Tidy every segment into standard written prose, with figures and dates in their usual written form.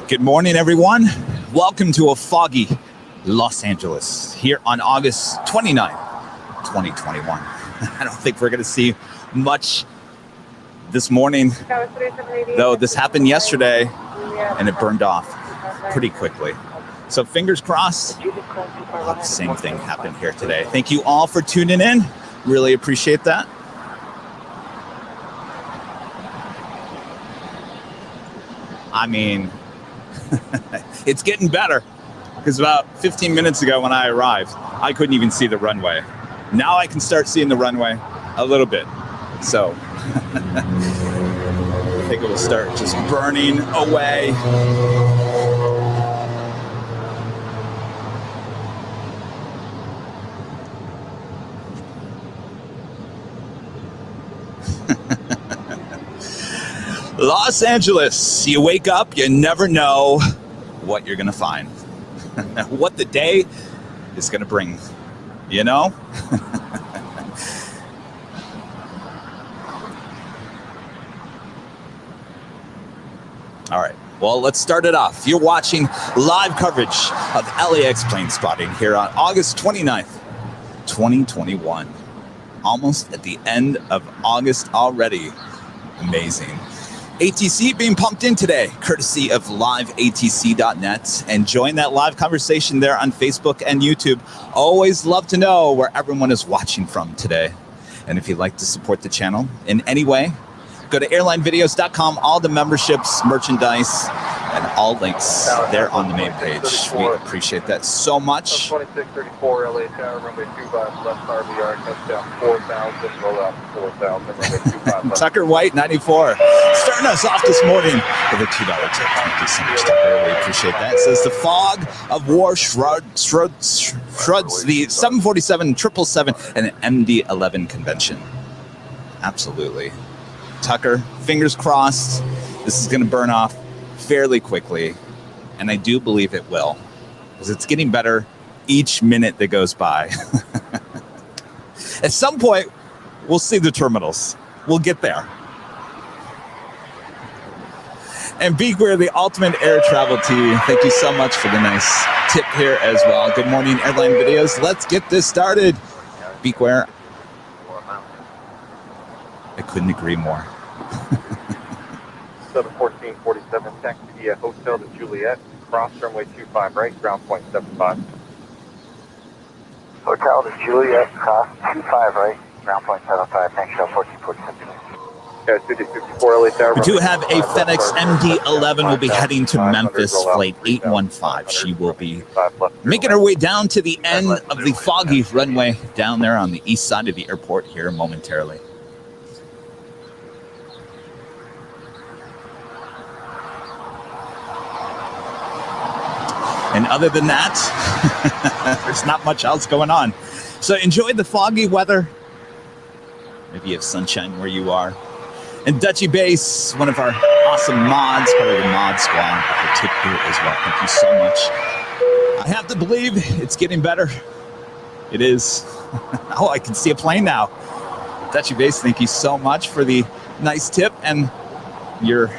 Good morning, everyone. Welcome to a foggy Los Angeles here on August 29th, 2021. I don't think we're going to see much this morning, though this happened yesterday and it burned off pretty quickly. So fingers crossed, the same thing happened here today. Thank you all for tuning in. Really appreciate that. I mean, it's getting better, because about 15 minutes ago when I arrived, I couldn't even see the runway. Now I can start seeing the runway a little bit. So I think it will start just burning away. Los Angeles, you wake up, you never know what you're gonna find. What the day is gonna bring, you know? All right, well, let's start it off. You're watching live coverage of LAX plane spotting here on August 29th, 2021. Almost at the end of August already. Amazing. ATC being pumped in today, courtesy of LiveATC.net, and join that live conversation there on Facebook and YouTube. Always love to know where everyone is watching from today. And if you'd like to support the channel in any way, go to airlinevideos.com, all the memberships, merchandise, and all links there on the main page. We appreciate that so much. 2634 LA Tower, runway 25 left RBR, touchdown 4000, roll out 4000, runway 25 left. Tucker White, 94, starting us off this morning with a $2 tip. Thank you so much, Tucker. We appreciate that. It says the fog of war shrouds the 747, 777, and MD-11 convention. Absolutely. Tucker, fingers crossed, this is going to burn off fairly quickly, and I do believe it will, because it's getting better each minute that goes by. At some point, we'll see the terminals. We'll get there. And Beware, the ultimate air travel team, thank you so much for the nice tip here as well. Good morning, Airline Videos. Let's get this started. Beware. I couldn't agree more. 71447, taxi via Hotel to Juliet, cross runway 25 right, ground point 75. Hotel to Juliet, cross 25 right, ground point 75, thanks, show 1447. We do have a FedEx MD-11 will be heading to Memphis, flight 815. She will be making her way down to the end of the foggy runway down there on the east side of the airport here momentarily. And other than that, there's not much else going on. So enjoy the foggy weather. Maybe you have sunshine where you are. And Dutchy Base, one of our awesome mods, part of the mod squad, for tip here as well. Thank you so much. I have to believe it's getting better. It is. Oh, I can see a plane now. Dutchy Base, thank you so much for the nice tip and your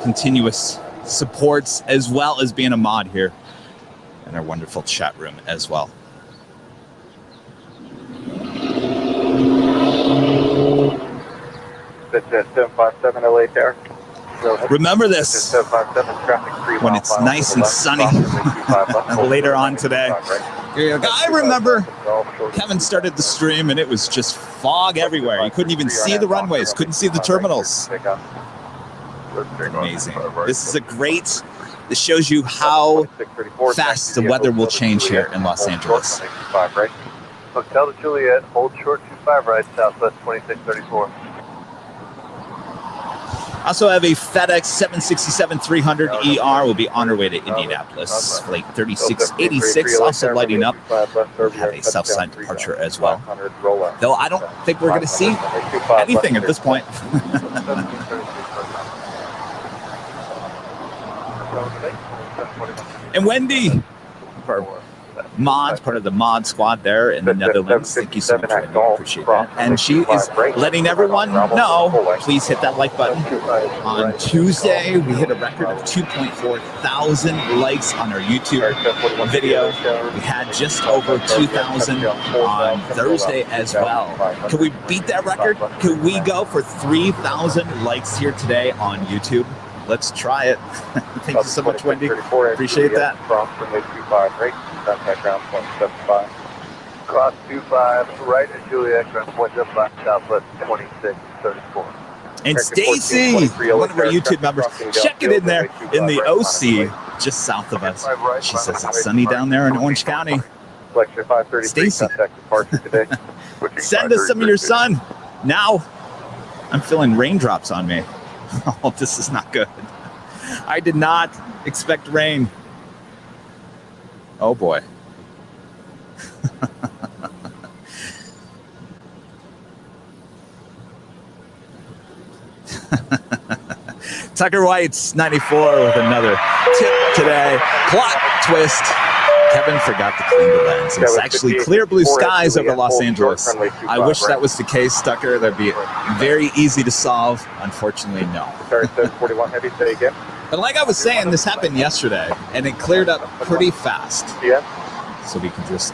continuous supports, as well as being a mod here in our wonderful chat room as well. That's at 757 LA Tower. Remember this when it's nice and sunny later on today. I remember Kevin started the stream and it was just fog everywhere. You couldn't even see the runways, couldn't see the terminals. Amazing. This is a great, this shows you how fast the weather will change here in Los Angeles. Hotel to Juliet, hold short 25 right, southwest 2634. Also have a FedEx 767-300 ER. Will be on our way to Indianapolis. Flight 3686 also lighting up. We'll have a Southside departure as well. Though I don't think we're going to see anything at this point. And Wendy, part of the mod squad there in the Netherlands. Thank you so much, Wendy. Appreciate that. And she is letting everyone know, please hit that like button. On Tuesday, we hit a record of 2.4 thousand likes on our YouTube video. We had just over 2,000 on Thursday as well. Can we beat that record? Can we go for 3,000 likes here today on YouTube? Let's try it. Thank you so much, Wendy. Appreciate that. Contact ground point 75. Cross 25, right at Juliet, ground point just left, southwest 2634. And Stacy, one of our YouTube members, check it in there in the OC, just south of us. She says it's sunny down there in Orange County. Stacy, send us some of your sun. Now, I'm feeling raindrops on me. Oh, this is not good. I did not expect rain. Oh boy. Tucker White's 94 with another tip today. Plot twist. Kevin forgot to clean the lens. It's actually clear blue skies over Los Angeles. I wish that was the case, Tucker. That'd be very easy to solve. Unfortunately, no. But like I was saying, this happened yesterday, and it cleared up pretty fast. Yeah. So we can just,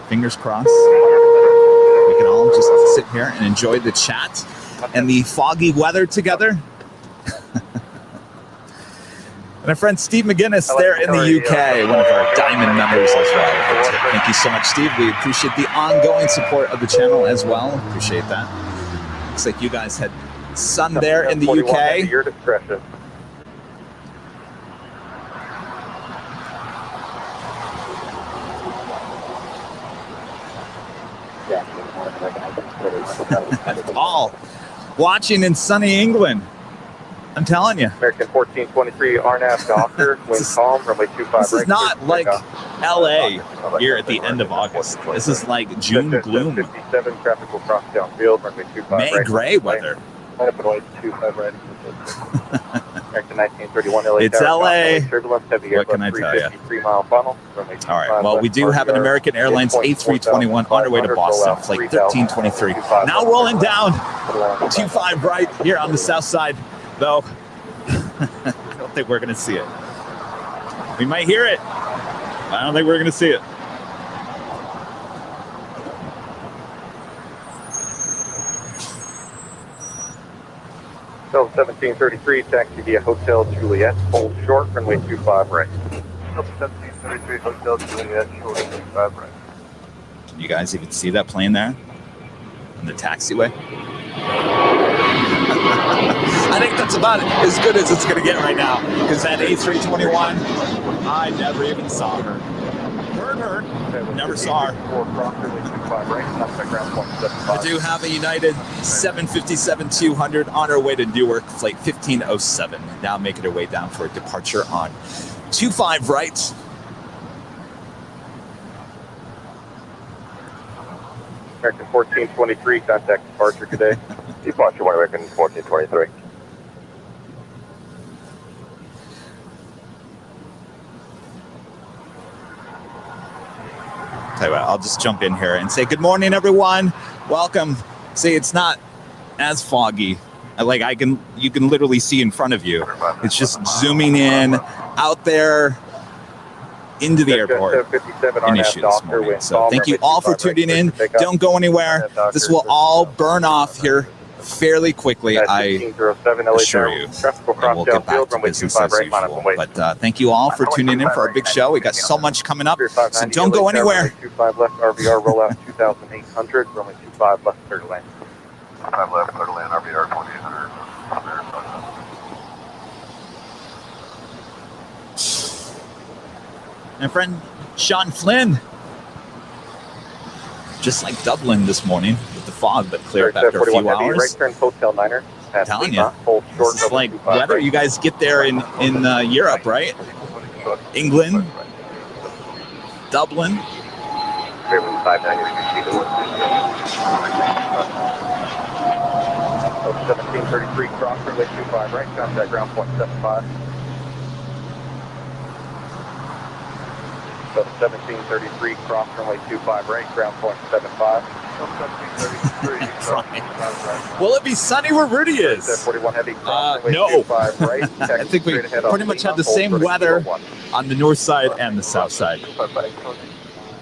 fingers crossed, we can all just sit here and enjoy the chat and the foggy weather together. And our friend Steve McGinnis there in the UK, one of our diamond members as well. Thank you so much, Steve. We appreciate the ongoing support of the channel as well. Appreciate that. Looks like you guys had sun there in the UK. Your discretion. All watching in sunny England. I'm telling you. American 1423 RNAV Doctor, wind calm, runway 25. This is not like LA here at the end of August. This is like June gloom. 57, traffic will cross downfield, runway 25. May gray weather. American 1931 LA. It's LA. Turbulence, heavy What can I tell you? 3-mile funnel. All right. Well, we do have an American Airlines A321 on our way to Boston, flight 1323. Now rolling down 25 right here on the south side, though. I don't think we're going to see it. We might hear it. I don't think we're going to see it. So 1733, taxi via Hotel Juliet, hold short, runway 25 right. 1733, Hotel Juliet, short, 25 right. Can you guys even see that plane there? In the taxiway? I think that's about as good as it's going to get right now. Because that A321, I never even saw her. Heard her, never saw her. I do have a United 757-200 on our way to Newark, flight 1507. Now making our way down for a departure on 25 right. American 1423, contact departure today. Departure 1, American 1423. Tell you what, I'll just jump in here and say good morning, everyone. Welcome. See, it's not as foggy. You can literally see in front of you. It's just zooming in out there into the airport. An issue this morning. So thank you all for tuning in. Don't go anywhere. This will all burn off here fairly quickly, I assure you. And we'll get back to business as usual. But thank you all for tuning in for our big show. We got so much coming up, so don't go anywhere. 25 left, RVR rollout 2,800, runway 25 left, clear to land. 25 left, clear to land, RVR 2,800. My friend Sean Flynn, just like Dublin this morning with the fog, but clear up after a few hours. Right turn Hotel Niner. At Telling Lima, you, hold short. this is like weather. You guys get there in Europe, right? England, Dublin. 1733 cross runway 25 right, contact ground point 75. So 1733 cross runway 25 right, ground point 75. 1733. Will it be sunny where Rudy is? 41 heavy cross runway No. 25 right. I think we pretty much have the same weather on the north side and the south side.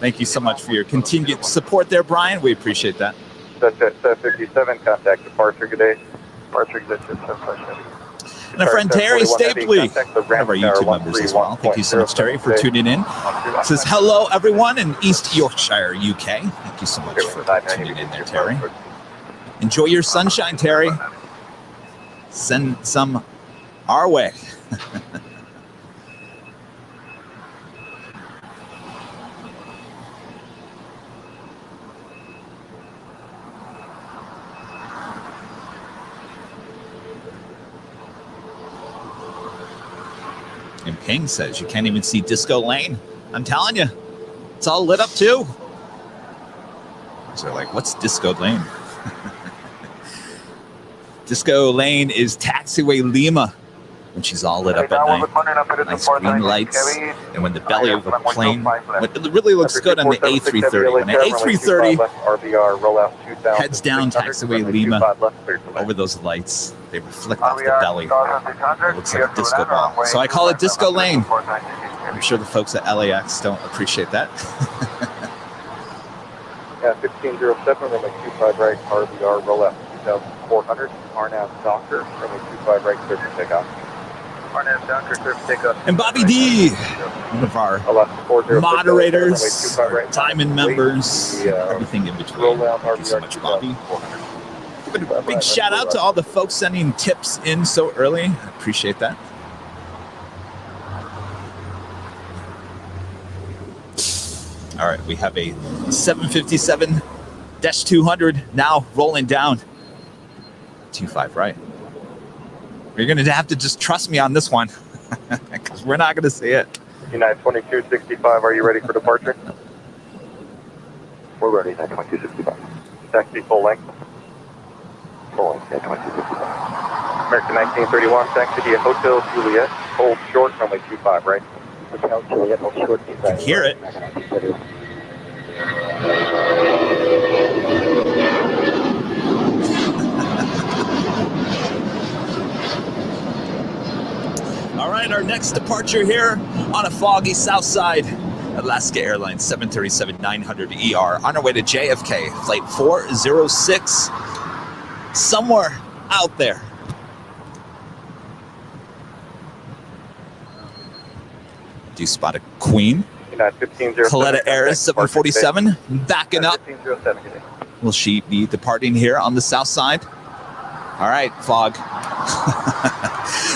Thank you so much for your continued support there, Brian. We appreciate that. That's 57, contact departure, good day. Departure, good day. And our friend Terry Stapley, one of our YouTube members as well. Thank you so much, Terry, for tuning in. Says hello, everyone in East Yorkshire, UK. Thank you so much for tuning in there, Terry. Enjoy your sunshine, Terry. Send some our way. And Ping says you can't even see Disco Lane. I'm telling you, it's all lit up too. So they're like, what's Disco Lane? Disco Lane is Taxiway Lima when she's all lit up at night. Nice green lights. And when the belly of a plane, it really looks good on the A330. When the A330 heads down Taxiway Lima over those lights, they reflect off the belly. It looks like a disco ball. So I call it Disco Lane. I'm sure the folks at LAX don't appreciate that. Yeah, 1507, runway 25 right, RVR, roll out 2400, RNAV Doctor, runway 25 right, clear for takeoff. RNAV Doctor, clear for takeoff. And Bobby D, one of our moderators, our diamond members, everything in between. Thank you so much, Bobby. Give a big shout out to all the folks sending tips in so early. I appreciate that. All right, we have a 757-200 now rolling down. 25 right. You're going to have to just trust me on this one because we're not going to see it. United 2265, are you ready for departure? We're ready, 2265. Taxi full length. Full length, 2265. American 1931, taxi via Hotel Juliet, hold short, runway 25 right. Hotel Juliet, hold short, You can hear it. All right, our next departure here on a foggy south side, Alaska Airlines 737-900ER on our way to JFK, flight 406, somewhere out there. Do you spot a Queen? Coletta Air 747 backing up. Will she be departing here on the south side? All right, fog.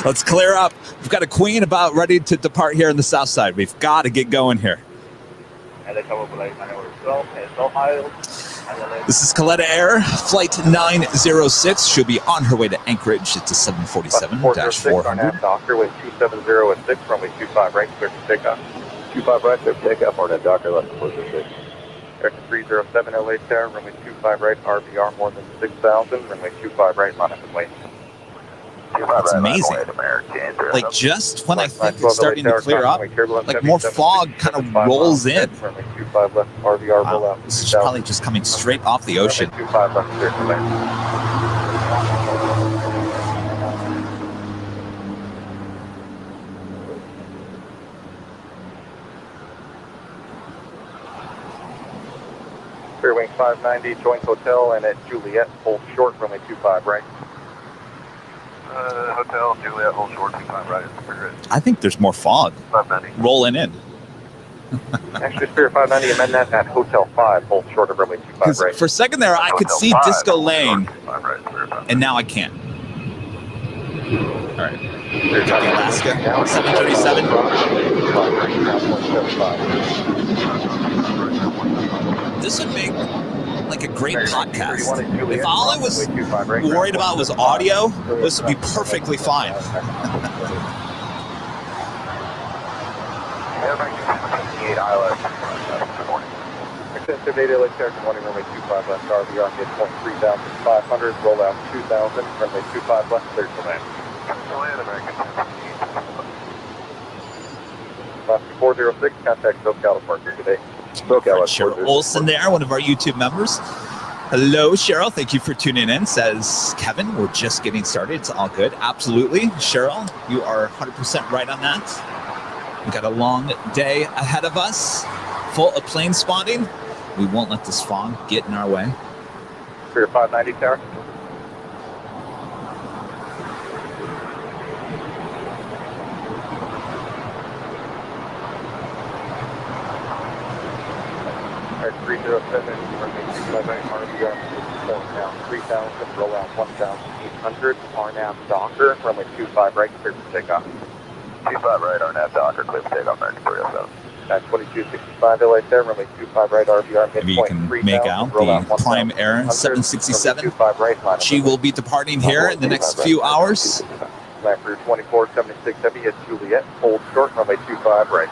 Let's clear up. We've got a Queen about ready to depart here on the south side. We've got to get going here. This is Coletta Air, flight 906. She'll be on her way to Anchorage. It's a 747-400. Doctor with 270 runway 25 right, clear for takeoff. 25 right, clear for takeoff, or that Doctor left the 406. Air 307 LA Tower, runway 25 right, RVR more than 6,000, runway 25 right, line up and wait. That's amazing. Like just when I think it's starting to clear up, like more fog kind of rolls in. Wow. This is probably just coming straight off the ocean. Clear wing 590, joint hotel, and at Juliet, hold short, runway 25 right. Hotel, Juliet, hold short, 25 right. I think there's more fog 590. rolling in. Actually, Spirit 590, amend that at Hotel 5, hold short of runway 25 right. For a second there, I could see Disco Lane, and now I can't. All right. There's the Alaska 737. This would make like a great podcast. If all I was worried about was audio, this would be perfectly fine. Extensive data LAX Air 20, runway 25 left, RVR, midpoint 3,500, roll out 2,000, runway 25 left, clear to land. Class 406, contact SoCal departure today. SoCal Cheryl Olson there, one of our YouTube members. Hello, Cheryl. Thank you for tuning in. Says Kevin, we're just getting started. It's all good. Absolutely. Cheryl, you are 100% right on that. We've got a long day ahead of us, full of plane spotting. We won't let this fog get in our way. Clear 590 tower. Alright, 307, RVR, down 3,000, roll out 1,800, RNAV Docker, runway 25 right, clear for takeoff. 25 right, RNAV Docker, clear for takeoff, American 307. At 2265 LAX Air, runway 25 right, RVR, Maybe you can make out the Prime Air 767. She will be departing here in the next few hours. Land for 2476 Heavy at Juliet, hold short, runway 25 right.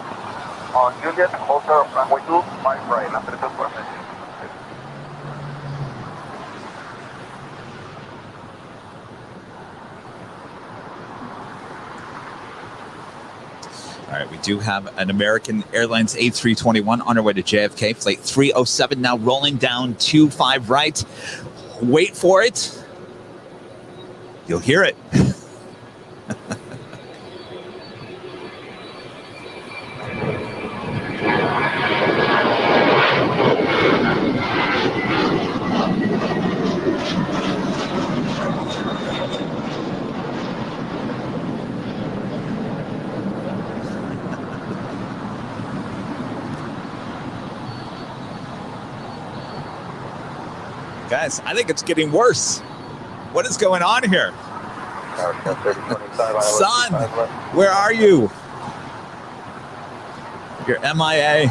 On Juliet, hold short, runway 25 right, after the departure. All right, we do have an American Airlines A321 on our way to JFK. Flight 307 now rolling down 25 right. Wait for it. You'll hear it. Guys, I think it's getting worse. What is going on here? Son, where are you? You're MIA.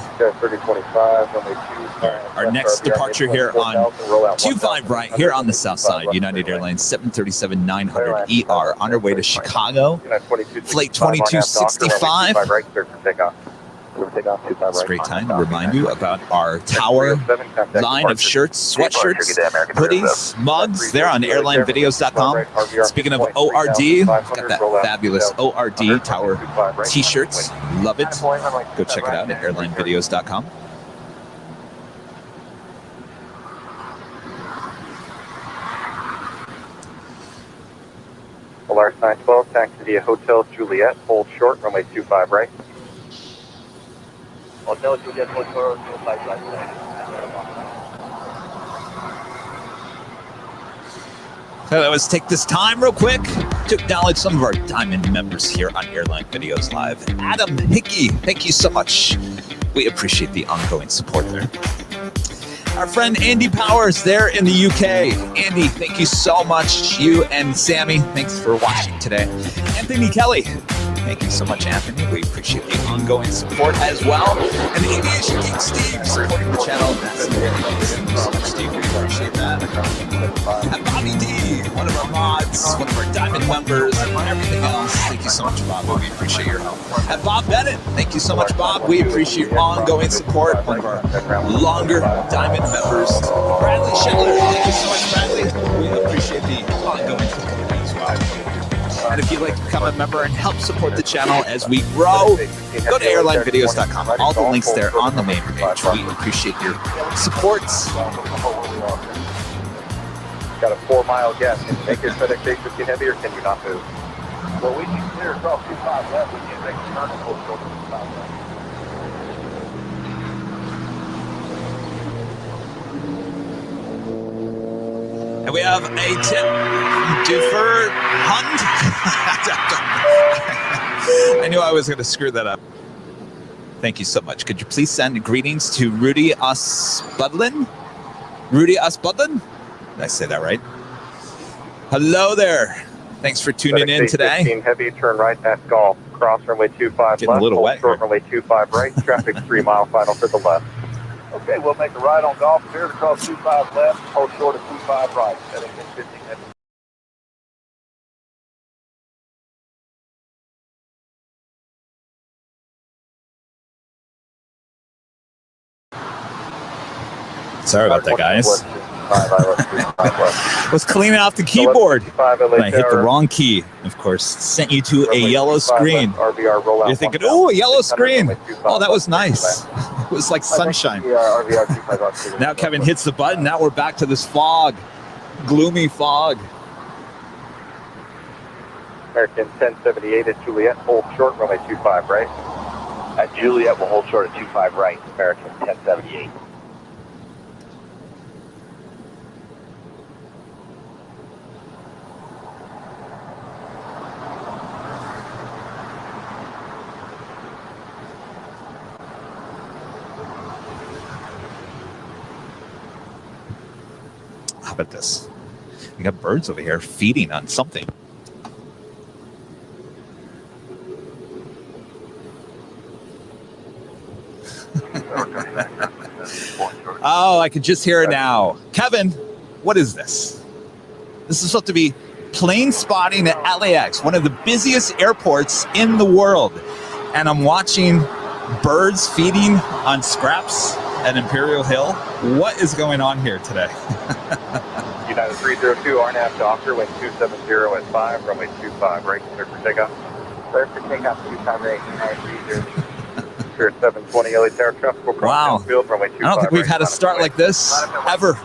Our next departure here on 25 right here on the south side, United Airlines 737-900 ER on our way to Chicago. Flight 2265. It's a great time to remind you about our tower line of shirts, sweatshirts, hoodies, mugs. They're on airlinevideos.com. Speaking of ORD, we've got that fabulous ORD tower t-shirts. Love it. Go check it out at airlinevideos.com. Polaris 912, taxi via Hotel Juliet, hold short, runway 25 right. Hotel Juliet, hold short, 25 right. So let's take this time real quick to acknowledge some of our Diamond members here on Airline Videos Live. Adam Hickey, thank you so much. We appreciate the ongoing support there. Our friend Andy Powers there in the UK. Andy, thank you so much. You and Sammy, thanks for watching today. Anthony Kelly, thank you so much, Anthony. We appreciate the ongoing support as well. And Aviation Geek Steve supporting the channel. Thank you so much, Steve. We appreciate that. And Bobby D, one of our mods, one of our Diamond members, and everything else. Thank you so much, Bob. We appreciate your help. And Bob Bennett, thank you so much, Bob. We appreciate your ongoing support. One of our longer Diamond members. Bradley Schindler, thank you so much, Bradley. We appreciate the ongoing support as well. And if you'd like to become a member and help support the channel as we grow, go to airlinevideos.com. All the links there on the main page. We appreciate your support. Got a 4-mile gap. Can you make your FedEx A15 heavy or can you not move? Well, we can clear across 25 left. We can't make the turn and go to 25 left. And we have a tip deferred Hund. I knew I was going to screw that up. Thank you so much. Could you please send greetings to Rudy Usbudlin? Rudy Usbudlin? Did I say that right? Hello there. Thanks for tuning in today. 15 heavy, turn right at golf. Cross runway 25 Getting left. a little wet short here. runway 25 right. Traffic 3 mile final to the left. Okay, we'll make a right on Golf here to cross 25 left, hold short of 25 right. Heading in 15 minutes. Sorry about that, guys. Was cleaning off the keyboard. And I hit the wrong key. Of course, sent you to a yellow screen. You're thinking, oh, a yellow screen. Oh, that was nice. It was like sunshine. Now Kevin hits the button. Now we're back to this fog. Gloomy fog. American 1078 at Juliet, hold short, runway 25 right. At Juliet, we'll hold short at 25 right, American 1078. How about this? We got birds over here feeding on something. Oh, I could just hear it now. Kevin, what is this? This is supposed to be plane spotting at LAX, one of the busiest airports in the world. And I'm watching birds feeding on scraps at Imperial Hill. What is going on here today? United 302, RNAV Docker, wind 270 at 5, runway 25 right, clear for takeoff. Clear for takeoff, 25 right, United 302. Clear 720 LA Tower traffic. We'll Wow. field, runway 25 I don't think we've right, had a start like this ever.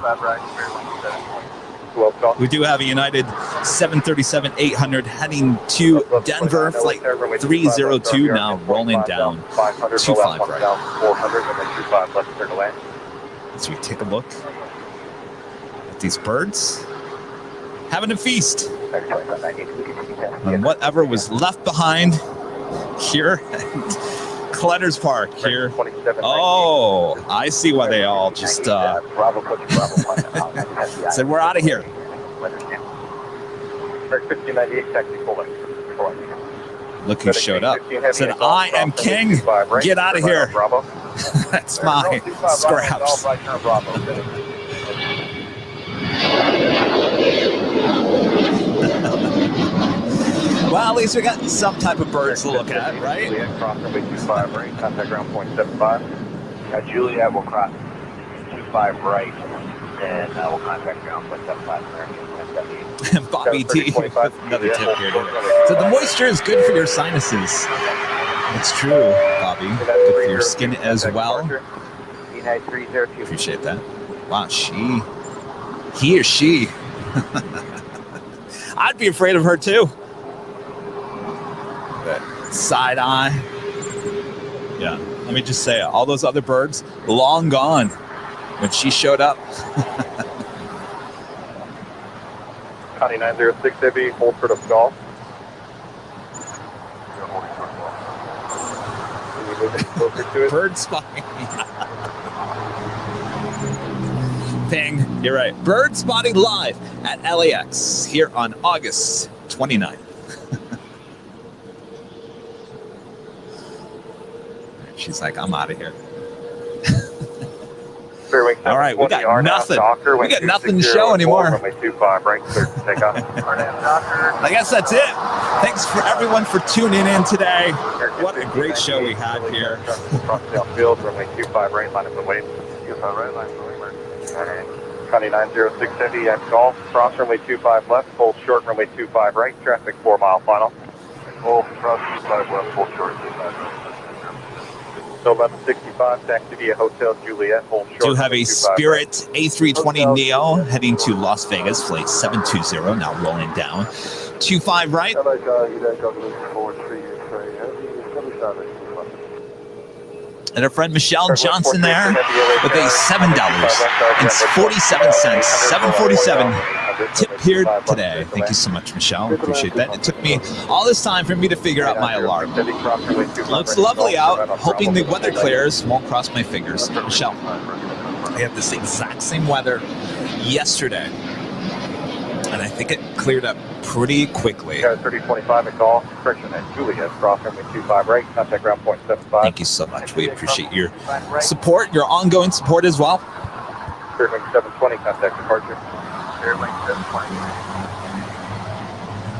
We do have a United 737-800 heading to Denver, flight 302 now rolling down 25 right. 400, runway 25 left, clear to land. As we take a look at these birds having a feast on whatever was left behind here at Clutter's Park here. Oh, I see why they all just said we're out of here. 1598, taxi full length. Look who showed up. Said, I am king. Get out of here. That's my scraps. Well, at least we got some type of birds to look at, right? Contact ground point 75. At Juliet, we'll cross 25 right, and we'll contact ground point 75. Bobby T, another tip here. So the moisture is good for your sinuses. It's true, Bobby. Good for your skin as well. United 302. Appreciate that. Wow, he or she. I'd be afraid of her too. That side eye. Yeah, let me just say it. All those other birds, long gone when she showed up. County 906 Heavy, hold short of golf. Bird spotting. Ping, you're right. Bird spotting live at LAX here on August 29th. She's like, I'm out of here. All right, we got nothing. We got nothing to show anymore. I guess that's it. Thanks for everyone for tuning in today. What a great show we had here. County 906 Heavy at golf, cross runway 25 left, hold short runway 25 right, traffic 4 mile final. Hold cross 25 left, hold short 25 right. So about 65, taxi via Hotel Juliet, hold short. Do have a Spirit A320 Neo heading to Las Vegas, flight 720, now rolling down. 25 right. And our friend Michelle Johnson there with a $7.47, 747 tip here today. Thank you so much, Michelle. Appreciate that. It took me all this time for me to figure out my alarm. Looks lovely out. Hoping the weather clears. Won't cross my fingers. Michelle, I had this exact same weather yesterday. And I think it cleared up pretty quickly. 3025 at call. Discretion at Juliet, crossing with 25 right. Contact ground point 75. Thank you so much. We appreciate your support, your ongoing support as well. Airline 720, contact departure. Airline 720.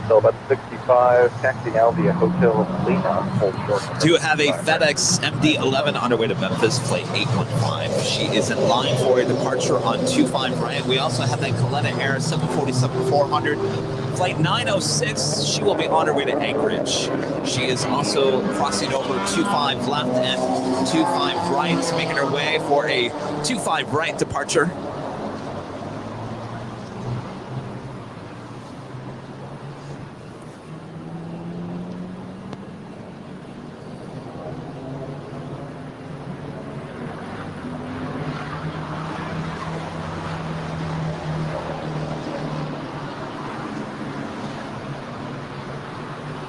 So about 65, taxi now via Hotel Lena, hold short. Do have a FedEx MD-11 on her way to Memphis, flight 815. She is in line for a departure on 25 right. We also have that Coletta Air 747-400, flight 906. She will be on her way to Anchorage. She is also crossing over 25 left and 25 right, making her way for a 25 right departure.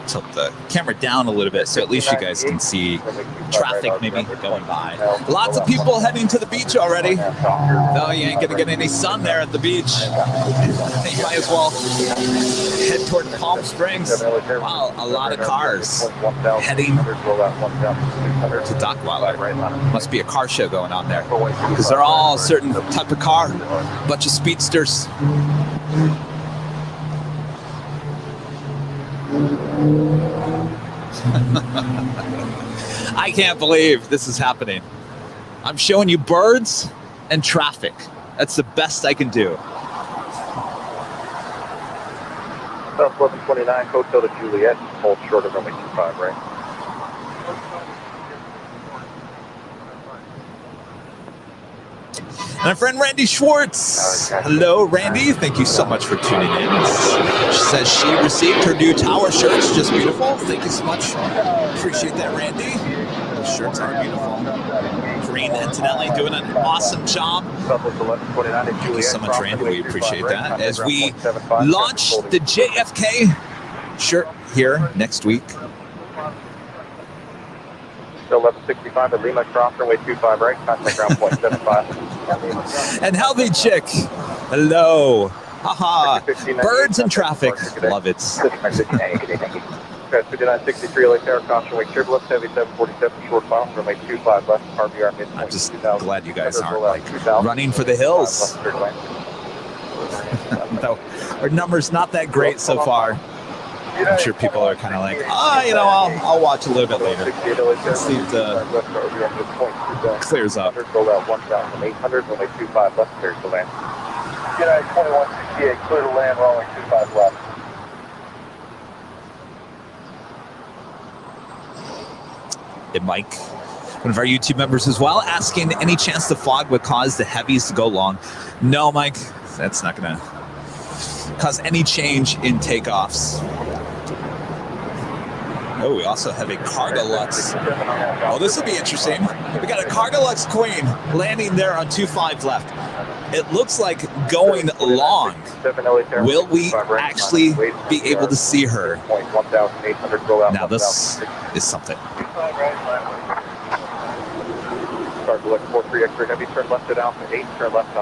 Tilt the camera down a little bit so at least you guys can see traffic maybe going by. Lots of people heading to the beach already. No, you ain't gonna get any sun there at the beach. You might as well head toward Palm Springs. Wow, a lot of cars heading to Dockweiler. Must be a car show going on there because they're all a certain type of car, bunch of speedsters. I can't believe this is happening. I'm showing you birds and traffic. That's the best I can do. South 1129, Hotel to Juliet, hold short of runway 25 right. My friend Randy Schwartz. Hello, Randy. Thank you so much for tuning in. She says she received her new tower shirts. Just beautiful. Thank you so much. Appreciate that, Randy. The shirts are beautiful. Green Antonelli doing an awesome job. Thank you so much, Randy. We appreciate that. As we launch the JFK shirt here next week. 1165 at Lima, cross runway 25 right, contact ground point 75. And Healthy Chick. Hello. Haha. Birds and traffic. Love it. 5963 LA Tower, cross runway turbulence, heavy 747 short file, runway 25 left, RVR midpoint. I'm just glad you guys aren't like running for the hills. Though our number's not that great so far. I'm sure people are kind of like, I'll watch a little bit later. Let's see if it clears up. Roll out 1,800, runway 25 left, clear to land. United 2168, clear to land, runway 25 left. And Mike, one of our YouTube members as well, asking any chance the fog would cause the heavies to go long. No, Mike, that's not going to cause any change in takeoffs. Oh, we also have a Cargolux. Oh, this will be interesting. We got a Cargolux Queen landing there on 25 left. It looks like going long. Will we actually be able to see her? Now this is something.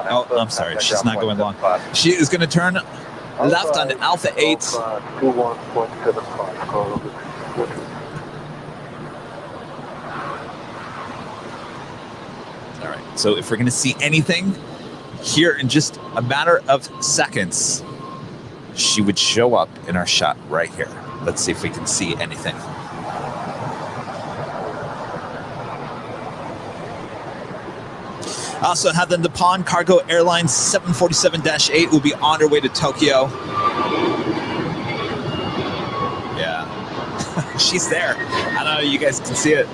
Oh, I'm sorry. She's not going long. She is going to turn left on Alpha 8. All right, so if we're going to see anything here in just a matter of seconds, she would show up in our shot right here. Let's see if we can see anything. Also have the Nippon Cargo Airlines 747-8 will be on her way to Tokyo. Yeah, she's there. I don't know, you guys can see it.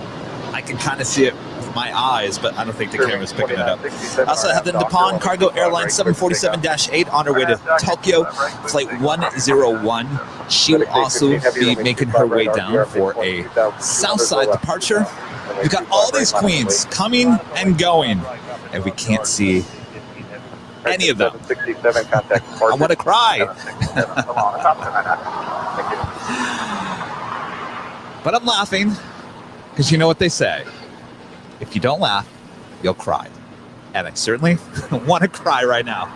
I can kind of see it with my eyes, but I don't think the camera's picking it up. Also have the Nippon Cargo Airlines 747-8 on her way to Tokyo, flight 101. She will also be making her way down for a Southside departure. We've got all these queens coming and going, and we can't see any of them. I want to cry. But I'm laughing because you know what they say. If you don't laugh, you'll cry. And I certainly want to cry right now.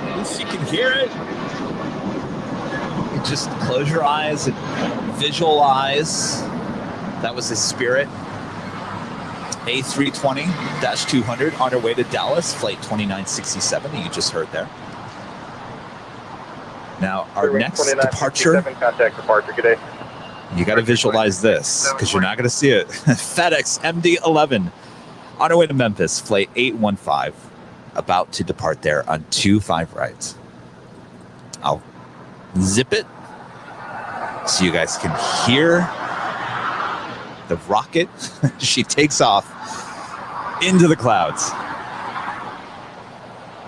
At least you can hear it. You just close your eyes and visualize. That was his Spirit A320-200 on our way to Dallas, flight 2967 that you just heard there. Now, our next departure, contact departure, good day. you got to visualize this because you're not going to see it. FedEx MD-11 on our way to Memphis, flight 815, about to depart there on 25 rights. I'll zip it so you guys can hear the rocket. She takes off into the clouds.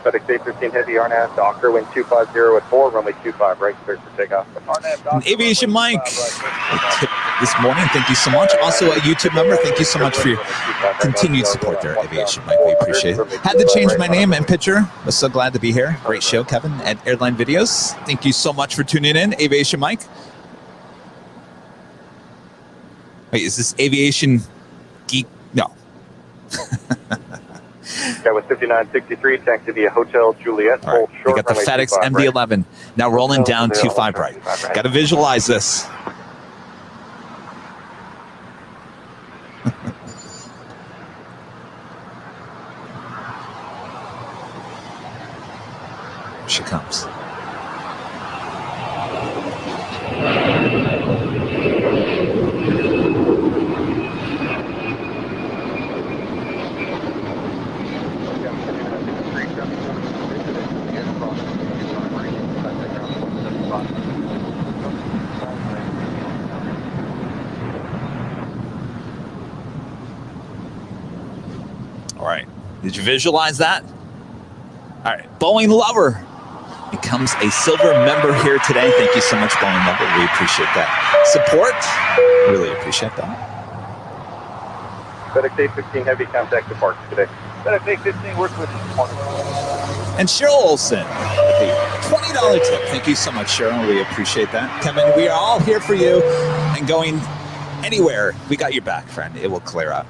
FedEx A15 Heavy RNAV Docker, wind 250 at 4, runway 25 right, clear for takeoff. And Aviation Mike, this morning, thank you so much. Also a YouTube member, thank you so much for your continued support there, Aviation Mike. We appreciate it. Had to change my name and picture. Was so glad to be here. Great show, Kevin, at Airline Videos. Thank you so much for tuning in, Aviation Mike. Wait, is this Aviation Geek? No. That was 5963, taxi via Hotel Juliet. All right. We got the FedEx MD-11. Now rolling down 25 right. Got to visualize this. Here she comes. All right. Did you visualize that? All right. Boeing Lover becomes a silver member here today. Thank you so much, Boeing Lover. We appreciate that support. Really appreciate that. FedEx A15 Heavy contact departure today. FedEx A15 works with And Cheryl Olson with the $20 tip. Thank you so much, Cheryl. We appreciate that. Kevin, we are all here for you and going anywhere. We got your back, friend. It will clear up.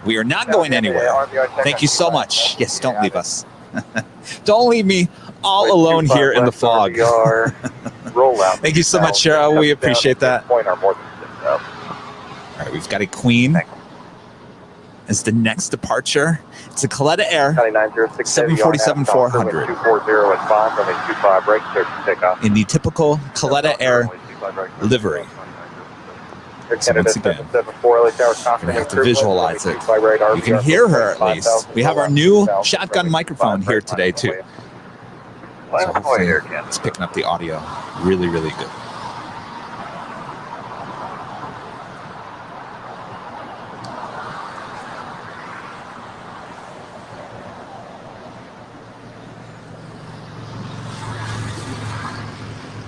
We are not going anywhere. Thank you so much. Yes, don't leave us. Don't leave me all alone here in the fog. Thank you so much, Cheryl. We appreciate that. All right, we've got a Queen as the next departure. It's a Coletta Air 747-400 in the typical Coletta Air livery. So once again, we're going to have to visualize it. You can hear her at least. We have our new shotgun microphone here today too. So hopefully it's picking up the audio really, really good.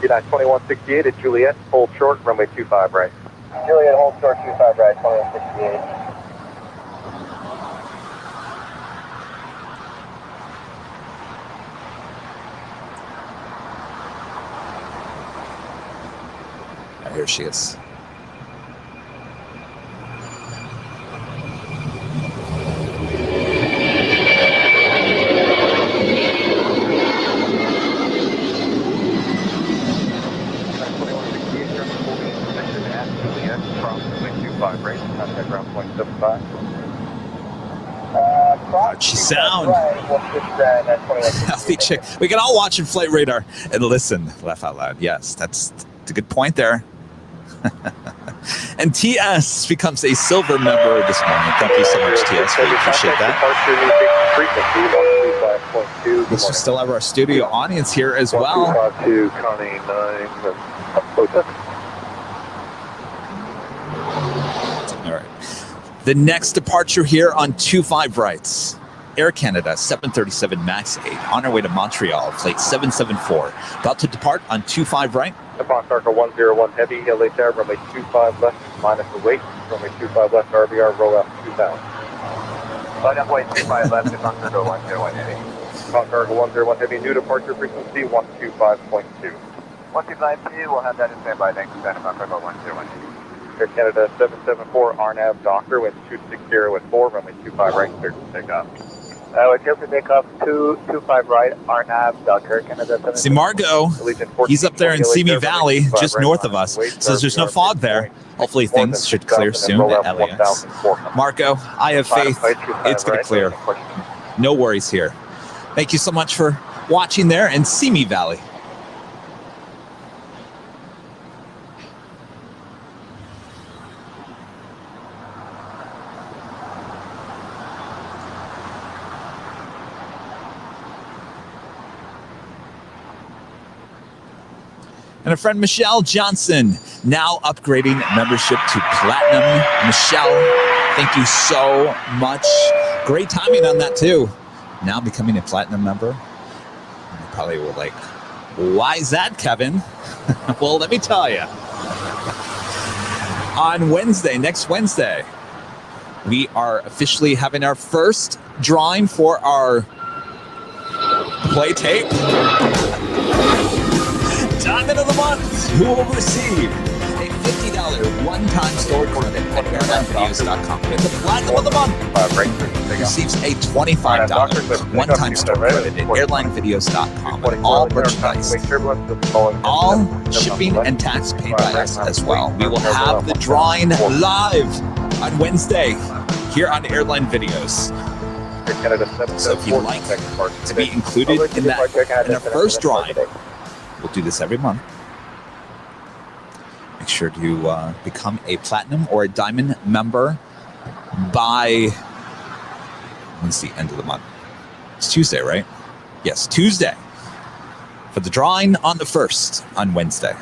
United 2168 at Juliet, hold short, runway 25 right. Juliet, hold short, 25 right, 2168. Here she is. How'd she sound? Healthy chick. We can all watch in Flight Radar and listen. Laugh out loud. Yes, that's a good point there. And TS becomes a silver member this morning. Thank you so much, TS. We appreciate that. We still have our studio audience here as well. All right. The next departure here on 25 rights. Air Canada 737 MAX 8 on our way to Montreal, flight 774. About to depart on 25 right. Approx Arca 101 Heavy, LHR, runway 25 left, minus the weight, runway 25 left, RBR, roll out 2000. Runway 25 left, Approx Arca 101 Heavy. Approx Arca 101 Heavy, new departure frequency 125.2. 125.2, we'll have that in standby, thanks, Approx Arca 101 Heavy. Air Canada 774, RNAV Docker, wind 260 with 4, runway 25 right, clear to take off. We're clear to take off 225 right, RNAV, Docker, Canada 774. See Margot, he's up there in Simi Valley, just north of us. Says there's no fog there. Hopefully things should clear soon at LAX. Marco, I have faith it's going to clear. No worries here. Thank you so much for watching there in Simi Valley. And a friend, Michelle Johnson, now upgrading membership to Platinum. Michelle, thank you so much. Great timing on that, too. Now becoming a Platinum member. You probably were like, why is that, Kevin? Well, let me tell you. On Wednesday, next Wednesday, we are officially having our first drawing for our play tape. Diamond of the Month, who will receive a $50 one-time store credit at airlinevideos.com. And the Platinum of the Month receives a $25 one-time store credit at airlinevideos.com. And all merchandise, all shipping and tax paid by us as well. We will have the drawing live on Wednesday here on Airline Videos. So if you'd like to be included in that, in our first drawing, we'll do this every month. Make sure to become a Platinum or a Diamond member by, when's the end of the month? It's Tuesday, right? Yes, Tuesday. For the drawing on the 1st on Wednesday.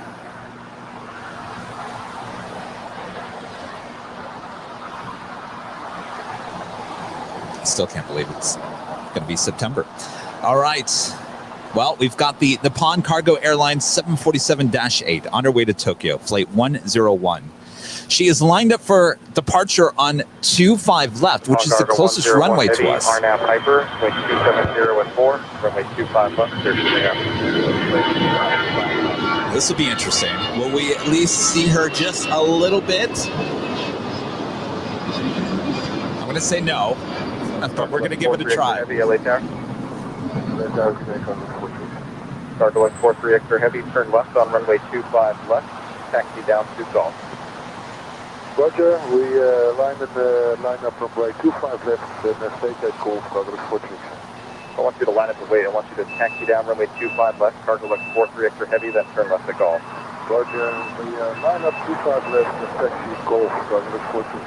I still can't believe it's going to be September. All right. Well, we've got the Nippon Cargo Airlines 747-8 on her way to Tokyo, flight 101. She is lined up for departure on 25 left, which is the closest runway to us. RNAV Hyper, wind 270 with 4, runway 25 left, clear to take off. This will be interesting. Will we at least see her just a little bit? I'm going to say no, but we're going to give it a try. Cargo at 43 extra heavy, turn left on runway 25 left, taxi down to Golf. Roger, we line up runway 25 left, then take that call, cargo at 46. I want you to line up and wait. I want you to taxi down runway 25 left, cargo at 43 extra heavy, then turn left to Golf. Roger, we line up 25 left, then taxi Golf, cargo at 46.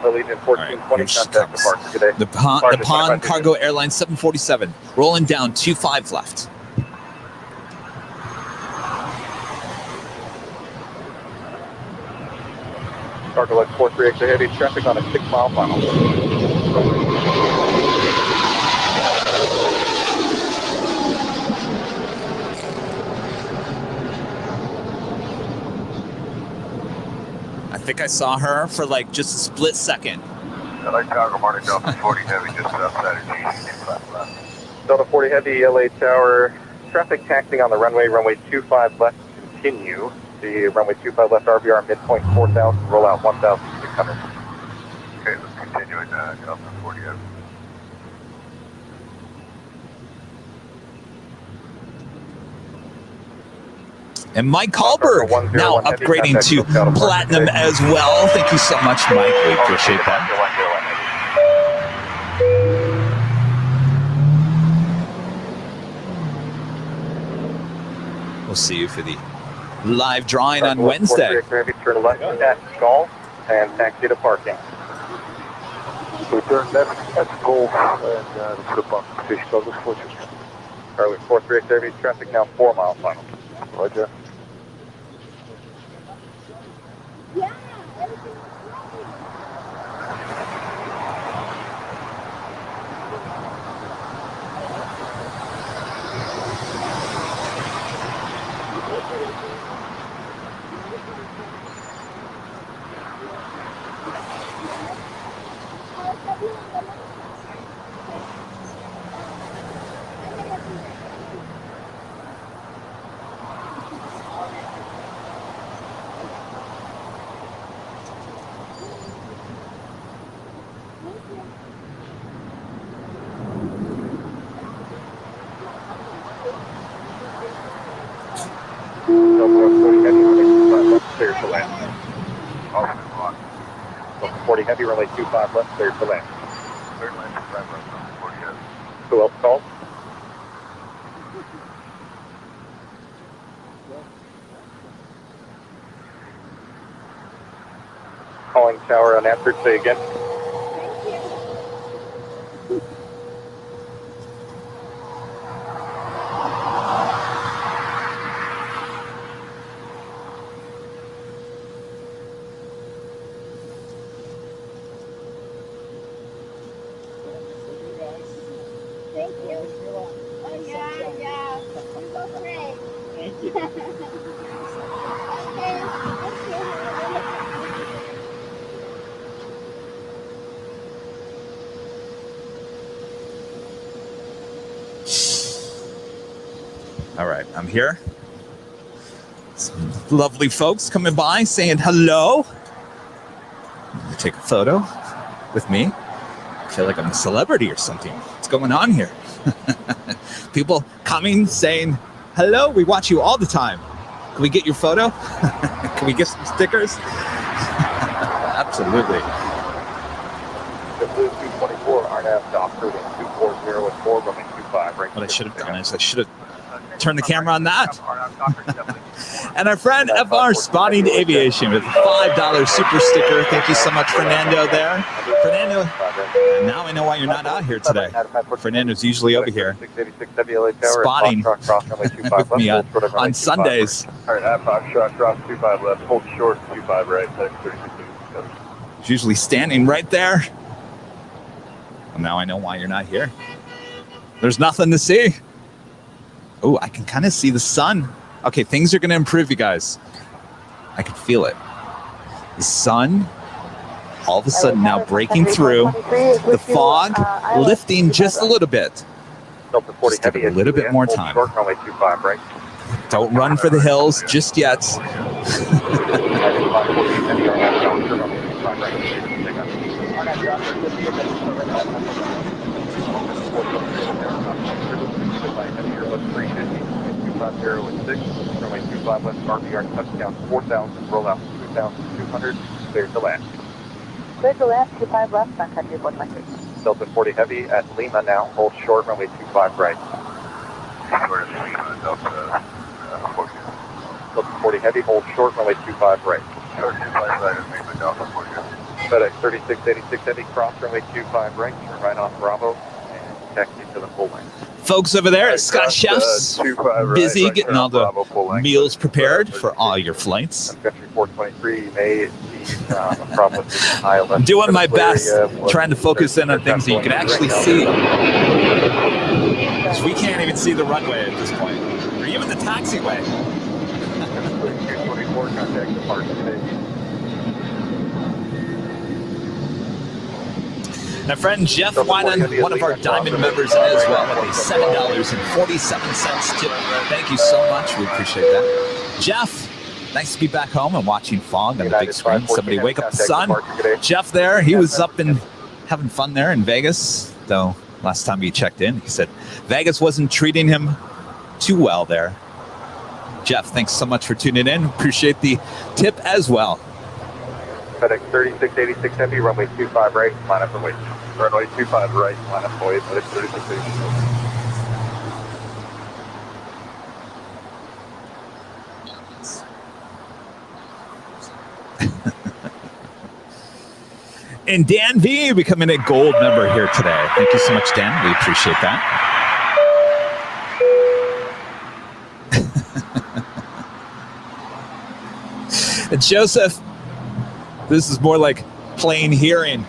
Allegiant 1420, contact departure today. Nippon Cargo Airlines 747, rolling down 25 left. Cargo at 43 extra heavy, traffic on a 6-mile final. I think I saw her for like just a split second. LA Cargo, morning, Delta 40 Heavy, just outside of G. Delta 40 Heavy, LA Tower, traffic taxiing on the runway 25 left, continue. The runway 25 left RVR midpoint 4,000, roll out 1,600. Okay, let's continue at Delta 40 Heavy. And Mike Hallberg now upgrading to Platinum as well. Thank you so much, Mike. We appreciate that. We'll see you for the live drawing on Wednesday. Turn left at Golf and taxi to parking. We turn left at Golf and for the parking position, cargo at 46. Cargo 43 heavy, traffic now 4-mile final. Roger. Delta 40 Heavy, runway 25 left, clear to land. Delta 40 Heavy, runway 25 left, clear to land. Third line, 25 left, 40 heavy. Who else called? Calling tower unanswered, say again. Thank you. Oh, yeah. You go great. Thank you. Okay. Thank you. All right, I'm here. Some lovely folks coming by saying hello. Take a photo with me. I feel like I'm a celebrity or something. What's going on here? People coming saying hello. We watch you all the time. Can we get your photo? Can we get some stickers? Absolutely. The Blue 224, RNAV Doctor, 240 at 4, runway 25, right? What I should have done is I should have turned the camera on that. And our friend FR Spotting Aviation with a $5 super sticker. Thank you so much, Fernando, there. Fernando, now I know why you're not out here today. Fernando's usually over here spotting with me on Sundays. All right, Foxtrot, cross 25 left, hold short, 25 right, 36. He's usually standing right there. Well, now I know why you're not here. There's nothing to see. Oh, I can kind of see the sun. Okay, things are going to improve, you guys. I can feel it. The sun, all of a sudden now breaking through. The fog lifting just a little bit. Just give it a little bit more time. Don't run for the hills just yet. Runway 25 left, RVR touchdown 4,000, roll out 2,200, clear to land. Clear to land, 25 left, on country 420. Delta 40 Heavy at Lima now, hold short, runway 25 right. Delta 40. Delta 40 Heavy, hold short, runway 25 right. Delta 25 right, and make the Delta 40 heavy. FedEx 3686 Heavy, cross runway 25 right, turn right on Bravo, and taxi to the full lane. Folks over there at Scott Chefs, busy getting all the meals prepared for all your flights. Country 423 may be I'm doing my best, trying to focus in on things that you can actually see. Because we can't even see the runway at this point, or even the taxiway. 224, contact departure. My friend Jeff Wynan, one of our Diamond members as well, with a $7.47 tip. Thank you so much. We appreciate that. Jeff, nice to be back home and watching fog on the big screen. Somebody wake up the sun. Jeff there, he was up and having fun there in Vegas, though last time he checked in, he said Vegas wasn't treating him too well there. Jeff, thanks so much for tuning in. Appreciate the tip as well. FedEx 3686 Heavy, runway 25 right, line up and wait. Runway 25 right, line up and wait, FedEx 3686. And Dan V becoming a gold member here today. Thank you so much, Dan. We appreciate that. And Joseph, this is more like plain hearing.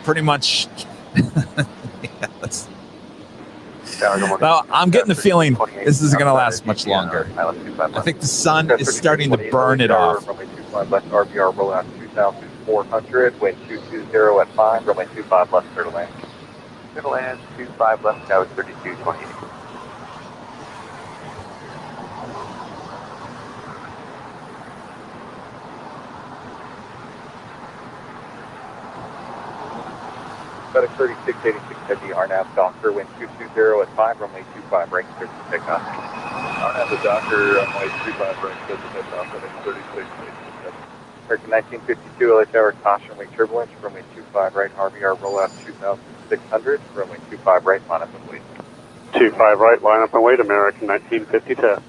Pretty much. Well, I'm getting the feeling this isn't going to last much longer. I think the sun is starting to burn it off. Left RVR roll out 2,400, wind 220 at 5, runway 25 left, clear to land. Clear to land, 25 left, now it's 3228. FedEx 3686 Heavy, RNAV Doctor, wind 220 at 5, runway 25 right, clear to take off. RNAV the Docker, runway 25 right, says the head off at 36. American 1952, LA Tower, caution wing turbulence, runway 25 right, RVR rollout 2600, runway 25 right, line up and wait. 25 right, line up and wait, American 1952.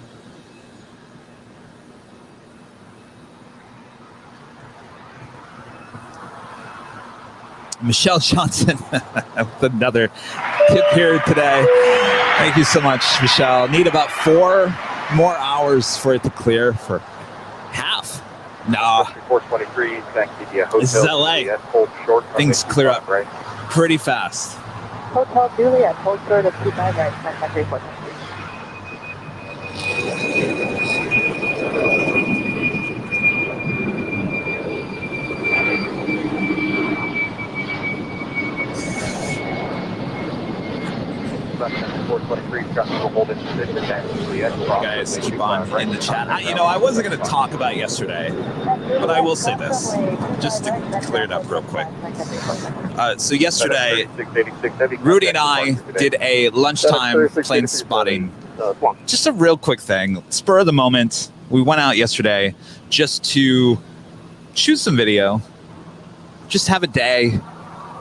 Michelle Johnson with another tip here today. Thank you so much, Michelle. Need about 4 more hours for it to clear for half. No. 423, thank you. Hotel This is LA. Juliet, hold short. Things clear up right. pretty fast. Hotel Juliet, hold short of 25 right, contact 3423. Guys, keep on in the chat. I wasn't going to talk about yesterday, but I will say this, just to clear it up real quick. So yesterday, Rudy and I did a lunchtime plane spotting. Just a real quick thing, spur of the moment. We went out yesterday just to shoot some video, just have a day,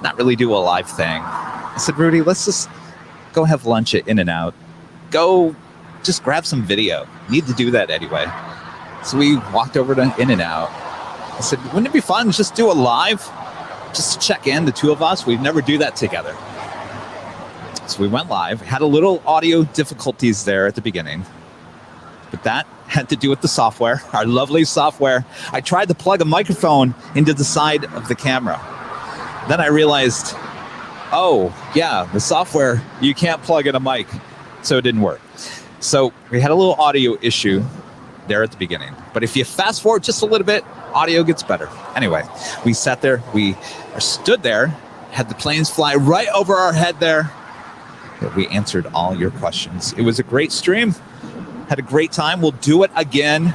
not really do a live thing. I said, Rudy, let's just go have lunch at In-N-Out. Go just grab some video. Need to do that anyway. So we walked over to In-N-Out. I said, wouldn't it be fun just do a live? Just to check in, the two of us. We'd never do that together. So we went live. Had a little audio difficulties there at the beginning. But that had to do with the software, our lovely software. I tried to plug a microphone into the side of the camera. Then I realized, oh, yeah, the software, you can't plug in a mic, so it didn't work. So we had a little audio issue there at the beginning. But if you fast forward just a little bit, audio gets better. Anyway, we sat there, we stood there, had the planes fly right over our head there. We answered all your questions. It was a great stream. Had a great time. We'll do it again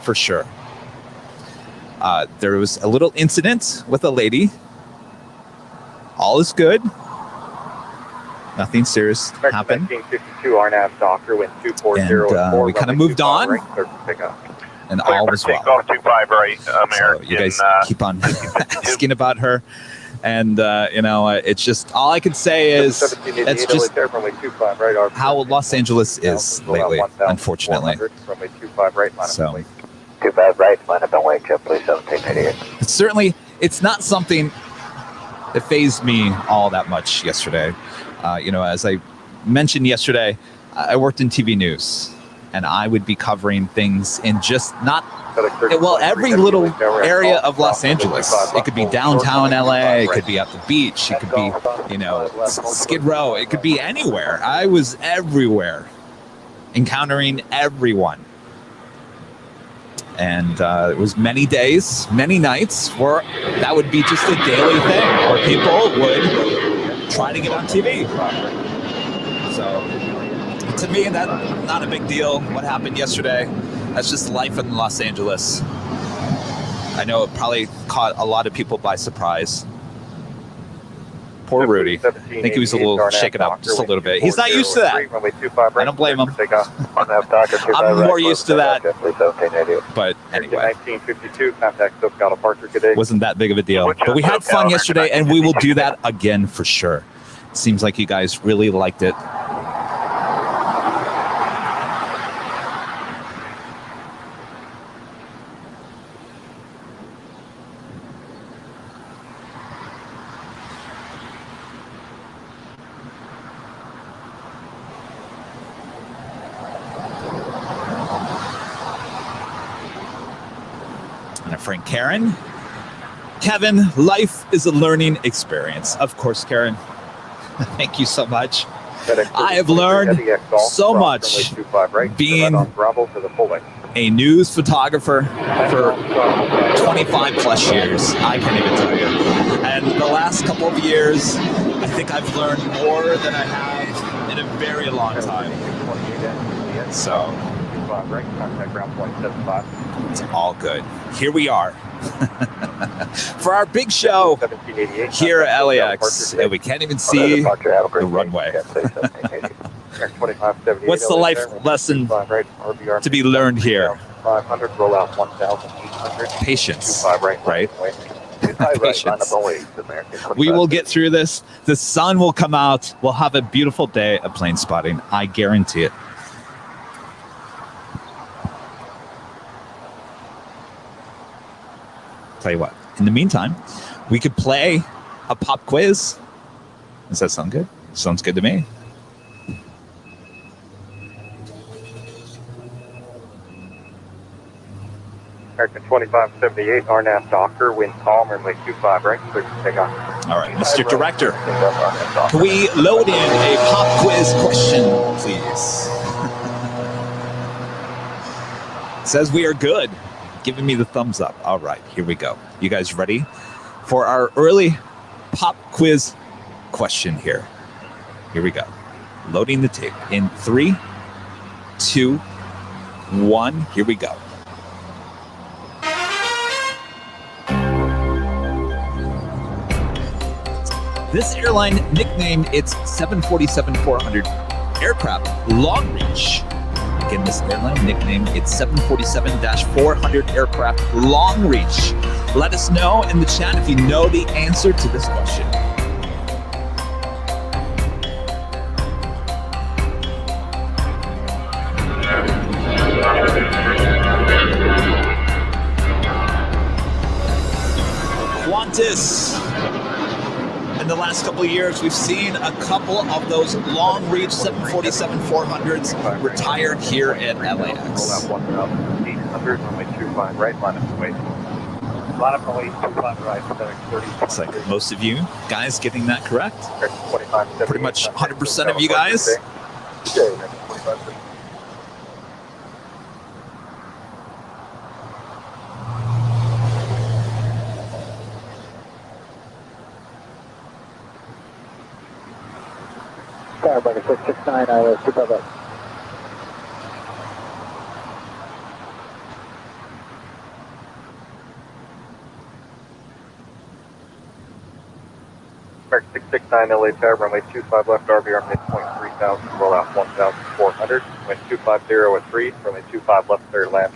for sure. There was a little incident with a lady. All is good. Nothing serious happened. 1952 RNAV Docker wind 240. And we kind of moved on. And all was well. Takeoff 25 right, American. So you guys keep on asking about her. And, it's just, all I can say is that's just how Los Angeles is lately, unfortunately. So, 25 right, line up and wait, JetBlue 1788. It's not something that fazed me all that much yesterday. As I mentioned yesterday, I worked in TV news, and I would be covering things in just every little area of Los Angeles. It could be downtown LA, it could be at the beach, it could be, Skid Row, it could be anywhere. I was everywhere, encountering everyone. And it was many days, many nights where that would be just a daily thing where people would try to get on TV. So to me, that's not a big deal. What happened yesterday, that's just life in Los Angeles. I know it probably caught a lot of people by surprise. Poor Rudy. I think he was a little shaken up, just a little bit. He's not used to that. I don't blame him. I'm more used to that. But anyway, 1952 contact SoCal departure today. Wasn't that big of a deal. But we had fun yesterday, and we will do that again for sure. Seems like you guys really liked it. Friend Karen. Kevin, life is a learning experience. Of course, Karen. Thank you so much. I have learned so much being a news photographer for 25 plus years. I can't even tell you. And the last couple of years, I think I've learned more than I have in a very long time. So it's all good. Here we are for our big show here at LAX, and we can't even see the runway. What's the life lesson to be learned here? 500, roll out 1,800. Patience, 25 right, right? Patience. We will get through this. The sun will come out. We'll have a beautiful day of plane spotting. I guarantee it. Tell you what, in the meantime, we could play a pop quiz. Does that sound good? Sounds good to me. American 2578, RNAV Docker, wind calm, runway 25 right, clear for takeoff. All right, Mr. Director, can we load in a pop quiz question, please? Says we are good. Giving me the thumbs up. All right, here we go. You guys ready for our early pop quiz question here? Here we go. Loading the tape in 3, 2, 1. Here we go. This airline nicknamed its 747-400 aircraft long reach. Again, this airline nicknamed its 747-400 aircraft long reach. Let us know in the chat if you know the answer to this question. Qantas. In the last couple of years, we've seen a couple of those long-reach 747-400s retired here at LAX. Roll out 1,800, runway 25 right, line up and wait. Line up and wait, 25 right, FedEx 30. Looks like most of you guys getting that correct. 25, Pretty much 100% of you guys. Firebugger 669, ILS 255. American 669, LA Tower, runway 25 left, RVR midpoint 3000, roll out 1,400, wind 250 at 3, runway 25 left, clear land.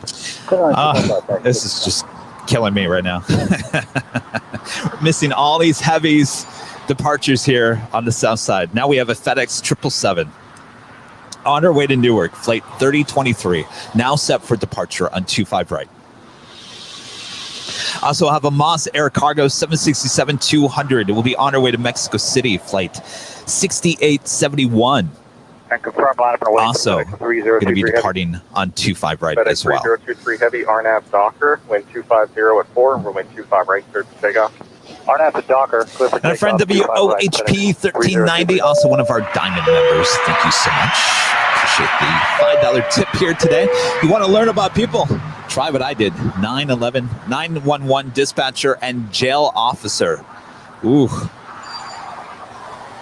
This is just killing me right now. We're missing all these heavies departures here on the south side. Now we have a FedEx 777 on our way to Newark, flight 3023, now set for departure on 25 right. Also have a Moss Air Cargo 767-200. It will be on our way to Mexico City, flight 6871. And confirm line up and wait. Also going to be departing on 25 right FedEx as well. 3023 heavy, RNAV Docker, wind 250 at 4, runway 25 right, clear for takeoff. RNAV to Docker, clear for takeoff. And our friend WOHP 1390, also one of our Diamond members. Thank you so much. Appreciate the $5 tip here today. You want to learn about people? Try what I did. 911 dispatcher and jail officer. Ooh.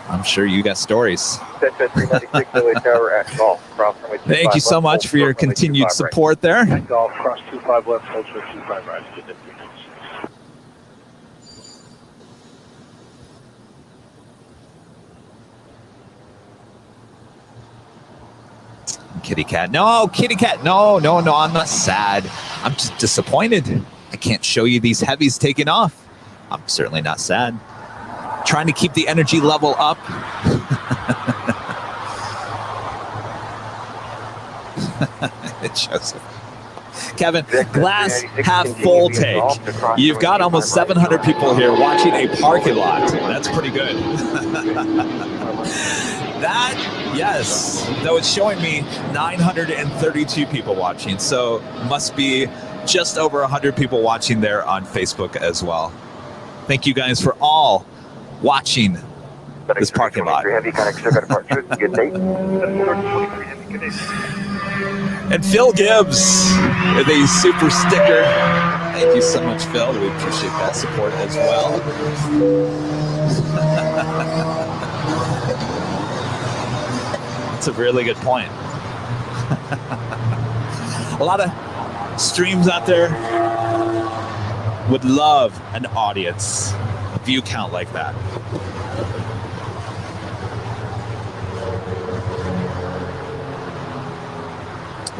I'm sure you got stories. Thank you so much for your continued support there. Golf, cross 25 left, hold short 25 right. Kitty cat. No, kitty cat. No, I'm not sad. I'm just disappointed. I can't show you these heavies taking off. I'm certainly not sad. Trying to keep the energy level up. Joseph. Kevin, glass half full take. You've got almost 700 people here watching a parking lot. That's pretty good. That, yes, though it's showing me 932 people watching, so must be just over 100 people watching there on Facebook as well. Thank you guys for all watching this parking lot. And Phil Gibbs with a super sticker. Thank you so much, Phil. We appreciate that support as well. That's a really good point. A lot of streams out there would love an audience, a view count like that.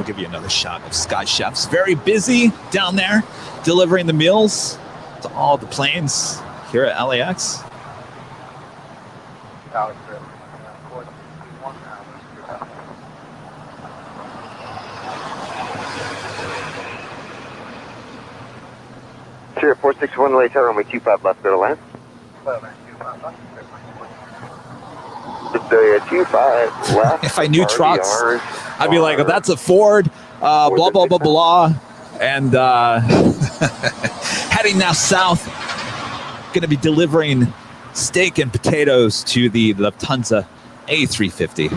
We'll give you another shot of Sky Chefs. Very busy down there, delivering the meals to all the planes here at LAX. Sure, 461 late tower, runway 25 left, go to land. The 25 left. If I knew trucks, I'd be like, oh, that's a Ford, blah, blah, blah, blah. And heading now south, going to be delivering steak and potatoes to the Lufthansa A350.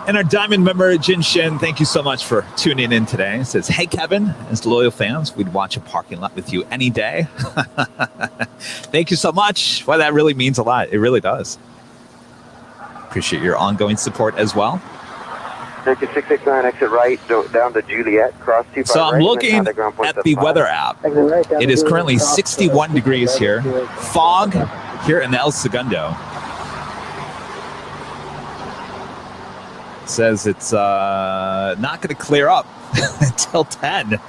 And our Diamond member, Jin Shin, thank you so much for tuning in today. It says, hey, Kevin, as loyal fans, we'd watch a parking lot with you any day. Thank you so much. Well, that really means a lot. It really does. Appreciate your ongoing support as well. Circuit 669, exit right, down to Juliet, cross 25 So I'm right, looking at the weather app. It is currently 61 degrees here. Fog here in El Segundo. Says it's not going to clear up until 10.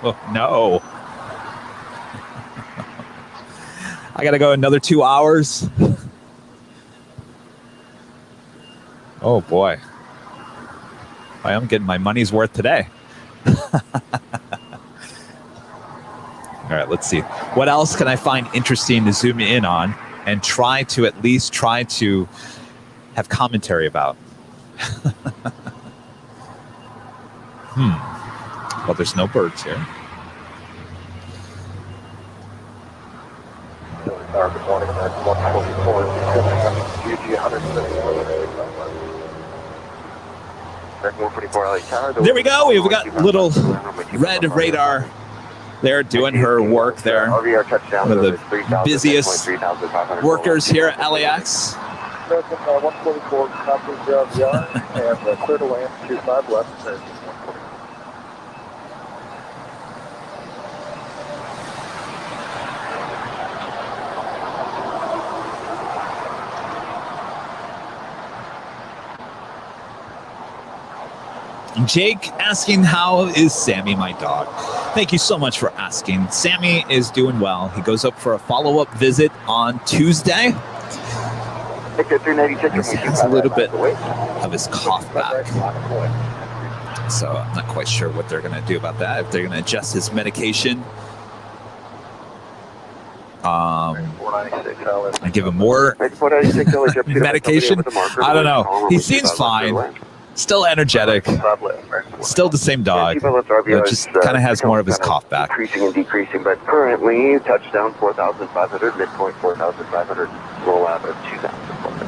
Oh, no. I got to go another 2 hours. Oh, boy. I am getting my money's worth today. All right, let's see. What else can I find interesting to zoom in on and try to at least have commentary about? Well, there's no birds here. Good morning, 144. There we go. We've got little red radar there doing her work there. One of the busiest workers here at LAX. 144, copy LVR, and clear to land, 25 left. Jake asking, how is Sammy, my dog? Thank you so much for asking. Sammy is doing well. He goes up for a follow-up visit on Tuesday. He has a little bit of his cough back. So I'm not quite sure what they're going to do about that. If they're going to adjust his medication. And give him more medication. I don't know. He seems fine. Still energetic. Still the same dog. Just kind of has more of his cough back. Increasing and decreasing, but currently touchdown 4,500, midpoint 4,500, roll out of 2,400.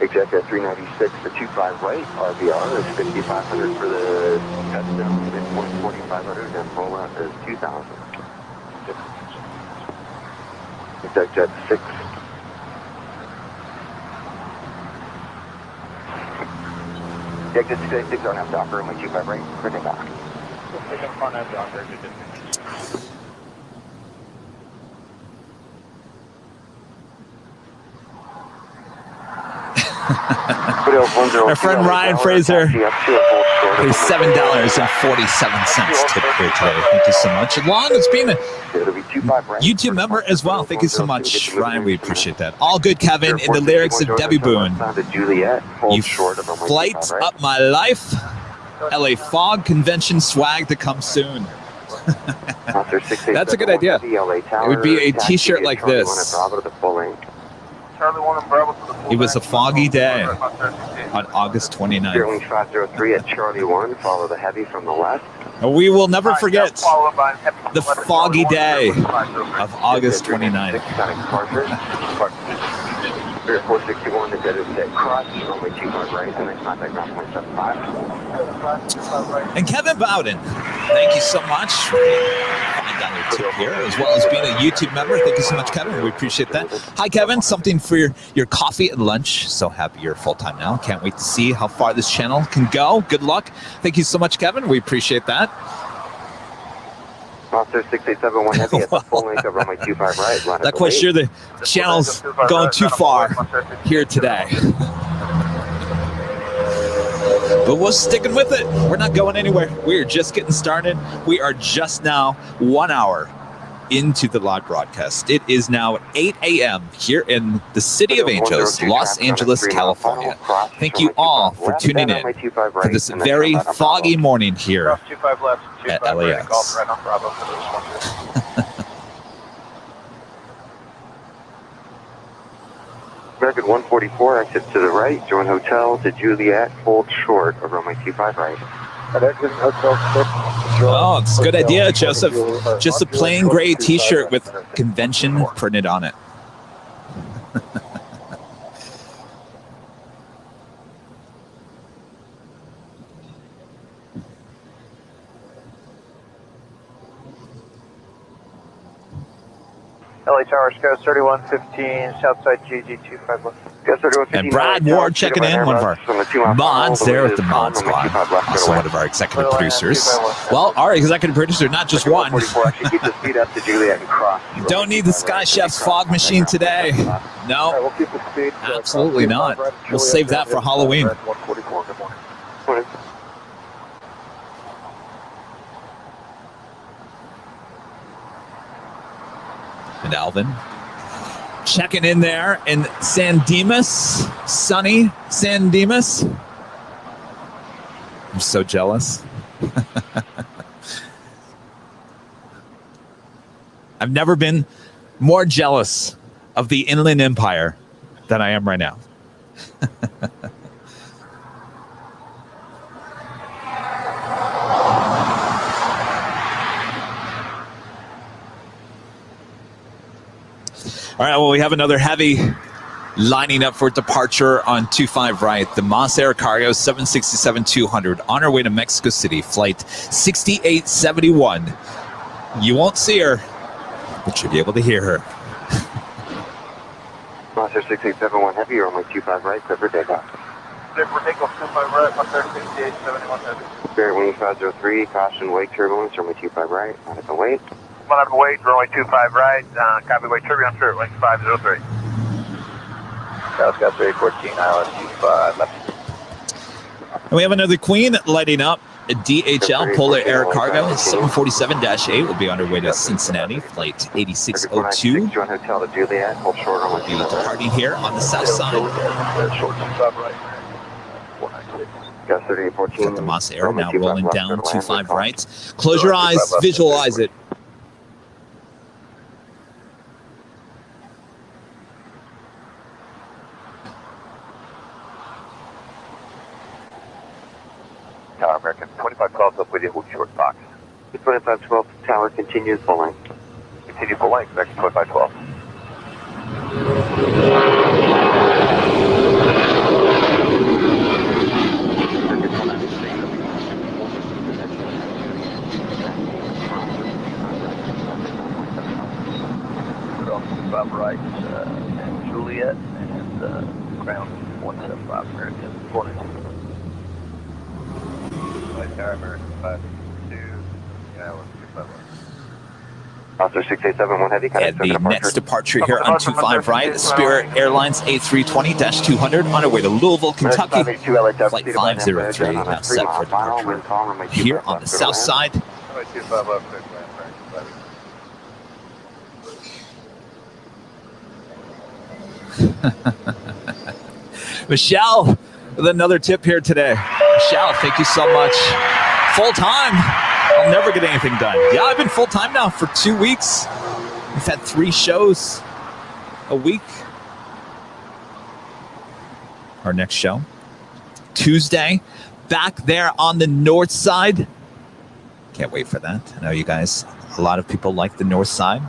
Executive 396 to 25 right, RVR is 5,500 for the touchdown, midpoint 4,500, and roll out is 2,000. Executive 6. Exit 6 don't have Docker, only 25 right, bring it back. Our friend Ryan Fraser, he's $7.47 tip here today. Thank you so much. Lon, it's been a YouTube member as well. Thank you so much, Ryan. We appreciate that. All good, Kevin. In the lyrics of Debbie Boone, you flights up my life. LA Fog Convention swag to come soon. That's a good idea. It would be a t-shirt like this. It was a foggy day on August 29th. Airline 503 at Charlie 1, follow the heavy from the left. We will never forget the foggy day of August 29th. Spirit 461 to dead set cross, runway 25 right, and then contact ground point 75. And Kevin Bowden, thank you so much for the $5 tip here, as well as being a YouTube member. Thank you so much, Kevin. We appreciate that. Hi, Kevin. Something for your coffee and lunch. So happy you're full-time now. Can't wait to see how far this channel can go. Good luck. Thank you so much, Kevin. We appreciate that. Officer 6871 heavy at the full length of runway 25 right. Not quite sure the channel's going too far here today. But we're sticking with it. We're not going anywhere. We are just getting started. We are just now 1 hour into the live broadcast. It is now 8 a.m. here in the City of Angels, Los Angeles, California. Thank you all for tuning in for this very foggy morning here at LAX. American 144 exits to the right, join hotel to Juliet, hold short of runway 25 right. Oh, it's a good idea, Joseph. Just a plain gray t-shirt with convention printed on it. LA Tower, Sky 3115, Southside GG251. And Brad Ward checking in, one of our mods there at the mod squad, also one of our executive producers. Well, our executive producer, not just one. Don't need the Sky Chef's fog machine today. No, absolutely not. We'll save that for Halloween. And Alvin checking in there in San Dimas, sunny San Dimas. I'm so jealous. I've never been more jealous of the Inland Empire than I am right now. All right, well, we have another heavy lining up for departure on 25 right. The Moss Air Cargo 767-200 on our way to Mexico City, flight 6871. You won't see her, but you'll be able to hear her. Monster 6871 heavy, runway 25 right, clear for takeoff. Clear for takeoff, 25 right, Monster 6871 heavy. Spirit Wing 503, caution wake turbulence, runway 25 right, not at the wait. One out of wait, runway 25 right, copy wait turbulence, Spirit Wing 503. Dallas Sky 314, ILS 25 left. And we have another Queen lighting up. A DHL Polar Air Cargo 747-8 will be on our way to Cincinnati, flight 8602. Join hotel to Juliet, hold short on We'll be departing here on the south side. Gus 3814. Got the Moss Air now rolling down 25 right. Close your eyes, visualize it. Tower American 2512 up with you, hold short box. The 2512 tower continues full length. Continue full length, next 2512. Top right, and Juliet, and ground 175 American 42. Tower American 562, ILS 251. Officer 6871 heavy. And the next departure here on 25 right, Spirit Airlines A320-200 on our way to Louisville, Kentucky. Flight 503 now set for departure here on the south side. Michelle with another tip here today. Michelle, thank you so much. Full time. I'll never get anything done. Yeah, I've been full time now for 2 weeks. We've had 3 shows a week. Our next show, Tuesday, back there on the north side. Can't wait for that. I know you guys, a lot of people like the north side.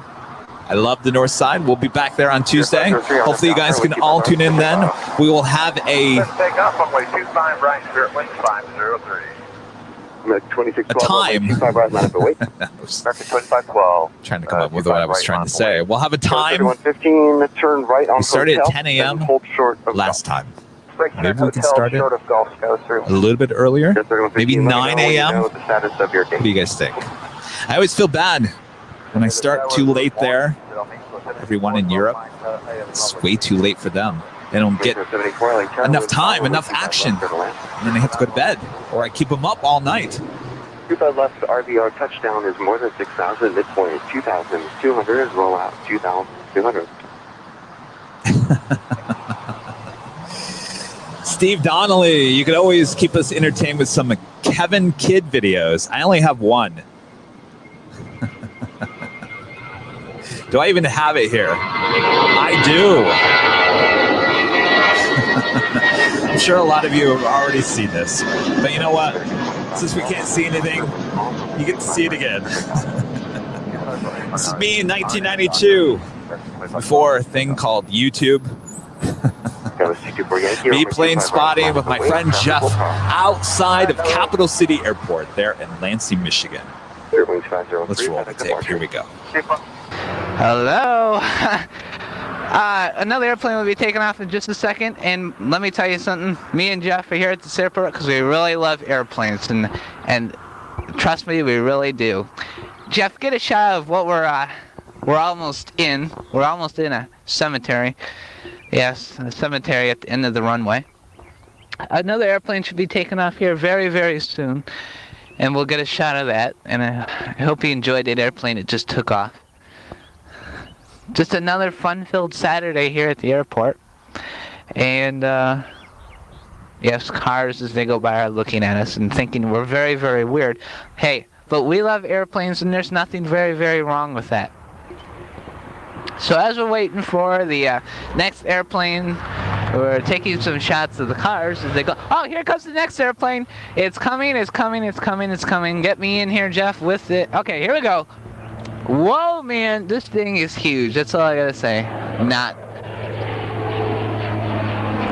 I love the north side. We'll be back there on Tuesday. Hopefully you guys can all tune in then. We will have a Take off runway 25 right, Spirit Wings 503. $26.12. A time. 25 right, line up and wait. American 2512. trying to come up with what I was trying to say. We'll have a time. 3115, turn right on We started at hotel, 10 a.m. and hold short of last golf. time. Maybe we can start it Short of golf, go through. a little bit earlier. Just 3115, Maybe let me 9 know when you a.m. know the status of your What gate. do you guys think? I always feel bad when I start too late there. Everyone in Europe, it's way too late for them. They don't get enough time, enough action, and then they have to go to bed, or I keep them up all night. 25 left RVR touchdown is more than 6,000. Midpoint is 2,200. Roll out 2,200. Steve Donnelly, you can always keep us entertained with some Kevin Kidd videos. I only have one. Do I even have it here? I do. I'm sure a lot of you have already seen this. But you know what? Since we can't see anything, you get to see it again. This is me in 1992, before a thing called YouTube. Me plane spotting with my friend Jeff outside of Capital City Airport there in Lansing, Michigan. Let's roll the tape. Here we go. Hello. Another airplane will be taking off in just a second, and let me tell you something. Me and Jeff are here at this airport because we really love airplanes, and trust me, we really do. Jeff, get a shot of what we're almost in. We're almost in a cemetery. Yes, a cemetery at the end of the runway. Another airplane should be taking off here very, very soon, and we'll get a shot of that. And I hope you enjoyed that airplane that just took off. Just another fun-filled Saturday here at the airport. And, yes, cars as they go by are looking at us and thinking we're very, very weird. Hey, but we love airplanes, and there's nothing very, very wrong with that. So as we're waiting for the next airplane, we're taking some shots of the cars as they go. Oh, here comes the next airplane. It's coming, it's coming, it's coming, it's coming. Get me in here, Jeff, with it. Okay, here we go. Whoa, man, this thing is huge. That's all I gotta say. Not.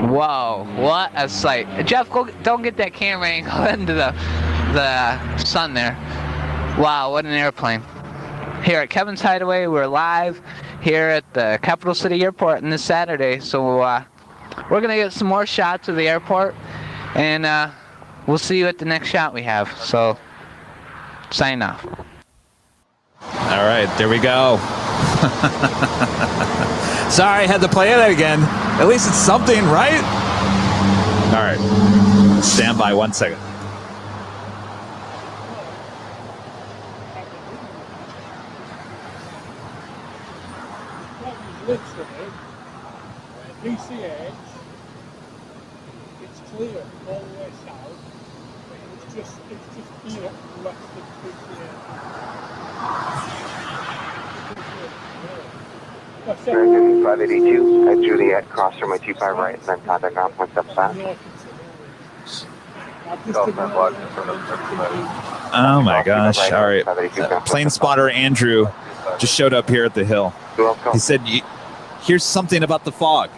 Whoa, what a sight. Jeff, don't get that camera angle into the sun there. Wow, what an airplane. Here at Kevin's Hideaway, we're live here at the Capital City Airport on this Saturday. So we're gonna get some more shots of the airport, and we'll see you at the next shot we have. So, sign off. All right, there we go. Sorry, I had to play that again. At least it's something, right? All right, stand by 1 second. Literally, DCH, it's clear all the way south. It's just here west of American 582 at Juliet, cross from my 25 right, then contact on 175. Oh my gosh! All right, plane spotter Andrew just showed up here at the hill. He said, "Here's something about the fog."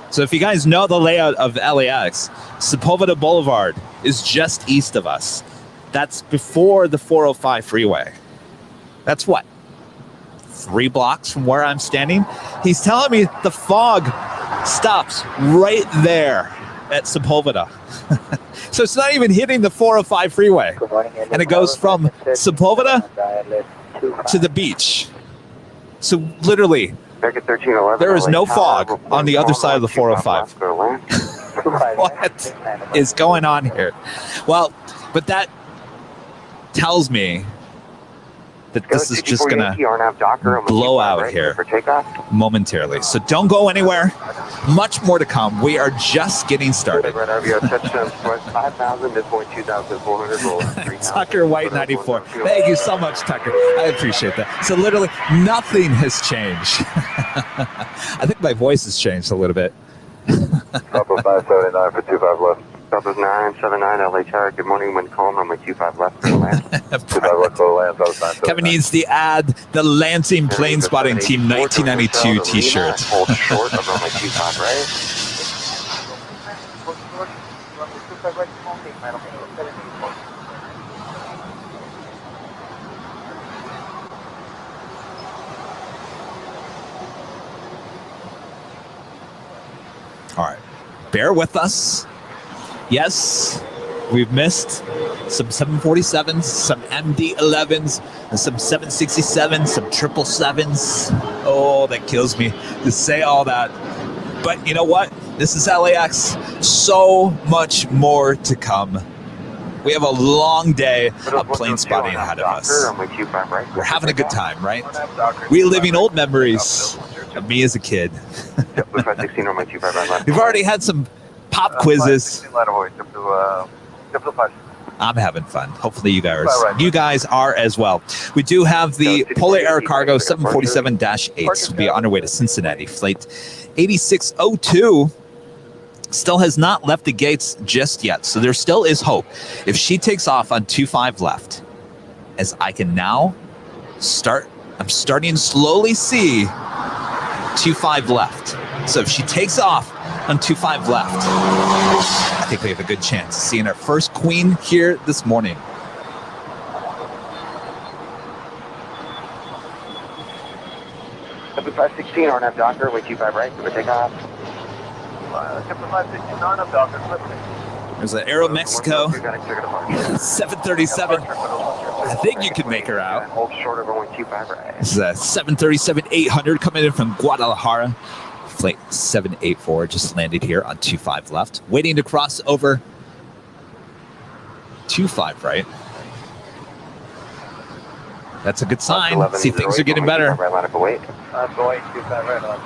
So if you guys know the layout of LAX, Sepulveda Boulevard is just east of us. That's before the 405 freeway. That's what? 3 blocks from where I'm standing. He's telling me the fog stops right there at Sepulveda. So it's not even hitting the 405 freeway. And it goes from Sepulveda to the beach. So literally, there is no fog on the other side of the 405. What is going on here? Well, but that tells me that this is just going to blow out here momentarily. So don't go anywhere. Much more to come. We are just getting started. Tucker White 94. Thank you so much, Tucker. I appreciate that. So literally nothing has changed. I think my voice has changed a little bit. Upper 579 for 25 left. Delta's 979 LA Tower. Good morning, wind calm, runway 25 left for the land. Kevin needs to add the Lansing Plane Spotting Team 1992 t-shirt. Hold short of runway 25 right. All right, bear with us. Yes, we've missed some 747s, some MD-11s, and some 767s, some 777s. Oh, that kills me to say all that. But you know what? This is LAX. So much more to come. We have a long day of plane spotting ahead of us. We're having a good time, right? Reliving old memories of me as a kid. We've already had some pop quizzes. I'm having fun. Hopefully you guys are as well. We do have the Polar Air Cargo 747-8. We'll be on our way to Cincinnati. Flight 8602 still has not left the gates just yet, so there still is hope. If she takes off on 25 left, as I can now I'm starting to slowly see 25 left. So if she takes off on 25 left, I think we have a good chance of seeing our first queen here this morning. Delta 516 RNAV Docker, way 25 right, for takeoff. Delta 516 RNAV Docker, There's an Aero Mexico 737. I think you can make her out. Hold short of runway 25 right. This is a 737-800 coming in from Guadalajara. Flight 784 just landed here on 25 left, waiting to cross over 25 right. That's a good sign. See, things are getting better. Right line up and wait. Going 25 right on.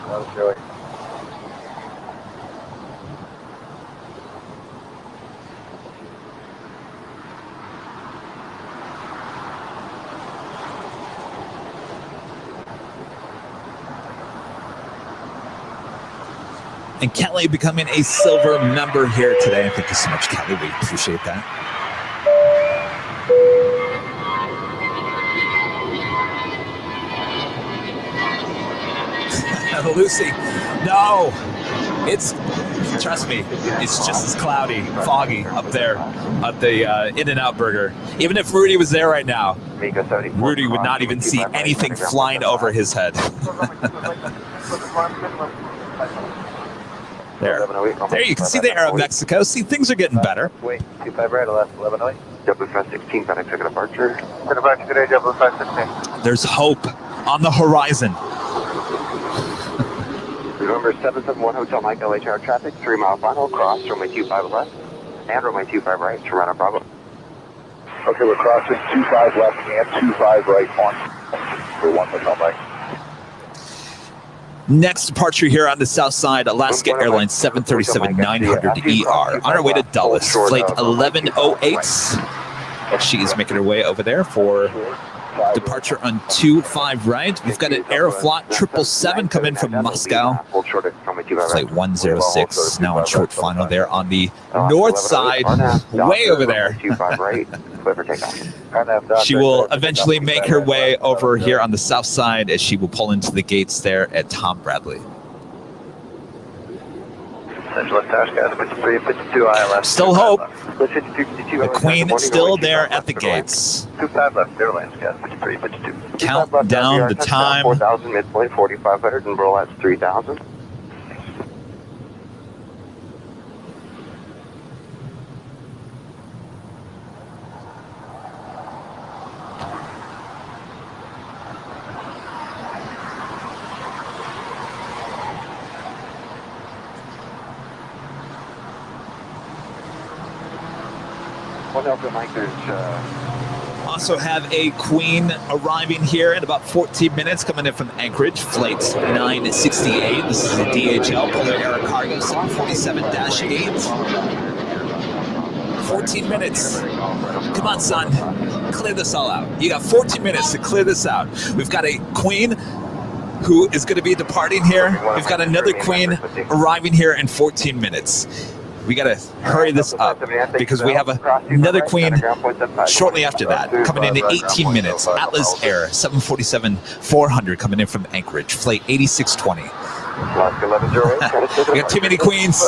And Kelly becoming a silver member here today. Thank you so much, Kelly. We appreciate that. Lucy, no. Trust me, it's just as cloudy, foggy up there at the In-N-Out Burger. Even if Rudy was there right now, Rudy would not even see anything flying over his head. There you can see the Aero Mexico. See, things are getting better. Wait, 25 right, left 1108. Delta 516, FedEx took a departure. Today, Delta 516. There's hope on the horizon. November 771 Hotel Mike, LHR traffic, 3 mile final, cross, runway 25 left, and runway 25 right, Toronto Bravo. Okay, we're crossing 25 left and 25 right on. For 1 Hotel Mike. Next departure here on the south side, Alaska Airlines 737-900ER. On our way to Dulles, flight 1108. She is making her way over there for departure on 25 right. We've got an Aeroflot 777 coming from Moscow. Flight 106 now on short final there on the north side, way over there. She will eventually make her way over here on the south side as she will pull into the gates there at Tom Bradley. Still hope. The Queen still there at the gates. Count down the time. 4,000 midpoint 4,500 and roll out 3,000. Also have a Queen arriving here in about 14 minutes, coming in from Anchorage, flight 968. This is a DHL, Polar Air Cargo 747-8. 14 minutes. Come on, son. Clear this all out. You got 14 minutes to clear this out. We've got a Queen who is going to be departing here. We've got another Queen arriving here in 14 minutes. We got to hurry this up because we have another queen shortly after that, coming in at 18 minutes. Atlas Air 747-400 coming in from Anchorage, flight 8620. We got too many queens.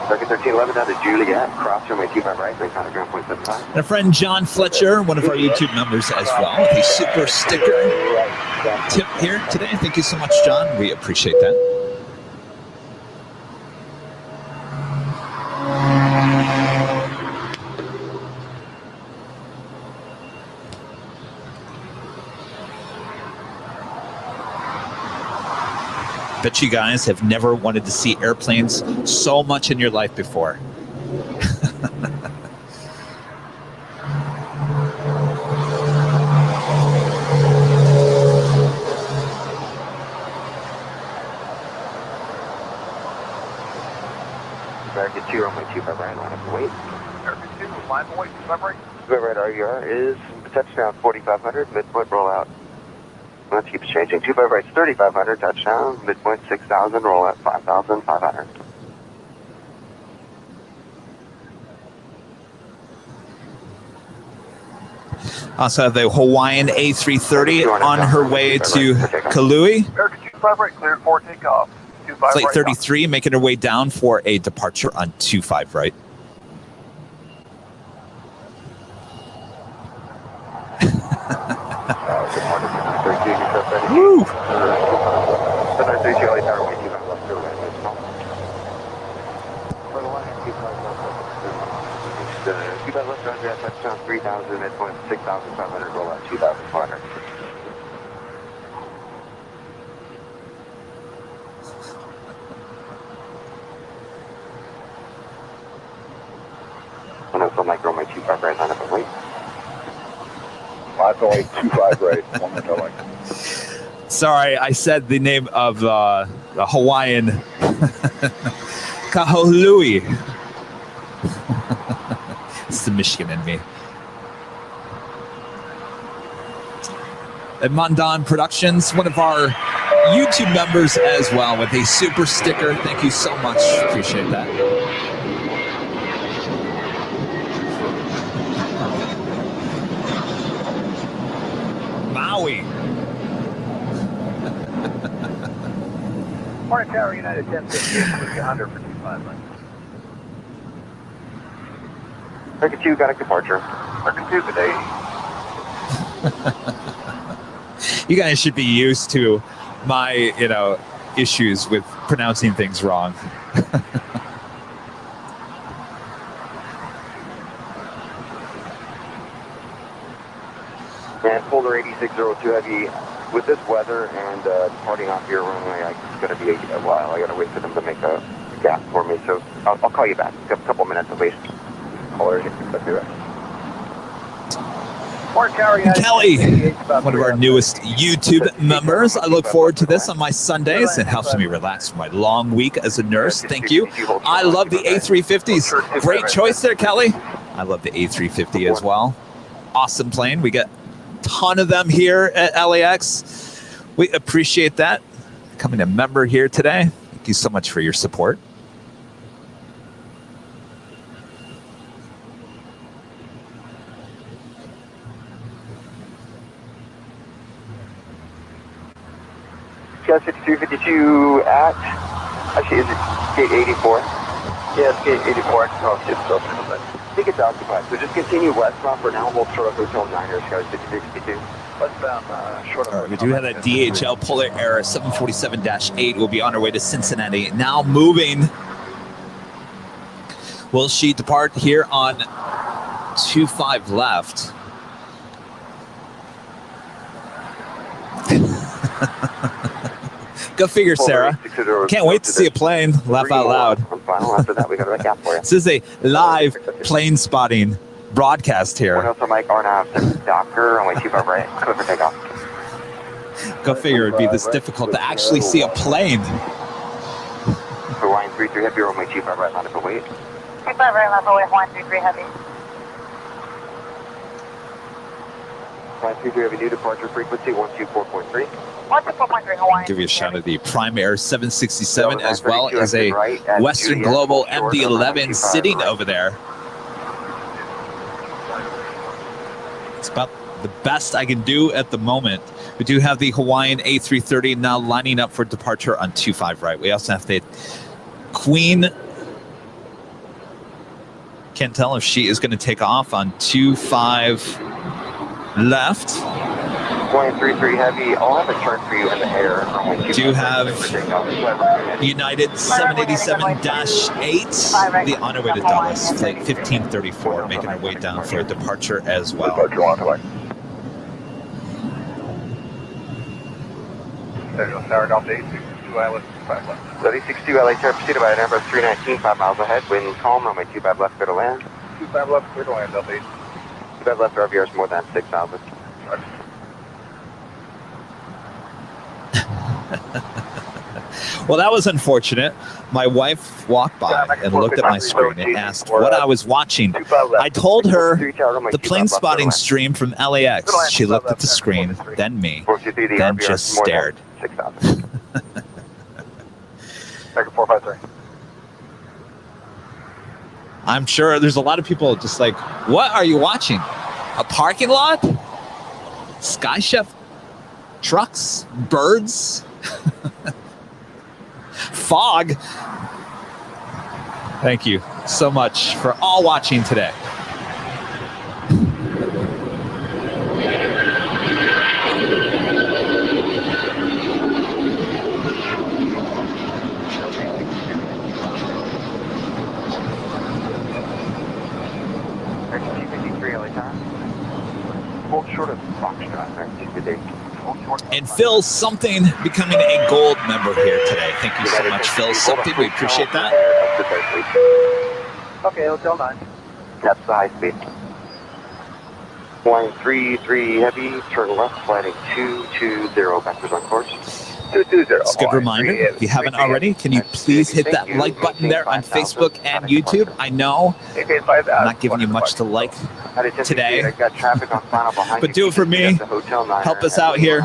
Circuit 1311 down to Juliet, cross runway 25 right, make contact ground point 75. And a friend John Fletcher, one of our YouTube members as well, with a super sticker tip here today. Thank you so much, John. We appreciate that. Bet you guys have never wanted to see airplanes so much in your life before. American 2, runway 25 right, line up and wait. American 2, line up and wait, 25 right. 25 right RUR is touchdown 4500, midpoint rollout. Let's keep changing. 25 right, 3500, touchdown, midpoint 6000, roll at 5500. Also have the Hawaiian A330 on her way to Kalui. American 25 right, cleared for takeoff. 25 Flight right, 33 making her way down for a departure on 25 right. Woo! Touchdown 3000, midpoint 6500, roll out 2400. And also micro my 25 right, line up and wait. 50825 right, 1 minute going. Sorry, I said the name of the Hawaiian Kahului. It's the Michigan in me. And Mandan Productions, one of our YouTube members as well, with a super sticker. Thank you so much. Appreciate that. Maui. Morning Tower, United 1050, 100 for 25 right. Circuit 2, got a departure. Circuit 2 today. You guys should be used to my, issues with pronouncing things wrong. And Folder 8602 heavy. With this weather and departing off your runway, it's going to be a while. I got to wait for them to make a gap for me. So I'll call you back. A couple minutes at least. Let's do it. Kelly, one of our newest YouTube members. I look forward to this on my Sundays. It helps me relax from my long week as a nurse. Thank you. I love the A350s. Great choice there, Kelly. I love the A350 as well. Awesome plane. We get a ton of them here at LAX. We appreciate that. Becoming a member here today. Thank you so much for your support. Cat 5252 at, actually, is it gate 84? Yes, gate 84. Oh, it's still but I think it's occupied. So just continue westbound for now. Hold short of Hotel Niners, guys, 5262. Westbound, short of. All right, we do have that DHL Polar Air 747-8 will be on our way to Cincinnati. Now moving. Will she depart here on 25 left? Go figure, Sarah. Can't wait to see a plane. Laugh out loud. After that, we got a gap for you. This is a live plane spotting broadcast here. Also, Mike, RNAV to Docker, runway 25 right, clear for takeoff. Go figure it'd be this difficult to actually see a plane. Hawaiian 33 Heavy, runway 25 right, line up and wait. 25 right, line up and wait, Hawaiian 33 Heavy. Hawaiian 33 Heavy, new departure frequency 124.3. 124.3 Hawaiian. Give you a shout of the Prime Air 767 as well as a Western Global MD-11 sitting over there. It's about the best I can do at the moment. We do have the Hawaiian A330 now lining up for departure on 25 right. We also have the Queen. Can't tell if she is going to take off on 25 left. Hawaiian 33 Heavy, I'll have a chart for you in the air. Do have United 787-8, the on our way to Dallas, flight 1534, making our way down for a departure as well. Tower Delta 862 LA 5 left. 862 LA Tower, proceeded by Airbus 319, 5 miles ahead, wind calm, runway 25 left, clear to land. 25 left, clear to land, Delta 8. 25 left, RVR is more than 6,000. Well, that was unfortunate. My wife walked by and looked at my screen and asked what I was watching. I told her the plane spotting stream from LAX. She looked at the screen, then me, then just stared. 6,000. Second 453. I'm sure there's a lot of people just like, what are you watching? A parking lot? Sky Chef trucks? Birds? Fog. Thank you so much for all watching today. Hold short of Foxtrot, And Phil Something becoming a gold member here today. Thank you so much, Phil Something. We appreciate that. Okay, Hotel 9. That's the high speed. Flying 33 Heavy, turn left, sliding 220, backwards on course. 220. It's a good reminder. If you haven't already, can you please hit that like button there on Facebook and YouTube? I know I'm not giving you much to like today, but do it for me. Help us out here.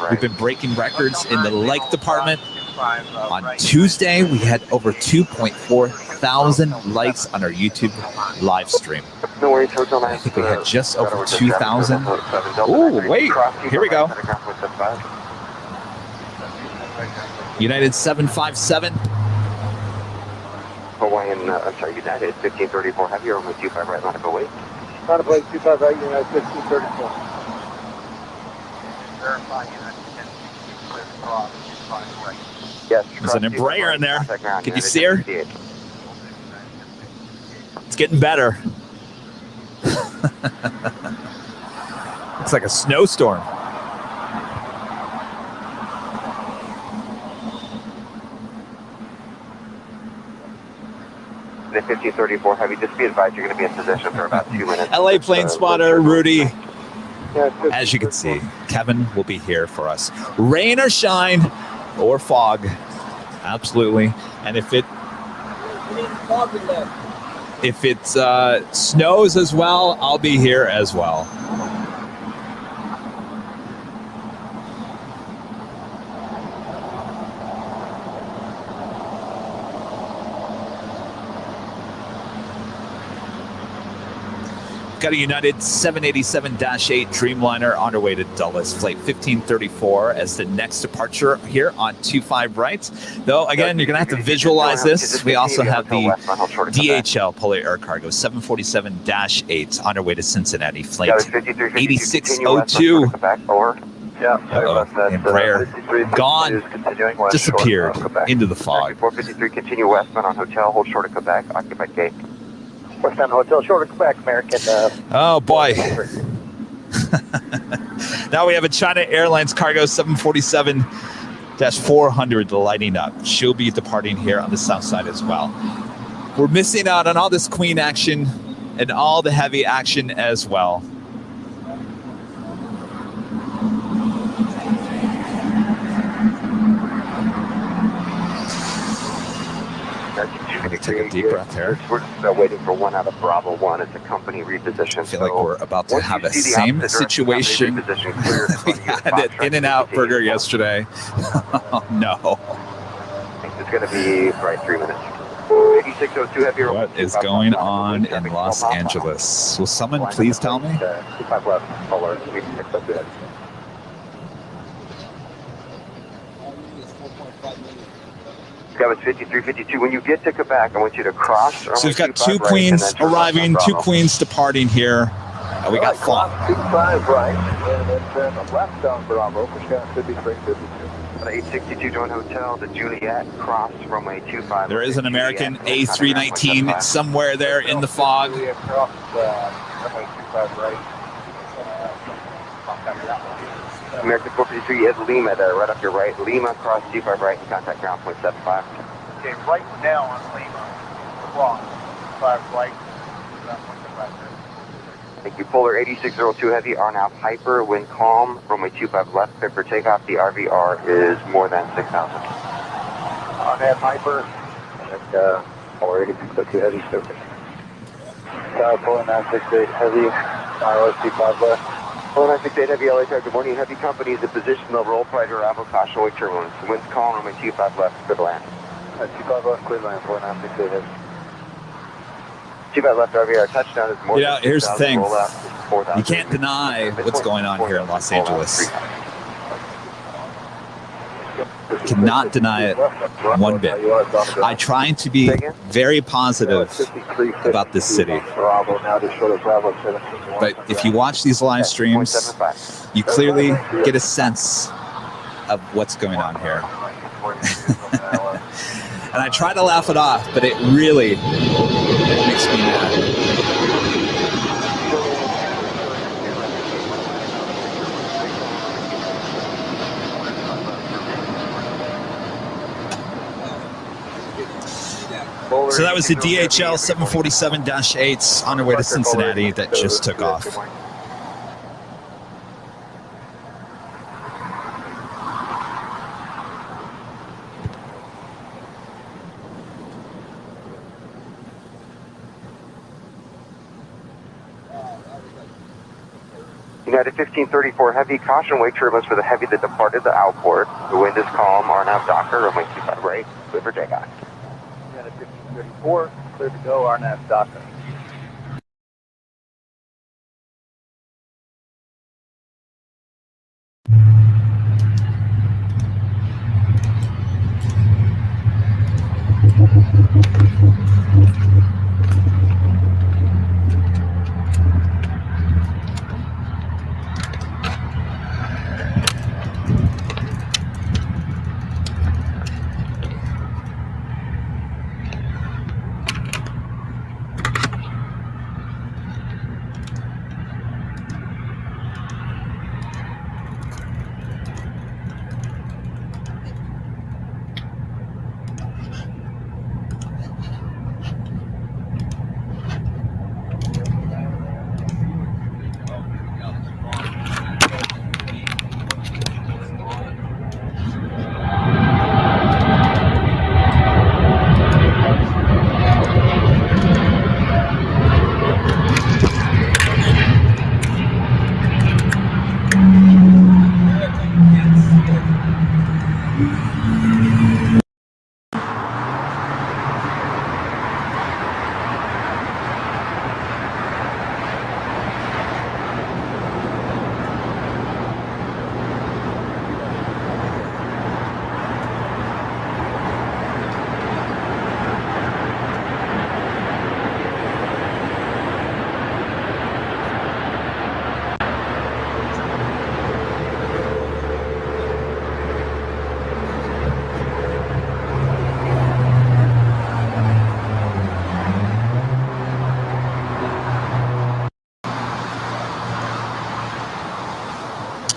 We've been breaking records in the like department. On Tuesday, we had over 2.4 thousand likes on our YouTube live stream. I think we had just over 2,000. Oh, wait, here we go. United 757. Hawaiian, I'm sorry, United 1534 Heavy, or with 25 right, line up away. Line up away, 25 right, United 1534. Verify United 1064. Yes. There's an Embraer in there. Can you see her? It's getting better. It's like a snowstorm. The 1534 Heavy, just be advised you're going to be in position for about 2 minutes. LA plane spotter, Rudy. As you can see, Kevin will be here for us. Rain or shine or fog. Absolutely. And if it snows as well, I'll be here as well. Got a United 787-8 Dreamliner on our way to Dulles, flight 1534 as the next departure here on 25 right. Though, again, you're going to have to visualize this. We also have the DHL Polar Air Cargo 747-8 on our way to Cincinnati, flight 8602. Embraer gone, disappeared into the fog. 453, continue westbound on Hotel, hold short of Quebec, occupied gate. Westbound Hotel, short of Quebec, American. Oh boy. Now we have a China Airlines Cargo 747-400 lighting up. She'll be departing here on the south side as well. We're missing out on all this Queen action and all the heavy action as well. I'm going to take a deep breath here. We're just waiting for one out of Bravo 1. It's a company reposition. I feel like we're about to have the same situation we had at In-N-Out Burger yesterday. Oh, no. It's going to be right 3 minutes. 8602 heavy. What is going on in Los Angeles? Will someone please tell me? 25 left, alert, 8602 heavy. That was 5352. When you get to Quebec, I want you to cross. So we've got two queens arriving, two queens departing here. We got fun. 25 right, and then turn left on Bravo for Sky 5352. 862 Joint Hotel, the Juliet, cross runway 25. There is an American A319 somewhere there in the fog. Juliet cross runway 25 right. American 453 is Lima there, right up your right. Lima, cross G5 right and contact ground 0.75. Okay, right now on Lima, cross 5 right, ground 0.75. Thank you. Polar 8602 heavy, RNAV Hyper, wind calm, runway 25 left, clear for takeoff. The RVR is more than 6,000. RNAV Hyper, and Polar 8602 heavy, stupid. Polar 968 heavy, ROS 25 left. Polar 968 heavy, LA Tower, good morning. Heavy company is in position, the roll pride arrival, caution, wait turbulence. Winds calm, runway 25 left, clear to land. 25 left, clear land, Polar 968 heavy. 25 left RVR, touchdown is more than 6,000. Here's the thing. Rollout is 4,000. You can't deny what's going on here in Los Angeles. Cannot deny it one bit. I try to be very positive about this city. But if you watch these live streams, you clearly get a sense of what's going on here. And I try to laugh it off, but it really makes me mad. So that was the DHL 747-8s on their way to Cincinnati that just took off. United 1534 heavy, caution wake turbulence for the heavy that departed the outport. The wind is calm, RNAV Docker, runway 25 right, clear for takeoff. United 1534, clear to go, RNAV Docker.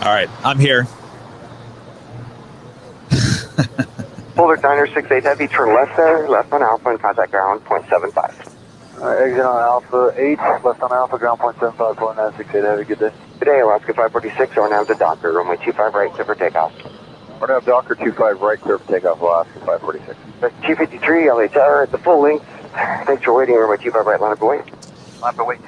All right, I'm here. Polar 968 heavy, turn left there, left on Alpha and contact ground 0.75. Exit on Alpha 8, left on Alpha, ground point 75496. Have a good day. Good day, Alaska 546, or now to Docker, runway 25 right, clear for takeoff. Or now Docker 25 right, clear for takeoff, Alaska 546. 253, LA Tower at the full length. Thanks for waiting, runway 25 right, line up away.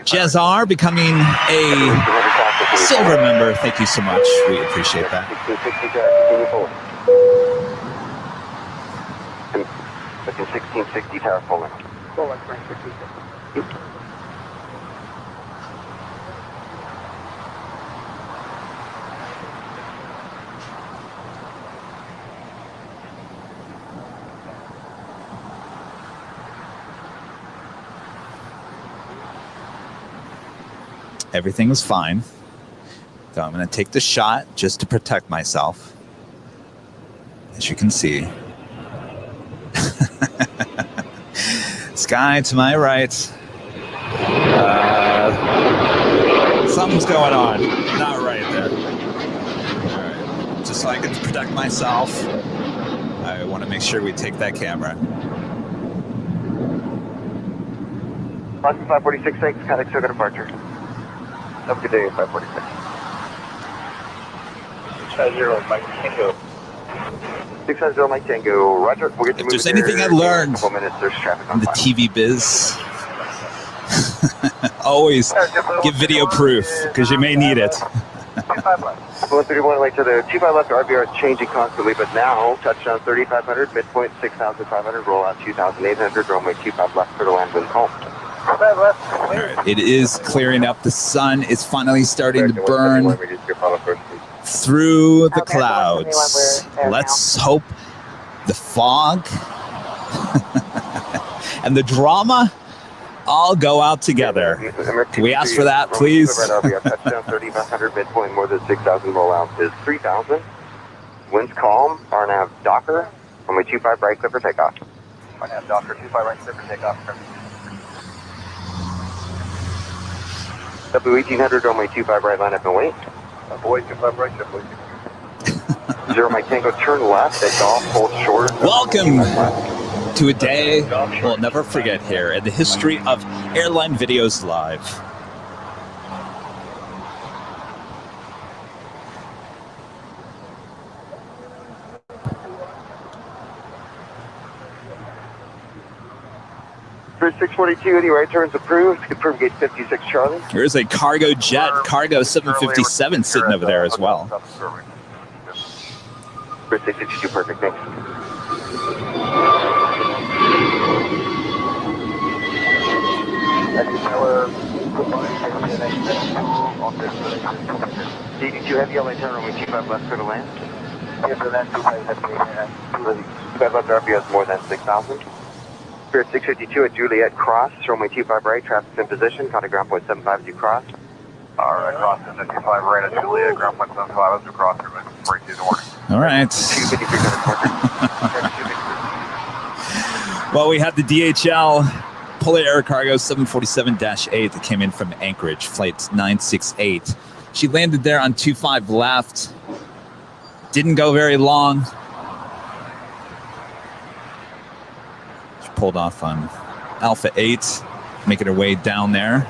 Jazar becoming a silver member. Thank you so much. We appreciate that. 1660 tower full length. Full length, 66. Everything was fine. So I'm going to take the shot just to protect myself. As you can see. Sky to my right. Something's going on. Not right there. All right. Just so I can protect myself, I want to make sure we take that camera. Alaska 546, thanks. Contact circuit departure. Have a good day, 546. 650 Mike Tango. 650 Mike Tango. Roger. We'll get to If there's anything I learned in a couple minutes, there's traffic on in the TV biz, always give video proof because you may need it. 131 late to the 25 left. RBR is changing constantly, but now touchdown 3500, midpoint 6500, roll out 2800, runway 25 left for the land wind calm. All right. It is clearing up. The sun is finally starting to burn through the clouds. Let's hope the fog and the drama all go out together. Can we ask for that, please? Touchdown 3500, midpoint more than 6000, roll out is 3000. Winds calm. RNAV Docker. Runway 25 right, clear for takeoff. RNAV Docker 25 right, clear for takeoff. W1800, runway 25 right, line up and wait. Boy 25 right, boy. 0 Mike Tango, turn left at Golf, hold short. Welcome to a day we'll never forget here in the history of Airline Videos Live. For 642, any right turns approved. Confirm gate 56 Charlie. Here's a cargo jet, cargo 757 sitting over there as well. For 662, perfect, thanks. DD2 heavy LA turn runway 25 left for the land. 25 left RPO is more than 6,000. Spirit 652 at Juliet Cross, runway 25 right, traffic's in position, contact ground point 750 cross. Alright, cross is at 25 right at Juliet, ground point 75, let's cross here, break through the warning. All right. 253 Well, we have the DHL Polar Air Cargo 747-8 that came in from Anchorage, flight 968. She landed there on 25 left. Didn't go very long. She pulled off on Alpha 8, making her way down there.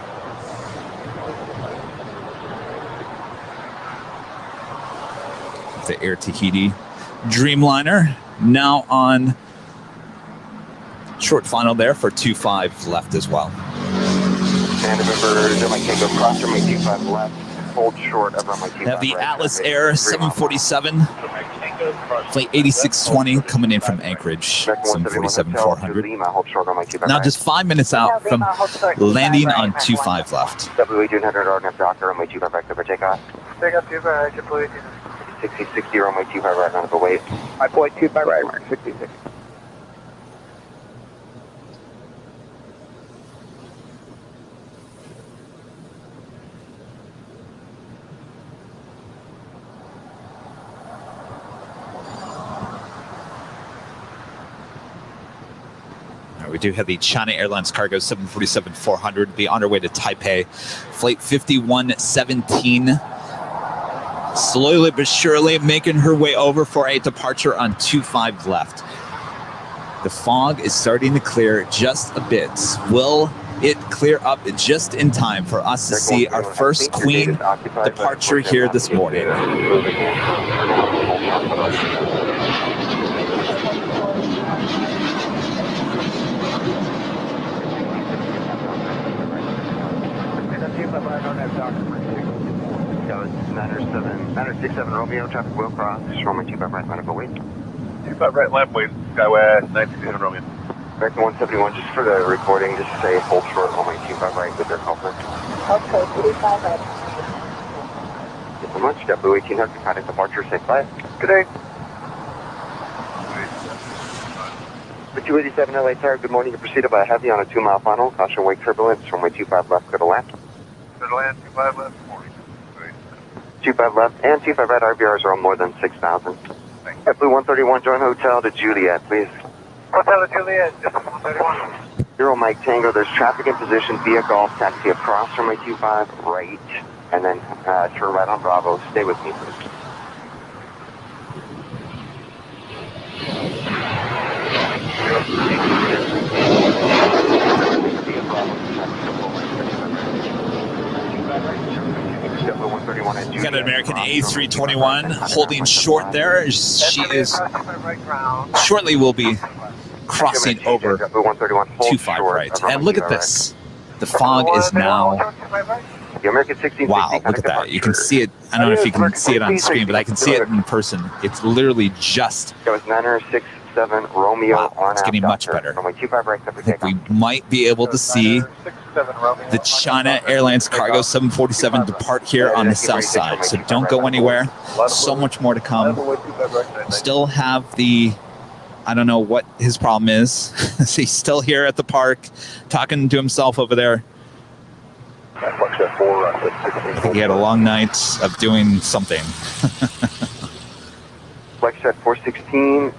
The Air Tahiti Dreamliner now on short final there for 25 left as well. And remember, Mike Tango cross, runway 25 left, hold short of runway 25 Have the right, Atlas Air 747, flight 8620 coming in from Anchorage, 747-400. Now just 5 minutes out from landing on 25 left. W1800 RNF Docker, runway 25 right, cover takeoff. Take up 25 right, please. 6060, runway 25 right, on the wait. I point 25 right, mark 66. We do have the China Airlines Cargo 747-400 be on our way to Taipei. Flight 5117. Slowly but surely making her way over for a departure on 25 left. The fog is starting to clear just a bit. Will it clear up just in time for us to see our first Queen departure here this morning. That was 967 Romeo, traffic will cross, runway 25 right, line up and wait. 25 right, line up, wait, Skywest, 967 Romeo. Back to 171, just for the recording, just to say hold short, runway 25 right with their culprit. Okay, 25 right. Thank you so much, W1800, contact departure, safe flight. Good day. The 287 LA Tower, good morning, you proceeded by a heavy on a 2-mile final, caution wake turbulence, runway 25 left, clear to land. Clear to land, 25 left, morning. 25 left and 25 right RVRs are on more than 6,000. JetBlue 131, join hotel to Juliet, please. Hotel to Juliet, JetBlue 131. Zero Mike Tango, there's traffic in position via Golf, taxi across runway 25 right, and then turn right on Bravo. Stay with me, please. You got an American A321 holding short there. She is shortly will be crossing over 25 right. And look at this. The fog is now. Wow, look at that. You can see it. I don't know if you can see it on screen, but I can see it in person. It's literally just. That was 967 Romeo. Wow, it's getting much better. I think we might be able to see the China Airlines Cargo 747 depart here on the south side. So don't go anywhere. So much more to come. Still have the, I don't know what his problem is. He's still here at the park talking to himself over there. I think he had a long night of doing something. Flexjet 416.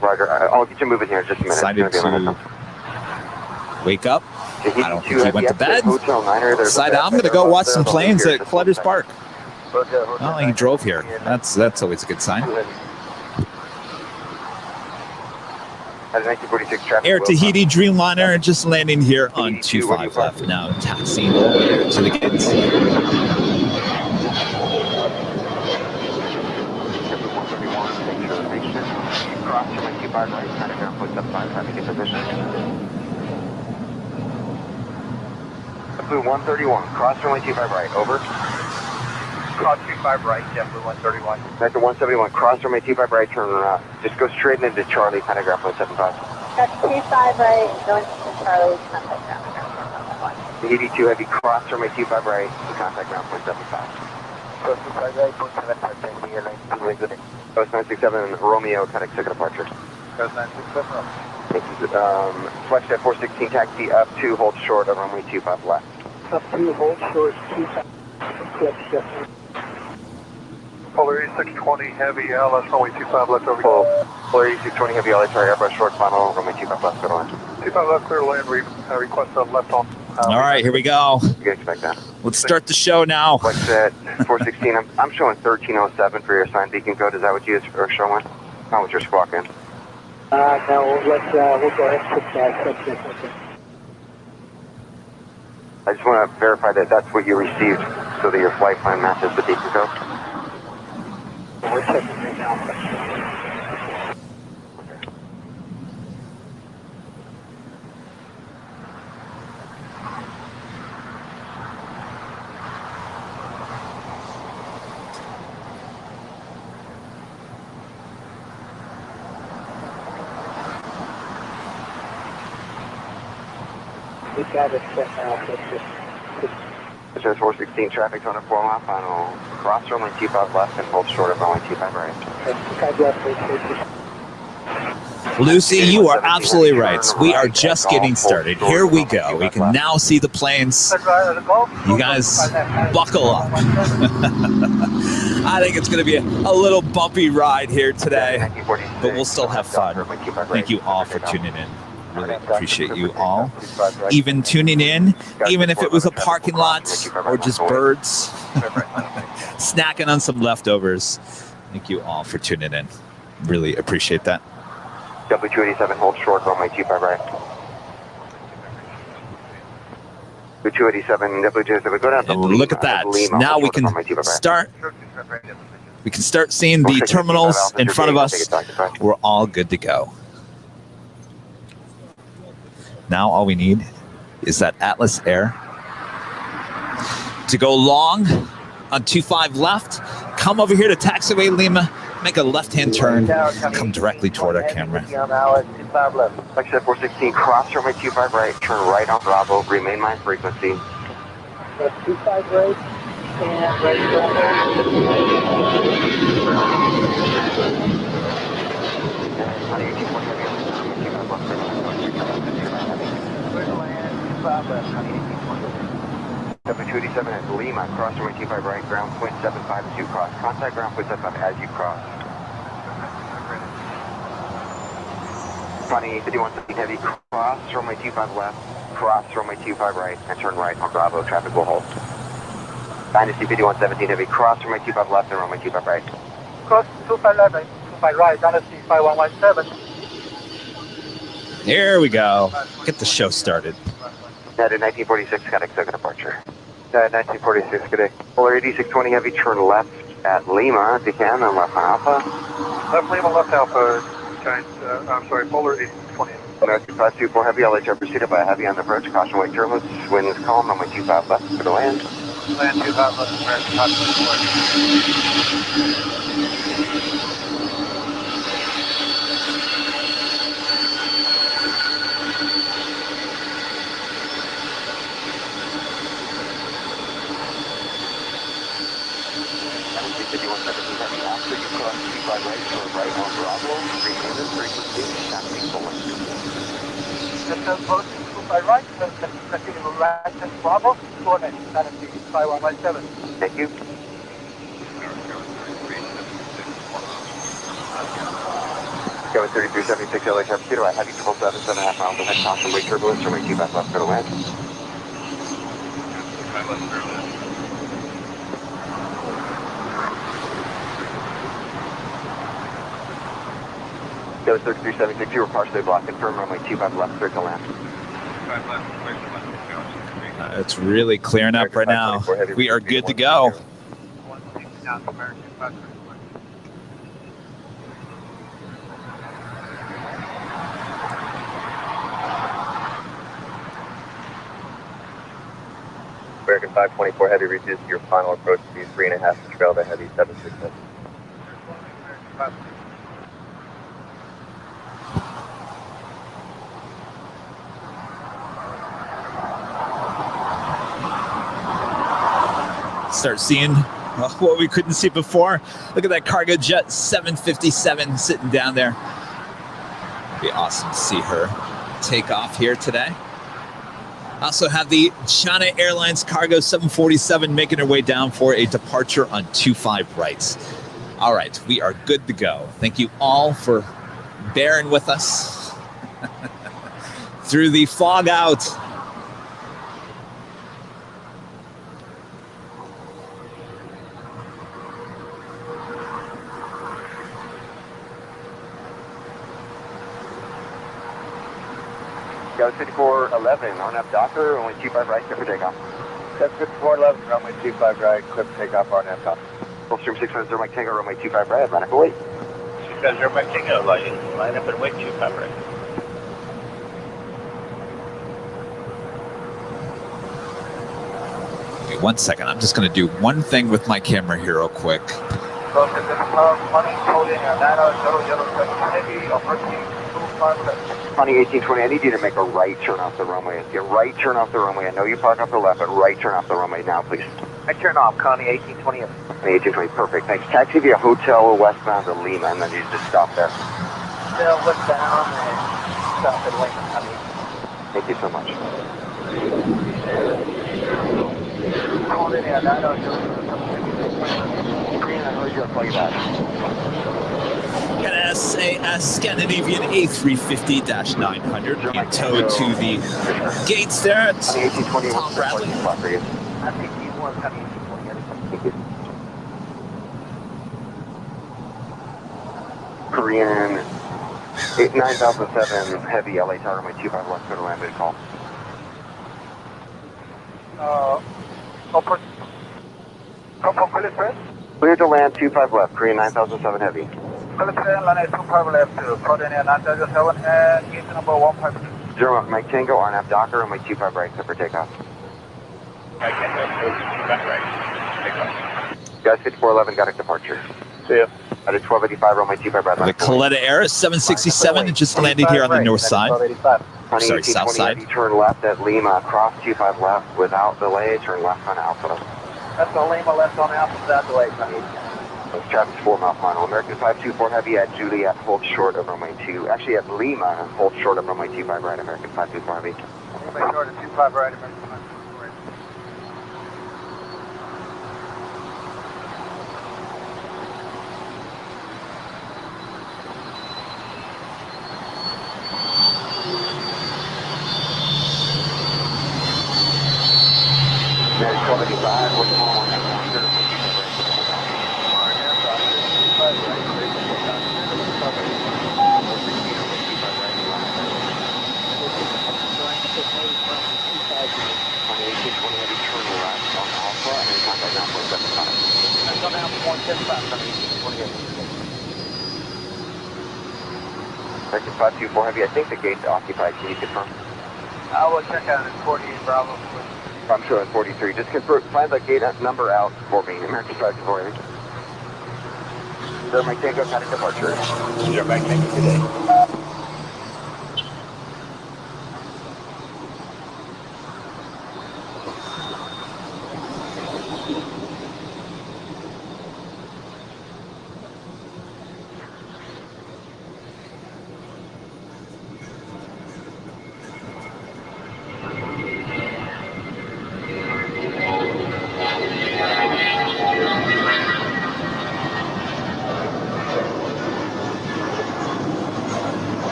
Roger, I'll get you moving here in just a minute. Decided to wake up. I don't think he went to bed. Decided I'm going to go watch some planes at Clutter's Park. Well, he drove here. That's always a good sign. Air Tahiti Dreamliner just landing here on 25 left. Now taxiing over to the gates. JetBlue 131, cross runway 25 right, over. Cross 25 right, JetBlue 131. Vector 171, cross runway 25 right, turn around. Just go straight into Charlie, pentagraph 175. That's 25 right, going to Charlie, contact ground. The 82 heavy, cross runway 25 right, contact ground 175. Cross 25 right, 175, Airline, Coast 967 Romeo, contact second departure. Coast 967 Romeo. Thank you. Flexjet 416, taxi up 2, hold short of runway 25 left. Up 2, hold short, 25, Flexjet. Polar E620 Heavy, LS runway 25 left over. Polar E620 Heavy, LS Airbus short final, runway 25 left, clear to land. 25 left, clear to land, request a left on. All right, here we go. You can expect that. Let's start the show now. Flexjet 416, I'm showing 1307 for your assigned beacon code. Is that what you are showing? Not what you're squawking. No, we'll go ahead and put that. I just want to verify that that's what you received so that your flight plan matches the beacon code. We're checking right now. We got it set now. Just 416 traffic on a 4-mile final. Cross runway 25 left and hold short of runway 25 right. Lucy, you are absolutely right. We are just getting started. Here we go. We can now see the planes. You guys buckle up. I think it's going to be a little bumpy ride here today, but we'll still have fun. Thank you all for tuning in. Really appreciate you all. Even tuning in, even if it was a parking lot or just birds, snacking on some leftovers. Thank you all for tuning in. Really appreciate that. W287, hold short, runway 25 right. 287, W287, go down to And Lima. look at that. Lima, Now we hold short can of runway 25 right. start. We can start seeing the terminals in front of us. We're all good to go. Now all we need is that Atlas Air to go long on 25 left, come over here to taxiway Lima, make a left-hand turn, come directly toward our camera. Like I said, 416, cross runway 25 right, turn right on Bravo, remain my frequency. 25 right, and right W287 at Lima, cross runway 25 right, ground point 75 as you cross. Contact ground point 75 as you cross. Funny, 5117 heavy, cross runway 25 left, cross runway 25 right, and turn right on Bravo, traffic will hold. Dynasty 5117 heavy, cross runway 25 left and runway 25 right. Cross 25 left, 25 right, Dynasty 5117. Here we go. Get the show started. United 1946, got a departure. 1946, good day. Polar 8620 heavy, turn left at Lima, if you can, and left on Alpha. Left Lima, left Alpha, I'm sorry, Polar 8620. American 524 heavy, LHR preceded by a heavy on the approach, caution weight turbulence, winds calm, runway 25 left for the land. Land 25 left, American 524. After you cross 25 right, turn right on Bravo, remain in frequency, taxi forward. Just post 25 right, continue right and Bravo, coordinate, Dynasty 5117. Thank you. Going 3376 LHR Pursuit, I have you 7.5 miles ahead, caution weight turbulence, runway 25 left for the land. Go 3376, you were partially blocked, confirm runway 25 left, clear to land. It's really clearing up right now. We are good to go. American 524 heavy reaches your final approach speed 3.5 to trail the heavy 767. Start seeing what we couldn't see before. Look at that cargo jet 757 sitting down there. Be awesome to see her take off here today. Also have the China Airlines cargo 747 making her way down for a departure on 25 rights. All right, we are good to go. Thank you all for bearing with us through the fog out. Go 5411, RNAV Docker, only 25 right, clear for takeoff. That's 5411, runway 25 right, clear for takeoff, RNAV Docker. Fullstream 610 Mike Tango, runway 25 right, line up and wait. 610 Mike Tango, line up and wait, 25 right. Okay, 1 second. I'm just going to do one thing with my camera here real quick. Connie 1820, I need you to make a right turn off the runway. Get right turn off the runway. I know you park off the left, but right turn off the runway now, please. I turn off, Connie 1820. 1820, perfect, thanks. Taxi via hotel westbound to Lima, and then you just stop there. Still westbound and stop at Lima, Connie. Thank you so much. SAS Scandinavian A350-900 being towed to the gates there at Tom Bradley. Korean 9007 heavy LA tower, my 25 left, go to land, call. Open. Come from Philippines. Clear to land 25 left, Korean 9007 heavy. Philippines, land 25 left to Coordinate 9007 and gate number 152. Zero, Mike Tango, RNAV Docker, and Mike 25 right, set for takeoff. Mike Tango, 25 right. Takeoff. Guys, 5411, got a departure. See ya. At a 1285, runway 25 right. The Coletta Air 767 just landed here on the north side. Sorry, south side. Turn left at Lima, cross 25 left without delay, turn left on Alpha. That's on Lima, left on Alpha, without delay, honey. Traffic's 4 mile final. American 524 heavy at Juliet, hold short of runway 2. Actually at Lima, hold short of runway 25 right, American 524 heavy. Lima short of 25 right, American 524 right. There's 1285, what's going on that American 524 heavy, I think the gate's occupied. Can you confirm? I will check out at 48 Bravo. I'm showing 43. Just confirm, find the gate number out for me. American 524 heavy. Sir, Mike Tango, got a departure. Zero, Mike Tango today.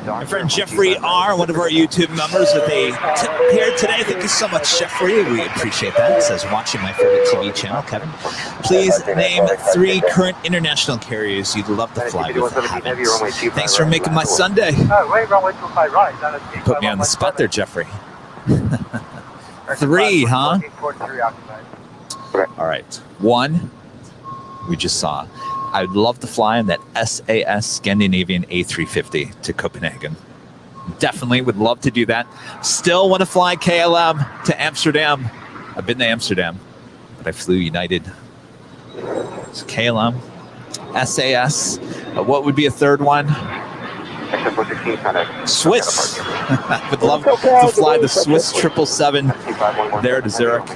My friend Jeffrey R., one of our YouTube members with a tip here today. Thank you so much, Jeffrey. We appreciate that. It says, watching my favorite TV channel, Kevin. Please name 3 current international carriers you'd love to fly with. Thanks for making my Sunday. Wait, runway 25 right. Put me on the spot there, Jeffrey. 3, huh? 43 occupied. All right. 1, we just saw. I'd love to fly in that SAS Scandinavian A350 to Copenhagen. Definitely would love to do that. Still want to fly KLM to Amsterdam. I've been to Amsterdam, but I flew United. So KLM, SAS. What would be a third one? Swiss. I would love to fly the Swiss 777 there to Zurich.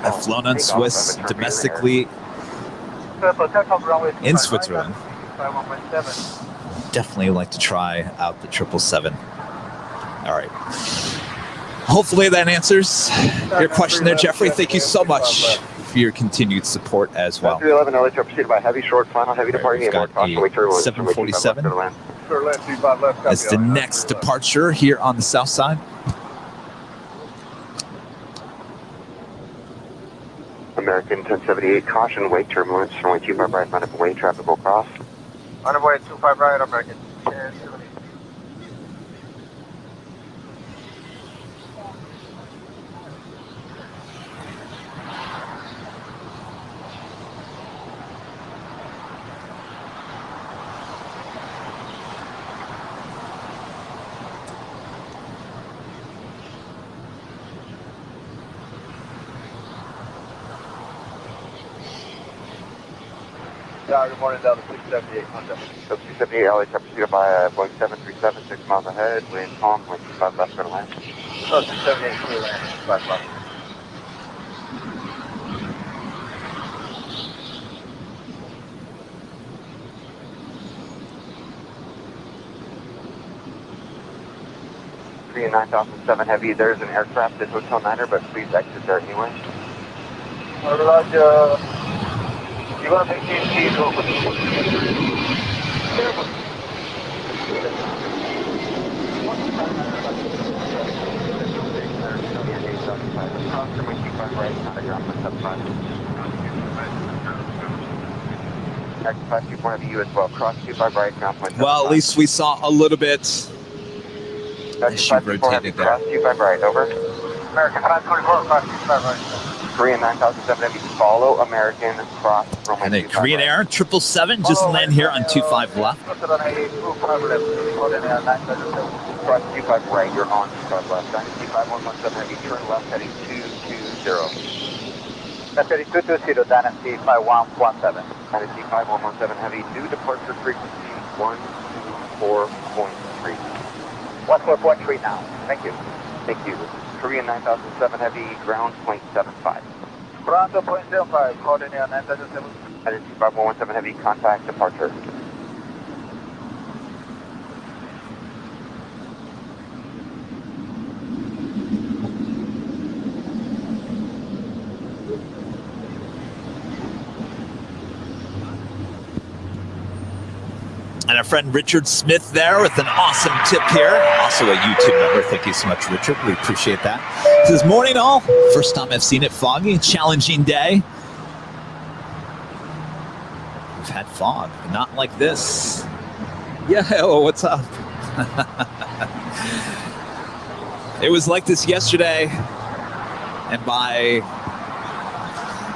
I've flown on Swiss domestically in Switzerland. Definitely like to try out the 777. All right. Hopefully that answers your question there, Jeffrey. Thank you so much for your continued support as well. 311 LHR pursued by heavy short final heavy departing. We've got a 747 as the next departure here on the south side. American 1078, caution, wake turbulence, runway 25 right, line up away, traffic will cross. Runway 25 right, American 1078. Good morning, down to 678 Honda. 678 LHR pursued by Boeing 737, 6 miles ahead, wind calm, wind 25 left for the land. 678 clear land, 5 left. Korean 9007 heavy, there's an aircraft at Hotel Niner, but please exit there anyway. Roger. You want to make these keys open? American 524 Heavy, you as well. Cross 25 right, ground point. Well, at least we saw a little bit as she rotated there. Cross 25 right, over. American 524, cross 25 right. Korean 9007 Heavy, follow American, cross runway And a 25 Korean right. Air 777 just land here on 25 left. Cross runway 25 left. Korean Air 977. Cross 25 right, you're on 25 left. 95117 Heavy, turn left heading 220. That's 220, Dynasty 5117. Dynasty 5117 Heavy, new departure frequency 124.3. 14.3 now. Thank you. Thank you. Korean 9007 Heavy, ground point 75. Ground 0.75, Korean Air 977. Dynasty 5117 Heavy, contact departure. And our friend Richard Smith there with an awesome tip here. Also a YouTube member. Thank you so much, Richard. We appreciate that. It says, morning all. First time I've seen it foggy. Challenging day. We've had fog, but not like this. Yeah, oh, what's up? It was like this yesterday. And by,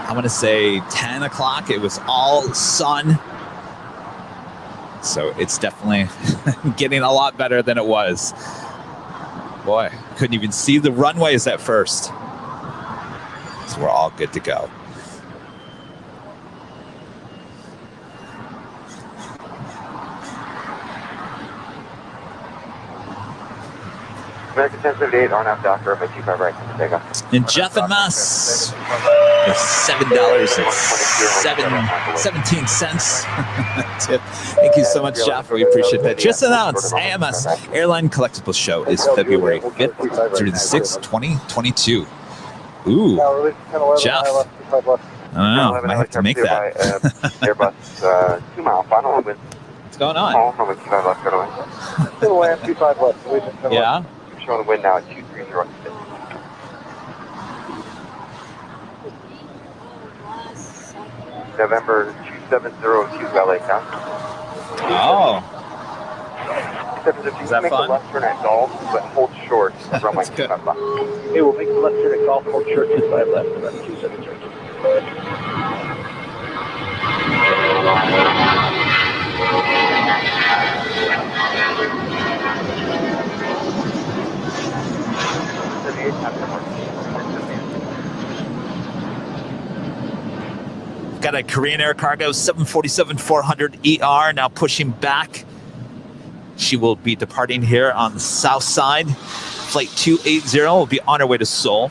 I'm going to say 10 o'clock, it was all sun. So it's definitely getting a lot better than it was. Boy, couldn't even see the runways at first. So we're all good to go. American 1078, RNAV Doctor, by 25 right, take off. And Jeff and Muss, $7.17 tip. Thank you so much, Jeff. We appreciate that. Just announced, AMS Airline Collectible Show is February 5th through the 6th, 2022. Ooh, Jeff. I don't know. Might have to make that. Airbus 2 mile final. What's going on? Runway 25 left, go away. Still land 25 left. Yeah. Showing the wind now at 230. November 2702 LAX. Oh. Is that fun? Make the left turn at Golf, but hold short of runway 25 left. Hey, we'll make the left turn at Golf, hold short 25 left, and that's 273. Got a Korean Air Cargo 747-400 ER now pushing back. She will be departing here on the south side. Flight 280 will be on her way to Seoul.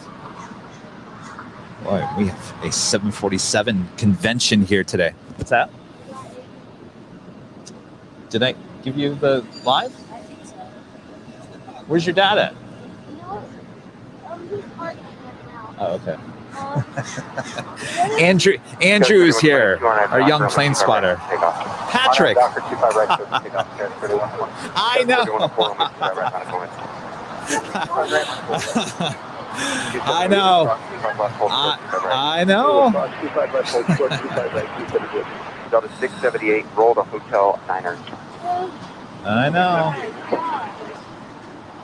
Boy, we have a 747 convention here today. What's that? Did I give you the live? I think so. Where's your dad at? No, he's partying right now. Oh, okay. Andrew is here, our young plane spotter. Patrick. I know. I know. I know. Delta 678 rolled a Hotel Niners. I know.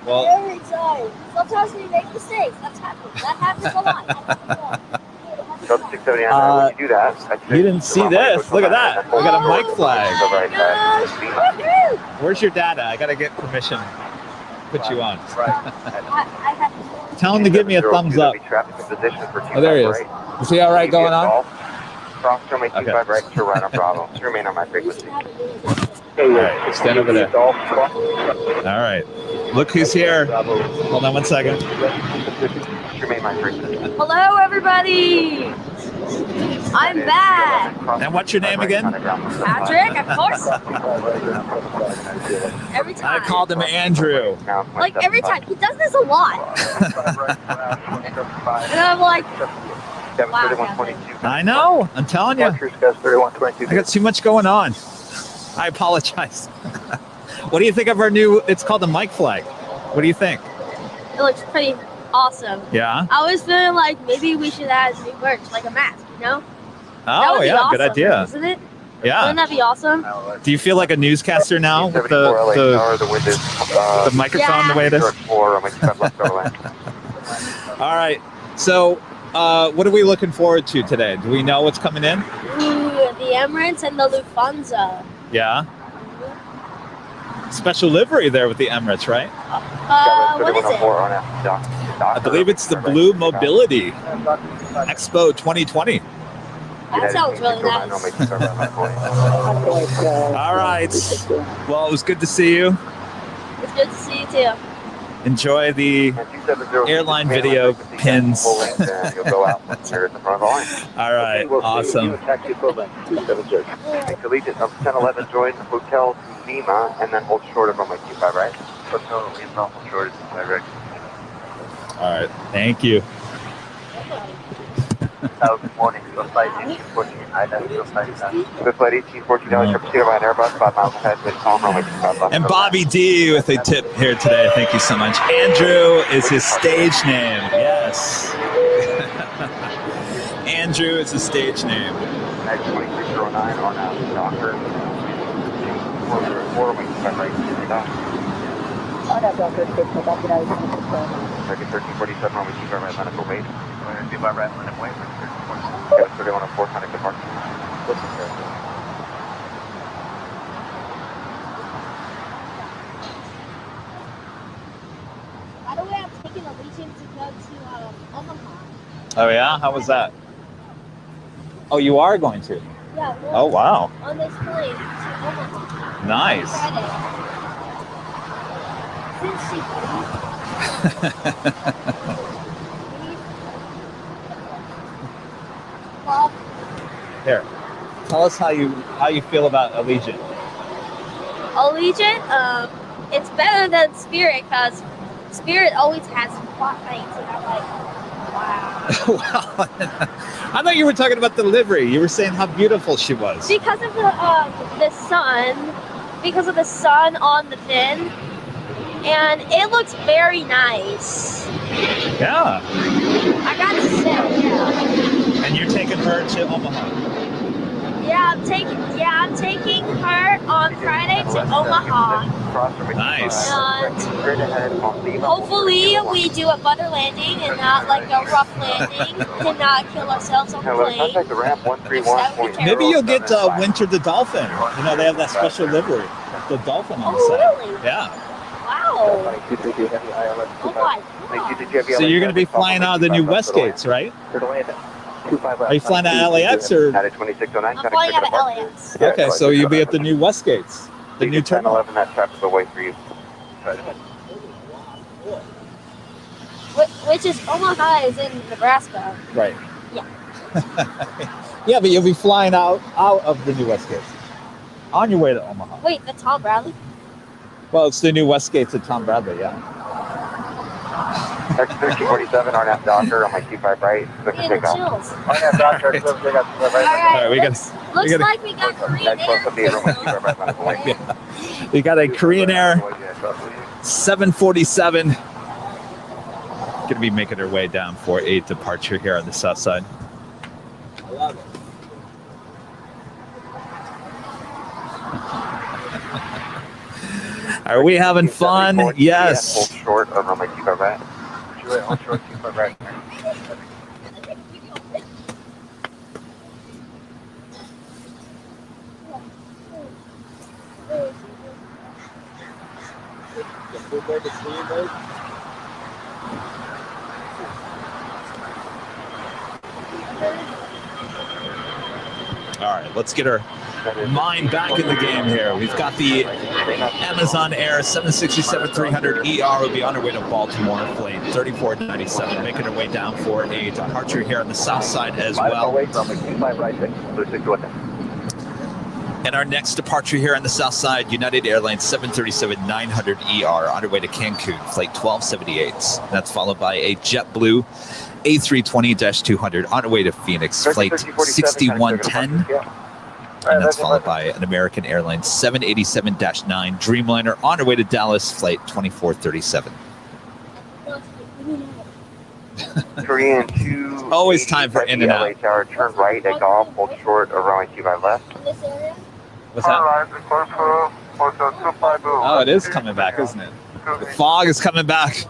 Well, Every time. Sometimes we make mistakes. That happens a lot. Delta 679, when you do that, you didn't see this. Look at that. We got a mic flag. Where's your data? I got to get permission. Put you on. Tell him to give me a thumbs up. Oh, there he is. Is he all right going on? Cross runway 25 right to right on Bravo. Remain on my frequency. All right, stand over there. All right. Look who's here. Hold on one second. Remain my frequency. Hello, everybody. I'm back. And what's your name again? Patrick, of course. Every time. I called him Andrew. Like every time. He does this a lot. And I'm like, I know. I'm telling you. I got too much going on. I apologize. What do you think of our new, it's called the mic flag. What do you think? it looks pretty awesome. Yeah? I was feeling like maybe we should add new merch, like a mask, you know? Oh, yeah, awesome, good idea. Isn't it? Yeah. Wouldn't that be awesome? Do you feel like a newscaster now with the microphone the way it is? All right. So, what are we looking forward to today? Do we know what's coming in? Ooh, the Emirates and the Lufthansa. Yeah. Special livery there with the Emirates, right? What is it? I believe it's the Blue Mobility Expo 2020. That sounds really nice. All right. Well, it was good to see you. It's good to see you too. Enjoy the airline video pins. All right. Awesome. Collegiate 1011 join Hotel Lima and then hold short of runway 25 right. Hotel Lima, hold short of 25 right. All right. Thank you. Good morning. Good flight 1814. Good flight 1814. Airline Airbus 5 miles ahead with calm runway 25. And Bobby D with a tip here today. Thank you so much. Andrew is his stage name. Yes. Andrew is his stage name. 2309 on Docker. 4 runway 25 right. Second 1347 runway 25 right. Medical wait. 25 right. Line up wait. 3104 contact departure. By the way, I'm taking a Legion to go to Omaha. Oh, yeah? How was that? Oh, you are going to? Yeah. Oh, wow. On this plane to Omaha. Nice. Bob, Here. Tell us how you feel about Allegiant. Allegiant, it's better than Spirit because Spirit always has plot nights, and I'm like, wow. Wow. I thought you were talking about the livery. You were saying how beautiful she was. Because of the sun on the fin, and it looks very nice. Yeah. I gotta say, yeah. And you're taking her to Omaha. Yeah, I'm taking her on Friday to Omaha. Nice. And hopefully we do a butter landing and not like a rough landing to not kill ourselves on the plane. Maybe you'll get Winter the Dolphin. You know, they have that special livery. The dolphin on the side. Really? Yeah. Wow. Oh my God. So you're going to be flying out of the new Westgates, right? Are you flying out of LAX or? I'm flying out of LAX. Okay, so you'll be at the new Westgates, the new terminal. 1011, that trap's the way for you. Which is Omaha is in Nebraska. Right. Yeah. Yeah, but you'll be flying out of the new Westgates on your way to Omaha. Wait, the Tom Bradley? Well, it's the new Westgates at Tom Bradley, yeah. 1347 RNAV Docker on my 25 right. In the chills. RNAV Docker, All right, we got. Looks like we got Korean Air. We got a Korean Air 747. Going to be making her way down for a departure here on the south side. I love it. Are we having fun? Yes. Hold short over my 25 right. Hold short 25 right. All right, let's get her mind back in the game here. We've got the Amazon Air 767-300ER will be on her way to Baltimore, flight 3497, making her way down for a departure here on the south side as well. And our next departure here on the south side, United Airlines 737-900ER on her way to Cancun, flight 1278. That's followed by a JetBlue A320-200 on her way to Phoenix, flight 6110. And that's followed by an American Airlines 787-9 Dreamliner on her way to Dallas, flight 2437. Korean 2. Always time for in and LA out. Tower, turn right at golf, hold short of runway 25 left. In this area? What's that? Oh, it is coming back, isn't it? The fog is coming back. Ew,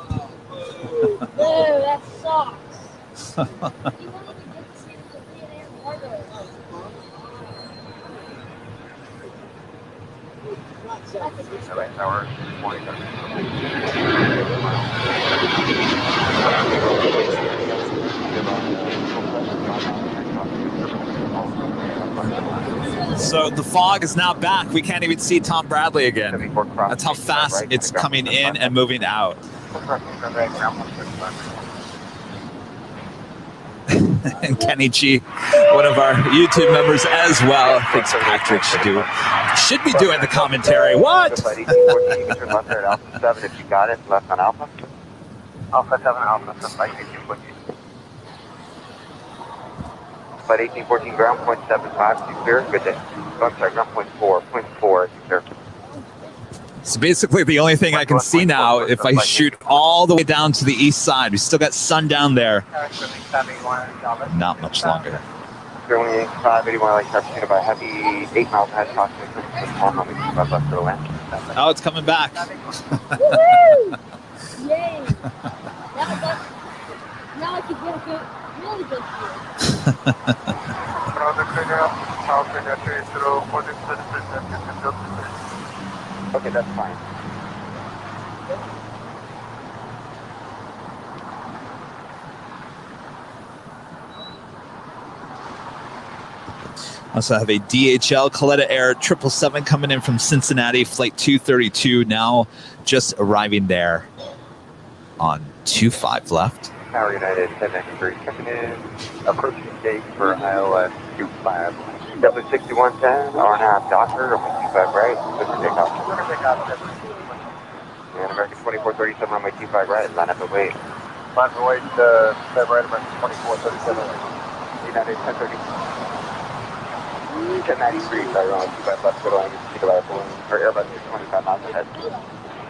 that sucks. You won't even get to see the Korean Air Cargo. LA Tower, 20. So the fog is now back. We can't even see Tom Bradley again. That's how fast it's coming in and moving out. And Kenny G, one of our YouTube members as well, thinks Patrick should be doing the commentary. What? You can turn left there at Alpha 7 if you got it. Left on Alpha. Alpha 7, Alpha 7, flight 1814. Flight 1814, ground point 75, clear. Good day. Oh, I'm sorry, ground point 4, clear. So basically the only thing I can see now, if I shoot all the way down to the east side, we still got sun down there. Not much longer. 581, like pursued by heavy 8 miles ahead, approximately 6 left to the land. Oh, it's coming back. Woohoo! Yay! Now I can get a good, really good view. Okay, that's fine. Also have a DHL Coletta Air 777 coming in from Cincinnati, flight 232, now just arriving there on 25 left. Tower United 793 coming in, approaching gate for ILS 25. W6110, R&A Docker, runway 25 right, clear for takeoff. And American 2437, runway 25 right, line up and wait. Line up and wait, step right, American 2437. United 1030. 1093, sorry, runway 25 left, go to line, take a left, or Airbus 25 miles ahead.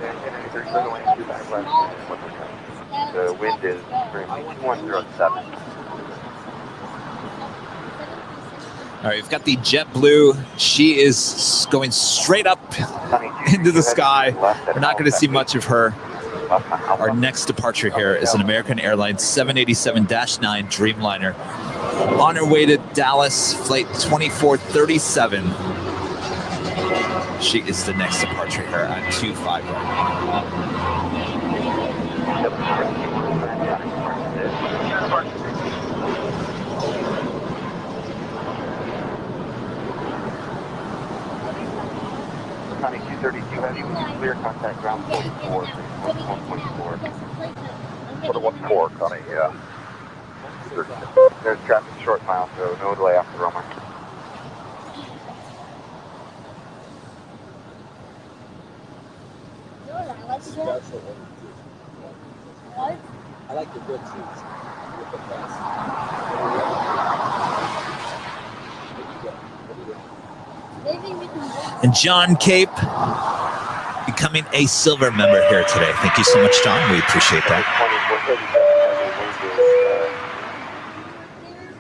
And 1093, go to line, 25 left, 1%. The wind is currently 2107. All right, we've got the JetBlue. She is going straight up into the sky. We're not going to see much of her. Our next departure here is an American Airlines 787-9 Dreamliner on her way to Dallas, flight 2437. She is the next departure here on 25 right. Connie 232 heavy, clear contact ground 44, 124. 414, Connie, yeah. There's traffic short mile, so no delay after runway. What? I like the good seats. With the best. And John Cape becoming a silver member here today. Thank you so much, John. We appreciate that.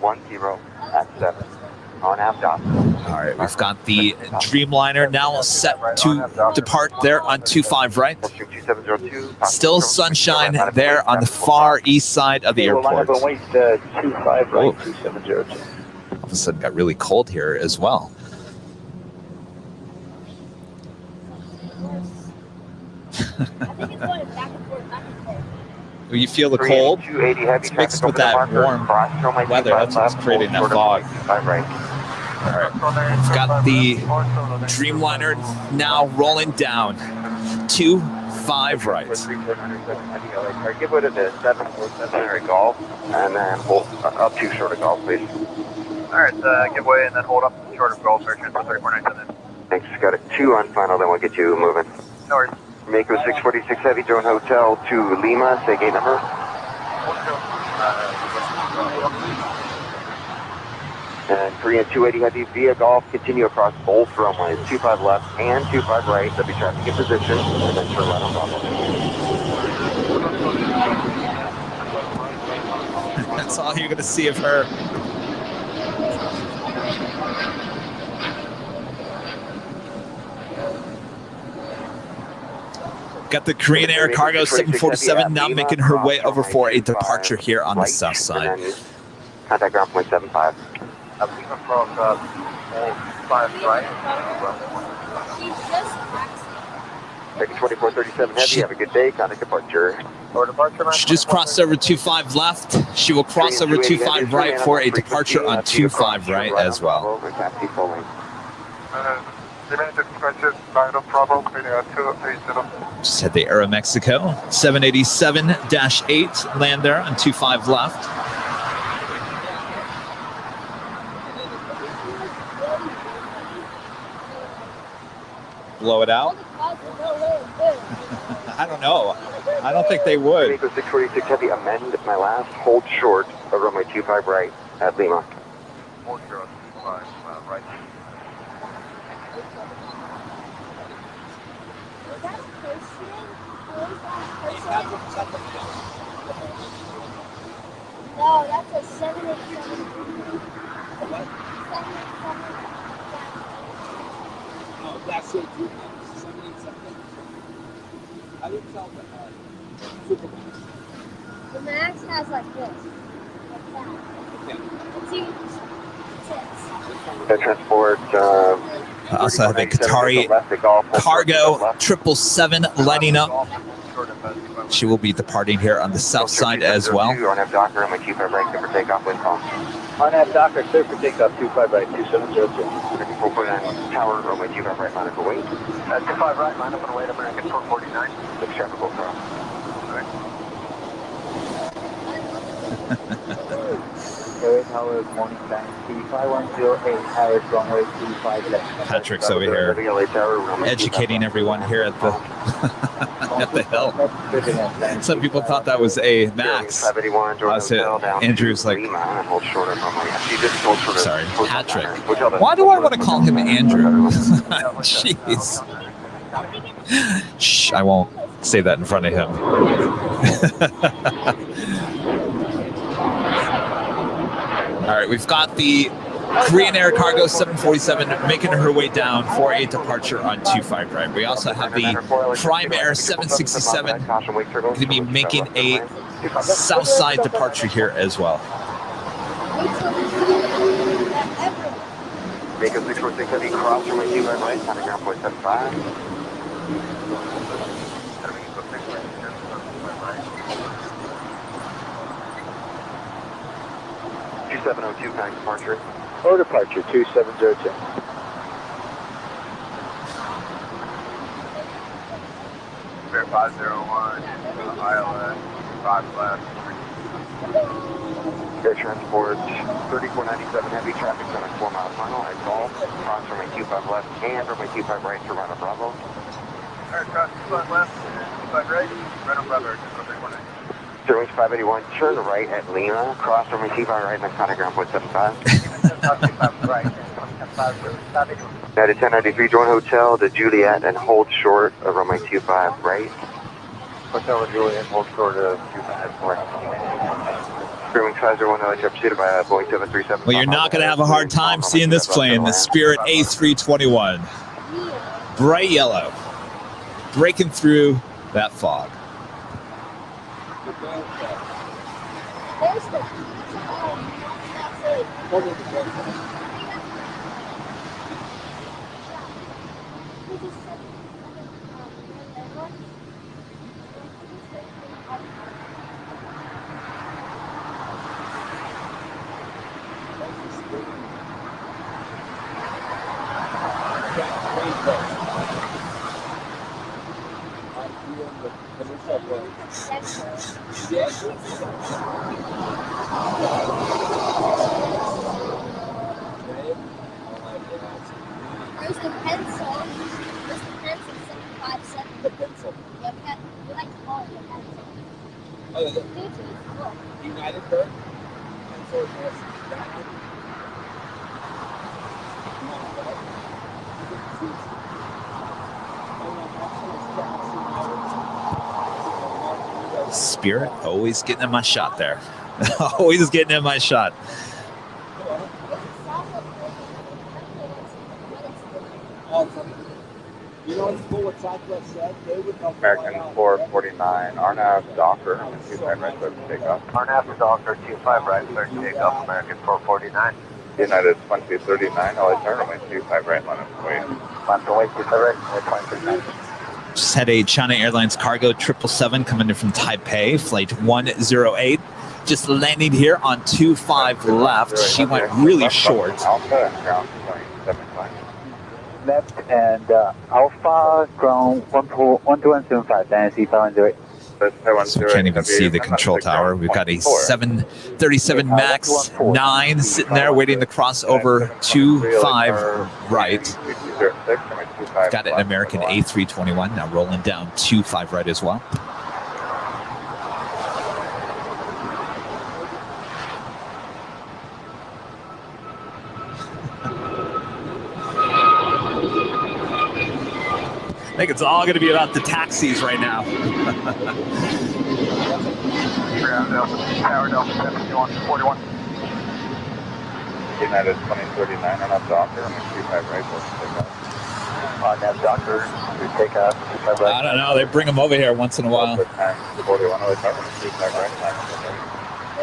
10 at 7 on Avdot. All right, we've got the Dreamliner now set to depart there on 25 right. Still sunshine there on the far east side of the airport. All of a sudden got really cold here as well. You feel the cold? It's mixed with that warm weather. That's what's creating that fog. All right. We've got the Dreamliner now rolling down. 25 right. Give way to the 747 golf, and then hold up 2 short of golf, please. All right, give way and then hold up short of golf, search for 3497. Thanks. Got a 2 on final, then we'll get you moving. No worries. Mako 646 Heavy, drone hotel to Lima, say gate number. And Korean 280 Heavy via golf, continue across both runways, 25 left and 25 right. There'll be traffic in position, and then turn right on golf. That's all you're going to see of her. Got the Korean Air Cargo 747 now making her way over for a departure here on the south side. Contact ground point 75. Lima from 5 right. Taking 2437 heavy. Have a good day. Contact departure. She just crossed over 25 left. She will cross over 25 right for a departure on 25 right as well. Just had the Aeromexico 787-8 land there on 25 left. Blow it out? I don't know. I don't think they would. 646 heavy, amend my last hold short of runway 25 right at Lima. 4025 right. No, that's a 787. No, that's it. 787. I didn't tell them. The Max has like this. Like that. Okay. The transport. I also have a Qatari Cargo 777 lining up. She will be departing here on the south side as well. RNAV Docker, my 25 right, clear for takeoff, wind call. RNAV Docker, clear for takeoff, 25 right, 2702. 449 tower, runway 25 right, line up for wait. 25 right, line up and wait, American 449. 6 traffic will cross. Air Tower, morning time, T5108, Harris, runway 25 left. Patrick's over here educating everyone here at the at the hill. Some people thought that was a Max. Andrew's like, sorry, Patrick. Why do I want to call him Andrew? Jeez. Shh, I won't say that in front of him. All right, we've got the Korean Air Cargo 747 making her way down for a departure on 25 right. We also have the Prime Air 767 going to be making a south side departure here as well. Make a 646 heavy cross from my 25 right, contact ground point 75. 2702, kind departure. Or departure, 2702. Fair 501, ILS, 5 left. Air transport, 3497 heavy, traffic on a 4 mile final. I call, cross from my 25 left and from my 25 right to Rhino Bravo. Alright, cross 25 left, 25 right, Rhino Bravo, 319. Sterling 581, turn right at Lima, cross from my 25 right and then contact ground point 75. United 1093, join hotel to Juliet and hold short of runway 25 right. Hotel to Juliet, hold short of 25 right. Screaming 501, pursued by Boeing 737. Well, you're not going to have a hard time seeing this plane, the Spirit A321. Bright yellow, breaking through that fog. There's the There's the pencil. There's the pencil 757. The pencil. Yeah, we like to call it the pencil. Oh, yeah. Look. United Bird. And so it's Spirit always getting in my shot there. Always getting in my shot. You know what Southwest said? They would help. American 449, RNAV Docker, 25 right, clear for takeoff. RNAV Docker 25 right, clear to takeoff, American 449. United 2039, LA turn, runway 25 right, line up and wait. Line up and wait, 25 right, 2039. Just had a China Airlines cargo 777 coming in from Taipei, flight 108. Just landing here on 25 left. She went really short. Alpha and ground 275. Left and Alpha, ground 12175, Dynasty 508. So we can't even see the control tower. We've got a 737 MAX 9 sitting there waiting to cross over 25 right. Got an American A321 now rolling down 25 right as well. I think it's all going to be about the taxis right now. Tower Delta 7141. United 2039 on up Docker, I'm going to 25 right, let's take off. On that Docker, we take off, 25 right. I don't know. They bring them over here once in a while. 41, LA turn, 25 right,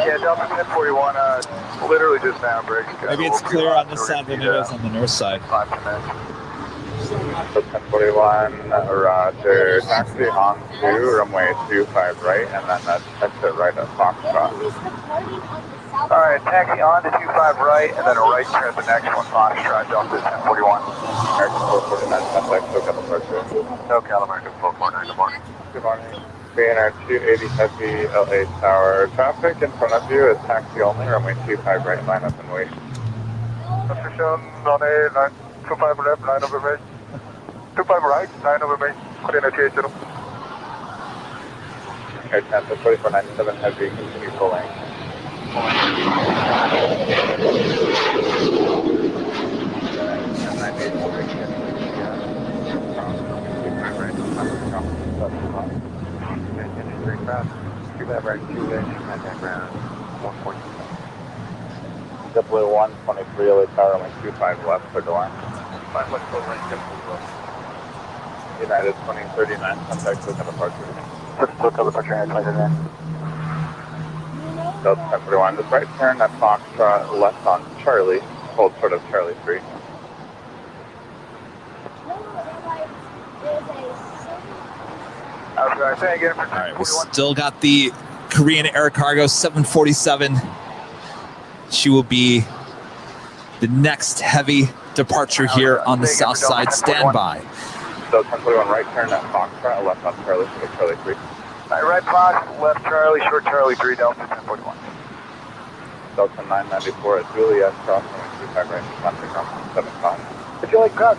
Yeah, Delta 1041, literally just now breaking. Maybe it's clearer on this side than it is on the north side. 5 minutes. 1041, roger, taxi on to runway 25 right, and then that's exit right at Foxtrot. Alright, taxi on to 25 right, and then a right turn at the next one, Foxtrot, Delta 1041. American 449, contact SoCal departure. SoCal American 449, good morning. Good morning. BNR 280 Heavy, LA Tower. Traffic in front of you is taxi only, runway 25 right, line up and wait. Position on A, 25 left, line over me. 25 right, line over me. Coordinate 80. Air Transfer 4497 Heavy, continue full length. Double 123 LA Tower, only 25 left for the line. United 2039, contact SoCal departure. SoCal departure, 29. Delta 1041, just right turn at Foxtrot, left on Charlie, hold short of Charlie 3. All right, we still got the Korean Air Cargo 747. She will be the next heavy departure here on the south side. Stand by. Delta 1041, right turn at Foxtrot, left on Charlie, short of Charlie 3. Right Fox, left Charlie, short Charlie 3, Delta 1041. Delta 994 at Juliet, cross 25 right, contact on 75. If you like cross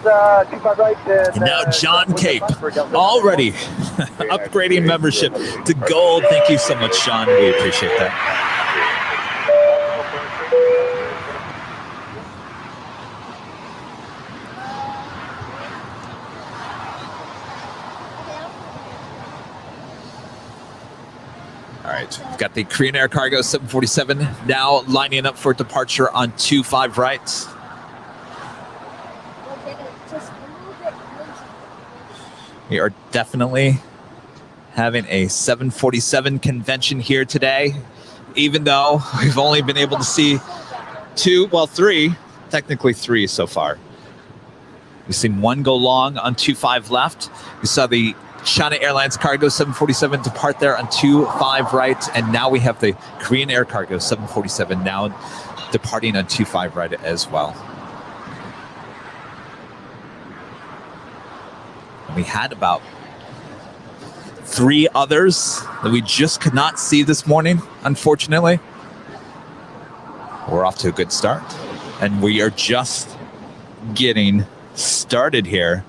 25 right, And now John Cape, already upgrading membership to gold. Thank you so much, John. We appreciate that. All right, we've got the Korean Air Cargo 747 now lining up for departure on 25 right. We are definitely having a 747 convention here today, even though we've only been able to see three, technically three so far. We've seen one go long on 25 left. We saw the China Airlines Cargo 747 depart there on 25 right, and now we have the Korean Air Cargo 747 now departing on 25 right as well. And we had about 3 others that we just could not see this morning, unfortunately. We're off to a good start, and we are just getting started here.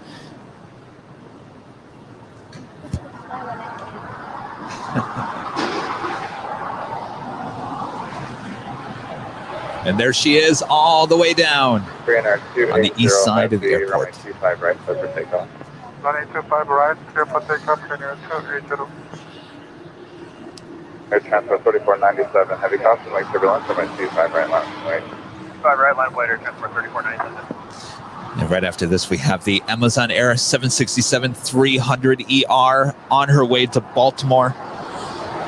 And there she is, all the way down on the east side of the airport. 25 right, clear for takeoff. 1825 right, clear for takeoff, United 280. Air Transport 3497, heavy caution, wake turbulence, runway 25 right line, wait. 5 right line, wait, Air Transport 3497. And right after this, we have the Amazon Air 767-300ER on her way to Baltimore.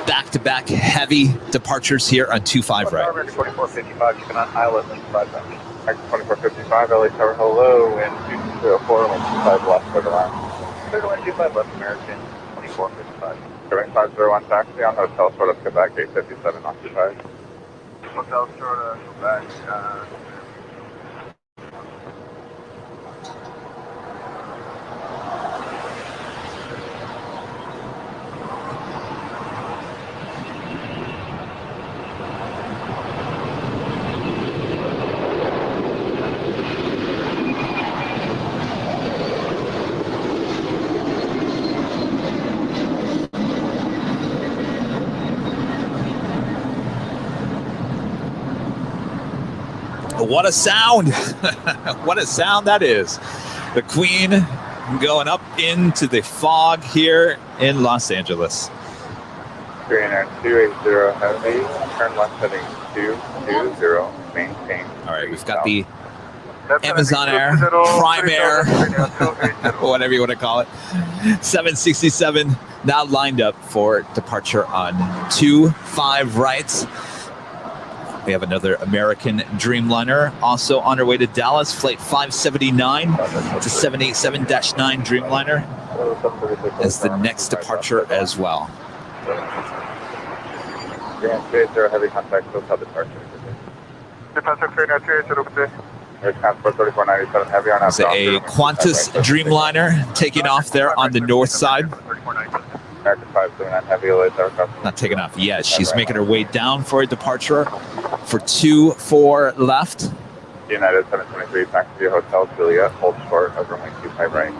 Back-to-back heavy departures here on 25 right. 2455, keeping on islet, link 5 back. 2455, LA Tower, hello, and 2204, link 25 left, clear to land. Clear to land, 25 left, American, 2455. Clearing 501 taxi on Hotel Short of Quebec, 857 occupied. Hotel Short of Quebec, What a sound! What a sound that is. The Queen going up into the fog here in Los Angeles. Green Air 280 heavy, turn left heading 220, maintain. All right, we've got the Amazon Air, Prime Air, whatever you want to call it. 767 now lined up for departure on 25 rights. We have another American Dreamliner also on our way to Dallas, flight 579. It's a 787-9 Dreamliner as the next departure as well. Grand 280 heavy contact, hotel departure. Departure train at 280. Air Transport 3497 heavy on It's a Qantas Dreamliner taking off there on the north side. American 579 heavy, LA Tower, Not taking off yet. She's making her way down for a departure for 24 left. United 723 taxi Hotel Juliet, hold short of runway 25 right.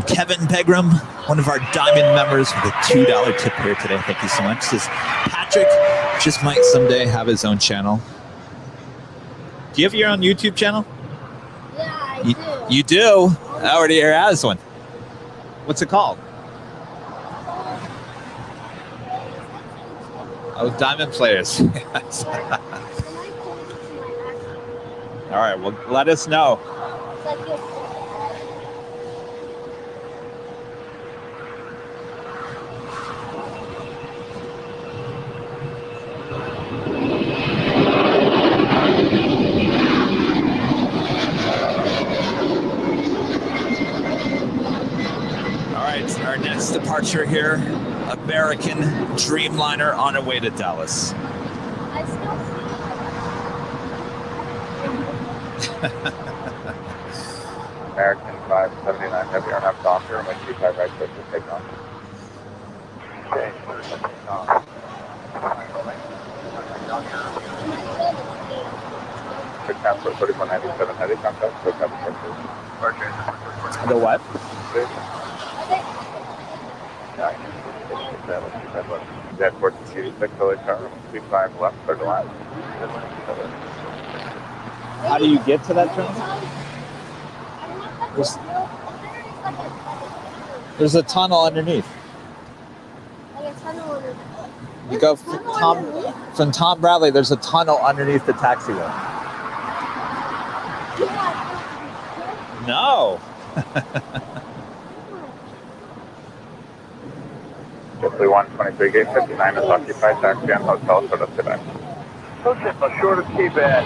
Kevin Pegram, one of our diamond members with a $2 tip here today. Thank you so much. Says Patrick just might someday have his own channel. Do you have your own YouTube channel? Yeah, I do. You do? I already has one. What's it called? Oh, Diamond Players. Yes. All right, well, let us know. All right, our next departure here, American Dreamliner on our way to Dallas. I still American 579 heavy on up doctor, runway 25 right, push to take off. Okay, Air Transport 3497 heavy contact, so cover purchase. The what? Jet 1486, LA Tower, 25 left, clear to land. How do you get to that terminal? There's a tunnel underneath. You go from Tom Bradley, there's a tunnel underneath the taxiway. No. Roughly 123, gate 59 is occupied, taxi and hotel, short of Quebec. Hotel short of Quebec.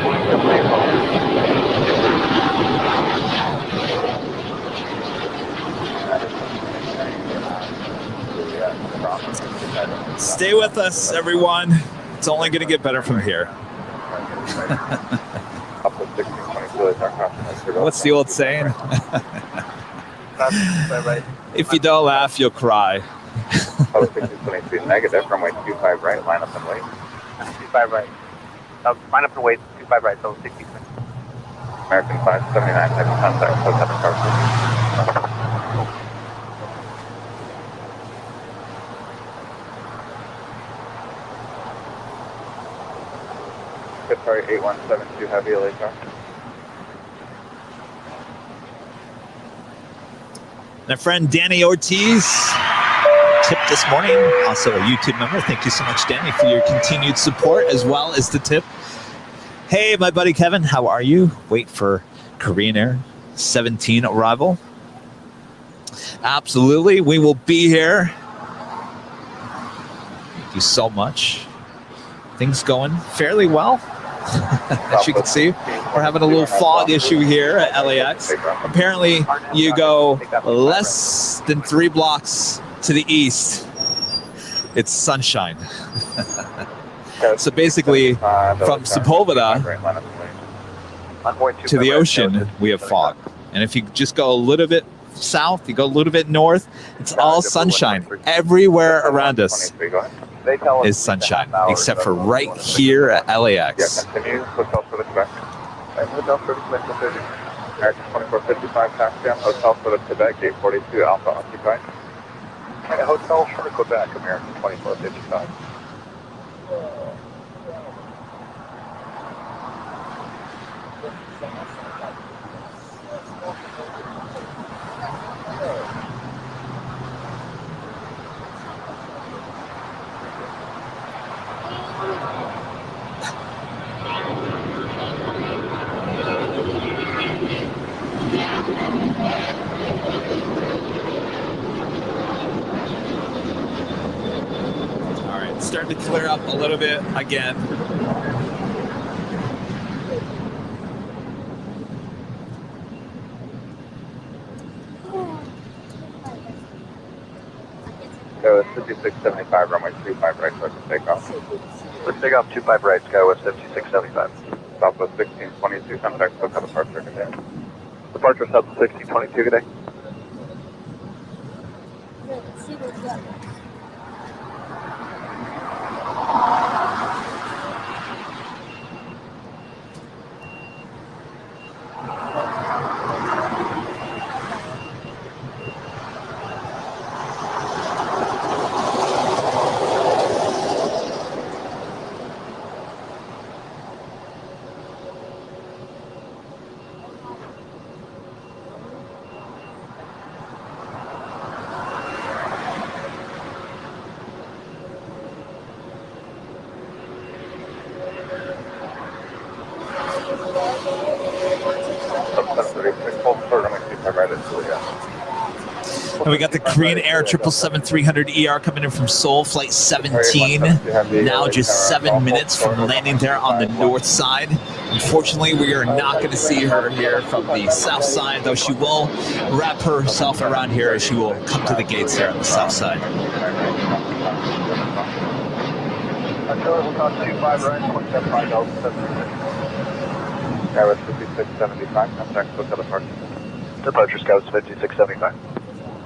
Stay with us, everyone. It's only going to get better from here. What's the old saying? If you don't laugh, you'll cry. 23 negative, runway 25 right, line up and wait. 25 right. Line up and wait, 25 right, so 60. American 579, heavy contact, so 7 cars. Sorry, 8172 heavy, LA car. My friend Danny Ortiz tipped this morning. Also a YouTube member. Thank you so much, Danny, for your continued support as well as the tip. Hey, my buddy Kevin, how are you? Wait for Korean Air 17 arrival. Absolutely, we will be here. Thank you so much. Things going fairly well. As you can see, we're having a little fog issue here at LAX. Apparently, you go less than 3 blocks to the east, it's sunshine. So basically, from Sepulveda to the ocean, we have fog. And if you just go a little bit south, you go a little bit north, it's all sunshine. Everywhere around us is sunshine, except for right here at LAX. Continue. Hotel for the Quebec. Hotel for the Quebec. American 2455 taxi on Hotel for the Quebec, gate 42, Alpha occupied. Hotel for the Quebec, American 2455. Starting to clear up a little bit again. Go 5675, runway 25 right, so take off. Let's take off 25 right, Skywest 5675. Southwest 1622, contact SoCal departure today. Departure Southwest 1622 today. And we got the Korean Air 777-300ER coming in from Seoul, flight 17. Now just 7 minutes from landing there on the north side. Unfortunately, we are not going to see her here from the south side, though she will wrap herself around here as she will come to the gates here on the south side. Skywest 5675, contact SoCal departure. Departure Skywest 5675.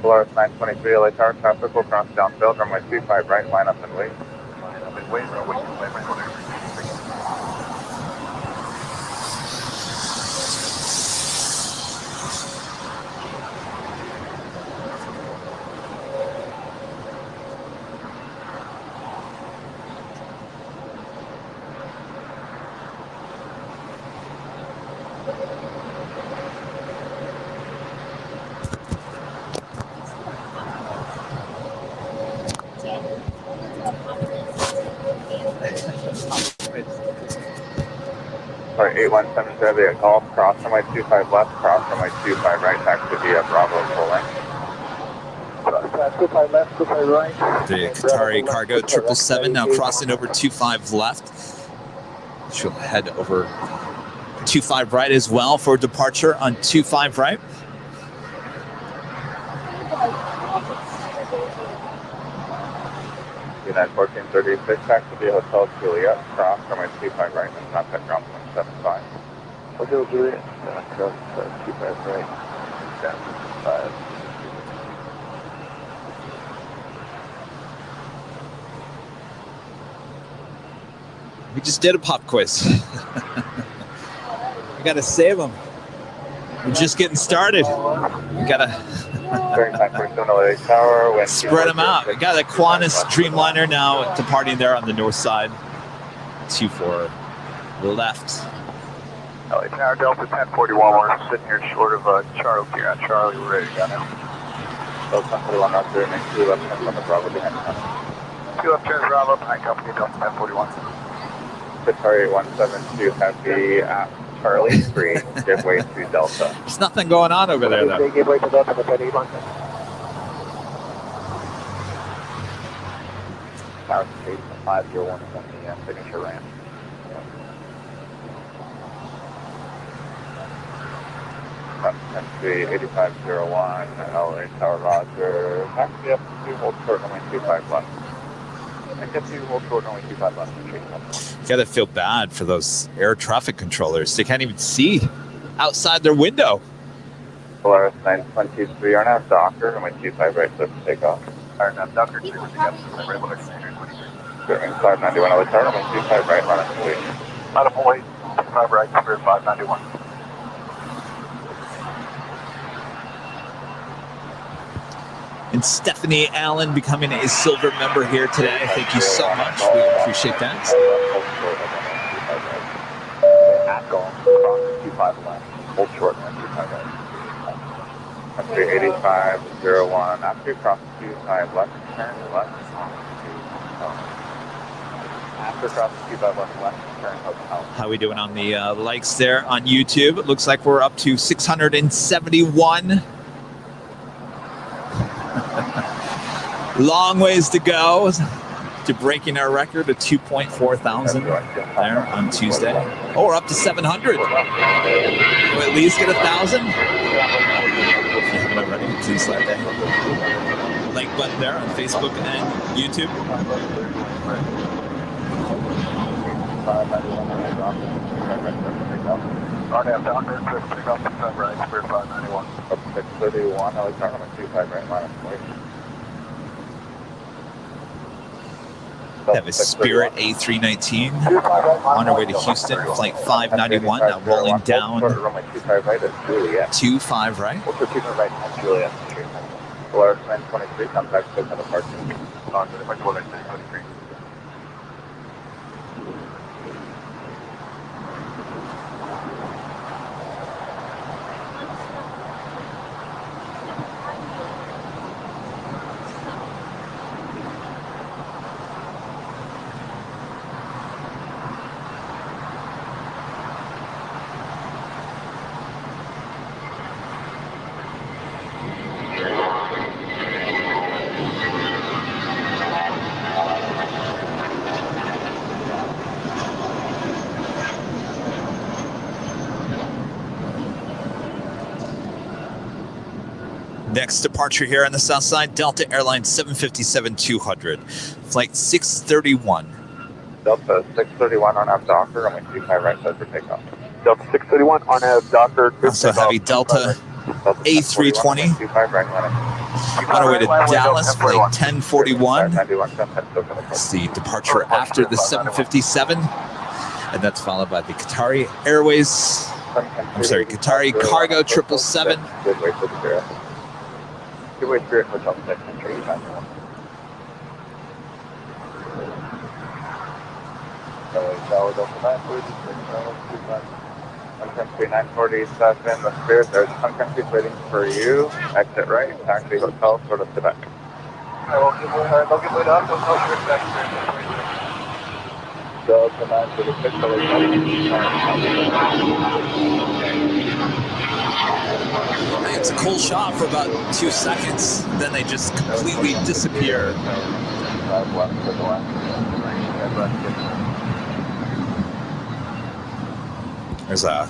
Polaris 923, LA Tower, traffic will cross downfield, runway 25 right, line up and wait. Line up and wait, runway 25 right. Sorry, 8170, call, cross runway 25 left, cross runway 25 right, taxi via Bravo, full length. 25 left, 25 right. The Qatari Cargo 777 now crossing over 25 left. She'll head over 25 right as well for departure on 25 right. United 1436, taxi via Hotel Juliet, cross runway 25 right, and contact ground 175. Hotel Juliet, cross 25 right, 75. We just did a pop quiz. We gotta save them. We're just getting started. We gotta spread them out. We got a Qantas Dreamliner now departing there on the north side. 24 left. LA Tower Delta 1041, we're sitting here short of Charlie here. Charlie, we're ready to go now. Delta 1041 out there, next to left hand on the Bravo behind the company. 2 left hand Bravo behind company, Delta 1041. Qatari 172 Heavy at Charlie 3, give way to Delta. There's nothing going on over there, though. Give way to Delta, but then 81. South Station 501 from the signature ramp. Entry 8501, LA Tower Roger. Taxi up to hold short, only 25 left. I get to hold short, only 25 left. You gotta feel bad for those air traffic controllers. They can't even see outside their window. Polaris 923 are now Docker, only 25 right, so take off. Are now Docker 2, People probably regular 23. 591 LA Tower, only 25 right, run it. Out of Hawaii, 25 right, Spirit 591. And Stephanie Allen becoming a silver member here today. Thank you so much. We appreciate that. At golf, cross 25 left, hold short, 25 right. Entry 8501, after cross 25 left, turn left, after cross 25 left, turn hotel. How we doing on the likes there on YouTube? It looks like we're up to 671. Long ways to go to breaking our record of 2.4 thousand there on Tuesday. Oh, we're up to 700. We'll at least get 1,000. If you haven't already, please slap that like button there on Facebook and YouTube. RNAV Docker, pick up the right, Spirit 591. Up 631, LA Tower, 25 right, minus 40. We have a Spirit A319 on our way to Houston, flight 591, now rolling down 25 right. Polaris 923, contact 600 parking. On to the Polaris 923. Next departure here on the south side, Delta Airline 757-200, flight 631. Delta 631 on our Docker, only 25 right side for takeoff. Delta 631 on a Docker. Also heavy Delta A320 on our way to Dallas, flight 1041. It's the departure after the 757, and that's followed by the Qatari Airways. I'm sorry, Qatari Cargo 777. Good way Spirit Hotel 6 entry 891. Tower Delta 946, Sun Country 947, the Spirit, there's Sun Country waiting for you. Exit right, taxi hotel, sort of Quebec. They'll give way up, they'll tell you back. Delta 946, It's a cool shot for about 2 seconds, then they just completely disappear. There's a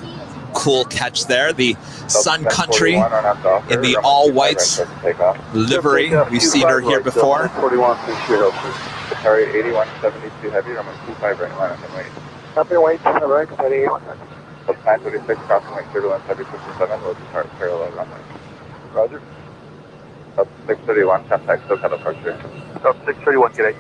cool catch there. The Sun Country in the all-white livery. We've seen her here before. Qatari 8172 heavy, runway 25 right, line up and wait. Up and wait, right, Qatari 81. 936, crossing link turbulence, heavy 57, low to parallel runway. Roger. Up 631, contact SoCal departure. Up 631, g'day.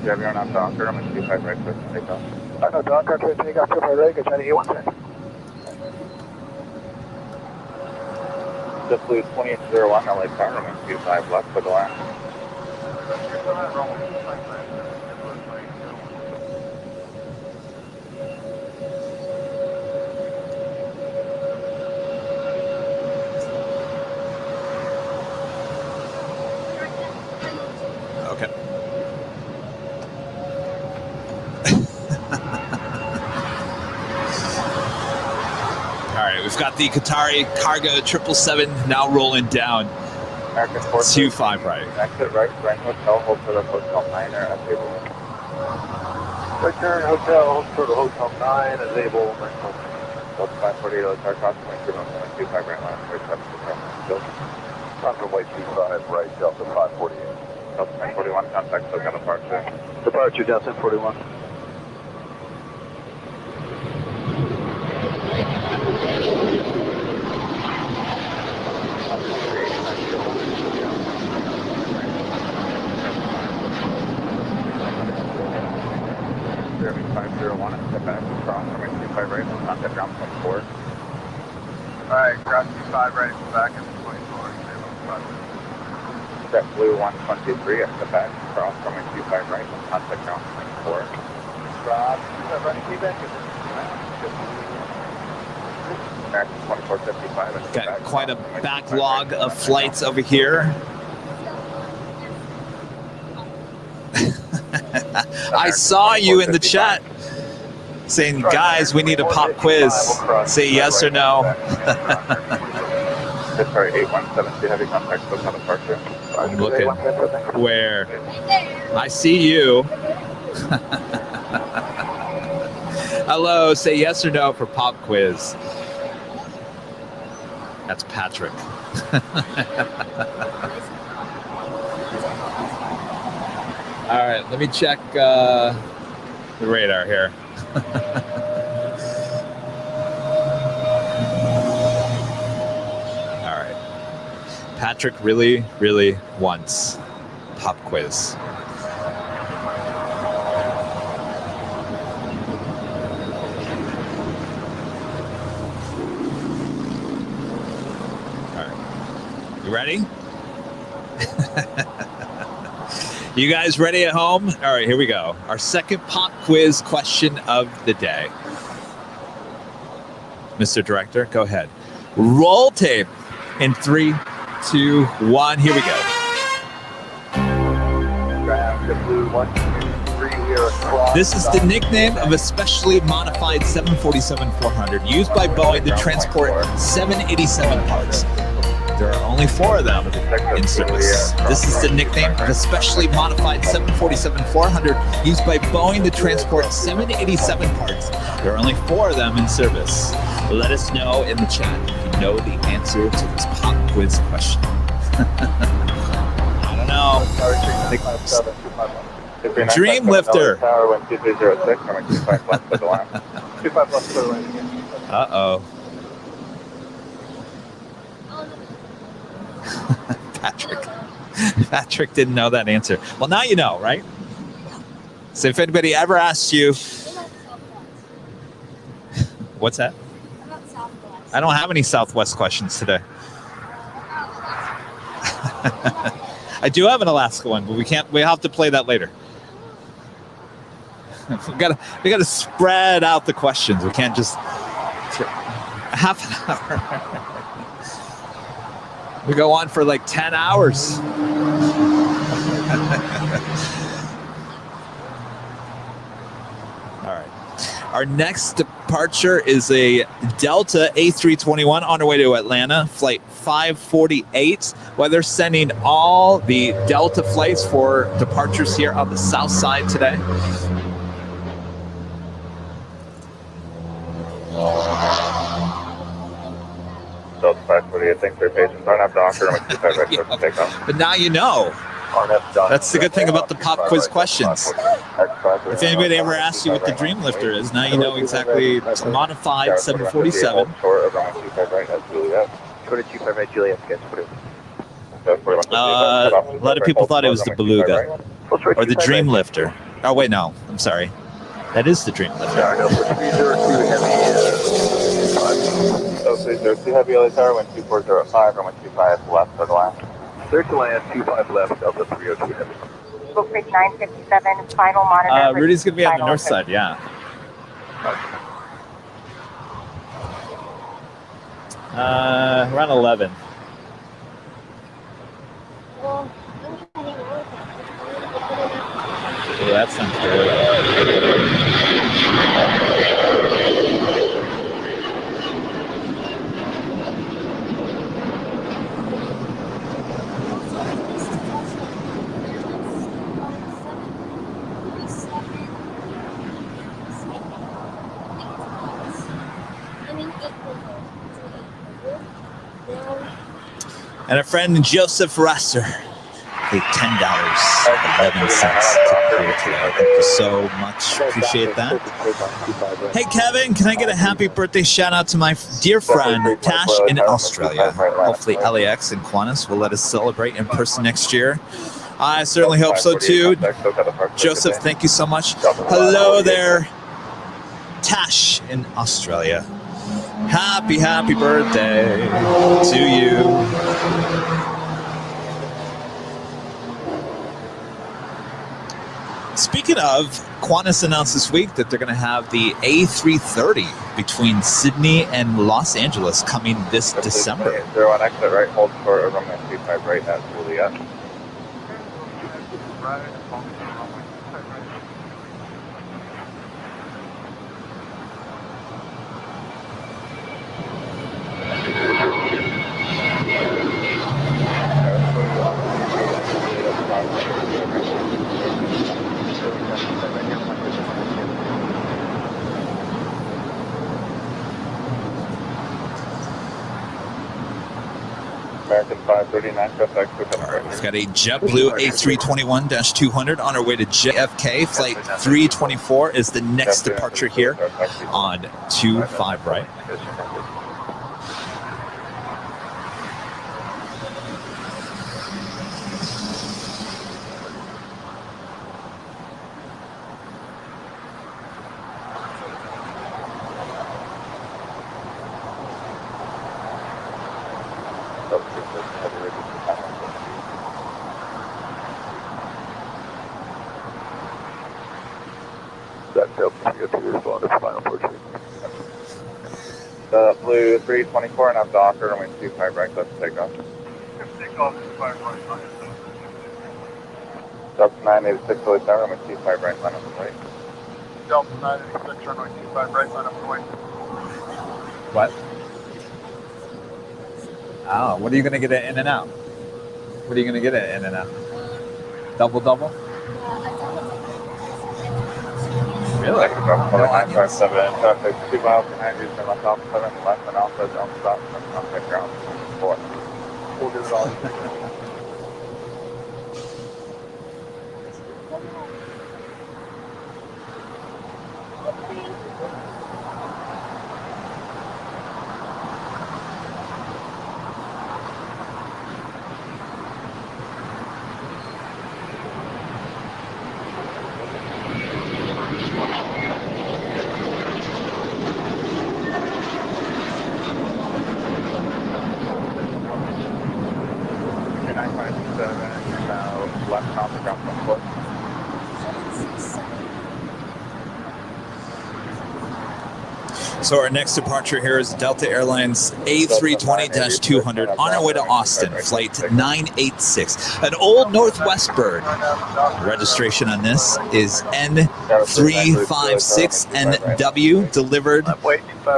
you have your own Docker? I'm going to 25 right, clear for takeoff. I know, Docker, clear to take off 25 right, get China E110. JetBlue 2801, LA car, runway 25 left for the line. Okay. All right, we've got the Qatari Cargo 777 now rolling down. American 4 25 right. Exit right, Grand Hotel, hold for the Hotel 9 or Able. Right turn, hotel, hold for the Hotel 9, is able, Delta 548, car crossing, 25 right line, 37 Delta. Delta White 25 right, Delta 548. Delta 1041, contact SoCal departure. Departure, Delta 1041. Jeremy 501, step back across, runway 25 right, contact ground 24. Alright, ground 25 right, back in 24. JetBlue 123, step back across, runway 25 right, contact ground 24. American 2455. Got quite a backlog of flights over here. I saw you in the chat saying, guys, we need a pop quiz. Say yes or no. Sorry, 817, heavy contact, SoCal departure. I'm looking where I see you. Hello, say yes or no for pop quiz. That's Patrick. All right, let me check the radar here. All right. Patrick really, really wants pop quiz. All right. You ready? You guys ready at home? All right, here we go. Our second pop quiz question of the day. Mr. Director, go ahead. Roll tape in 3, 2, 1. Here we go. This is the nickname of a specially modified 747-400 used by Boeing to transport 787 parts. There are only 4 of them in service. This is the nickname of a specially modified 747-400 used by Boeing to transport 787 parts. There are only 4 of them in service. Let us know in the chat if you know the answer to this pop quiz question. I don't know. Dream Lifter. Uh-oh. Patrick didn't know that answer. Well, now you know, right? So if anybody ever asks you, what's that? I don't have any Southwest questions today. I do have an Alaska one, but we have to play that later. we gotta spread out the questions. We can't just half an hour. We go on for like 10 hours. All right. Our next departure is a Delta A321 on our way to Atlanta, flight 548. Well, they're sending all the Delta flights for departures here on the south side today. Delta 548, thanks for your patience. Don't have Docker, I'm 25 right, yeah. Take off. But now you know. That's the good thing about the pop quiz questions. If anybody ever asks you what the Dream Lifter is, now you know exactly. It's a modified 747. A lot of people thought it was the Beluga or the Dream Lifter. Oh, wait, no. I'm sorry. That is the Dream Lifter. Delta 302 Heavy, 302 Heavy LA Tower, wind 2405, runway 25 left for the last. Clear to land, 25 left, Delta 302 Heavy. Book 957, final monitor. Rudy's going to be on the north side, yeah. Around 11. Well, I'm heading north. Yeah, that sounds good. And a friend, Joseph Rasser, paid $10.11 to clear today. Thank you so much. Appreciate that. Hey, Kevin, can I get a happy birthday shout out to my dear friend Tash in Australia? Hopefully LAX and Qantas will let us celebrate in person next year. I certainly hope so too. Joseph, thank you so much. Hello there, Tash in Australia. Happy birthday to you. Speaking of, Qantas announced this week that they're going to have the A330 between Sydney and Los Angeles coming this December. Zero on exit right, hold for runway 35 right at Juliet. American 539, We've got a JetBlue A321-200 on our way to JFK. Flight 324 is the next departure here on 25 right. The Blue 324 and up Docker, runway 25 right, let's take off. Delta 986 Philly Tower, runway 25 right, line up and wait. Delta 986, runway 25 right, line up and wait. What? Oh, what are you going to get it in and out? What are you going to get it in and out? Double? Really? 957, traffic 2 miles behind you, turn left off 7, left and also don't stop, don't take ground. 4. We'll do it all. So our next departure here is Delta Airlines A320-200 on our way to Austin, flight 986. An old Northwest bird. Registration on this is N356NW, delivered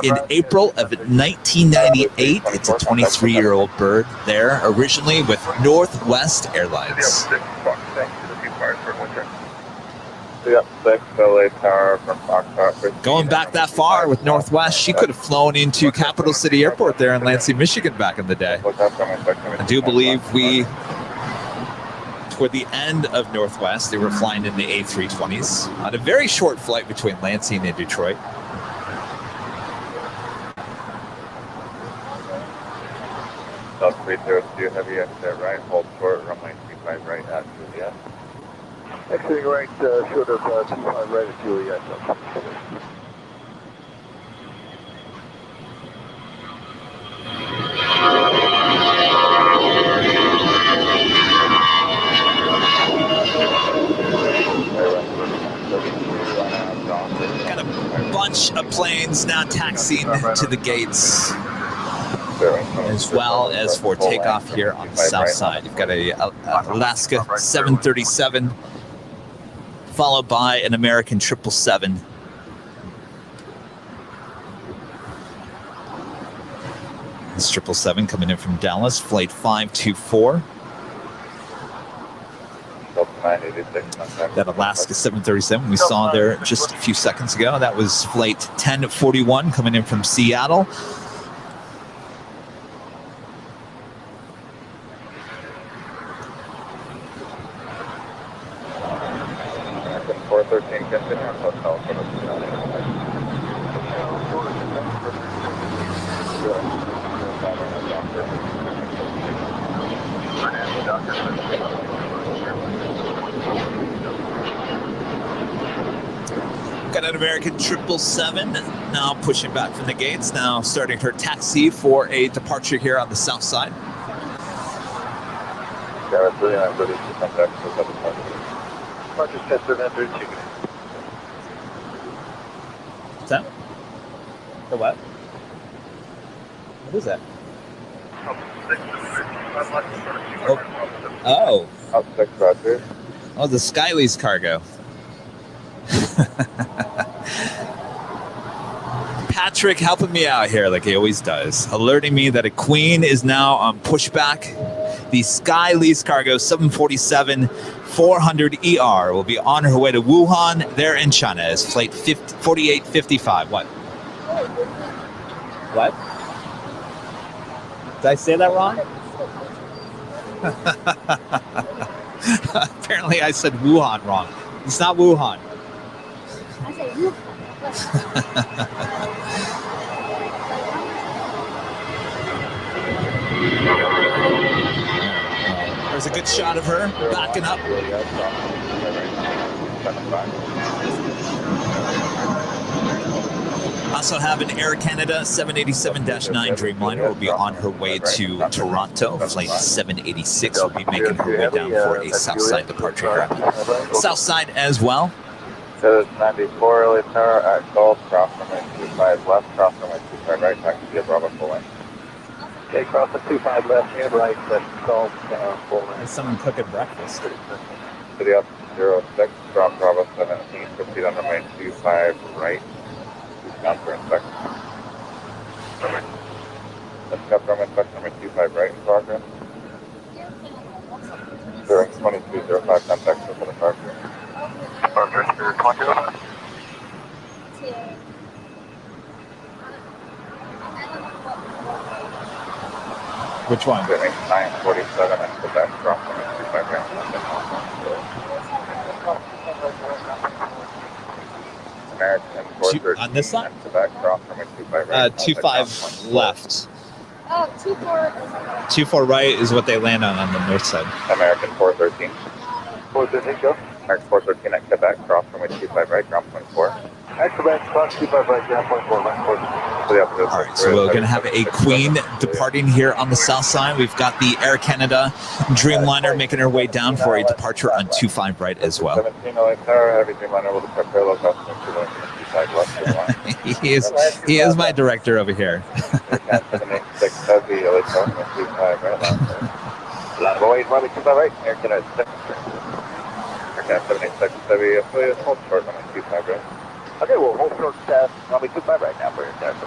in April of 1998. It's a 23-year-old bird there, originally with Northwest Airlines. Yep, 6 LA Tower from Foxtrot. Going back that far with Northwest, she could have flown into Capital City Airport there in Lansing, Michigan back in the day. I do believe toward the end of Northwest, they were flying in the A320s on a very short flight between Lansing and Detroit. South 302 Heavy exit right, hold short, runway 25 right at Juliet. Exiting right, short of 25 right at Juliet. Got a bunch of planes now taxiing to the gates, as well as for takeoff here on the south side. You've got a Alaska 737, followed by an American 777. This 777 coming in from Dallas, flight 524. That Alaska 737 we saw there just a few seconds ago. That was flight 1041 coming in from Seattle. American 413 continue on hotel for the Got an American 777 now pushing back from the gates, now starting her taxi for a departure here on the south side. What's that? The what? What is that? Oh. Oh, the Skylease cargo. Patrick helping me out here like he always does, alerting me that a Queen is now on pushback. The Skylease cargo 747 400 ER will be on her way to Wuhan. There in China is flight 4855. What? What? Did I say that wrong? Apparently I said Wuhan wrong. It's not Wuhan. I say Wuhan. There's a good shot of her backing up. Also have an Air Canada 787-9 Dreamliner will be on her way to Toronto. Flight 786 will be making her way down for a south side departure here. South side as well. So 94 LA Tower at Gulf, cross runway 25 left, cross runway 25 right, taxi to Bravo full lane. Okay, cross the 25 left and right, that's Gulf, full lane. There's someone cooking breakfast. City up 06, drop Bravo 17, proceed on runway 25 right, down for inspection. Let's cut runway inspection number 25 right in progress. During 2205 contact for the departure. Which one? 947 and Quebec, drop from 25 right. American 413 on this side? and Quebec, drop from 25 right. 25 left. Oh, 24. 24 right is what they land on the north side. American 413. 413, go. American 413 at Quebec, cross from 25 right, ground 24. At Quebec, cross 25 right, ground 24, line 4. All right, so we're going to have a Queen departing here on the south side. We've got the Air Canada Dreamliner making her way down for a departure on 25 right as well. 17 LA Tower, heavy Dreamliner will depart parallel cross from 25 left. he is my director over here. 786 heavy LA Tower, 25 right, left. Line of always, runway 25 right, Air Canada 786 heavy, hold short, runway 25 right. Okay, well, hold short test, runway 25 right now for your test.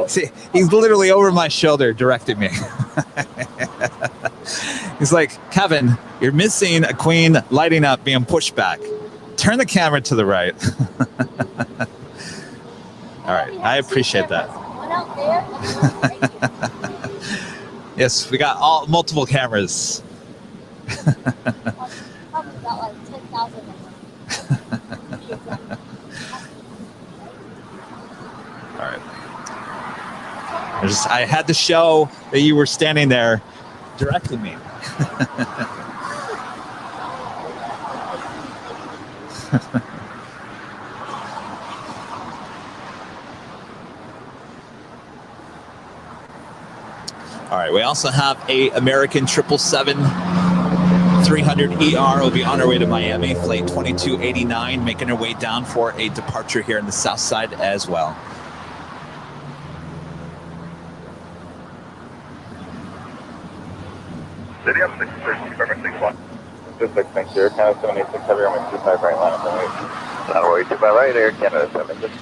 See, he's literally over my shoulder directing me. He's like, Kevin, you're missing a Queen lighting up being pushed back turn the camera to the right. All right, I appreciate that. One out there. Yes, we got multiple cameras. Probably got like 10,000 of them. All right. I had to show that you were standing there directing me. All right, we also have a American 777-300ER will be on our way to Miami, flight 2289, making her way down for a departure here in the south side as well. City up 630, November 61. 26, thanks, Air Canada 786 Heavy Runway 25 right, line up and wait. Runway 25 right, Air Canada 76.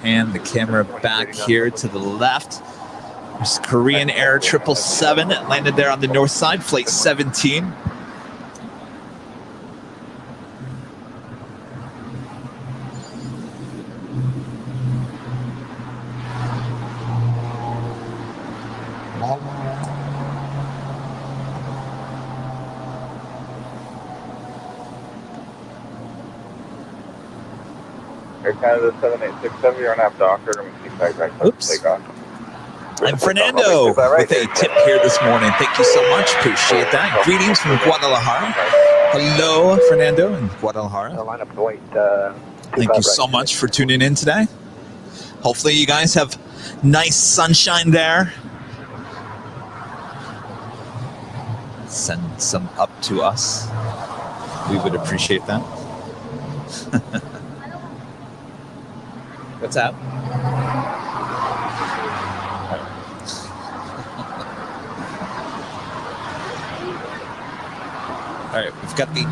Pan the camera back here to the left. There's Korean Air 777 that landed there on the north side, flight 17. Air Canada 7867, you're on app Docker, I'm going to keep right. Oops. Take off. I'm Fernando with a tip here this morning. Thank you so much. Appreciate that. Greetings from Guadalajara. Hello, Fernando in Guadalajara. Line up to wait. Thank you so much for tuning in today. Hopefully you guys have nice sunshine there. Send some up to us. We would appreciate that. What's up? All right, we've got the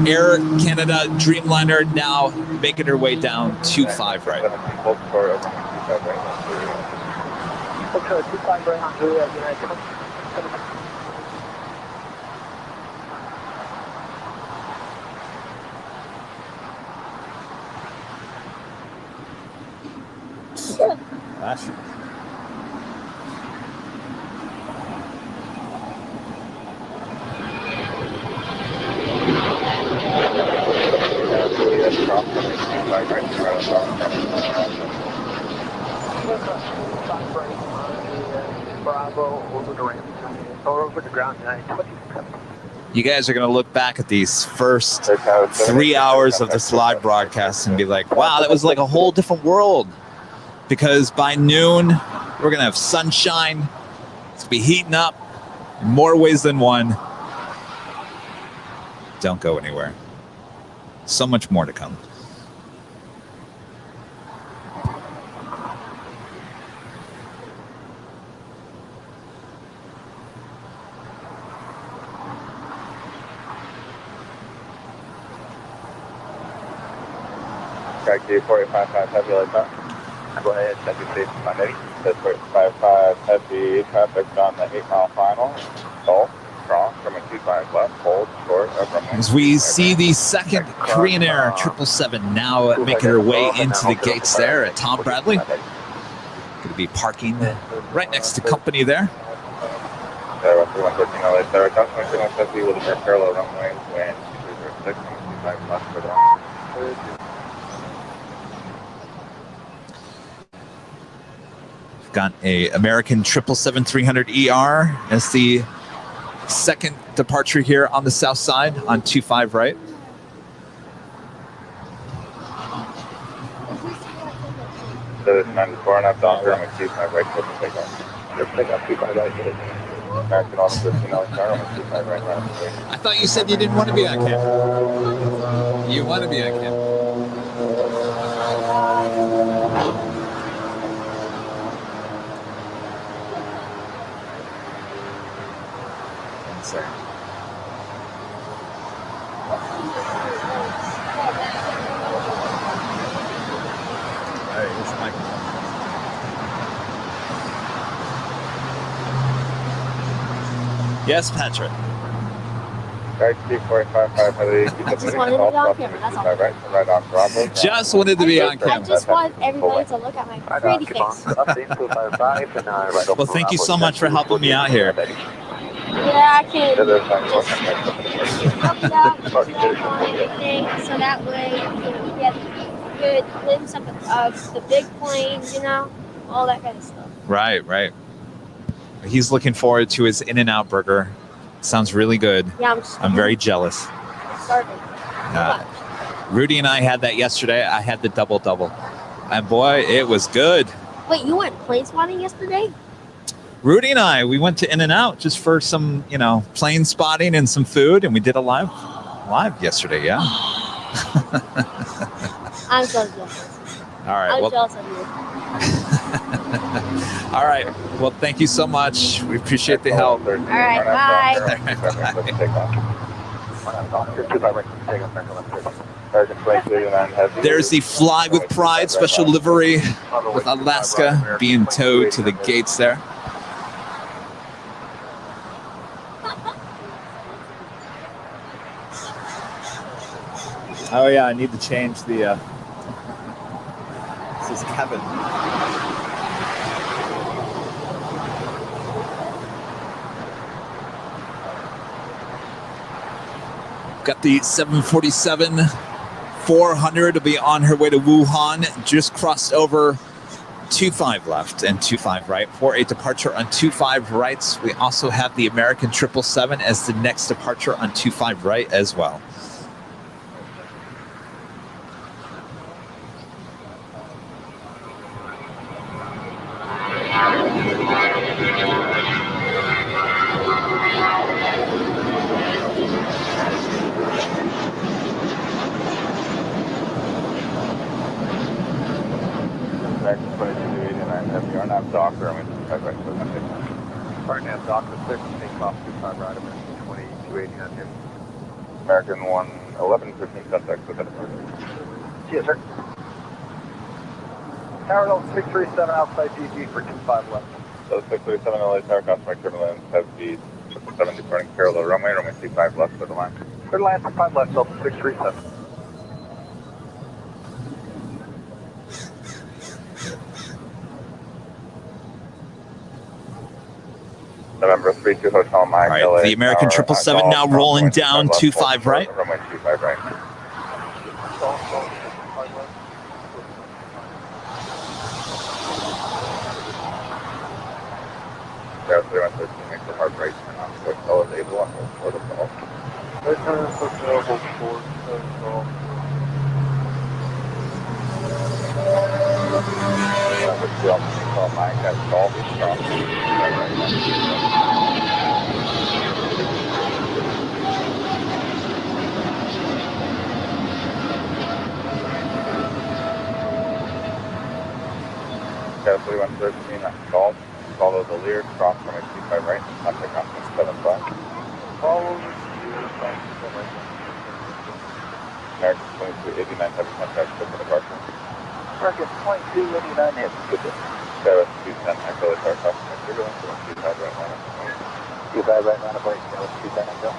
Air Canada Dreamliner now making her way down 25 right. Okay, 25 right on United. Gosh. Bravo over the ramp or over the ground 920. You guys are going to look back at these first 3 hours of this live broadcast and be like, wow, that was like a whole different world. Because by noon, we're going to have sunshine. It's going to be heating up in more ways than one. Don't go anywhere. So much more to come. Track 455 heavy like that. Go ahead, check your station on 80. That's 455 heavy traffic on the 8 mile final. Stall, strong, from a 25 left, hold, short, as we see the second Korean Air 777 now making her way into the gates there at Tom Bradley. Going to be parking right next to company there. Roughly 113 LA, Sarah, Caution 170 with a parallel runway, wind 206, 25 left for the Got a American 777-300ER as the second departure here on the south side on 25 right. So it's 94 and up Docker, I'm going to 25 right, clip and take off. Just take off 25 right, American on 15 LA, Sarah, I'm going to 25 right now. I thought you said you didn't want to be on camera. You want to be on camera. Sorry. All right, here's the microphone. Yes, Patrick. Right, 4555, I just wanted to be on camera, that's all. Right on Bravo. Just wanted to be on I camera. just want everybody to look at my pretty face. Well, thank you so much for helping me out here. Yeah, I can just help you out, zoom on everything, so that way you can get a good glimpse of the big planes, you know, all that kind of stuff. Right, right. He's looking forward to his In-N-Out burger. Sounds really good. Yeah, I'm very jealous. starving. Rudy and I had that yesterday. I had the double-double. And boy, it was good. Wait, you went plane spotting yesterday? Rudy and I, we went to In-N-Out just for some, plane spotting and some food, and we did a live yesterday, yeah. I'm so jealous. All right. I'm Well, jealous of you. all right. Well, thank you so much. We appreciate the help. All right, bye. There's the Fly with Pride special livery with Alaska being towed to the gates there. Oh yeah, I need to change the. This is Kevin. Got the 747-400 to be on her way to Wuhan. Just crossed over 25 left and 25 right for a departure on 25 rights. We also have the American 777 as the next departure on 25 right as well. Docker, Partner Docker 6, taking off 25 right, American 2289. American 111, 15 contact with that departure. Yes, sir. Tower Level 637 outside DG for 25 left. So 637 LA Tower, cosmic turbulence, heavy 777 departing parallel runway 25 left for the line. Clear line 5 left, Delta 637. November 32 Hotel Mike. All right, the American 777 now rolling down 25 right. Runway 25 right. Tower 3113 makes a hard right turn on switch able on for the fall. Call Mike, that's all the strong. Tower 3113, call. Follow the Lear, cross from 25 right, contact confidence 75. Follow the Lear, American 2289, heavy contact with the departure. American 2289 hit. Tower 210, echo the tower, cross from 25 right, line up. 25 right, line up, right, Tower 210, echo.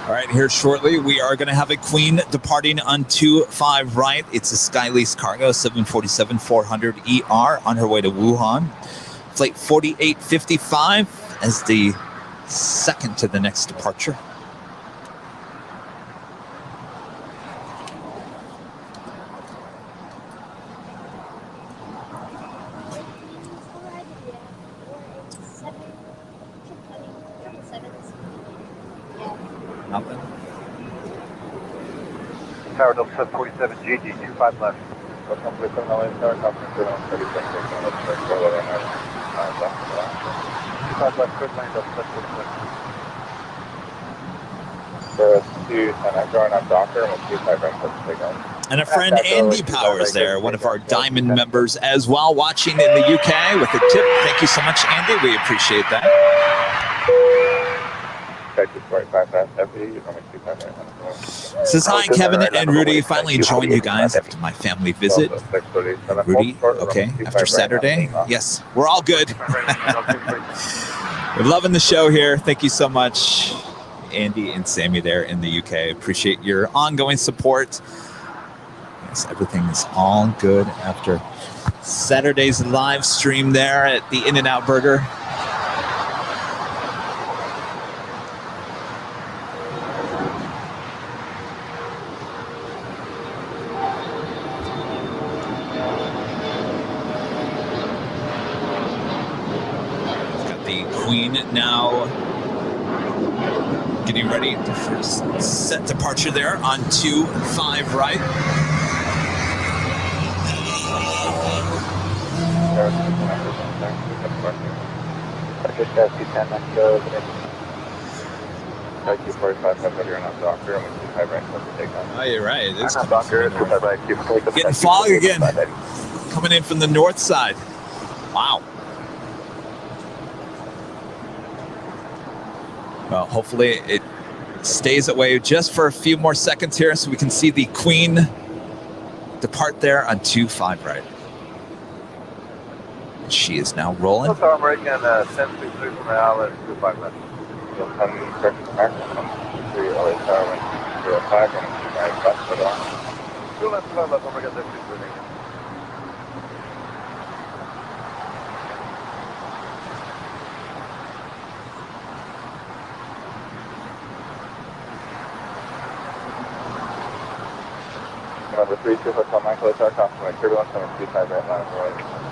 All right, here shortly, we are going to have a Queen departing on 25 right. It's a Skylease Cargo 747-400ER on her way to Wuhan. Flight 4855 as the second to the next departure. Tower, Delta 747, GG, 25 left. Delta 747, LA Tower, conference 36, 25 left, good lane, Delta 747. And a friend Andy Powers there, one of our Diamond members as well, watching in the UK with a tip. Thank you so much, Andy. We appreciate that. Says hi, Kevin and Rudy. Finally joined you guys after my family visit. Rudy, okay, after Saturday? Yes, we're all good. We're loving the show here. Thank you so much, Andy and Sammy there in the UK. Appreciate your ongoing support. Yes, everything is all good after Saturday's live stream there at the In-N-Out Burger. Got the Queen now getting ready for set departure there on 25 right. Oh, you're right. It's getting fog again. Coming in from the north side. Wow. Well, hopefully it stays that way just for a few more seconds here so we can see the Queen depart there on 25 right. She is now rolling. So I'm breaking 10-2 from the outlet, 25 left. You'll come in correct maximum 3 LA Tower, 05, and 25 left, but on. 2 left, 5 left, over again, 6 moving. Number 32, Hotel Michael, Tower, compliment, turbulence, coming 25 right, line of right.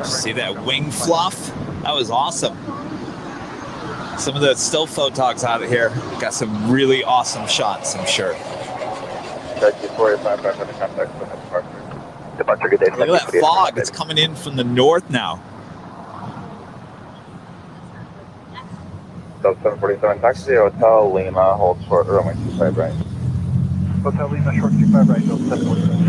See that wing fluff? That was awesome. Some of the still photogs out of here got some really awesome shots, I'm sure. Look at that fog. It's coming in from the north now. Delta 747 taxi, Hotel Lima, hold short, runway 25 right. Hotel Lima, short 25 right, Delta 747.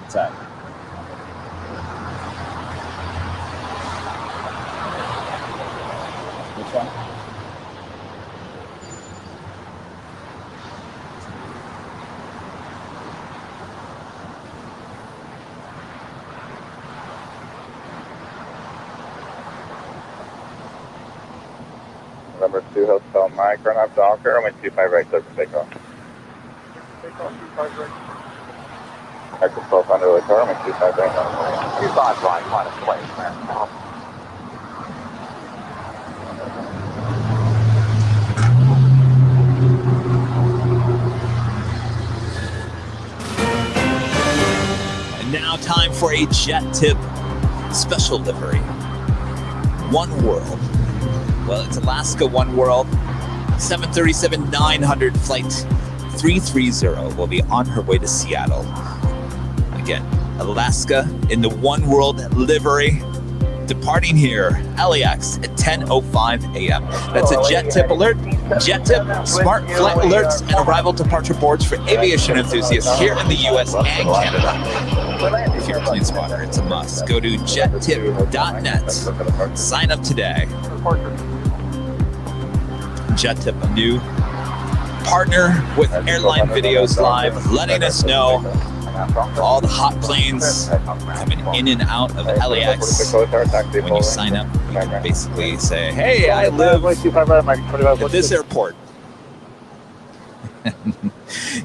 What's that? Which one? Number 2, Hotel Mike, run up Docker, runway 25 right, clear for takeoff. Takeoff 25 right. Exit 12 under the car, runway 25 right. 25 right, minus place, man. And now time for a JetTip special livery. One World. Well, it's Alaska One World. 737-900 flight 330 will be on her way to Seattle. Again, Alaska in the One World livery, departing here, LAX at 10:05 a.m. That's a JetTip alert. JetTip smart flight alerts and arrival departure boards for aviation enthusiasts here in the U.S. and Canada. If you're a plane spotter, it's a must. Go to jettip.net. Sign up today. JetTip, a new partner with Airline Videos Live, letting us know all the hot planes coming in and out of LAX. When you sign up, you can basically say, hey, I live at this airport.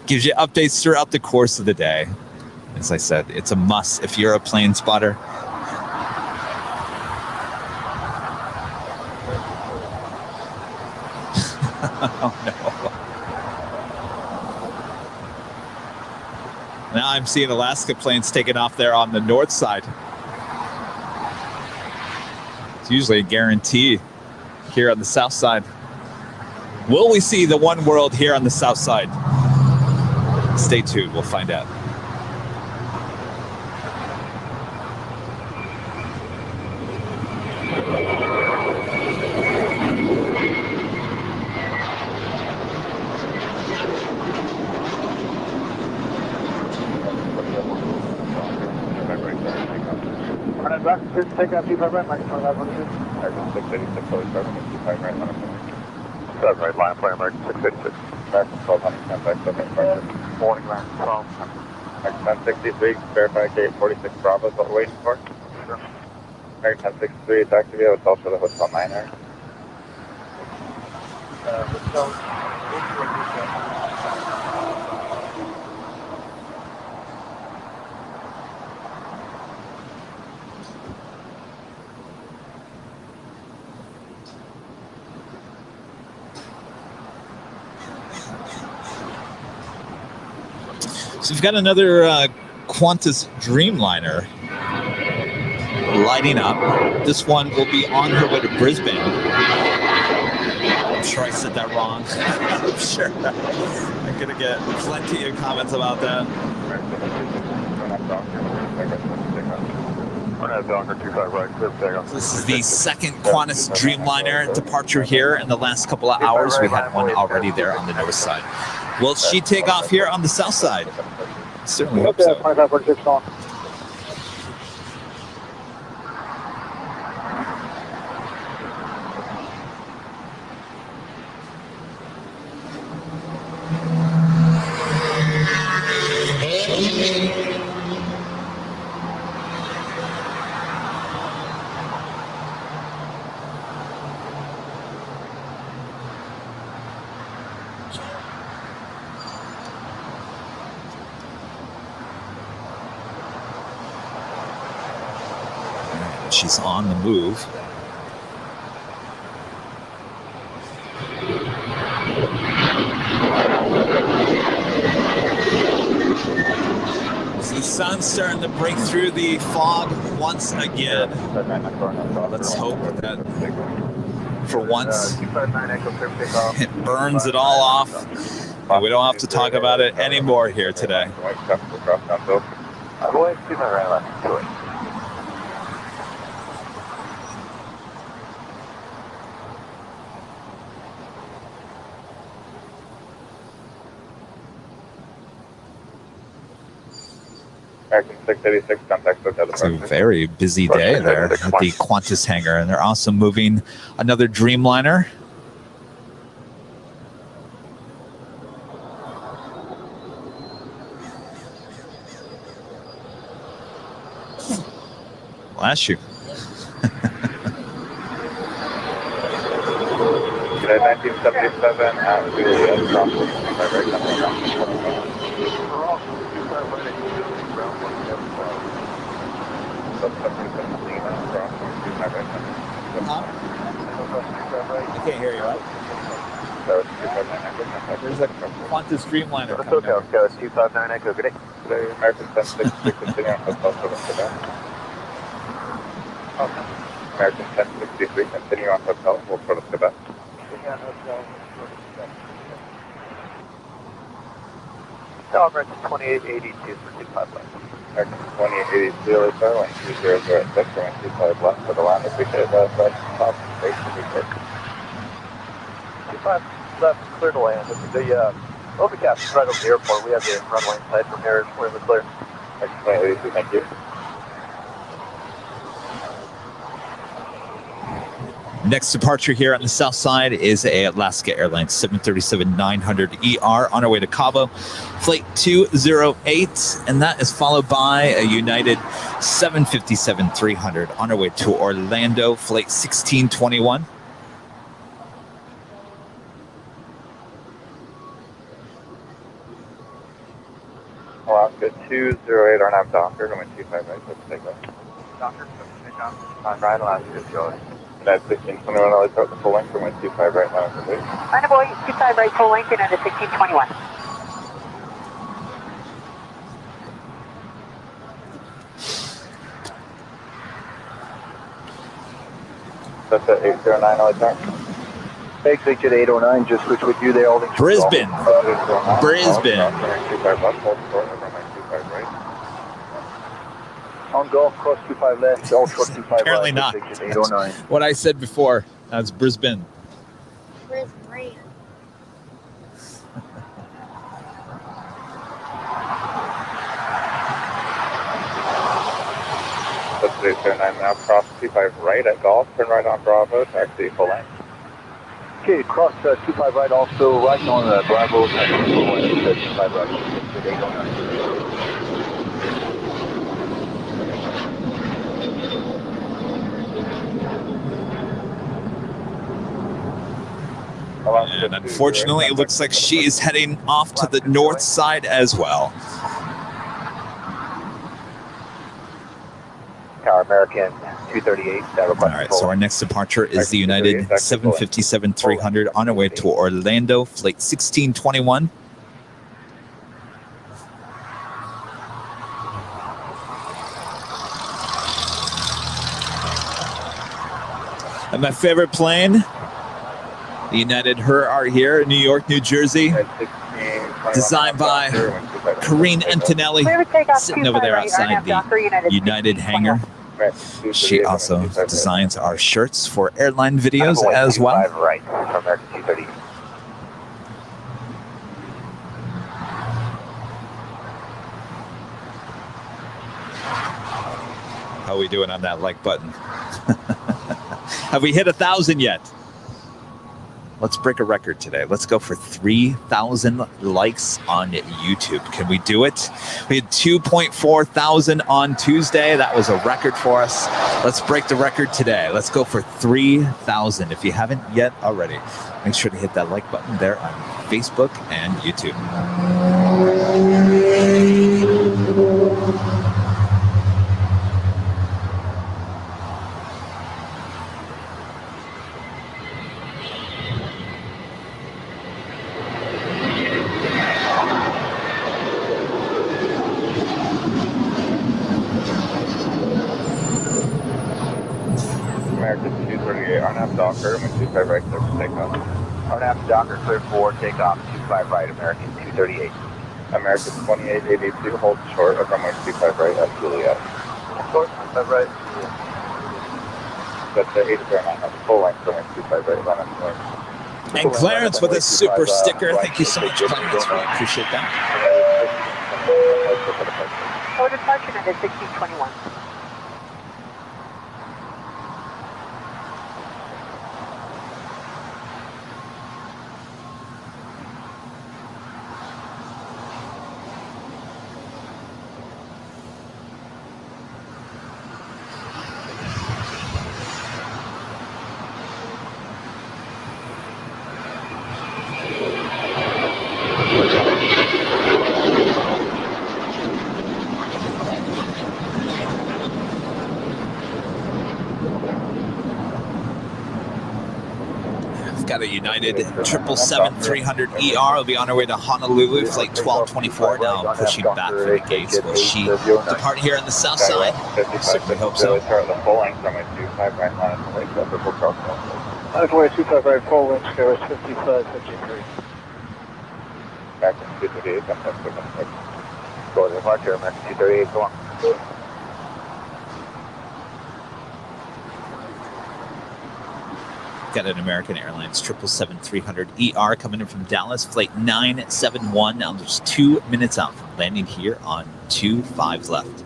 Gives you updates throughout the course of the day. As I said, it's a must if you're a plane spotter. Oh no. Now I'm seeing Alaska planes taking off there on the north side. It's usually a guarantee here on the south side. Will we see the one world here on the south side? Stay tuned, we'll find out. Take out 25 right, Mike 2500. American 686, always starting with 25 right, 100. That's right, line play, American 686. American 1200, contact, okay, morning, American 12. American 1063, verify gate 46 Bravo is what we're waiting for. Sure. American 1063, it's active, it's also the hotel 9 there. So we've got another Qantas Dreamliner lighting up. This one will be on her way to Brisbane. I'm sure I said that wrong. I'm sure I'm going to get plenty of comments about that. This is the second Qantas Dreamliner departure here in the last couple of hours. We had one already there on the north side. Will she take off here on the south side? Certainly hope so. She's on the move. The sun's starting to break through the fog once again. Let's hope that for once it burns it all off and we don't have to talk about it anymore here today. It's a very busy day there at the Qantas hangar, and they're also moving another Dreamliner. Bless you. Today, 1977, and I can't hear you, right? There's a Qantas Dreamliner coming over. Okay, it's 259 Echo, good day. Today, American 1063, continue on hotel service to that. American 1063, continue on hotel, we'll put us to that. No, American 2882 for 25 left. American 2882, Airline 2006, we're 25 left for the line. Appreciate that, top station, be clear. 25 left, clear to land. The overcast is right over the airport. We have the runway inside from here. We're in the clear. American 2882, thank you. Next departure here on the south side is a Alaska Airlines 737-900ER on our way to Cabo, flight 208, and that is followed by a United 757-300 on our way to Orlando, flight 1621. Alaska 208 RNAV Docker, runway 25 right, let's take off. Docker, let's take off. On right, Alaska 208. That's 1621, let's start the full length, runway 25 right, line up complete. Line of 25 right, full length, and under 1621. That's at 809, I'll talk. Exit at 809, just switch with you there. Brisbane. Brisbane. On golf, cross 25 left, all short 25 Apparently right. not. Exit 809. What I said before, that's Brisbane. Brisbane. That's 809 now, cross 25 right at golf, turn right on Bravo, taxi full length. Okay, cross 25 right, also right on Bravo, taxi full length, 25 right, exit 809. And unfortunately, it looks like she is heading off to the north side as well. Tower American 238. All right, so our next departure is the United 757-300 on our way to Orlando, flight 1621. And my favorite plane, the United Her Art here in New York, New Jersey, designed by Karine Antonelli, sitting over there outside the United hangar. She also designs our shirts for airline videos as well. Right, American 238. How are we doing on that like button? Have we hit 1,000 yet? Let's break a record today. Let's go for 3,000 likes on YouTube. Can we do it? We had 2.4 thousand on Tuesday. That was a record for us. Let's break the record today. Let's go for 3,000. If you haven't yet already, make sure to hit that like button there on Facebook and YouTube. American 238, RNAV Docker, runway 25 right, clear for takeoff. RNAV Docker, clear for takeoff, 25 right, American 238. American 2882, hold short of runway 25 right at Juliet. Short 25 right. That's the 809, that's full length, runway 25 right, line up north. And Clarence with a super sticker. Thank you so much, Clarence. Really appreciate that. For departure under 1621. Got a United 777-300ER will be on our way to Honolulu, flight 1224. Now pushing back for the gates. Will she depart here on the south side? I certainly hope so. Start the full length, runway 25 right, line up the lake, triple cross. Runway 25 right, full length, Paris 5553. Back to 238, sometimes we're going to take. Go to departure, American 238, go on. Got an American Airlines 777-300ER coming in from Dallas, flight 971. Now there's 2 minutes out from landing here on 25 left.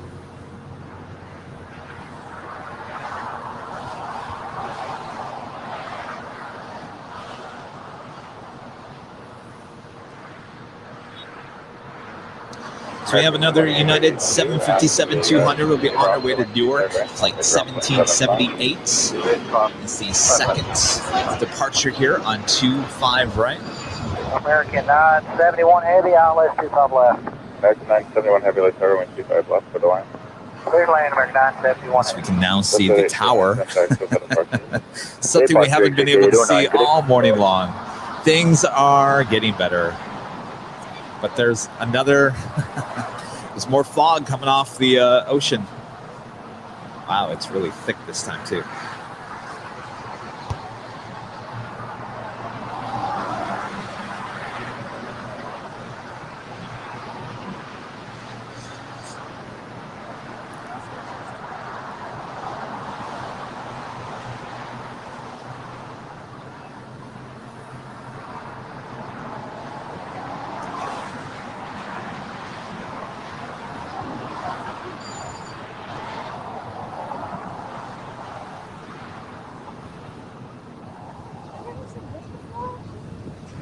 we have another United 757-200 will be on our way to Newark, flight 1778. It's the second departure here on 25 right. American 971 Heavy, ILS 25 left. American 971 Heavy, let's everyone 25 left for the line. Clear land, American 971. So we can now see the tower. Something we haven't been able to see all morning long. Things are getting better. But there's another, there's more fog coming off the ocean. Wow, it's really thick this time too.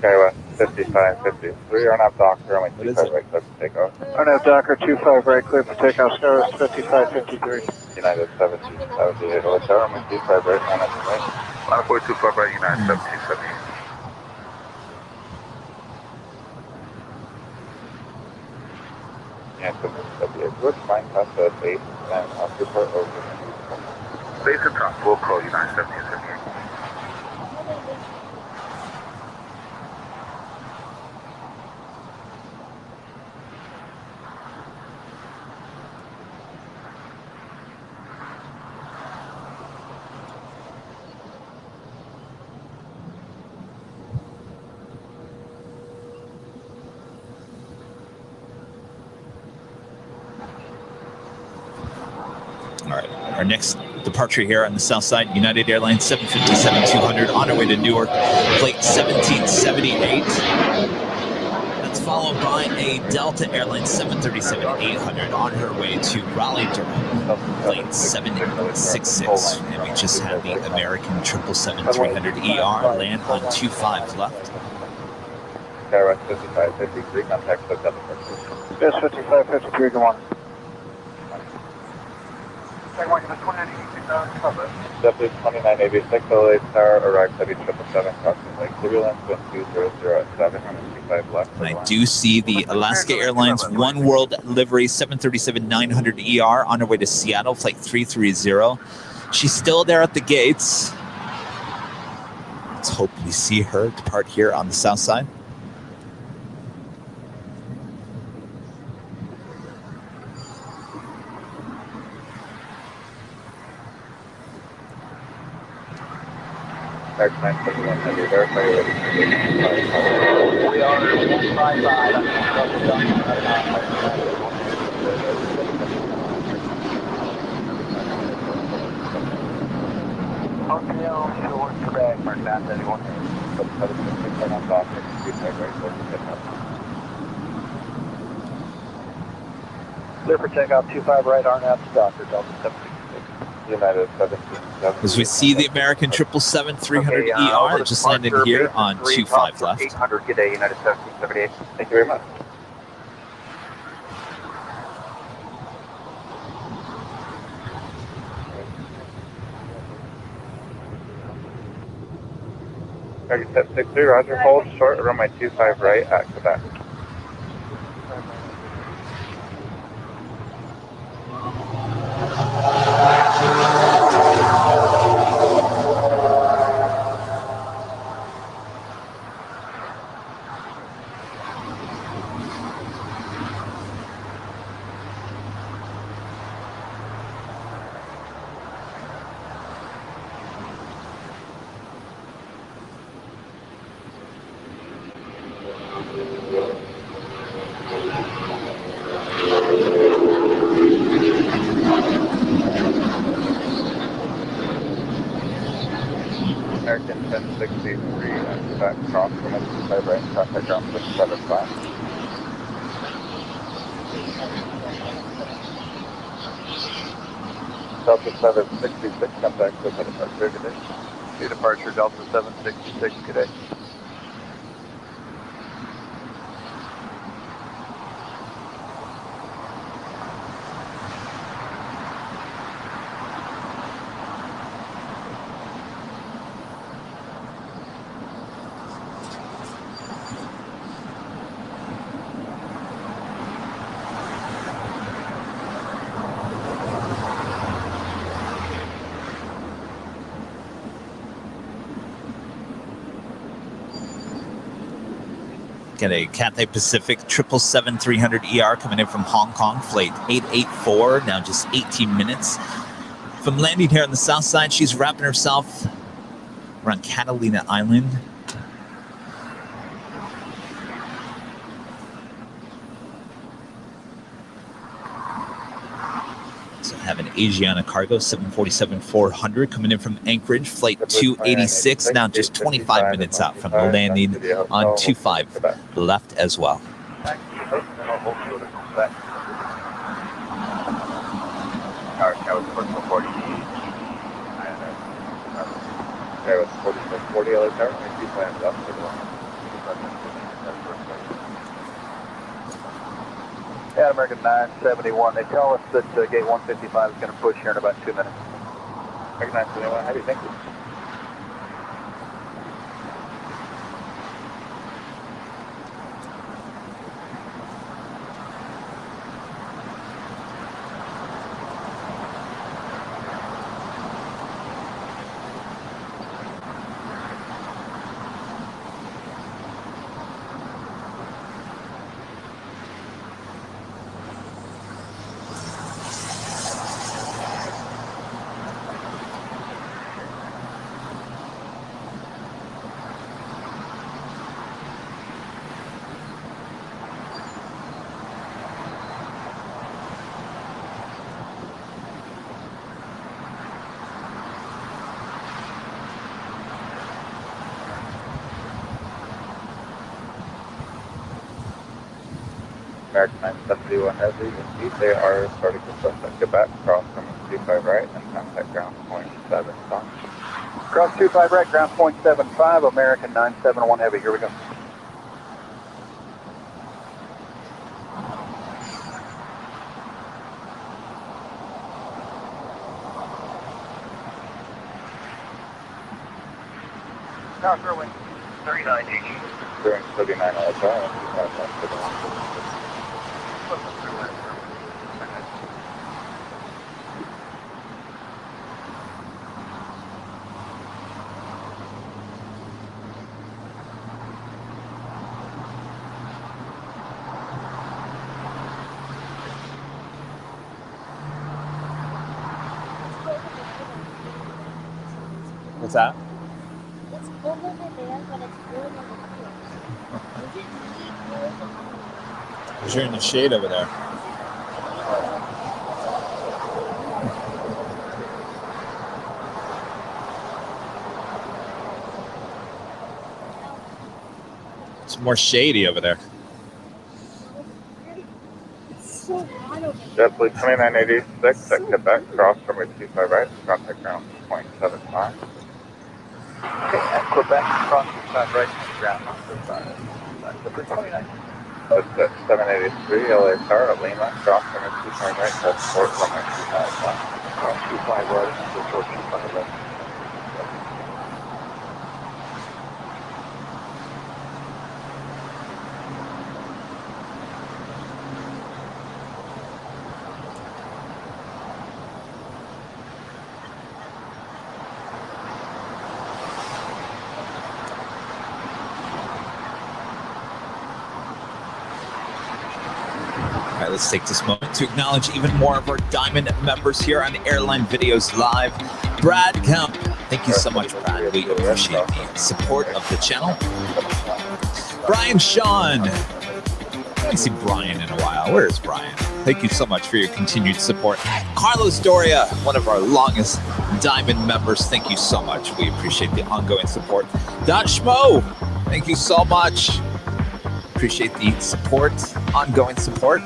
Okay, West 5553, RNAV Docker, only 25 right, clear for takeoff. RNAV Docker 25 right, clear for takeoff, Skyros 5553. United 7278, let's everyone 25 right, RNAV right. 9425 right, United 7278. Yeah, 78, good, fine, pass the base, and report over. Base and top, we'll call United 7278. Our next departure here on the south side, United Airlines 757-200 on our way to Newark, flight 1778. That's followed by a Delta Airlines 737-800 on her way to Raleigh-Durham, flight 766. And we just had the American 777-300ER land on 25 left. Skyros 5553, contact the Delta. Yes, 5553, go on. Deputy 2986, LA Tower, arrived at 777, crossing Lake Turbulence, wind 200 at 725 left. And I do see the Alaska Airlines One World livery 737-900ER on her way to Seattle, flight 330. She's still there at the gates. Let's hope we see her depart here on the south side. We are 155. Hotel Shore, Quebec, Mark 971. Clear for takeoff 25 right, RNAV Docker, Delta 766. United 777. As we see the American 777-300ER just landed here on 25 left. 800, good day, United 1778. Thank you very much. Target 763, roger, hold short, runway 25 right at Quebec. American 1063 and Quebec cross from 25 right, contact ground 675. Delta 766, contact with the departure, good day. New departure, Delta 766, good day. Get a Cathay Pacific 777-300ER coming in from Hong Kong, flight 884, now just 18 minutes from landing here on the south side. She's wrapping herself around Catalina Island. So have an Asiana Cargo 747-400 coming in from Anchorage, flight 286, now just 25 minutes out from the landing on 25 left as well. Yeah, American 971. They tell us that gate 155 is going to push here in about 2 minutes. American 971, how do you think? American 971 Heavy, indeed, they are starting to cross at Quebec, cross from 25 right, and contact ground point 75. Cross 25 right, ground point 75, American 971 Heavy, here we go. Now, Sherwin, 39 DG. During 39 LSR, What's that? It's cold over there, but it's warm over here. Because you're in the shade over there. It's more shady over there. It's so hot over JetBlue 2986 at Quebec, cross from 25 right, contact ground point 75. Okay, at Quebec, cross 25 right, ground 75. Number 29. That's at 783 LAX at Lima, cross from 25 right, that's port from 25 left. Cross 25 right, and short 25 left. All right, let's take this moment to acknowledge even more of our Diamond members here on Airline Videos Live. Brad Kemp, thank you so much, Brad. We appreciate the support of the channel. Brian Sean, I haven't seen Brian in a while. Where is Brian? Thank you so much for your continued support. Carlos Doria, one of our longest Diamond members. Thank you so much. We appreciate the ongoing support. Don Schmo, thank you so much. Appreciate the support, ongoing support.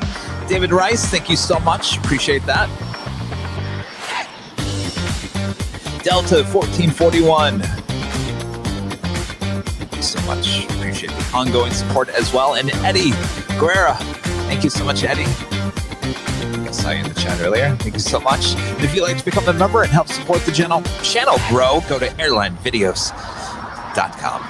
David Rice, thank you so much. Appreciate that. Delta 1441. Thank you so much. Appreciate the ongoing support as well. And Eddie Guerra, thank you so much, Eddie. I saw you in the chat earlier. Thank you so much. And if you'd like to become a member and help support the channel grow, go to airlinevideos.com.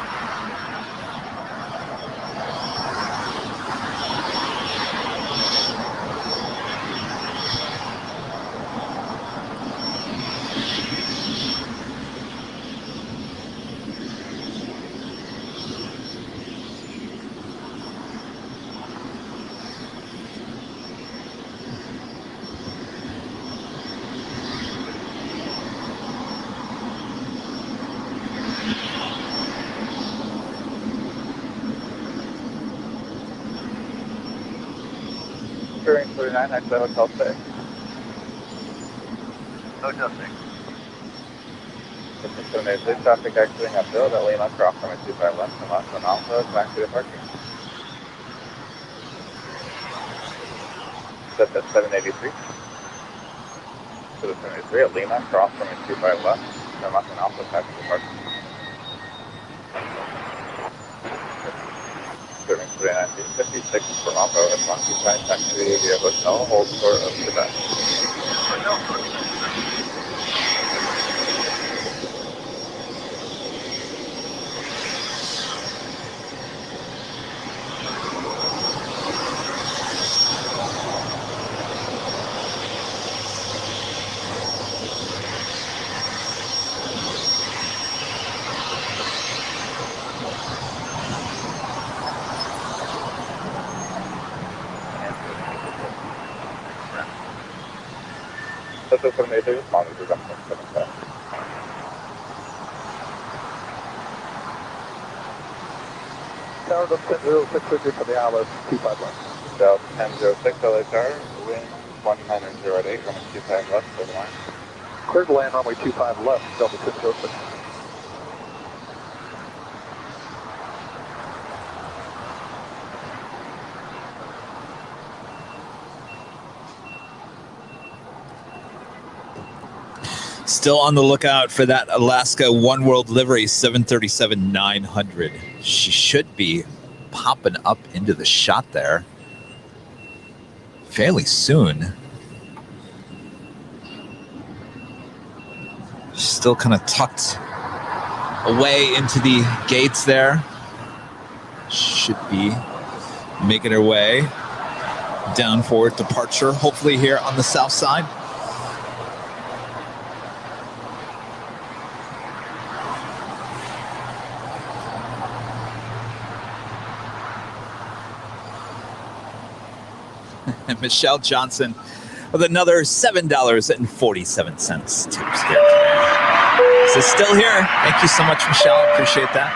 29, next to Hotel 6. Hotel 6. 783, traffic exiting uphill at Lima, cross runway 25 left, and left on Alpha, back to the parking. Set at 783. So the 783 at Lima, cross runway 25 left, and left on Alpha, back to the parking. Serving 31956 for Alpha, and Monkey Side taxi via hotel, hold short of Quebec. That's from the other monitor up from 7 Tower up 1006 for the Alice, 25 left. South 1006 LHR, wind 1908, runway 25 left, for the line. Clear to land runway 25 left, Delta 1006. Still on the lookout for that Alaska One World livery 737-900. She should be popping up into the shot there fairly soon. She's still kind of tucked away into the gates there. Should be making her way down for departure, hopefully here on the south side. And Michelle Johnson with another $7.47 tips here. So still here. Thank you so much, Michelle. Appreciate that.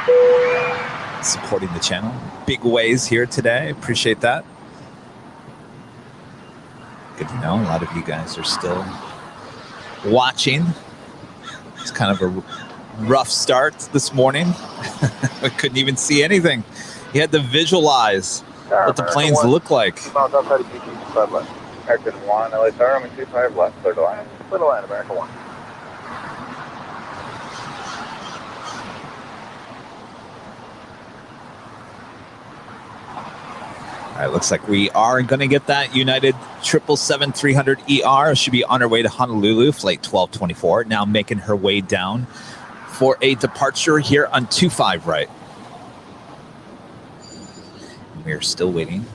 Supporting the channel. Big ways here today. Appreciate that. Good to know. A lot of you guys are still watching. It's kind of a rough start this morning. I couldn't even see anything. You had to visualize what the planes look like. American 1, LHR, runway 25 left, clear to line. Clear to line, American 1. All right, looks like we are going to get that United 777-300ER. Should be on her way to Honolulu, flight 1224. Now making her way down for a departure here on 25 right. We are still waiting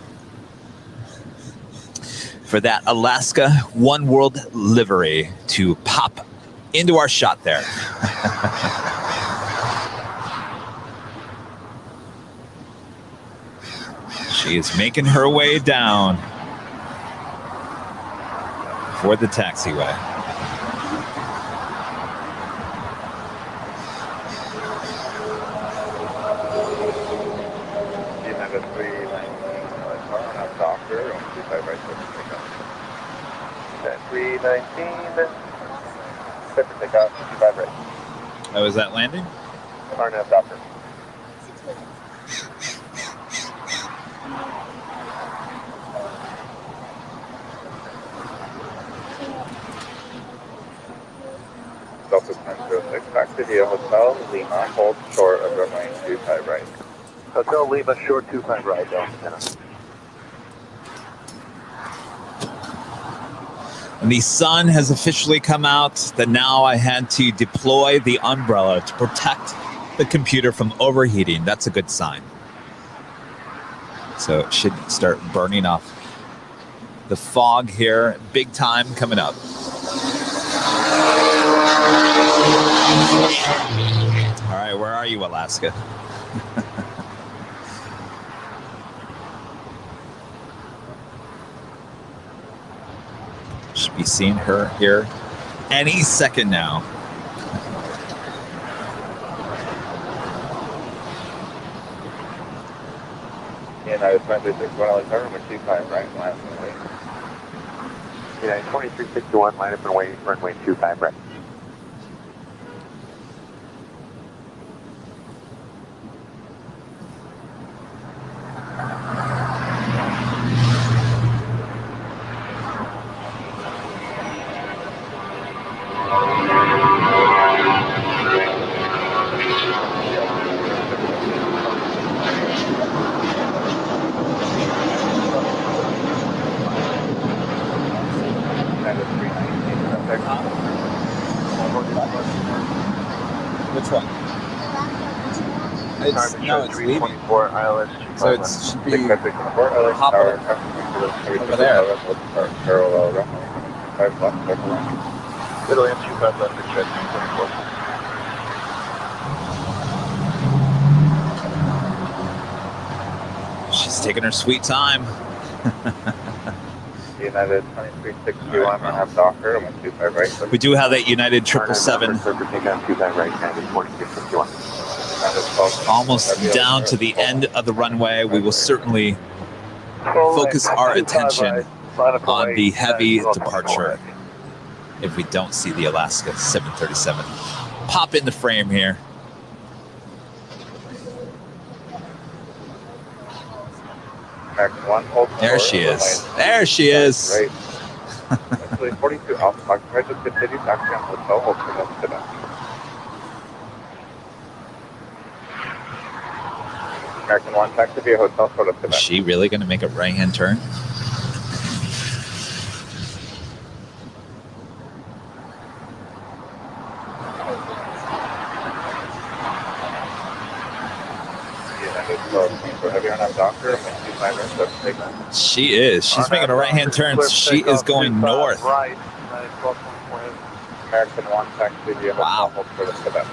for that Alaska One World livery to pop into our shot there. She is making her way down for the taxiway. United 319, LHR, now doctor, runway 25 right, okay, 319, set for takeoff, 25 right. Oh, is that landing? RNAV doctor. Delta 1006, back to the Hotel Lima, hold short of runway 25 right. Hotel Lima, short 25 right, Delta 10. And the sun has officially come out that now I had to deploy the umbrella to protect the computer from overheating. That's a good sign. So it should start burning off the fog here. Big time coming up. All right, where are you, Alaska? Should be seeing her here any second now. United 261 LHR, runway 25 right, last way. United 2361, line up and wait, runway 25 right. Which one? It's, no, it's leaving. So it should be hop over there. Parallel runway 5 left, Italy and 25 left, jet 24. She's taking her sweet time. United 2361, I have Docker, I'm 25 right. We do have that United 777 almost down to the end of the runway. We will certainly focus our attention on the heavy departure if we don't see the Alaska 737 pop in the frame here. There she is. There she is. Actually, 42 Alpha occupied with good cities, actually on hotel, hold for most of them. American 1, taxi via hotel, sort of Is she really going to make a right-hand turn? She is. She's making a right-hand turn. She is going north. Right. American 1, taxi via hotel, hold for the Quebec.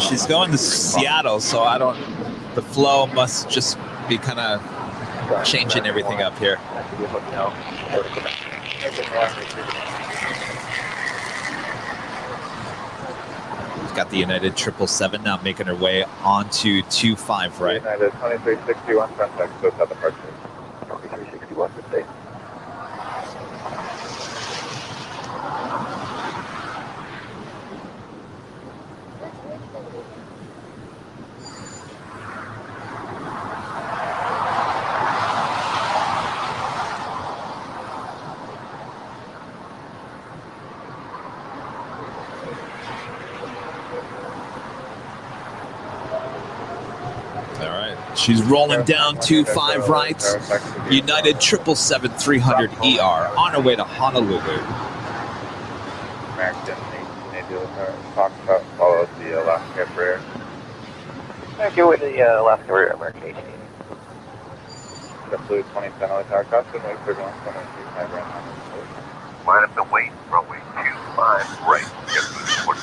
She's going to Seattle, so I don't. The flow must just be kind of changing everything up here. We've got the United 777 now making her way onto 25 right. United 2361, contact South departure. 2361, good day. She's rolling down 25 right. United 777-300 ER on her way to Honolulu. American talk about follow the Alaska Air. Thank you with the Alaska Air, American 18. JetBlue 2010 LA Tower Custom, wait for 125 right now. Line up and wait, runway 25 right. JetBlue 20.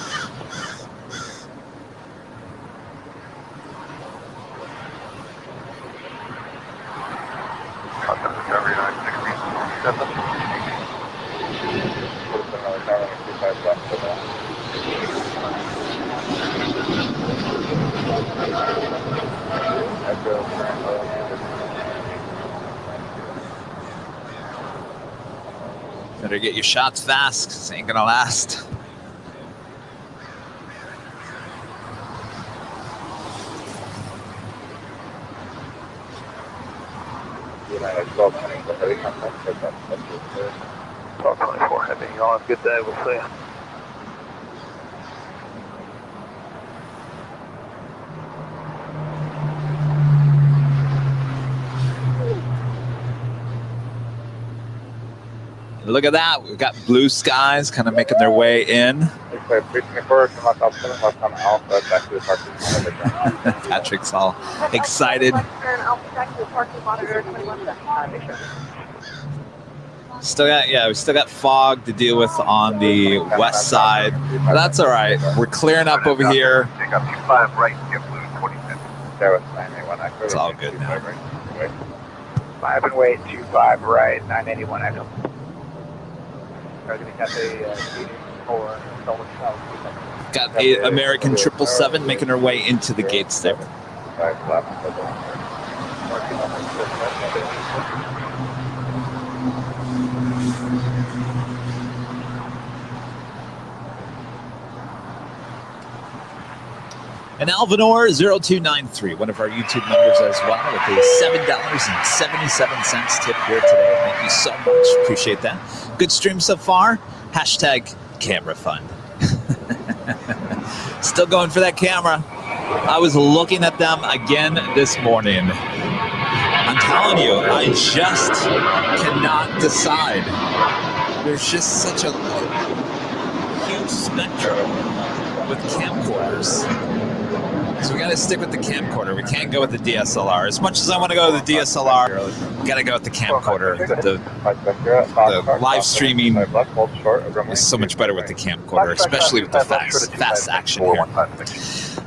Better get your shots fast, 'cause it ain't gonna last. United 1224 heavy contact, 1224 heavy. Y'all have a good day. We'll see you. Look at that. We've got blue skies kind of making their way in. Patrick's all excited. We still got fog to deal with on the west side. But that's all right. We're clearing up over here. Take up 25 right, get blue 27. It's all good now. 5 and wait, 25 right, 981 echo. Got a American 777 making her way into the gates there. And Alvanor0293, one of our YouTube members as well, with a $7.77 tip here today. Thank you so much. Appreciate that. Good stream so far. Hashtag camera fun. Still going for that camera. I was looking at them again this morning. I'm telling you, I just cannot decide. There's just such a huge spectrum with camcorders. So we got to stick with the camcorder. We can't go with the DSLR. As much as I want to go with the DSLR, we got to go with the camcorder. The live streaming is so much better with the camcorder, especially with the fast action here.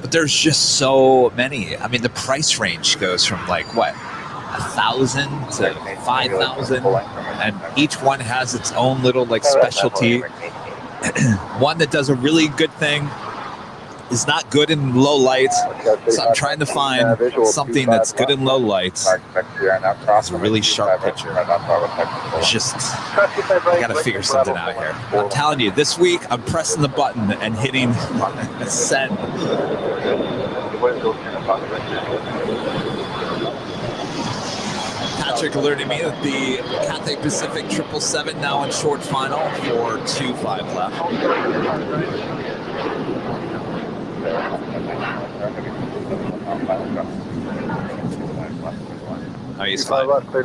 But there's just so many. I mean, the price range goes from like what, 1,000 to 5,000, and each one has its own little like specialty. One that does a really good thing is not good in low light, so I'm trying to find something that's good in low light. It's a really sharp picture. It's just, I gotta figure something out here. I'm telling you, this week I'm pressing the button and hitting send. Patrick alerted me that the Cathay Pacific 777 now in short final for 2-5 left. Oh, he's fine. American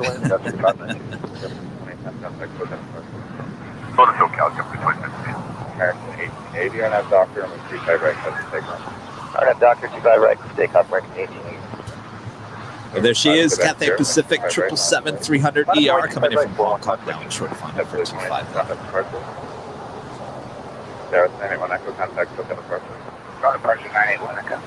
1880, and have Doctor, I'm going to 25 right, take off. I have Doctor 25 right, take off, American 1880. Well, there she is, Cathay Pacific 777-300ER coming in from Hong Kong now in short final for 2-5 left. There, 981 Echo contact, so got a person. Got a person, 981 Echo.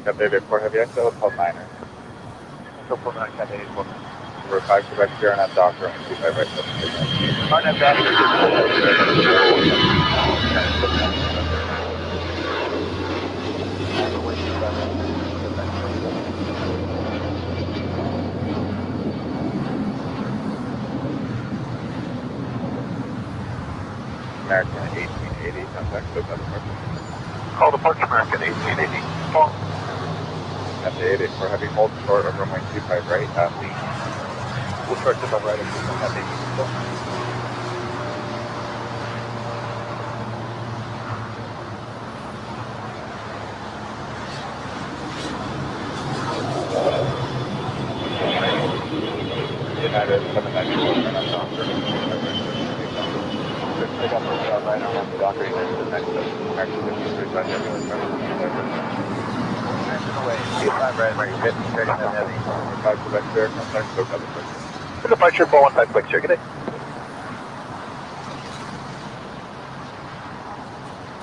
Cathay 84 Heavy XL, called 9er. So 49 Cathay 84. Number 5 Quebec Sierra, and Doctor, and 25 right. RNF Doctor. American 1880, contact, so got a person. Call departure American 1880. Call. Cathay 84 Heavy, hold short of runway 25 right at least. We'll start to the right of Cathay 84. United 794, and I'm Doctor. Pick up right on the Doctor, United the next American 53 ambulance. Away, 85 right, where you hit, straight in that heavy. 5 Quebec Sierra, contact, so got the person. For departure 415 Quebec Sierra, good day.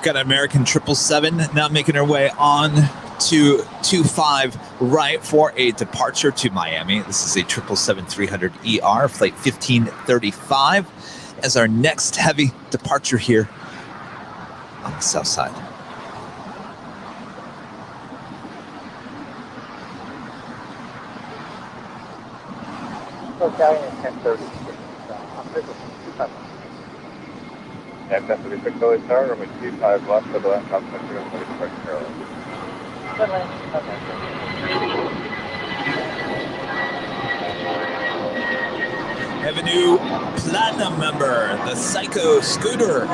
Got an American 777 now making her way on to 25 right for a departure to Miami. This is a 777-300ER, flight 1535, as our next heavy departure here on the south side. Okay, 1030. And that's the Victoria Tower, runway 25 left for the last contact, we're going to depart Carolina. Have a new platinum member, the Psycho Scooter,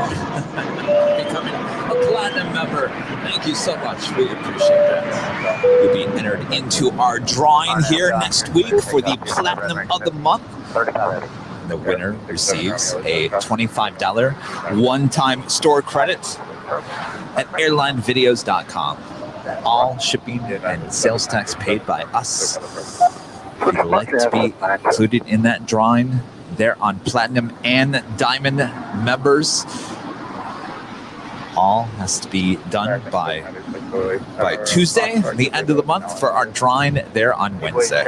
becoming a platinum member. Thank you so much. We appreciate that. You'll be entered into our drawing here next week for the Platinum of the Month. The winner receives a $25 one-time store credit at airlinevideos.com. all shipping and sales tax paid by us. If you'd like to be included in that drawing, they're on Platinum and Diamond members. All has to be done by Tuesday, the end of the month, for our drawing there on Wednesday.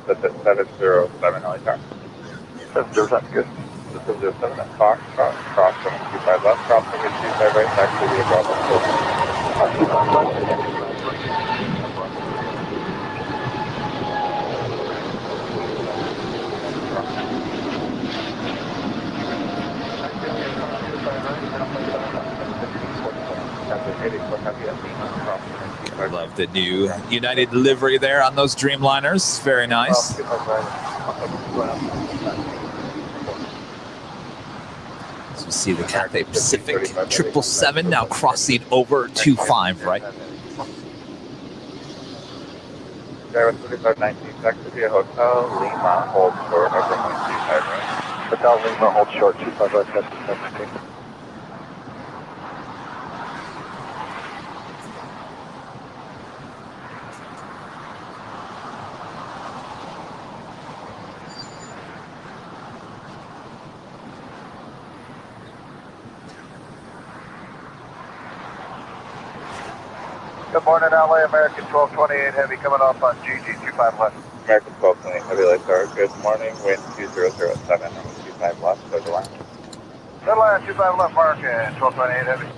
That's at 707 LAX. 707, good. 707 at Fox, cross 725 left, cross 725 right, back to the Bravo. I love the new United livery there on those Dreamliners. Very nice. As we see the Cathay Pacific 777 now crossing over 25, right? There was 3519, taxi via Hotel Lima, hold short, over 125, right? Hotel Lima, hold short, 25 right, 17. Good morning, LA, American 1228 Heavy coming off on GG 25 left. American 1228 Heavy lights are good morning, wind 2007, 25 left, clear the line. Clear the line, 25 left, American 1228 Heavy.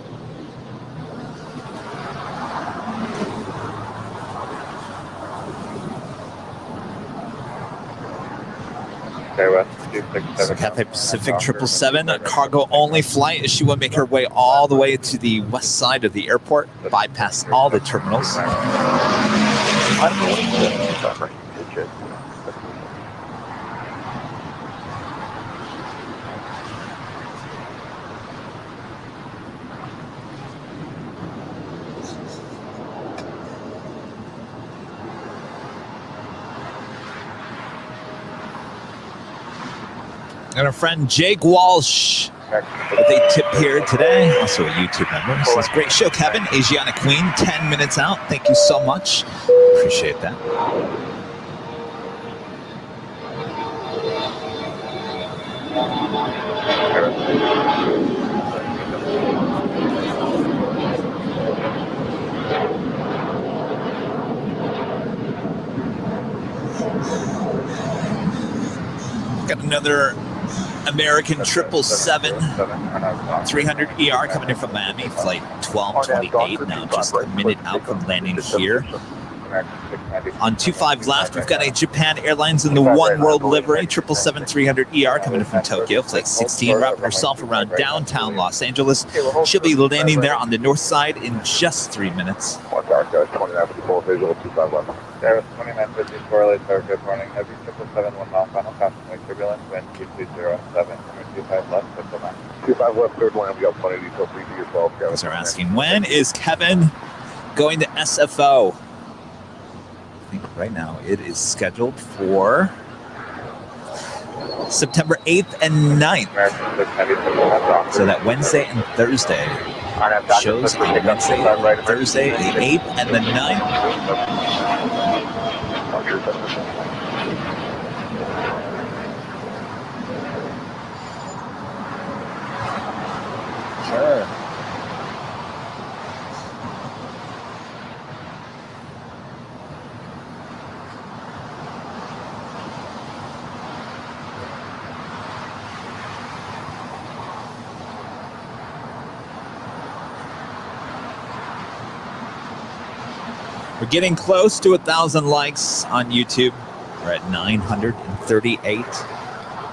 So Cathay Pacific 777, a cargo-only flight, as she will make her way all the way to the west side of the airport, bypass all the terminals. And our friend Jake Walsh with a tip here today, also a YouTube member. So it's a great show, Kevin. Asiana Queen, 10 minutes out. Thank you so much. Appreciate that. Got another American 777 300 ER coming in from Miami, flight 1228, now just a minute out from landing here. On 25 left, we've got a Japan Airlines in the One World livery, 777 300 ER coming in from Tokyo, flight 16, wrapping herself around downtown Los Angeles. She'll be landing there on the north side in just 3 minutes. 2954 visual, 25 left. There was 2954 LA, good morning. Heavy 777, 1 mile, final caution, turbulence, wind 2207, 25 left, 25 left, third line, we got plenty of detail, 3 to yourself, Kevin. So we're asking, when is Kevin going to SFO? I think right now it is scheduled for September 8th and 9th. So that Wednesday and Thursday shows on Wednesday, Thursday, the 8th and the 9th. Sure. We're getting close to 1,000 likes on YouTube. We're at 938.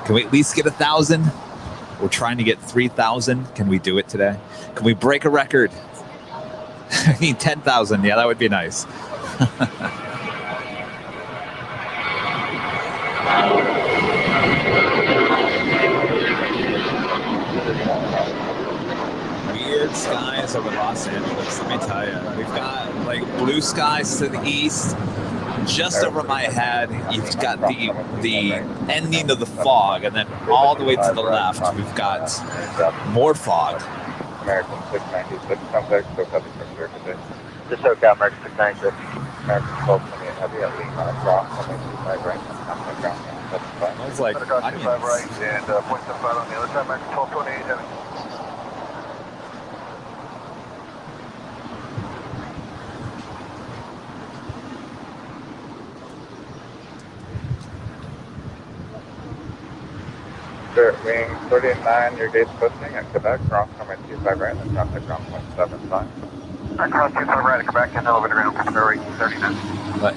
Can we at least get 1,000? We're trying to get 3,000. Can we do it today? Can we break a record? I mean, 10,000. Yeah, that would be nice. Weird skies over Los Angeles, let me tell you. We've got like blue skies to the east, just over my head, you've got the ending of the fog, and then all the way to the left, we've got more fog. American 696, contact SoCal discretion today. This is SoCal, American 696. American 1228 heavy at Lima, cross, 25 right, contact ground. Smells like onions. 25 right, and 0.75 on the other side, American 1228 heavy. Wing 39, your gate's posting at Quebec, cross coming 25 right, and contact ground 0.75. I cross 25 right at Quebec, and elevator ground, February 39. What?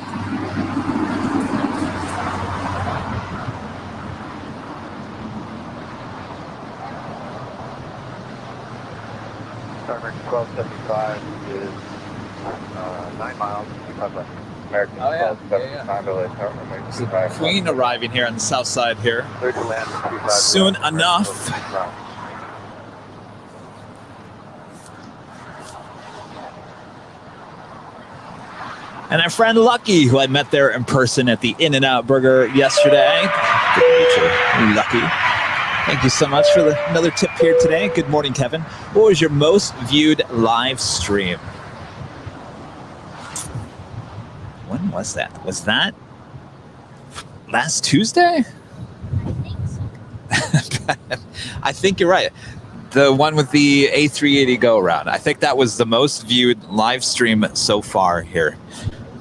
American 1275 is 9 miles, 25 left. American Oh, yeah. 1275 LA Tower, runway There's 25 a Queen arriving here on the south side here. Clear to land 25 Soon left, enough. And our friend Lucky, who I met there in person at the In-N-Out Burger yesterday. Good to meet you, Lucky. Thank you so much for another tip here today. Good morning, Kevin. What was your most viewed live stream? When was that? Was that last Tuesday? I think so. I think you're right. The one with the A380 go around. I think that was the most viewed live stream so far here,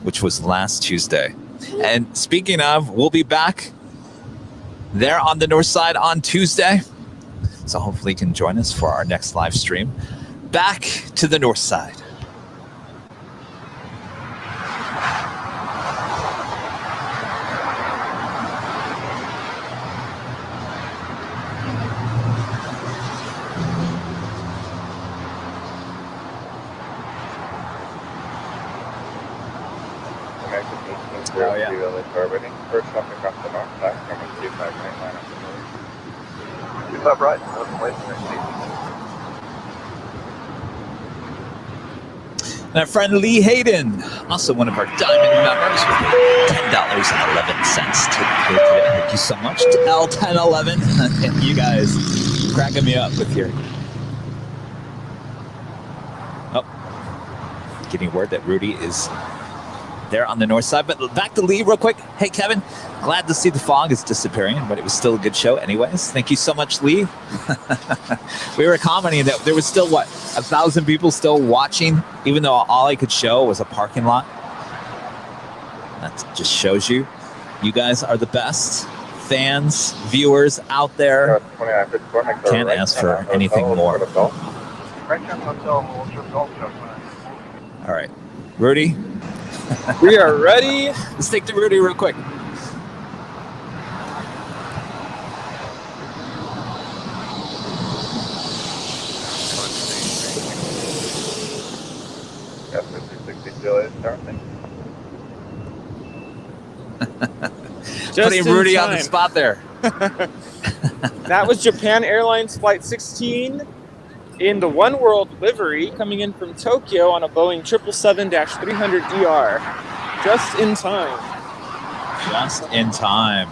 which was last Tuesday. And speaking of, we'll be back there on the north side on Tuesday. So hopefully you can join us for our next live stream. Back to the north side. Oh, yeah. First one across the north side, coming 25 right, line up the north. 25 right, And our friend Lee Hayden, also one of our diamond members, with $10.11 to here today. Thank you so much to L1011. And you guys cracking me up with your... Oh, getting word that Rudy is there on the north side. But back to Lee real quick. Hey, Kevin, glad to see the fog is disappearing, but it was still a good show anyways. Thank you so much, Lee. We were commenting that there was still, 1,000 people still watching, even though all I could show was a parking lot. That just shows you guys are the best fans, viewers out there. Can't ask for anything more. All right, Rudy. We are ready. Let's take the Rudy real quick. Putting Rudy on the spot there. That was Japan Airlines Flight 16 in the One World livery, coming in from Tokyo on a Boeing 777-300ER. Just in time. Just in time.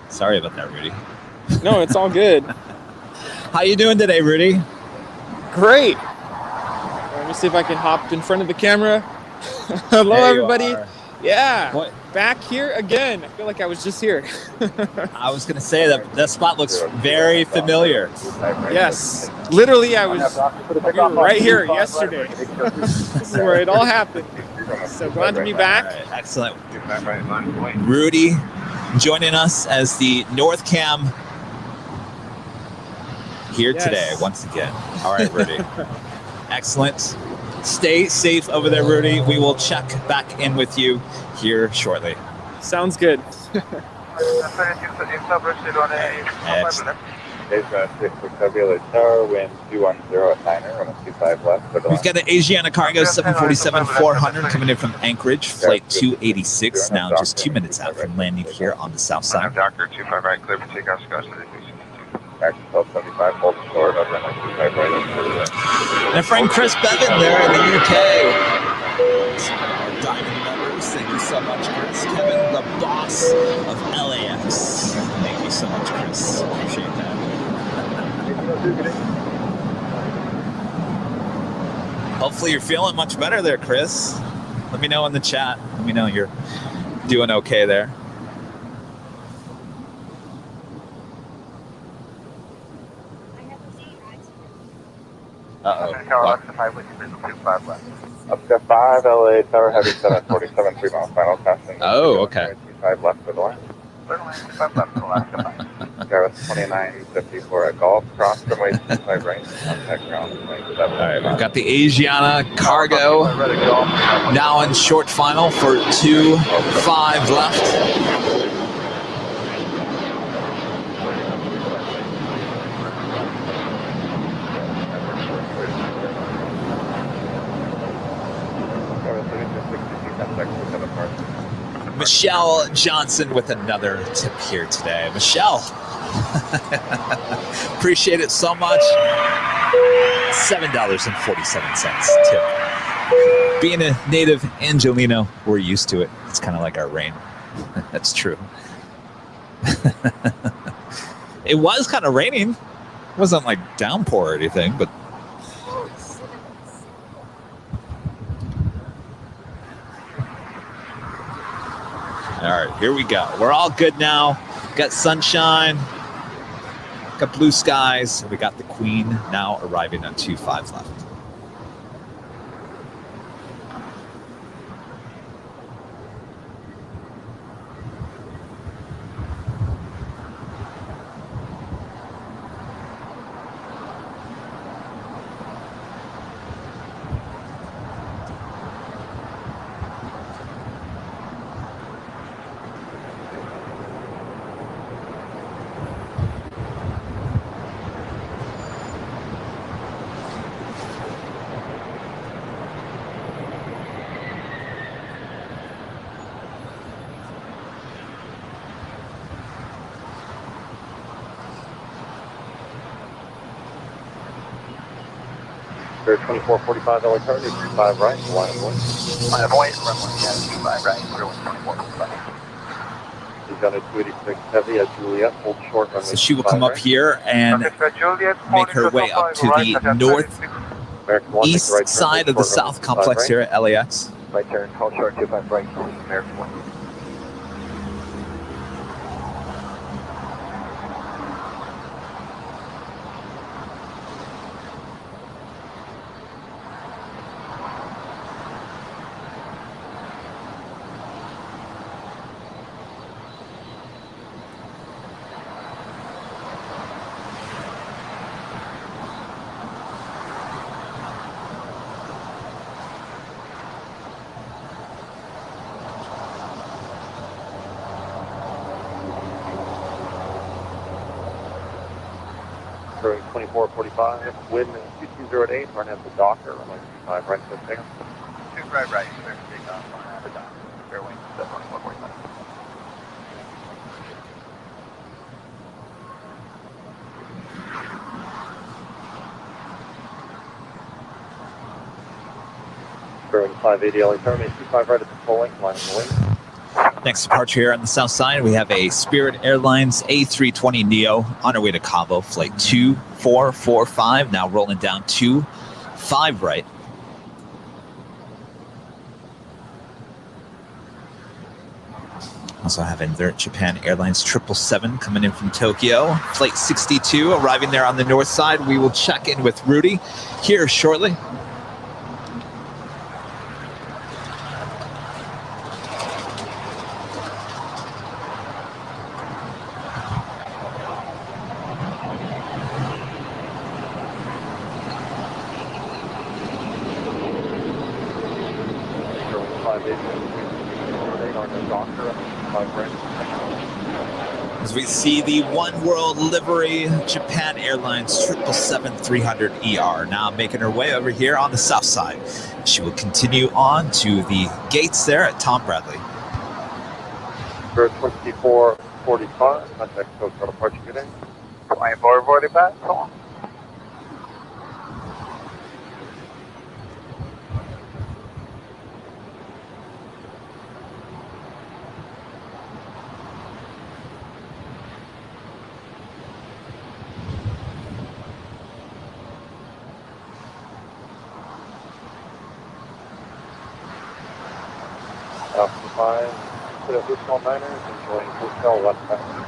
Sorry about that, Rudy. No, it's all good. How you doing today, Rudy? Great. Let me see if I can hop in front of the camera. Hello, everybody. Yeah. What? Back here again. I feel like I was just here. I was going to say that spot looks very familiar. Yes. Literally, I was right here yesterday. This is where it all happened. So glad to be back. Right, excellent. Rudy joining us as the North Cam here today once again. All right, Rudy. Excellent. Stay safe over there, Rudy. We will check back in with you here shortly. Sounds good. We've got an Asiana Cargo 747-400 coming in from Anchorage, flight 286, now just 2 minutes out from landing here on the south side. Doctor 25 right, clear for takeoff, Scotch. Max 1275, hold short over and 25 right. And a friend Chris Bevan there in the UK. Diamond Hopefully you're feeling much better there, Chris. Let me know in the chat. Let me know you're doing okay there. Uh-oh. Up to 5 LA Tower Heavy 747, 3 miles final passing. Oh, okay. 5 left for the last. 5 left for the last. Gareth 2954 at Golf, cross runway 25 right, contact ground. All right, we've got the Asiana Cargo now in short final for 2-5 left. Michelle Johnson with another tip here today. Michelle, appreciate it so much. $7.47 tip. Being a native Angelino, we're used to it. It's kind of like our rain. That's true. It was kind of raining. It wasn't like downpour or anything, but all right, here we go. We're all good now. Got sunshine, got blue skies. We got the Queen now arriving on 2-5 left. Air 2445 LA Tower, 25 right, line of one. Line of white, runway 25 right, clear 2445. He's got a 286 heavy at Juliet, hold short runway. So she will come up here and make her way up to the northeast side of the South Complex here at LAX. Right turn, hold short 25 right, American 1. Current 2445, wind 2208, run at the Docker, runway 25 right, so take 25 right, clear to take off on the dock. Fairway 2445. Current 580 LA Tower, 25 right at the full length, line of the wing. Next departure here on the south side, we have a Spirit Airlines A320 Neo on our way to Cabo, flight 2445, now rolling down 2-5 right. Also having their Japan Airlines 777 coming in from Tokyo, flight 62 arriving there on the north side. We will check in with Rudy here shortly. As we see the One World livery Japan Airlines 777-300ER now making her way over here on the south side. She will continue on to the gates there at Tom Bradley. Air 2445, contact code for departure today. 2445, come on. 5 to the Hotel Niners, enjoying Hotel Westbound.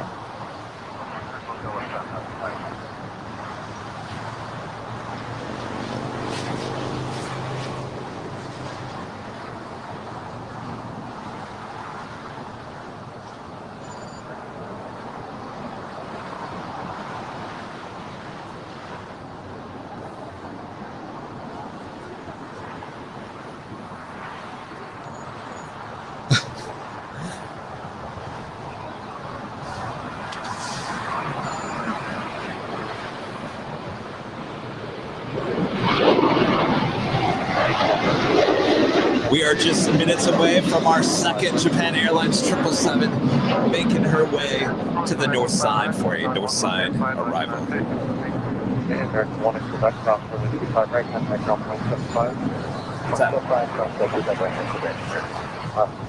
We are just minutes away from our second Japan Airlines 777 making her way to the north side for a north side arrival. American 1 Quebec stop for the 25 right, contact ground point 75. What's that?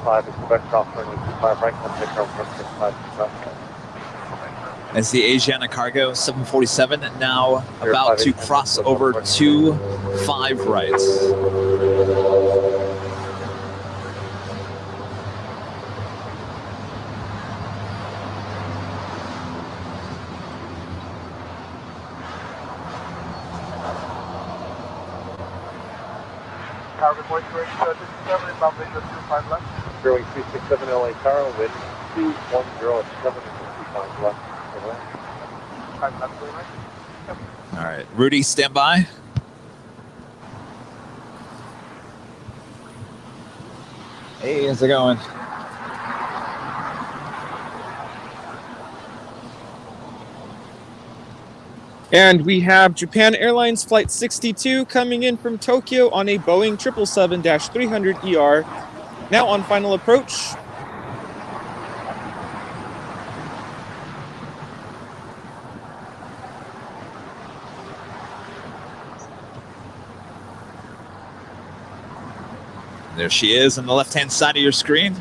5 is Quebec stop for the 25 right, contact ground point 75. As the Asiana Cargo 747 now about to cross over to 5 rights. Cargo Voice Bridge 267, inbound Victor 25 left. Growing 367 LA Tower, wind 210 at 755 left. Time left, right? Yep. All right, Rudy, stand by. Hey, how's it going? And we have Japan Airlines Flight 62 coming in from Tokyo on a Boeing 777-300ER, now on final approach. There she is on the left-hand side of your screen.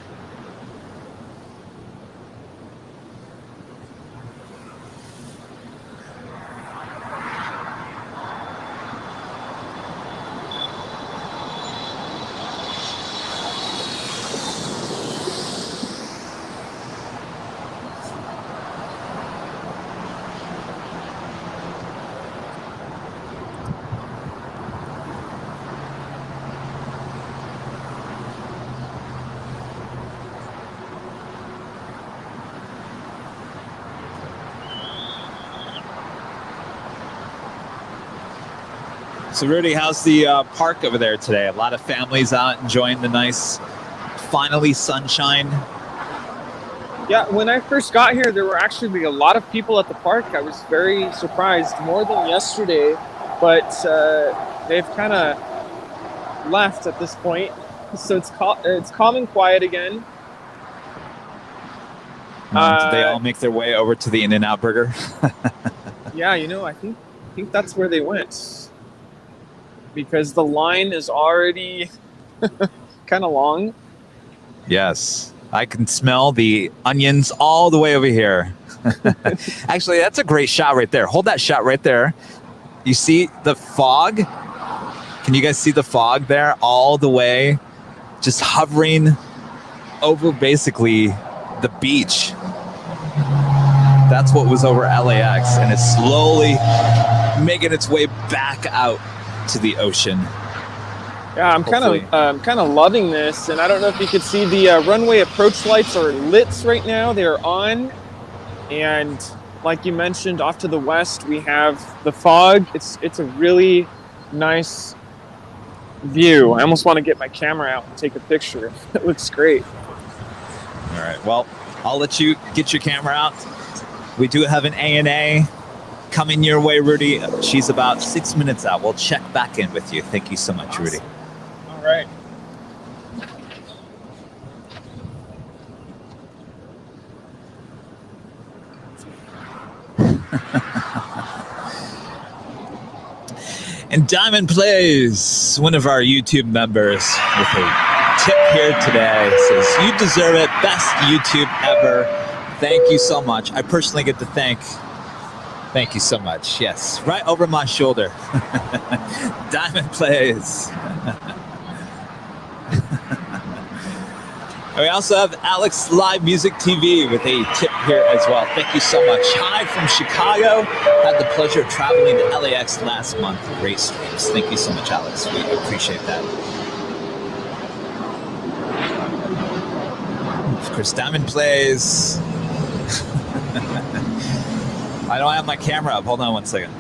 So Rudy, how's the park over there today? A lot of families out enjoying the nice, finally sunshine. Yeah, when I first got here, there were actually a lot of people at the park. I was very surprised, more than yesterday, but they've kind of left at this point. So it's calm and quiet again. Did they all make their way over to the In-N-Out Burger? Yeah, you know, I think that's where they went. Because the line is already kind of long. Yes, I can smell the onions all the way over here. Actually, that's a great shot right there. Hold that shot right there. You see the fog? Can you guys see the fog there all the way? Just hovering over basically the beach. That's what was over LAX, and it's slowly making its way back out to the ocean. Yeah, I'm kind of loving this, and I don't know if you could see the runway approach lights are lit right now. They are on, and like you mentioned, off to the west we have the fog. It's a really nice view. I almost want to get my camera out and take a picture. It looks great. All right, well, I'll let you get your camera out. We do have an ANA coming your way, Rudy. She's about 6 minutes out. We'll check back in with you. Thank you so much, Rudy. All right. And Diamond Plays, one of our YouTube members, with a tip here today, says, "You deserve it. Best YouTube ever." Thank you so much. I personally get to thank you so much. Yes, right over my shoulder. Diamond Plays. And we also have Alex Live Music TV with a tip here as well. Thank you so much. Hi from Chicago. Had the pleasure of traveling to LAX last month. Great streams. Thank you so much, Alex. We appreciate that. Chris Diamond plays. I don't have my camera up. Hold on one second.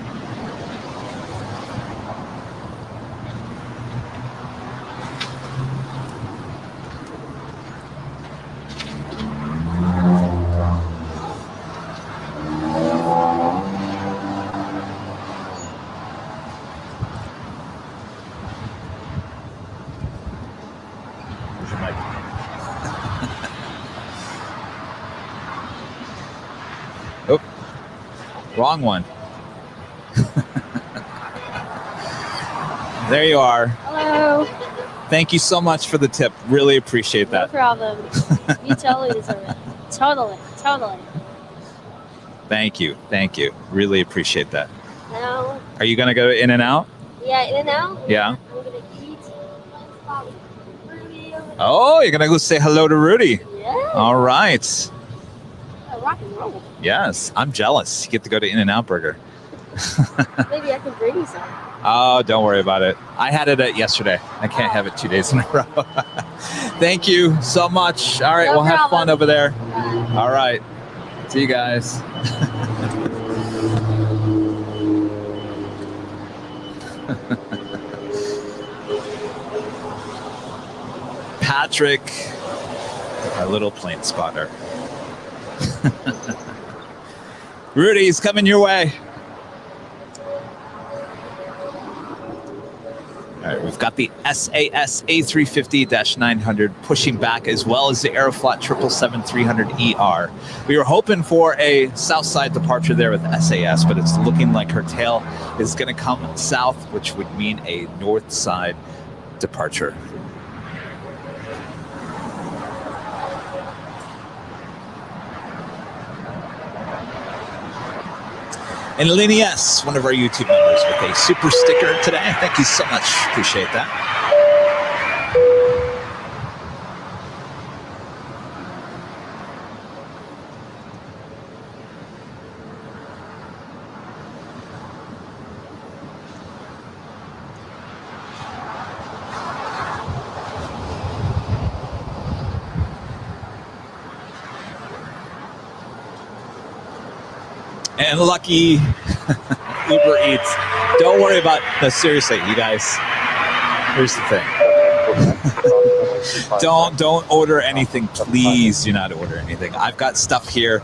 Wrong one. There you are. Hello. Thank you so much for the tip. Really appreciate that. No problem. You totally deserve it. Totally. Thank you. Really appreciate that. Now, Are you gonna go in and out? yeah, in and out. Yeah. I'm gonna eat. Rudy over there. Oh, you're gonna go say hello to Rudy. Yeah. All right. Rock and roll. Yes, I'm jealous. You get to go to In-N-Out Burger. Maybe I can bring you some. Oh, don't worry about it. I had it yesterday. I can't have it 2 days in a row. Thank you so much. All right, No we'll have problem. fun over there. All right. See you guys. Patrick, our little plane spotter. Rudy's coming your way. All right, we've got the SAS A350-900 pushing back, as well as the Aeroflot 777-300ER. We were hoping for a south side departure there with SAS, but it's looking like her tail is going to come south, which would mean a north side departure. And Lenny S., one of our YouTube members, with a super sticker today. Thank you so much. Appreciate that. And lucky Uber Eats. Don't worry about no, seriously, you guys. Here's the thing. Don't order anything. Please do not order anything. I've got stuff here.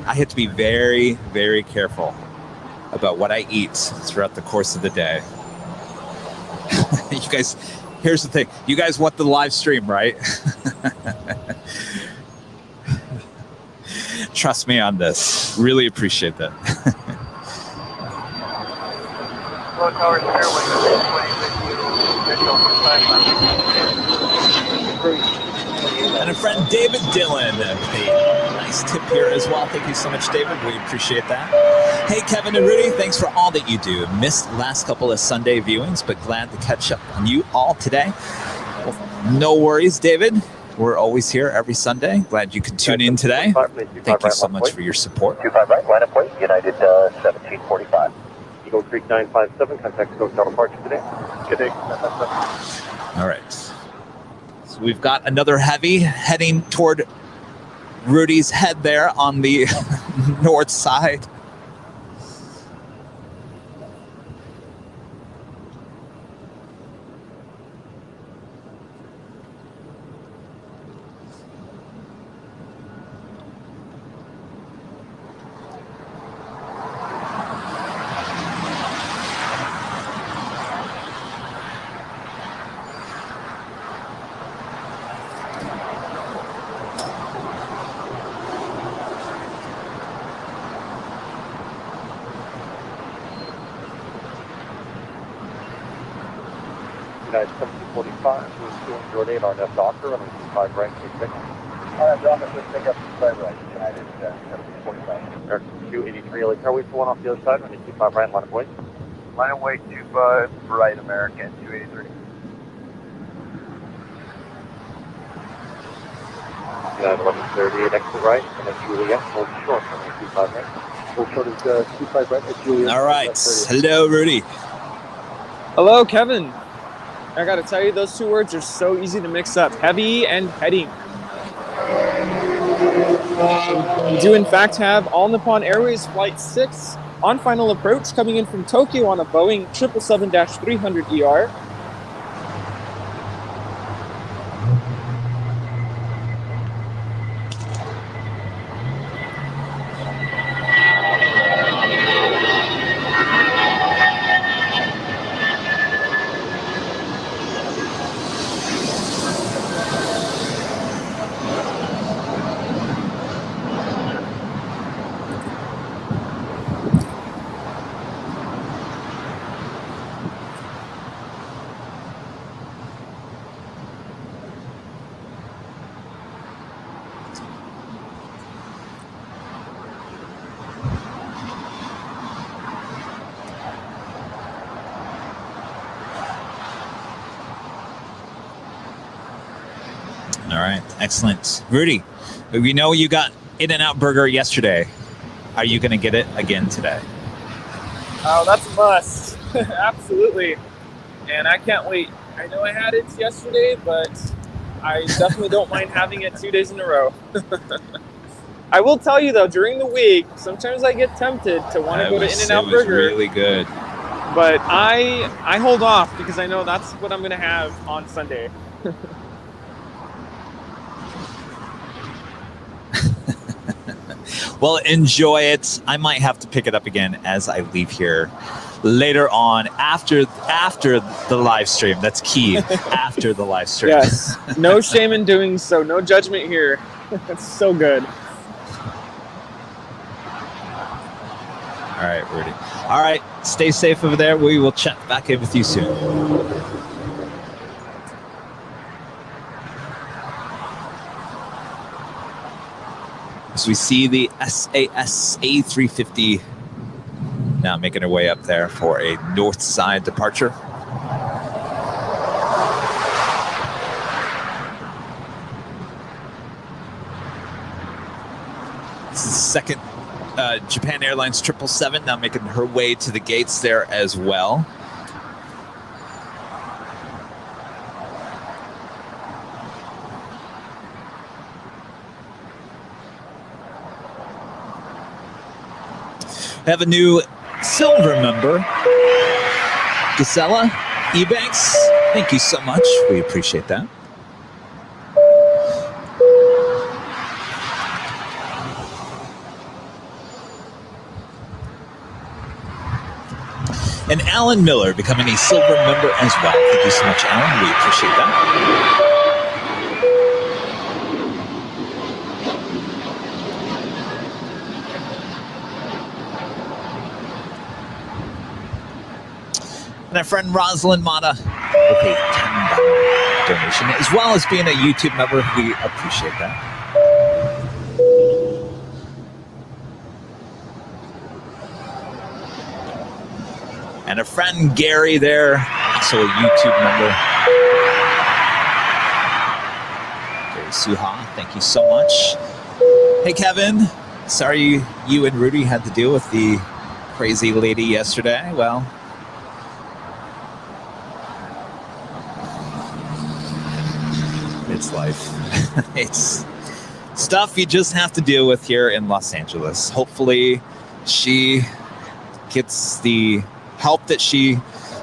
I have to be very, very careful about what I eat throughout the course of the day. You guys, here's the thing. You guys want the live stream, right? Trust me on this. Really appreciate that. And a friend, David Dillon, with a nice tip here as well. Thank you so much, David. We appreciate that. Hey, Kevin and Rudy, thanks for all that you do. Missed last couple of Sunday viewings, but glad to catch up on you all today. Well, no worries, David. We're always here every Sunday. Glad you could tune in today. Thank you so much for your support. 25 right, line up point, United 1745. Eagle Creek 957, contact hotel departure today. Good day. All right. So we've got another heavy heading toward Rudy's head there on the north side. United 1745, we're still in Jordan, our next Docker, and 5 right, 6. Alright, John, let's pick up 5 right, United 1745. Air 283, like, are we for one off the other side? Running 25 right, line of way. Line of way 25 right, American, 283. 1130 next to right, and then Juliet, hold short, runway 25 right. Hold short is 25 right at Juliet. All right. Hello, Rudy. Hello, Kevin. I gotta tell you, those two words are so easy to mix up. Heavy and heading. We do in fact have All Nippon Airways Flight 6 on final approach, coming in from Tokyo on a Boeing 777-300ER. All right, excellent. Rudy, we know you got In-N-Out Burger yesterday. Are you going to get it again today? Oh, that's a must. Absolutely. And I can't wait. I know I had it yesterday, but I definitely don't mind having it 2 days in a row. I will tell you, though, during the week, sometimes I get tempted to want to go to In-N-Out Burger. It was really good. But I hold off because I know that's what I'm going to have on Sunday. Well, enjoy it. I might have to pick it up again as I leave here later on after the live stream. That's key. After the live stream. Yes. No shame in doing so. No judgment here. That's so good. All right, Rudy. All right. Stay safe over there. We will check back in with you soon. So we see the SAS A350 now making her way up there for a north side departure. This is the second Japan Airlines 777 now making her way to the gates there as well. Have a new silver member, Gisela Ebanks. Thank you so much. We appreciate that. And Alan Miller becoming a silver member as well. Thank you so much, Alan. We appreciate that. And our friend Rosalind Mata with a $10 donation, as well as being a YouTube member. We appreciate that. And a friend Gary there, also a YouTube member. Gary Suha, thank you so much. Hey Kevin, sorry you and Rudy had to deal with the crazy lady yesterday. Well, it's life. It's stuff you just have to deal with here in Los Angeles. Hopefully she gets the help that she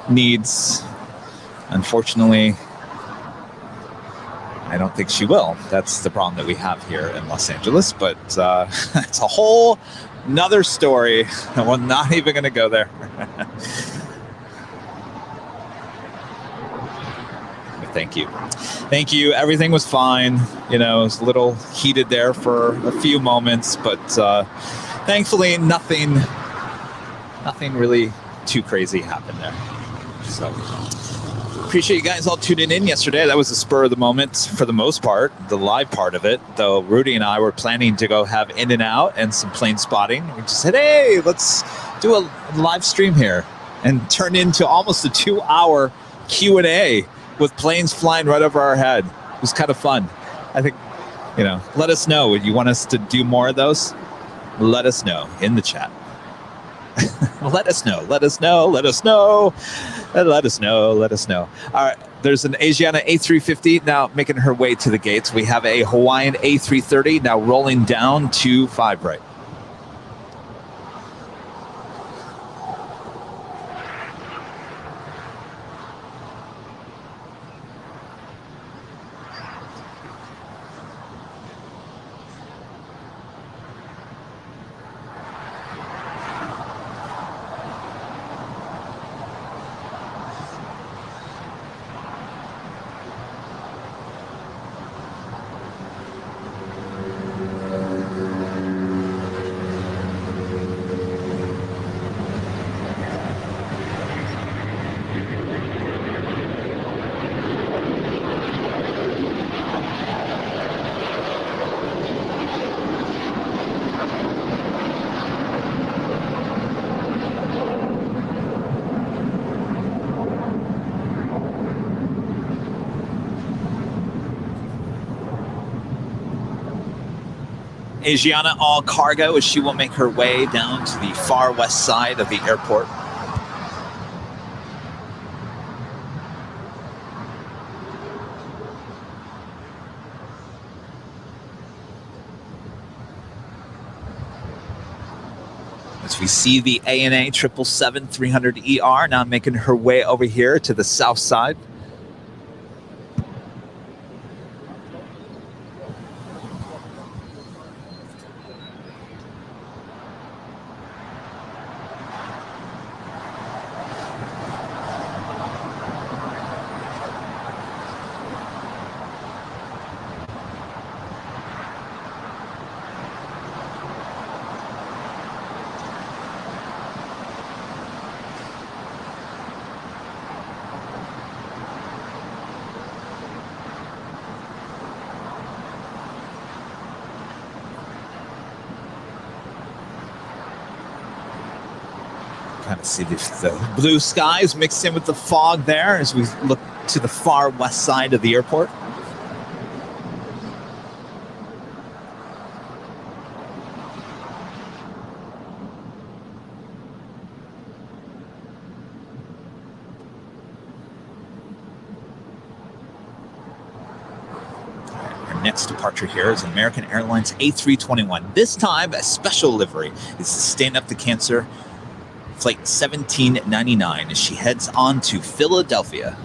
needs. Unfortunately, I don't think she will. That's the problem that we have here in Los Angeles, but it's a whole nother story. We're not even going to go there. Thank you. Thank you. Everything was fine. You know, it was a little heated there for a few moments, but thankfully nothing really too crazy happened there. So appreciate you guys all tuning in yesterday. That was a spur of the moment for the most part, the live part of it, though Rudy and I were planning to go have In-N-Out and some plane spotting. We just said, hey, let's do a live stream here, and turned into almost a 2-hour Q&A with planes flying right over our head. It was kind of fun. I think let us know. You want us to do more of those? Let us know in the chat. Let us know. Let us know. Let us know. Let us know. Let us know. All right. There's an Asiana A350 now making her way to the gates. We have a Hawaiian A330 now rolling down to 5 right. Asiana all cargo as she will make her way down to the far west side of the airport. As we see the ANA 777-300ER now making her way over here to the south side. Kind of see the blue skies mixed in with the fog there as we look to the far west side of the airport. Our next departure here is American Airlines A321. This time, a special livery is to Stand Up to Cancer Flight 1799 as she heads on to Philadelphia.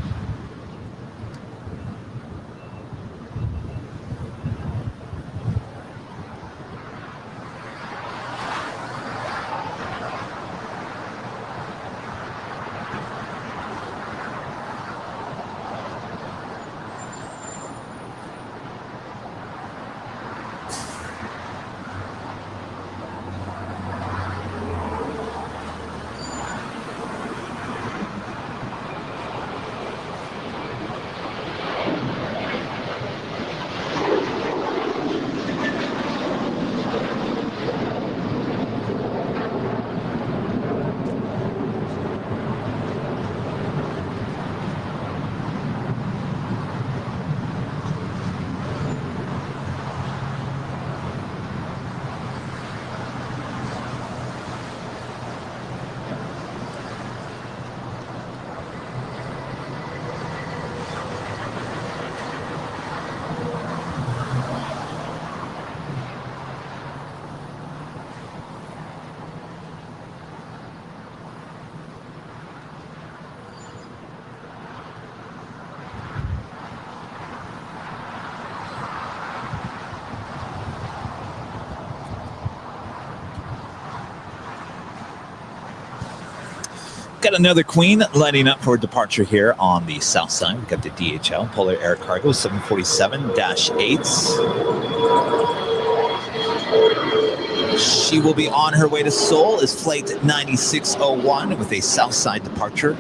Got another Queen lining up for departure here on the south side. We've got the DHL, Polar Air Cargo 747-8s. She will be on her way to Seoul as Flight 9601 with a south side departure.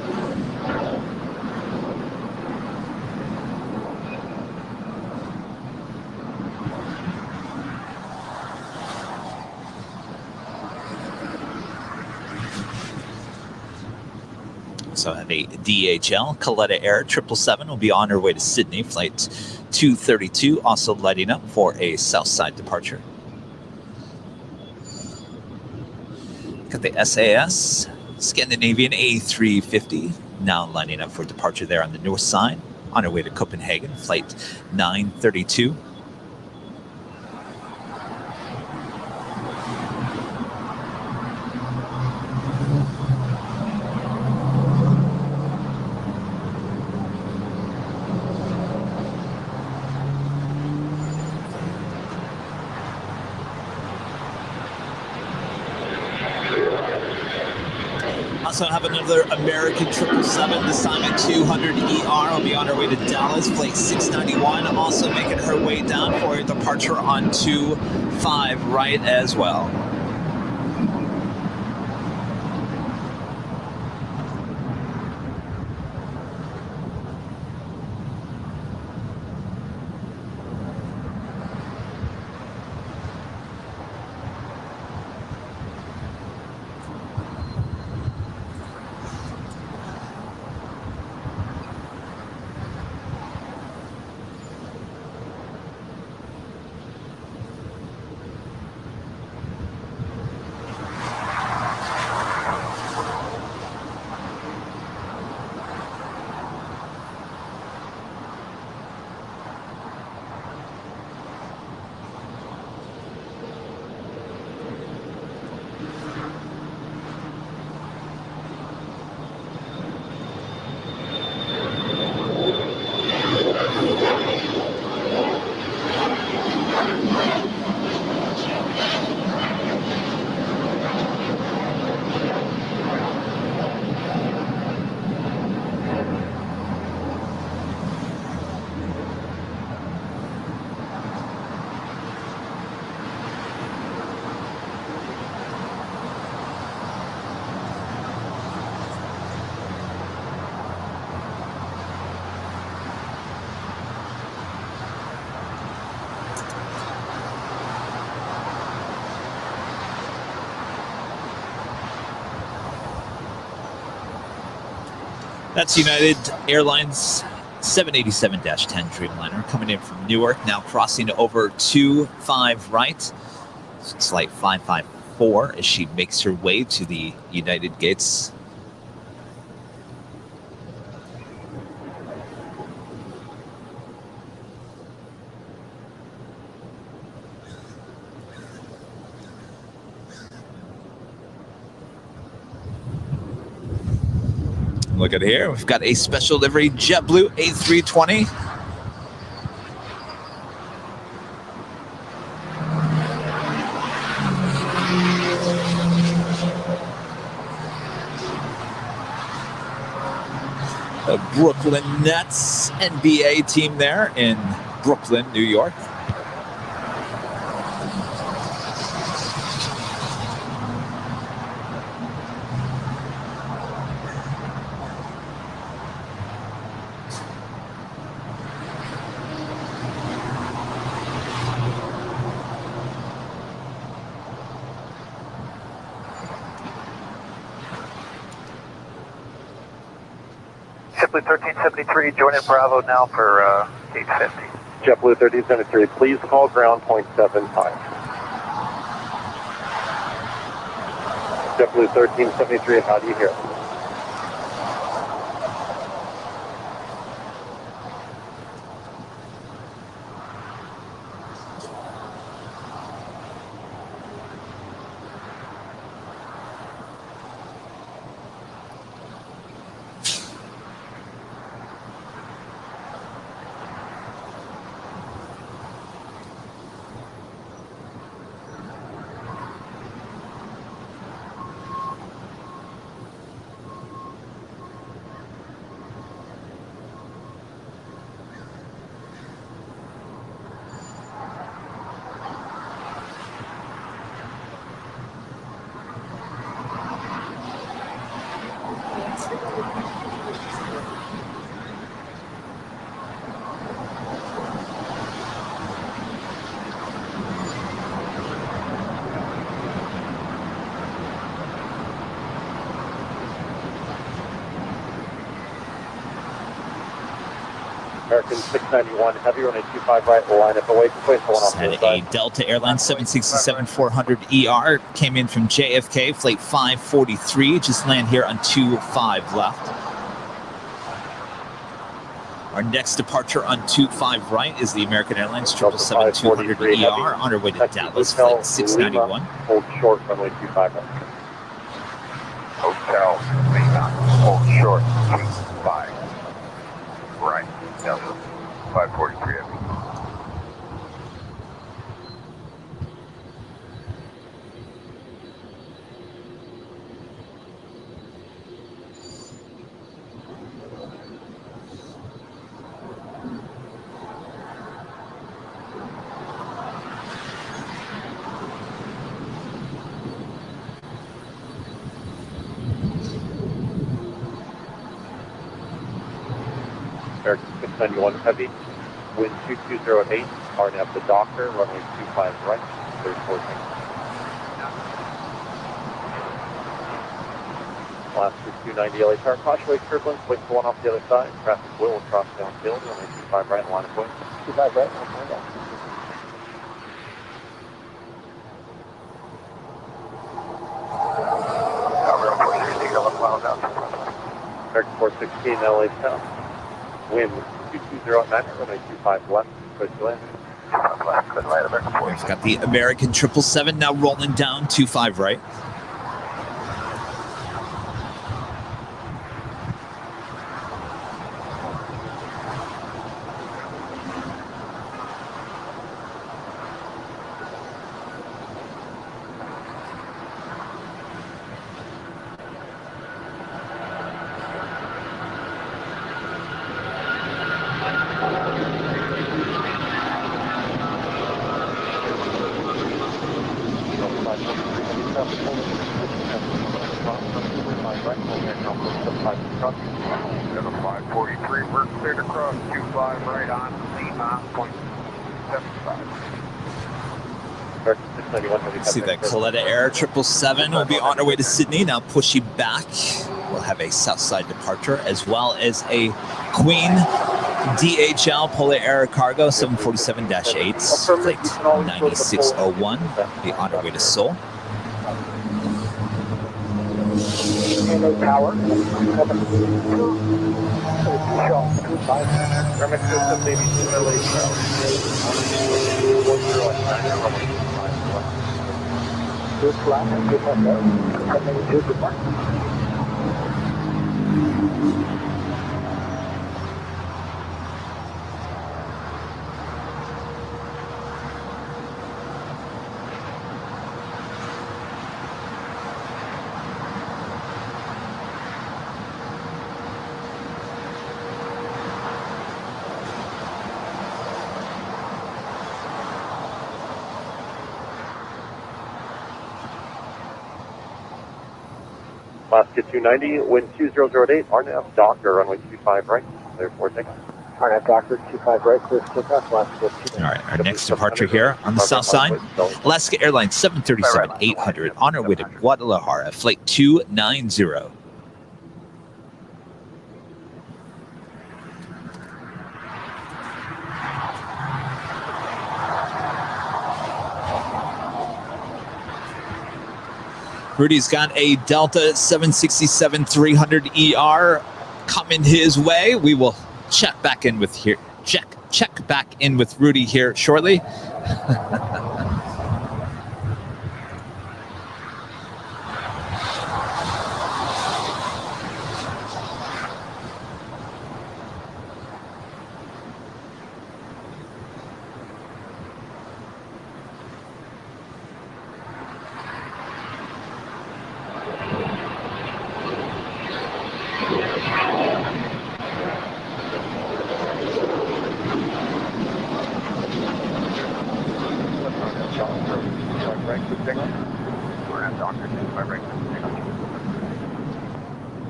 also have a DHL, Coletta Air 777 will be on her way to Sydney, flight 232, also lighting up for a Southside departure. Got the SAS, Scandinavian A350, now lining up for departure there on the north side, on her way to Copenhagen, flight 932. Also have another American 777, this time at 200ER. Will be on her way to Dallas, flight 691. Also making her way down for a departure on 25 right as well. That's United Airlines 787-10 Dreamliner coming in from Newark, now crossing over 25 right. It's like 554 as she makes her way to the United gates. Look at here, we've got a special livery JetBlue A320. The Brooklyn Nets NBA team there in Brooklyn, New York. JetBlue 1373, joining Bravo now for 850. JetBlue 1373, please call ground point 75. JetBlue 1373, how do you hear? American 691, heavy runway 25 right, line up away from place, one off Had the a side. Delta Airlines 767-400ER, came in from JFK, flight 543, just land here on 25 left. Our next departure on 25 right is the American Airlines 777-200ER on our way to Dallas, flight 691. Hold short, runway 25 right. Hotel Lima, hold short, 25 right, Delta 543 heavy. American 691 heavy, wind 2208, RNAV the Docker, runway 25 right, 34 seconds. Last 290 LA Tower, caution wave turbulence, wait for one off the other side, traffic will cross downfield, runway 25 right, line of way. 25 right, line of way. American 416 LA South. Wind 2209, runway 25 left, clear to land. We've got the American 777 now rolling down 25 right. See that Coletta Air 777 will be on our way to Sydney, now pushing back. We'll have a Southside departure as well as a Queen DHL Polar Air Cargo 747-8s, flight 9601, be on our way to Seoul. Tower. Good flight and good goodbye. Alaska 290, wind 2008, RNAV Docker, runway 25 right, clear for takeoff. RNAV Docker, 25 right, clear for takeoff, Alaska 290. All right, our next departure here on the south side, Alaska Airlines 737-800 on our way to Guadalajara, flight 290. Rudy's got a Delta 767-300ER coming his way. We will check back in with Rudy here shortly.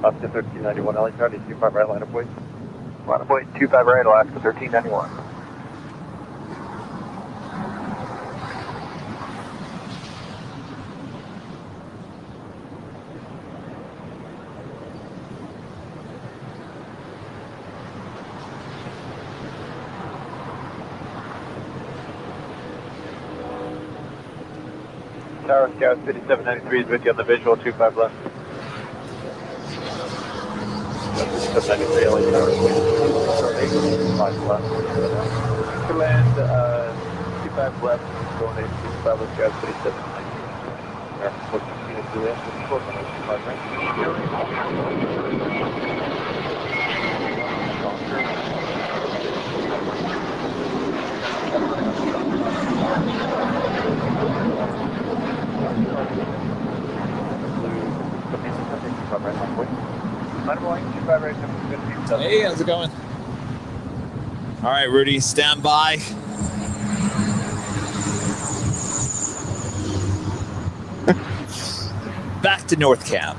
Alaska 1391, LA County, 25 right, line of way. Line of way, 25 right, Alaska 1391. Tower, Scout City 793 is with you on the visual, 25 left. 793, LA Tower, 25 left. To land, 25 left, going 825 with Scout City 793. Airport 16 is Juliet, 25 right. Hey, how's it going? All right, Rudy, stand by. Back to North Cam.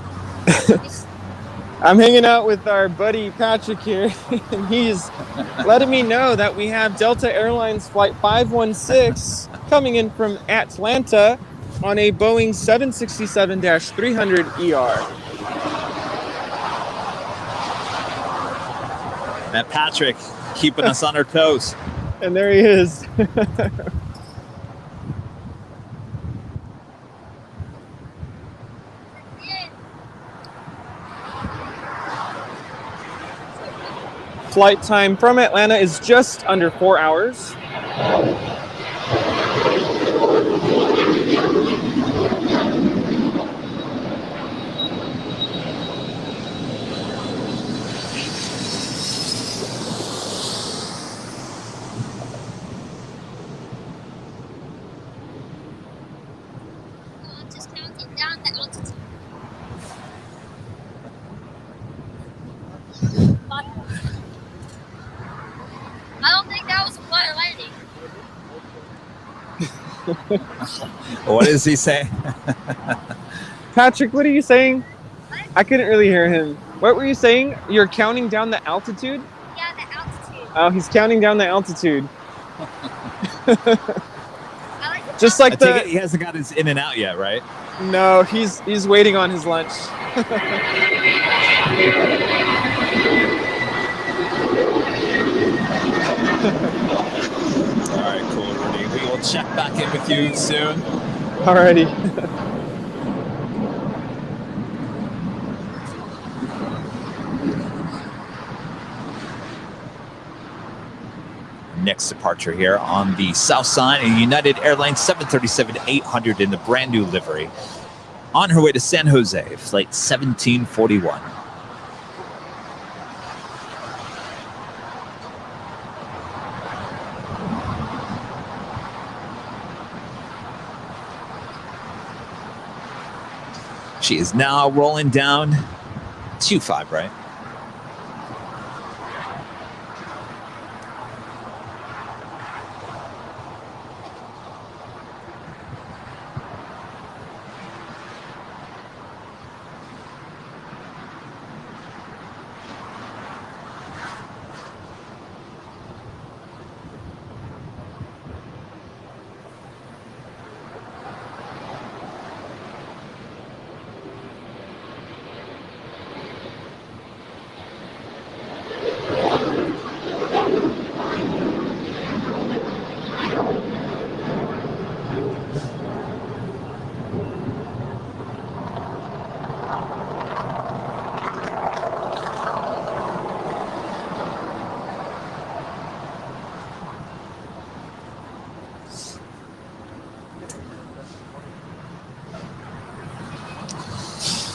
I'm hanging out with our buddy Patrick here, and he's letting me know that we have Delta Airlines Flight 516 coming in from Atlanta on a Boeing 767-300ER. And Patrick keeping us on our toes. And there he is. Flight time from Atlanta is just under 4 hours. Just counting down the altitude. I don't think that was a flat landing. What does he say? Patrick, what are you saying? I couldn't really hear him. What were you saying? You're counting down the altitude? Yeah, the altitude. Oh, he's counting down the altitude. I like the Just I like take it he hasn't got his in and out yet, right? No, he's waiting on his lunch. All right, cool, Rudy. We will check back in with you soon. Alrighty. Next departure here on the south side, a United Airlines 737-800 in the brand new livery. On her way to San Jose, flight 1741. She is now rolling down 25, right?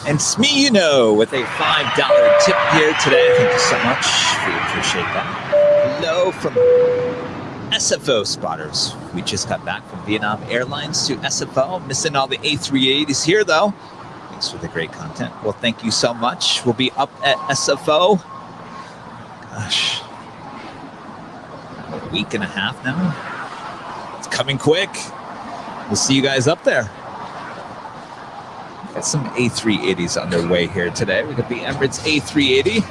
And Smee, you know, with a $5 tip here today. Thank you so much. We appreciate that. Hello from SFO spotters. We just got back from Vietnam Airlines to SFO. Missing all the A380s here, though. Thanks for the great content. Well, thank you so much. We'll be up at SFO. Gosh. A week and a half now. It's coming quick. We'll see you guys up there. Got some A380s on their way here today. We got the Emirates A380.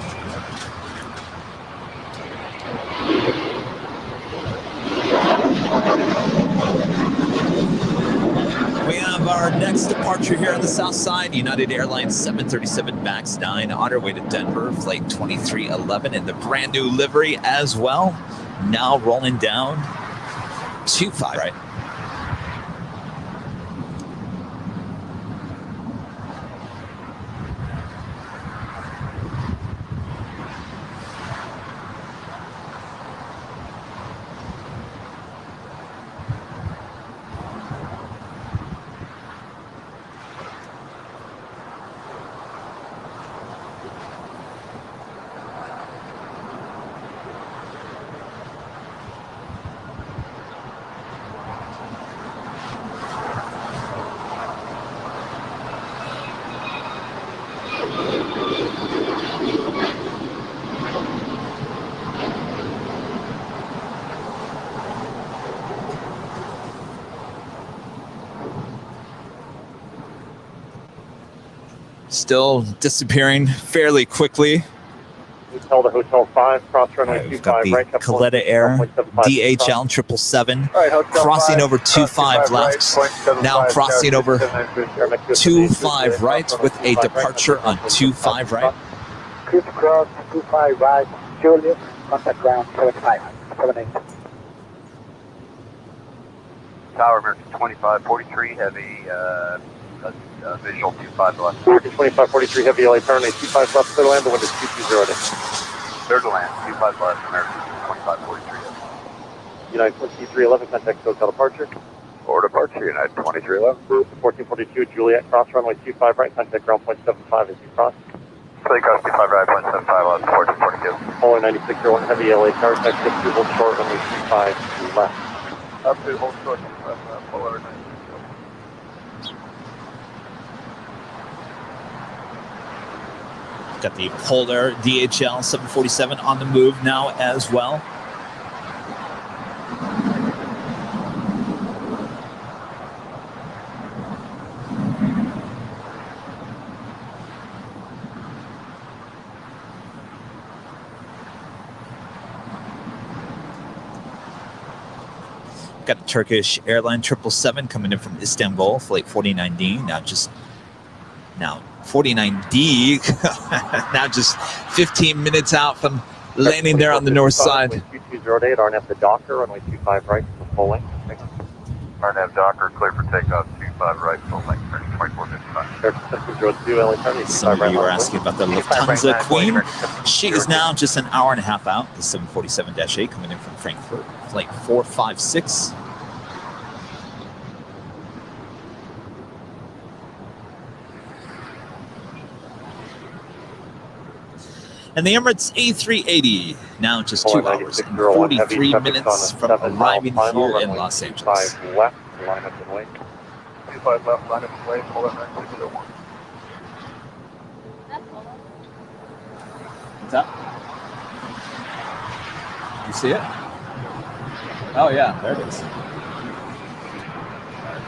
We have our next departure here on the south side. United Airlines 737 MAX 9 on our way to Denver. Flight 2311 in the brand new livery as well. Now rolling down 25, right? still disappearing fairly quickly. Hotel to Hotel 5, cross runway We've got 25 the right. Coletta Air DHL 777 crossing over 25 left. Now crossing over 25 right with a departure on 25 right. Crisscross 25 right, Julius, contact ground 75, 78. Tower American 2543, heavy, visual 25 left. American 2543, heavy LA Tower, 25 left, clear to land, the wind is 220. Clear to land, 25 left, American 2543. United 2311, contact hotel departure. Or departure, United 2311. 1442, Juliet, cross runway 25 right, contact ground point 75 as you cross. Play cross 25 right, point 75 on 1442. Polar 9601, heavy LA Tower, taxi up to hold short, runway 25 left. Up to hold short, Polar 9601. Got the Polar DHL 747 on the move now as well. Got the Turkish Airline 777 coming in from Istanbul, flight 49D. Now 49D, now just 15 minutes out from landing there on the north side. 2208, RNAV the Docker, runway 25 right, full length. RNAV Docker, clear for takeoff, 25 right, full length, 2455. Some of you were asking about the Lufthansa Queen. She is now just an hour and a half out. The 747-8 coming in from Frankfurt, flight 456. And the Emirates A380, now just 2 hours and 43 minutes from arriving here in Los Angeles. 25 left, line up and wait. 25 left, line up and wait, hold on 9601. What's up? You see it? Oh yeah, there it is.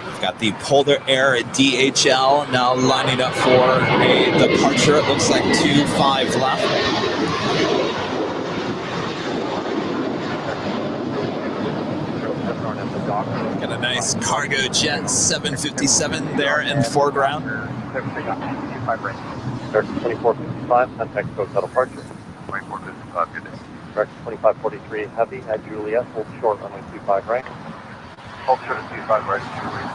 We've got the Polar Air DHL now lining up for a departure. It looks like 25 left. Got a nice cargo jet 757 there in the foreground. 2455, contact hotel departure. 2455, good day. Direct 2543, heavy at Juliet, hold short, runway 25 right. Hold short at 25 right, Juliet,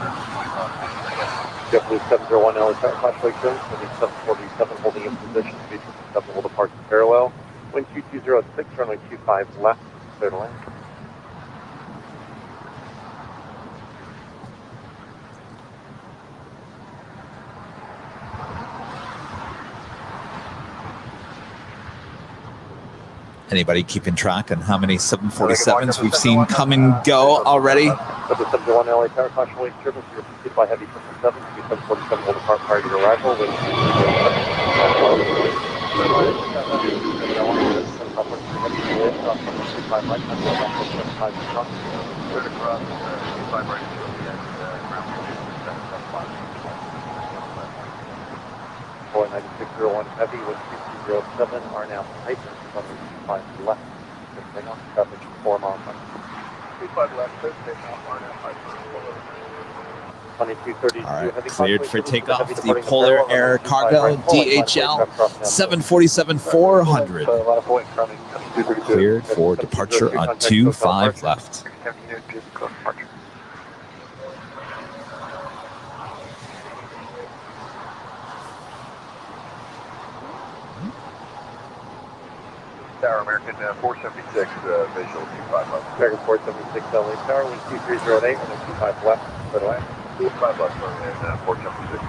25. JetBlue 701, LA Tower, flash Lake Jones, heavy 747, holding in position, V7 will depart parallel. Wind 2206, runway 25 left, clear to land. Anybody keeping track on how many 747s we've seen come and go already? The 701 LA Tower, caution wave turbulence, you're pursued by heavy 777, 747 will depart prior to your arrival. Wind 9601 heavy, wind 2207, are now Titan, 5 left. Bring off traffic 4 miles. 25 left, All right, cleared for takeoff. The Polar Air Cargo DHL 747-400. Cleared for departure on 25 left. Tower American 476, visual 25 left. American 476 LA Tower, wind 2308, and 25 left, by the way. 25 left, and 476.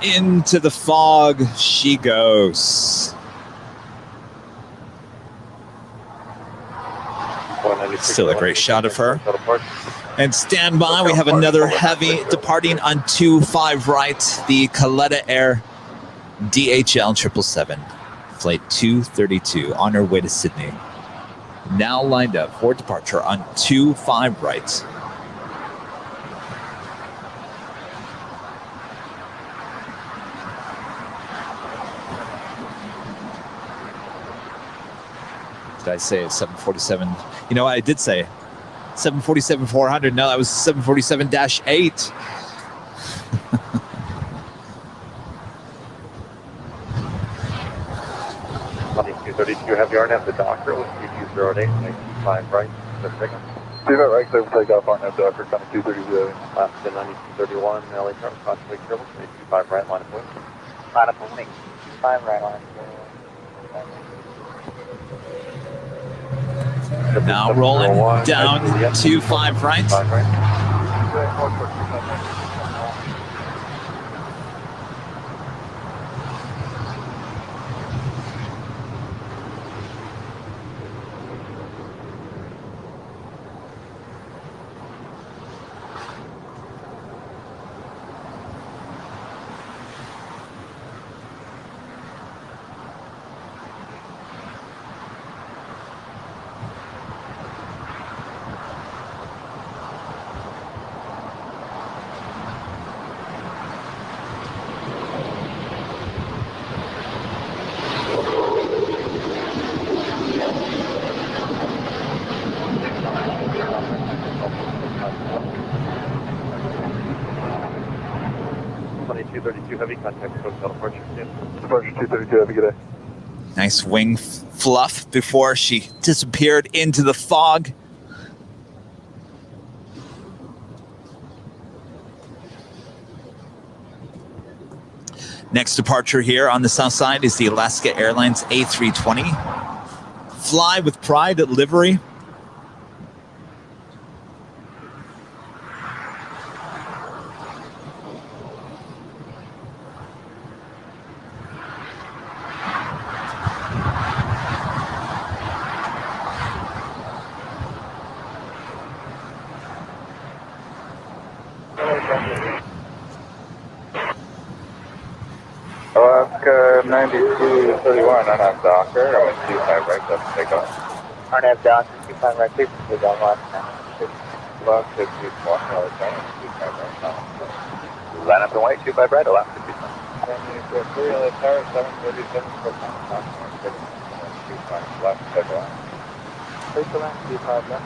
Into the fog she goes. Still a great shot of her. And stand by, we have another heavy departing on 25 right, the Caleta Air DHL 777, flight 232, on her way to Sydney. Now lined up for departure on 25 right. Did I say 747? You know what I did say? 747-400. No, that was 747-8. 2232, have your RNAV the Docker with 2208, 95 right, Pacific. Do that right, clear for takeoff, RNAV Docker, kind of 230. Last to 9231, LA Charlie, contact Triple, 25 right, line of wing. Line of wing, 25 right, line of wing. Now rolling down 25 right. Heavy contact, hotel departure. Departure 232, have a good day. Nice wing fluff before she disappeared into the fog. Next departure here on the south side is the Alaska Airlines A320. Fly with pride at livery. Alaska 9231, RNAV Docker, I went 25 right, that's takeoff. RNAV Docker, 25 right, please, please on last Alaska 221, LA Charlie, 25 right. Line up and wait, 25 right, Alaska 221. LA Charlie, 737, 25, Alaska takeoff. Please land, 25 left.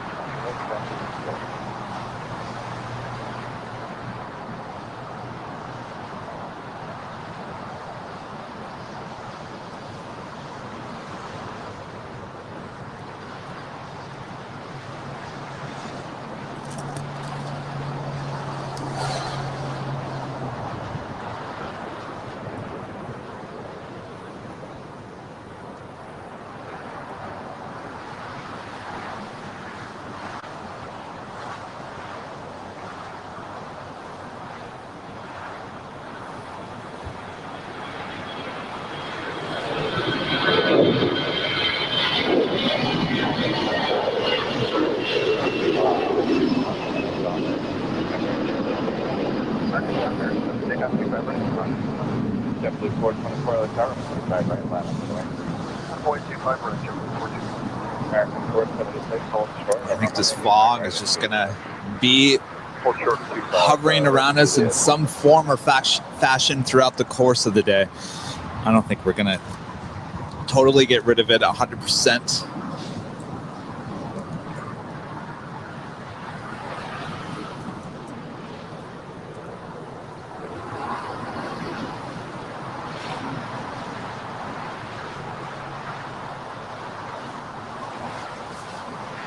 JetBlue 424, LA Tower, 25 right, line up and away. 425 right, American 476, hold short. I think this fog is just going to be hovering around us in some form or fashion throughout the course of the day. I don't think we're going to totally get rid of it 100%.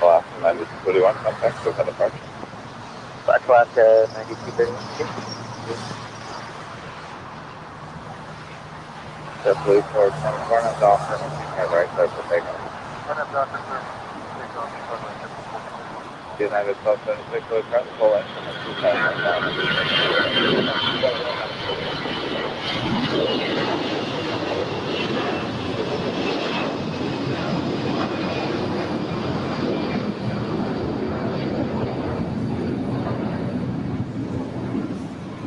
Alaska 9221, contact, hotel departure. Alaska 9231. JetBlue 424, RNAV Docker, 25 right, clear for takeoff. RNAV Docker, clear for takeoff. United 1276, LA Charlie, full engine, 25 right, line up.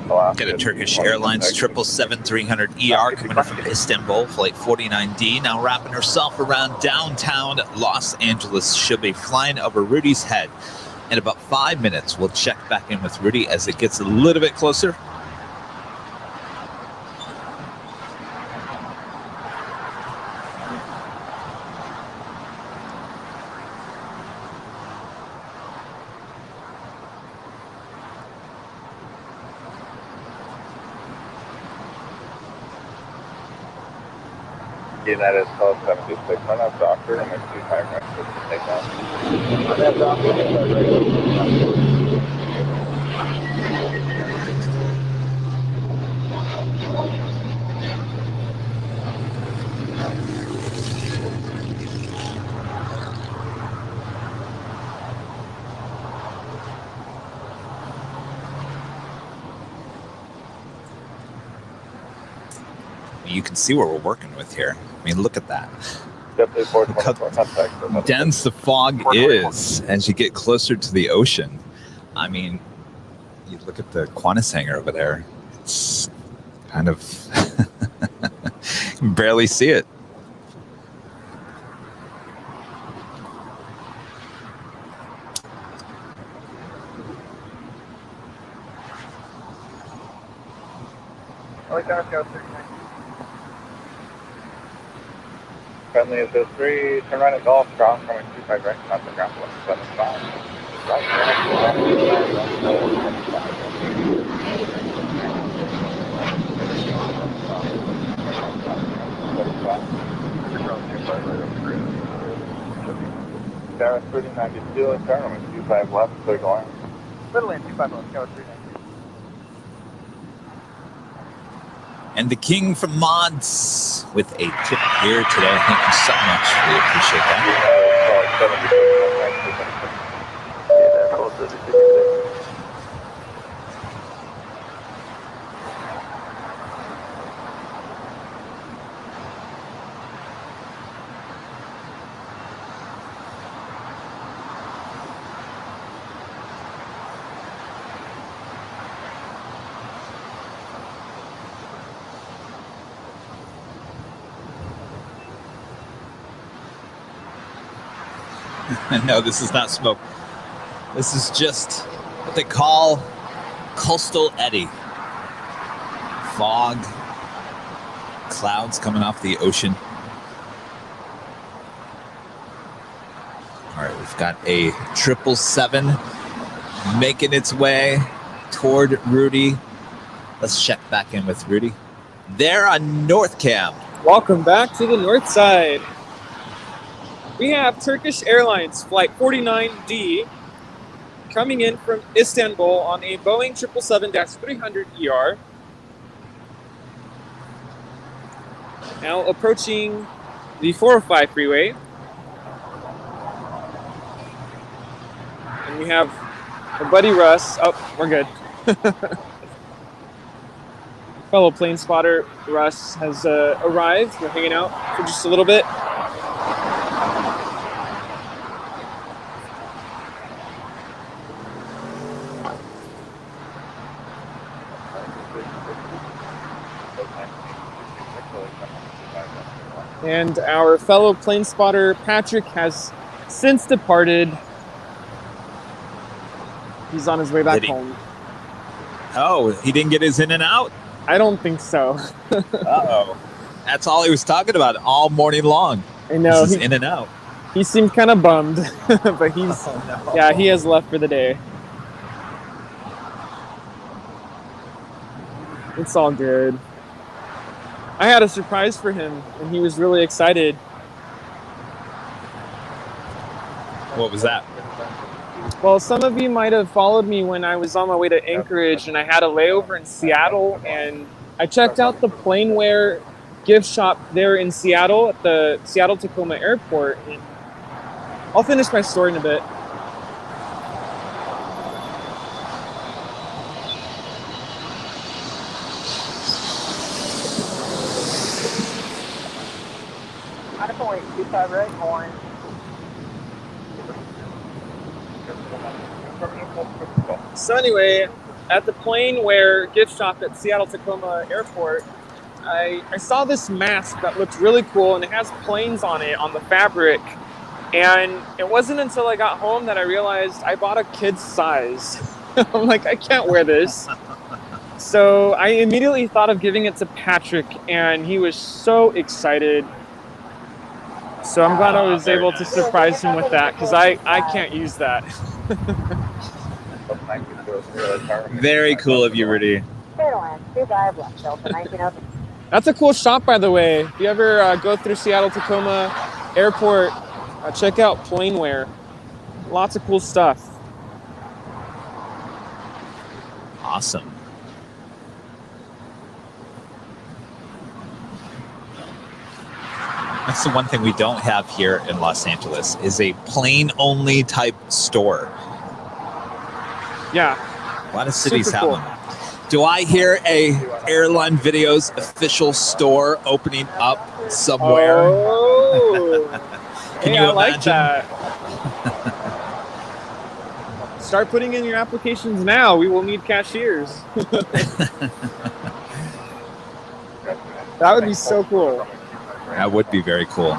Got a Turkish Airlines 777-300ER coming in from Istanbul, flight 49D, now wrapping herself around downtown Los Angeles. She'll be flying over Rudy's head. In about 5 minutes, we'll check back in with Rudy as it gets a little bit closer. United South 76, run up doctor and then 25 right to take off. Run up doctor, 25 right. You can see what we're working with here. I mean, look at that. Look how dense the fog is as you get closer to the ocean. I mean, you look at the Qantas hangar over there. It's kind of you can barely see it. Friendly is 3, turn right at Golf, ground coming 25 right, not the ground 175. Right, Sarah 3092, and turn on 25 left, clear going. Little in 25 left, go 390. And the king from Mods with a tip here today. Thank you so much. We appreciate that. No, this is not smoke. This is just what they call coastal eddy. Fog, clouds coming off the ocean. All right, we've got a 777 making its way toward Rudy. Let's check back in with Rudy. There on North Cam. Welcome back to the north side. We have Turkish Airlines Flight 49D coming in from Istanbul on a Boeing 777-300ER. Now approaching the 405 freeway. And we have our buddy Russ. Oh, we're good. Fellow plane spotter Russ has arrived. We're hanging out for just a little bit. And our fellow plane spotter, Patrick, has since departed. He's on his way back home. Oh, he didn't get his in and out? I don't think so. Uh-oh. That's all he was talking about all morning long. I know. He's in and out. He seemed kind of bummed, but he's, yeah, he has left for the day. It's all good. I had a surprise for him, and he was really excited. What was that? Well, some of you might have followed me when I was on my way to Anchorage, and I had a layover in Seattle, and I checked out the Planeware gift shop there in Seattle at the Seattle-Tacoma Airport. And I'll finish my story in a bit. Point 25 right, horn. So anyway, at the Planeware gift shop at Seattle Tacoma Airport, I saw this mask that looked really cool, and it has planes on it on the fabric. And it wasn't until I got home that I realized I bought a kid's size. I'm like, I can't wear this. So I immediately thought of giving it to Patrick, and he was so excited. So I'm glad I was able to surprise him with that, because I can't use that. Very cool of you, Rudy. That's a cool shop, by the way. If you ever go through Seattle Tacoma Airport, check out Planeware. Lots of cool stuff. Awesome. That's the one thing we don't have here in Los Angeles is a plane-only type store. Yeah. A lot of cities have them. Do I hear a Airline Videos official store opening up somewhere? Oh. Can hey, you I like imagine? that. Start putting in your applications now. We will need cashiers. That would be so cool. That would be very cool.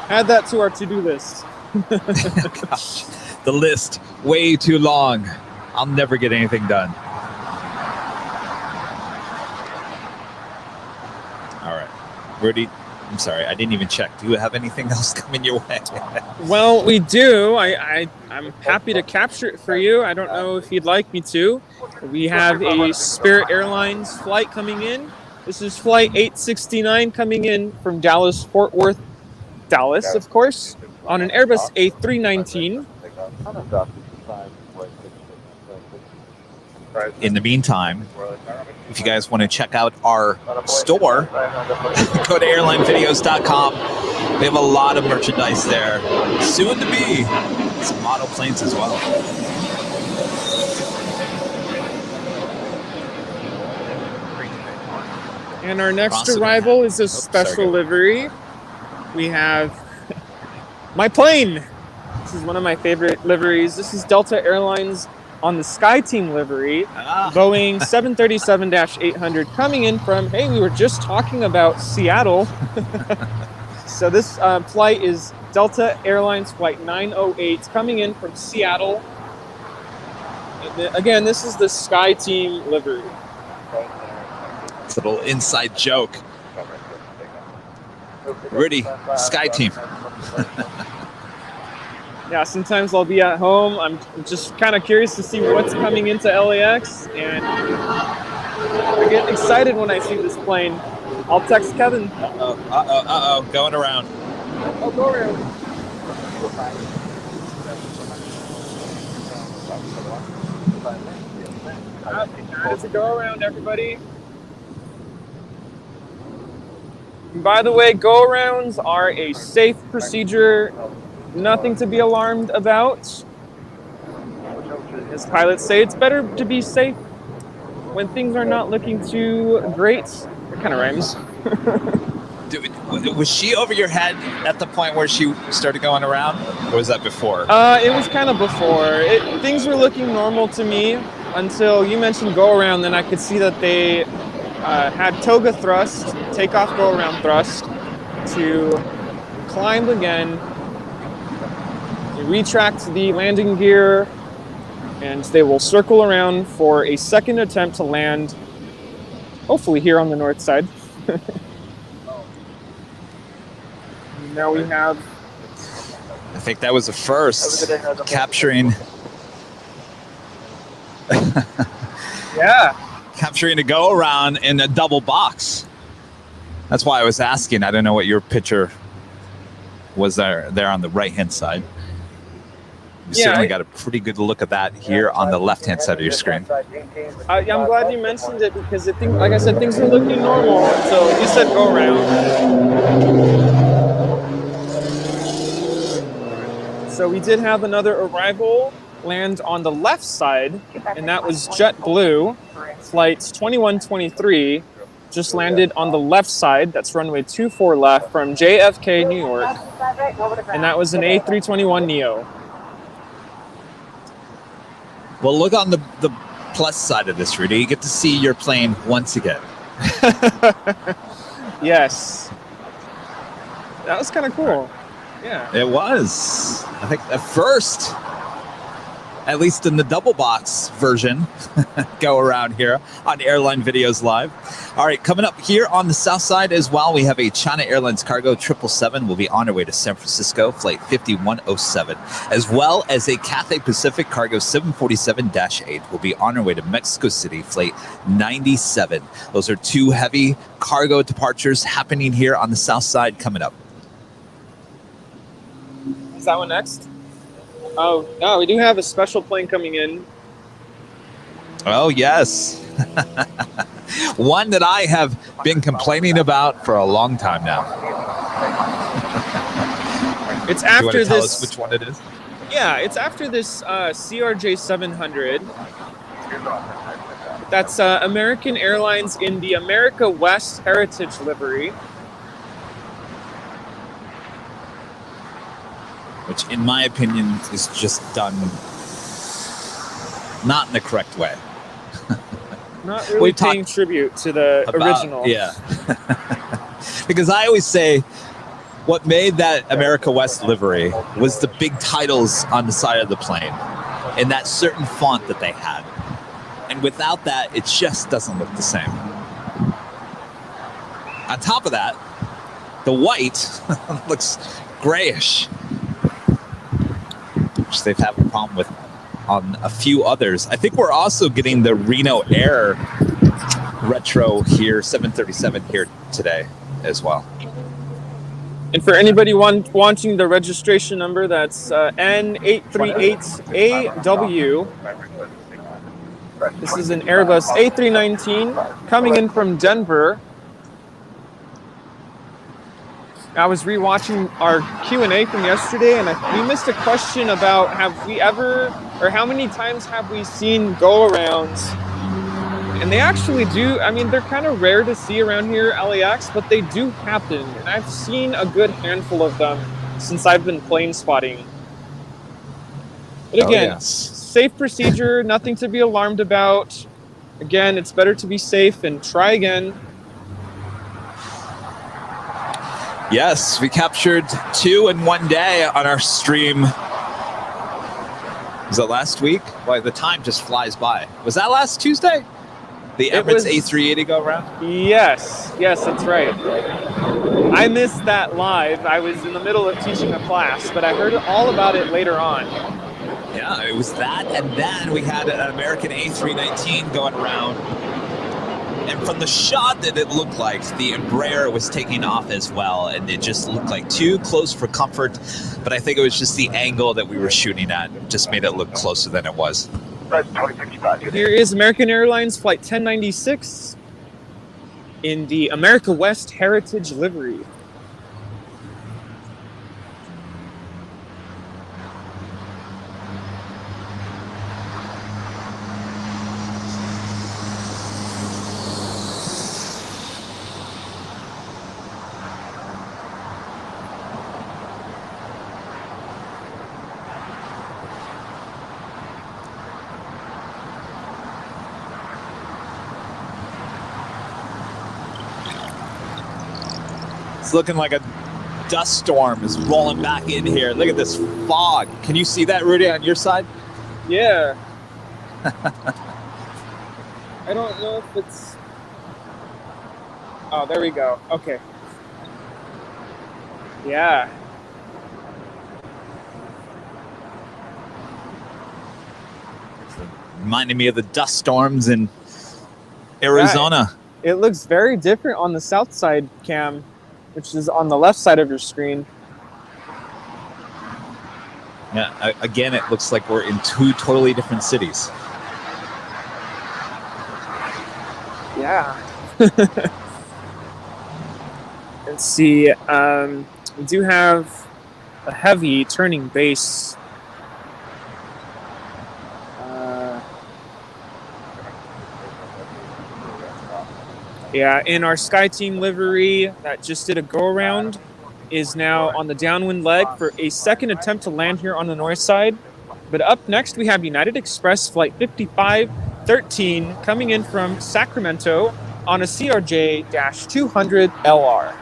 Add that to our to-do list. Gosh, the list way too long. I'll never get anything done. All right, Rudy, I'm sorry, I didn't even check. Do you have anything else coming your way? Well, we do. I'm happy to capture it for you. I don't know if you'd like me to. We have a Spirit Airlines flight coming in. This is flight 869 coming in from Dallas, Fort Worth, Dallas, of course, on an Airbus A319. In the meantime, if you guys want to check out our store, go to airlinevideos.com. We have a lot of merchandise there. Soon to be some model planes as well. And our next arrival is a special livery. We have my plane. This is one of my favorite liveries. This is Delta Airlines on the SkyTeam livery. Boeing 737-800 coming in from, hey, we were just talking about Seattle. So this flight is Delta Airlines Flight 908 coming in from Seattle. And again, this is the SkyTeam livery. It's a little inside joke. Rudy, SkyTeam. Yeah, sometimes I'll be at home. I'm just kind of curious to see what's coming into LAX, and I get excited when I see this plane. I'll text Kevin. Uh-oh, going around. Oh, go around. It's a go around, everybody. And by the way, go-arounds are a safe procedure. Nothing to be alarmed about. As pilots say, it's better to be safe when things are not looking too great. It kind of rhymes. Dude, was she over your head at the point where she started going around, or was that before? It was kind of before. Things were looking normal to me until you mentioned go-around, then I could see that they had toga thrust, takeoff go-around thrust, to climb again. You retract the landing gear, and they will circle around for a second attempt to land, hopefully here on the north side. Now we have... I think that was the first, capturing... Yeah. Capturing a go-around in a double box. That's why I was asking. I don't know what your picture was there on the right-hand side. You certainly got a pretty good look at that here on the left-hand side of your screen. I'm glad you mentioned it because like I said, things are looking normal until you said go around. So we did have another arrival land on the left side, and that was JetBlue. Flight 2123 just landed on the left side. That's runway 24 left from JFK, New York. And that was an A321neo. Well, look on the plus side of this, Rudy. You get to see your plane once again. Yes. That was kind of cool. Yeah. It was. I think at first, at least in the double box version, go around here on Airline Videos Live. All right, coming up here on the south side as well, we have a China Airlines cargo 777 will be on our way to San Francisco, flight 5107, as well as a Cathay Pacific cargo 747-8 will be on our way to Mexico City, flight 97. Those are two heavy cargo departures happening here on the south side coming up. Is that one next? Oh, no, we do have a special plane coming in. Oh, yes. One that I have been complaining about for a long time now. It's after Do you want to tell this. us which one it is? Yeah, it's after this CRJ 700. That's American Airlines in the America West Heritage livery. Which, in my opinion, is just done not in the correct way. Not really paying tribute to the original. Yeah. Because I always say what made that America West livery was the big titles on the side of the plane and that certain font that they had. And without that, it just doesn't look the same. On top of that, the white looks grayish, which they've had a problem with on a few others. I think we're also getting the Reno Air retro here, 737 here today as well. And for anybody wanting the registration number, that's N838AW. This is an Airbus A319 coming in from Denver. I was rewatching our Q&A from yesterday, and we missed a question about how many times have we seen go-arounds? And they actually do. I mean, they're kind of rare to see around here, LAX, but they do happen. And I've seen a good handful of them since I've been plane spotting. But again, safe procedure, nothing to be alarmed about. Again, it's better to be safe and try again. Yes, we captured 2 in one day on our stream. Was it last week? Boy, the time just flies by. Was that last Tuesday? The Emirates A380 go around? Yes, that's right. I missed that live. I was in the middle of teaching a class, but I heard all about it later on. Yeah, it was that, and then we had an American A319 going around. And from the shot that it looked like, the Embraer was taking off as well, and it just looked like too close for comfort. But I think it was just the angle that we were shooting at just made it look closer than it was. Here is American Airlines Flight 1096 in the America West Heritage livery. It's looking like a dust storm is rolling back in here. Look at this fog. Can you see that, Rudy, on your side? Yeah. I don't know if it's... Oh, there we go. Okay. Yeah. Reminding me of the dust storms in Arizona. Yeah, it looks very different on the south side, Cam, which is on the left side of your screen. Yeah, again, it looks like we're in 2 totally different cities. Yeah. Let's see. We do have a heavy turning base. Yeah, in our SkyTeam livery that just did a go-around is now on the downwind leg for a second attempt to land here on the north side. But up next, we have United Express Flight 5513 coming in from Sacramento on a CRJ-200 LR.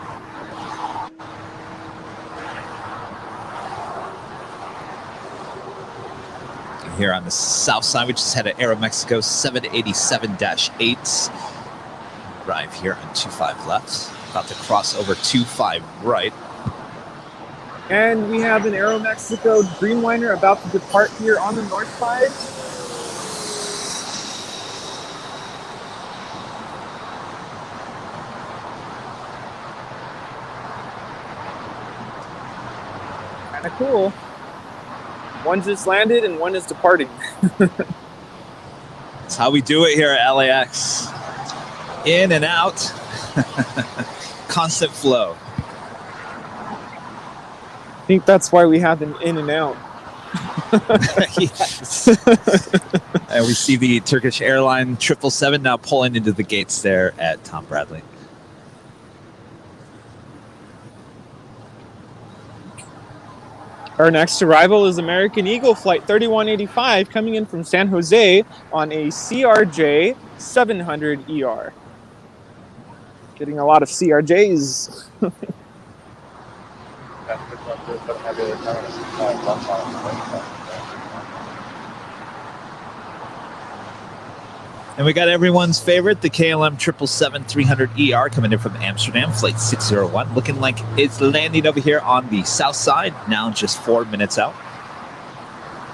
Here on the south side, we just had an Aeromexico 787-8. Arrive here on 25 left. About to cross over 25 right. And we have an Aeromexico Dreamliner about to depart here on the north side. Kind of cool. One just landed and one is departing. That's how we do it here at LAX. In and out. Constant flow. I think that's why we have an in and out. Yes. And we see the Turkish Airline 777 now pulling into the gates there at Tom Bradley. Our next arrival is American Eagle Flight 3185 coming in from San Jose on a CRJ 700ER. Getting a lot of CRJs. And we got everyone's favorite, the KLM 777-300ER coming in from Amsterdam, flight 601. Looking like it's landing over here on the south side, now just 4 minutes out.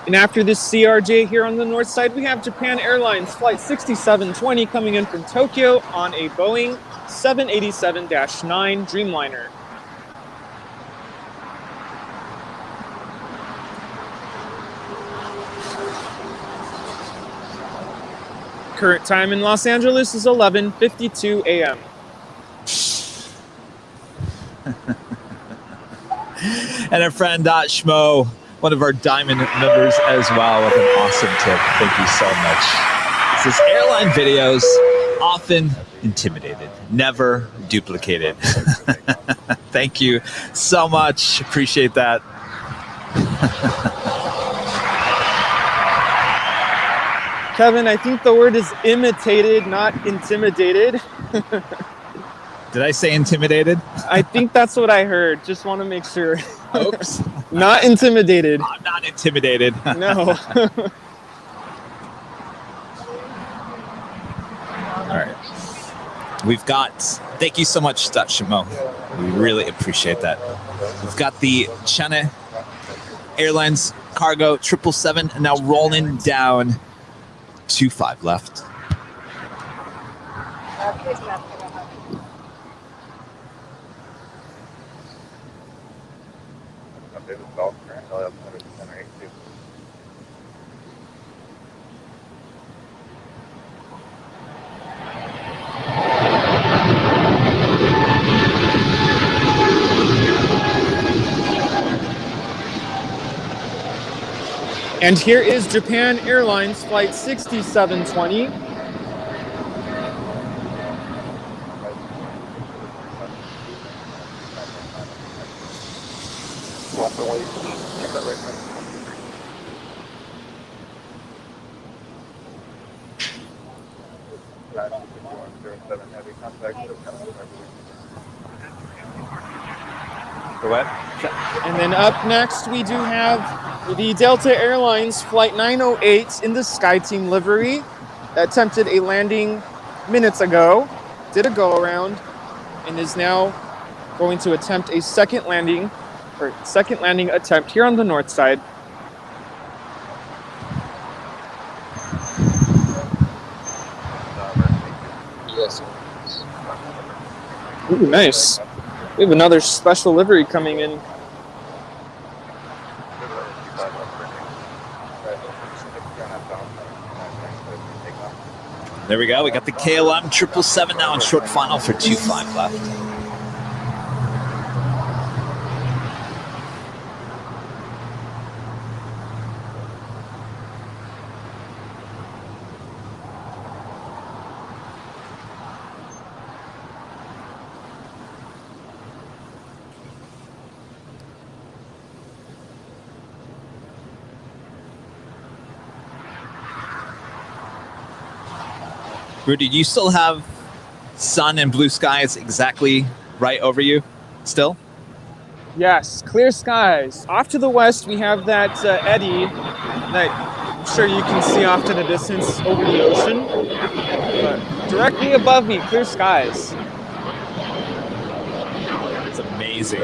And after this CRJ here on the north side, we have Japan Airlines flight 6720 coming in from Tokyo on a Boeing 787-9 Dreamliner. Current time in Los Angeles is 11:52 a.m. And our friend Shmo, one of our diamond members as well, with an awesome tip. Thank you so much. It says airline videos often intimidated, never duplicated. Thank you so much. Appreciate that. Kevin, I think the word is imitated, not intimidated. Did I say intimidated? I think that's what I heard. Just want to make sure. Oops. Not intimidated. I'm not intimidated. No. All right. We've got, thank you so much, Shimo. We really appreciate that. We've got the China Airlines Cargo 777 now rolling down 25 left. And here is Japan Airlines flight 6720. Go ahead. And then up next, we do have the Delta Airlines Flight 908 in the SkyTeam livery that attempted a landing minutes ago, did a go-around, and is now going to attempt a second landing attempt here on the north side. Yes. Ooh, nice. We have another special livery coming in. There we go. We got the KLM 777 now in short final for 25 left. Rudy, do you still have sun and blue skies exactly right over you still? Yes, clear skies. Off to the west, we have that eddy that I'm sure you can see off to the distance over the ocean. But directly above me, clear skies. It's amazing.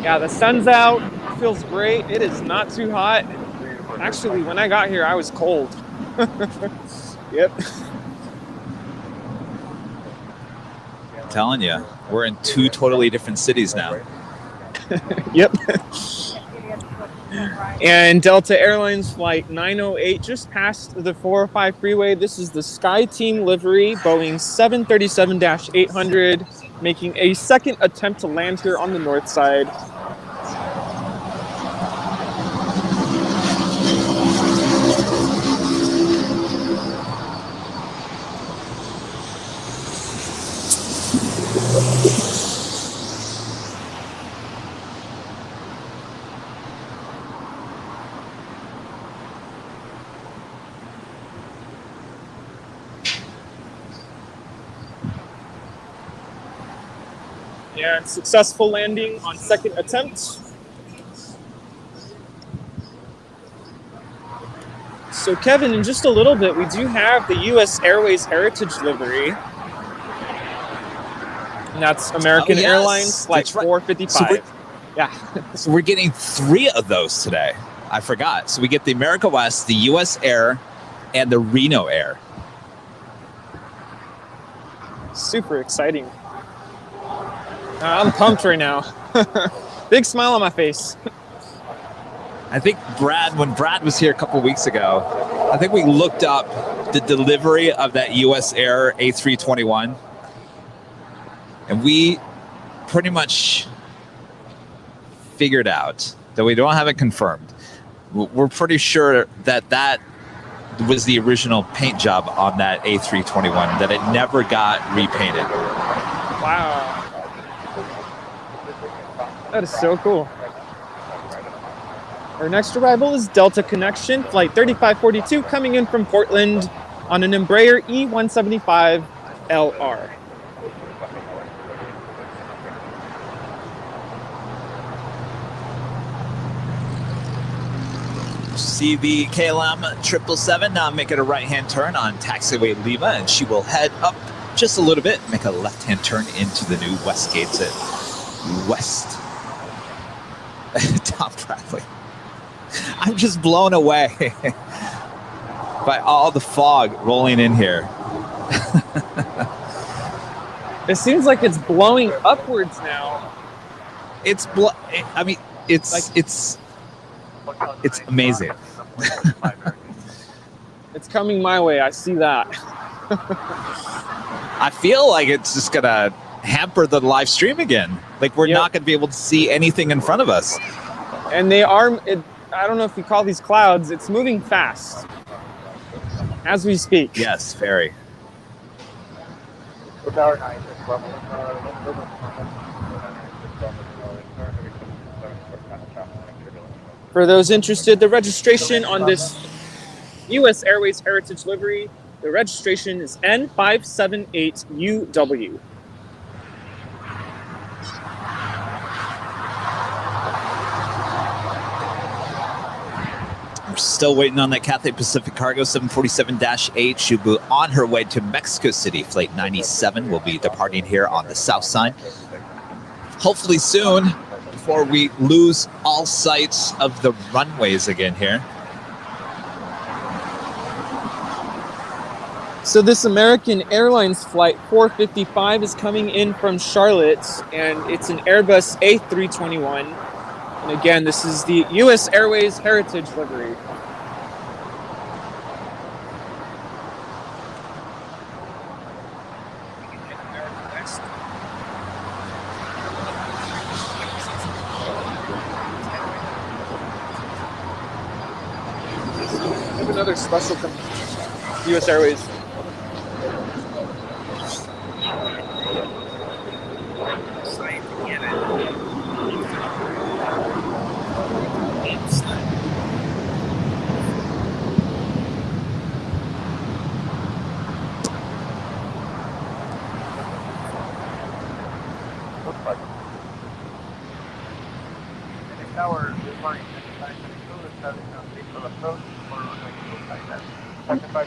Yeah, the sun's out. It feels great. It is not too hot. Actually, when I got here, I was cold. Yep. I'm telling you, we're in two totally different cities now. Yep. And Delta Airlines Flight 908 just passed the 405 freeway. This is the Sky Team livery, Boeing 737-800, making a second attempt to land here on the north side. And successful landing on second attempt. So Kevin, in just a little bit, we do have the U.S. Airways Heritage livery. And that's American Airlines Flight 455. So we're getting 3 of those today. I forgot. So we get the America West, the U.S. Air, and the Reno Air. Super exciting. I'm pumped right now. Big smile on my face. I think when Brad was here a couple weeks ago, I think we looked up the delivery of that U.S. Air A321, and we pretty much figured out that we don't have it confirmed. We're pretty sure that that was the original paint job on that A321, that it never got repainted. Wow. That is so cool. Our next arrival is Delta Connection, Flight 3542, coming in from Portland on an Embraer E175 LR. See the KLM 777 now making a right-hand turn on taxiway Lima, and she will head up just a little bit, make a left-hand turn into the new West Gates at West. Tom Bradley. I'm just blown away by all the fog rolling in here. It seems like it's blowing upwards now. It's amazing. It's coming my way. I see that. I feel like it's just gonna hamper the live stream again. Like we're not gonna be able to see anything in front of us. And they are. I don't know if you call these clouds. It's moving fast as we speak. Yes, very. For those interested, the registration on this U.S. Airways Heritage livery, the registration is N578UW. We're still waiting on that Cathay Pacific Cargo 747-8. She'll be on her way to Mexico City. Flight 97 will be departing here on the south side. Hopefully soon, before we lose all sight of the runways again here. So this American Airlines Flight 455 is coming in from Charlotte, and it's an Airbus A321. And again, this is the U.S. Airways Heritage livery. Another special U.S. Airways.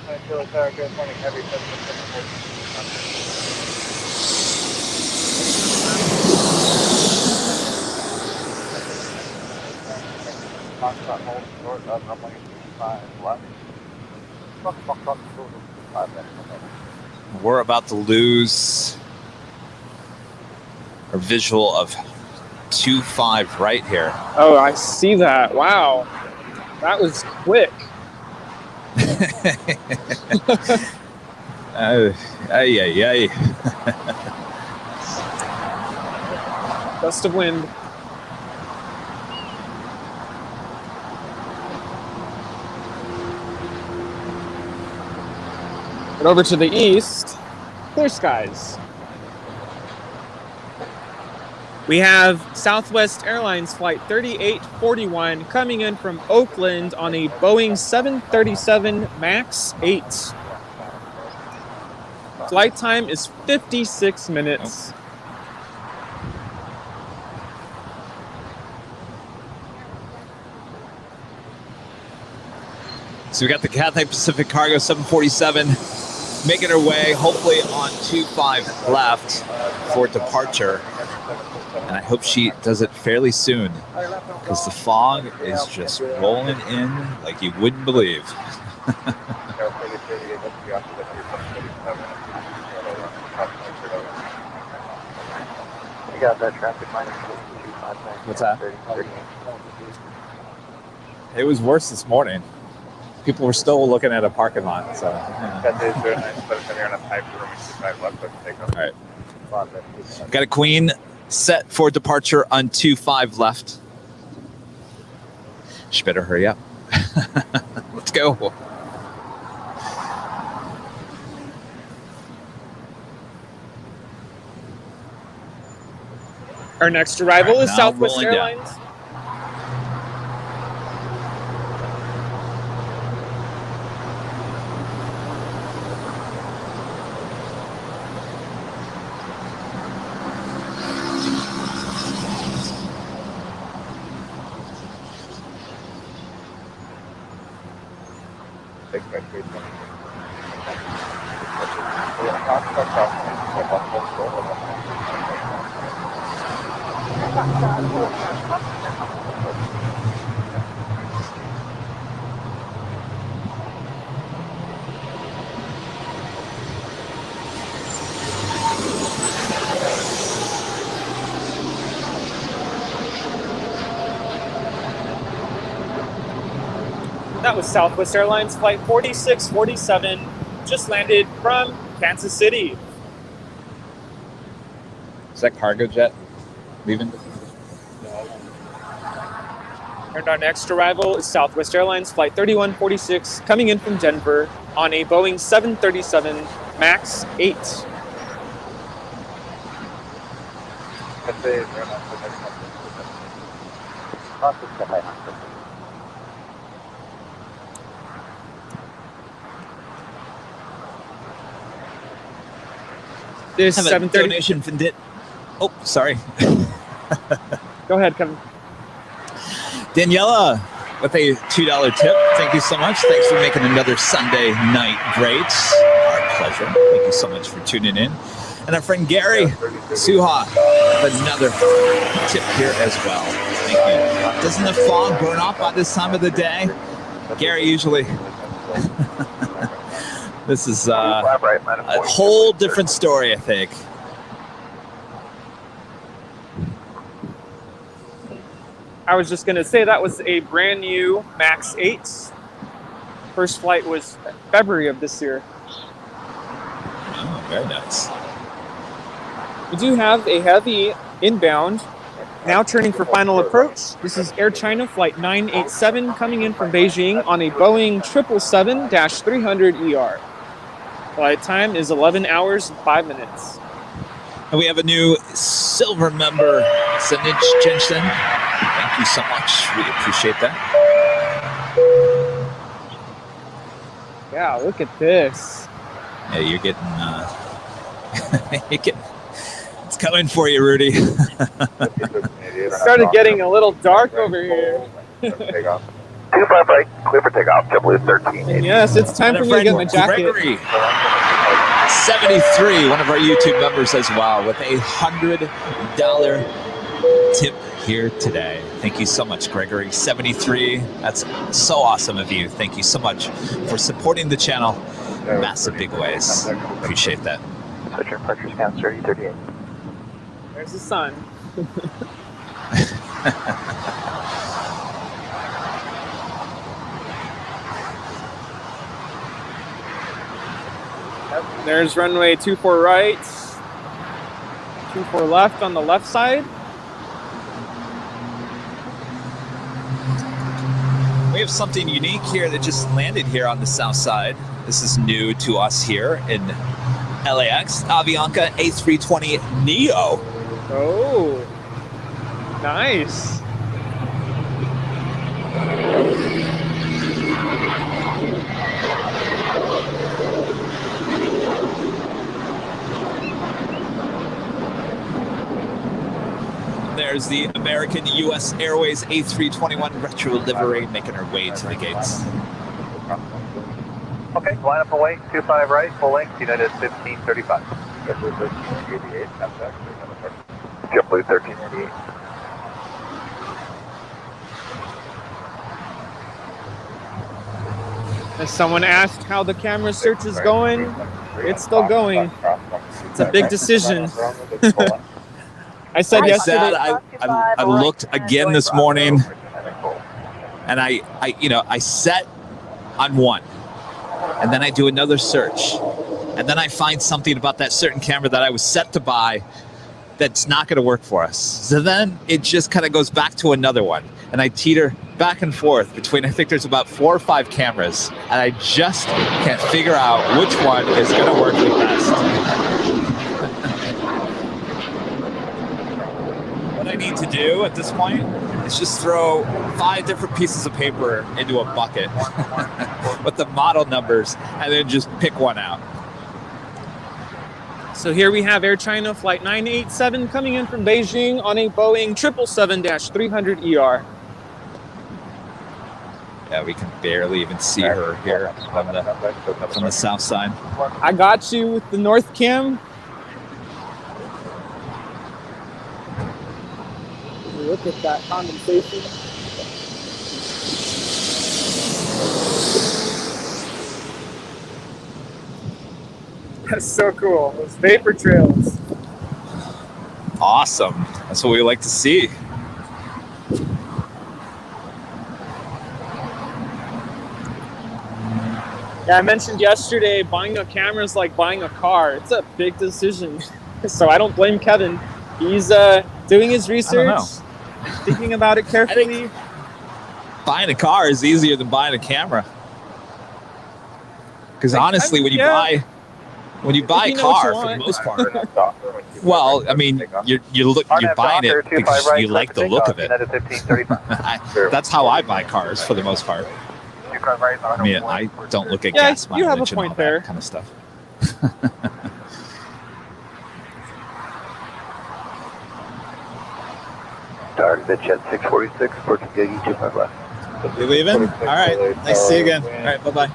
Airplane Kilo Tower, good morning, heavy 777. Foxtrot hold short of runway 25 left. Foxtrot 5 left. We're about to lose our visual of 25 right here. Oh, I see that. Wow. That was quick. Ay. Gust of wind. And over to the east, clear skies. We have Southwest Airlines Flight 3841 coming in from Oakland on a Boeing 737 MAX 8. Flight time is 56 minutes. So we got the Cathay Pacific Cargo 747 making her way, hopefully on 25 left for departure. And I hope she does it fairly soon because the fog is just rolling in like you wouldn't believe. We got that traffic minus 25. What's that? It was worse this morning. People were still looking at a parking lot. So. All right. Got a Queen set for departure on 25 left. She better hurry up. Let's go. Our next arrival is Now Southwest rolling down. Airlines. That was Southwest Airlines Flight 4647, just landed from Kansas City. Is that cargo jet leaving? And our next arrival is Southwest Airlines Flight 3146, coming in from Denver on a Boeing 737 MAX 8. This Have a 730. donation from Oh, sorry. Go ahead, Kevin. Daniela with a $2 tip. Thank you so much. Thanks for making another Sunday night great. Our pleasure. Thank you so much for tuning in. And our friend Gary Suha with another tip here as well. Thank you. Doesn't the fog burn off by this time of the day? Gary, usually. This is a whole different story, I think. I was just going to say that was a brand new MAX 8. First flight was February of this year. Oh, very nice. We do have a heavy inbound, now turning for final approach. This is Air China Flight 987 coming in from Beijing on a Boeing 777-300ER. Flight time is 11 hours and 5 minutes. And we have a new silver member, Sanij Jensen. Thank you so much. We appreciate that. Yeah, look at this. Yeah, you're getting, it's coming for you, Rudy. It started getting a little dark over here. 25 right, clear for takeoff, JetBlue 13. And yes, it's time for me to get my jacket. Gregory, 73, one of our YouTube members as well, with a $100 tip here today. Thank you so much, Gregory. 73, that's so awesome of you. Thank you so much for supporting the channel in massive big ways. Appreciate that. Switch your departure scan 3038. There's the sun. There's runway 24 right, 24 left on the left side. We have something unique here that just landed here on the south side. This is new to us here in LAX. Avianca A320neo. Oh, nice. There's the American US Airways A321 retro livery making her way to the gates. Okay, line up and wait, 25 right, full length, United 1535. JetBlue 1388, contact. JetBlue 1388. As someone asked how the camera search is going, it's still going. It's a big decision. I said yesterday. I looked again this morning, and I set on one, and then I do another search, and then I find something about that certain camera that I was set to buy that's not going to work for us. So then it just kind of goes back to another one, and I teeter back and forth between, I think there's about 4 or 5 cameras, and I just can't figure out which one is going to work the best. What I need to do at this point is just throw 5 different pieces of paper into a bucket with the model numbers and then just pick one out. So here we have Air China Flight 987 coming in from Beijing on a Boeing 777-300ER. Yeah, we can barely even see her here from the south side. I got you with the north cam. Look at that condensation. That's so cool. Those vapor trails. Awesome. That's what we like to see. Yeah, I mentioned yesterday buying a camera is like buying a car. It's a big decision. So I don't blame Kevin. He's doing his research, thinking about it carefully. Buying a car is easier than buying a camera. Because honestly, when you buy a car, for the most part, well, I mean, you're buying it because you like the look of it. That's how I buy cars for the most part. I mean, I don't look at gas mileage you have a and point all there. that kind of stuff. Started at Jet 646, approaching Gigi 25 left. You leaving? All right. Nice to see you again. All right. Bye-bye.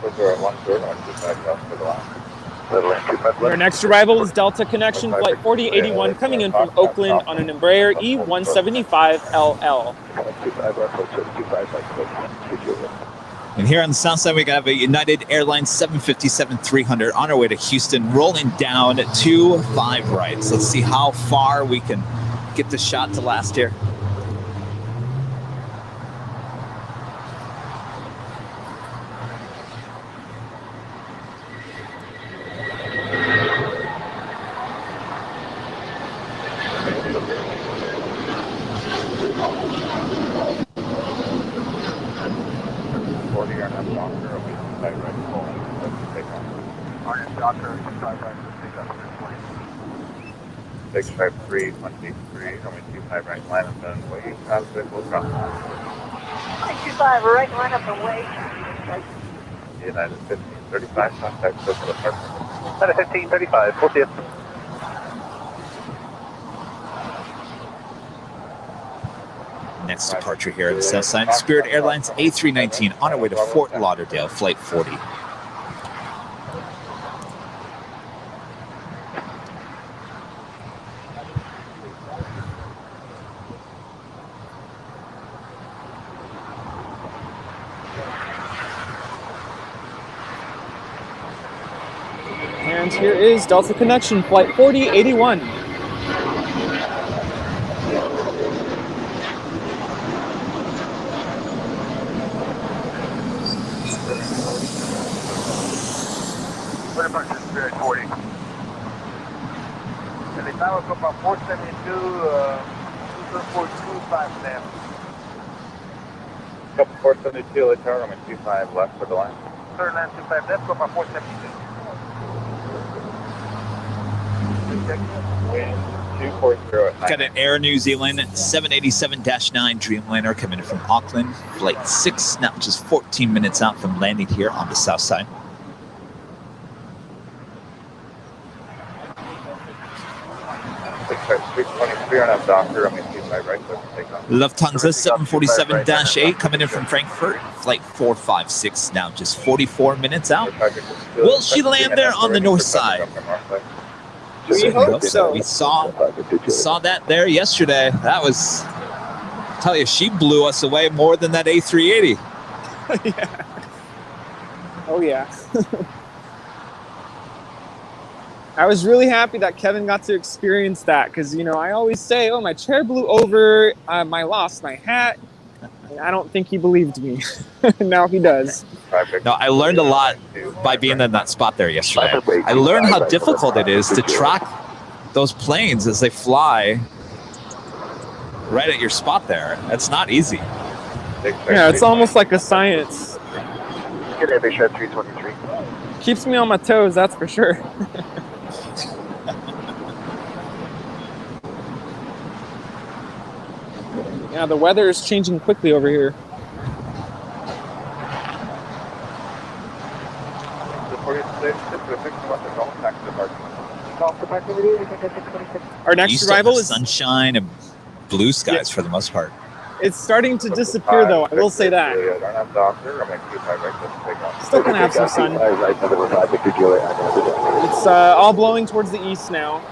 Our next arrival is Delta Connection Flight 4081 coming in from Oakland on an Embraer E175LL. And here on the south side, we have a United Airlines 757-300 on our way to Houston, rolling down 25 right. So let's see how far we can get the shot to last here. Six 53, 183, only 25 right, line up and wait. Transit will come. 25 right, line up and wait. United 1535, contact social apartment. United 1535, we'll see you. tonight's departure here on the south side. Spirit Airlines A319 on our way to Fort Lauderdale, Flight 40. And here is Delta Connection, Flight 4081. What about the Spirit 40? And the tower go about 472, 425 left. Couple 472, LA Tower, I'm at 25 left for the line. Third line 25 left, go about 472. Wind 240 at 9. Got an Air New Zealand 787-9 Dreamliner coming in from Auckland, Flight 6, now just 14 minutes out from landing here on the south side. Doctor, I'm at 25 right, so take off. Lufthansa 747-8 coming in from Frankfurt, Flight 456, now just 44 minutes out. Will she land there on the north side? We hope so. We saw that there yesterday. That was, I tell you, she blew us away more than that A380. Yeah. Oh, yeah. I was really happy that Kevin got to experience that because, you know, I always say, oh, my chair blew over, I lost my hat. And I don't think he believed me. Now he does. No, I learned a lot by being in that spot there yesterday. I learned how difficult it is to track those planes as they fly right at your spot there. It's not easy. Yeah, it's almost like a science. Get a Bishop 323. Keeps me on my toes, that's for sure. Yeah, the weather is changing quickly over here. Our next arrival is sunshine and blue skies for the most part. It's starting to disappear, though. I will say that. Still gonna have some sun. It's all blowing towards the east now.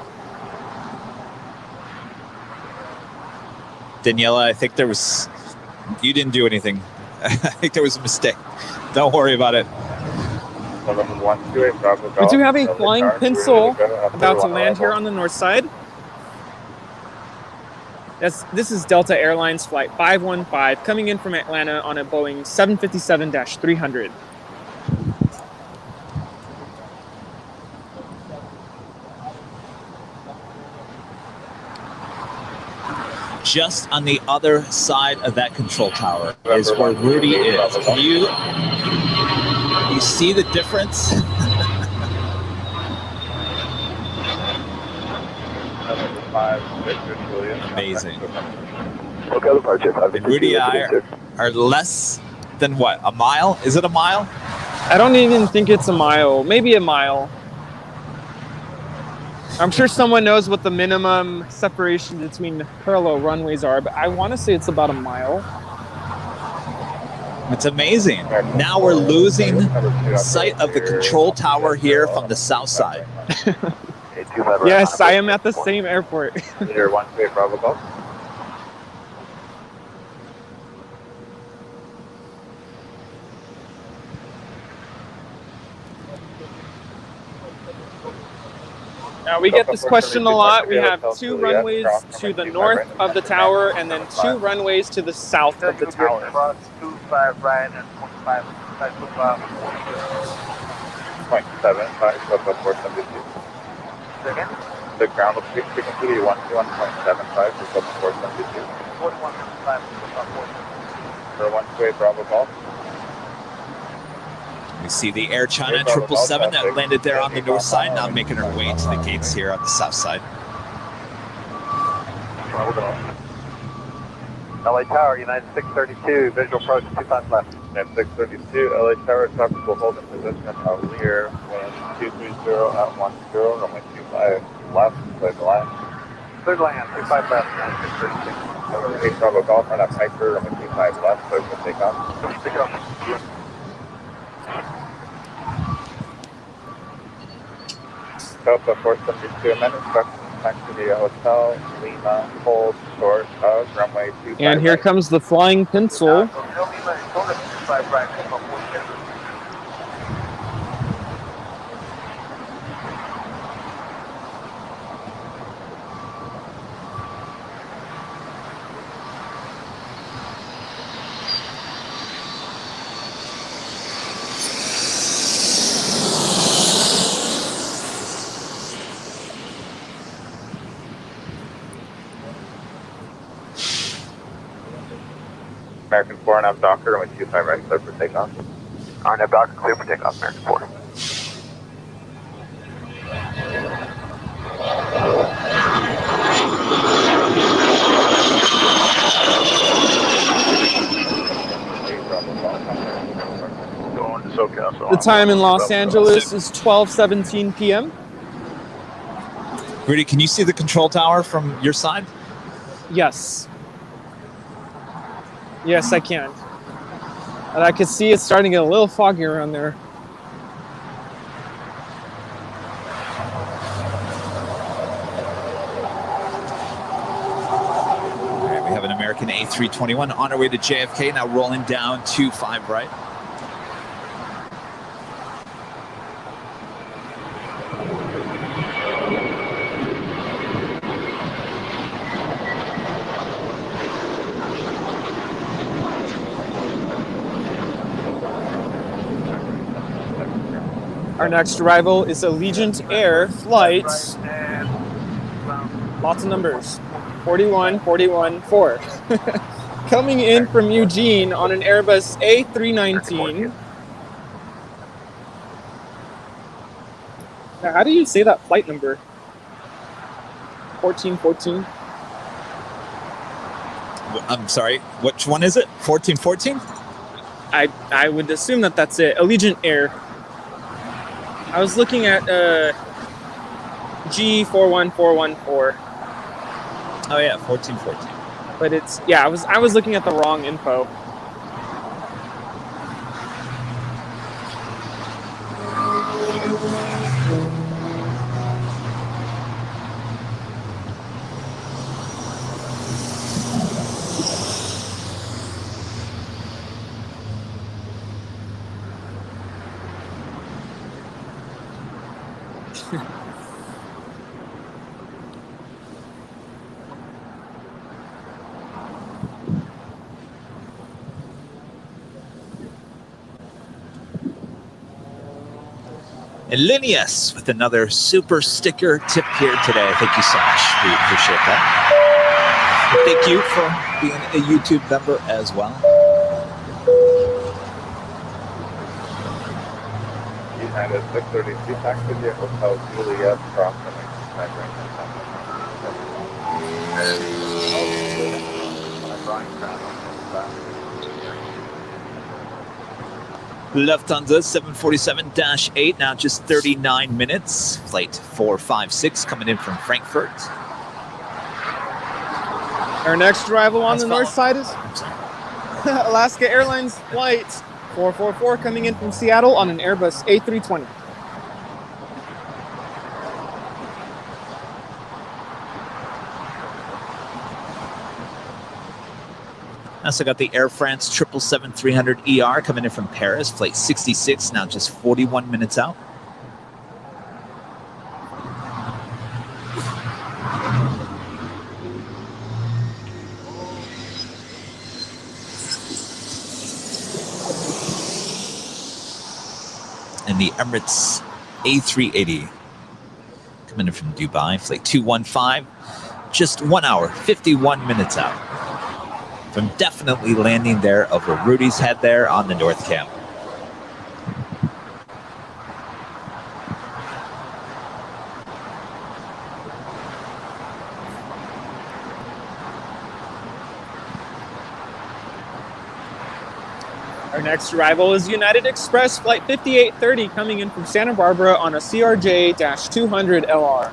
Daniela, I think you didn't do anything. I think there was a mistake. Don't worry about it. We do have a flying pencil about to land here on the north side. This is Delta Airlines Flight 515 coming in from Atlanta on a Boeing 757-300. Just on the other side of that control tower is where Rudy is. Can you see the difference? Amazing. And Rudy and I are less than what? A mile? Is it a mile? I don't even think it's a mile. Maybe a mile. I'm sure someone knows what the minimum separation between parallel runways are, but I want to say it's about a mile. It's amazing. Now we're losing sight of the control tower here from the south side. Yes, I am at the same airport. You're 1-2 Bravo Golf. Now we get this question a lot. We have 2 runways to the north of the tower and then 2 runways to the south of the tower. 25 right and 25 side to 0.75 above 472. Second? The ground frequency 121.75 is above 472. 41.5 For 1-2 Bravo Golf. We see the Air China 777 that landed there on the north side, now making her way to the gates here on the south side. LA Tower, United 632, visual approach 25 left. United 632, LA Tower, traffic will hold in position at Lear, wind 230 at 10, runway 25 left, play the line. Third land, 25 left, 632. Hey, Bravo Golf on a Piper, runway 25 left, so we'll take off. Take off. Delta 472 amendment, back to the hotel, Lima, hold short of runway 25 And here right. comes the flying pencil. Hotel Lima, hold it 25 right, come on, 47. American 4 and up Docker, runway 25 right, clear for takeoff. RNAV Docker, clear for takeoff, American 4. Going to SoCal, so The time in Los Angeles is 12:17 p.m. Rudy, can you see the control tower from your side? Yes. Yes, I can. And I can see it's starting to get a little foggy around there. All right, we have an American A321 on our way to JFK, now rolling down 25 right. Our next arrival is Allegiant Air flight. Lots of numbers. 414. Coming in from Eugene on an Airbus A319. Now, how do you say that flight number? 1414? I'm sorry, which one is it? 1414? I would assume that that's it. Allegiant Air. I was looking at G41414. Oh yeah, 1414. But it's, yeah, I was looking at the wrong info. And Linnaeus with another super sticker tip here today. Thank you so much. We appreciate that. And thank you for being a YouTube member as well. United 632, taxi to the hotel Juliet, cross runway 25 right. Lufthansa 747-8, now just 39 minutes. Flight 456 coming in from Frankfurt. Our next arrival on the north side is Alaska Airlines flight 444 coming in from Seattle on an Airbus A320. Also got the Air France 777-300ER coming in from Paris, flight 66, now just 41 minutes out. And the Emirates A380 coming in from Dubai, flight 215, just 1 hour, 51 minutes out. From definitely landing there over Rudy's head there on the North Cam. Our next arrival is United Express Flight 5830 coming in from Santa Barbara on a CRJ-200LR.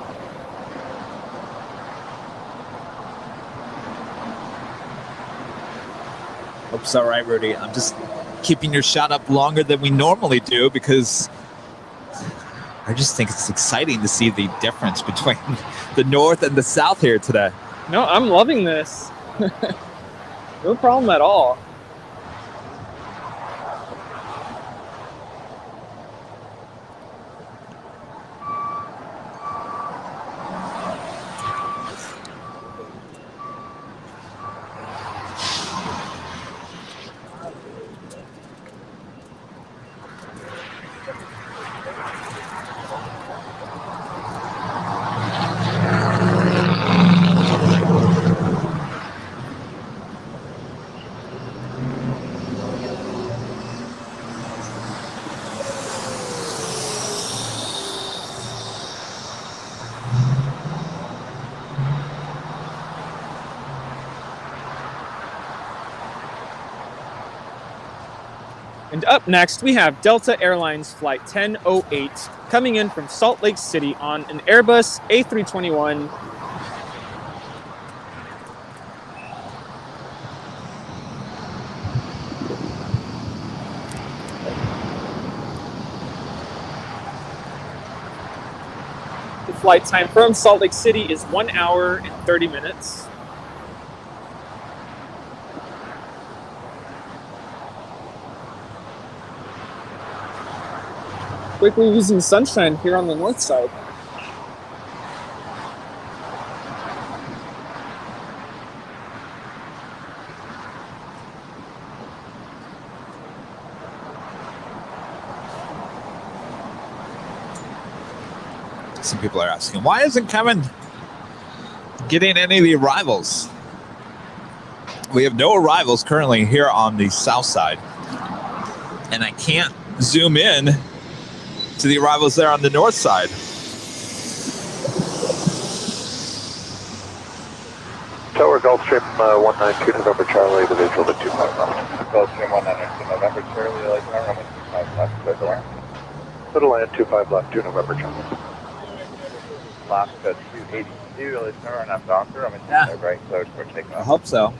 Oops, all right, Rudy. I'm just keeping your shot up longer than we normally do because I just think it's exciting to see the difference between the north and the south here today. No, I'm loving this. No problem at all. And up next, we have Delta Airlines Flight 1008 coming in from Salt Lake City on an Airbus A321. The flight time from Salt Lake City is 1 hour and 30 minutes. Quickly losing sunshine here on the north side. Some people are asking, why isn't Kevin getting any of the arrivals? We have no arrivals currently here on the south side, and I can't zoom in to the arrivals there on the north side. Tower Gulfstream 192 November Charlie, the visual to 25 left. Gulfstream 192 November Charlie, like runway 25 left, clear to land. Clear to land 25 left, 2 November Charlie. Alaska 282, listener, and I'm Doctor. I'm in right, clear for takeoff. I hope so.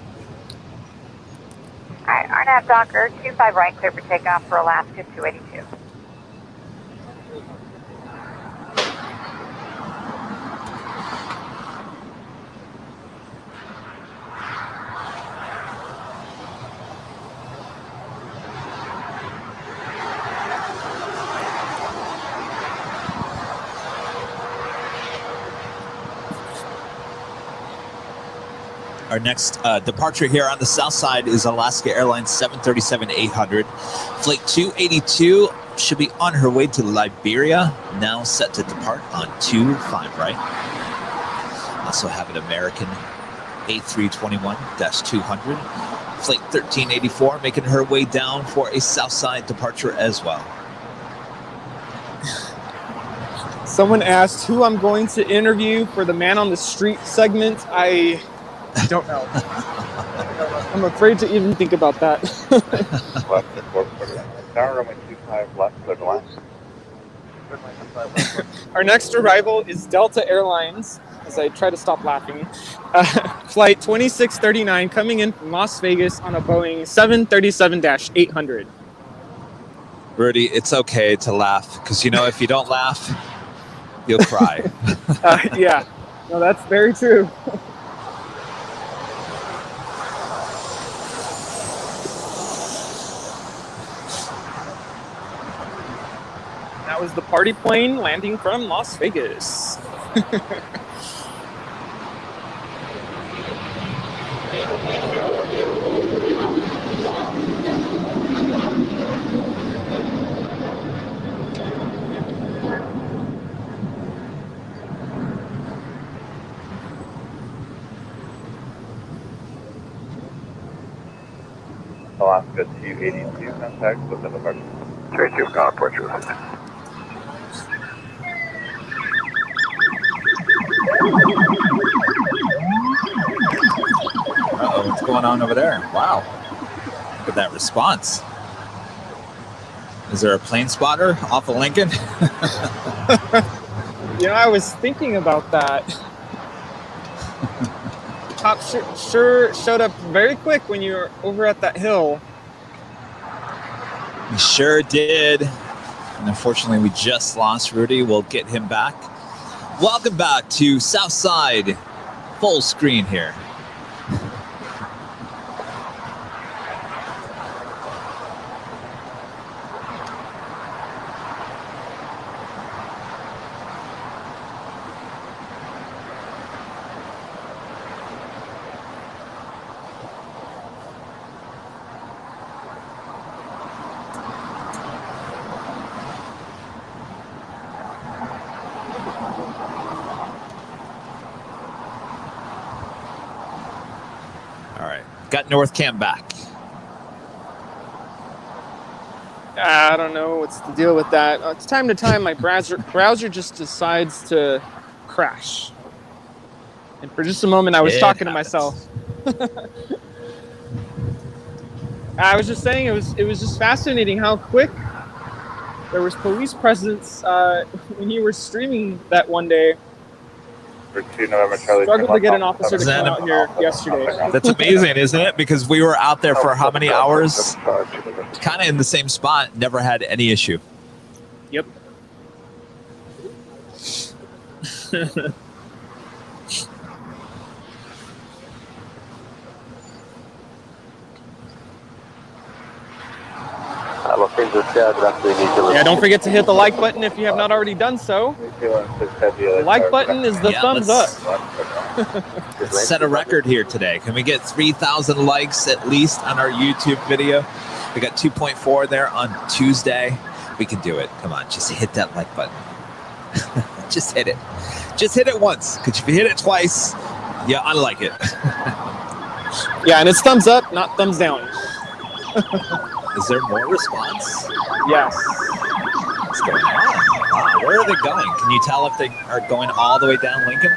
Alright, RNAV Docker, 25 right, clear for takeoff for Alaska 282. Our next departure here on the south side is Alaska Airlines 737-800. Flight 282 should be on her way to Liberia, now set to depart on 25 right. Also have an American A321-200. Flight 1384 making her way down for a south side departure as well. Someone asked who I'm going to interview for the Man on the Street segment. I don't know. I'm afraid to even think about that. Left at 440. Tower runway 25 left, clear to land. Our next arrival is Delta Airlines, as I try to stop laughing. Flight 2639 coming in from Las Vegas on a Boeing 737-800. Rudy, it's okay to laugh because, you know, if you don't laugh, you'll cry. Yeah, no, that's very true. That was the party plane landing from Las Vegas. Alaska 282, contact with the departure. 32, contact you. Uh-oh, what's going on over there? Wow. Look at that response. Is there a plane spotter off of Lincoln? You know, I was thinking about that. top sure showed up very quick when you were over at that hill. We sure did. And unfortunately, we just lost Rudy. We'll get him back. Welcome back to Southside full screen here. Got North Cam back. I don't know what's the deal with that. Time to time, my browser just decides to crash. And for just a moment, I was talking to myself. I was just saying it was just fascinating how quick there was police presence when you were streaming that one day. Struggled to get an officer to come out here yesterday. That's amazing, isn't it? Because we were out there for how many hours? Kind of in the same spot. Never had any issue. Yep. Yeah, don't forget to hit the like button if you have not already done so. The like button is the thumbs up. Let's set a record here today. Can we get 3,000 likes at least on our YouTube video? We got 2.4 there on Tuesday. We can do it. Come on, just hit that like button. Just hit it. Just hit it once, because if you hit it twice, you unlike it. Yeah, and it's thumbs up, not thumbs down. Is there more response? Yes. What's going on? Wow, where are they going? Can you tell if they are going all the way down Lincoln?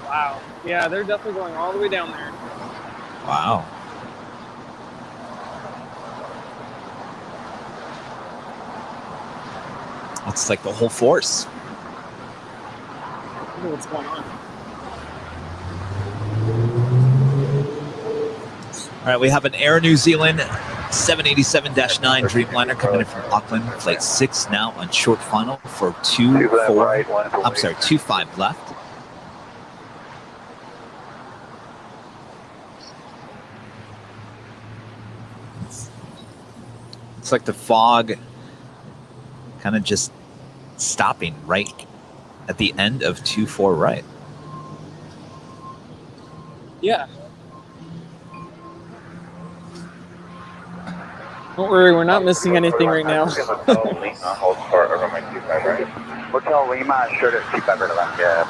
Wow. Yeah, they're definitely going all the way down there. Wow. It's like the whole force. I don't know what's going on. All right, we have an Air New Zealand 787-9 Dreamliner coming in from Auckland. Flight 6 now on short final for 2-5 left. It's like the fog kind of just stopping right at the end of 2-4 right. Yeah. Don't worry, we're not missing anything right now. Hotel Lima, sure to keep that left. Yeah.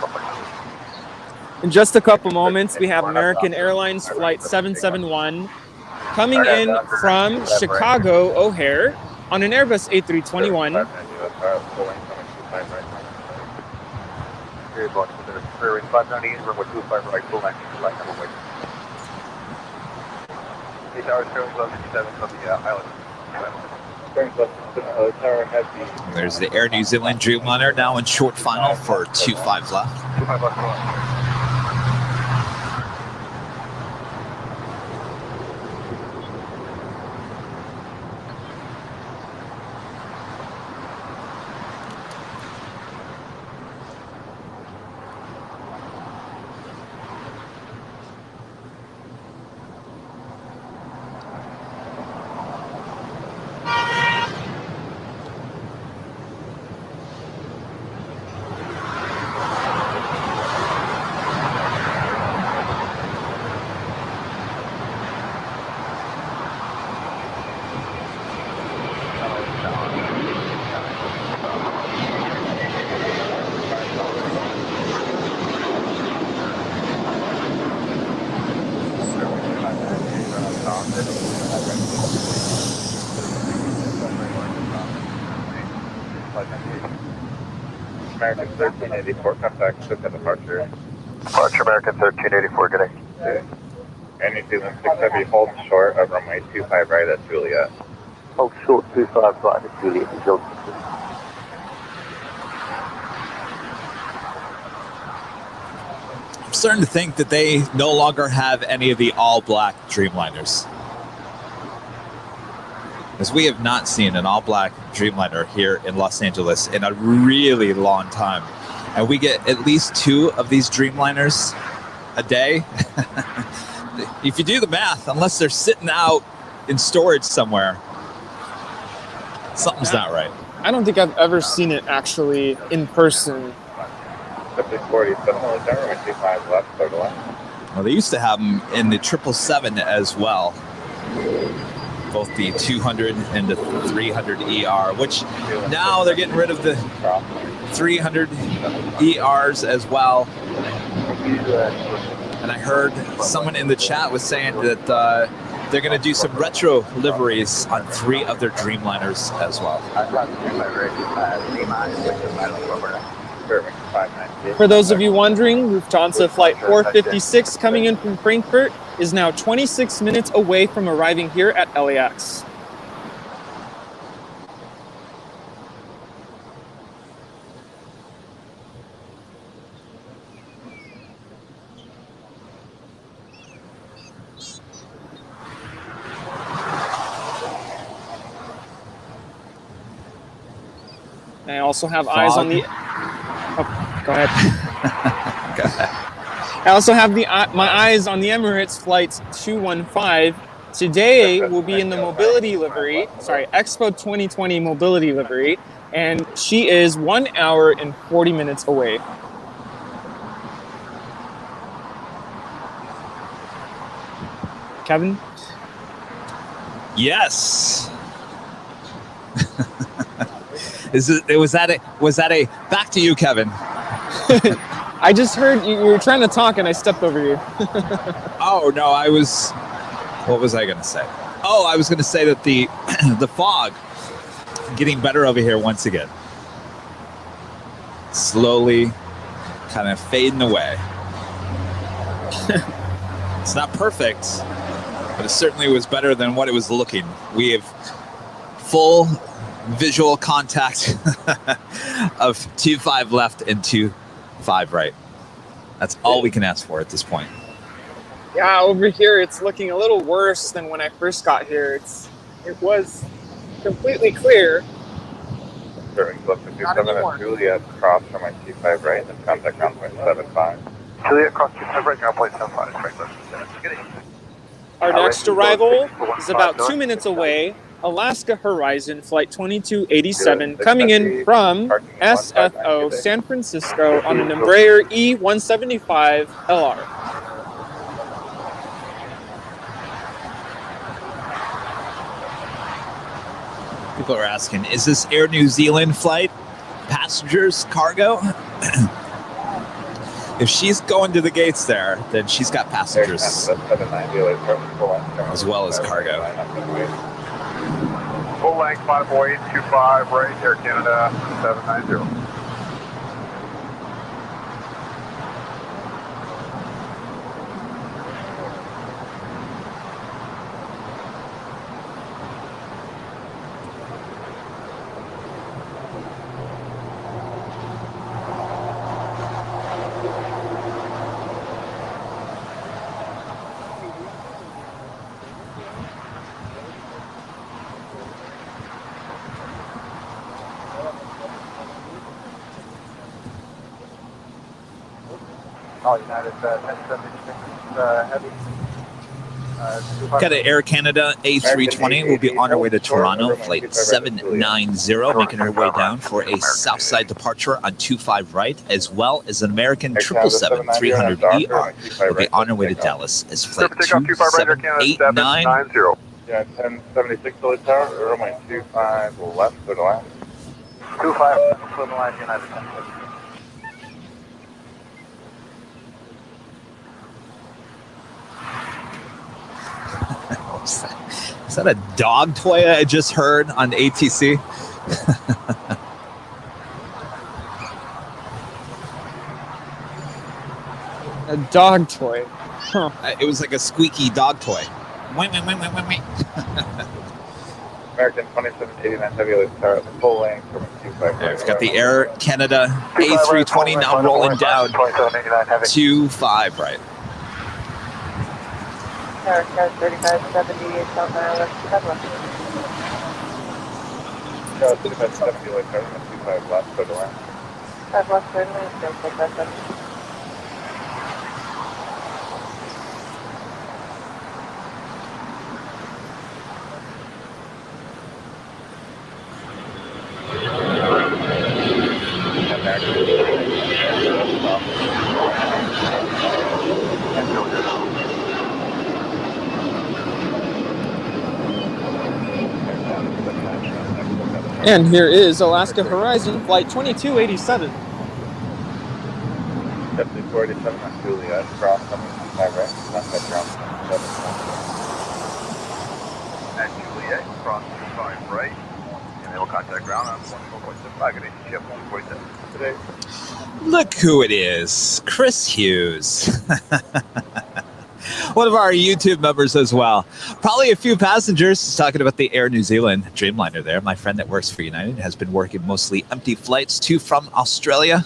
In just a couple moments, we have American Airlines Flight 771 coming in from Chicago O'Hare on an Airbus A321. There's the Air New Zealand Dreamliner now in short final for 2-5 left. American 1384, contact ship and departure. Departure American 1384, good day. Air New Zealand 6 Heavy, hold short of runway 25 right at Juliet. Hold short 25 right at Juliet. starting to think that they no longer have any of the all-black Dreamliners. As we have not seen an all-black Dreamliner here in Los Angeles in a really long time. And we get at least 2 of these Dreamliners a day. If you do the math, unless they're sitting out in storage somewhere, something's not right. I don't think I've ever seen it actually in person. 47 military, 25 left, third left. Well, they used to have them in the 777 as well. Both the 200 and the 300 ER, which now they're getting rid of the 300 ERs as well. And I heard someone in the chat was saying that they're going to do some retro liveries on 3 of their Dreamliners as well. For those of you wondering, Lufthansa Flight 456 coming in from Frankfurt is now 26 minutes away from arriving here at LAX. I also have eyes on the... Oh, go ahead. Go ahead. I also have my eyes on the Emirates Flight 215. Today will be in the mobility livery, Expo 2020 mobility livery, and she is 1 hour and 40 minutes away. Kevin? Yes. Was that a back to you, Kevin? I just heard you were trying to talk and I stepped over you. Oh no, what was I going to say? Oh, I was going to say that the fog getting better over here once again. Slowly kind of fading away. It's not perfect, but it certainly was better than what it was looking. We have full visual contact of 25 left and 25 right. That's all we can ask for at this point. Yeah, over here it's looking a little worse than when I first got here. It was completely clear. Not anymore. Juliet cross from my T5 right and contact ground point 75. Juliet cross T5 right, ground point 75. Our next arrival is about 2 minutes away. Alaska Horizon Flight 2287 coming in from SFO San Francisco on an Embraer E175 LR. People are asking, is this Air New Zealand flight? Passengers, cargo? If she's going to the gates there, then she's got passengers as well as cargo. Full length 50825 right, Air Canada 790. All United 1076 heavy. Got an Air Canada A320. We'll be on our way to Toronto, flight 790, making our way down for a Southside departure on 25 right, as well as an American 777 300ER. We'll be on our way to Dallas as flight 2789. Yeah, 1076 Philly Tower, runway 25 left, go to line. 25 to the line, United 1076. Is that a dog toy I just heard on ATC? A dog toy. Huh. It was like a squeaky dog toy. Wait. American 2789 Heavy, let's start at the full length from 25 right. Yeah, we've got the Air Canada A320 now rolling down 25 right. America 3570, Southbound, left, 25 left. 3570, let's start at 25 left, clear to land. 5 left, clear to land, don't take that 7. And here is Alaska Horizon Flight 2287. Definitely 487 on Juliet, cross coming 25 right, sunset ground 27. At Juliet, cross 25 right, and they will contact ground on 14.75, good ship 147 today. Look who it is, Chris Hughes. One of our YouTube members as well. Probably a few passengers talking about the Air New Zealand Dreamliner there. My friend that works for United has been working mostly empty flights to from Australia.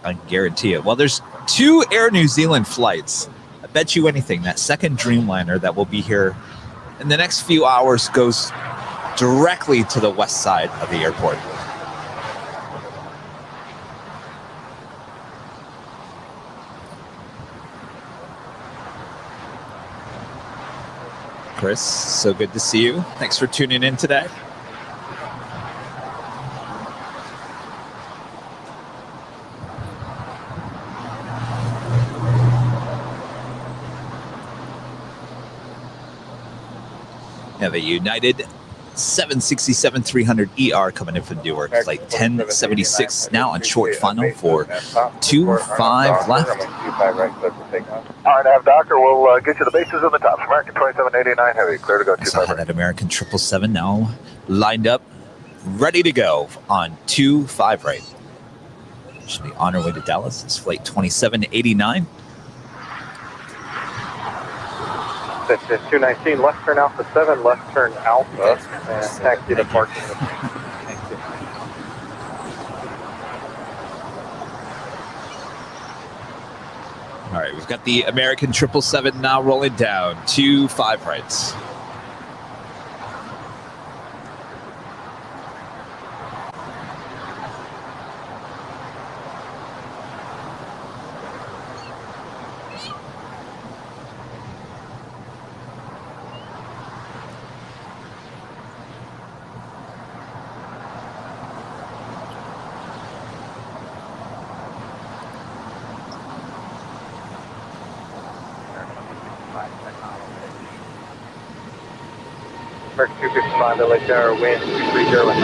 I guarantee it. Well, there's 2 Air New Zealand flights. I bet you anything that second Dreamliner that will be here in the next few hours goes directly to the west side of the airport. Chris, so good to see you. Thanks for tuning in today. We have a United 767-300ER coming in from Newark, flight 1076 now on short final for 25 left. All right, I have Docker. We'll get you the bases on the tops. American 2789 Heavy, clear to go 25 right. That American 777 now lined up, ready to go on 25 right. Should be on our way to Dallas. It's flight 2789. That's 219, left turn Alpha 7, left turn Alpha, and taxi to parking. All right, we've got the American 777 now rolling down 25 rights. American 255, LA Tower, wind 230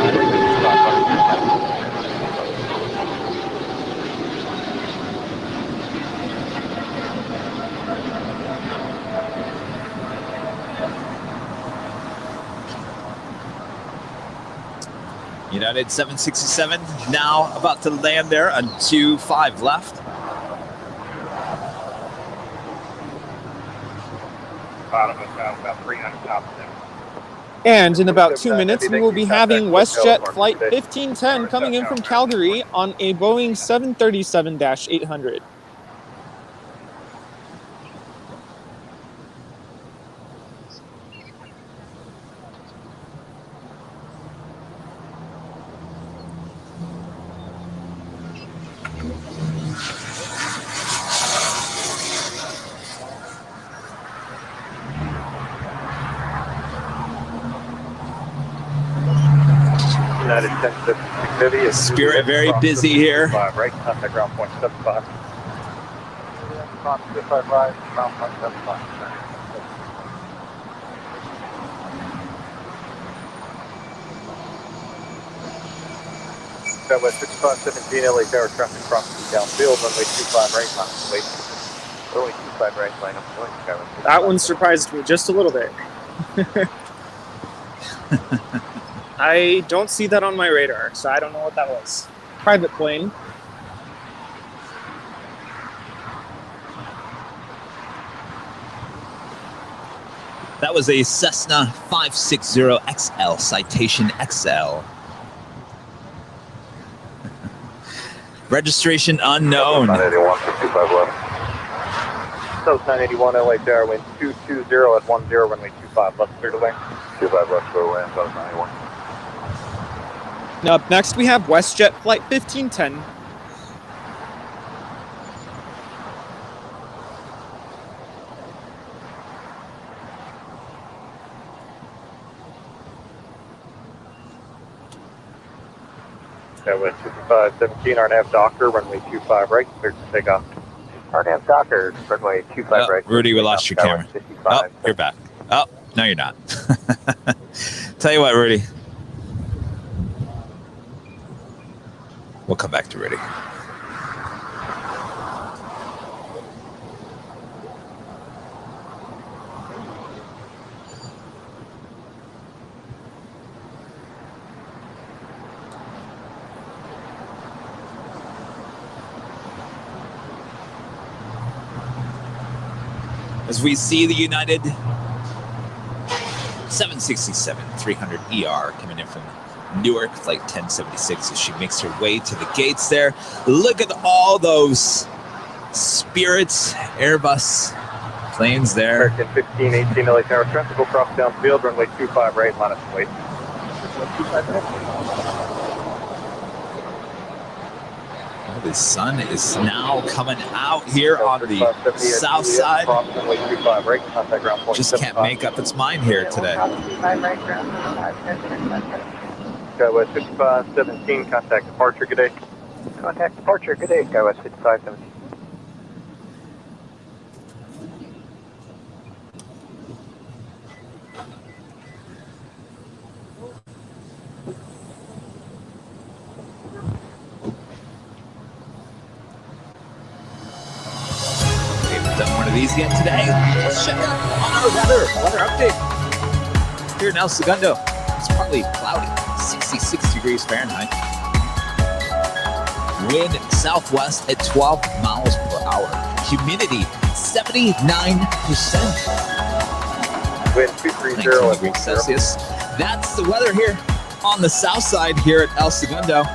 United 767 now about to land there on 25 left. Bottom of about 300 top of them. And in about 2 minutes, we will be having WestJet Flight 1510 coming in from Calgary on a Boeing 737-800. United 10-650. Spirit very busy here. Right, contact ground point 75. 25 right, ground point 75. Southwest 6517 LA Tower traffic crossing downfield, runway 25 right, constellation. Runway 25 right, line up point. That one surprised me just a little bit. I don't see that on my radar, so I don't know what that was. Private plane. That was a Cessna 560XL, Citation XL. Registration unknown. 981 for 25 left. So 981 LA Tower, wind 220 at 10, runway 25 left, clear to land. 25 left, clear to land, South 981. Up next, we have WestJet Flight 1510. That was 5517, RNAV Docker, runway 25 right, clear to take off. RNAV Docker, runway 25 right. Rudy, we lost your camera. Oh, you're back. Oh, no, you're not. Tell you what, Rudy. We'll come back to Rudy. As we see the United 767-300ER coming in from Newark, flight 1076, as she makes her way to the gates there. Look at all those Spirits Airbus planes there. American 1518 LA Tower, traffic will cross downfield, runway 25 right, line up and wait. The sun is now coming out here on the south side. Just can't make up its mind here today. Skywest 5517, contact departure, good day. Contact departure, good day, Skywest 5517. These again today. Let's check out our weather update. Here in El Segundo, it's partly cloudy, 66 degrees Fahrenheit. Wind southwest at 12 miles per hour. Humidity 79%. Wind 230 degrees Celsius. That's the weather here on the south side here at El Segundo.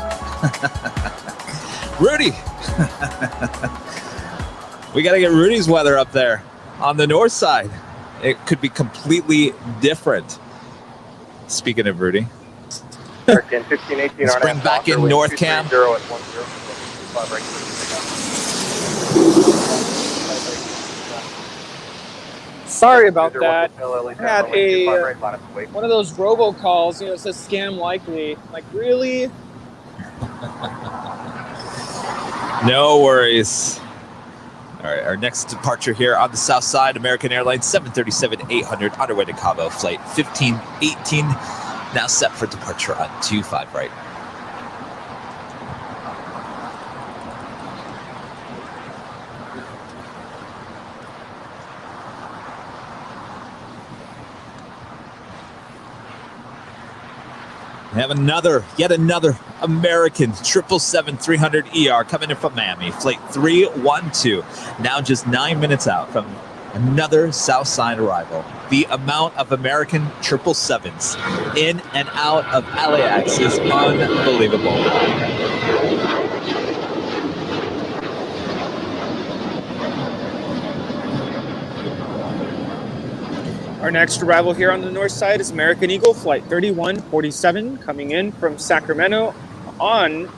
Rudy. We got to get Rudy's weather up there on the north side. It could be completely different. Speaking of Rudy, let's bring back in North Cam. Sorry about that. I had one of those robocalls, it says scam likely. Like, really? No worries. All right, our next departure here on the south side, American Airlines 737-800 on our way to Cabo, flight 1518, now set for departure on 25 right. We have yet another American 777-300ER coming in from Miami, flight 312, now just 9 minutes out from another south side arrival. The amount of American 777s in and out of LAX is unbelievable. Our next arrival here on the north side is American Eagle Flight 3147 coming in from Sacramento on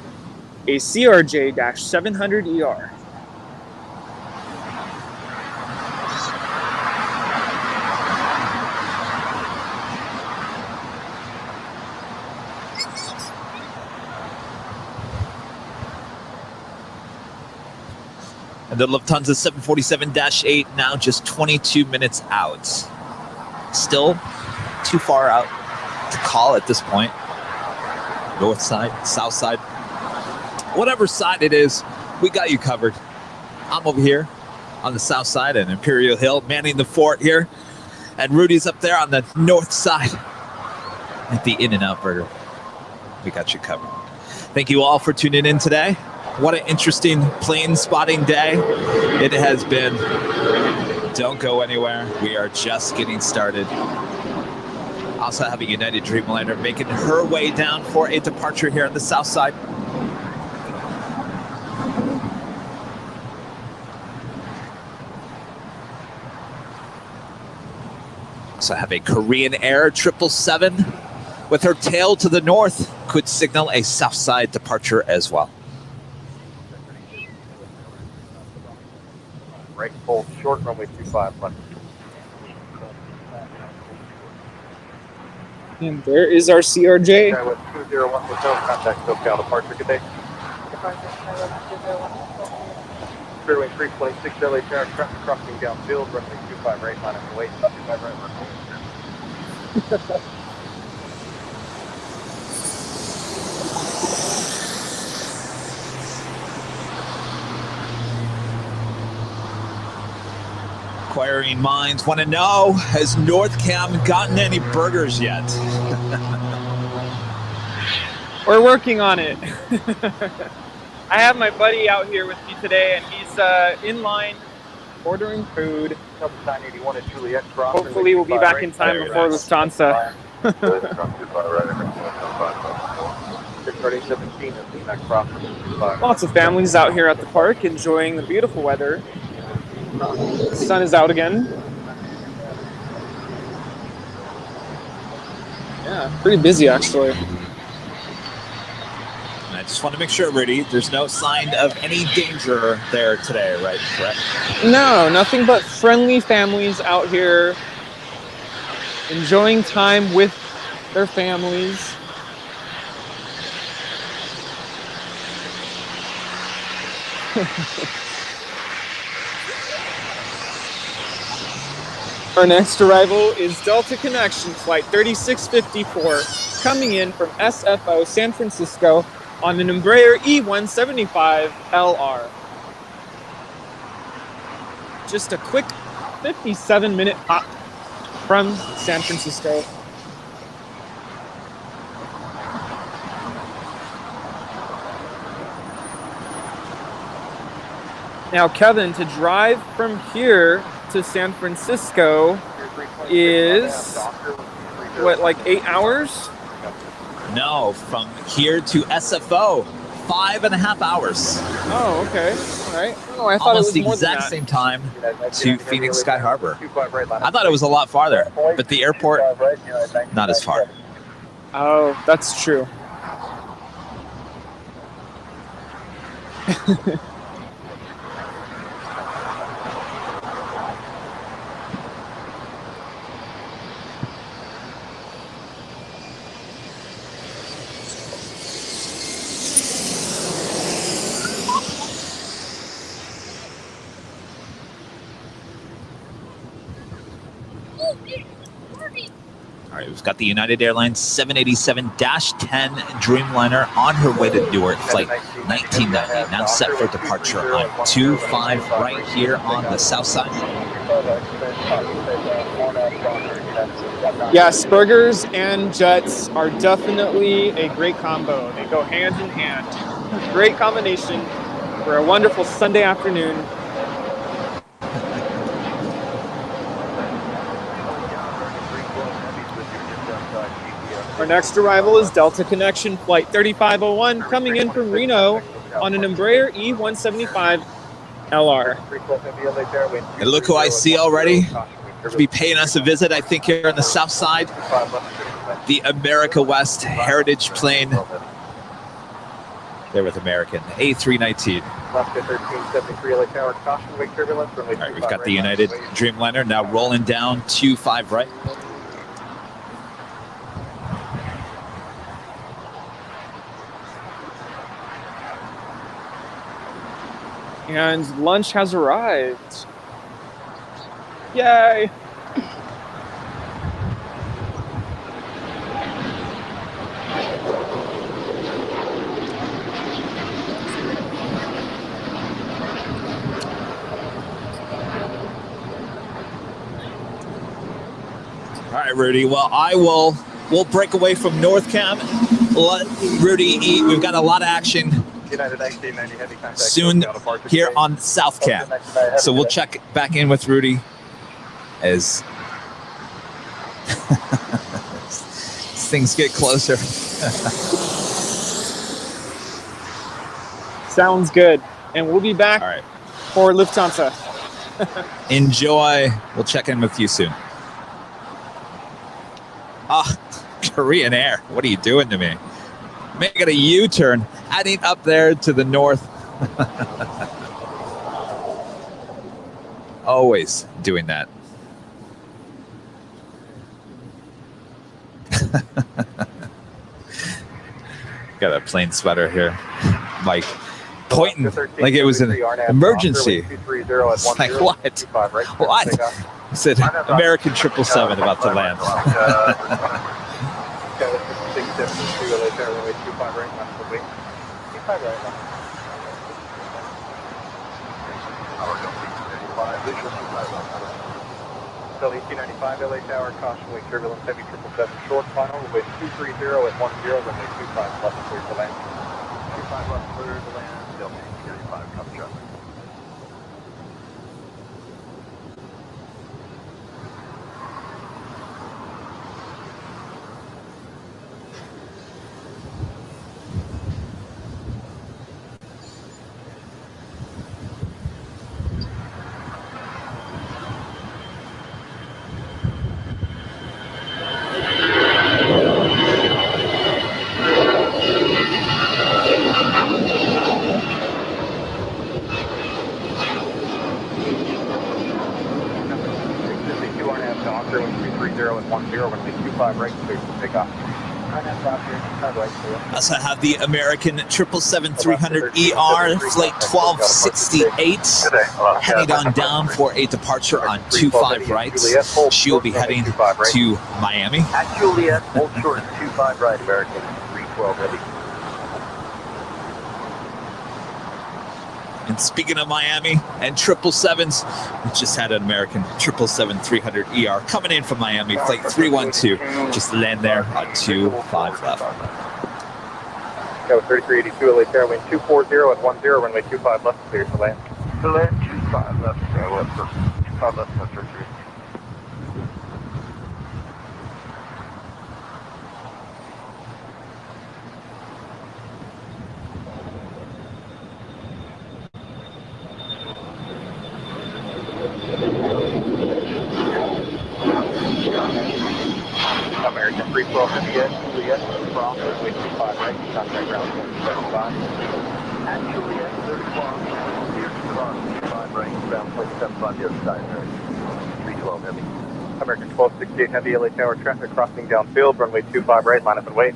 a CRJ-700ER. And the Lufthansa 747-8 now just 22 minutes out. Still too far out to call at this point. North side, south side, whatever side it is, we got you covered. I'm over here on the south side at Imperial Hill, manning the fort here. And Rudy's up there on the north side at the In-N-Out Burger. We got you covered. Thank you all for tuning in today. What an interesting plane spotting day it has been. Don't go anywhere. We are just getting started. Also have a United Dreamliner making her way down for a departure here on the south side. Also have a Korean Air 777 with her tail to the north, could signal a south side departure as well. Right, full short runway 25 left. And there is our CRJ. Guy with 201 hotel, contact SoCal departure, good day. Fairway 326, LA Tower, traffic crossing downfield, runway 25 right, line up away, 25 right, Inquiring minds want to know, has North Cam gotten any burgers yet? We're working on it. I have my buddy out here with me today, and he's in line ordering food. Hopefully we'll be back in time before Lufthansa. Lots of families out here at the park enjoying the beautiful weather. The sun is out again. Yeah, pretty busy actually. And I just want to make sure, Rudy, there's no sign of any danger there today, right? Correct? No, nothing but friendly families out here enjoying time with their families. Our next arrival is Delta Connection Flight 3654, coming in from SFO San Francisco on an Embraer E175LR. Just a quick 57-minute hop from San Francisco. Now, Kevin, to drive from here to San Francisco is what, like 8 hours? No, from here to SFO, 5.5 hours. Oh, okay. All right. Oh, I thought almost it was the more exact than that. same time to Phoenix Sky Harbor. I thought it was a lot farther, but the airport, not as far. Oh, that's true. All right, we've got the United Airlines 787-10 Dreamliner on her way to Newark, flight 1990, now set for departure on 25 right here on the south side. Yes, burgers and jets are definitely a great combo. They go hand in hand. Great combination for a wonderful Sunday afternoon. Our next arrival is Delta Connection Flight 3501, coming in from Reno on an Embraer E175 LR. And look who I see already to be paying us a visit, I think, here on the south side. The America West Heritage plane. There with American, A319. All right, we've got the United Dreamliner now rolling down 25 right. And lunch has arrived. Yay! All right, Rudy. Well, we'll break away from North Cam. Let Rudy eat. We've got a lot of action soon here on South Cam. So we'll check back in with Rudy as things get closer. Sounds good. And we'll be back for Lufthansa. Enjoy. We'll check in with you soon. Korean Air, what are you doing to me? Making a U-turn, heading up there to the north. Always doing that. Got a plain sweater here. Like pointing like it was an emergency. It's like, what? What? I said, American 777 about to land. Delhi 295 LA Tower, caution wake turbulence, heavy 777 short final, runway 230 at 10, runway 25 left clear to land. 25 left clear to land, Delhi 295, come shut. Also have the American 777-300ER flight 1268 heading on down for a departure on 25 rights. She will be heading to Miami. At Juliet, hold short 25 right, American 312 heavy. And speaking of Miami and 777s, we just had an American 777-300ER coming in from Miami, flight 312, just land there on 25 left. Go 3382 LA Tower, wind 240 at 10, runway 25 left, clear to land. To land 25 left, 25 left, left, 33. American 312 Juliet, from runway 25 right, contact ground 175. At Juliet, 31, clear to cross 25 right, ground 175, the other side, American 312 heavy. American 1268 heavy, LA Tower traffic crossing downfield, runway 25 right, line up and wait.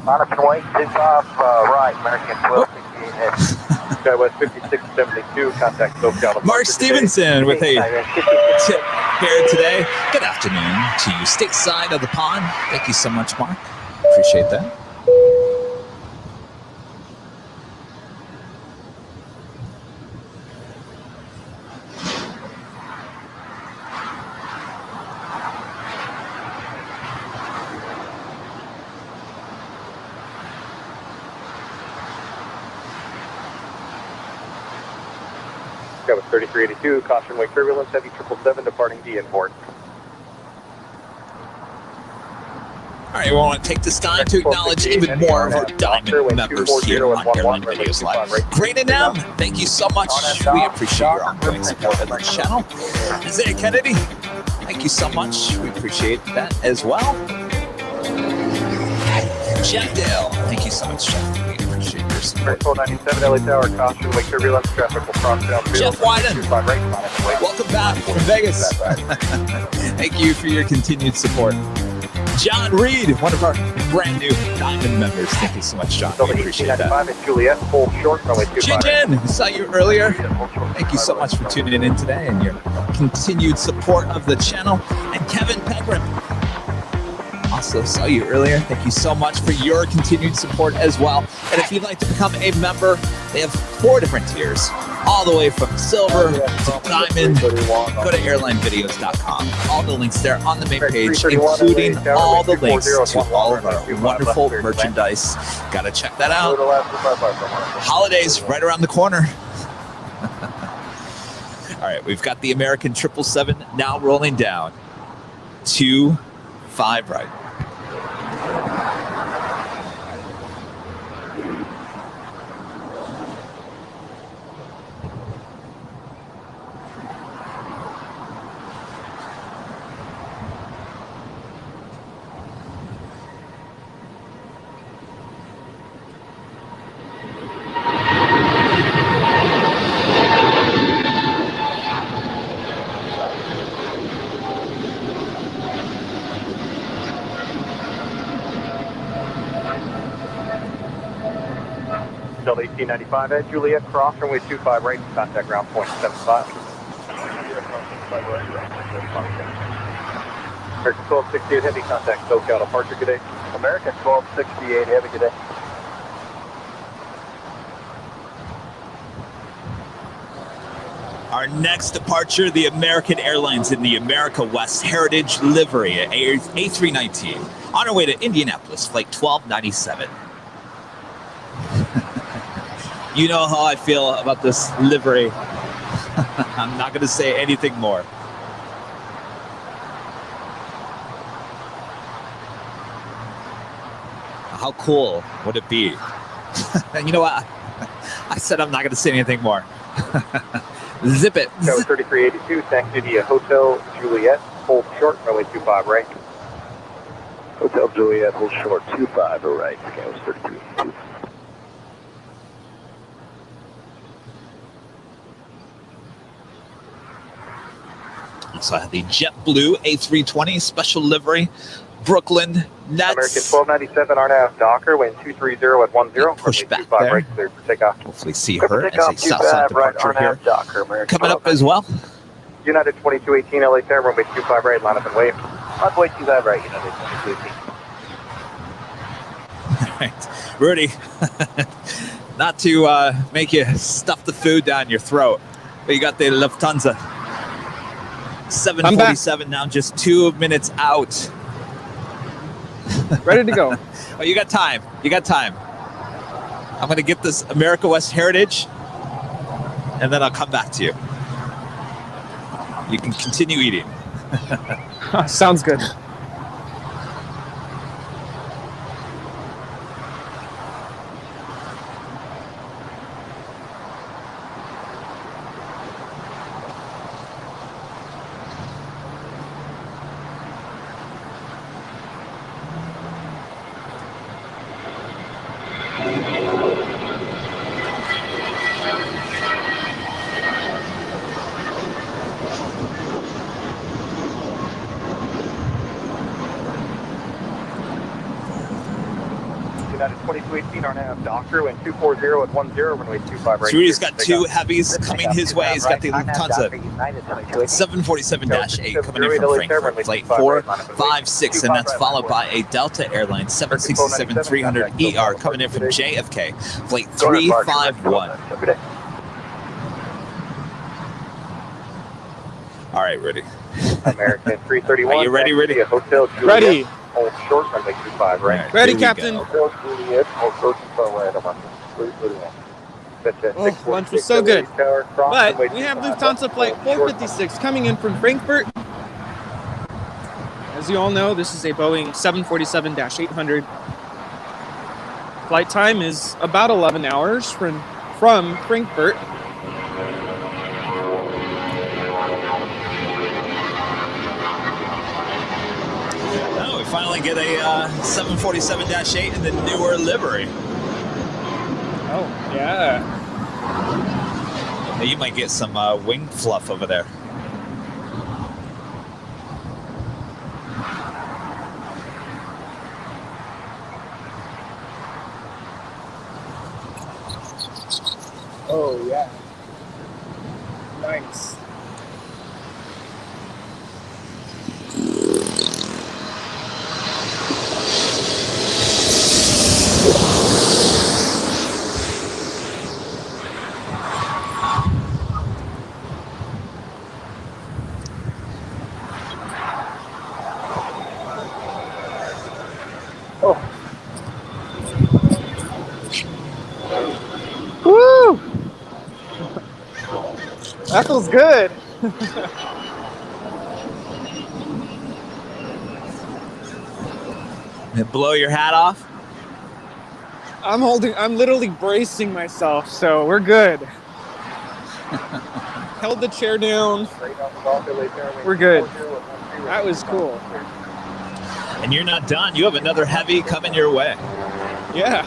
Line up and wait, 25 right, American 1268 heavy. Skywest 5672, contact SoCal. Mark Stevenson with a tip here today. Good afternoon to you, stateside of the pond. Thank you so much, Mark. Appreciate that. That was 3382, caution wake turbulence, heavy 777 departing D port. All right, we want to take this time to acknowledge even more of our Diamond members here on Airline Videos Live. Great and M, thank you so much. We appreciate your ongoing support of the channel. Isaiah Kennedy, thank you so much. We appreciate that as well. Jeff Dale, thank you so much, Jeff. We appreciate your support. 1297 LA Tower, caution wake turbulence, traffic will cross downfield. Jeff Wyden, welcome back from Vegas. Thank you for your continued support. John Reed, one of our brand new Diamond members. Thank you so much, John. We appreciate that. Juliet, full short, Jin Jin, we saw you earlier. Thank you so much for tuning in today and your continued support of the channel. And Kevin Pegram, also saw you earlier. Thank you so much for your continued support as well. And if you'd like to become a member, they have 4 different tiers, all the way from silver to diamond. Go to airlinevideos.com. All the links there on the main page, including all the links to all of our wonderful merchandise. Gotta check that out. Holidays right around the corner. All right, right, we've got the American 777 now rolling down. 2-5 right. Delta 1895 at Juliet, cross runway 25 right, contact ground point 75. American 1268 Heavy, contact SoCal departure, good day. American 1268 Heavy, good day. Our next departure, the American Airlines in the America West Heritage livery at A319. On our way to Indianapolis, flight 1297. You know how I feel about this livery. I'm not going to say anything more. How cool would it be? You know what? I said I'm not going to say anything more. Zip it. Tower 3382, thank you to Hotel Juliet, hold short, runway 25 right. Hotel Juliet, hold short, 25 right. Scale 3382. So I have the JetBlue A320 special livery, Brooklyn Nets. American 1297 RNAV Docker, wind 230 at 10. Push back 25 there. right, clear for takeoff. Hopefully see her as a southbound departure here. Docker, American Coming up as well. United 2218 LA Fair, runway 25 right, line up and wave. Runway 25 right, United 2218. All right, Rudy, not to make you stuff the food down your throat, but you got the Lufthansa 747 now, just 2 minutes out. Ready to go. Oh, you got time. You got time. I'm going to get this America West Heritage, and then I'll come back to you. You can continue eating. Sounds good. United 2218 RNAV Docker, wind 240 at 10, runway 25 right. So Rudy's got 2 heavies coming his way. He's got the Lufthansa 747-8 coming in from Frankfurt, flight 456, and that's followed by a Delta Airlines 767-300ER coming in from JFK, flight 351. All right, Rudy. American 331. Are you ready, Rudy? Hotel Juliet. Ready. Hold short, runway 25 right. Ready, Here we Captain. go. Hotel Juliet, hold short, 25 right. I'm on 331. Oh, lunch was so good. But we have Lufthansa flight 456 coming in from Frankfurt. As you all know, this is a Boeing 747-800. Flight time is about 11 hours from Frankfurt. Oh, we finally get a 747-8 in the newer livery. Oh, yeah. You might get some wing fluff over there. Oh, yeah. Nice. Woo! That feels good. Blow your hat off? I'm literally bracing myself, so we're good. Held the chair down. We're good. That was cool. And you're not done. You have another heavy coming your way. Yeah.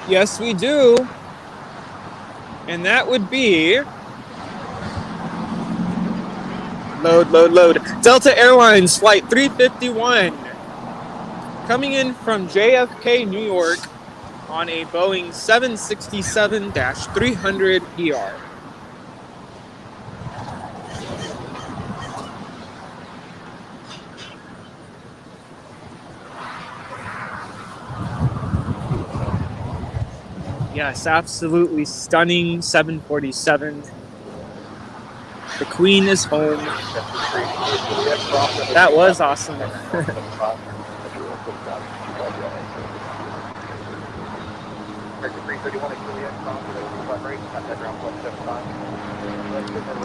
Yes, we do. And that would be... Load. Delta Airlines Flight 351. Coming in from JFK, New York on a Boeing 767-300ER. Yes, absolutely stunning 747. The Queen is home. That was awesome.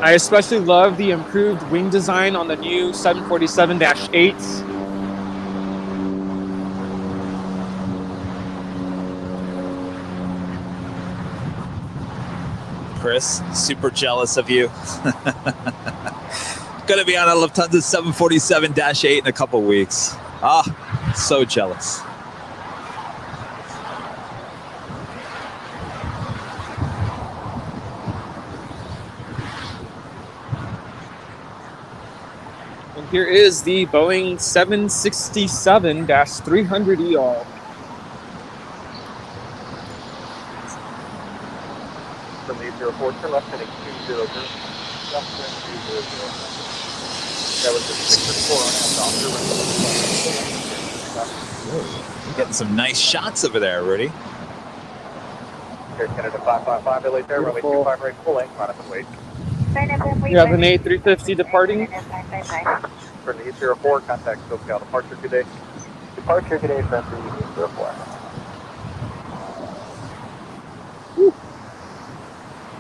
I especially love the improved wing design on the new 747-8s. Chris, super jealous of you. Gonna be on a Lufthansa 747-8 in a couple weeks. So jealous. And here is the Boeing 767-300ER. From the 804, turn left heading 200. Left turn 200. That was the 634 on You're getting some nice shots over there, Rudy. Air Canada 555, LA there, runway 25 right, full length, line up and wait. You have an A350 departing. From the 804, contact SoCal, departure today. Departure today from the 804.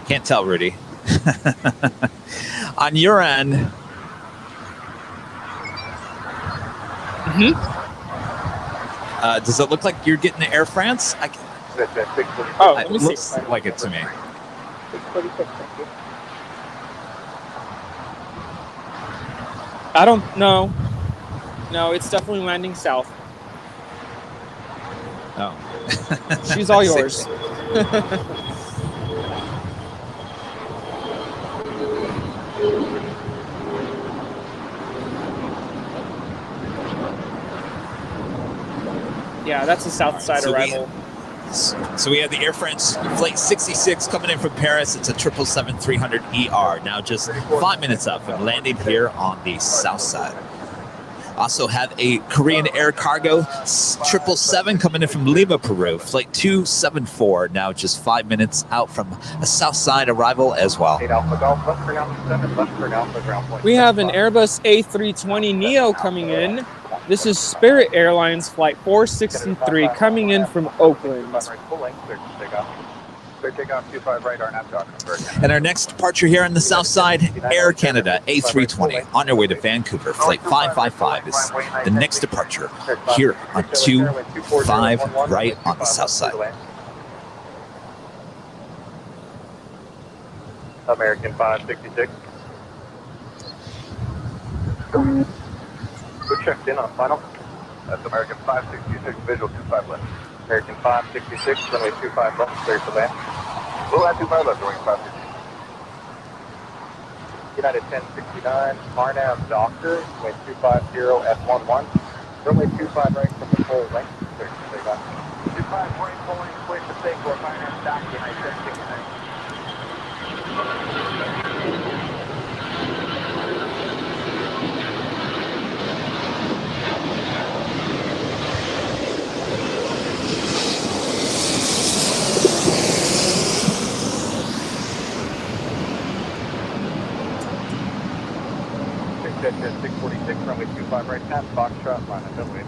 Can't tell, Rudy. On your end, does it look like you're getting to Air France? Let me it looks see. like it to me. 646, thank you. I don't know. No, it's definitely landing south. Oh. She's all yours. Yeah, that's the south side arrival. So we have the Air France Flight 66 coming in from Paris. It's a 777-300ER. Now just 5 minutes up from landing here on the south side. Also have a Korean Air Cargo 777 coming in from Lima, Peru. Flight 274. Now just 5 minutes out from a south side arrival as well. We have an Airbus A320neo coming in. This is Spirit Airlines Flight 463 coming in from Oakland. And our next departure here on the south side, Air Canada A320 on their way to Vancouver. Flight 555 is the next departure here on 25 right on the south side. American 566. Who checked in on final? That's American 566, visual 25 left. American 566, runway 25 left, clear for land. We'll have 25 left, runway 566. United 1069, Marnav Doctor, runway 250 F11. Runway 25 right from the full length, clear for land. 25 right, full length, clear for state for Marnav Doctor, United 1069. JetTip 646, runway 25 right, tap, Foxtrot, line up, don't wait.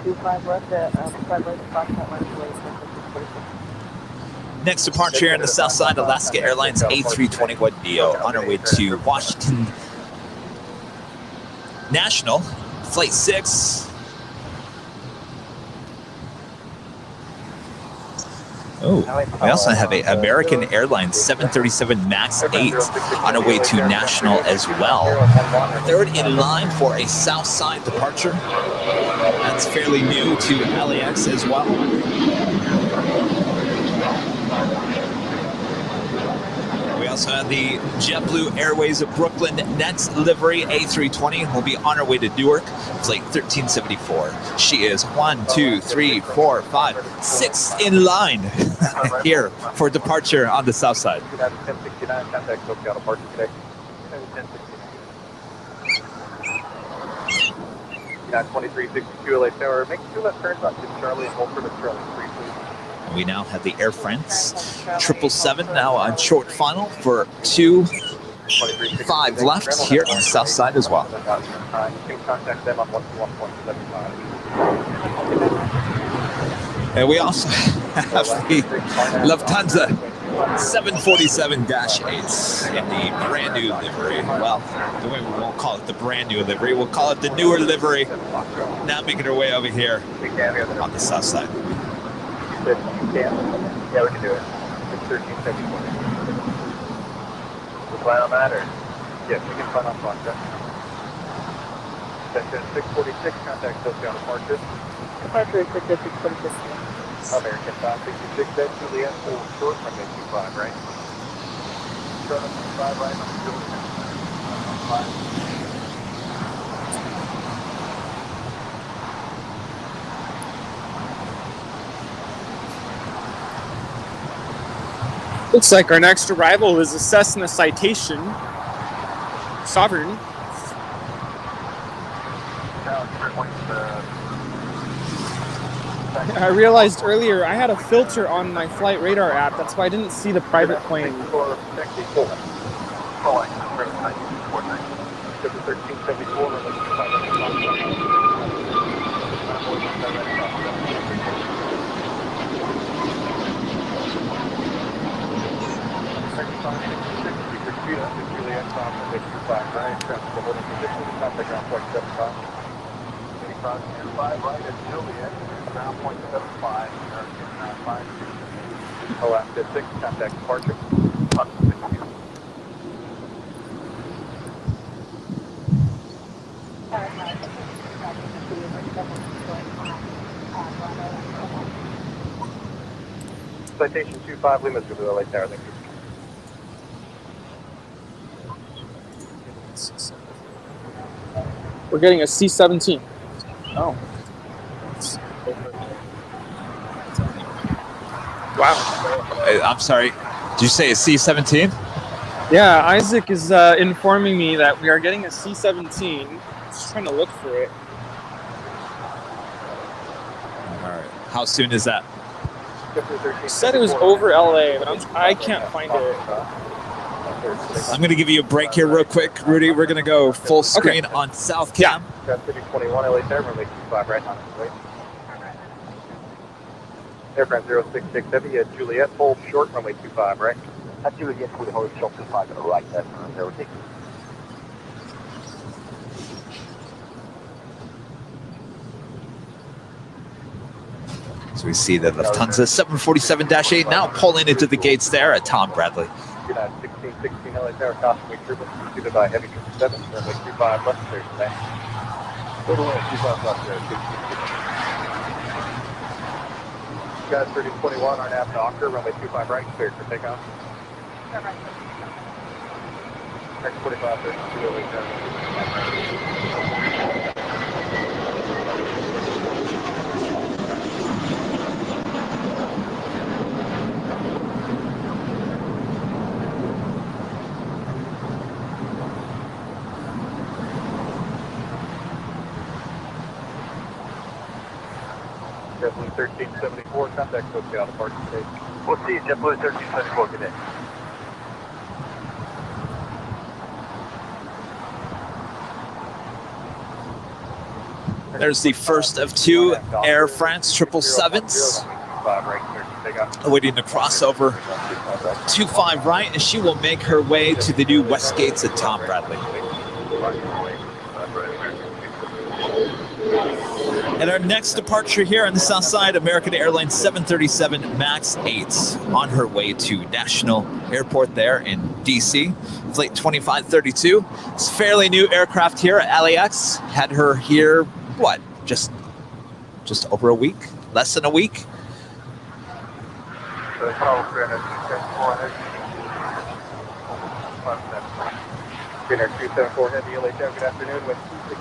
25 left, 25 right, Foxtrot, line up, wait, 646. Next departure here on the south side, Alaska Airlines A321neo on our way to Washington National, Flight 6. Oh, we also have a American Airlines 737 MAX 8 on our way to National as well. Third in line for a south side departure. That's fairly new to LAX as well. We also have the JetBlue Airways of Brooklyn Nets livery A320 will be on her way to Newark, flight 1374. She is 1, 2, 3, 4, 5, 6 in line here for departure on the south side. 1069, contact Tokyo departure today. 2362 LA Tower. Make 2 left turns on Charlie and hold for the Charlie 3, please. We now have the Air France 777 now on short final for 2-5 left here on the south side as well. You can contact them on 121.75. And we also have the Lufthansa 747-8s in the brand new livery. Well, the way we won't call it the brand new livery, we'll call it the newer livery. Now making her way over here on the south side. You can. Yeah, we can do it. It's 1374. We'll plan on that, or? Yes, we can plan on that. Section 646, contact Tokyo departure. Departure is for 646. American 566, that's Juliet, full short from 25, right? Short on 25, right? On Juliet. 5. Looks like our next arrival is a Cessna Citation Sovereign. I realized earlier I had a filter on my flight radar app. That's why I didn't see the private plane. Alaska 6, contact departure. Citation 25, Lima to the LA Tower, thank you. We're getting a C-17. Oh. Wow. I'm sorry, did you say a C-17? Yeah, Isaac is informing me that we are getting a C-17. Just trying to look for it. All right. How soon is that? He said it was over LA, but I can't find it. I'm going to give you a break here real quick, Rudy. We're going to go full screen on South Cam. City 21, LA Tower, runway 25, right on its way. Aircraft 0667, Juliet, hold short, runway 25, right? At Juliet, we hold short 25, right, that's 06. So we see the Lufthansa 747-8 now pulling into the gates there at Tom Bradley. 1616 LA Tower, caution trooper, pursued by heavy 7, runway 25 left, clear today. Total 25 left there, 1616. Guys, 3021, our nav Docker, runway 25 right, cleared for takeoff. Next 45, 32 LA Tower. JetBlue 1374, contact Tokyo departure stage. We'll see you, JetBlue 1374, good day. There's the first of 2 Air France 777s 25 right, clear for takeoff. Awaiting the crossover. 25 right, and she will make her way to the new West Gates at Tom Bradley. And our next departure here on the south side, American Airlines 737 MAX 8 on her way to National Airport there in DC. Flight 2532. It's a fairly new aircraft here at LAX. Had her here, what, just over a week? Less than a week? Dinner 274 Heavy LHM, good afternoon, with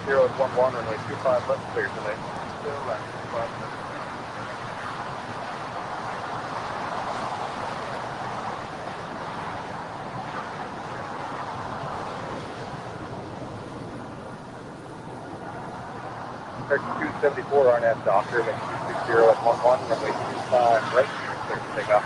260 at 11, runway 25 left, clear delay. Still left, 5 minutes. American 274 RNAV Doctor, with 260 at 11, runway 25 right, clear for takeoff.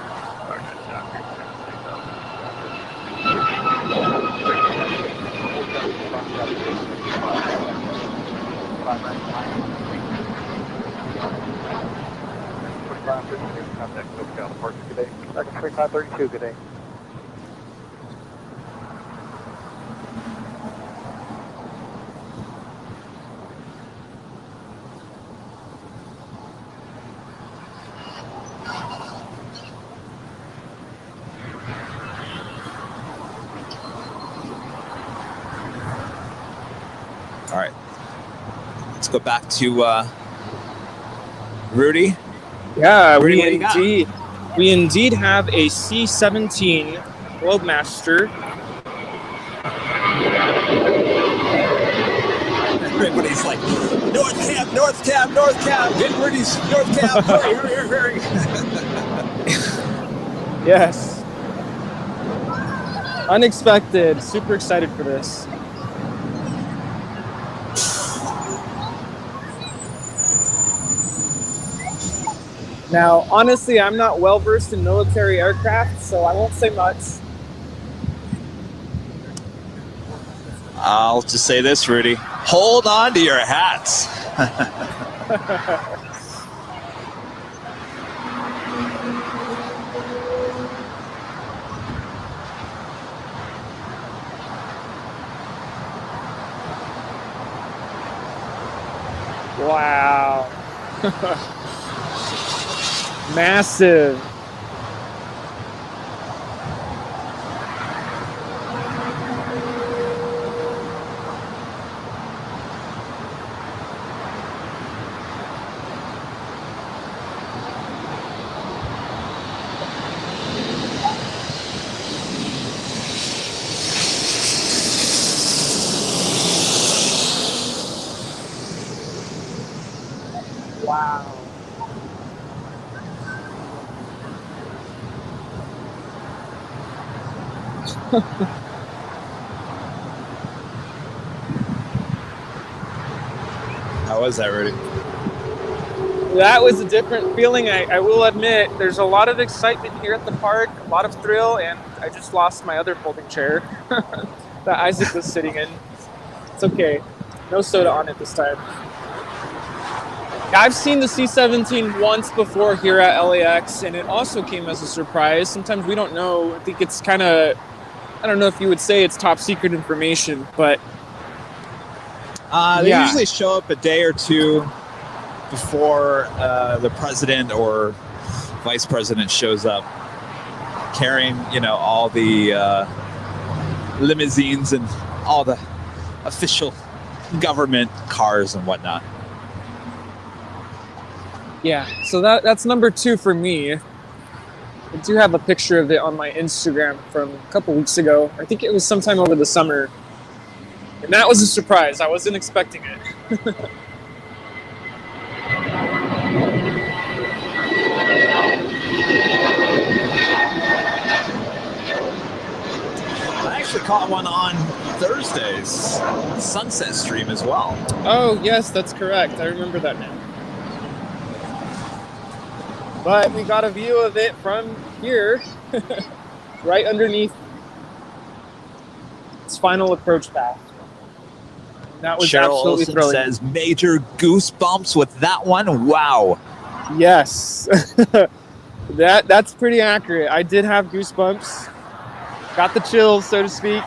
Contact SoCal departure, good day. Second 2532, good day. All right. Let's go back to Rudy. Yeah, Rudy, we indeed have a C-17 Globemaster. Everybody's like, North Cab, get Rudy's North Cab, hurry. Yes. Unexpected. Super excited for this. Now, honestly, I'm not well versed in military aircraft, so I won't say much. I'll just say this, Rudy. Hold on to your hats. Wow. Massive. Wow. How was that, Rudy? That was a different feeling, I will admit. There's a lot of excitement here at the park, a lot of thrill, and I just lost my other folding chair that Isaac was sitting in. It's okay. No soda on it this time. I've seen the C-17 once before here at LAX, and it also came as a surprise. Sometimes we don't know. I think it's kind of, I don't know if you would say it's top secret information, but they usually show up a day or two before the president or vice president shows up, carrying, all the limousines and all the official government cars and whatnot. Yeah, so that's number 2 for me. I do have a picture of it on my Instagram from a couple weeks ago. I think it was sometime over the summer. And that was a surprise. I wasn't expecting it. I actually caught one on Thursday's Sunset Stream as well. Oh, yes, that's correct. I remember that now. But we got a view of it from here, right underneath its final approach path. That was Cheryl absolutely Olsen thrilling. says major goosebumps with that one. Wow. Yes. That's pretty accurate. I did have goosebumps. Got the chills, so to speak.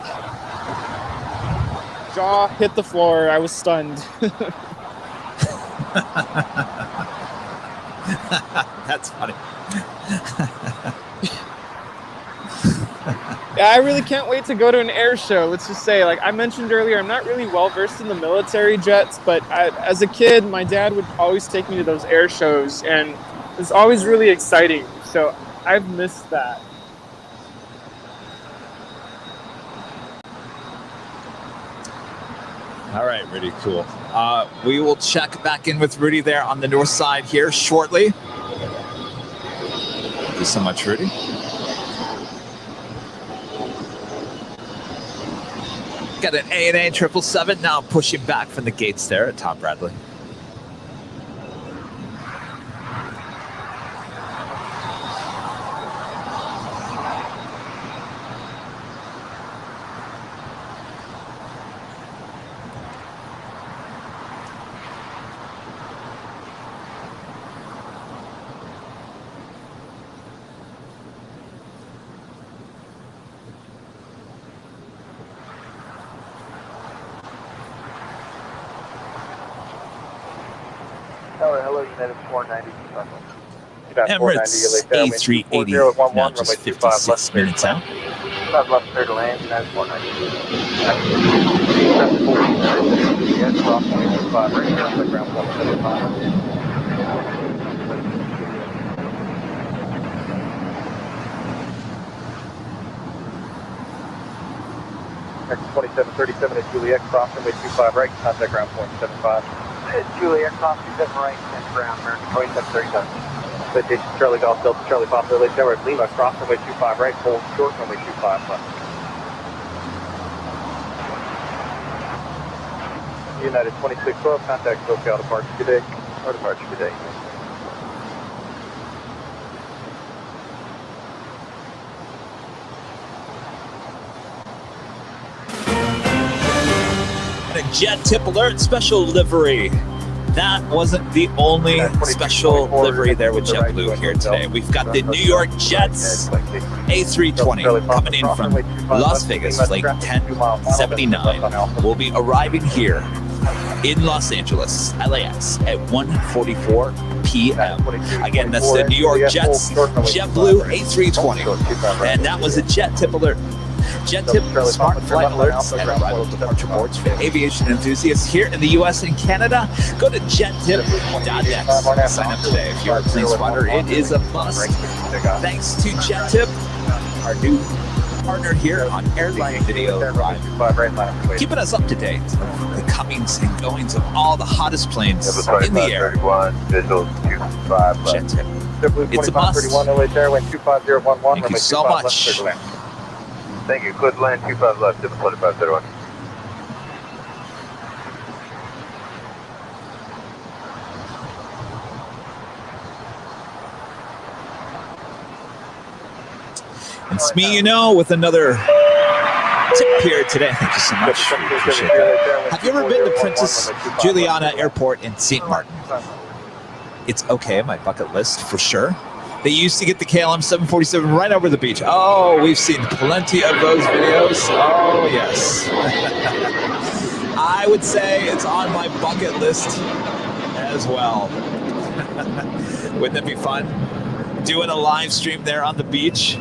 Jaw hit the floor. I was stunned. That's funny. Yeah, I really can't wait to go to an air show. Let's just say, like I mentioned earlier, I'm not really well versed in the military jets, but as a kid, my dad would always take me to those air shows, and it's always really exciting. So I've missed that. All right, Rudy, cool. We will check back in with Rudy there on the north side here shortly. Thank you so much, Rudy. Got an ANA 777 now pushing back from the gates there at Tom Bradley. Hello, United 490. Emirates A380, now just 56 minutes out. Left clear to land, United 490. Yes, crossing 5 right here on the ground 175. 2737 at Juliet, crossing way 25 right, contact ground point 75. Juliet, crossing 27 right, and ground, American 2737. Citation Charlie Golf Delta Charlie Papa Lake Tower at Lima, crossing way 25 right, hold short, runway 25 left. United 2612, contact SoCal departure today, or departure today. A JetTip Alert special livery. That wasn't the only special livery there with JetBlue here today. We've got the New York Jets A320 coming in from Las Vegas, flight 1079. Will be arriving here in Los Angeles, LAX at 1:44 p.m. Again, that's the New York Jets JetBlue A320. And that was a JetTip Alert. JetTip smart flight alerts and arrival departure boards for aviation enthusiasts here in the U.S. and Canada. Go to jettip.net. Sign up today if you're a plane spotter. It is a must. Thanks to JetTip, our new partner here on Airline Video Live, keeping us up to date. The comings and goings of all the hottest planes in the air. JetTip. It's a must. Thank you so much. Thank you. Clear to land 25 left, 2531. It's me, you know, with another tip here today. Thank you so much. We appreciate that. Have you ever been to Princess Juliana Airport in St. Martin? It's okay, my bucket list for sure. They used to get the KLM 747 right over the beach. Oh, we've seen plenty of those videos. Oh, yes. I would say it's on my bucket list as well. Wouldn't it be fun? Doing a live stream there on the beach.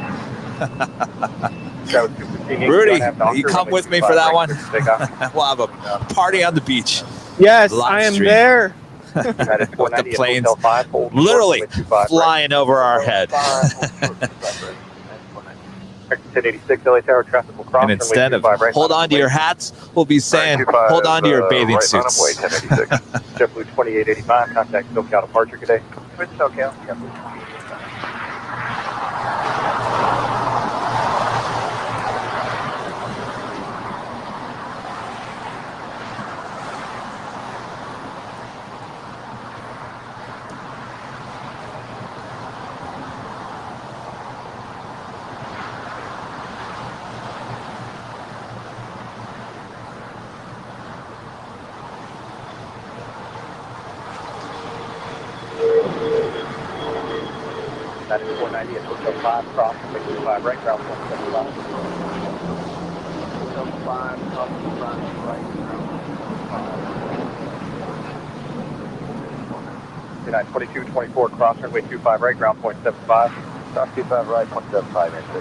Rudy, you come with me for that one? We'll have a party on the beach. Yes, I am there. With the planes literally flying over our head. And instead of hold on to your hats, we'll be saying hold on to your bathing suits. JetBlue 2885, contact SoCal departure today. With SoCal. United 490 at Hotel 5, cross runway 25 right, ground 175. Hotel 5, cross 5 right, ground United 2224, cross runway 25 right, ground 0.75. Cross 25 right, 0.75 and 50.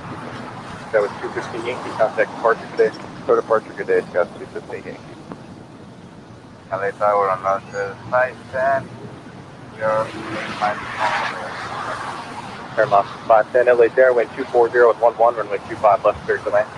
That was 215 Yankee, contact departure today. So departure good day, Scott 215 Yankee. LA Tower on Los 510. We are Air loss 510, LA Air, wind 240 at 11, runway 25 left, clear to land.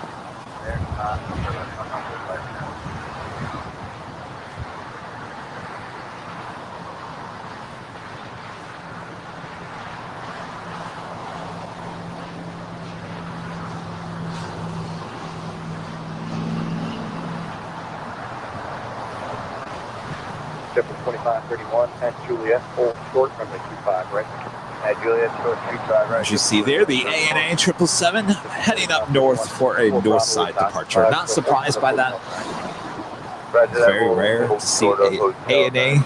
JetTip 2531 at Juliet, hold short, runway 25 right. At Juliet, short 25 right. As you see there, the ANA 777 heading up north for a north side departure. Not surprised by that. It's very rare to see a ANA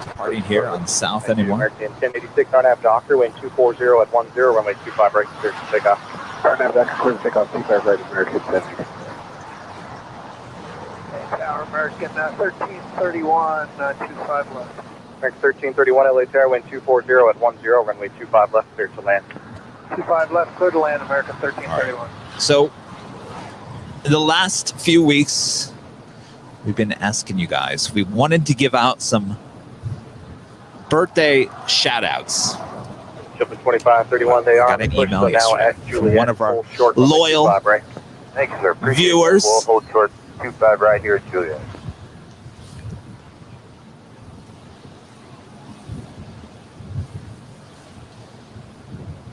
departing here on south anymore. American 1086 RNAV Docker, wind 240 at 10, runway 25 right, clear to takeoff. RNAV Docker, clear to takeoff, 25 right, American 10. Tower American 1331, 25 left. American 1331 LA Tower, wind 240 at 10, runway 25 left, clear to land. 25 left, clear to land, American 1331. So, in the last few weeks, we've been asking you guys. We wanted to give out some birthday shout-outs. JetTip 2531, they are. Got an email yesterday from Juliet, one of our hold short, loyal 25 right. Thank you, sir. Appreciate viewers. it. We'll hold short 25 right here at Juliet.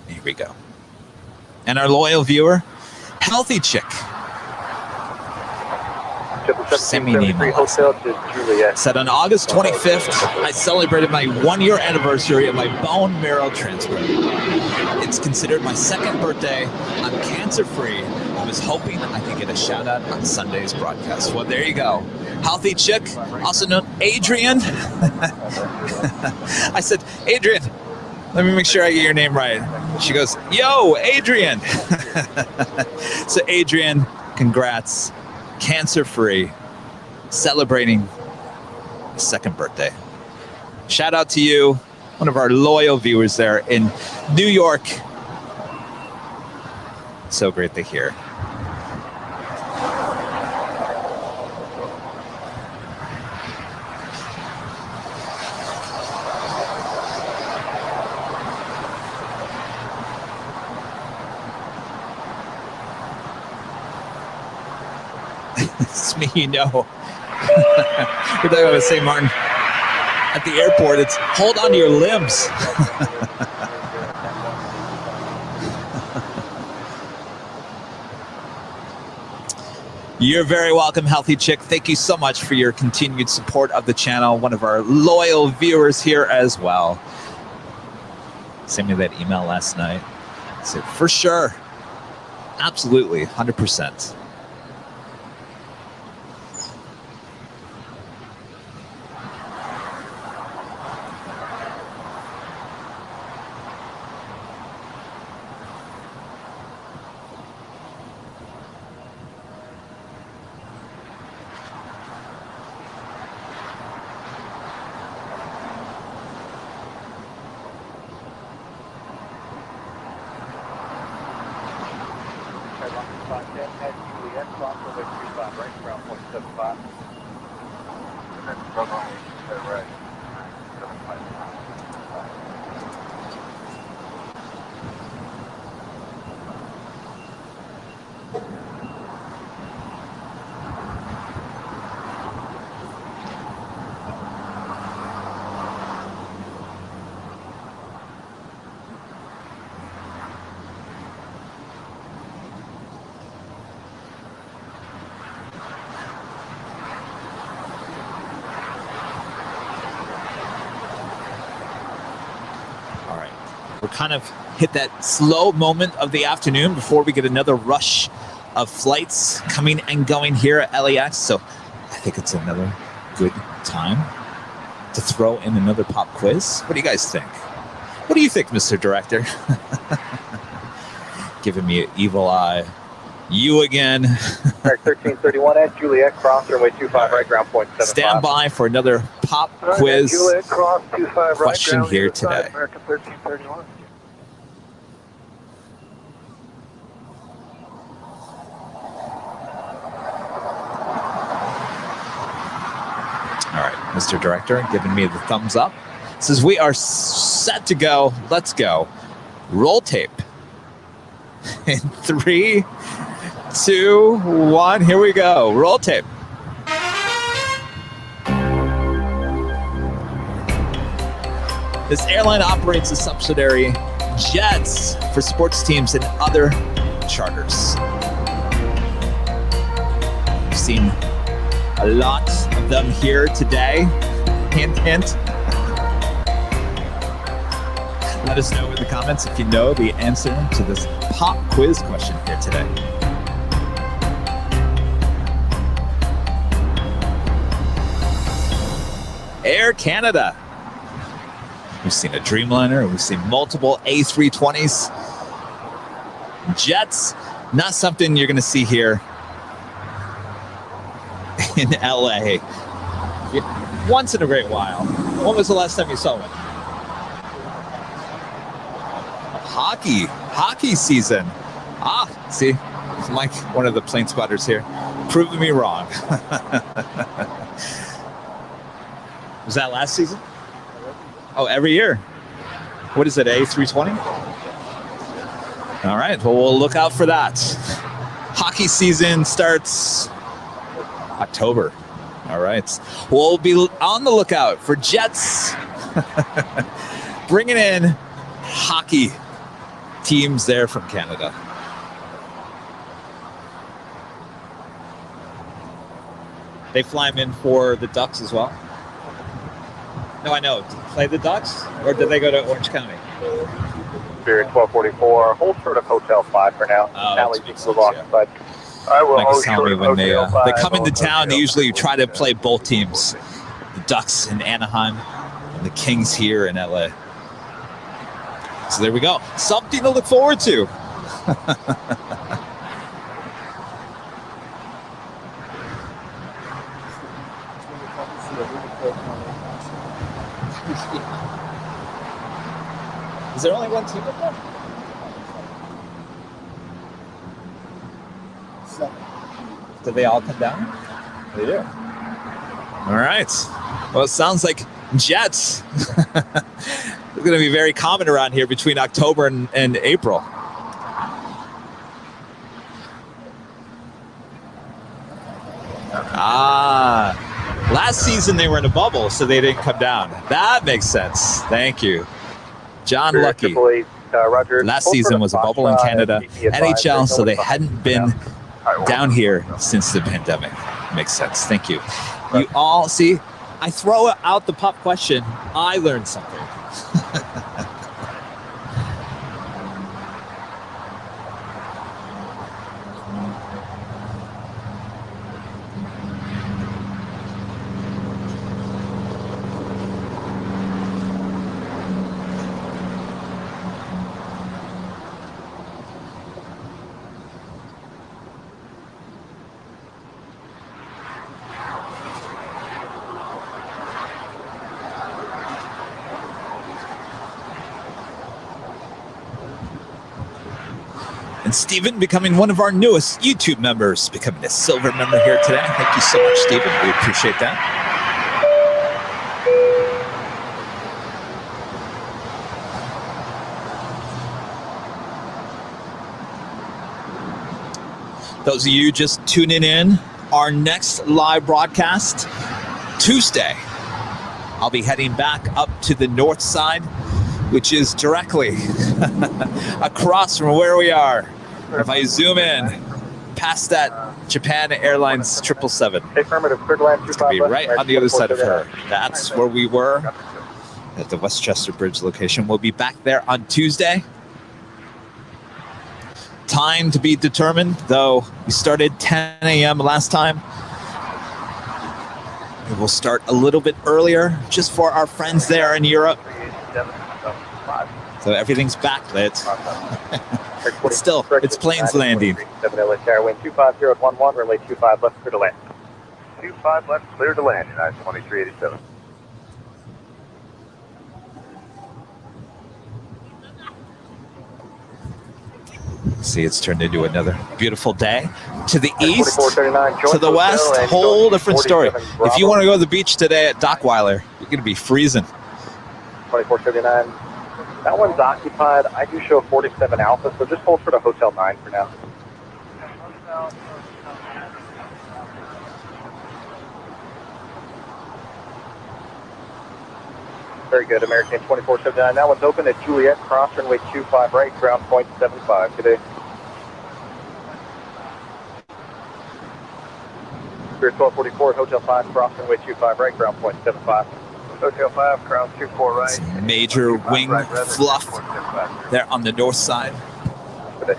Here we go. And our loyal viewer, Healthy Chick, sent me an email last night. Said on August 25th, I celebrated my 1-year anniversary of my bone marrow transplant. It's considered my second birthday. I'm cancer-free. I was hoping I could get a shout out on Sunday's broadcast. Well, there you go. Healthy Chick, also known Adrian. I said, Adrian, let me make sure I get your name right. She goes, yo, Adrian. So Adrian, congrats. Cancer-free, celebrating his second birthday. Shout out to you, one of our loyal viewers there in New York. So great to hear. It's me, you know. We're talking about St. Martin at the airport. It's hold on to your limbs. You're very welcome, Healthy Chick. Thank you so much for your continued support of the channel. One of our loyal viewers here as well. Sent me that email last night. I said, for sure. Absolutely, 100%. Kind of hit that slow moment of the afternoon before we get another rush of flights coming and going here at LAX. So I think it's another good time to throw in another pop quiz. What do you guys think? What do you think, Mr. Director? Giving me an evil eye. You again. Alright, 1331 at Juliet, cross runway 25 right, ground point 75. Stand by for another pop Right, quiz Juliet, cross 25 right, question ground here either side, today. American 1331. All right, Mr. Director, giving me the thumbs up. Says we are set to go. Let's go. Roll tape. In 3, 2, 1. Here we go. Roll tape. This airline operates a subsidiary, Jets, for sports teams and other charters. We've seen a lot of them here today. Hint, hint. Let us know in the comments if you know the answer to this pop quiz question here today. Air Canada. We've seen a Dreamliner. We've seen multiple A320s. Jets, not something you're going to see here in LA. Once in a great while. When was the last time you saw one? Hockey season. See, Mike, one of the plane spotters here, proving me wrong. Was that last season? Oh, every year. What is it, A320? All right, well, we'll look out for that. Hockey season starts October. All right. We'll be on the lookout for Jets bringing in hockey teams there from Canada. They fly them in for the Ducks as well? No, I know. Did they play the Ducks? Or did they go to Orange County? Spirit 1244, hold short of Hotel 5 for now. Now you can move on. Yeah. But I will Mike hold is telling short me of when they Hotel 5. come into town, they usually try to play both teams. The Ducks in Anaheim and the Kings here in LA. So there we go. Something to look forward to. Is there only one team up there? Did they all come down? They do. All right. Well, it sounds like Jets. It's going to be very common around here between October and April. Last season they were in a bubble, so they didn't come down. That makes sense. Thank you. John Lucky. Roger. Last season was a bubble in Canada, NHL, so they hadn't been down here since the pandemic. Makes sense. Thank you. You all see, I throw out the pop question. I learned something. And Stephen becoming one of our newest YouTube members, becoming a silver member here today. Thank you so much, Stephen. We appreciate that. Those of you just tuning in, our next live broadcast, Tuesday, I'll be heading back up to the north side, which is directly across from where we are. If I zoom in past that Japan Airlines 777, it's going to be right on the other side of her. That's where we were at the Westchester Bridge location. We'll be back there on Tuesday. Time to be determined, though we started 10 a.m. last time. We'll start a little bit earlier just for our friends there in Europe. So everything's backlit. But still, it's planes landing. 7 LA Tower, wind 250 at 11, runway 25 left, clear to land. 25 left, clear to land, United 2387. See, it's turned into another beautiful day. To the east, 4439, to the west, and whole different story. 47 If you want to go to the beach today at Dockweiler, you're going to be freezing. 2439. That one's occupied. I do show 47 Alpha, so just hold for the Hotel 9 for now. Very good, American 2479. That one's open at Juliet, cross runway 25 right, ground point 75 today. Spirit 1244, Hotel 5, cross runway 25 right, ground point 75. Hotel 5, crown 24 right. Major wing fluff there on the north side. Today.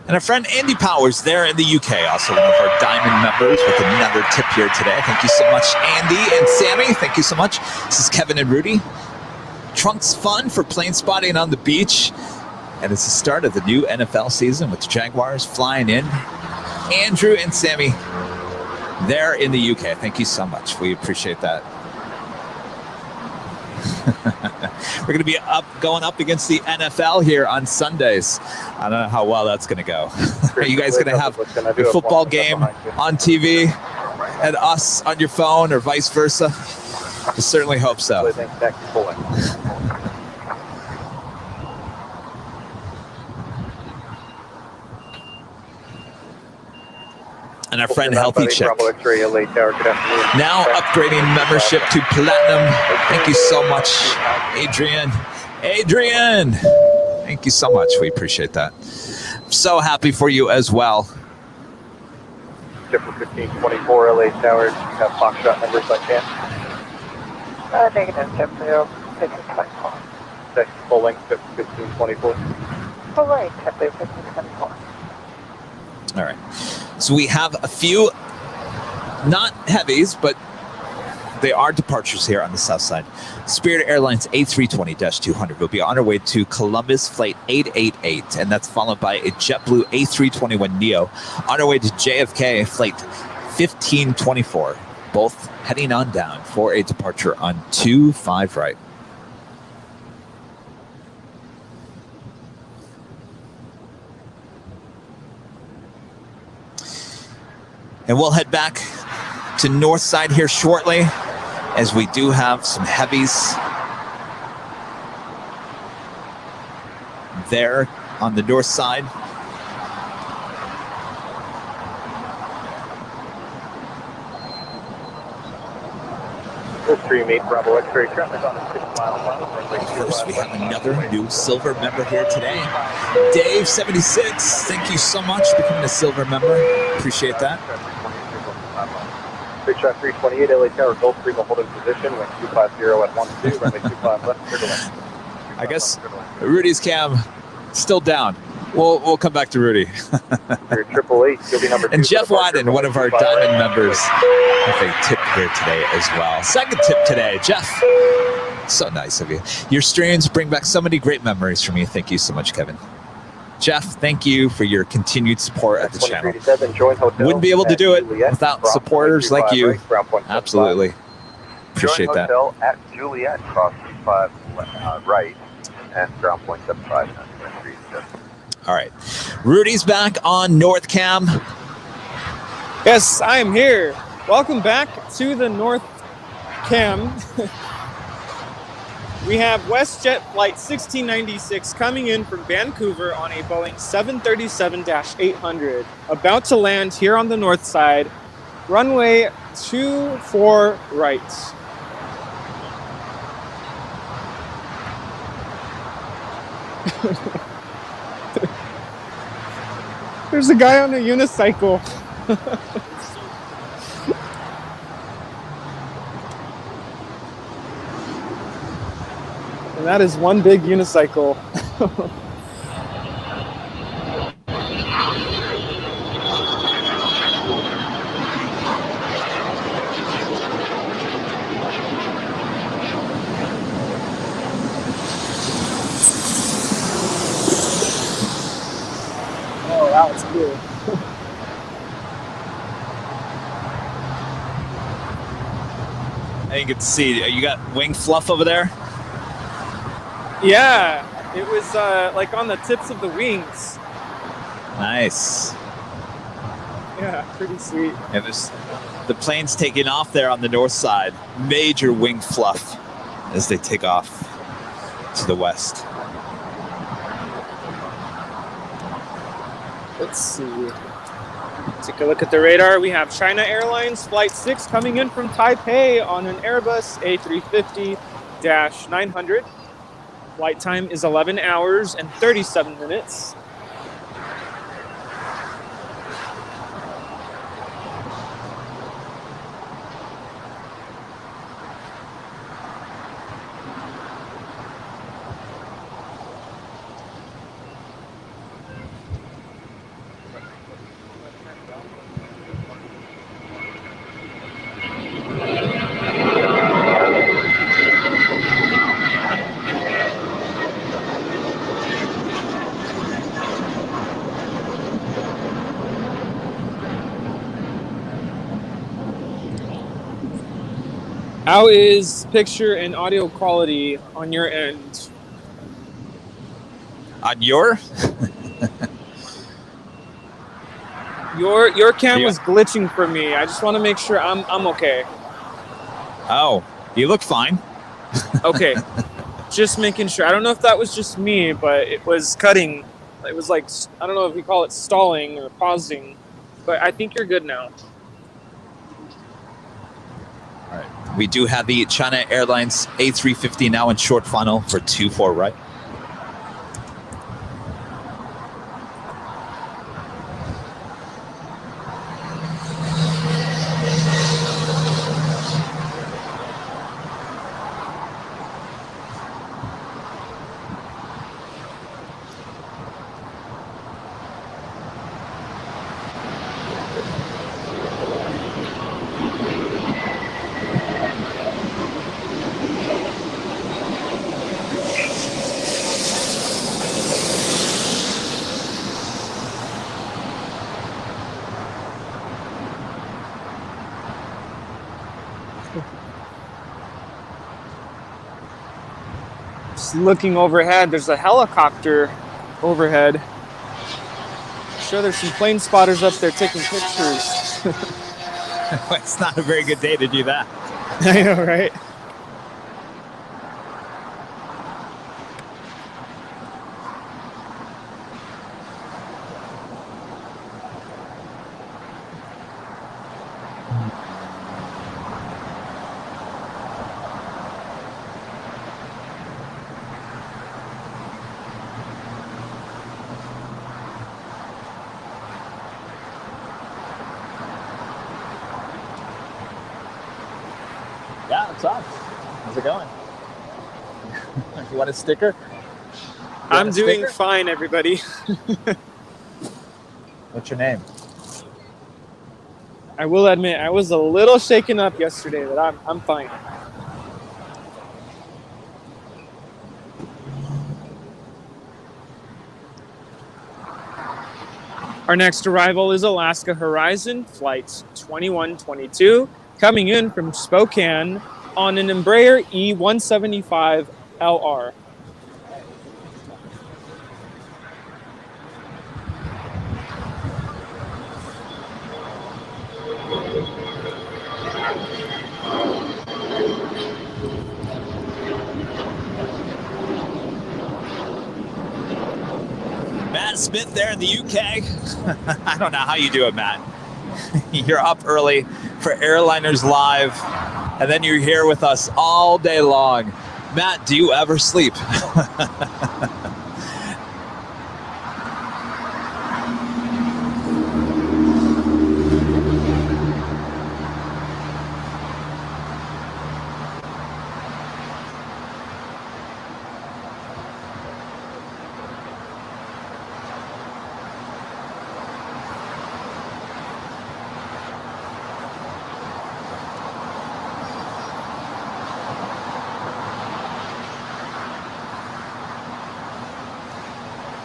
And our friend Andy Powers there in the UK, also one of our Diamond members with another tip here today. Thank you so much, Andy and Sammy. Thank you so much. This is Kevin and Rudy. Trunks fun for plane spotting on the beach. And it's the start of the new NFL season with the Jaguars flying in. Andrew and Sammy there in the UK. Thank you so much. We appreciate that. We're going to be going up against the NFL here on Sundays. I don't know how well that's going to go. Are you guys going to have a football game on TV and us on your phone or vice versa? I certainly hope so. And our friend Healthy Check now upgrading membership to Platinum. Thank you so much, Adrian. Adrian, thank you so much. We appreciate that. I'm so happy for you as well. Shipper 1524 LA Tower. You have Foxtrot numbers by chance? Negative, JetBlue 1524. Okay, full length, Shipper 1524. Full right, JetBlue 1524. All right. So we have a few, not heavies, but they are departures here on the south side. Spirit Airlines A320-200 will be on our way to Columbus Flight 888, and that's followed by a JetBlue A321neo on our way to JFK Flight 1524, both heading on down for a departure on 25 right. And we'll head back to north side here shortly, as we do have some heavies there on the north side. Bravo X-ray traffic on the 6 mile line. First, we have another new silver member here today. Dave 76, thank you so much for becoming a silver member. Appreciate that. Big shot 328, LA Tower, Gulfstream holding position, wind 250 at 12, runway 25 left, clear to land. I guess Rudy's cam still down. We'll come back to Rudy. 888, you'll be number 2. And Jeff Wadden, one of our Diamond members, with a tip here today as well. Second tip today, Jeff. So nice of you. Your streams bring back so many great memories for me. Thank you so much, Kevin. Jeff, thank you for your continued support at the channel. Wouldn't be able to do it without supporters like you. Absolutely. Appreciate that. Hotel at Juliet, cross 5 right, and ground point 75. All right. Rudy's back on North Cam. Yes, I am here. Welcome back to the North Cam. We have WestJet Flight 1696 coming in from Vancouver on a Boeing 737-800, about to land here on the north side, runway 24 right. There's a guy on a unicycle. And that is one big unicycle. Oh, that was cool. And you can see, you got wing fluff over there? Yeah, it was like on the tips of the wings. Nice. Yeah, pretty sweet. It was the plane's taking off there on the north side. Major wing fluff as they take off to the west. Let's see. Take a look at the radar. We have China Airlines Flight 6 coming in from Taipei on an Airbus A350-900. Flight time is 11 hours and 37 minutes. How is picture and audio quality on your end? On your? Your cam was glitching for me. I just want to make sure I'm okay. Oh, you look fine. Okay. Just making sure. I don't know if that was just me, but it was cutting. It was like, I don't know if you call it stalling or pausing, but I think you're good now. All right. We do have the China Airlines A350 now in short funnel for 24 right. Just looking overhead, there's a helicopter overhead. I'm sure there's some plane spotters up there taking pictures. It's not a very good day to do that. I know, right? Yeah, what's up? How's it going? You want a sticker? I'm doing fine, everybody. What's your name? I will admit, I was a little shaken up yesterday, but I'm fine. Our next arrival is Alaska Horizon, flight 2122, coming in from Spokane on an Embraer E175LR. Matt Smith there in the UK. I don't know how you do it, Matt. You're up early for Airliners Live, and then you're here with us all day long. Matt, do you ever sleep?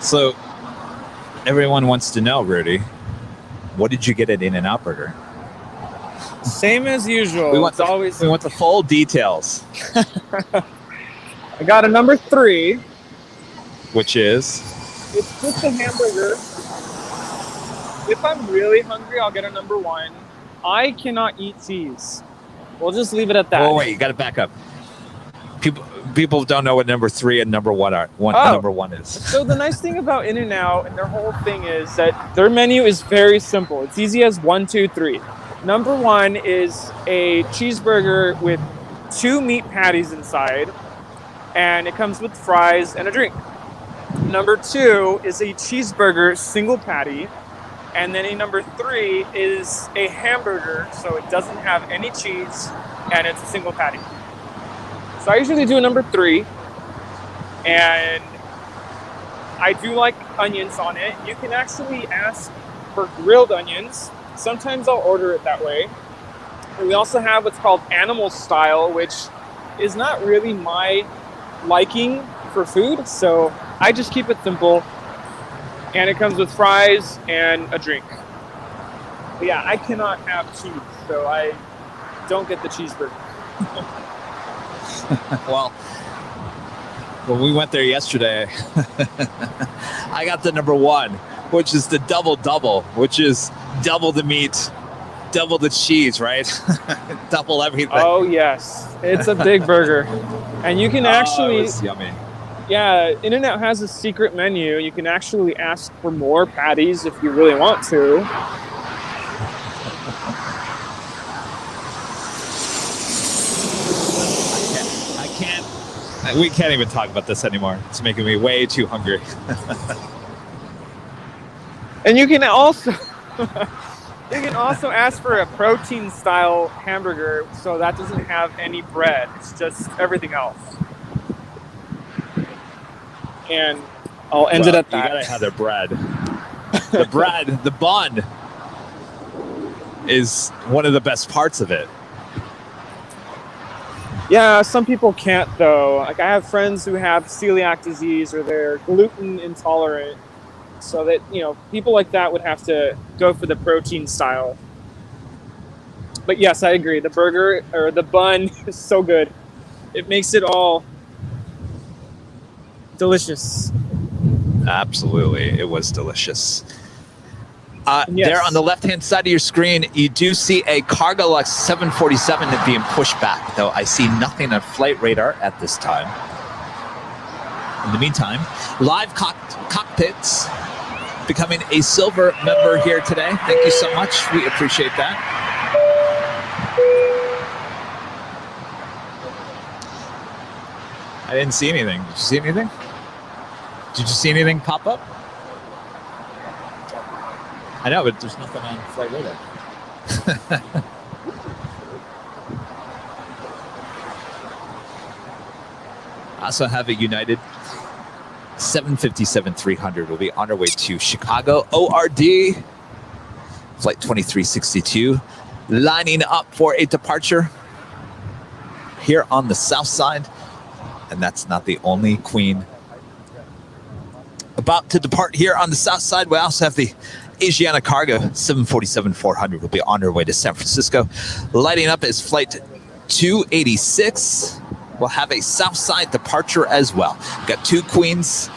So everyone wants to know, Rudy, what did you get at In-N-Out Burger? Same as usual. We want the full details. I got a number 3. Which is? It's just a hamburger. If I'm really hungry, I'll get a number 1. I cannot eat cheese. We'll just leave it at that. Oh, wait, you got to back up. People don't know what number 3 and number 1 are. Number 1 is. So the nice thing about In-N-Out and their whole thing is that their menu is very simple. It's easy as 1, 2, 3. Number 1 is a cheeseburger with 2 meat patties inside, and it comes with fries and a drink. Number 2 is a cheeseburger single patty, and then a number 3 is a hamburger, so it doesn't have any cheese, and it's a single patty. So I usually do a number 3, and I do like onions on it. You can actually ask for grilled onions. Sometimes I'll order it that way. And we also have what's called animal style, which is not really my liking for food, so I just keep it simple. And it comes with fries and a drink. But yeah, I cannot have cheese, so I don't get the cheeseburger. Well, when we went there yesterday, I got the number 1, which is the double, which is double the meat, double the cheese, right? Double everything. Oh, yes. It's a big burger. And you can actually... It was yummy. Yeah, In-N-Out has a secret menu. You can actually ask for more patties if you really want to. We can't even talk about this anymore. It's making me way too hungry. And you can also ask for a protein style hamburger, so that doesn't have any bread. It's just everything else. And I'll end it at that. You gotta have their bread. The bread, the bun is one of the best parts of it. Yeah, some people can't though. Like I have friends who have celiac disease or they're gluten intolerant. So that, people like that would have to go for the protein style. But yes, I agree. The burger or the bun is so good. It makes it all delicious. Absolutely. It was delicious. Yes. There on the left-hand side of your screen, you do see a Cargo LAX 747 being pushed back, though I see nothing on flight radar at this time. In the meantime, live cockpits becoming a silver member here today. Thank you so much. We appreciate that. I didn't see anything. Did you see anything? Did you see anything pop up? I know, but there's nothing on flight radar. I also have a United 757-300. We'll be on our way to Chicago ORD. Flight 2362. Lining up for a departure here on the south side. And that's not the only Queen about to depart here on the south side. We also have the Asiana Cargo 747-400 will be on her way to San Francisco. Lighting up is flight 286. We'll have a south side departure as well. We've got 2 Queens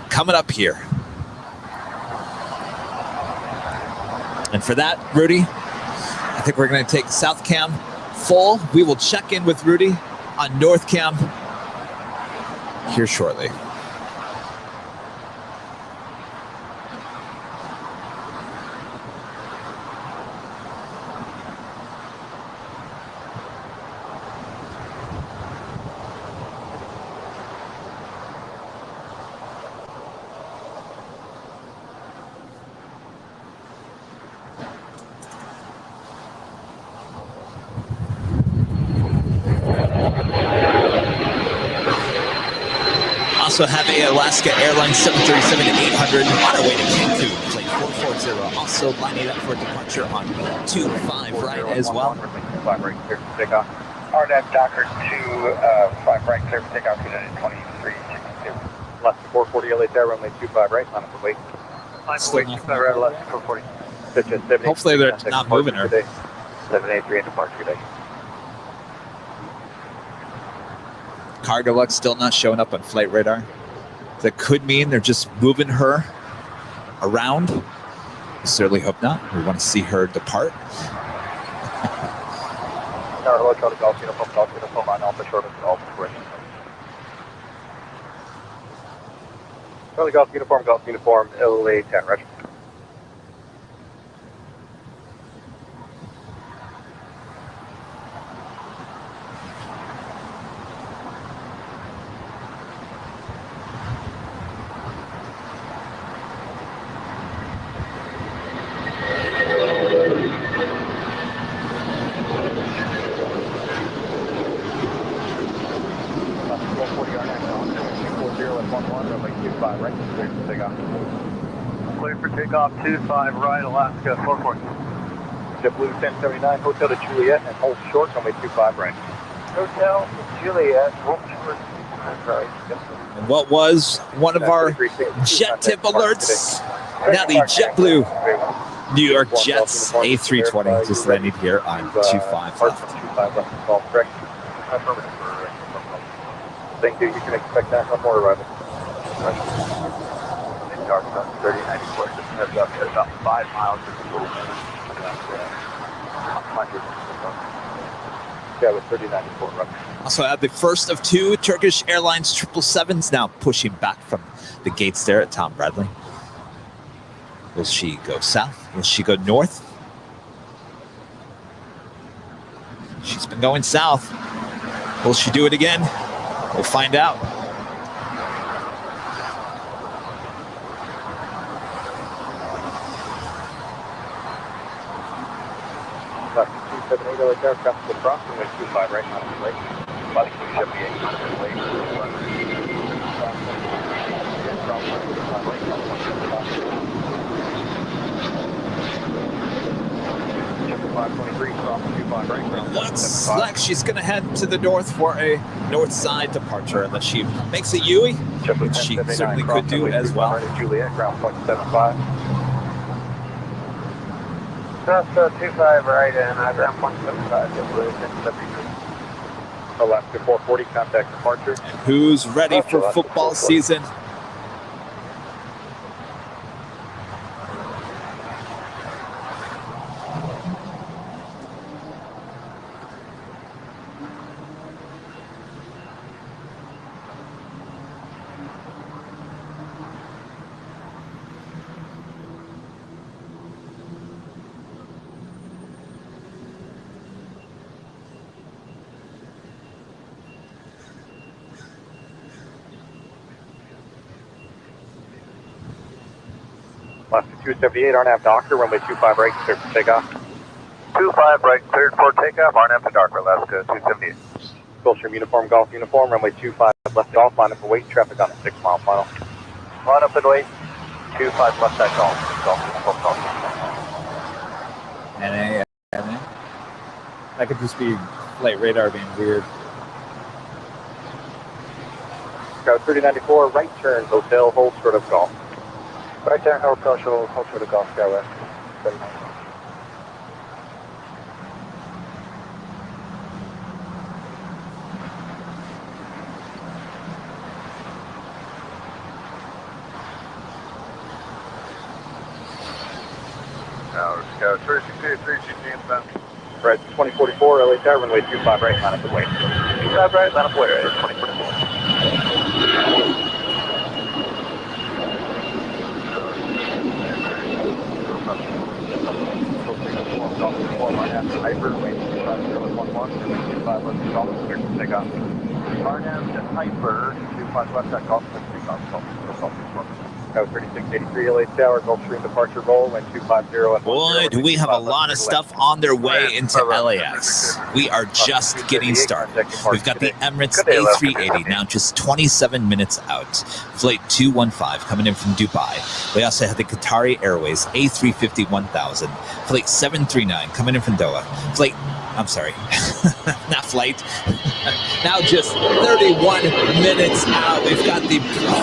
coming up here. And for that, Rudy, I think we're going to take South Cam full. We will check in with Rudy on North Cam here shortly. Also have a Alaska Airline 737-800 on our way to Cancun, flight 440. Also lining up for departure on 25 right as well. 5 right, clear for takeoff. RNAV Docker 25 right, clear for takeoff, United 2362. Left 440 LA Tower, runway 25 right, line up for wait. Line for wait, 25 right, left 440. Hopefully they're not moving her. 783 and departure today. Cargo Lux still not showing up on flight radar. That could mean they're just moving her around. I certainly hope not. We want to see her depart. Tower, hello, Charlie Golf Uniform, line Alpha short of Alpha correction. Charlie Golf Uniform, LA 10, roger. Clear for takeoff 25 right, Alaska 440. JetBlue 1079, Hotel to Juliet, and hold short, runway 25 right. Hotel Juliet, hold short. And what was one of our JetTip alerts? Now the JetBlue New York Jets A320 just landed here on 25 left. Thank you. You can expect that. One more arrival. Dark about 3094. Just heads up at about 5 miles. Yeah, with 3094. Also had the first of 2 Turkish Airlines 777s now pushing back from the gates there at Tom Bradley. Will she go south? Will she go north? She's been going south. Will she do it again? We'll find out. Left 278 LA Tower, traffic to cross, runway 25 right, not on the lake. Body 278, not on the lake. 523 from 25 right. Looks like she's going to head to the north for a north side departure unless she makes a Yui, which she certainly could do as well. Juliet, ground point 75. Just 25 right and ground point 75. Alaska 440, contact departure. And who's ready for football season? Left 278, RNAV Docker, runway 25 right, cleared for takeoff. 25 right, cleared for takeoff, RNAV to Docker, Alaska 278. Gulfstream Uniform, Golf Uniform, runway 25 left Golf, line up and wait, traffic on the 6 mile final. Line up and wait, 25 left side Golf, Golf Uniform, Golf. NA. That could just be flight radar being weird. Scout 3094, right turn, hotel, hold short of Golf. Right turn, hotel, hold short of Golf, Sky West. 3094. Scout 3683, GT inbound. Right, 2044, LA Tower, runway 25 right, line up and wait. 25 right, line up and wait, right, 2044. Hyper, wait, 2511, 25 left, Golf, clear to take off. RNAV to Hyper, 25 left, that Golf, clear to take off, Golf, 3683 LA Tower, Gulfstream departure roll, and 250. Boy, do we have a lot of stuff on their way into LAX. We are just getting started. We've got the Emirates A380 now just 27 minutes out. Flight 215 coming in from Dubai. We also have the Qatari Airways A350 1000. Flight 739 coming in from Doha. Flight I'm sorry, not flight. Now just 31 minutes out. We've got the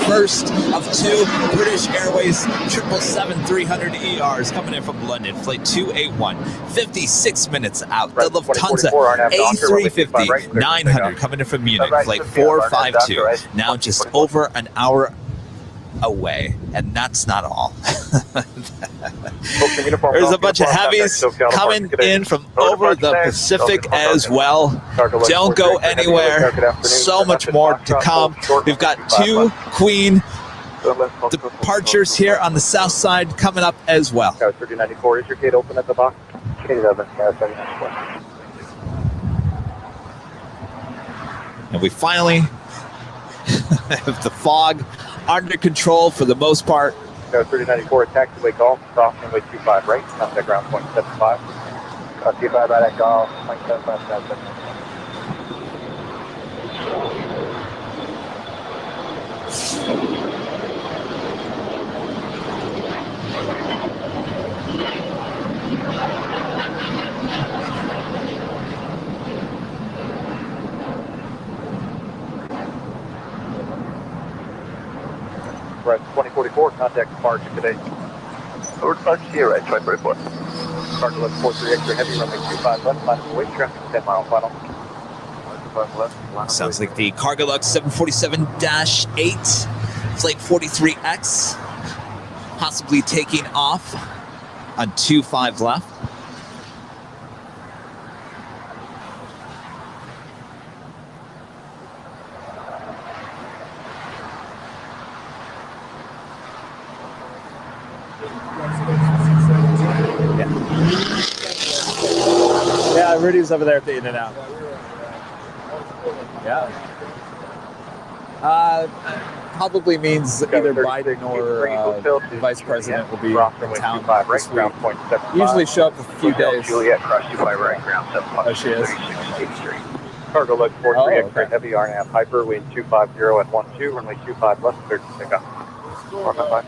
first of two British Airways 777-300 ERs coming in from London. Flight 281, 56 minutes out. The Lufthansa A350 900 coming in from Munich. Flight 452, now just over an hour away, and that's not all. There's a bunch of heavies coming in from over the Pacific as well. Don't go anywhere. So much more to come. We've got two Queen departures here on the south side coming up as well. 3094, is your gate open at the box? Gate open, 3094. And we finally have the fog under control for the most part. 3094, taxiway call, cross runway 25 right, contact ground point 75. 25 right at golf, point 75. Right, 2044, contact departure today. Over departure here, right, 2044. Departure left 43 extra heavy, runway 25 left, line of weight traffic, 10 mile final. Sounds like the Cargolux 747-8, flight 43X, possibly taking off on 25 left. Yeah, Rudy's over there at the in and out. Yeah. Probably means either Biden or the vice president will be in town this week. Usually show up a few days. Juliet, cross 25 right, ground 75. Oh, she is. Cargo lug 43 extra heavy, RNAV Hyper, wind 250 at 12, runway 25 left, 30 takeoff.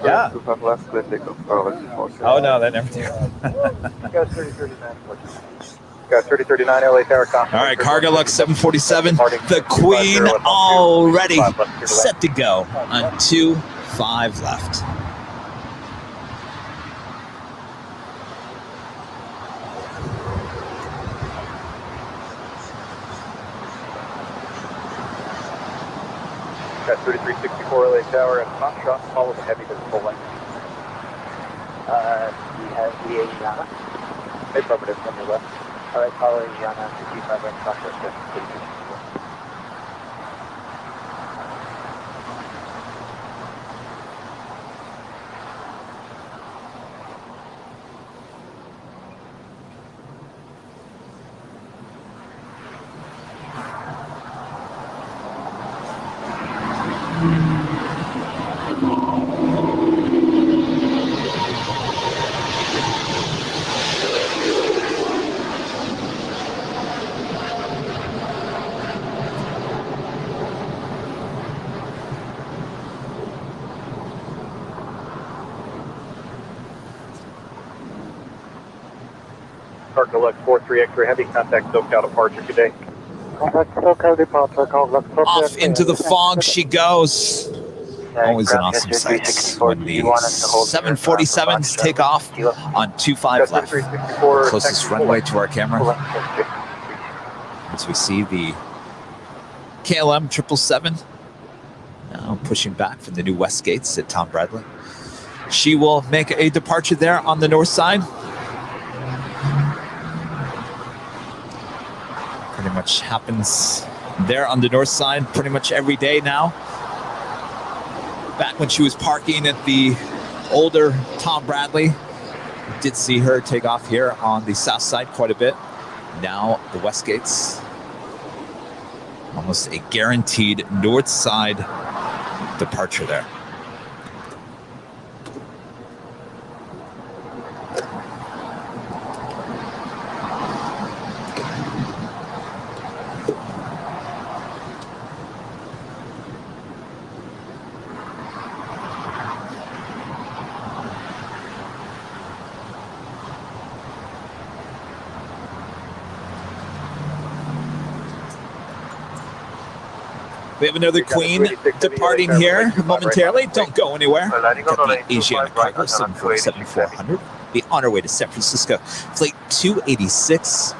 Yeah. 25 left, clear takeoff. Oh no, that never do. Got 3039. Got 3039 LA Tower. All right, Cargolux 747, the Queen already set to go on 25 left. Got 3364 LA Tower and hot shot, follow the heavy to the full length. We have the Yana. Affirmative from your left. Alright, following Yana, 65 right, cross right, Cargo 43 extra heavy, contact SoCal departure today. SoCal departure, Off into the fog she goes. Always an awesome sight when the 747s take off on 25 left. Closest runway to our camera. As we see the KLM 777 now pushing back from the new west gates at Tom Bradley. She will make a departure there on the north side. Pretty much happens there on the north side pretty much every day now. Back when she was parking at the older Tom Bradley, did see her take off here on the south side quite a bit. Now the west gates, almost a guaranteed north side departure there. We have another Queen departing here momentarily. Don't go anywhere. Got the Asiana Cargo 747-400. Be on our way to San Francisco. Flight 286.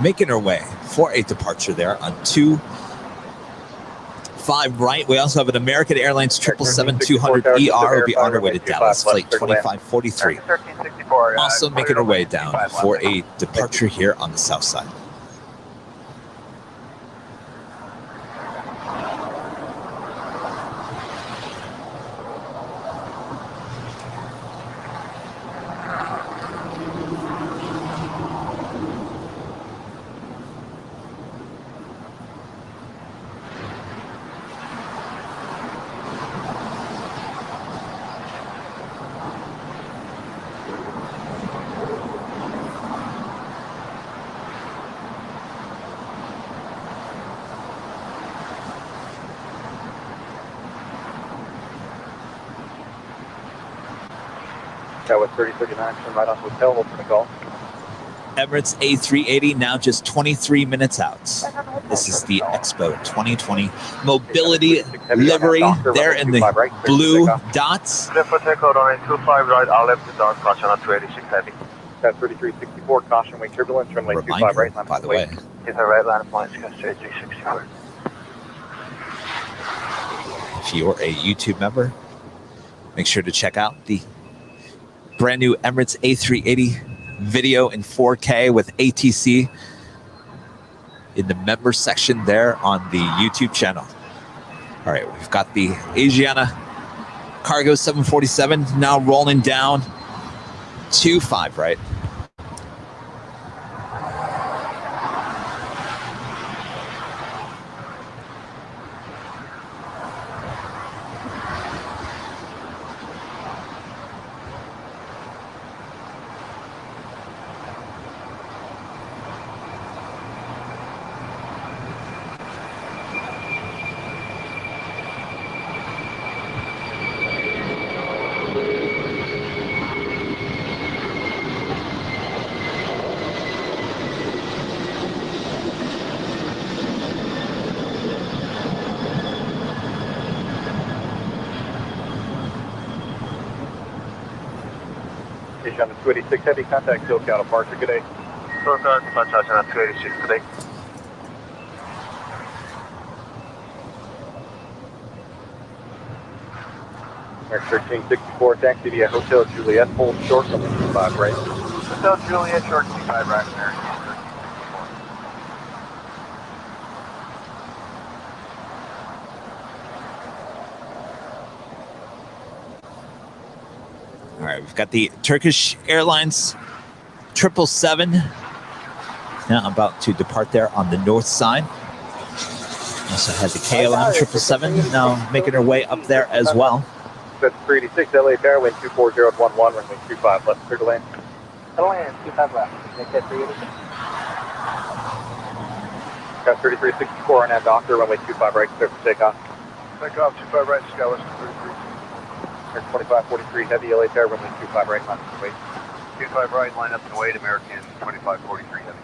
Making our way for a departure there on 25 right. We also have an American Airlines 777-200ER. Will be on our way to Dallas. Flight 2543. Also making our way down for a departure here on the south side. With 3039, turn right on hotel, open the Gulf. Emirates A380 now just 23 minutes out. This is the Expo 2020 Mobility livery there in the blue dots. Code on 25 right, I'll left the dark, caution on 286 heavy. 3364, caution wing turbulence, runway 25 right, by the way. Is a right line of flight, 364. If you're a YouTube member, make sure to check out the brand new Emirates A380 video in 4K with ATC in the member section there on the YouTube channel. All right, we've got the Asiana Cargo 747 now rolling down 25 right. On the 286 heavy, contact SoCal departure, good day. SoCal departure on 286 today. American 1364, taxi via Hotel Juliet, hold short, 25 right. Hotel Juliet, short 25 right, American 1364. All right, we've got the Turkish Airlines 777 now about to depart there on the north side. Also has the KLM 777 now making her way up there as well. That's 386 LA Tower, wind 24011, runway 25 left, clear to land. Land, 25 left. Make that 386. Got 3364 on that doctor, runway 25 right, clear for takeoff. Takeoff, 25 right, Skywest 33. 2543 heavy LA Tower, runway 25 right, line up and wait. 25 right, line up and wait, American 2543 heavy.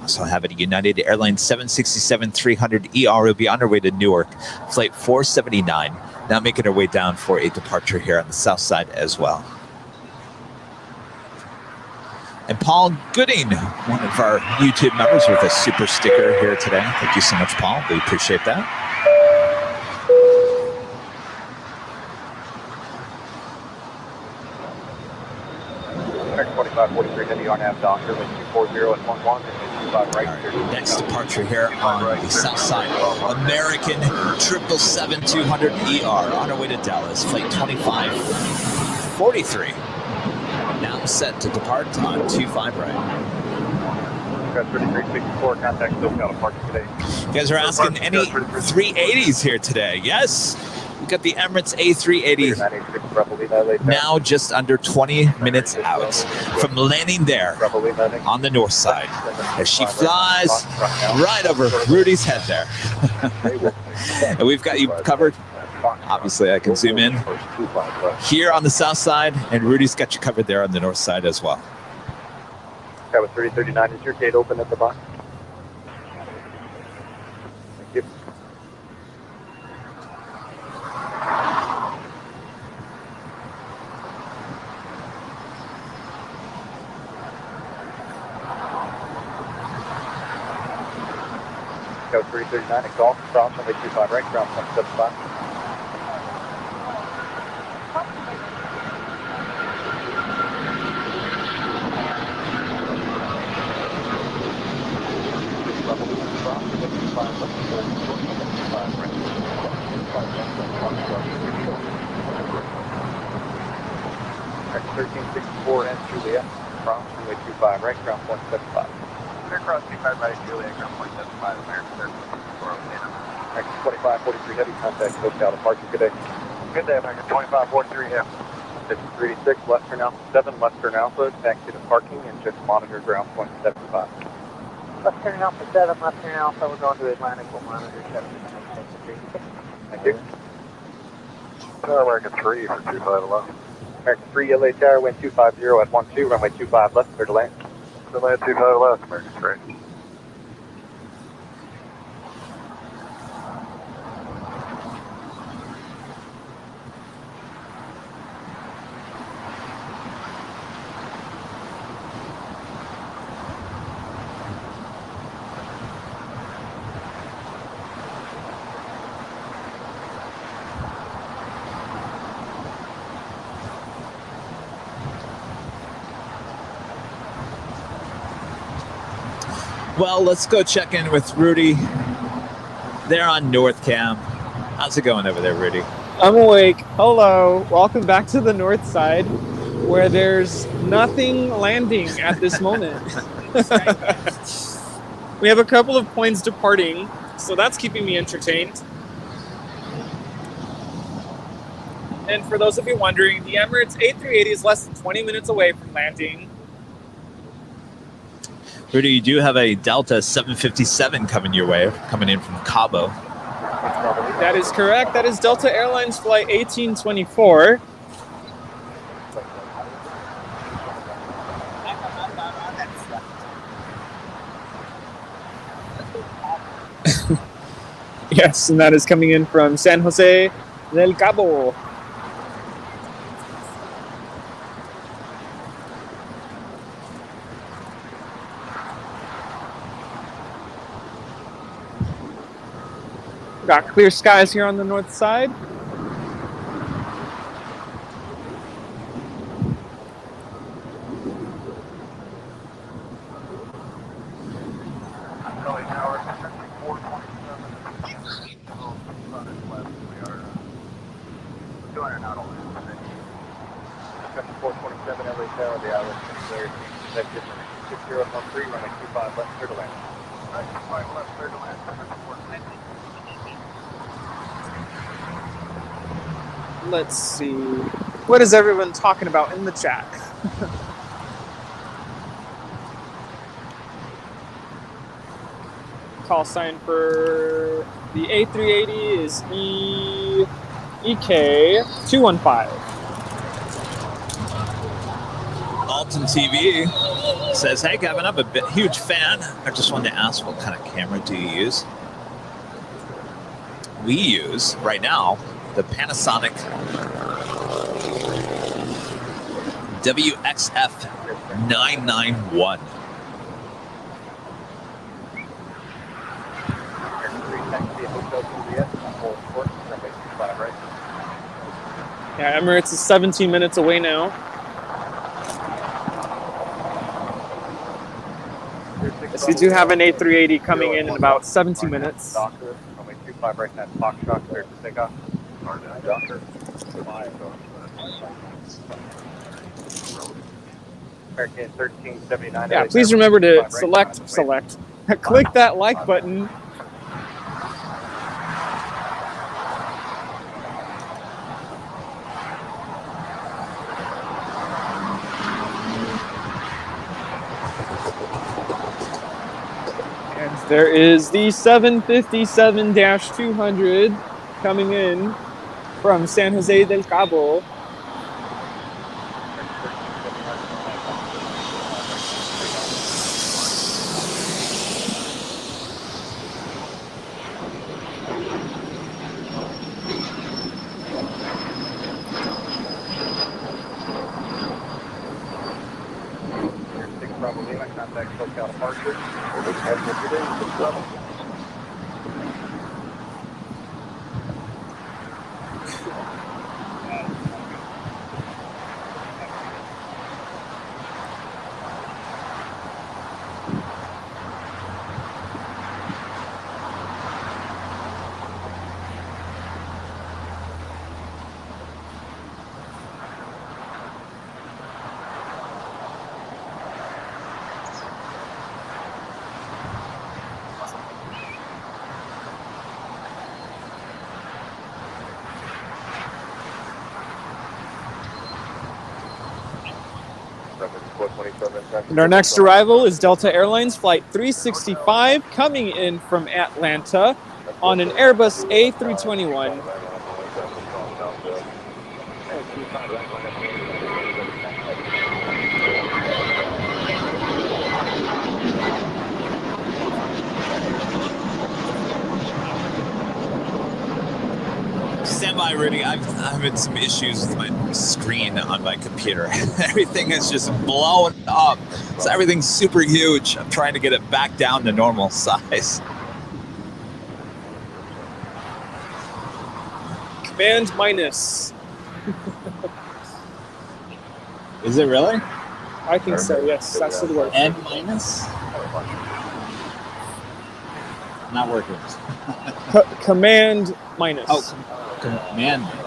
Also have it United Airlines 767-300ER will be on our way to Newark. Flight 479 now making our way down for a departure here on the south side as well. And Paul Gooding, one of our YouTube members with a super sticker here today. Thank you so much, Paul. We appreciate that. American 2543 heavy RNAV doctor, wind 240 at 11, and 25 right. Right, next departure here on the south side. American 777-200ER on our way to Dallas. Flight 2543. Now set to depart on 25 right. Got 3364, contact SoCal departure today. You guys are asking any 380s here today? Yes. We've got the Emirates A380 now just under 20 minutes out from landing there on the north side as she flies right over Rudy's head there. And we've got you covered Obviously, I can zoom in here on the south side, and Rudy's got you covered there on the north side as well. Okay, with 3039, is your gate open at the box? Thank you. Okay, with 3039, exhaust, cross, runway 25 right, ground 175. Correct, 1364 and Juliet, cross runway 25 right, ground 175. Cross 25 right, Juliet, ground 175, American Service, Correct, 2543 heavy, contact SoCal departure, good day. Good day, American 2543 heavy. 386, left turn alpha 7, left turn alpha, taxi to parking and just monitor ground 175. Left turn alpha 7, left turn alpha, we're going to Atlantic, we'll monitor 7. Thank you. American 3 for 2511. American 3, LA Tower, wind 250 at 12, runway 25 left, clear to land. Clear to land 25 left, American 3. Well, let's go check in with Rudy there on North Cam. How's it going over there, Rudy? I'm awake. Hello. Welcome back to the north side, where there's nothing landing at this moment. We have a couple of planes departing, so that's keeping me entertained. And for those of you wondering, the Emirates A380 is less than 20 minutes away from landing. Rudy, you do have a Delta 757 coming your way, coming in from Cabo. That is correct. That is Delta Airlines flight 1824. Yes, and that is coming in from San Jose del Cabo. Got clear skies here on the north side. Let's see. What is everyone talking about in the chat? Call sign for the A380 is EK215. Alton TV says, hey, Kevin, I'm a huge fan. I just wanted to ask, what kind of camera do you use? We use, right now, the Panasonic WXF 991. Yeah, Emirates is 17 minutes away now. Yes, we do have an A380 coming in about 17 minutes. Yeah, please remember to select. Click that like button. There is the 757-200 coming in from San Jose del Cabo. And our next arrival is Delta Airlines Flight 365 coming in from Atlanta on an Airbus A321. Stand by, Rudy. I've had some issues with my screen on my computer. Everything is just blown up. So everything's super huge. I'm trying to get it back down to normal size. Command minus. Is it really? I think so, yes. That's the word. N minus? Not working. Command minus. Oh, command minus.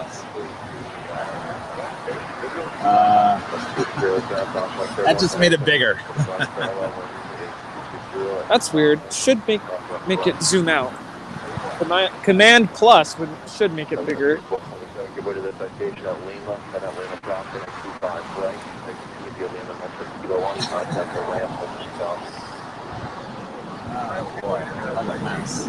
That just made it bigger. That's weird. Should make it zoom out. Command plus should make it bigger. Oh boy, what a mess.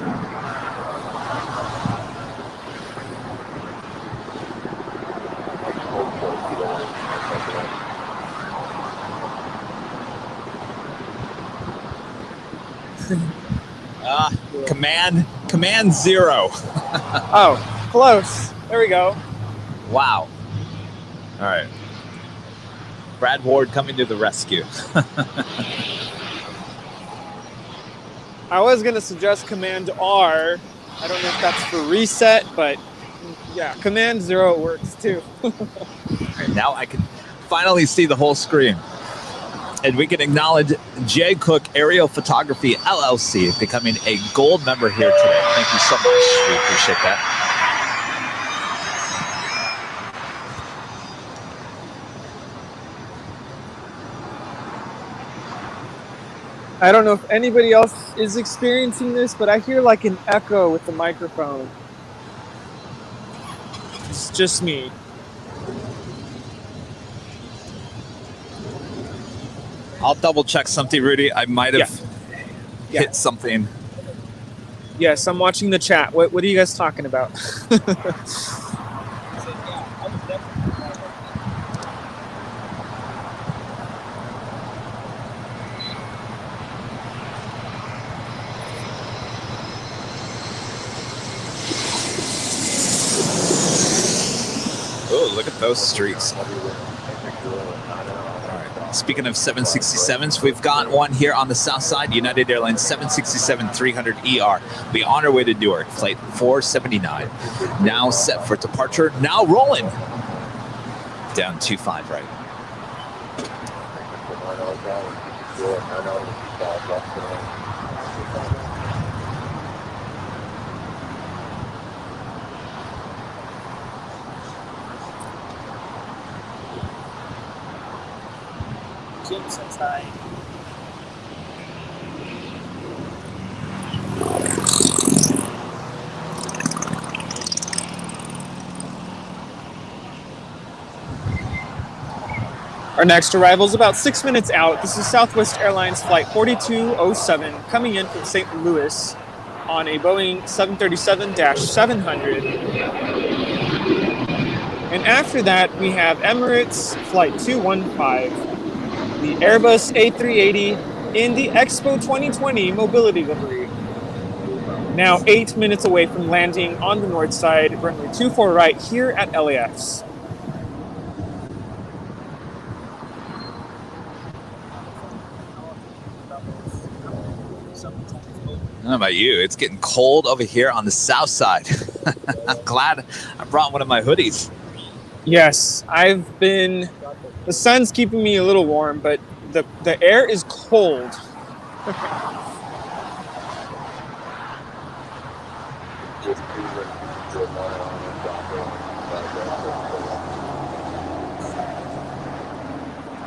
Command 0. Oh, close. There we go. Wow. All right. Brad Ward coming to the rescue. I was going to suggest Command R. I don't know if that's for reset, but yeah, Command 0 works too. All right, now I can finally see the whole screen. And we can acknowledge J. Cook Aerial Photography LLC becoming a gold member here today. Thank you so much. We appreciate that. I don't know if anybody else is experiencing this, but I hear like an echo with the microphone. It's just me. I'll double check something, Rudy. I might have hit something. Yes, I'm watching the chat. What are you guys talking about? Oh, look at those streets. Speaking of 767s, we've got one here on the south side, United Airlines 767-300ER. Be on our way to Newark, flight 479. Now set for departure, now rolling. Down 25 right. Jim says hi. Our next arrival is about 6 minutes out. This is Southwest Airlines Flight 4207 coming in from St. Louis on a Boeing 737-700. And after that, we have Emirates Flight 215, the Airbus A380 in the Expo 2020 mobility livery. Now 8 minutes away from landing on the north side, runway 24 right here at LAX. I don't know about you, it's getting cold over here on the south side. I'm glad I brought one of my hoodies. Yes, the sun's keeping me a little warm, but the air is cold.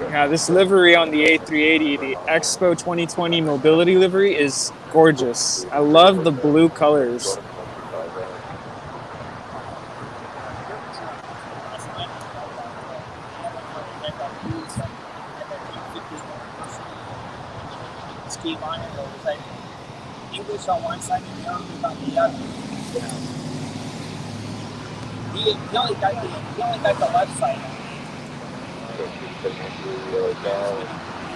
Yeah, this livery on the A380, the Expo 2020 mobility livery, is gorgeous. I love the blue colors. English on one side and Arabic on the other. He only got the left side.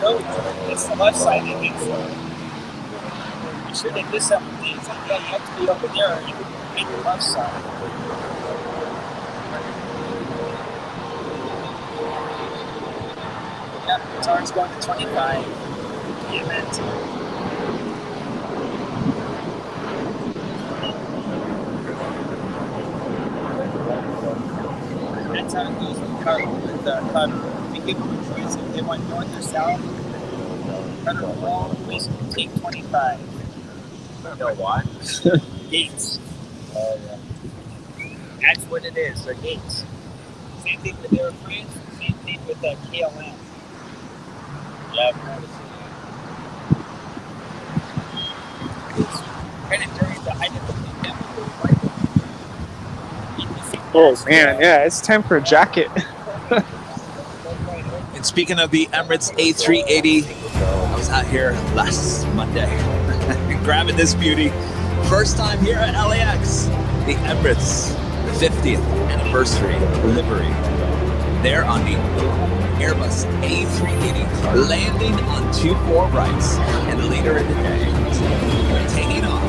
No, it's the left side that needs it. You should have did something. It's like, yeah, you have to be over there and hit the left side. Yeah, the car's going to 25. The event. That's how it goes with the cutter. We give them a choice if they want north or south. Cutter will always take 25. No what? Gates. Oh yeah. That's what it is. They're gates. Same thing with Air France. Same thing with the KLM. Yeah, I've noticed that. It's kind of during the height of the pandemic. Oh man, yeah, it's time for a jacket. And speaking of the Emirates A380, I was out here last Monday grabbing this beauty. First time here at LAX, the Emirates 50th anniversary livery. There on the Airbus A380, landing on 24 rights, and later in the day, taking off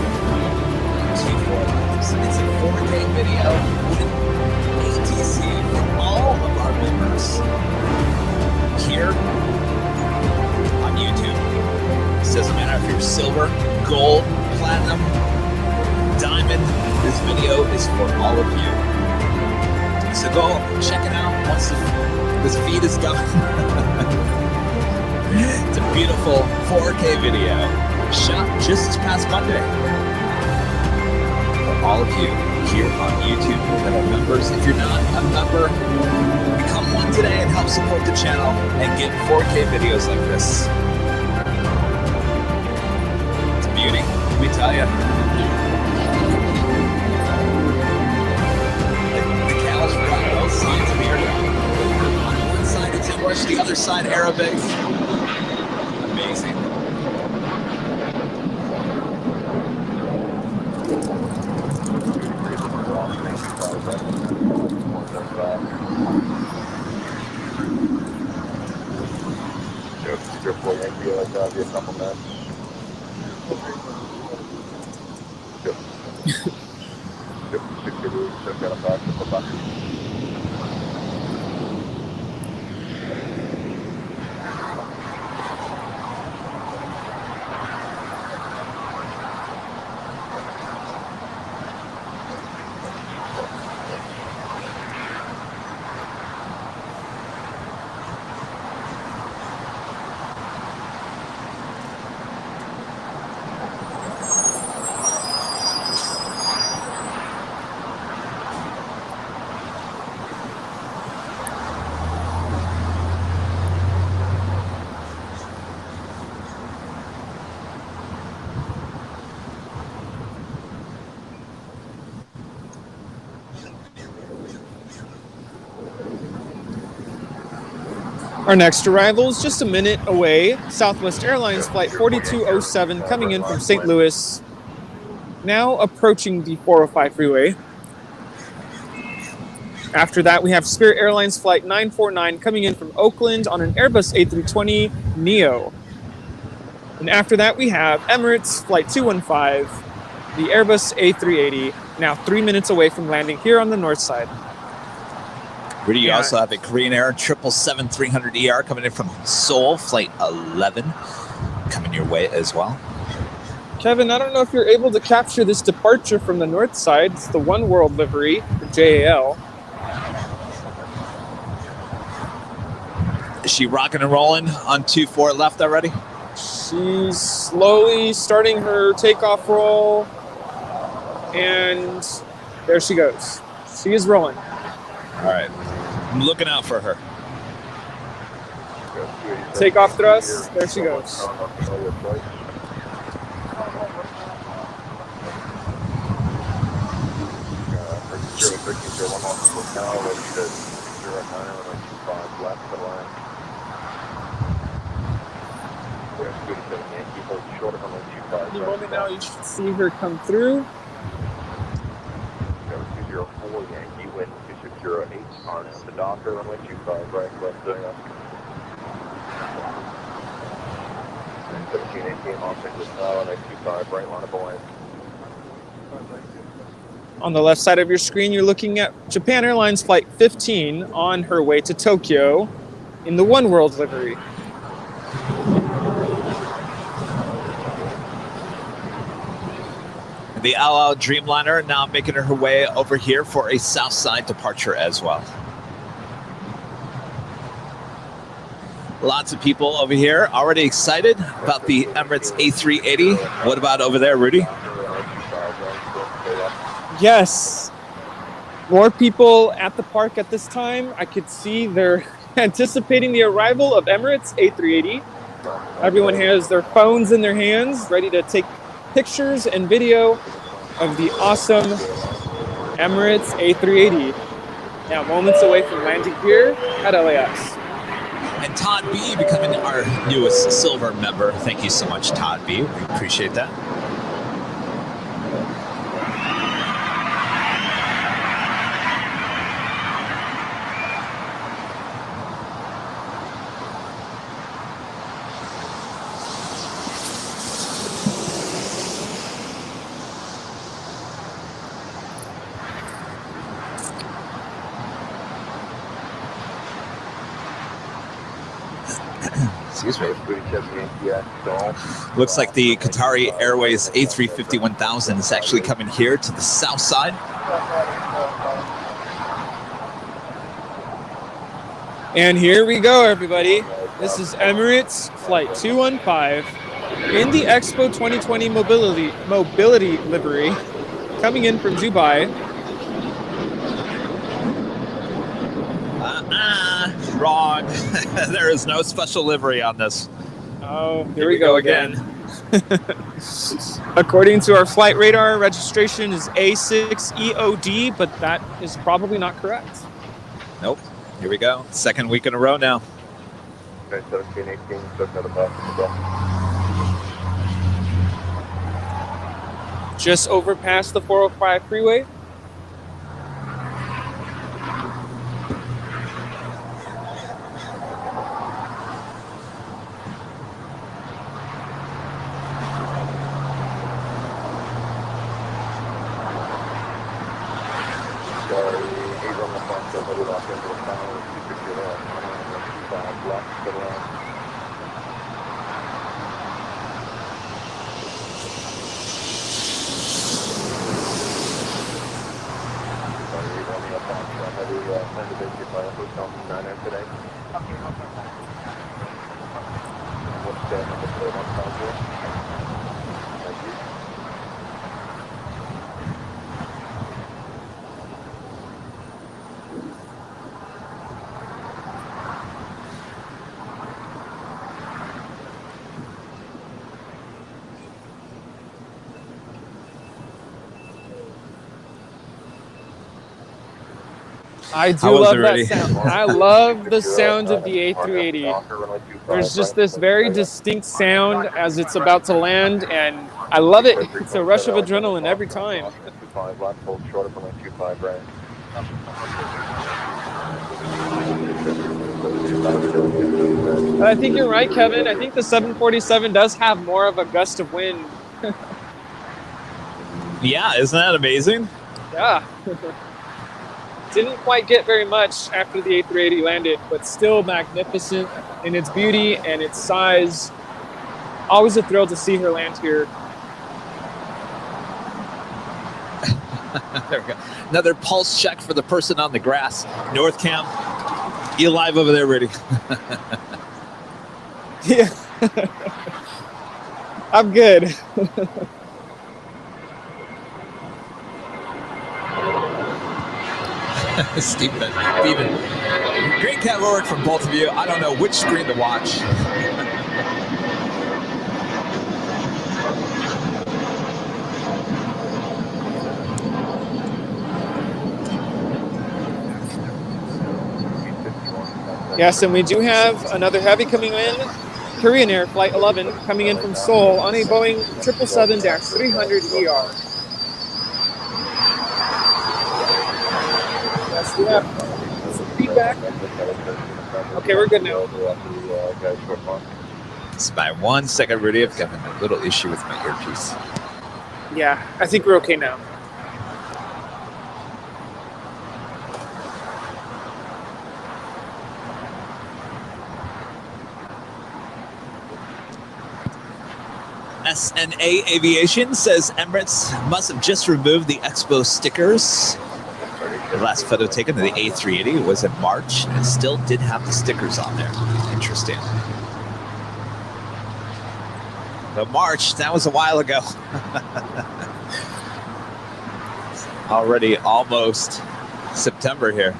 24 rights. It's a 4K video with ATC for all of our members here on YouTube. It doesn't matter if you're silver, gold, platinum, diamond. This video is for all of you. So go check it out once this feed is done. It's a beautiful 4K video shot just this past Monday. For all of you here on YouTube that are members. If you're not a member, become one today and help support the channel and get 4K videos like this. It's a beauty, let me tell you. The cows run both sides of the aircraft. On one side it's English, the other side Arabic. Amazing. Our next arrival is just a minute away. Southwest Airlines Flight 4207 coming in from St. Louis. Now approaching the 405 freeway. After that, we have Spirit Airlines Flight 949 coming in from Oakland on an Airbus A320 Neo. And after that, we have Emirates Flight 215, the Airbus A380, now 3 minutes away from landing here on the north side. Rudy, you also have a Korean Air 777-300ER coming in from Seoul, Flight 11, coming your way as well. Kevin, I don't know if you're able to capture this departure from the north side. It's the One World livery, the JAL. Is she rocking and rolling on 24 left already? She's slowly starting her takeoff roll, and there she goes. She is rolling. All right, I'm looking out for her. Takeoff thrust, there she goes. Any moment now, you should see her come through. 204 Yankee, wind 208, on the Docker, runway 25, right, left, 1718, offset with runway 25, right, line of away. On the left side of your screen, you're looking at Japan Airlines Flight 15 on her way to Tokyo in the One World livery. The El Al Dreamliner now making her way over here for a south side departure as well. Lots of people over here already excited about the Emirates A380. What about over there, Rudy? Yes, more people at the park at this time. I could see they're anticipating the arrival of Emirates A380. Everyone has their phones in their hands, ready to take pictures and video of the awesome Emirates A380. Now moments away from landing here at LAX. And Todd B becoming our newest silver member. Thank you so much, Todd B. We appreciate that. Excuse me. Looks like the Qatari Airways A350-1000 is actually coming here to the south side. And here we go, everybody. This is Emirates Flight 215 in the Expo 2020 mobility livery, coming in from Dubai. Wrong. There is no special livery on this. Oh, here we go again. According to our flight radar, registration is A6EOD, but that is probably not correct. Nope. Here we go. Second week in a row now. Okay, 1718, took another bus. Just over past the 405 freeway. I do love that sound. I love the sound of the A380. There's just this very distinct sound as it's about to land, and I love it. It's a rush of adrenaline every time. I think you're right, Kevin. I think the 747 does have more of a gust of wind. Yeah, isn't that amazing? Yeah. Didn't quite get very much after the A380 landed, but still magnificent in its beauty and its size. Always a thrill to see her land here. There we go. Another pulse check for the person on the grass. North Cam, you live over there, Rudy? Yeah. I'm good. Steven, great cat work from both of you. I don't know which screen to watch. Yes, and we do have another heavy coming in. Korean Air Flight 11 coming in from Seoul on a Boeing 777-300ER. Yes, we have some feedback. Okay, we're good now. Just by 1 second, Rudy. I've got a little issue with my earpiece. Yeah, I think we're okay now. SNA Aviation says Emirates must have just removed the Expo stickers. The last photo taken of the A380 was in March and still did have the stickers on there. Interesting. But March, that was a while ago. Already almost September here.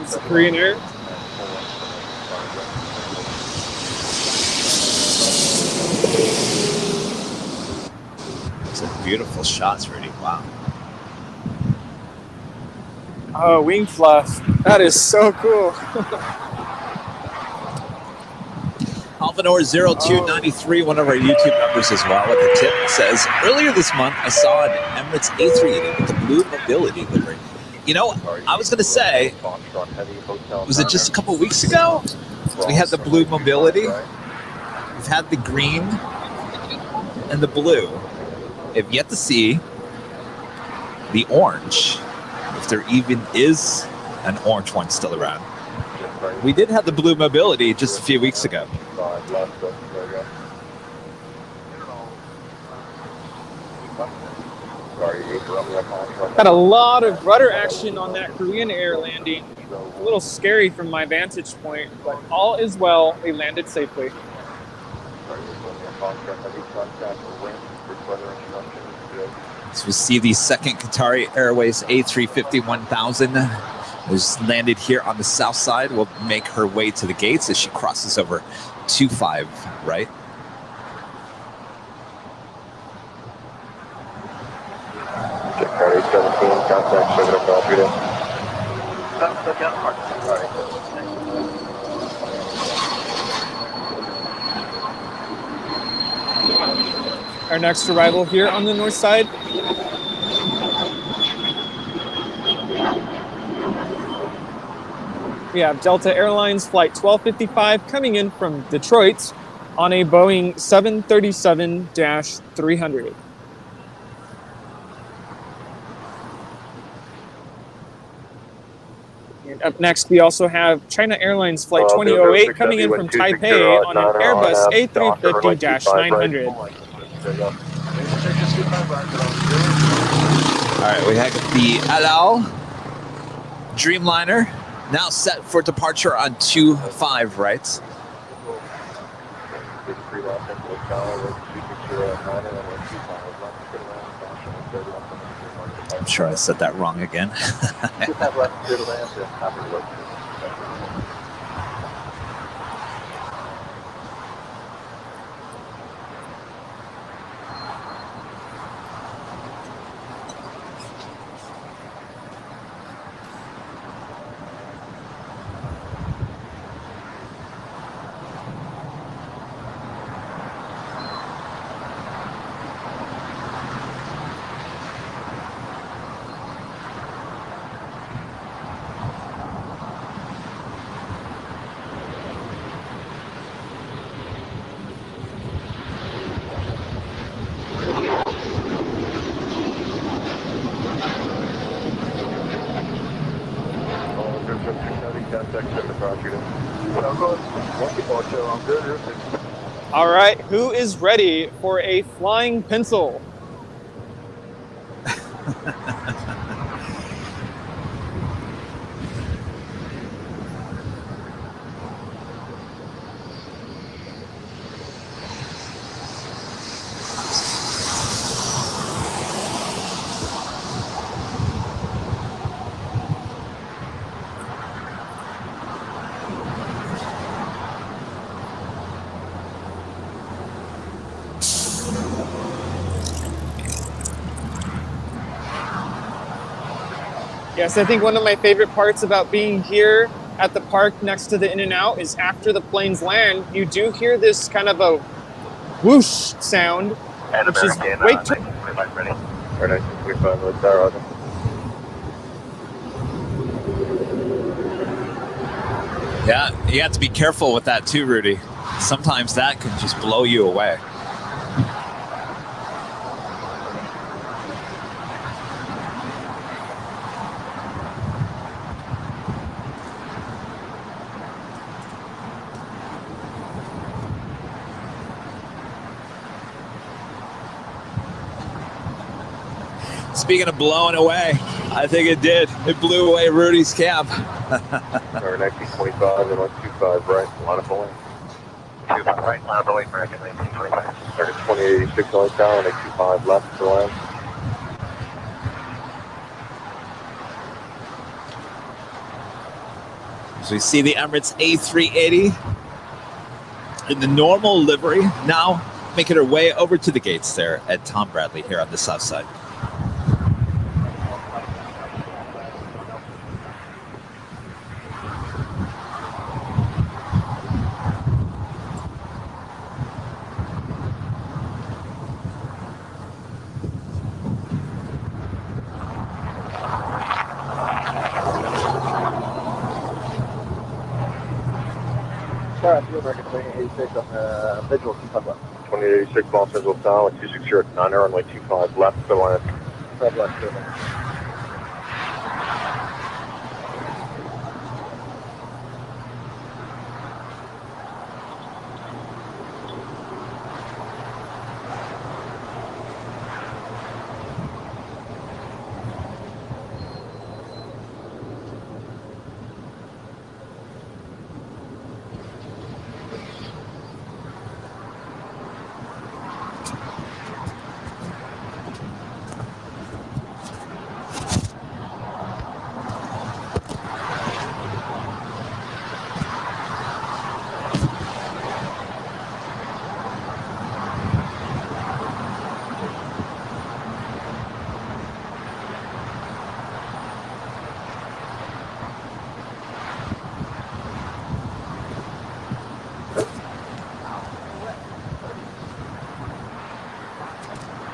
It's Korean Air. Some beautiful shots, Rudy. Wow. Oh, wing fluff. That is so cool. Alphanor 0293, one of our YouTube members as well, with a tip, says, earlier this month, I saw an Emirates A380 with the blue mobility livery. You know, I was going to say, was it just a couple weeks ago? We had the blue mobility. We've had the green and the blue. I've yet to see the orange, if there even is an orange one still around. We did have the blue mobility just a few weeks ago. Had a lot of rudder action on that Korean Air landing. A little scary from my vantage point, but all is well. They landed safely. So we see the second Qatari Airways A350-1000 who's landed here on the south side. Will make her way to the gates as she crosses over 25, right? Charlie 17, contact Sugar Falcon. Our next arrival here on the north side. We have Delta Airlines Flight 1255 coming in from Detroit on a Boeing 737-300. And up next, we also have China Airlines Flight 2008 coming in from Taipei on an Airbus A350-900. All right, we have the Al Dreamliner now set for departure on 25, right? I'm sure I said that wrong again. All right, who is ready for a flying pencil? Yes, I think one of my favorite parts about being here at the park next to the In-N-Out is after the planes land, you do hear this kind of a whoosh sound, which is wake to... Yeah, you have to be careful with that too, Rudy. Sometimes that can just blow you away. Speaking of blowing away, I think it did. It blew away Rudy's cab. Or 1925 and 125 right, line up away. 25 right, line up away, American 1925. Started 2086 on tower and 25 left to land. So we see the Emirates A380 in the normal livery, now making her way over to the gates there at Tom Bradley here on the south side. American 2086 on the visual 25 left. 2086 ball visual tower, 260 9 runway 25 left to land. 5 left to land.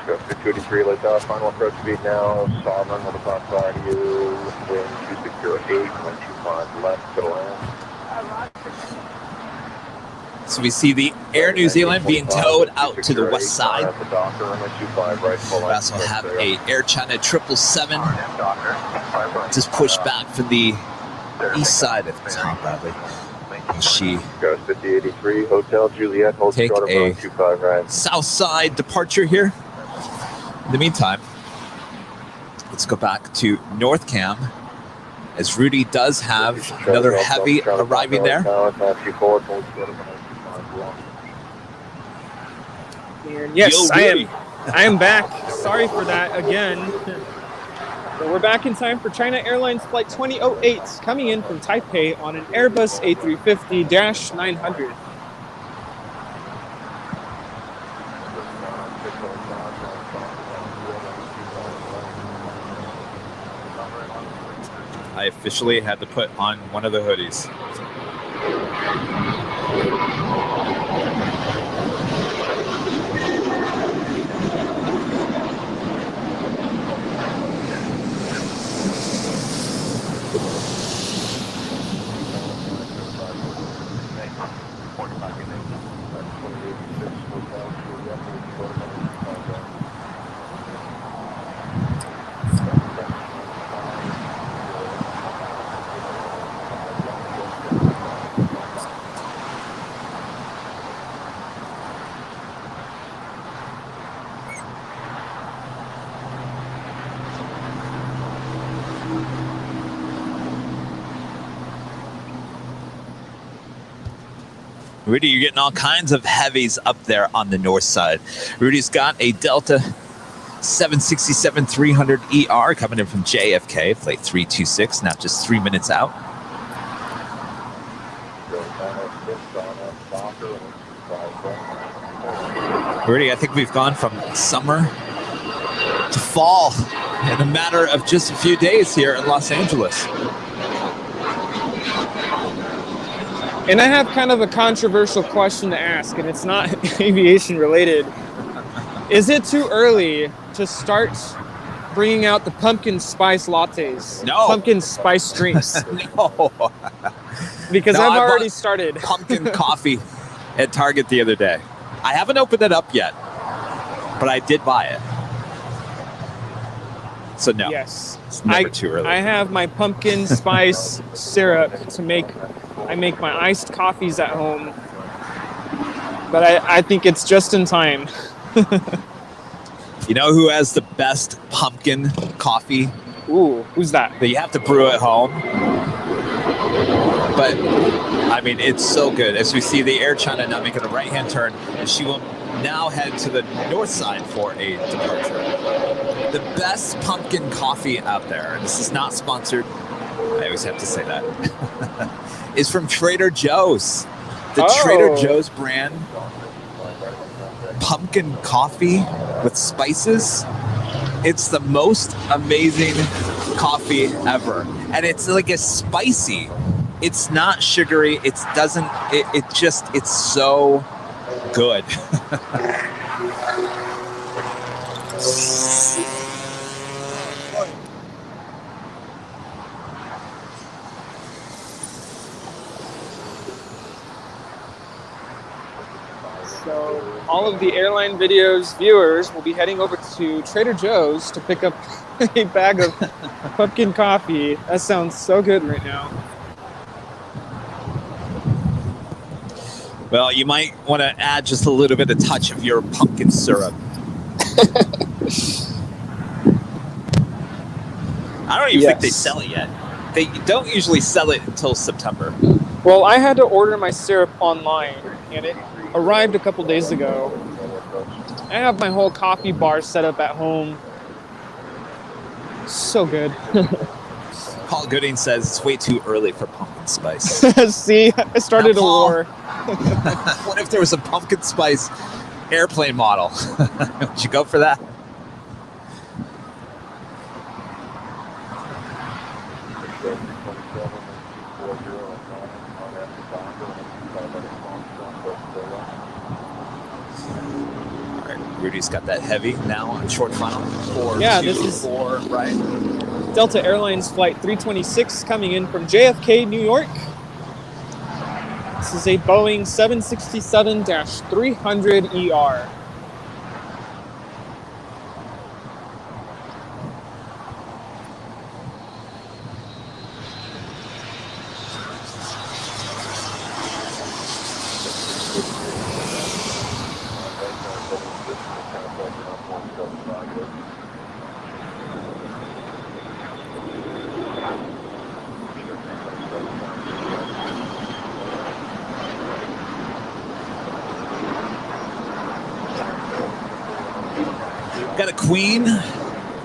Go 283, let down, final approach speed now, Sovereign on the top side of you, wind 2608, 125 left to land. So we see the Air New Zealand being towed out to the west side. The Docker, runway 25 right, full We line. also have a Air China 777 just pushed back for the east side of Tom Bradley. And she goes 5083, Hotel Juliet, hold take short of a 25 right. south side departure here. In the meantime, let's go back to North Cam, as Rudy does have another heavy arriving there. And yes, Yo, I am back. Sorry for that again. But we're back in time for China Airlines Flight 2008, coming in from Taipei on an Airbus A350-900. I officially had to put on one of the hoodies. Rudy, you're getting all kinds of heavies up there on the north side. Rudy's got a Delta 767-300ER coming in from JFK, flight 326, now just 3 minutes out. Rudy, I think we've gone from summer to fall in a matter of just a few days here in Los Angeles. And I have kind of a controversial question to ask, and it's not aviation related. Is it too early to start bringing out the pumpkin spice lattes? No. Pumpkin spice drinks? No. Because No, I've I already bought started. pumpkin coffee at Target the other day. I haven't opened it up yet, but I did buy it. So no. Yes. It's never too early. I have my pumpkin spice syrup to make. I make my iced coffees at home, but I think it's just in time. You know who has the best pumpkin coffee? Ooh, who's that? That you have to brew at home. But, I mean, it's so good. As we see the Air China now making a right-hand turn, and she will now head to the north side for a departure. The best pumpkin coffee out there, and this is not sponsored, I always have to say that, is from Trader Joe's. The Trader Joe's brand pumpkin coffee with spices. It's the most amazing coffee ever. And it's like a spicy. It's not sugary. It's so good. So all of the Airline Videos viewers will be heading over to Trader Joe's to pick up a bag of pumpkin coffee. That sounds so good right now. Well, you might want to add just a little bit of touch of your pumpkin syrup. I don't even think they sell it yet. They don't usually sell it until September. Well, I had to order my syrup online, and it arrived a couple days ago. I have my whole coffee bar set up at home. So good. Paul Gooding says it's way too early for pumpkin spice. See, I started a war. What if there was a pumpkin spice airplane model? Would you go for that? Rudy's got that heavy now on short final. 424, right? Delta Airlines Flight 326 coming in from JFK, New York. This is a Boeing 767-300ER. Got a Queen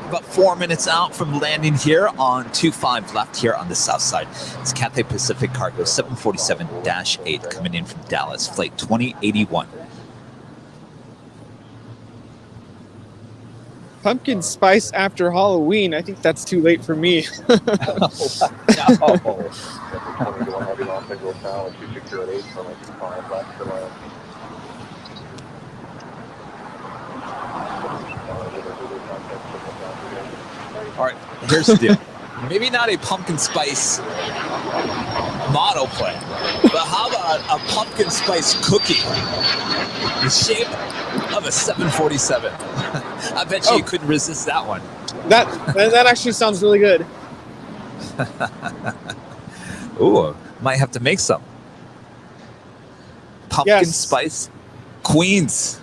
about 4 minutes out from landing here on 25 left here on the south side. It's Cathay Pacific Cargo 747-8 coming in from Dallas, flight 2081. Pumpkin spice after Halloween. I think that's too late for me. All right, here's the deal. Maybe not a pumpkin spice model plane, but how about a pumpkin spice cookie? The shape of a 747. I bet you couldn't resist that one. That actually sounds really good. Ooh, might have to make some. Pumpkin spice Queens.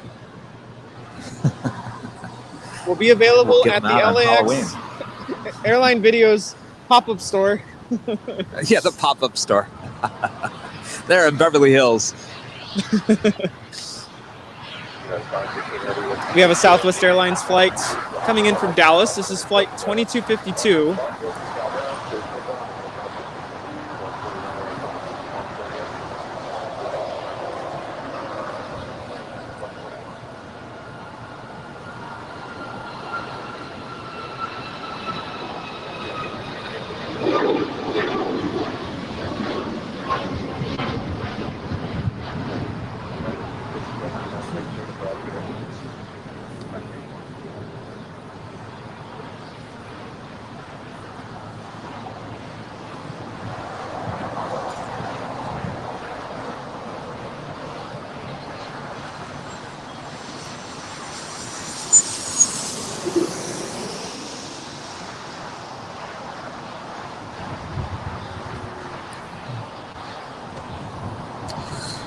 Will be available We'll at the LAX Airline Videos pop-up store. Yeah, the pop-up store. There in Beverly Hills. We have a Southwest Airlines flight coming in from Dallas. This is flight 2252.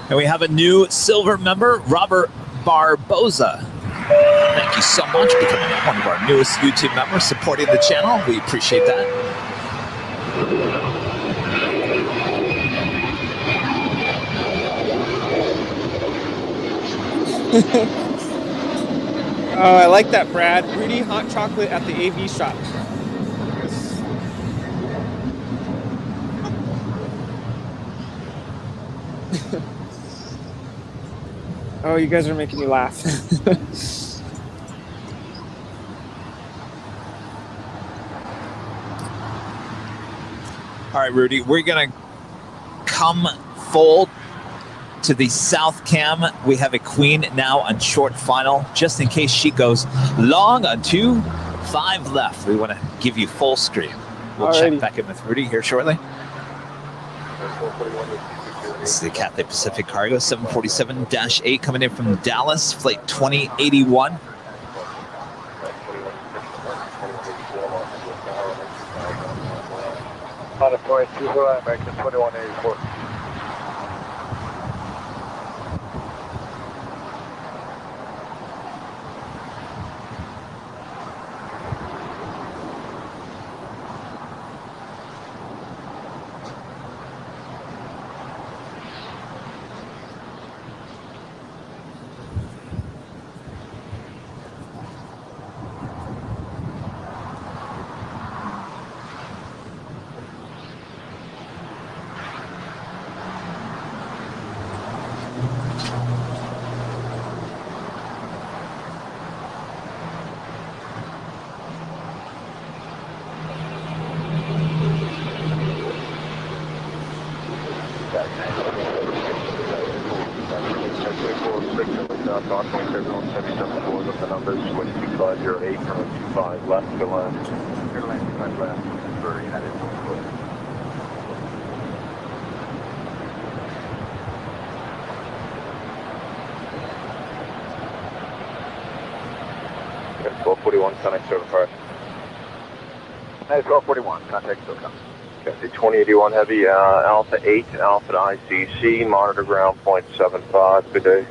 And we have a new silver member, Robert Barboza. Thank you so much for becoming one of our newest YouTube members, supporting the channel. We appreciate that. Oh, I like that, Brad. Rudy hot chocolate at the AV shop. Oh, you guys are making me laugh. All right, Rudy, we're going to come full to the south cam. We have a queen now on short final, just in case she goes long on 2-5 left. We want to give you full screen. We'll check back in with Rudy here shortly. This is the Cathay Pacific Cargo 747-8 coming in from Dallas, flight 2081. On a flight 2 American 2184. Contact certified. Hey, 1241, contact still coming. Okay, 2081 Heavy, Alpha 8, Alpha to ICC, monitor ground point 75, good day.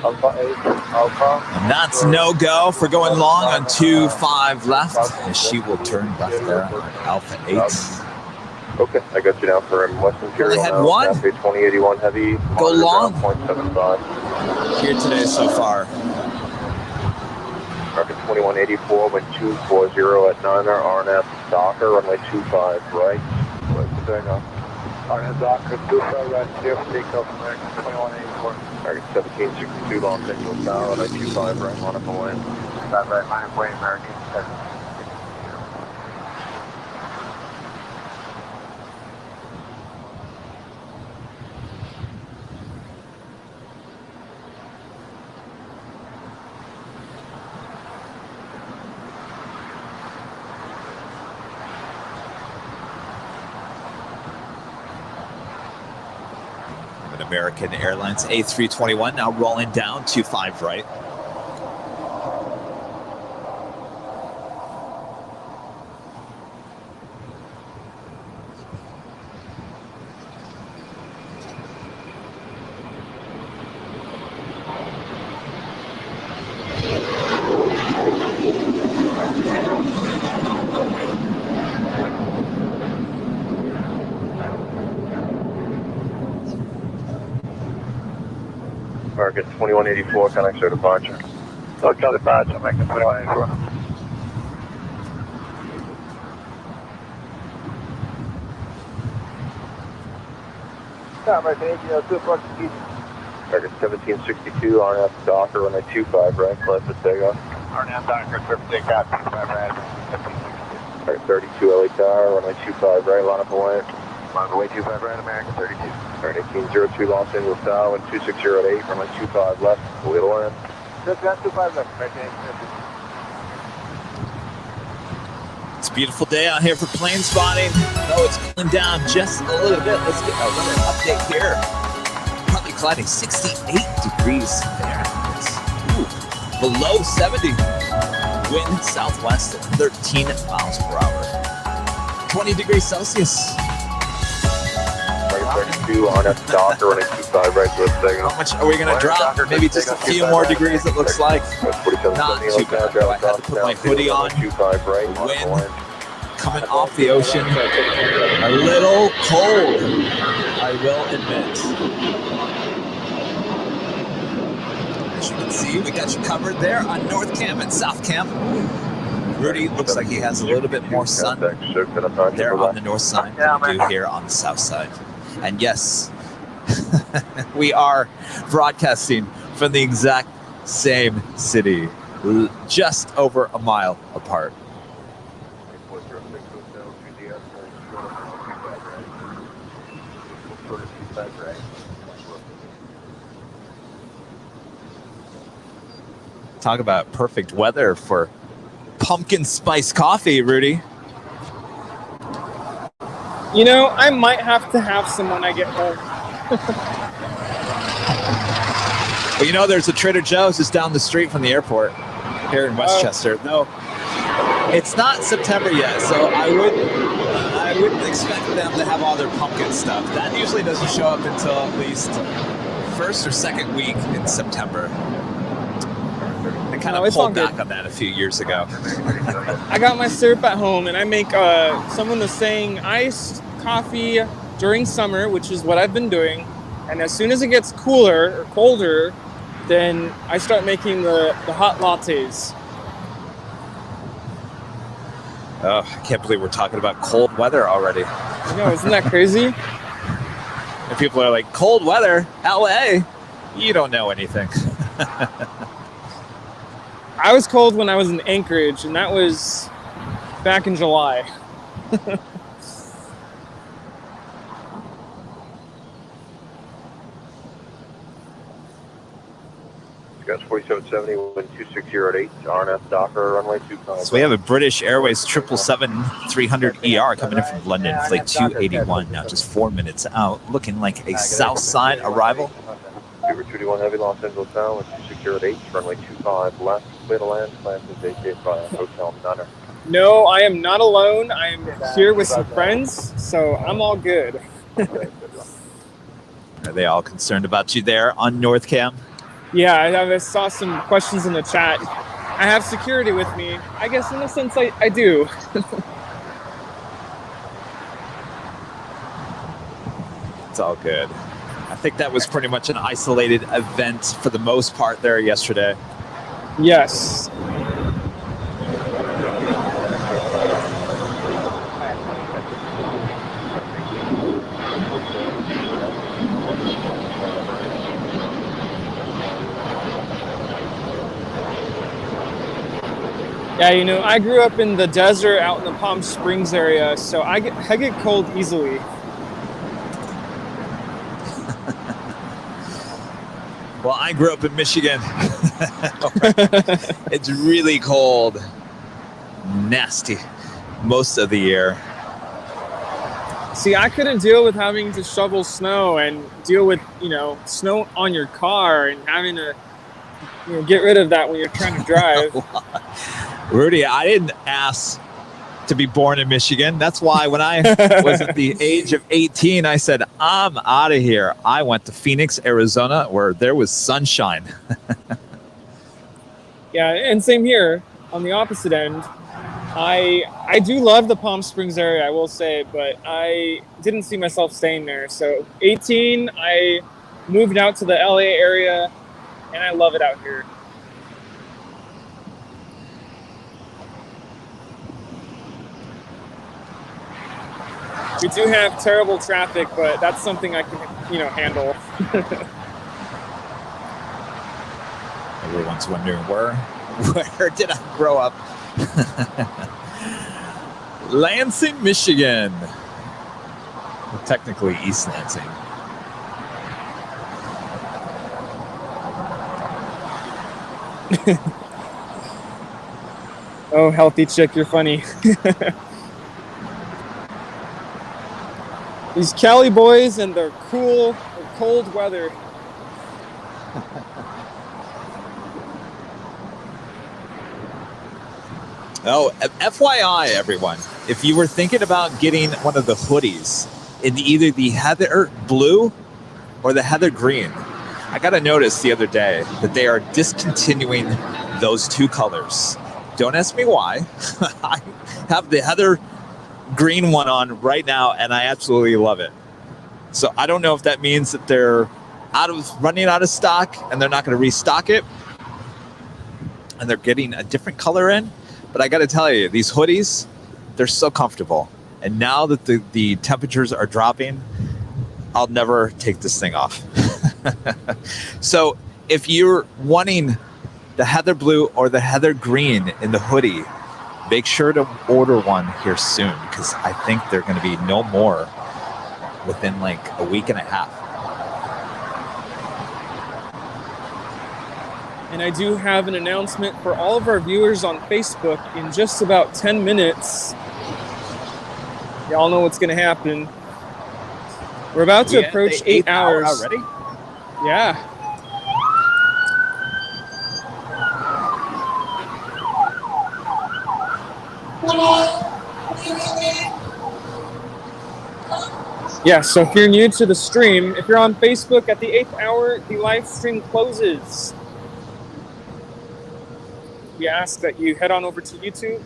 Alpha 8, Alpha. And that's no go for going long on 2-5 left, as she will turn left there on Alpha 8. Okay, I got you down for West Imperial. Only had one. Alpha 2081 Heavy, Go long. Ground point 75. Here today so far. Market 2184, wind 240 at 9er, RNF Docker, runway 25 right. What's the thing up? RNF Docker, 25 right, clear for takeoff, American 2184. Target 1762, Los Angeles Tower, runway 25 right, line up and land. 5 right, line up way, American 7. American Airlines A321 now rolling down 2-5 right. American 2184, connect to departure. Hotel departure, American 2184. American 1762, RNAV Docker, runway 25 right, clear for takeoff. RNAV Docker, clear for takeoff, 25 right. 32 LA Tower, runway 25 right, line up away. Line away 25 right, American 32. 1802 Los Angeles Tower, 2608, runway 25 left, wheel to land. Just got 25 left, American 18. It's a beautiful day out here for plane spotting. Oh, it's cooling down just a little bit. Let's get a weather update here. Partly cloudy, 68 degrees there. It's below 70. Wind southwest at 13 miles per hour. 20 degrees Celsius. 32 RNAV Docker, runway 25 right, clear for takeoff. How much are we going to drop? Maybe just a few more degrees, it looks like. Not too bad, though. I had to put my hoodie on. Wind coming off the ocean. A little cold, I will admit. As you can see, we got you covered there on North Cam and South Cam. Rudy looks like he has a little bit more sun there on the north side than we do here on the south side. And yes, we are broadcasting from the exact same city, just over a mile apart. Talk about perfect weather for pumpkin spice coffee, Rudy. You know, I might have to have some when I get home. Well, you know, there's a Trader Joe's just down the street from the airport here in Westchester. No, it's not September yet, so I wouldn't expect them to have all their pumpkin stuff. That usually doesn't show up until at least first or second week in September. They kind of pulled back on that a few years ago. I got my syrup at home, and I make someone was saying iced coffee during summer, which is what I've been doing. And as soon as it gets cooler or colder, then I start making the hot lattes. Oh, I can't believe we're talking about cold weather already. I know, isn't that crazy? And people are like, cold weather, LA? You don't know anything. I was cold when I was in Anchorage, and that was back in July. Gus 4770, wind 260 RNF Docker, runway 25. So we have a British Airways 777-300ER coming in from London, flight 281, now just 4 minutes out, looking like a south side arrival. Uber 221 Heavy, Los Angeles Town, wind 260 runway 25 left, clear to land, plan to vacate by Hotel Nunner. No, I am not alone. I am here with some friends, so I'm all good. Are they all concerned about you there on North Cam? Yeah, I saw some questions in the chat. I have security with me. I guess in a sense I do. It's all good. I think that was pretty much an isolated event for the most part there yesterday. Yes. Yeah, you know, I grew up in the desert out in the Palm Springs area, so I get cold easily. Well, I grew up in Michigan. It's really cold, nasty most of the year. See, I couldn't deal with having to shovel snow and deal with, you know, snow on your car and having to, you know, get rid of that when you're trying to drive. Rudy, I didn't ask to be born in Michigan. That's why when I was at the age of 18, I said, I'm out of here. I went to Phoenix, Arizona, where there was sunshine. Yeah, and same here on the opposite end. I do love the Palm Springs area, I will say, but I didn't see myself staying there. So 18, I moved out to the LA area, and I love it out here. We do have terrible traffic, but that's something I can, handle. Everyone's wondering where did I grow up? Lansing, Michigan. Well, technically East Lansing. Oh, healthy chick, you're funny. These Cali boys and their cool, cold weather. Oh, FYI, everyone, if you were thinking about getting one of the hoodies in either the heather blue or the heather green, I got a notice the other day that they are discontinuing those two colors. Don't ask me why. I have the heather green one on right now, and I absolutely love it. So I don't know if that means that they're running out of stock and they're not going to restock it, and they're getting a different color in. But I got to tell you, these hoodies, they're so comfortable. And now that the temperatures are dropping, I'll never take this thing off. So if you're wanting the heather blue or the heather green in the hoodie, make sure to order one here soon, because I think they're going to be no more within like a week and a half. And I do have an announcement for all of our viewers on Facebook in just about 10 minutes. Y'all know what's going to happen. We're about to approach 8 hours. Already? Yeah. Yeah, so if you're new to the stream, if you're on Facebook at the 8th hour, the live stream closes. We ask that you head on over to YouTube.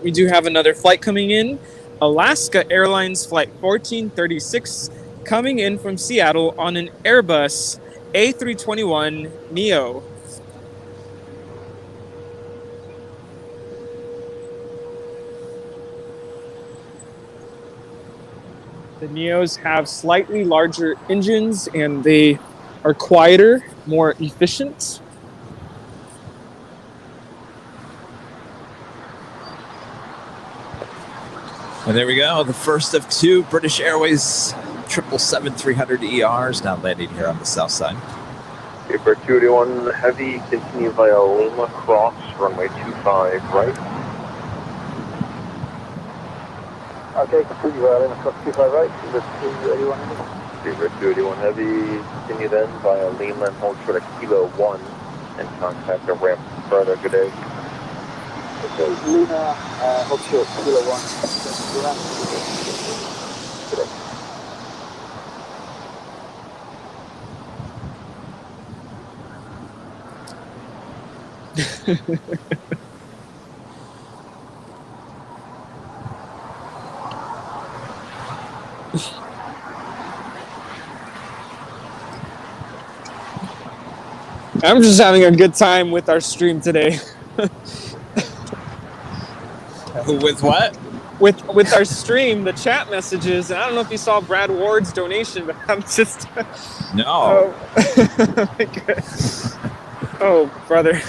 We do have another flight coming in. Alaska Airlines Flight 1436 coming in from Seattle on an Airbus A321 Neo. The Neos have slightly larger engines and they are quieter, more efficient. And there we go. The first of two British Airways 777-300 ERs now landing here on the south side. Paper 281 Heavy, continue via Lima Cross, runway 25 right. Okay, continue via Lima Cross 25 right, Paper 281 Heavy. Paper 281 Heavy, continue then via Lima and hold short at Kilo 1 and contact the ramp further. Good day. Okay, Lima, hold short, Kilo 1. Good day. I'm just having a good time with our stream today. With what? With our stream, the chat messages, and I don't know if you saw Brad Ward's donation, but I'm just... No. Oh, my God. Oh, brother.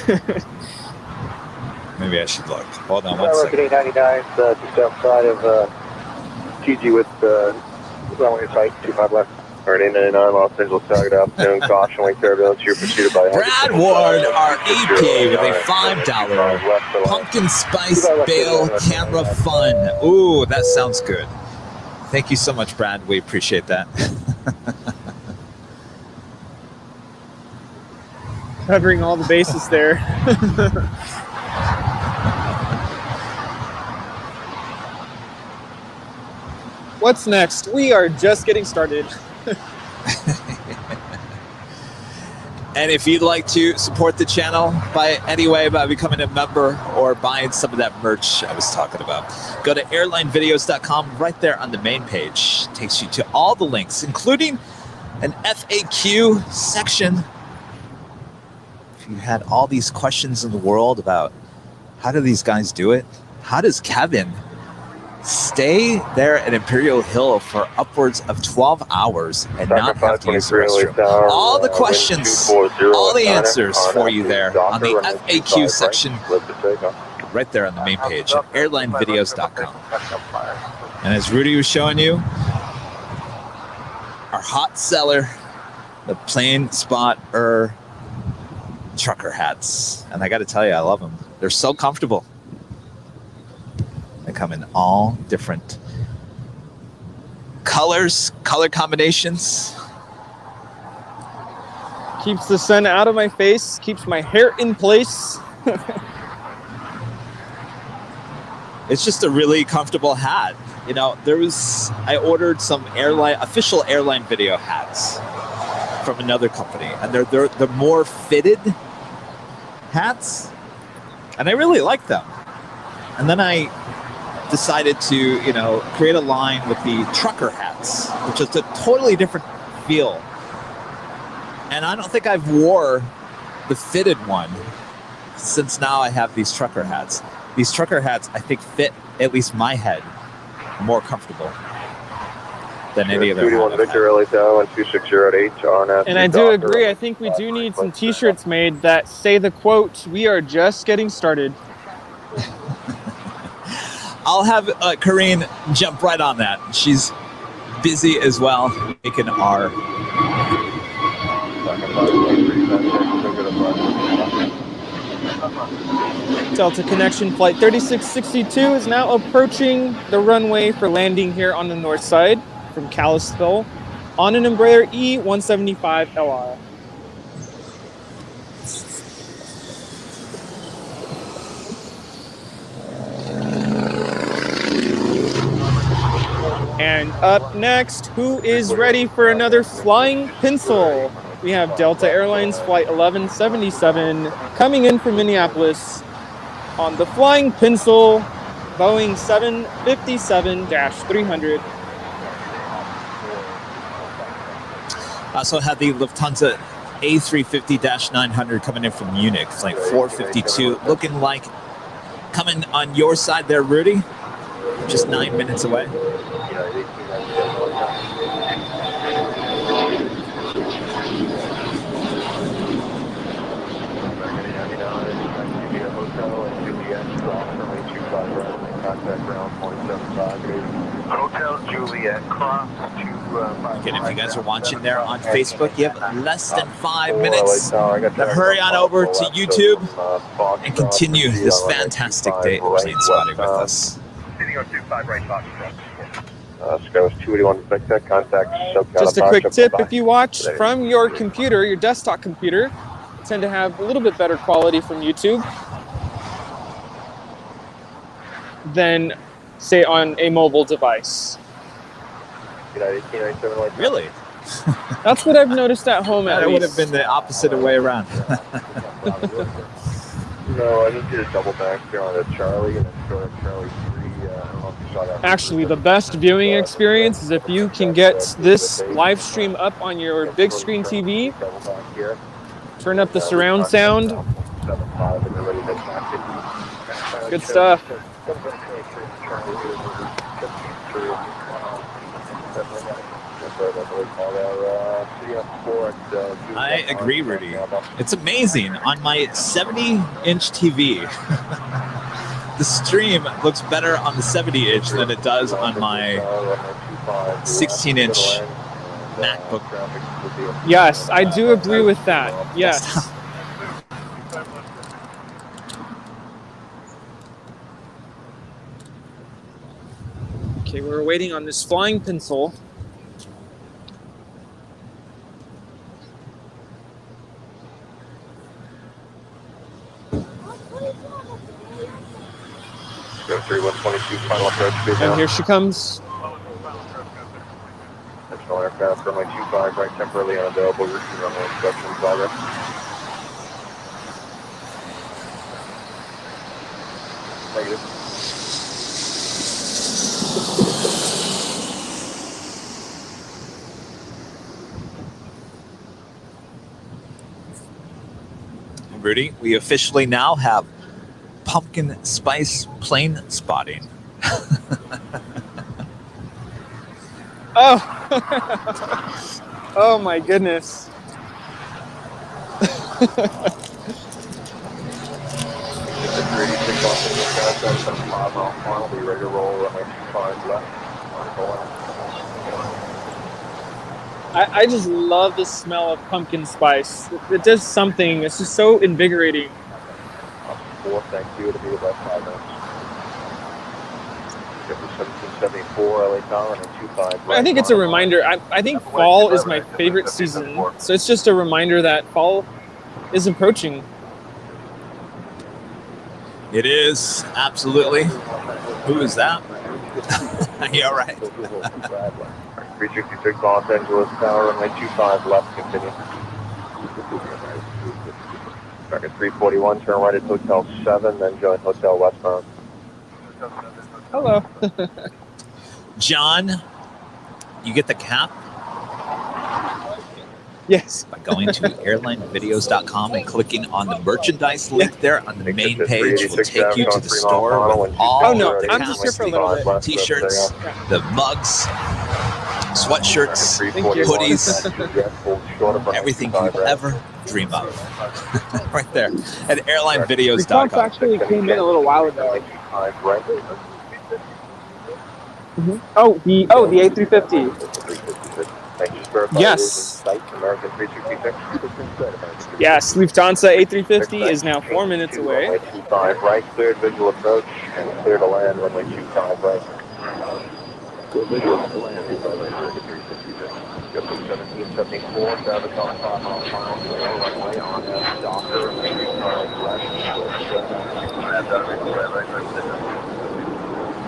Maybe I should look. Hold on one second. 899, just outside of TG with runway site 25 left. 899 Los Angeles, target afternoon, caution, wing turbulence, you're pursued by... Brad Ward, our EP, with a $5 pumpkin spice bail camera fun. Ooh, that sounds good. Thank you so much, Brad. We appreciate that. Covering all the bases there. What's next? We are just getting started. And if you'd like to support the channel by any way by becoming a member or buying some of that merch I was talking about, go to airlinevideos.com. Right there on the main page takes you to all the links, including an FAQ section. If you had all these questions in the world about how do these guys do it? How does Kevin stay there at Imperial Hill for upwards of 12 hours and not have to use the restroom? All the questions, all the answers for you there on the FAQ section, right there on the main page at airlinevideos.com. And as Rudy was showing you, our hot seller, the plain spotter trucker hats. And I got to tell you, I love them. They're so comfortable. They come in all different colors, color combinations. Keeps the sun out of my face, keeps my hair in place. It's just a really comfortable hat. You know, I ordered some official airline video hats from another company, and they're more fitted hats, and I really like them. And then I decided to, create a line with the trucker hats, which is a totally different feel. And I don't think I've wore the fitted one since now I have these trucker hats. These trucker hats, I think, fit at least my head more comfortable than any other. 221 Victor LA 12608 RNAV. And I do agree. I think we do need some T-shirts made that say the quote, "We are just getting started." I'll have Corrine jump right on that. She's busy as well, making our Delta Connection Flight 3662 is now approaching the runway for landing here on the north side from Kalispell on an Embraer E175LR. And up next, who is ready for another flying pencil? We have Delta Airlines Flight 1177 coming in from Minneapolis on the flying pencil, Boeing 757-300. I also had the Lufthansa A350-900 coming in from Munich, flight 452, looking like coming on your side there, Rudy. Just 9 minutes away. Hotel Juliet, cross to Again, if you guys are watching there on Facebook, you have less than 5 minutes to hurry on over to YouTube and continue this fantastic day of plane spotting with us. Sky was 281 Victor, contact. Just a quick tip, if you watch from your computer, your desktop computer, you tend to have a little bit better quality from YouTube than, say, on a mobile device. Really? That's what I've noticed at home, at It least. would have been the opposite way around. No, I need you to double back here on a Charlie and then go to Charlie 3. I don't know if you saw that. Actually, the best viewing experience is if you can get this live stream up on your big screen TV, turn up the surround sound. Good stuff. I agree, Rudy. It's amazing. On my 70-inch TV, the stream looks better on the 70-inch than it does on my 16-inch MacBook. Yes, I do agree with that. Yes. Okay, we're waiting on this flying pencil. And here she comes. National aircraft runway 25 right, temporarily unavailable. Routine runway instructions, all right. Negative. Rudy, we officially now have pumpkin spice plane spotting. Oh, oh my goodness. I just love the smell of pumpkin spice. It does something. It's just so invigorating. 4, thank you. To be about 5 minutes. 1774 LA Tower and 25. I think it's a reminder. I think fall is my favorite season. So it's just a reminder that fall is approaching. It is, absolutely. Who is that? Yeah, right. 366 Los Angeles Tower, runway 25 left, continue. Back at 341, turn right at Hotel 7, then join Hotel westbound. Hello. John, you get the cap? Yes. By going to airlinevideos.com and clicking on the merchandise link there on the main page will take you to the store with all the I'm just here for a little bit. T-shirts, the mugs, sweatshirts, hoodies, everything you ever dream of. Right there at airlinevideos.com. The actually came in a little while ago. Mm-hmm. Oh, the A350. Yes. Yes, Lufthansa A350 is now 4 minutes away. 25 right, cleared visual approach, and clear to land, runway 25 right. Good visual to land, 1774, down to 5 miles per hour, runway on Docker, 25 left,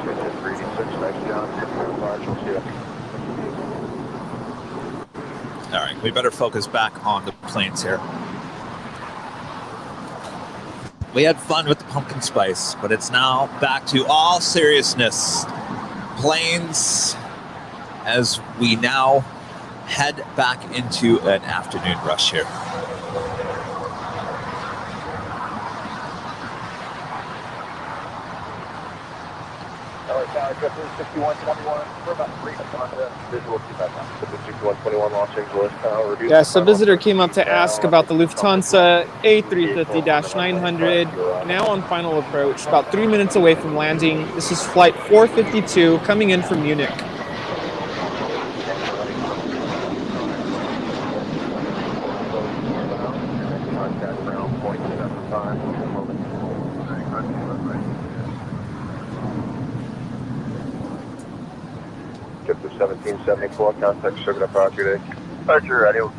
386, nice job, All right, we better focus back on the planes here. We had fun with the pumpkin spice, but it's now back to all seriousness. Planes, as we now head back into an afternoon rush here. Tower, 6121, we're about 3 visual 6121 Los Angeles Tower. Yes, a visitor came up to ask about the Lufthansa A350-900, now on final approach, about 3 minutes away from landing. This is flight 452 coming in from Munich. JetTip 1774, contact circuit departure day. Departure radio.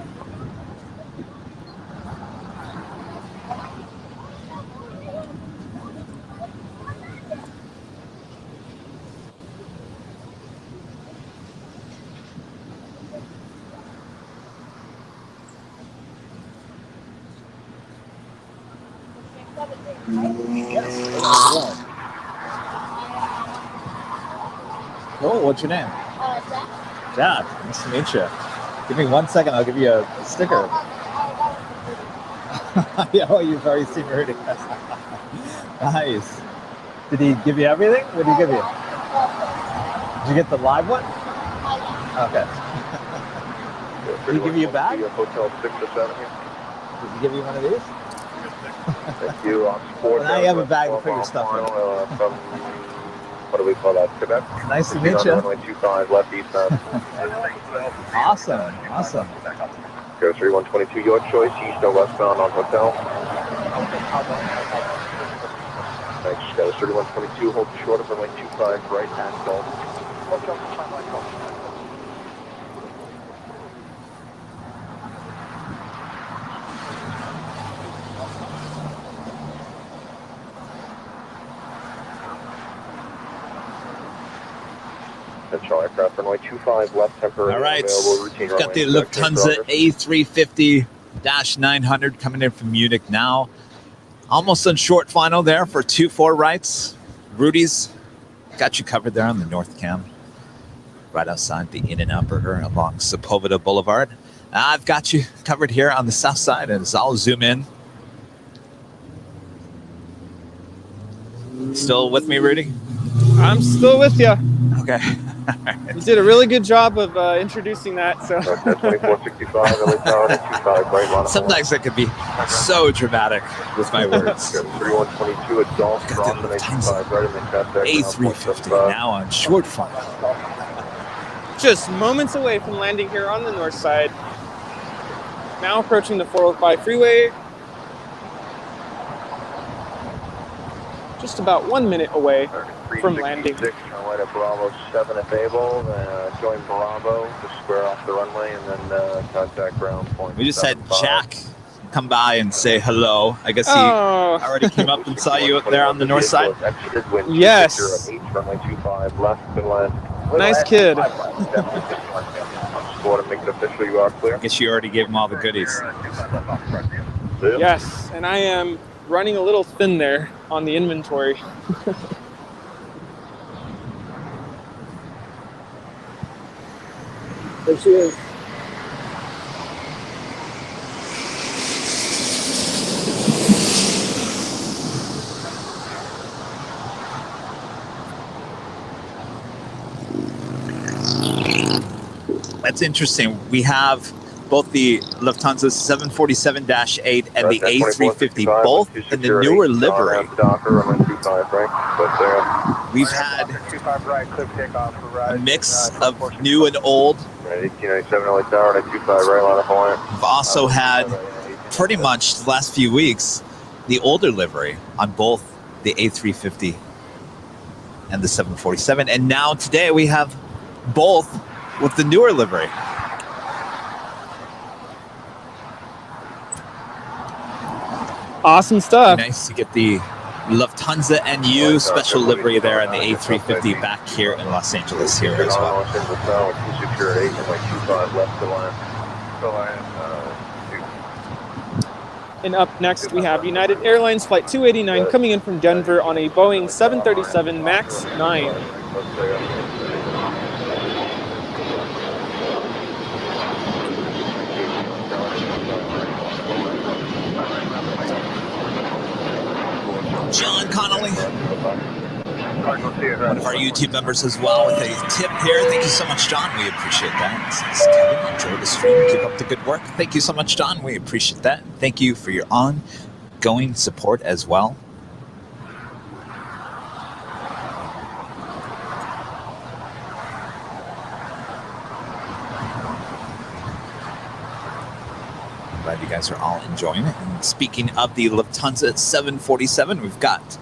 Oh, what's your name? Dad. Nice to meet you. Give me 1 second. I'll give you a sticker. Oh, you've already seen Rudy. Nice. Did he give you everything? What did he give you? Did you get the live one? Okay. Did he give you a bag? Hotel 6 or 7 here. Did he give you one of these? Thank you. Well, now you have a bag to put your stuff in. From, what do we call that? Quebec? Nice to meet you. Runway 25 left eastbound. Awesome. Awesome. Go 3122, your choice, east or westbound on hotel. Thanks, go 3122, hold short of runway 25, right hand Gulf. Central aircraft runway 25 left temporary. All right, available routine got the Lufthansa A350-900 coming in from Munich now. Almost on short final there for 2-4 rights. Rudy's got you covered there on the north cam, right outside the In-N-Out Burger along Sepulveda Boulevard. I've got you covered here on the south side, and as I'll zoom in. Still with me, Rudy? I'm still with you. Okay. You did a really good job of introducing that. So. Sometimes I could be so dramatic with my words. 3122 at Dolphin. A350 now on short file. Just moments away from landing here on the north side. Now approaching the 405 freeway. Just about 1 minute away from landing. Runway to Bravo 7 if able, join Bravo to square off the runway, and then contact ground point. We just had Jack come by and say hello. I guess he already came up and saw you up there on the north side. Yes. Runway 25 left and left. Nice kid. Want to make it official, you are clear. I guess you already gave him all the goodies. Yes, and I am running a little thin there on the inventory. There she is. That's interesting. We have both the Lufthansa 747-8 and the A350, both in the newer livery. We've had a mix of new and old. We've also had pretty much the last few weeks the older livery on both the A350 and the 747, and now today we have both with the newer livery. Awesome stuff. Nice to get the Lufthansa NU special livery there and the A350 back here in Los Angeles here as well. And up next we have United Airlines Flight 289 coming in from Denver on a Boeing 737 MAX 9. John Connolly, one of our YouTube members as well, with a tip here. Thank you so much, John. We appreciate that. This is Kevin. Enjoy the stream. Keep up the good work. Thank you so much, John. We appreciate that. Thank you for your ongoing support as well. Glad you guys are all enjoying it. And speaking of the Lufthansa 747, we've got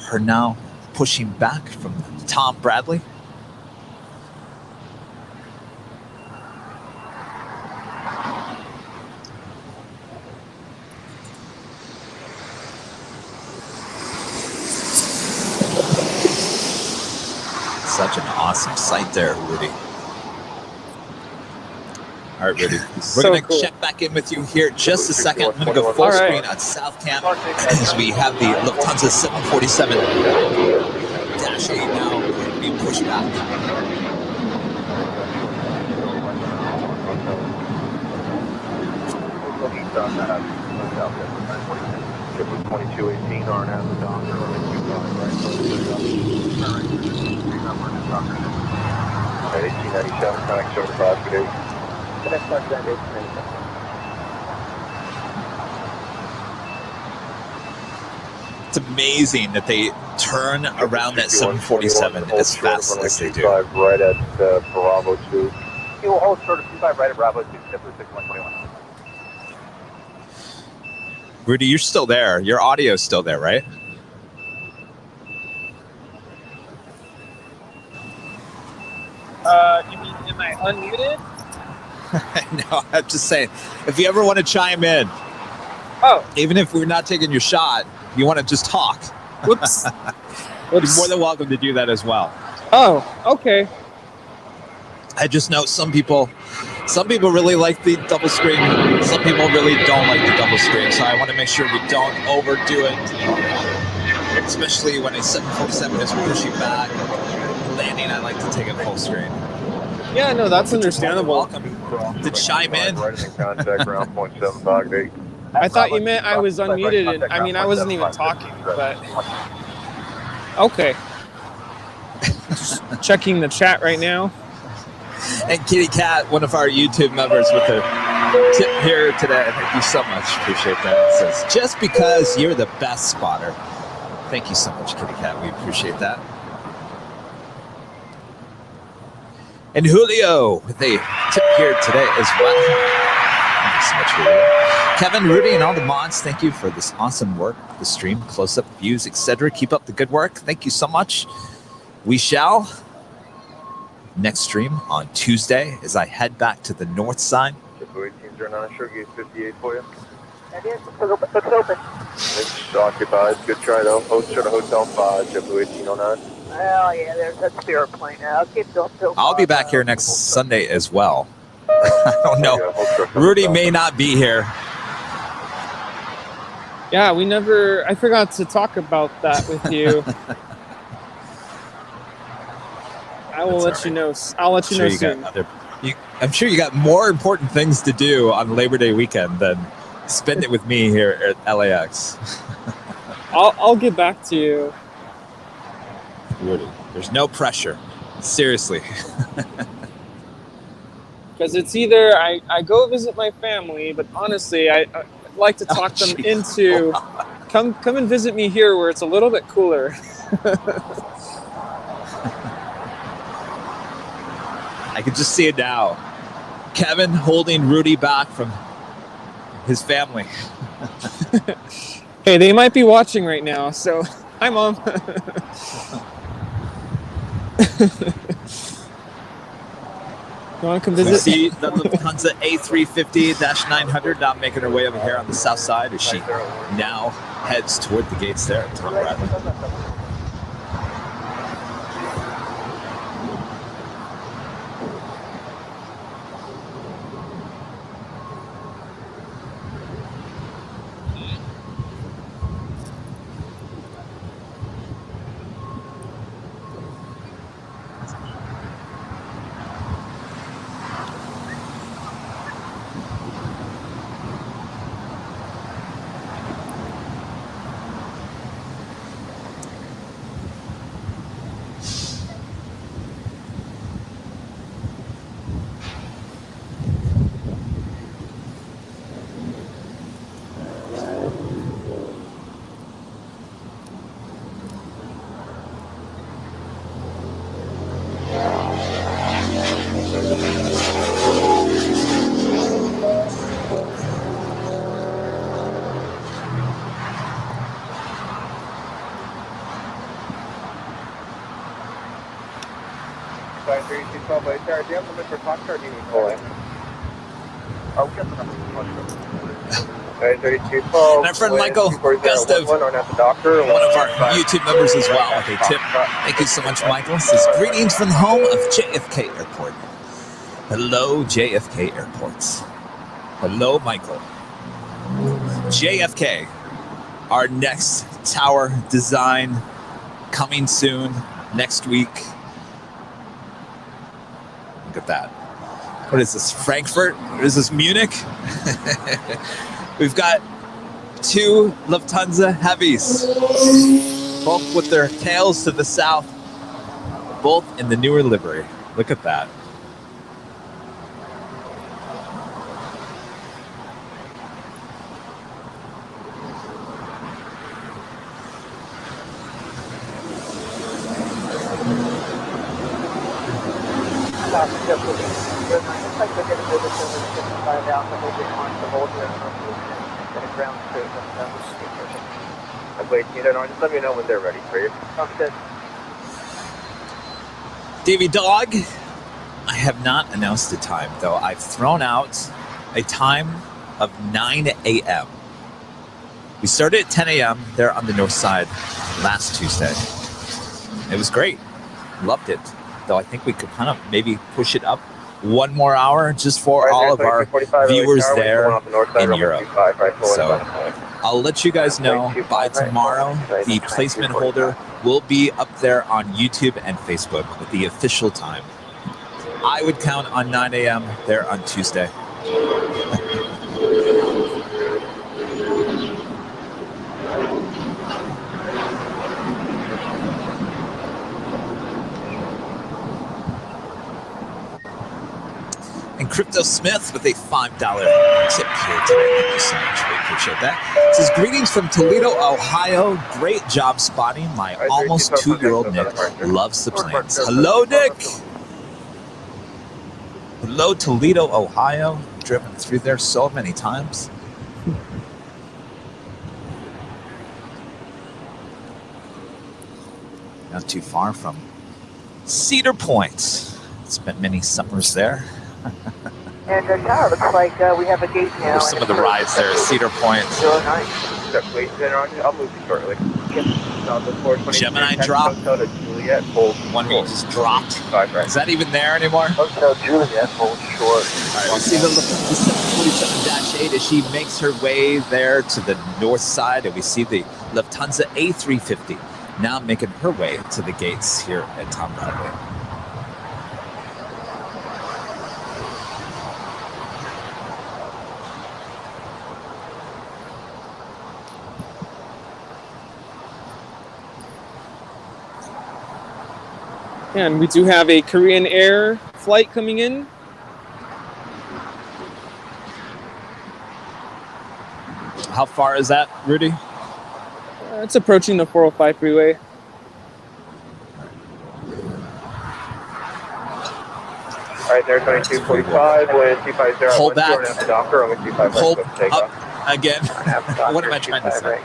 her now pushing back from Tom Bradley. Such an awesome sight there, Rudy. All right, Rudy. We're going to check back in with you here just a second. I'm going to go full screen on South Camp as we have the Lufthansa 747-8 now being pushed back. Triple 2218 are now the doctor. 1897, connect 75, good day. It's amazing that they turn around that 747 as fast as they do. Right at Bravo 2. You will hold short of 25 right at Bravo 2, 6121. Rudy, you're still there. Your audio's still there, right? You mean, am I unmuted? No, I'm just saying, if you ever want to chime in, even if we're not taking your shot, you want to just talk. Whoops. You're more than welcome to do that as well. Oh, okay. I just know some people really like the double screen. Some people really don't like the double screen. So I want to make sure we don't overdo it. Especially when a 747 is pushing back, landing, I like to take it full screen. Yeah, no, that's understandable. Welcome to chime in. Contact ground point 758. I thought you meant I was unmuted, and I mean, I wasn't even talking, but okay. Just checking the chat right now. And Kitty Cat, one of our YouTube members, with a tip here today. Thank you so much. Appreciate that. It says, just because you're the best spotter. Thank you so much, Kitty Cat. We appreciate that. And Julio with a tip here today as well. Thank you so much, Julio. Kevin, Rudy, and all the mods, thank you for this awesome work, the stream, close-up views, etc. Keep up the good work. Thank you so much. We shall next stream on Tuesday as I head back to the north side. JetBlue 1809, show gate 58 for you. That is, it's open. It's occupied. Good try though. Host to the Hotel 5, JetBlue 1809. Oh yeah, there's that Spirit plane. I'll keep going. I'll be back here next Sunday as well. I don't know. Rudy may not be here. Yeah, I forgot to talk about that with you. I will let you know. I'll let you know soon. I'm sure you got more important things to do on Labor Day weekend than spend it with me here at LAX. I'll get back to you. Rudy, there's no pressure. Seriously. Because it's either I go visit my family, but honestly, I like to talk them into come and visit me here where it's a little bit cooler. I can just see it now. Kevin holding Rudy back from his family. Hey, they might be watching right now, so hi, Mom. You want to come visit? We see the Lufthansa A350-900 now making her way over here on the south side as she now heads toward the gates there at Tom Bradley. And our friend Michael Gustav, one of our YouTube members as well, with a tip. Thank you so much, Michael. Says, greetings from the home of JFK Airport. Hello, JFK Airports. Hello, Michael. JFK, our next tower design coming soon, next week. Look at that. What is this, Frankfurt? What is this, Munich? We've got two Lufthansa heavies, both with their tails to the south, both in the newer livery. Look at that. Just let me know when they're ready for you. Davey Dog, I have not announced a time, though. I've thrown out a time of 9 a.m. We started at 10 a.m. there on the north side last Tuesday. It was great. Loved it. Though I think we could kind of maybe push it up one more hour just for all of our viewers there in Europe. So I'll let you guys know by tomorrow. The placement holder will be up there on YouTube and Facebook with the official time. I would count on 9 a.m. there on Tuesday. And Crypto Smith with a $5 tip here today. Thank you so much. We appreciate that. It says, greetings from Toledo, Ohio. Great job spotting. My almost 2-year-old Nick loves the planes. Hello, Nick. Hello, Toledo, Ohio. Driven through there so many times. Not too far from Cedar Point. Spent many summers there. And Tower, looks like we have a gate now. Some of the rides there at Cedar Point. I'll move you shortly. Gemini drop. One we just dropped. Is that even there anymore? Hotel Juliet, hold short. All right, we see the 747-8 as she makes her way there to the north side, and we see the Lufthansa A350 now making her way to the gates here at Tom Broadway. And we do have a Korean Air flight coming in. How far is that, Rudy? It's approaching the 405 freeway. All right, there, 2245, wind 250. Hold that. Docker, only 250. Hold up again. What am I trying to say?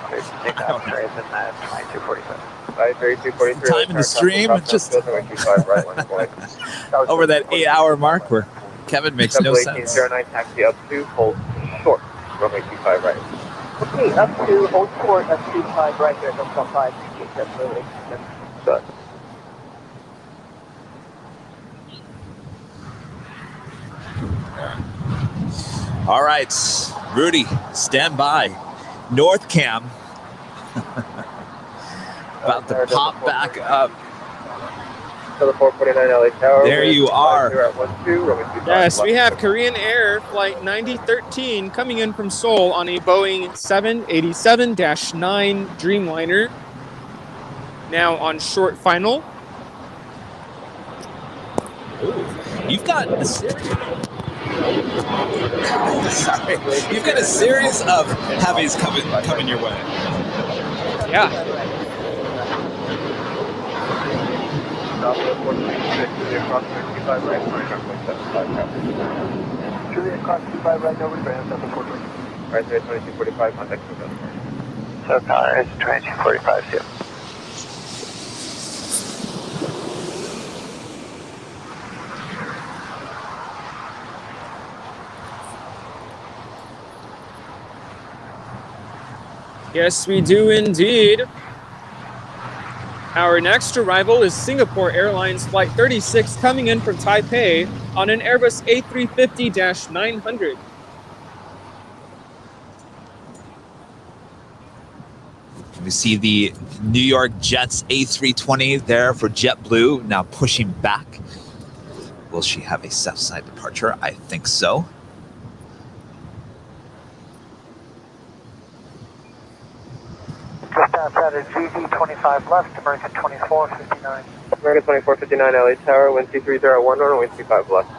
Time in the stream, just over that 8-hour mark where Kevin makes no sense. 09 taxi up to hold short, runway 25 right. Okay, up to hold short, up to 5 right there, don't stop 5. That's really good. All right, Rudy, stand by. North Cam. About to pop back up. There you are. Yes, we have Korean Air Flight 9013 coming in from Seoul on a Boeing 787-9 Dreamliner. Now on short final. Ooh, you've got a series. Sorry, you've got a series of heavies coming your way. Yeah. Juliet cross 25 right over the ground, up to 4 Right there, 2245, contact with us. So Connor, it's 2245, too. Yes, we do indeed. Our next arrival is Singapore Airlines Flight 36 coming in from Taipei on an Airbus A350-900. We see the New York Jets A320 there for JetBlue now pushing back. Will she have a south side departure? I think so. Just outside of GV25 left, American 2459. American 2459, LA Tower, wind 2301, runway 25 left.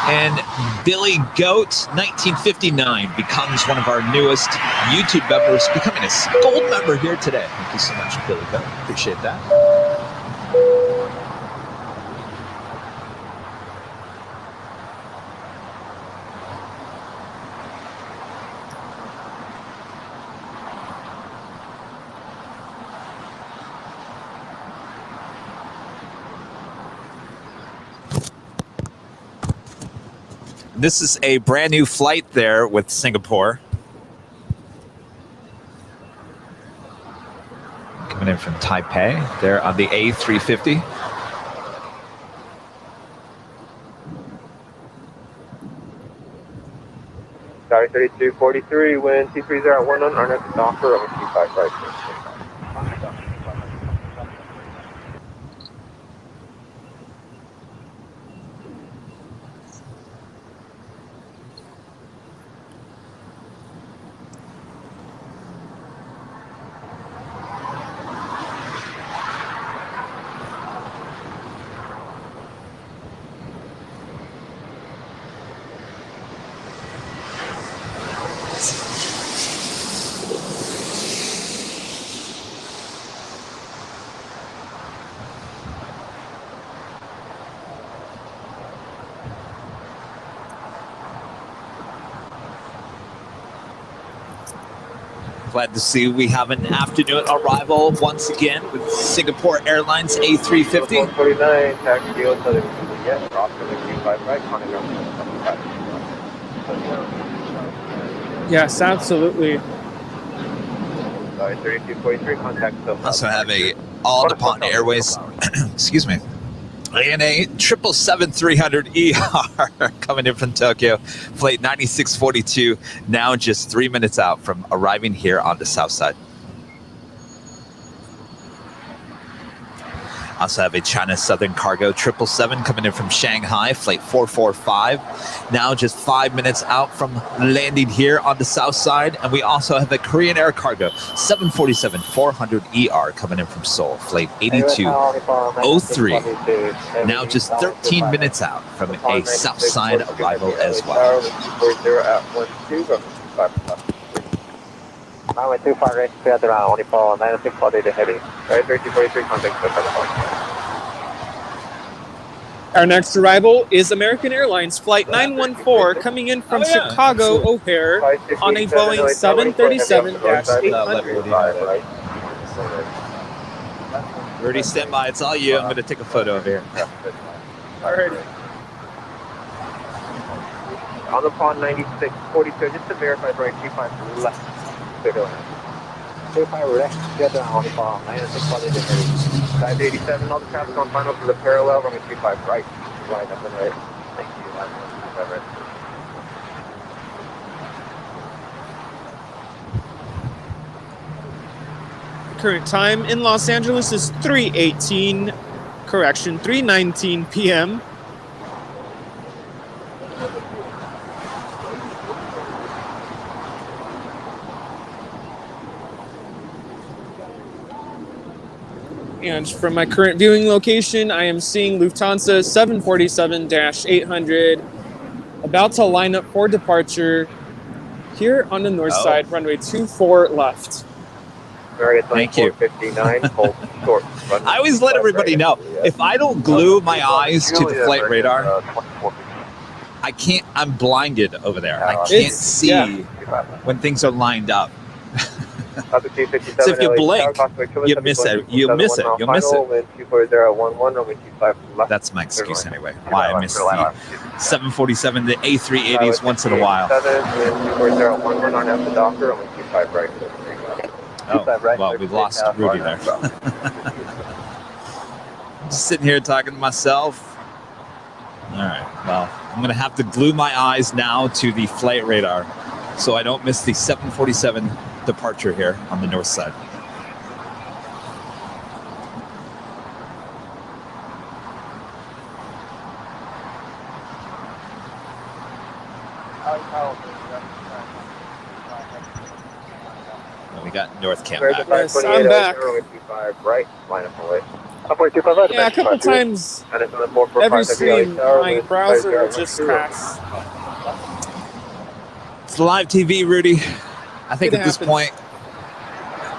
And Billy Goat 1959 becomes one of our newest YouTube members, becoming a gold member here today. Thank you so much, Billy Goat. Appreciate that. This is a brand new flight there with Singapore. Coming in from Taipei. They're on the A350. Sorry, 3243, wind T30 at 11, RNAV to Docker, runway 25 right. Glad to see we have an afternoon arrival once again with Singapore Airlines A350. 49, taxi deal, Southern Juliet, drop to the 25 right, contact number 75. Yes, absolutely. Sorry, 3243, contact South. Also have a all Nippon Airways, excuse me, and a 777-300ER coming in from Tokyo, flight 9642, now just 3 minutes out from arriving here on the south side. Also have a China Southern Cargo 777 coming in from Shanghai, flight 445, now just 5 minutes out from landing here on the south side. And we also have a Korean Air Cargo 747-400ER coming in from Seoul, flight 8203, now just 13 minutes out from a south side arrival as well. Runway 25 right, cleared around, only for 96 for the heavy. Right, 3243, contact the Our next arrival is American Airlines Flight 914 coming in from Chicago O'Hare on a Boeing 737-800. Rudy, stand by. It's all you. I'm going to take a photo of here. All right. On the pond 9642, just to verify, right, 25 left. 25 left, get down on the pond 9642. 587, all the traffic on final to the parallel, runway 25 right. Right up and right. Thank you. 25 right. Current time in Los Angeles is 3:19 p.m. And from my current viewing location, I am seeing Lufthansa 747-800 about to line up for departure here on the north side, runway 24 left. Thank you. 59, I always let everybody know, if I don't glue my eyes to the flight radar, I can't, I'm blinded over there. I can't see when things are lined up. So if you blink, you miss it. You miss it. You'll miss it. That's my excuse anyway. Why I miss the 747, the A380s once in a while. Oh, well, we've lost Rudy there. Just sitting here talking to myself. All right. Well, I'm going to have to glue my eyes now to the flight radar so I don't miss the 747 departure here on the north side. We got North Camp back. Yes, I'm back. Right, line up away. Yeah, a couple times every stream, my browser just crashed. It's live TV, Rudy. I think at this point,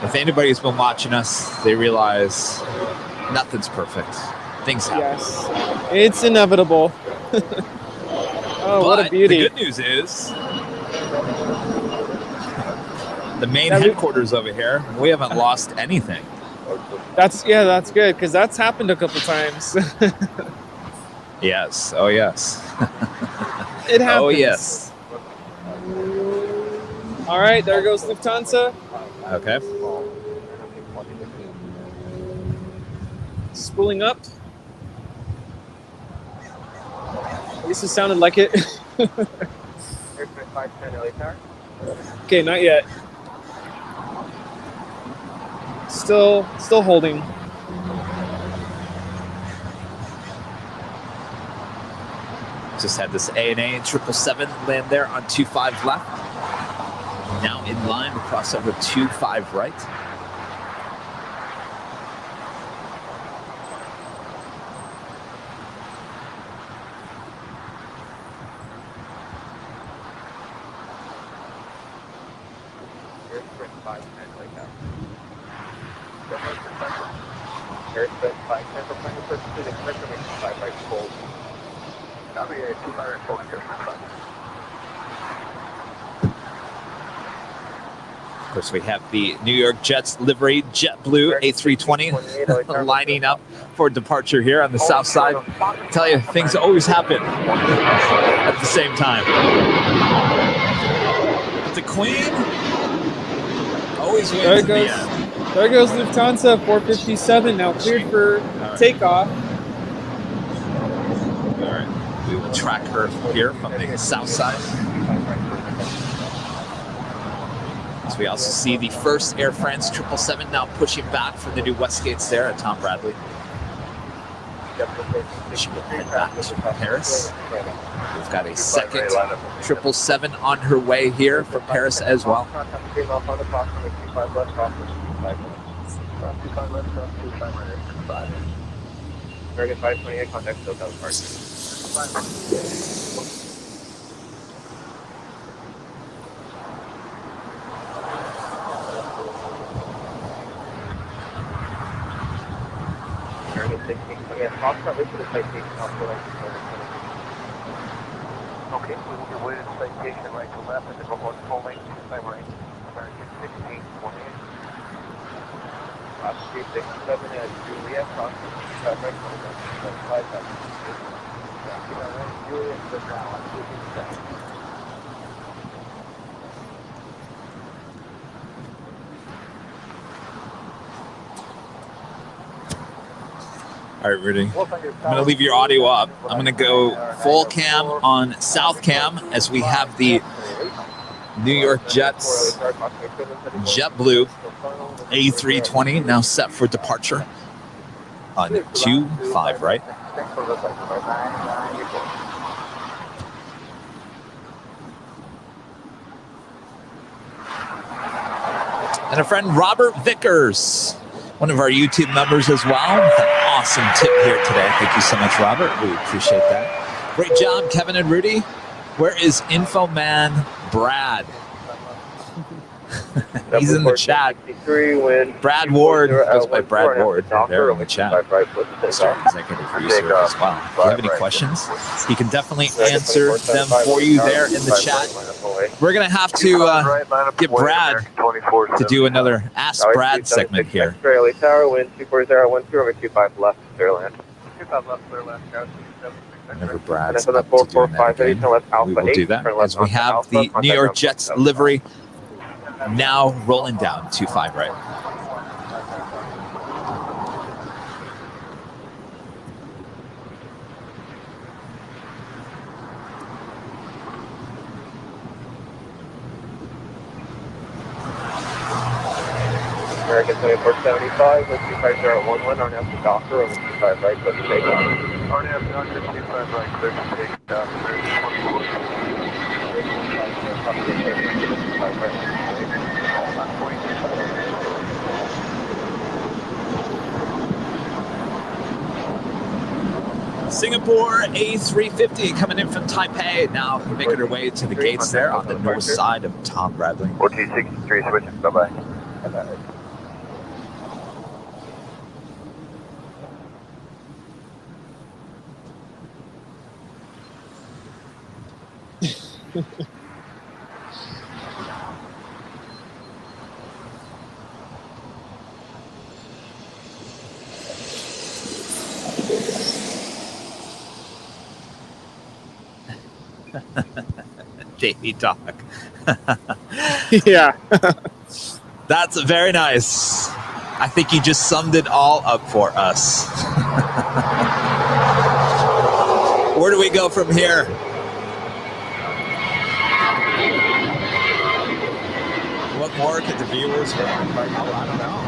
if anybody's been watching us, they realize nothing's perfect. Things happen. Yes, it's inevitable. Oh, what a beauty. The good news is the main headquarters over here, we haven't lost anything. That's good, because that's happened a couple times. Yes. Oh, yes. It happens. Oh, yes. All right, there goes Lufthansa. Okay. Spooling up. At least it sounded like it. Okay, not yet. Still holding. Just had this ANA 777 land there on 25 left. Now in line to cross over 25 right. Of course, we have the New York Jets livery JetBlue A320 lining up for departure here on the south side. I tell you, things always happen at the same time. But the Queen always wins in the end. There goes Lufthansa 457, now cleared for takeoff. All right, we will track her here from the south side. So we also see the first Air France 777 now pushing back from the new West Gates there at Tom Bradley. She will head back to Paris. We've got a second 777 on her way here from Paris as well. American 528, contact SoCal departure. American 16, yeah, approximately to the citation okay, we will be waiting at citation right to left and then we'll go full length to the right. American 16, 28. 367 at Juliet, crossing 25 right, 25 Juliet, the now, All right, Rudy. I'm going to leave your audio up. I'm going to go full cam on south cam as we have the New York Jets JetBlue A320 now set for departure on 25 right. And a friend, Robert Vickers, one of our YouTube members as well, with an awesome tip here today. Thank you so much, Robert. We appreciate that. Great job, Kevin and Rudy. Where is Info Man Brad? He's in the chat. Brad Ward goes by Brad Ward. They're in the chat. Mr. Executive Producer as well. If you have any questions, he can definitely answer them for you there in the chat. We're going to have to get Brad to do another Ask Brad segment here. Australia Tower, wind 24012 over 25 left, clear land. 25 left, clear land, Whenever Brad's up to doing that again, we will do that as we have the New York Jets livery now rolling down 25 right. American 2475, with 25011, RNAV to Docker, over 25 right, clear to take off. RNAV Docker, 25 right, clear to take off. American 2475. Singapore A350 coming in from Taipei, now making her way to the gates there on the north side of Tom Bradley. 1463, switching, bye-bye. Davey Dog. Yeah. That's very nice. I think you just summed it all up for us. Where do we go from here? What more could the viewers want? I don't know.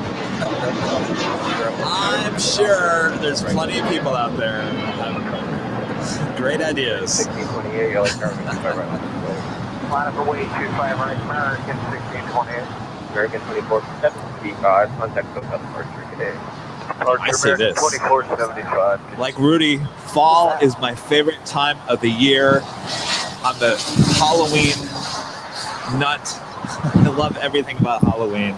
I'm sure there's plenty of people out there who have great ideas. 1628, LA Caravan, 25 right. Line up away 25 right, American 1628. American 2475, contact SoCal departure today. I say this. 2475. Like Rudy, fall is my favorite time of the year. I'm a Halloween nut. I love everything about Halloween.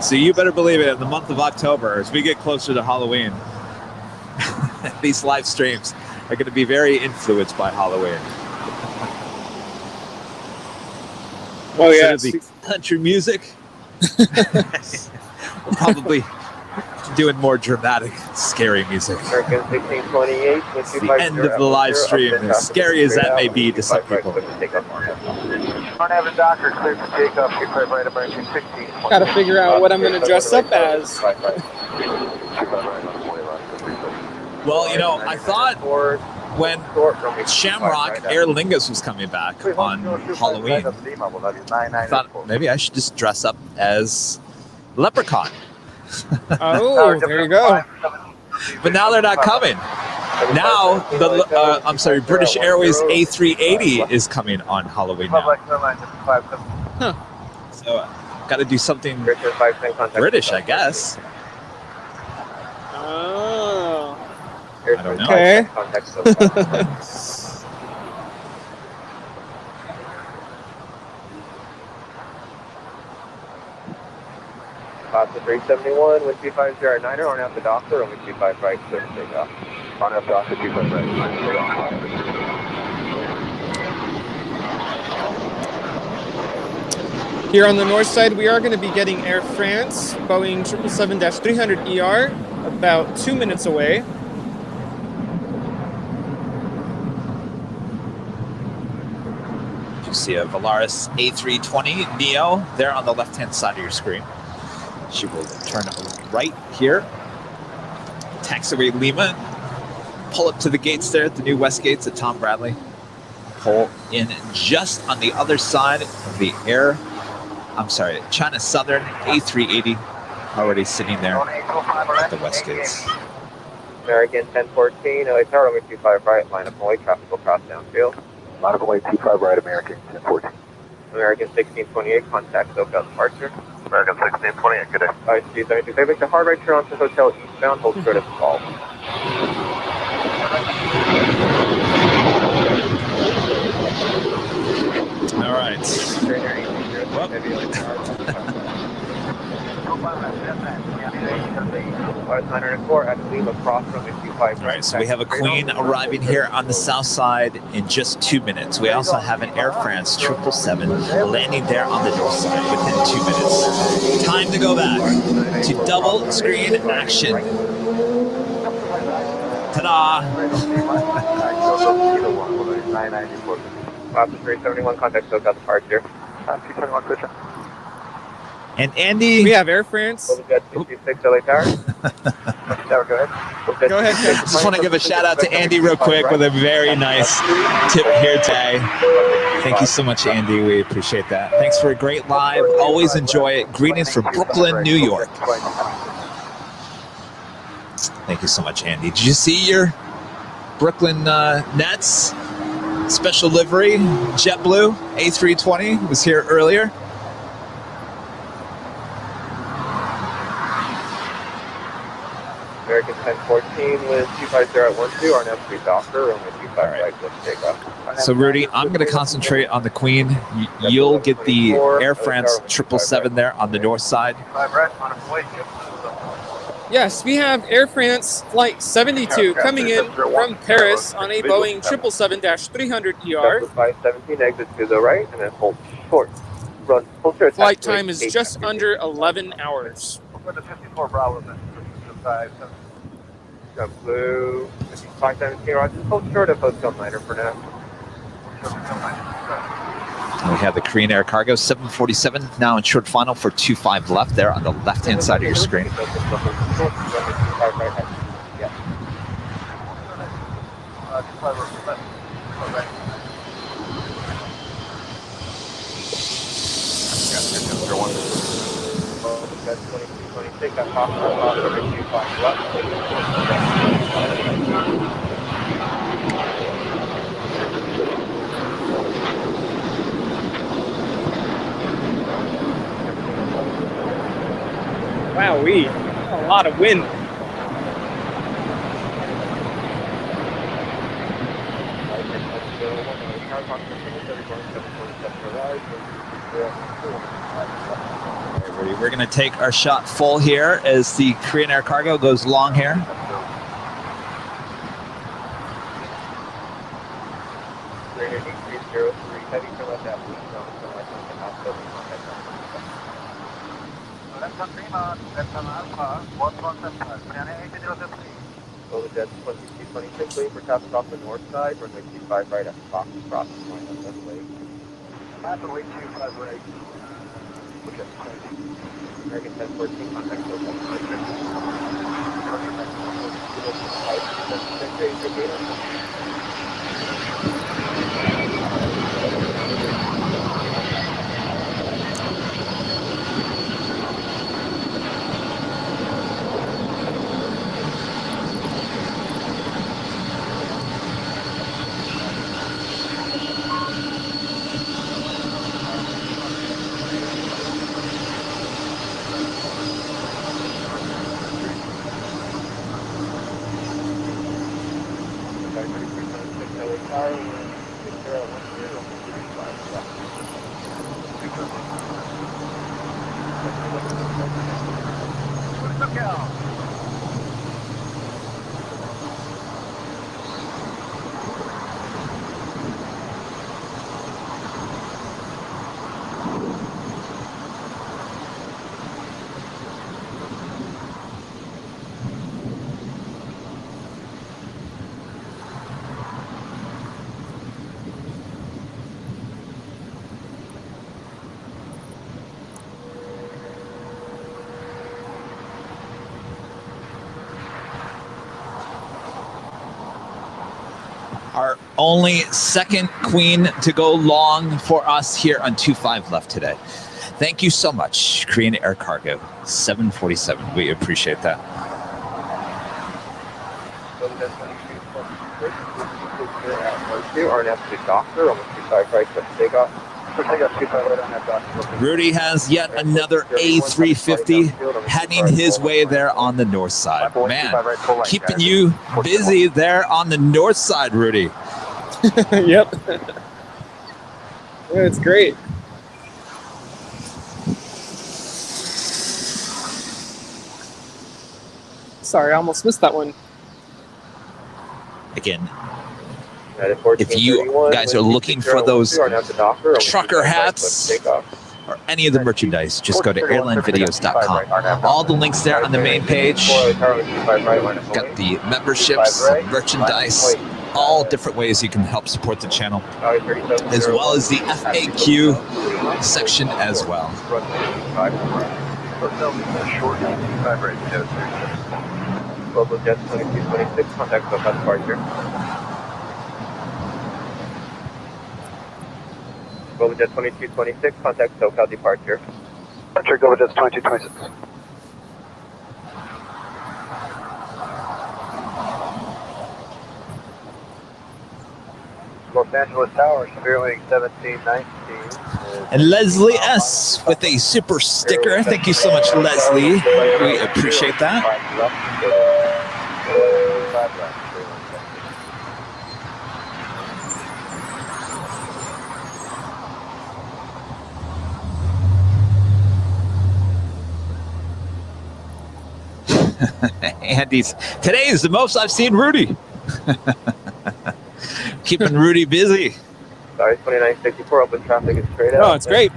So you better believe it, in the month of October, as we get closer to Halloween, these live streams are going to be very influenced by Halloween. Oh, yeah. Instead of the country music, we're probably doing more dramatic, scary music. American 1628. It's the end of the live stream, as scary as that may be to some people. Front have a doctor cleared for takeoff. 25 right, American 16. Gotta figure out what I'm gonna dress up as. Well, you know, I thought when Shamrock Aer Lingus was coming back on Halloween, I thought maybe I should just dress up as Leprechaun. Oh, there you go. But now they're not coming. Now, British Airways A380 is coming on Halloween now. Huh. So, got to do something British, I guess. Oh. I don't know. Okay. Class 371, wind 2509, on out the doctor, only 25 right, clear to take off. On out doctor, 25 right, clear off. Here on the north side, we are going to be getting Air France, Boeing 777-300ER, about 2 minutes away. You see a Volaris A320 Neo there on the left-hand side of your screen. She will turn right here, taxiway Lima, pull up to the gates there at the new West Gates at Tom Bradley, pull in just on the other side of the China Southern A380, already sitting there at the West Gates. American 1014, LA Tower, only 25 right, line up away, traffic will cross downfield. Line up away, 25 right, American 1014. American 1628, contact SoCal departure. American 1628, good day. IC-72, they make the hard right turn onto Hotel Eastbound, hold short of the call. All right. All right, so we have a Queen arriving here on the south side in just 2 minutes. We also have an Air France 777 landing there on the north side within 2 minutes. Time to go back to double screen action. Ta-da! Class 371, contact SoCal departure. 221, Christian. And Andy, we have Air France. 66 LA Tower. Go ahead. Go ahead, Ken. Just want to give a shout out to Andy real quick with a very nice tip here today. Thank you so much, Andy. We appreciate that. Thanks for a great live. Always enjoy it. Greetings from Brooklyn, New York. Thank you so much, Andy. Did you see your Brooklyn Nets special livery? JetBlue A320 was here earlier. American 1014 with 25012, our next street doctor, only 25 right, let's take off. So Rudy, I'm going to concentrate on the Queen. You'll get the Air France 777 there on the north side. Yes, we have Air France Flight 72 coming in from Paris on a Boeing 777-300ER. 517, exit to the right, and then hold short. Run full short. Flight time is just under 11 hours. We're going to 54 Bravo, then. Blue 517, Roger. Hold short of Hotel Niner for now. And we have the Korean Air Cargo 747 now in short final for 25 left there on the left-hand side of your screen. Jet 2226, I'm off over 25 left. Wowee, a lot of wind. We're going to take our shot full here as the Korean Air Cargo goes long here. So the Jet 2226 waiting for traffic off the north side, runway 25 right at Fox, crossing point on this way. Runway 25 right. American 1014, contact Our only second queen to go long for us here on 25 left today. Thank you so much, Korean Air Cargo 747. We appreciate that. Rudy has yet another A350 heading his way there on the north side. Man, keeping you busy there on the north side, Rudy. Yep. Yeah, it's great. Sorry, I almost missed that one. Again, if you guys are looking for those trucker hats or any of the merchandise, just go to airlinevideos.com. All the links there on the main page. Got the memberships, the merchandise, all different ways you can help support the channel, as well as the FAQ section as well. Global Jet 2226, contact South departure. Global Jet 2226, contact SoCal departure. Departure, Global Jet 2226. Los Angeles Tower, Spearwing 1719. And Leslie S. with a super sticker. Thank you so much, Leslie. We appreciate that. Andy's, today is the most I've seen Rudy. Keeping Rudy busy. Sorry, 2964, open traffic is straight out. Oh, it's great.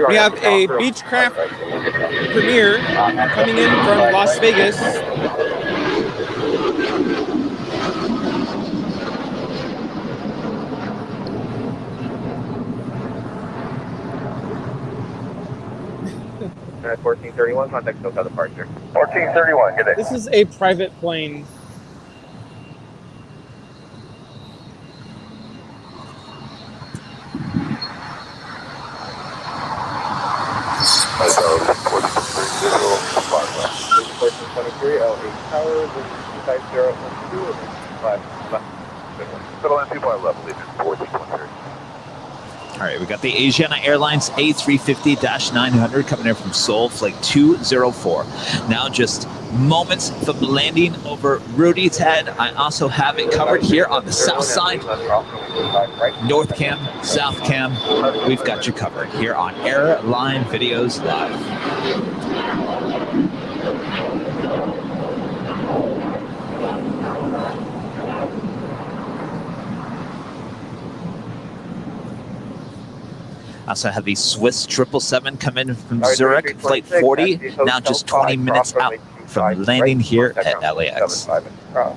We have a Beechcraft Premier coming in from Las Vegas. At 1431, contact SoCal departure. 1431, good day. This is a private plane. 3, LA Tower, with 25012, and 25 left. Settle in 25 level, leaving 4213. All right, we got the Asiana Airlines A350-900 coming in from Seoul, flight 204. Now just moments from landing over Rudy's head. I also have it covered here on the south side. North cam, south cam, we've got you covered here on Airline Videos Live. Also have the Swiss 777 come in from Zurich, flight 40, now just 20 minutes out from landing here at LAX. Hotel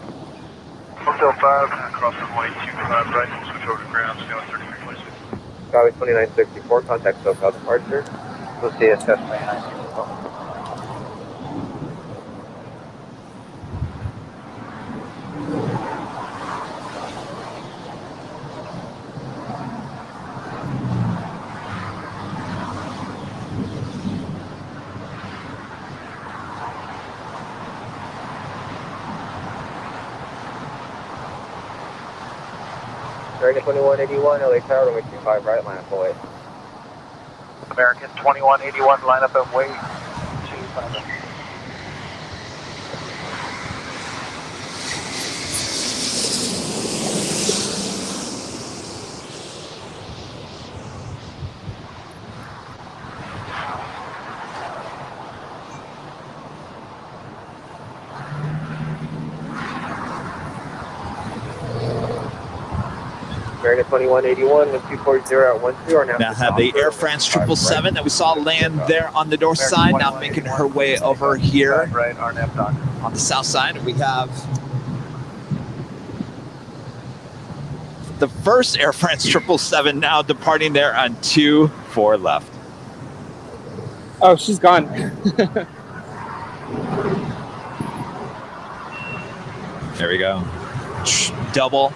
5, cross runway 25 right, switch over to ground, stay on 33.6. Skyway 2964, contact SoCal departure. We'll see you at 799. American 2181, LA Tower, runway 25 right, line up and wait. American 2181, line up and wait. 25. American 2181, 1240 at 12 are Now have the Air France 777 that we saw land there on the north side, now making her way over here on the south side. We have the first Air France 777 now departing there on 24 left. Oh, she's gone. There we go. Double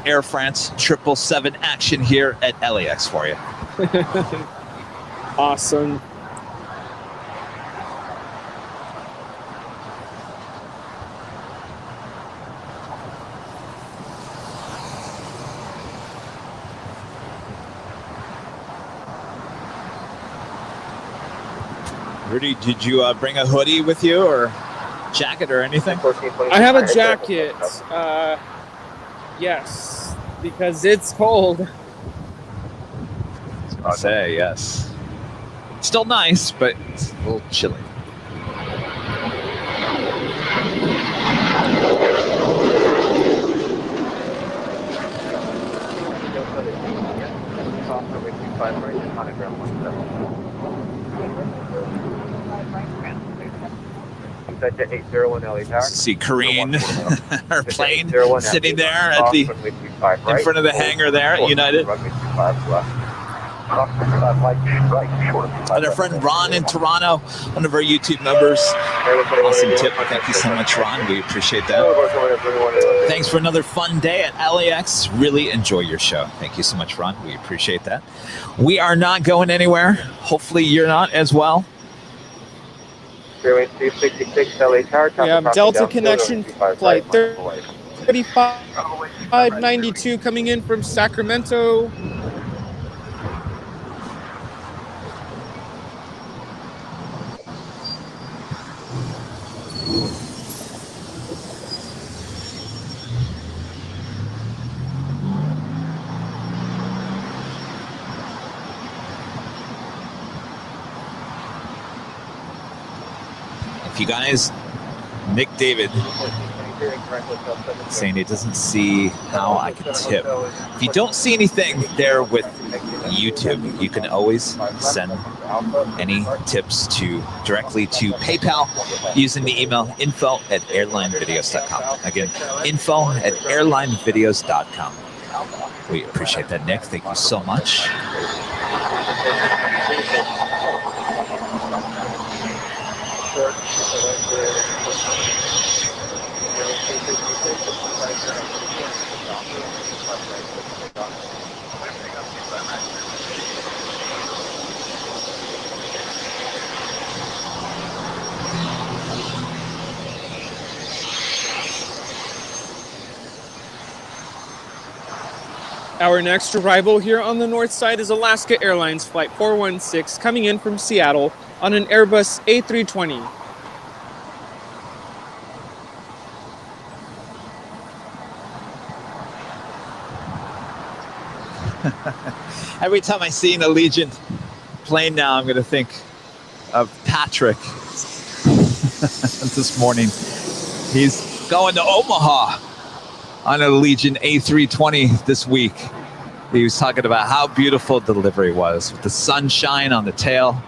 Air France 777 action here at LAX for you. Awesome. Rudy, did you bring a hoodie with you or jacket or anything? I have a jacket. Yes, because it's cold. I'll say yes. Still nice, but it's a little chilly. See Kareen, her plane sitting there at the in front of the hangar there at United. And our friend Ron in Toronto, one of our YouTube members. Awesome tip. Thank you so much, Ron. We appreciate that. Thanks for another fun day at LAX. Really enjoy your show. Thank you so much, Ron. We appreciate that. We are not going anywhere. Hopefully you're not as well. Yeah, Delta Connection flight 3592 coming in from Sacramento. If you guys, Nick David saying he doesn't see how I can tip. If you don't see anything there with YouTube, you can always send any tips directly to PayPal using the email info@airlinevideos.com. Again, info@airlinevideos.com. We appreciate that, Nick. Thank you so much. Our next arrival here on the north side is Alaska Airlines Flight 416 coming in from Seattle on an Airbus A320. Every time I see an Allegiant plane now, I'm going to think of Patrick this morning. He's going to Omaha on an Allegiant A320 this week. He was talking about how beautiful delivery was with the sunshine on the tail.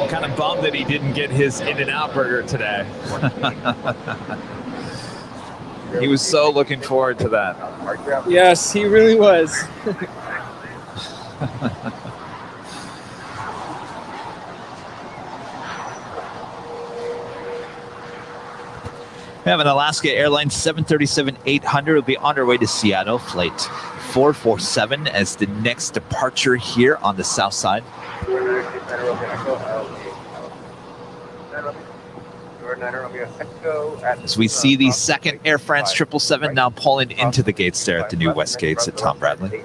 Kind of bummed that he didn't get his In-N-Out burger today. He was so looking forward to that. Yes, he really was. We have an Alaska Airlines 737-800 will be on our way to Seattle, flight 447 as the next departure here on the south side. As we see the second Air France 777 now pulling into the gates there at the new west gates at Tom Bradley.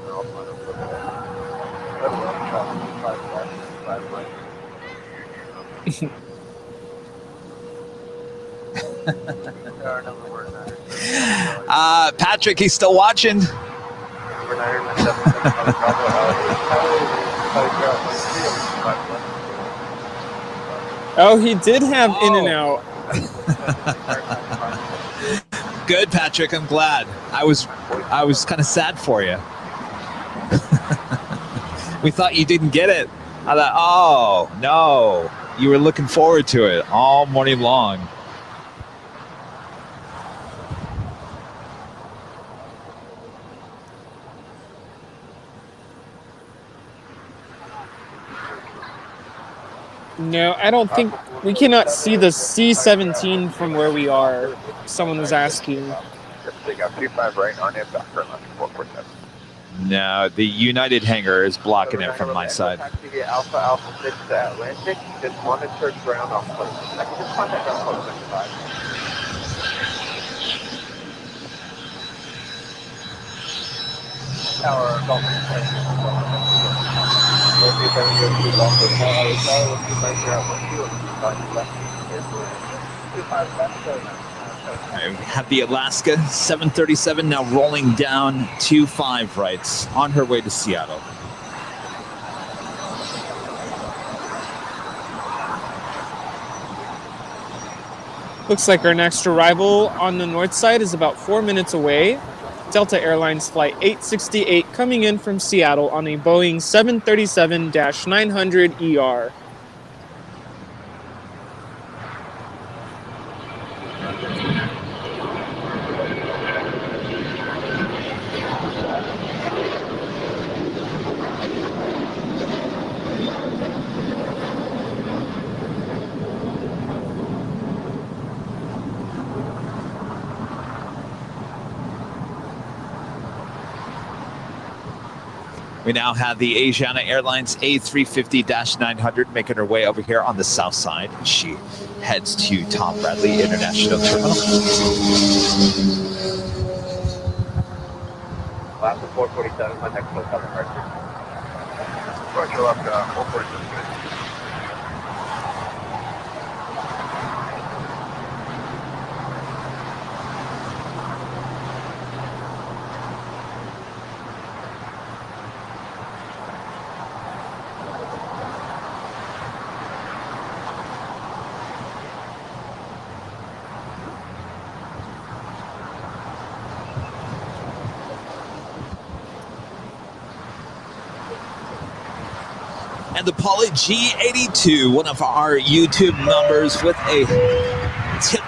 Patrick, he's still watching. Oh, he did have In-N-Out. Good, Patrick. I'm glad. I was kind of sad for you. We thought you didn't get it. I thought, oh no, you were looking forward to it all morning long. No, I don't think we cannot see the C-17 from where we are. Someone was asking. They got 25 right on it, back turn left 447. No, the United hangar is blocking it from my side. Taxi Alpha Alpha 6 to Atlantic. Just monitor ground off close. I can just contact ground close 95. Tower Golf. We have the Alaska 737 now rolling down 25 rights on her way to Seattle. Looks like our next arrival on the north side is about 4 minutes away. Delta Airlines Flight 868 coming in from Seattle on a Boeing 737-900ER. We now have the Asiana Airlines A350-900 making her way over here on the south side. She heads to Tom Bradley International Terminal. Last 447, contact close up departure. Roger, left 447. And the Poly G82, one of our YouTube members, with a tip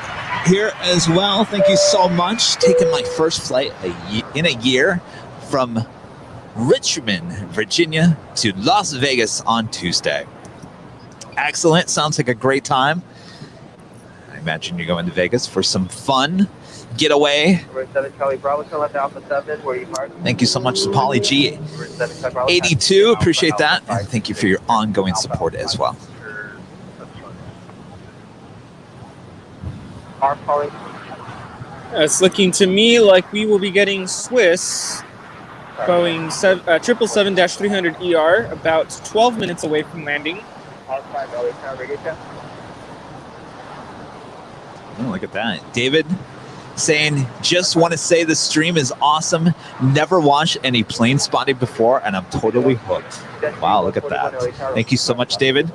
here as well. Thank you so much. Taking my first flight in a year from Richmond, Virginia to Las Vegas on Tuesday. Excellent. Sounds like a great time. I imagine you're going to Vegas for some fun getaway. Thank you so much to Poly G82. Appreciate that. And thank you for your ongoing support as well. It's looking to me like we will be getting Swiss Boeing 777-300ER about 12 minutes away from landing. Oh, look at that. David saying, just want to say the stream is awesome. Never watched any plane spotting before, and I'm totally hooked. Wow, look at that. Thank you so much, David.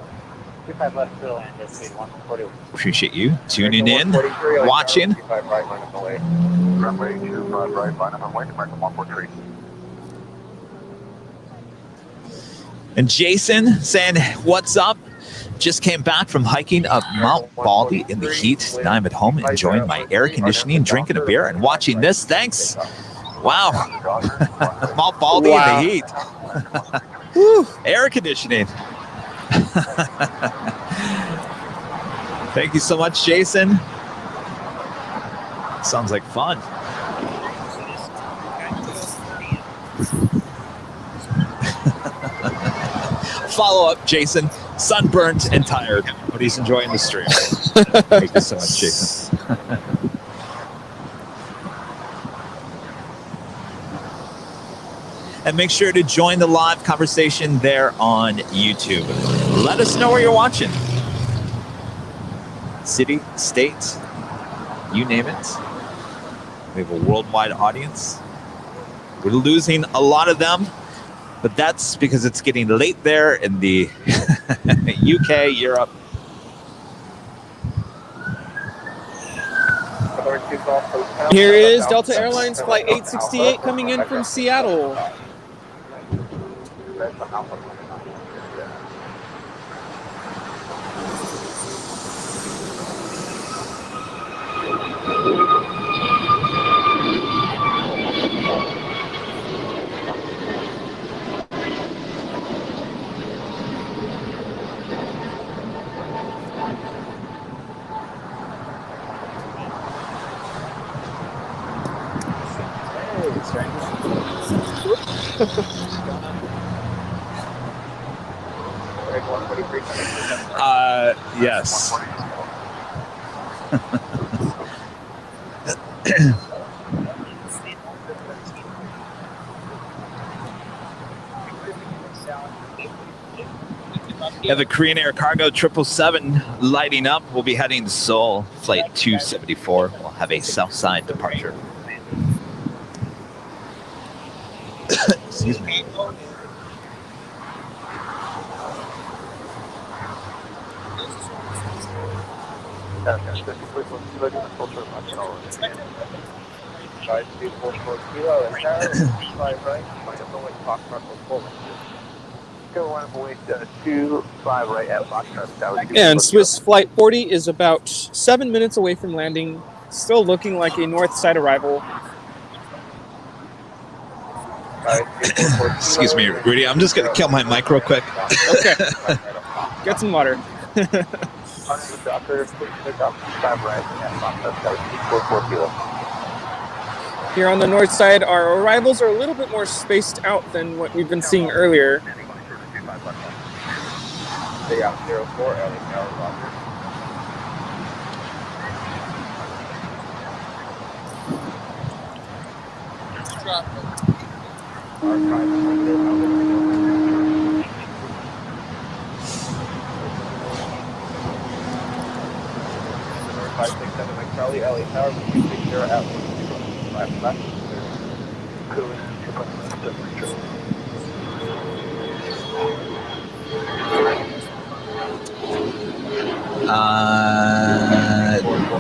Appreciate you tuning in, watching. Runway 25 right, line up and wait, American 143. And Jason saying, what's up? Just came back from hiking up Mount Baldy in the heat. Now I'm at home enjoying my air conditioning, drinking a beer, and watching this. Thanks. Wow. Mount Baldy in the heat. Woo. Air conditioning. Thank you so much, Jason. Sounds like fun. Follow up, Jason. Sunburnt and tired, but he's enjoying the stream. Thank you so much, Jason. And make sure to join the live conversation there on YouTube. Let us know where you're watching. City, state, you name it. We have a worldwide audience. We're losing a lot of them, but that's because it's getting late there in the UK, Europe. Here is Delta Airlines Flight 868 coming in from Seattle. Yes. We have a Korean Air Cargo 777 lighting up. We'll be heading to Seoul, flight 274. We'll have a south side departure. Excuse me. And Swiss Flight 40 is about 7 minutes away from landing, still looking like a north side arrival. Excuse me, Rudy. I'm just going to kill my mic real quick. Okay. Get some water. Here on the north side, our arrivals are a little bit more spaced out than what we've been seeing earlier.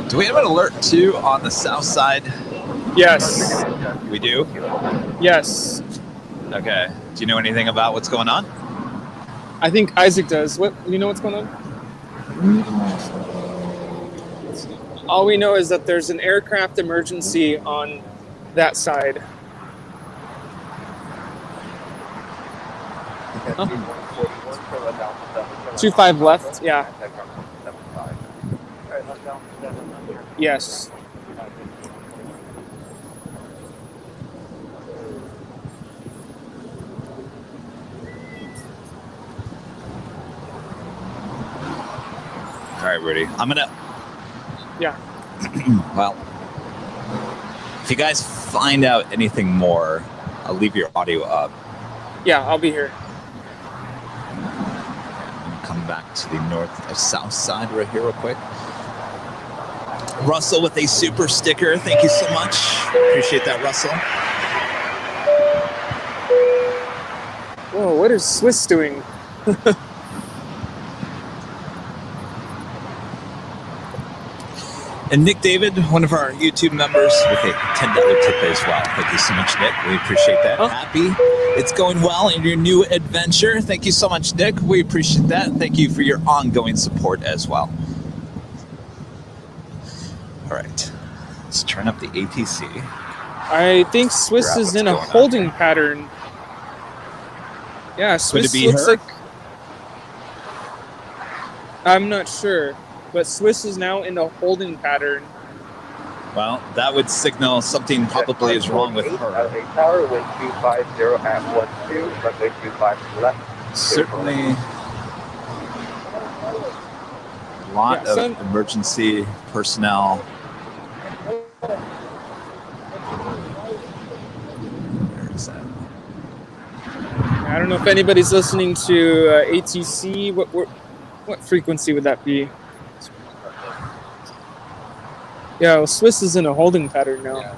Do we have an alert too on the south side? Yes. We do? Yes. Okay. Do you know anything about what's going on? I think Isaac does. What? You know what's going on? All we know is that there's an aircraft emergency on that side. Huh? 25 left, yeah. Yes. All right, Rudy. I'm gonna. Yeah. Well, if you guys find out anything more, I'll leave your audio up. Yeah, I'll be here. Come back to the north or south side right here real quick. Russell with a super sticker. Thank you so much. Appreciate that, Russell. Whoa, what is Swiss doing? And Nick David, one of our YouTube members, with a $10 tip as well. Thank you so much, Nick. We appreciate that. Oh. Happy it's going well in your new adventure. Thank you so much, Nick. We appreciate that. Thank you for your ongoing support as well. All right. Let's turn up the ATC. I think Swiss is in a holding pattern. Yeah, Swiss looks like... I'm not sure, but Swiss is now in a holding pattern. Well, that would signal something probably is wrong with her. Tower, wind 250 at 12, runway 25 left. Certainly a lot of emergency personnel. Where is that? I don't know if anybody's listening to ATC. What frequency would that be? Yeah, well, Swiss is in a holding pattern now.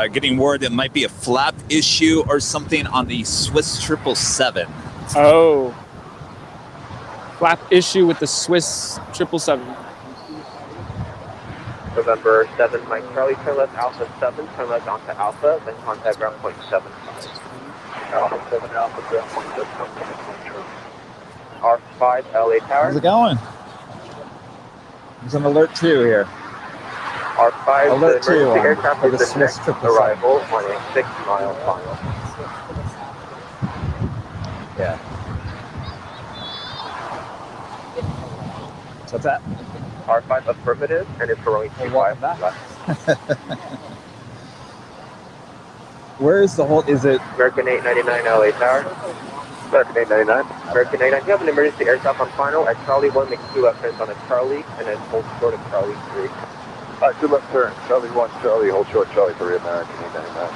Getting word it might be a flap issue or something on the Swiss 777. Oh. Flap issue with the Swiss 777. November 7, Mike Charlie, turn left Alpha 7, turn left onto Alpha, then contact ground point 7. Alpha 7, Alpha ground point 7. R5 LA Tower. How's it going? There's an alert 2 here. R5, alert the 2 emergency aircraft for is the the Swiss next 777. arrival on a 6-mile final. Yeah. So what's that? R5 affirmative, and it's for only 25 left. Where is the whole? Is it American 899 LA Tower? American 899. American 899. You have an emergency aircraft on final at Charlie 1, make 2 left turns on a Charlie, and then hold short of Charlie 3. Alright, 2 left turn. Charlie 1, Charlie, hold short, Charlie 3, American 899.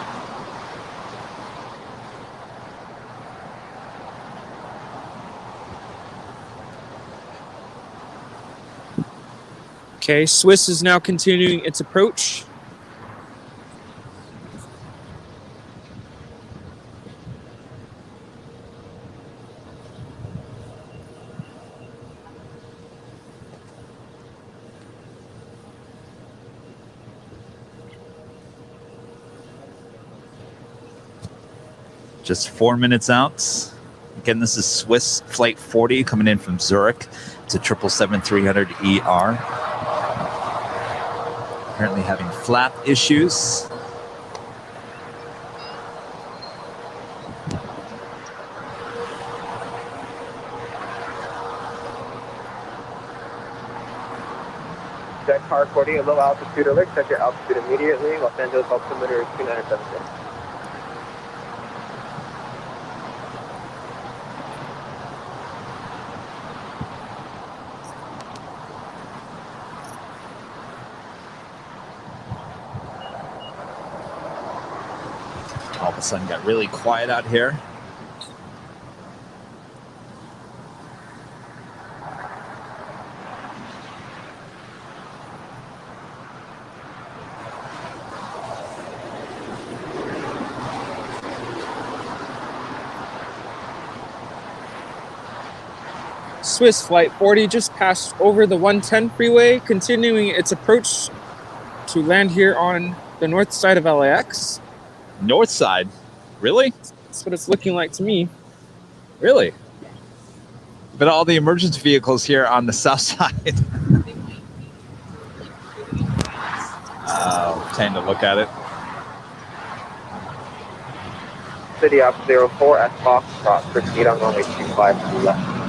Okay, Swiss is now continuing its approach. Just 4 minutes out. Again, this is Swiss Flight 40 coming in from Zurich to 777-300ER. Apparently having flap issues. Jet car 40, a low altitude alert, check your altitude immediately. Los Angeles altimeter is 2976. All of a sudden got really quiet out here. Swiss Flight 40 just passed over the 110 freeway, continuing its approach to land here on the north side of LAX. North side? Really? That's what it's looking like to me. Really? But all the emergency vehicles here on the south side. Time to look at it. City op 04 at Foxtrot, proceed on runway 25 left.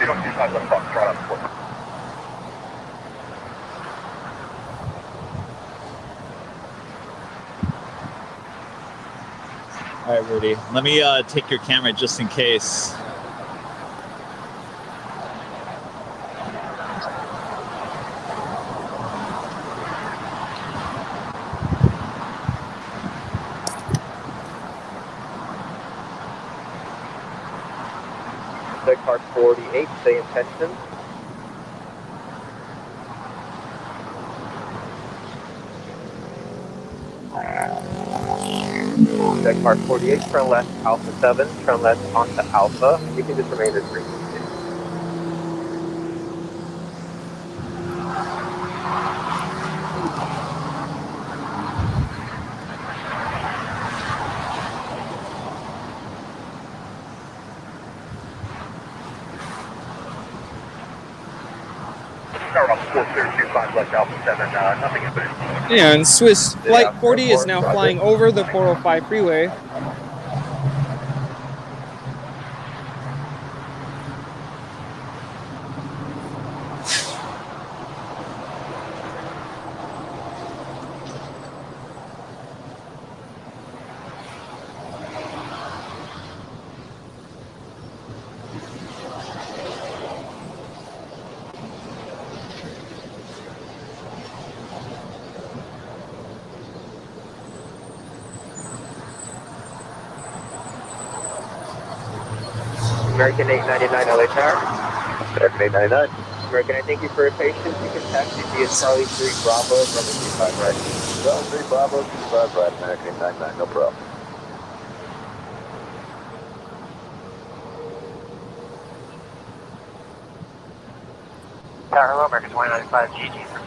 25 left, Foxtrot up 4. All right, Rudy. Let me take your camera just in case. car 48, stay in tension. Deck car 48, turn left, Alpha 7, turn left onto Alpha. You can just remain at 3. And Swiss Flight 40 is now flying over the 405 freeway. American 899 LA Tower. American 899. American, I thank you for your patience. You can taxi via Charlie 3 Bravo, runway 25 right. Charlie 3 Bravo, 25 right, American 899, no problem. Tower, hello, American 2095 GG for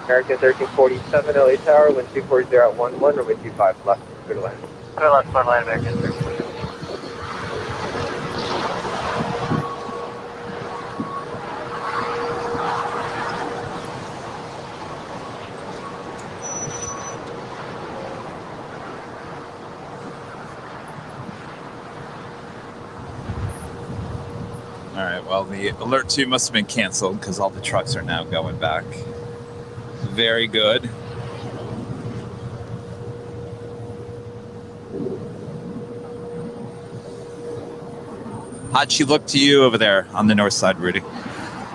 American 1347 LA Tower, wind 240 at 11, runway 25 left, clear to land. Clear left, fun line, American 1347. All right, well, the Alert 2 must have been canceled because all the trucks are now going back. Very good. How'd she look to you over there on the north side, Rudy?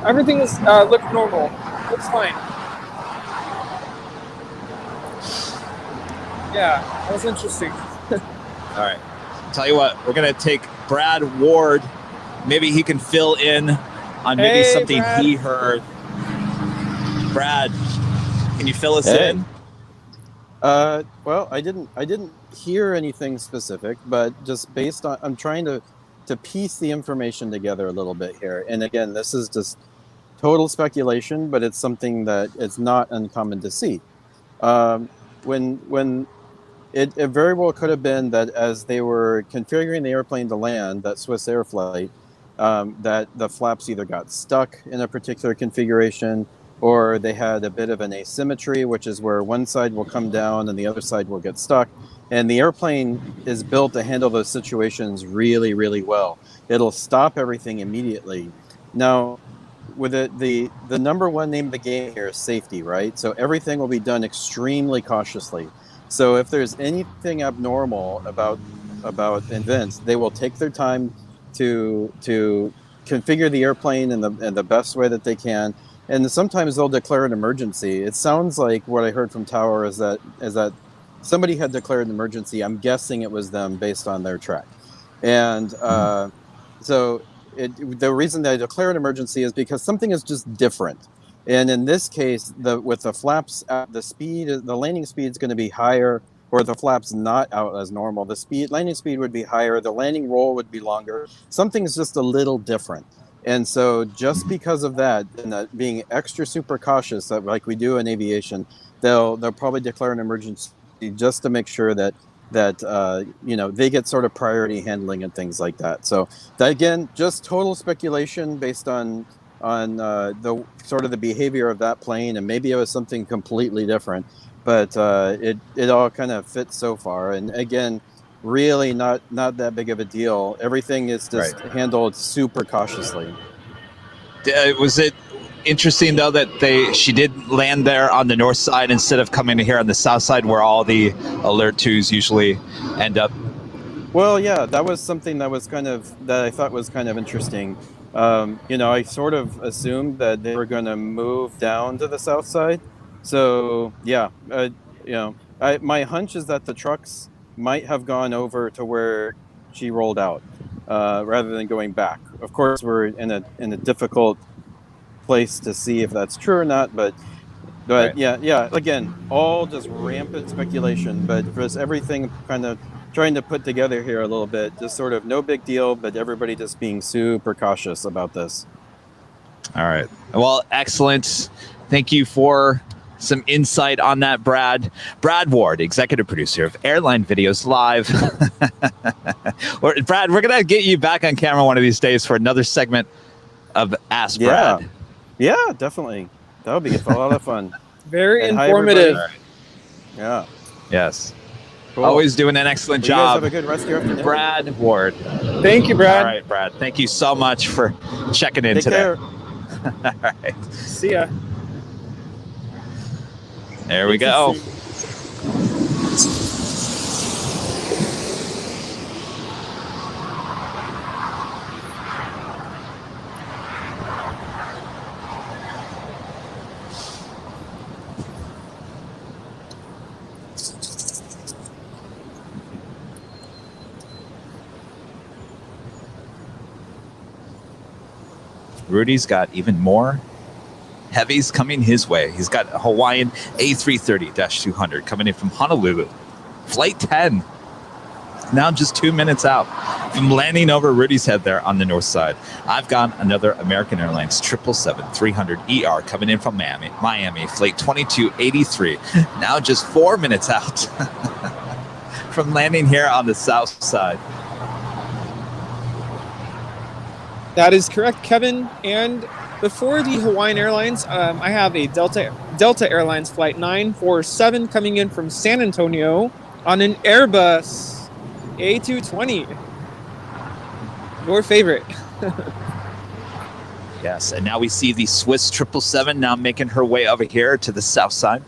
Everything is looked normal. Looks fine. Yeah, that was interesting. All right. Tell you what, we're going to take Brad Ward. Maybe he can fill in on maybe something Brad. he heard. Brad, can you fill us in? Well, I didn't hear anything specific, but just based on, I'm trying to piece the information together a little bit here. And again, this is just total speculation, but it's something that it's not uncommon to see. When it very well could have been that as they were configuring the airplane to land, that Swiss Air flight, that the flaps either got stuck in a particular configuration, or they had a bit of an asymmetry, which is where one side will come down and the other side will get stuck. And the airplane is built to handle those situations really, really well. It'll stop everything immediately. Now, with the number one name of the game here is safety, right? So everything will be done extremely cautiously. So if there's anything abnormal about events, they will take their time to configure the airplane in the best way that they can. And sometimes they'll declare an emergency. It sounds like what I heard from Tower is that somebody had declared an emergency. I'm guessing it was them based on their track. And so the reason they declare an emergency is because something is just different. And in this case, with the flaps, the landing speed is going to be higher, or the flaps not out as normal. The landing speed would be higher. The landing roll would be longer. Something's just a little different. And so just because of that, and being extra super cautious, like we do in aviation, they'll probably declare an emergency just to make sure that they get sort of priority handling and things like that. So that, again, just total speculation based on the sort of the behavior of that plane, and maybe it was something completely different, but it all kind of fits so far. And again, really not that big of a deal. Everything is just handled super cautiously. Was it interesting though that she did land there on the north side instead of coming here on the south side where all the Alert 2s usually end up? Well, yeah, that was something that I thought was kind of interesting. I sort of assumed that they were going to move down to the south side. So yeah, my hunch is that the trucks might have gone over to where she rolled out. rather than going back. Of course, we're in a difficult place to see if that's true or not, but Right. yeah. Again, all just rampant speculation, but just everything kind of trying to put together here a little bit, just sort of no big deal, but everybody just being super cautious about this. All right. Well, excellent. Thank you for some insight on that, Brad. Brad Ward, executive producer of Airline Videos Live. Brad, we're going to get you back on camera one of these days for another segment of Ask Brad. Yeah, definitely. That'll be a lot of fun. Very And informative. hi, yeah. Yes. Cool. Always doing an excellent You guys job. have a good rest of your afternoon. Brad Ward. Thank you, Brad. All right, Brad. Thank you so much for checking in Take today. care. All right. See ya. There we go. Rudy's got even more heavies coming his way. He's got a Hawaiian A330-200 coming in from Honolulu. Flight 10. Now just 2 minutes out from landing over Rudy's head there on the north side. I've got another American Airlines 777-300ER coming in from Miami. Flight 2283. Now just 4 minutes out from landing here on the south side. That is correct, Kevin. And before the Hawaiian Airlines, I have a Delta Airlines Flight 947 coming in from San Antonio on an Airbus A220. Your favorite. Yes, and now we see the Swiss 777 now making her way over here to the south side.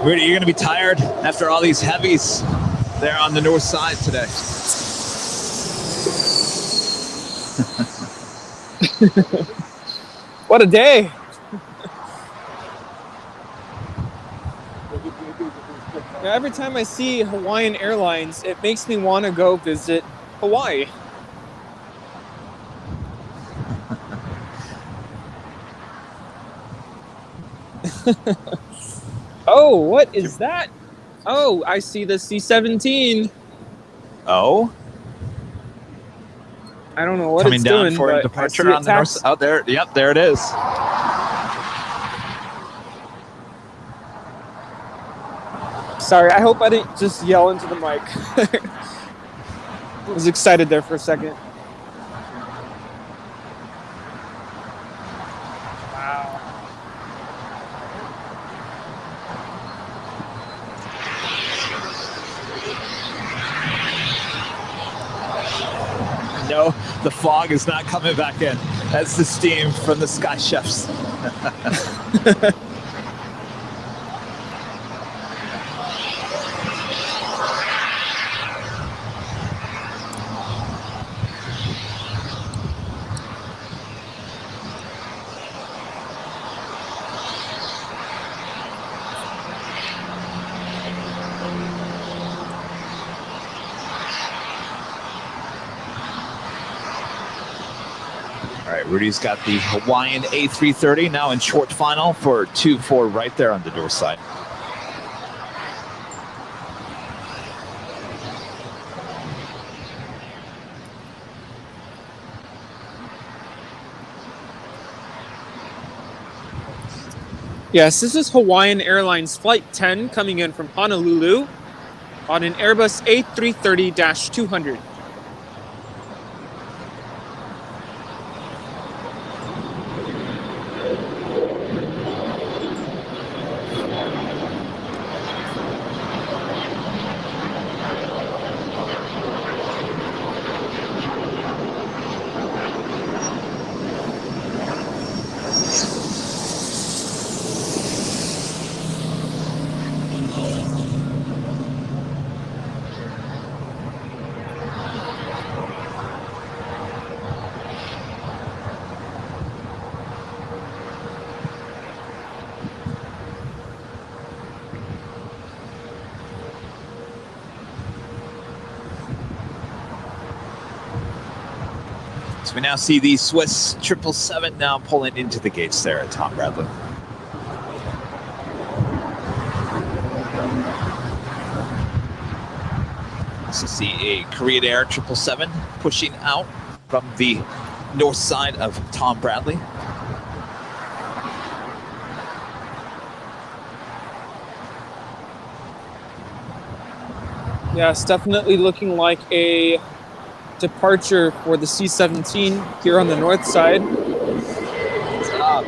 Rudy, you're going to be tired after all these heavies there on the north side today. What a day. Now, every time I see Hawaiian Airlines, it makes me want to go visit Hawaii. Oh, what is that? Oh, I see the C-17. Oh? I don't know what Coming it's down doing, for but a departure I see it on the north. Oh, there. Yep, there it is. Sorry, I hope I didn't just yell into the mic. I was excited there for a second. Wow. No, the fog is not coming back in. That's the steam from the Sky Chefs. Rudy's got the Hawaiian A330 now in short final for 2-4 right there on the door side. Yes, this is Hawaiian Airlines Flight 10 coming in from Honolulu on an Airbus A330-200. So we now see the Swiss 777 now pulling into the gates there at Tom Bradley. So see a Korean Air 777 pushing out from the north side of Tom Bradley. Yeah, it's definitely looking like a departure for the C-17 here on the north side. Stop.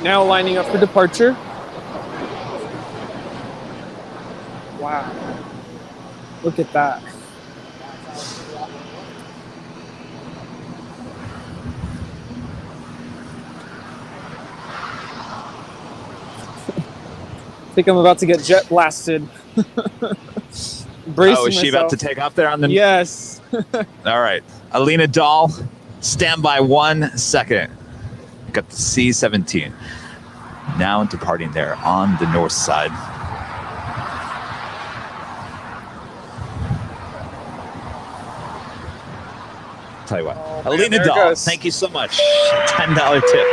Now lining up for departure. Wow. Look at that. I think I'm about to get jet blasted. Oh, is she about to take off there on the... Yes. All right. Alina Dahl, stand by 1 second. Got the C-17. Now departing there on the north side. Tell you what. Alina Dahl, thank you so much. $10 tip.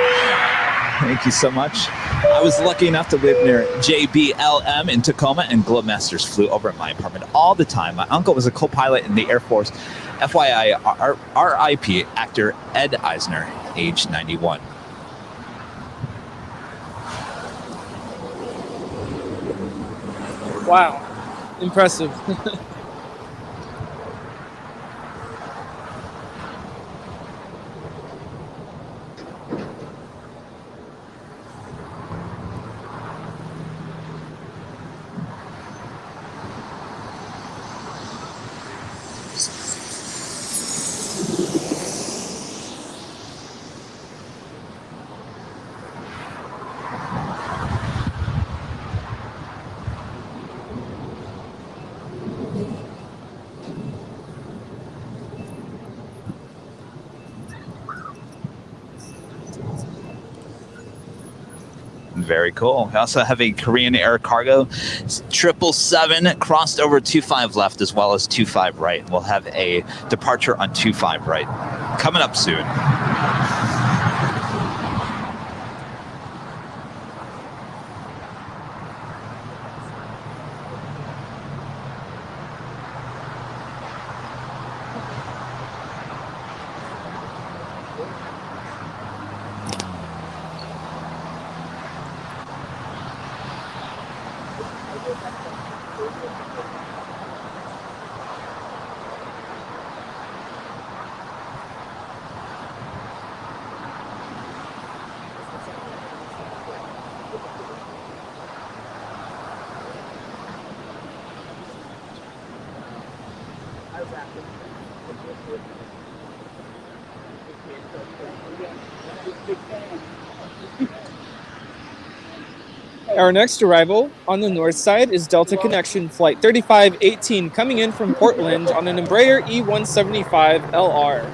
Thank you so much. I was lucky enough to live near JBLM in Tacoma, and Globemasters flew over at my apartment all the time. My uncle was a co-pilot in the Air Force. FYI, RIP actor Ed Eisner, age 91. Wow. Impressive. Very cool. We also have a Korean Air Cargo 777 crossed over 25 left as well as 25 right. We'll have a departure on 25 right coming up soon. Our next arrival on the north side is Delta Connection Flight 3518 coming in from Portland on an Embraer E175 LR.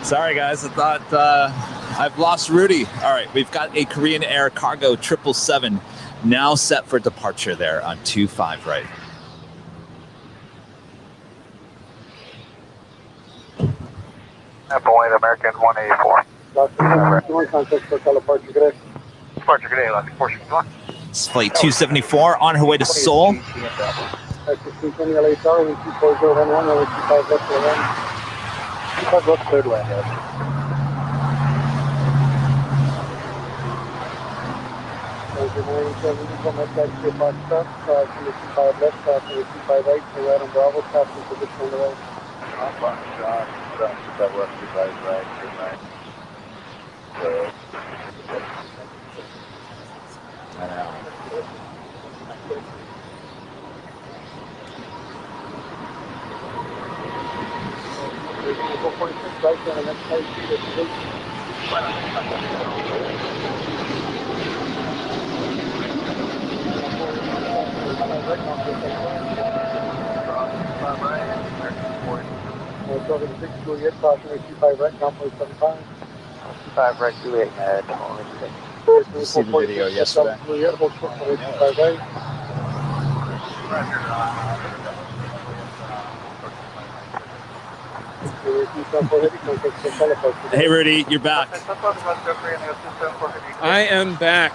Sorry, guys. I thought I've lost Rudy. All right, we've got a Korean Air Cargo 777 now set for departure there on 25 right. Boeing American 184. Contact for departure today. Departure today, last portion. It's flight 274 on her way to Seoul. Cleared land, yes. You see the video yesterday? Hey, Rudy, you're back. I am back.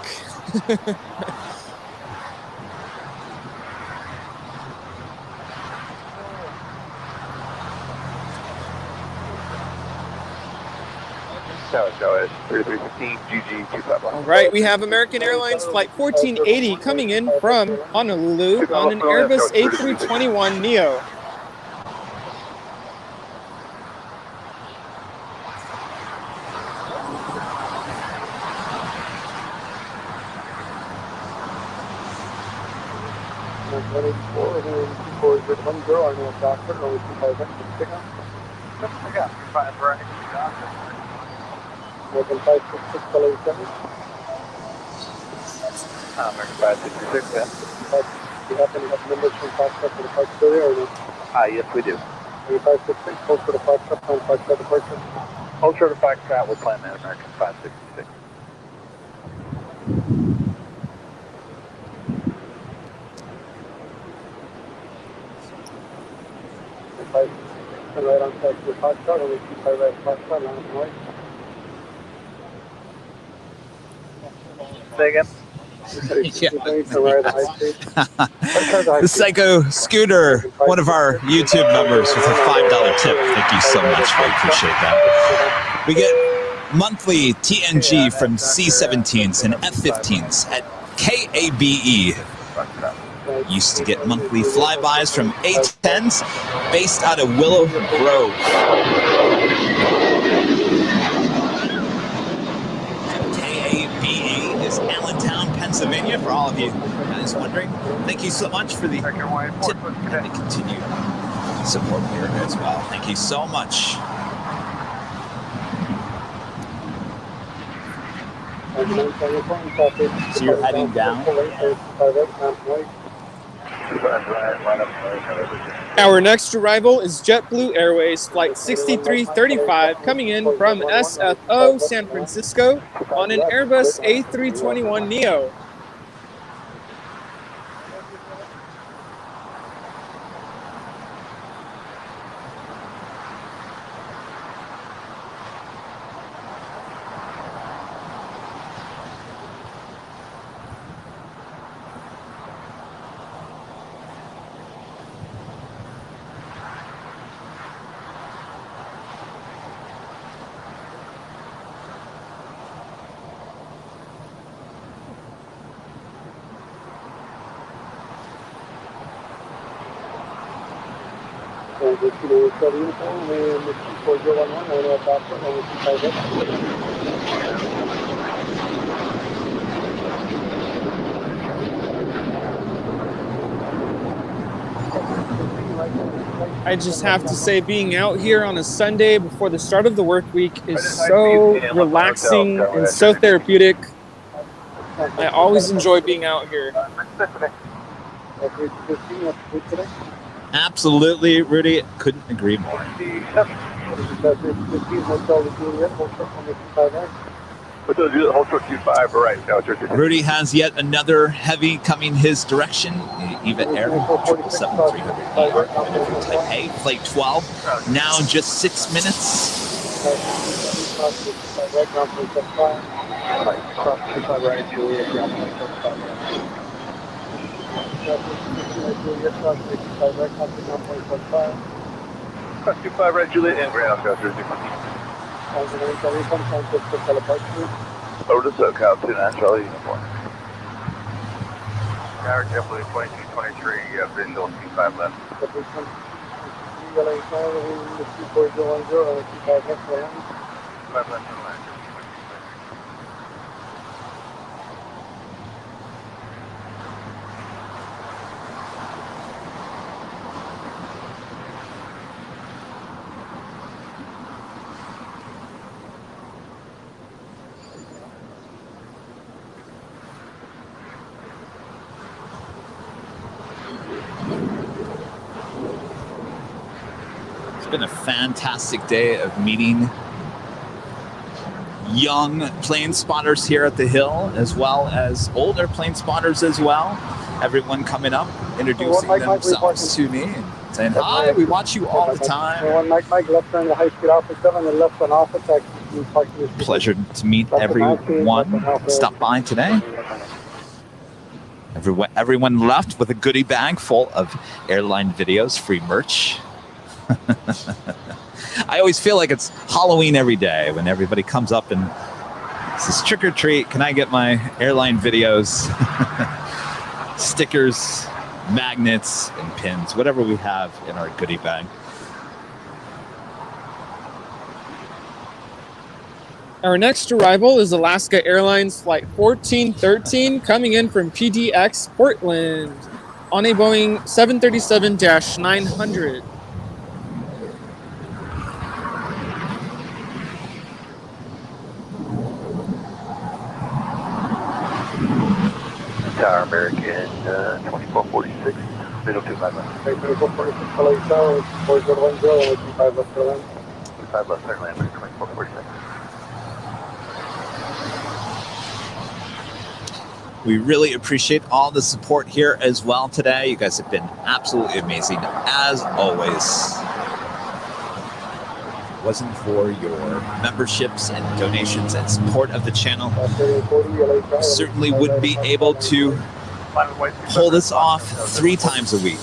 All right, we have American Airlines Flight 1480 coming in from Honolulu on an Airbus A321neo. American 566 American 566, yeah. Do you happen to have numbers from Foxtrot for the park today or no? Yes, we do. 566, hold for the Foxtrot, on Foxtrot departure. Hold short of Foxtrot, we'll climb that American 566. Right on track to the Foxtrot, only 25 right Foxtrot, line up right. Say again? The Psycho Scooter, one of our YouTube members with a $5 tip. Thank you so much. We appreciate that. We get monthly TNG from C-17s and F-15s at KABE. Used to get monthly flybys from A-10s based out of Willow Grove. KABE is Allentown, Pennsylvania, for all of you guys wondering. Thank you so much for the tip and the continued support here as well. Thank you so much. So you're heading down? Our next arrival is JetBlue Airways Flight 6335 coming in from SFO San Francisco on an Airbus A321neo. I just have to say, being out here on a Sunday before the start of the work week is so relaxing and so therapeutic. I always enjoy being out here. Absolutely, Rudy. Couldn't agree more. Hotel Juliet, hold short 25 right now. Rudy has yet another heavy coming his direction. Eva Air 777-300ER coming in from Taipei, flight 12. Now just 6 minutes. Cross 25 right, Juliet, and ground Oscar 0. Over to SoCal 29 Charlie Uniform. Tower JetBlue 2223, visual 25 left. It's been a fantastic day of meeting young plane spotters here at the Hill, as well as older plane spotters as well. Everyone coming up, introducing themselves to me and saying, hi, we watch you all the time. Pleasure to meet everyone. Stop by today. Everyone left with a goodie bag full of airline videos, free merch. I always feel like it's Halloween every day when everybody comes up and says, trick or treat, can I get my airline videos, stickers, magnets, and pins, whatever we have in our goodie bag. Our next arrival is Alaska Airlines Flight 1413 coming in from PDX Portland on a Boeing 737-900. Tower American 2446, middle 25 left. 2446, LA Tower, 4010, 25 left, 25 left, certainly, 2446. We really appreciate all the support here as well today. You guys have been absolutely amazing, as always. If it wasn't for your memberships and donations and support of the channel, we certainly wouldn't be able to pull this off 3 times a week.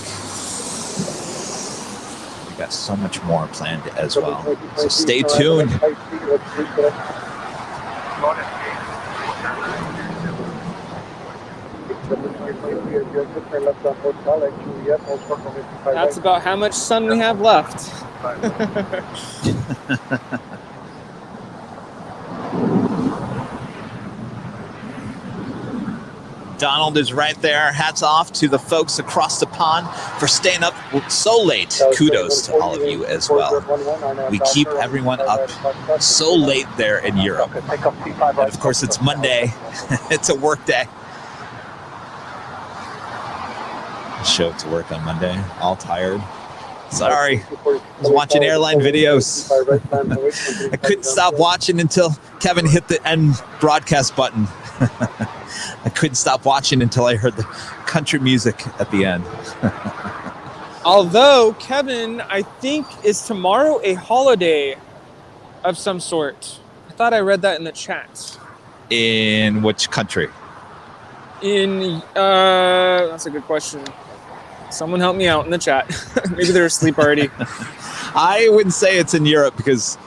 We got so much more planned as well. So stay tuned. That's about how much sun we have left. Donald is right there. Hats off to the folks across the pond for staying up so late. Kudos to all of you as well. We keep everyone up so late there in Europe. And of course, it's Monday. It's a work day. Show up to work on Monday, all tired. Sorry, I was watching airline videos. I couldn't stop watching until Kevin hit the end broadcast button. I couldn't stop watching until I heard the country music at the end. Although, Kevin, I think, is tomorrow a holiday of some sort. I thought I read that in the chat. In which country? That's a good question. Someone help me out in the chat. Maybe they're asleep already. I wouldn't say it's in Europe because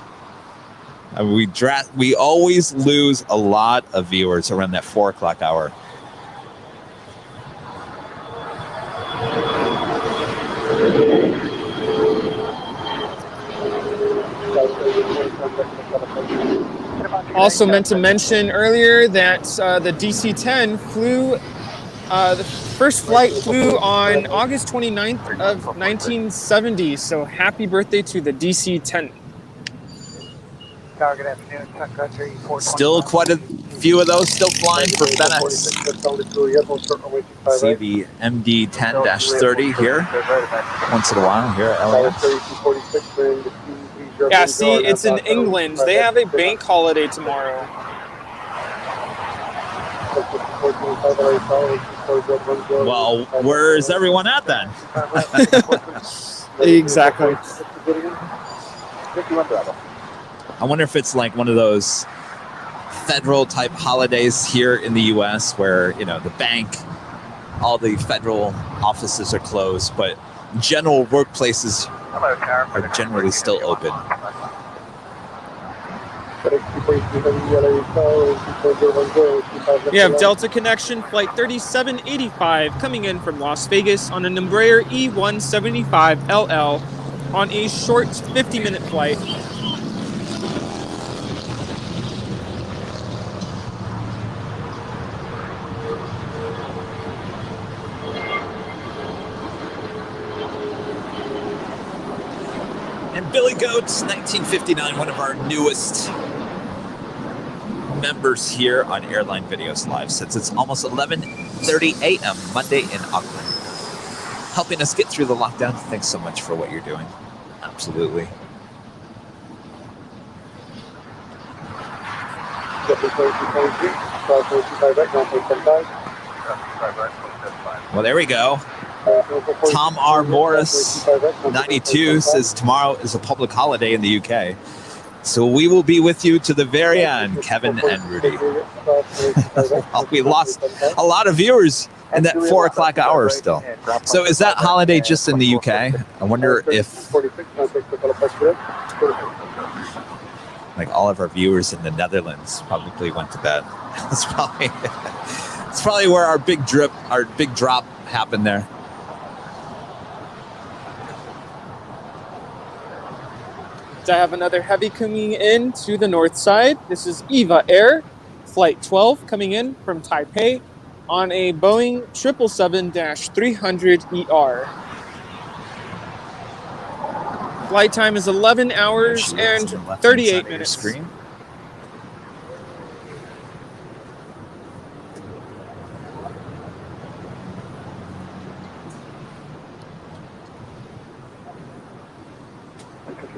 we always lose a lot of viewers around that 4 o'clock hour. Also meant to mention earlier that the DC-10 flew, the first flight flew on August 29th of 1970. So happy birthday to the DC-10. Still quite a few of those still flying for FedEx. See the MD-10-30 here once in a while here at LAX. Yeah, see, it's in England. They have a bank holiday tomorrow. Well, where's everyone at then? Exactly. I wonder if it's like one of those federal type holidays here in the US where, you know, the bank, all the federal offices are closed, but general workplaces are generally still open. We have Delta Connection Flight 3785 coming in from Las Vegas on an Embraer E175LL on a short 50-minute flight. And Billy Goats, 1959, one of our newest members here on Airline Videos Live, since it's almost 11:30 a.m. Monday in Auckland. Helping us get through the lockdown. Thanks so much for what you're doing. Absolutely. Well, there we go. Tom R. Morris, 92, says tomorrow is a public holiday in the UK. So we will be with you to the very end, Kevin and Rudy. Well, we lost a lot of viewers in that 4 o'clock hour still. So is that holiday just in the UK? I wonder if like all of our viewers in the Netherlands probably went to bed. It's probably where our big drop happened there. I have another heavy coming in to the north side. This is Eva Air, Flight 12, coming in from Taipei on a Boeing 777-300ER. Flight time is 11 hours and 38 minutes. Screen.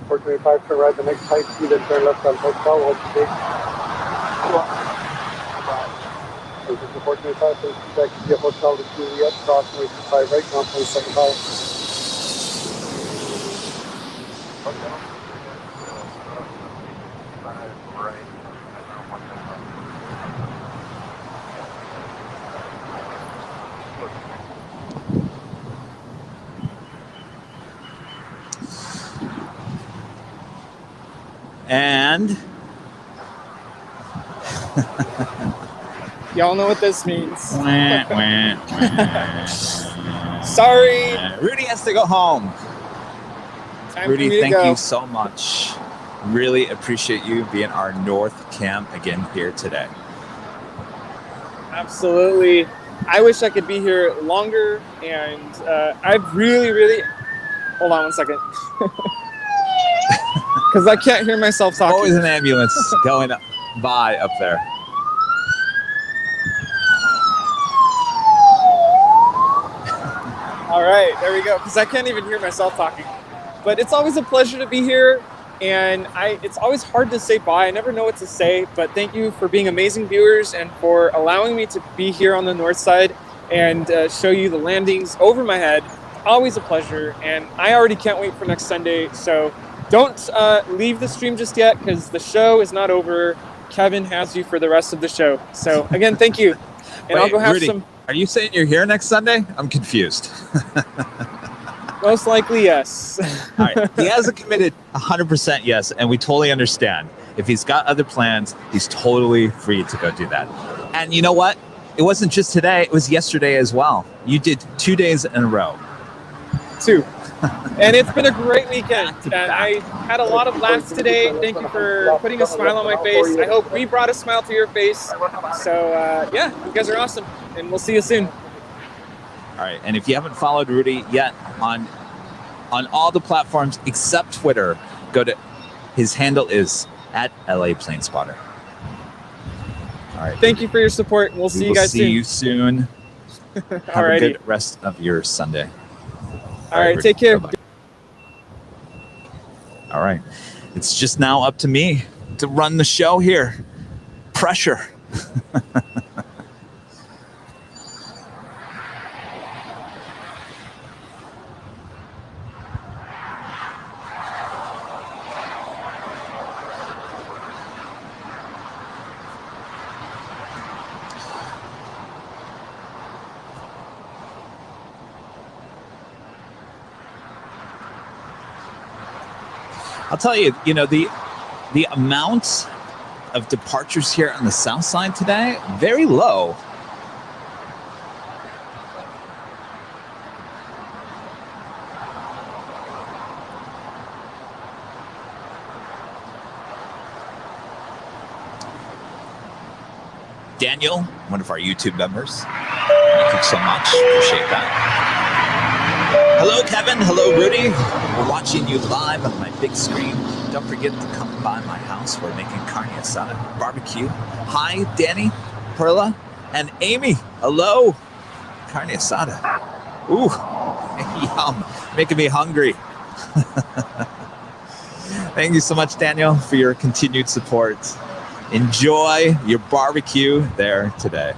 Unfortunately, 5 to ride the next high speed and turn left on hotel. Hold the gate. Unfortunately, 5 to back to the hotel to Juliet, crossing 5 right, ground 27.5. And y'all know what this means. Sorry. Rudy has to go home. Rudy, thank you so much. Really appreciate you being our North Cam again here today. Absolutely. I wish I could be here longer, and I've really... Hold on one second. Because I can't hear myself talking. Always an ambulance going by up there. All right, there we go. Because I can't even hear myself talking. But it's always a pleasure to be here. And it's always hard to say bye. I never know what to say. But thank you for being amazing viewers and for allowing me to be here on the north side and show you the landings over my head. Always a pleasure. And I already can't wait for next Sunday. So don't leave the stream just yet, because the show is not over. Kevin has you for the rest of the show. So again, thank you. And Wait, I'll go have Rudy, some. Are you saying you're here next Sunday? I'm confused. Most likely, yes. All right. He hasn't committed 100% yes, and we totally understand. If he's got other plans, he's totally free to go do that. And you know what? It wasn't just today. It was yesterday as well. You did 2 days in a row. 2. And it's been a great weekend. And I had a lot of laughs today. Thank you for putting a smile on my face. I hope we brought a smile to your face. So, yeah, you guys are awesome. And we'll see you soon. All right. And if you haven't followed Rudy yet on all the platforms except Twitter, go to his handle is @LAPlaneSpotter. All right. Thank you for your support. We'll see you guys soon. See you soon. Have a good rest of your Sunday. All right, take care. Bye-bye. All right. It's just now up to me to run the show here. Pressure. I'll tell you, the amount of departures here on the south side today, very low. Daniel, one of our YouTube members. Thank you so much. Appreciate that. Hello, Kevin. Hello, Rudy. We're watching you live on my big screen. Don't forget to come by my house. We're making carne asada barbecue. Hi, Danny, Perla, and Amy. Hello. Carne asada. Ooh, yum. Making me hungry. Thank you so much, Daniel, for your continued support. Enjoy your barbecue there today.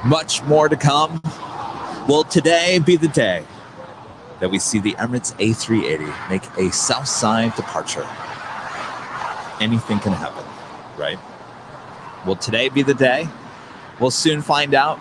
Much more to come. Will today be the day that we see the Emirates A380 make a south side departure? Anything can happen, right? Will today be the day? We'll soon find out.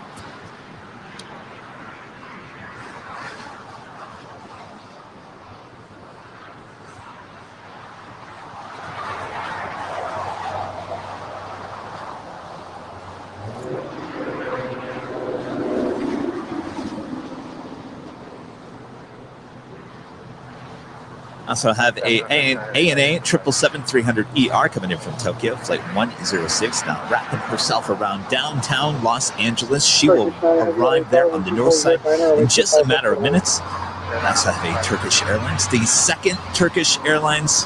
Also have a ANA 777-300ER coming in from Tokyo, flight 106, now wrapping herself around downtown Los Angeles. She will arrive there on the north side in just a matter of minutes. We also have a Turkish Airlines, the second Turkish Airlines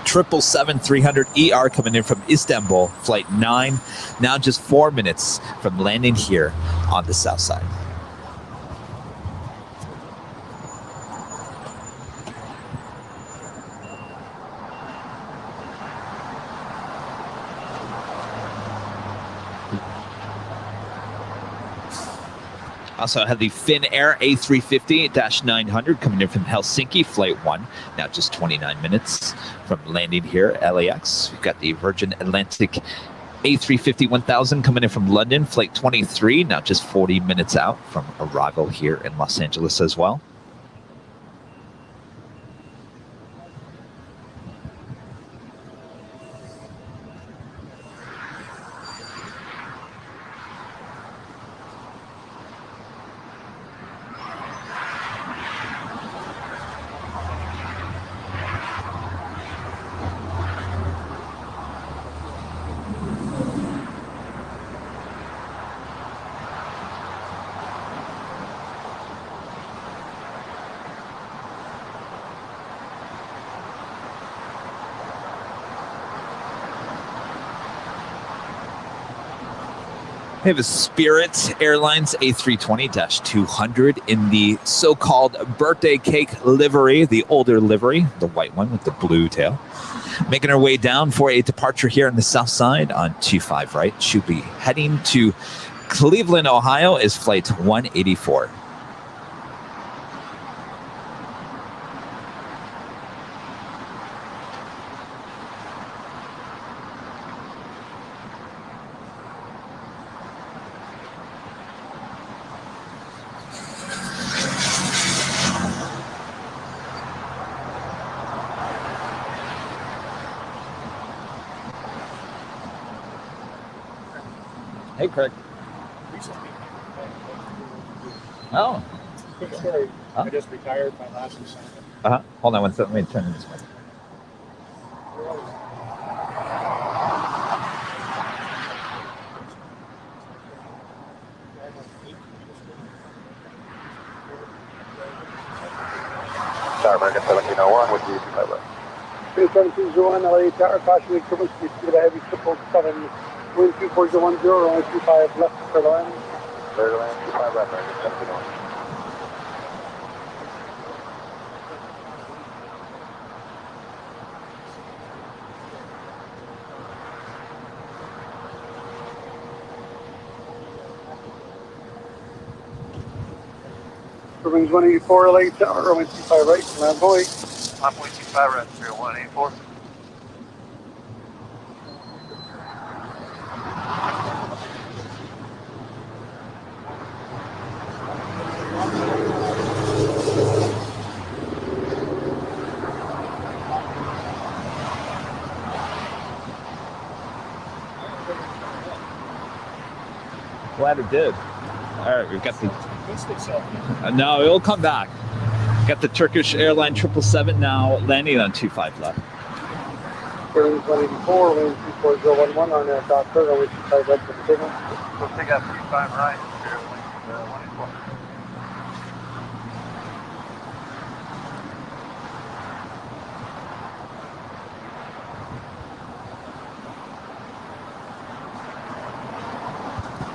777-300ER coming in from Istanbul, flight 9, now just 4 minutes from landing here on the south side. Also have the Finnair A350-900 coming in from Helsinki, flight 1, now just 29 minutes from landing here at LAX. We've got the Virgin Atlantic A350-1000 coming in from London, flight 23, now just 40 minutes out from arrival here in Los Angeles as well. We have a Spirit Airlines A320-200 in the so-called birthday cake livery, the older livery, the white one with the blue tail. Making our way down for a departure here on the south side on 25 right. Should be heading to Cleveland, Ohio, is flight 184. Hey, Craig. Oh. Quick story. Huh? I just retired my last assignment. Uh-huh. Hold on one second. Let me turn this one. Tower American 1701 with you, 25 right. 1701, LA Tower, caution, equipment, speed of heavy 777 Wind 24010, runway 25 left, clear to land. Clear to land, 25 left, right, 71. Wings 184, LA Tower, runway 25 right, land boy. 1.25 right, 184. Glad it did. All right, we've got the. No, it'll come back. Got the Turkish Airline 777 now landing on 25 left. Wings 184, wind 24011 on air dot clear, runway 25 right for the signal. We'll take out 35 right, 184.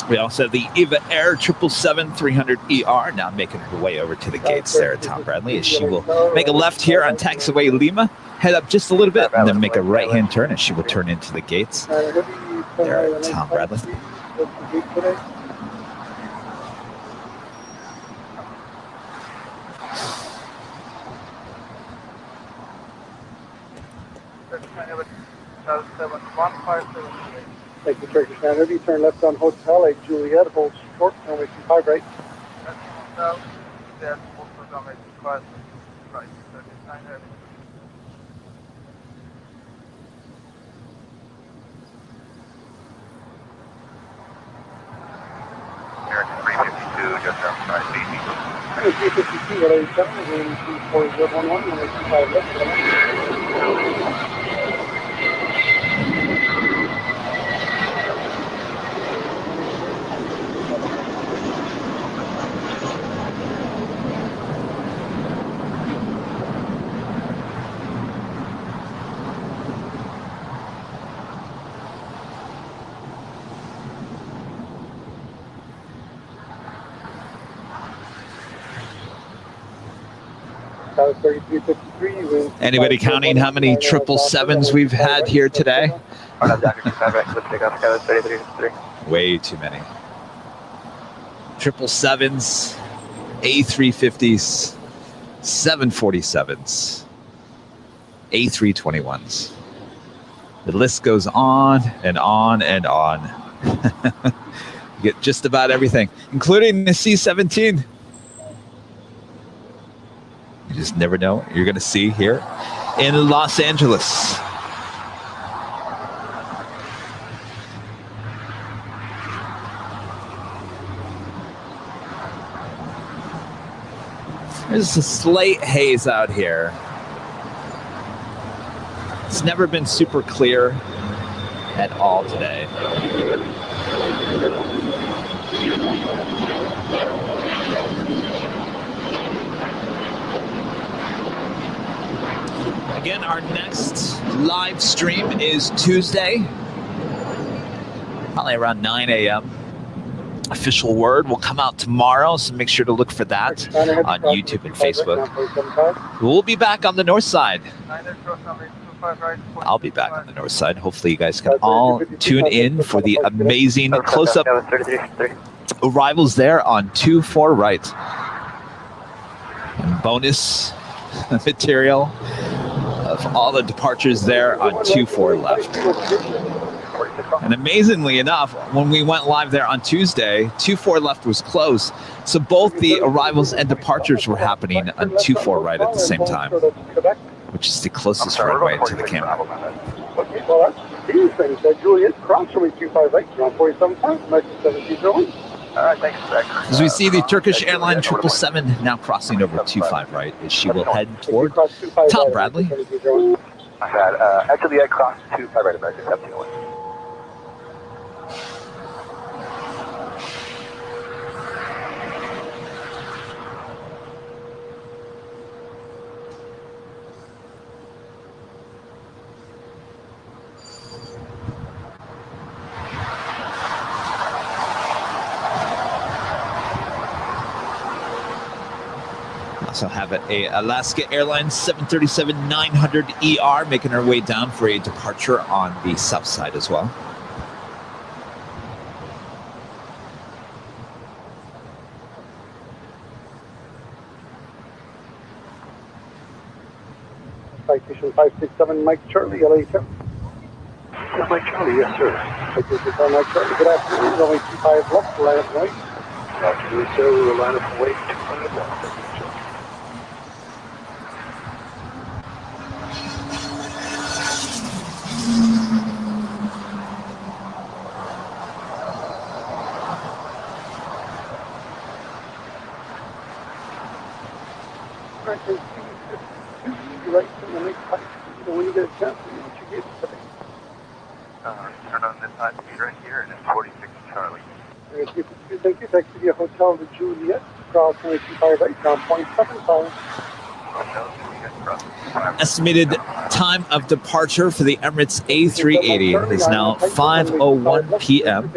We also have the Eva Air 777-300ER now making her way over to the gates there at Tom Bradley, as she will make a left here on taxiway Lima, head up just a little bit, and then make a right-hand turn, and she will turn into the gates there at Tom Bradley. Thank you, Turkish Rudy. Turn left on Hotel at Juliet, hold short, runway 25 right. American 352, just outside Beatty. 352, LA 7, wind 24011, runway 25 left. Anybody counting how many 777s we've had here today? Way too many. 777s, A350s, 747s, A321s. The list goes on and on and on. You get just about everything, including the C-17. You just never know what you're going to see here in Los Angeles. There's a slight haze out here. It's never been super clear at all today. Again, our next live stream is Tuesday, probably around 9 a.m. Official word will come out tomorrow, so make sure to look for that on YouTube and Facebook. We'll be back on the north side. I'll be back on the north side. Hopefully you guys can all tune in for the amazing close-up arrivals there on 2-4 right. And bonus material of all the departures there on 2-4 left. And amazingly enough, when we went live there on Tuesday, 2-4 left was closed. So both the arrivals and departures were happening on 2-4 right at the same time, which is the closest runway to the camera. Okay, well, that's these things. Juliet, cross runway 25 right, around 47 times, 1701. All right, thanks, Zach. As we see the Turkish Airline 777 now crossing over 25 right, as she will head toward Tom Bradley. Actually, I crossed 25 right, American 1701. Also have a Alaska Airlines 737-900 ER making her way down for a departure on the south side as well. Citation 567, Mike Charlie, LAX. Mike Charlie, yes, sir. Citation Mike Charlie, good afternoon. Runway 25 left, line up and wait. Afternoon, sir. We will line up and wait. 25 left. Right from the next pipe. When you get a chance, what you get today. Turn on this high speed right here, and it's 46 Charlie. Thank you. Taxi via Hotel to Juliet. Cross 25 right, down 0.75. Estimated time of departure for the Emirates A380 is now 5:01 p.m.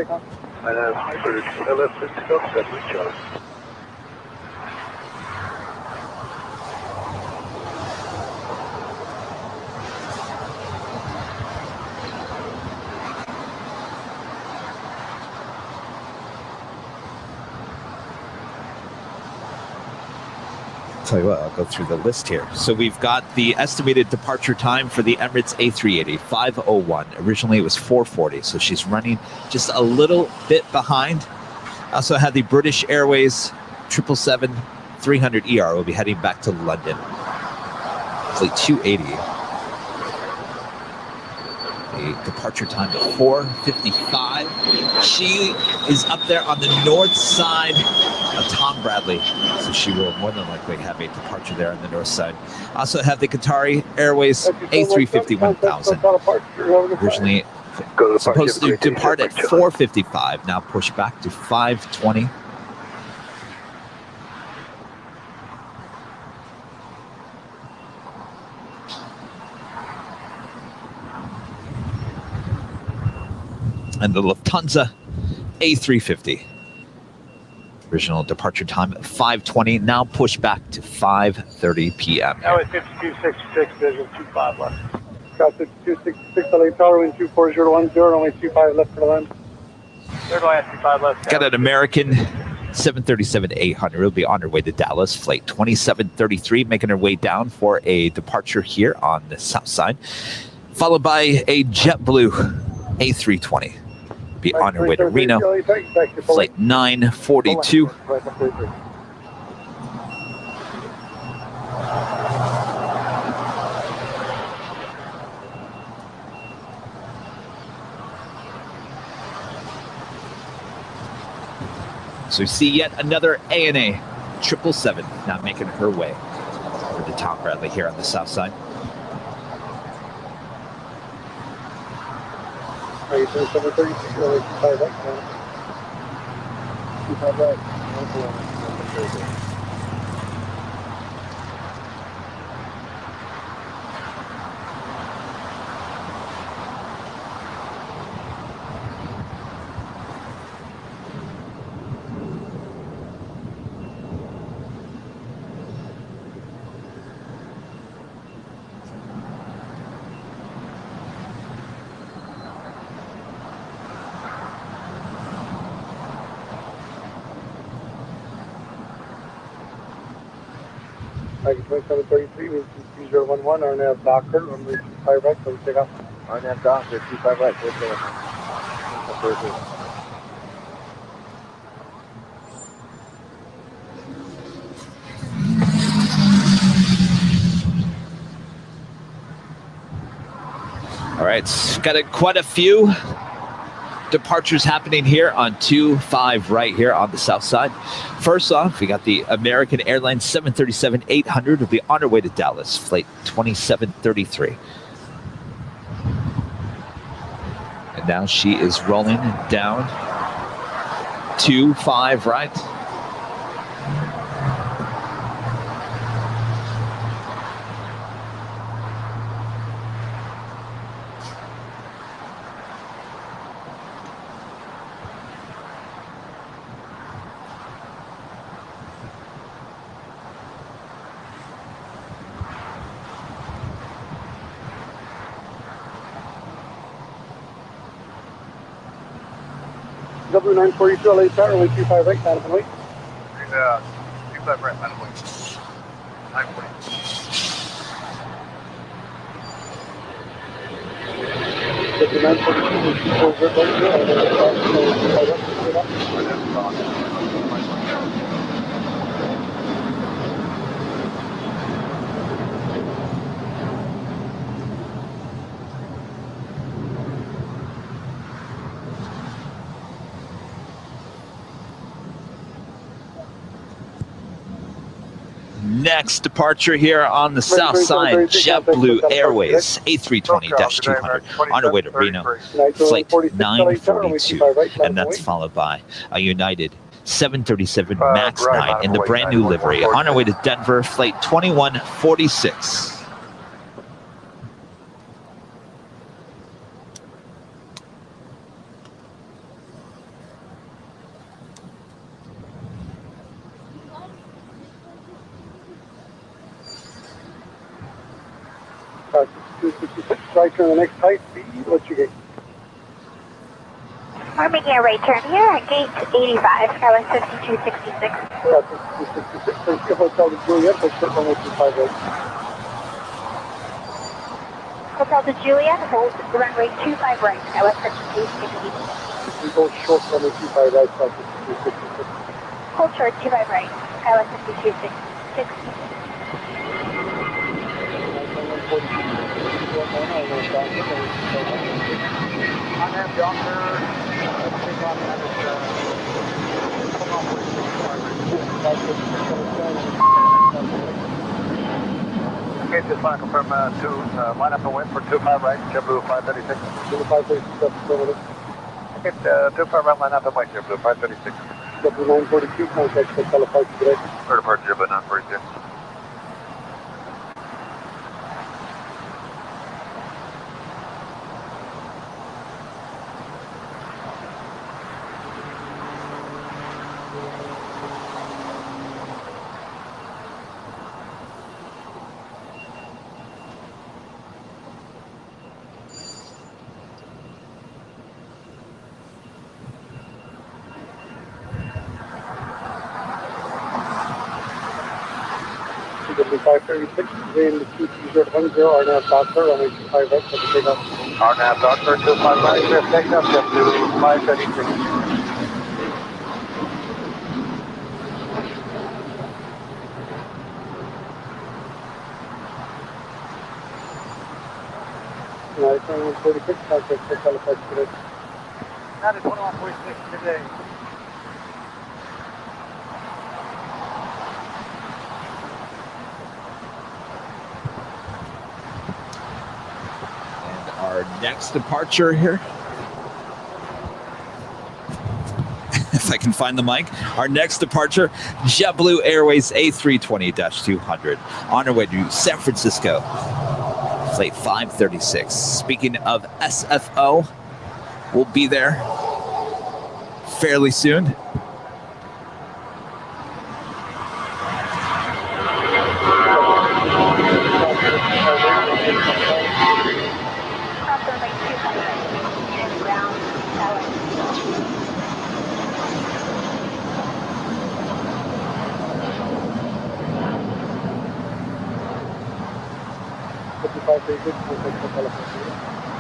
Tell you what, I'll go through the list here. So we've got the estimated departure time for the Emirates A380, 5:01. Originally it was 4:40, so she's running just a little bit behind. Also had the British Airways 777-300 ER will be heading back to London. Flight 280. A departure time of 4:55. She is up there on the north side of Tom Bradley, so she will more than likely have a departure there on the north side. Also have the Qatari Airways A350-1000. Originally supposed to depart at 4:55, now pushed back to 5:20. And the Lufthansa A350. Original departure time at 5:20, now pushed back to 5:30 p.m. Now it's 5266, vision 25 left. Got 266, LA Tower, wind 24010, runway 25 left for the land. Third line, 25 left. Got an American 737-800. Will be on her way to Dallas. Flight 2733, making her way down for a departure here on the south side. Followed by a JetBlue A320. Be on her way to Reno. Flight 942. So we see yet another ANA 777 now making her way over to Tom Bradley here on the south side. Are you 733 or 25 right now? 25 right. Like 2733, means 2011, RNAV Docker, runway 25 right, so we take off. RNAV Docker, 25 right, so we take off. All right, got quite a few departures happening here on 25 right here on the south side. First off, we got the American Airlines 737-800 will be on her way to Dallas, flight 2733. And now she is rolling down 25 right. W942 LA Tower, runway 25 right, line up and wait. 25 right, line up and wait. 940. Next departure here on the south side, JetBlue Airways A320-200 on our way to Reno, flight 942, and that's followed by a United 737 MAX 9 in the brand new livery on our way to Denver, flight 2146. Right turn the next height, speed, what you get? We're making a right turn here at gate 85, Skywest 5266. Yeah, 5266, so skip Hotel to Juliet, let's sit runway 25 right. Hotel to Juliet, hold runway 25 right, Skywest 5266. We go short runway 25 right, so 5266. Hold short 25 right, Skywest 5266. Okay, just want to confirm line up and wait for 25 right, JetBlue 536. JetBlue 536, that's over there. Okay, 25 right, line up and wait, JetBlue 536. JetBlue 942, contact for teleparture today. Third departure, JetBlue 942. W536, in the 23010, RNAV Doctor, runway 25 right, for the takeoff. RNAV Doctor, 25 right, clear takeoff, JetBlue 536. United 2146, contact for teleparture today. United 2146 today. Our next departure here, if I can find the mic, our next departure, JetBlue Airways A320-200 on our way to San Francisco, flight 536. Speaking of SFO, we'll be there fairly soon.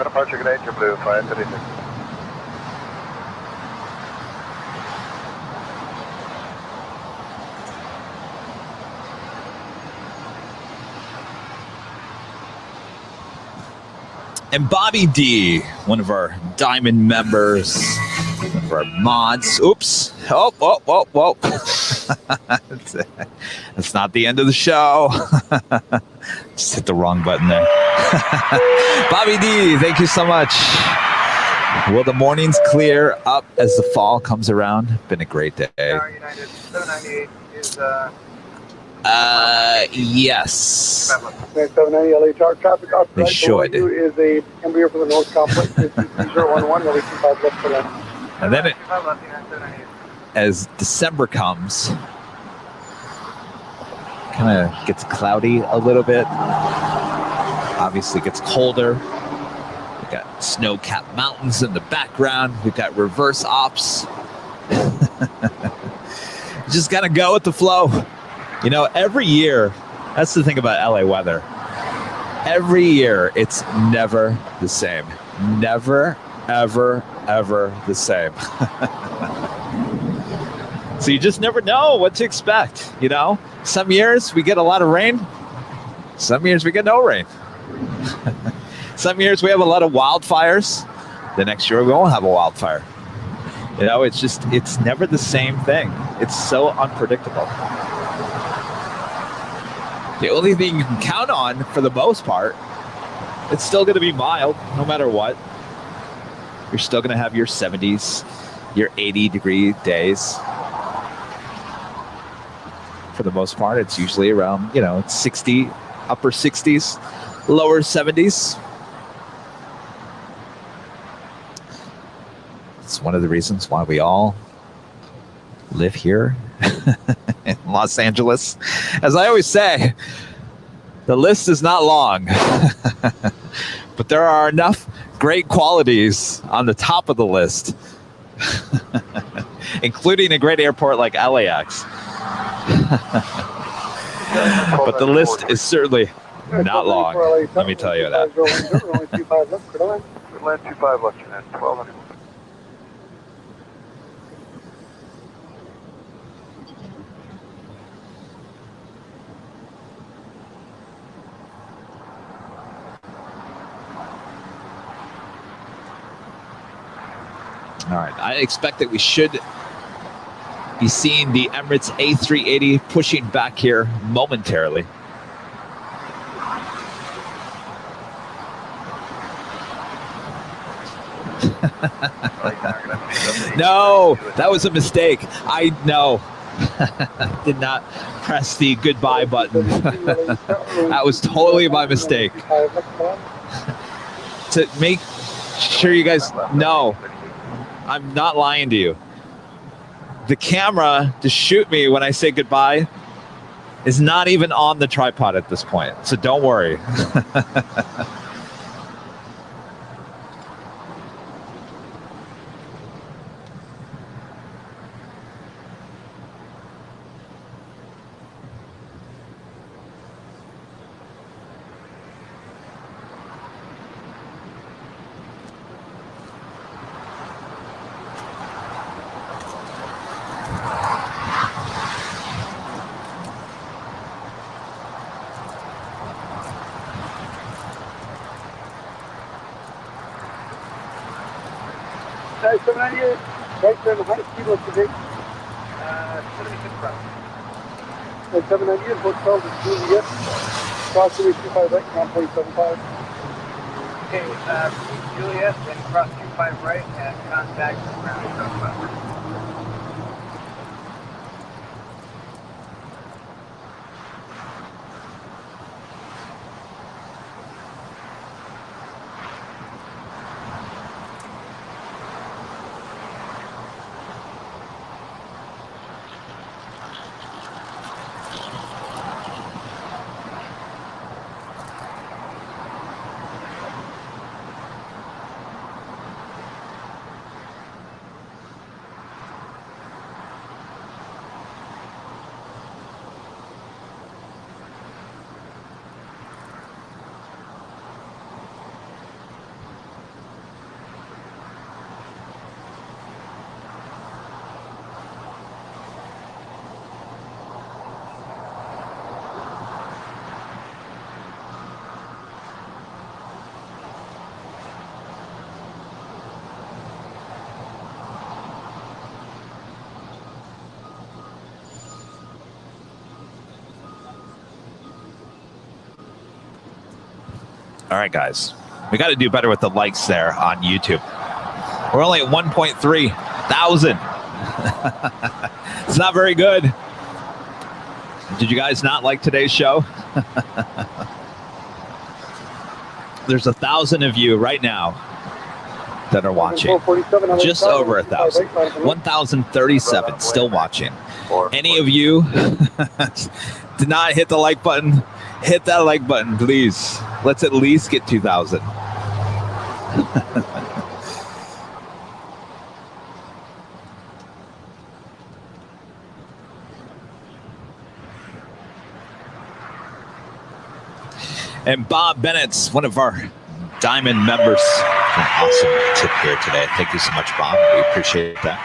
Departure, good day, JetBlue 536. And Bobby D, one of our Diamond members, one of our mods. Oops. Oh. That's not the end of the show. Just hit the wrong button there. Bobby D, thank you so much. Will the mornings clear up as the fall comes around? Been a great day. United 798 is yes. 790 LA Tower traffic outside. They should. Is a Embraer for the North Complex. 011, runway 25 left for that. And then as December comes, kind of gets cloudy a little bit. Obviously gets colder. We've got snow-capped mountains in the background. We've got reverse ops Just gotta go with the flow. You know, every year, that's the thing about LA weather. Every year, it's never the same. Never, ever, ever the same. So you just never know what to expect, you know? Some years we get a lot of rain. Some years we get no rain. Some years we have a lot of wildfires. The next year we won't have a wildfire. You know, it's never the same thing. It's so unpredictable. The only thing you can count on, for the most part, it's still going to be mild, no matter what. You're still going to have your 70s, your 80-degree days. For the most part, it's usually around, you know, 60, upper 60s, lower 70s. It's one of the reasons why we all live here in Los Angeles. As I always say, the list is not long, but there are enough great qualities on the top of the list, including a great airport like LAX. But the list is certainly not long, let me tell you that. Land 25 left, and 1200. All right, I expect that we should be seeing the Emirates A380 pushing back here momentarily. No, that was a mistake. I know. Did not press the goodbye button. That was totally my mistake. To make sure you guys know, I'm not lying to you. The camera to shoot me when I say goodbye is not even on the tripod at this point, so don't worry. Right turn, high speed, what's the date? 76 route. 798, hotel to Juliet, crossing 25 right, 1.75. Okay, Juliet, then cross 25 right, and contact around 75. All right, guys, we got to do better with the likes there on YouTube. We're only at 1.3 thousand. It's not very good. Did you guys not like today's show? There's 1,000 of you right now that are watching. Just over 1,000. 1,037 still watching. Any of you did not hit the like button, hit that like button, please. Let's at least get 2,000. And Bob Bennett's one of our Diamond members. An awesome tip here today. Thank you so much, Bob. We appreciate that.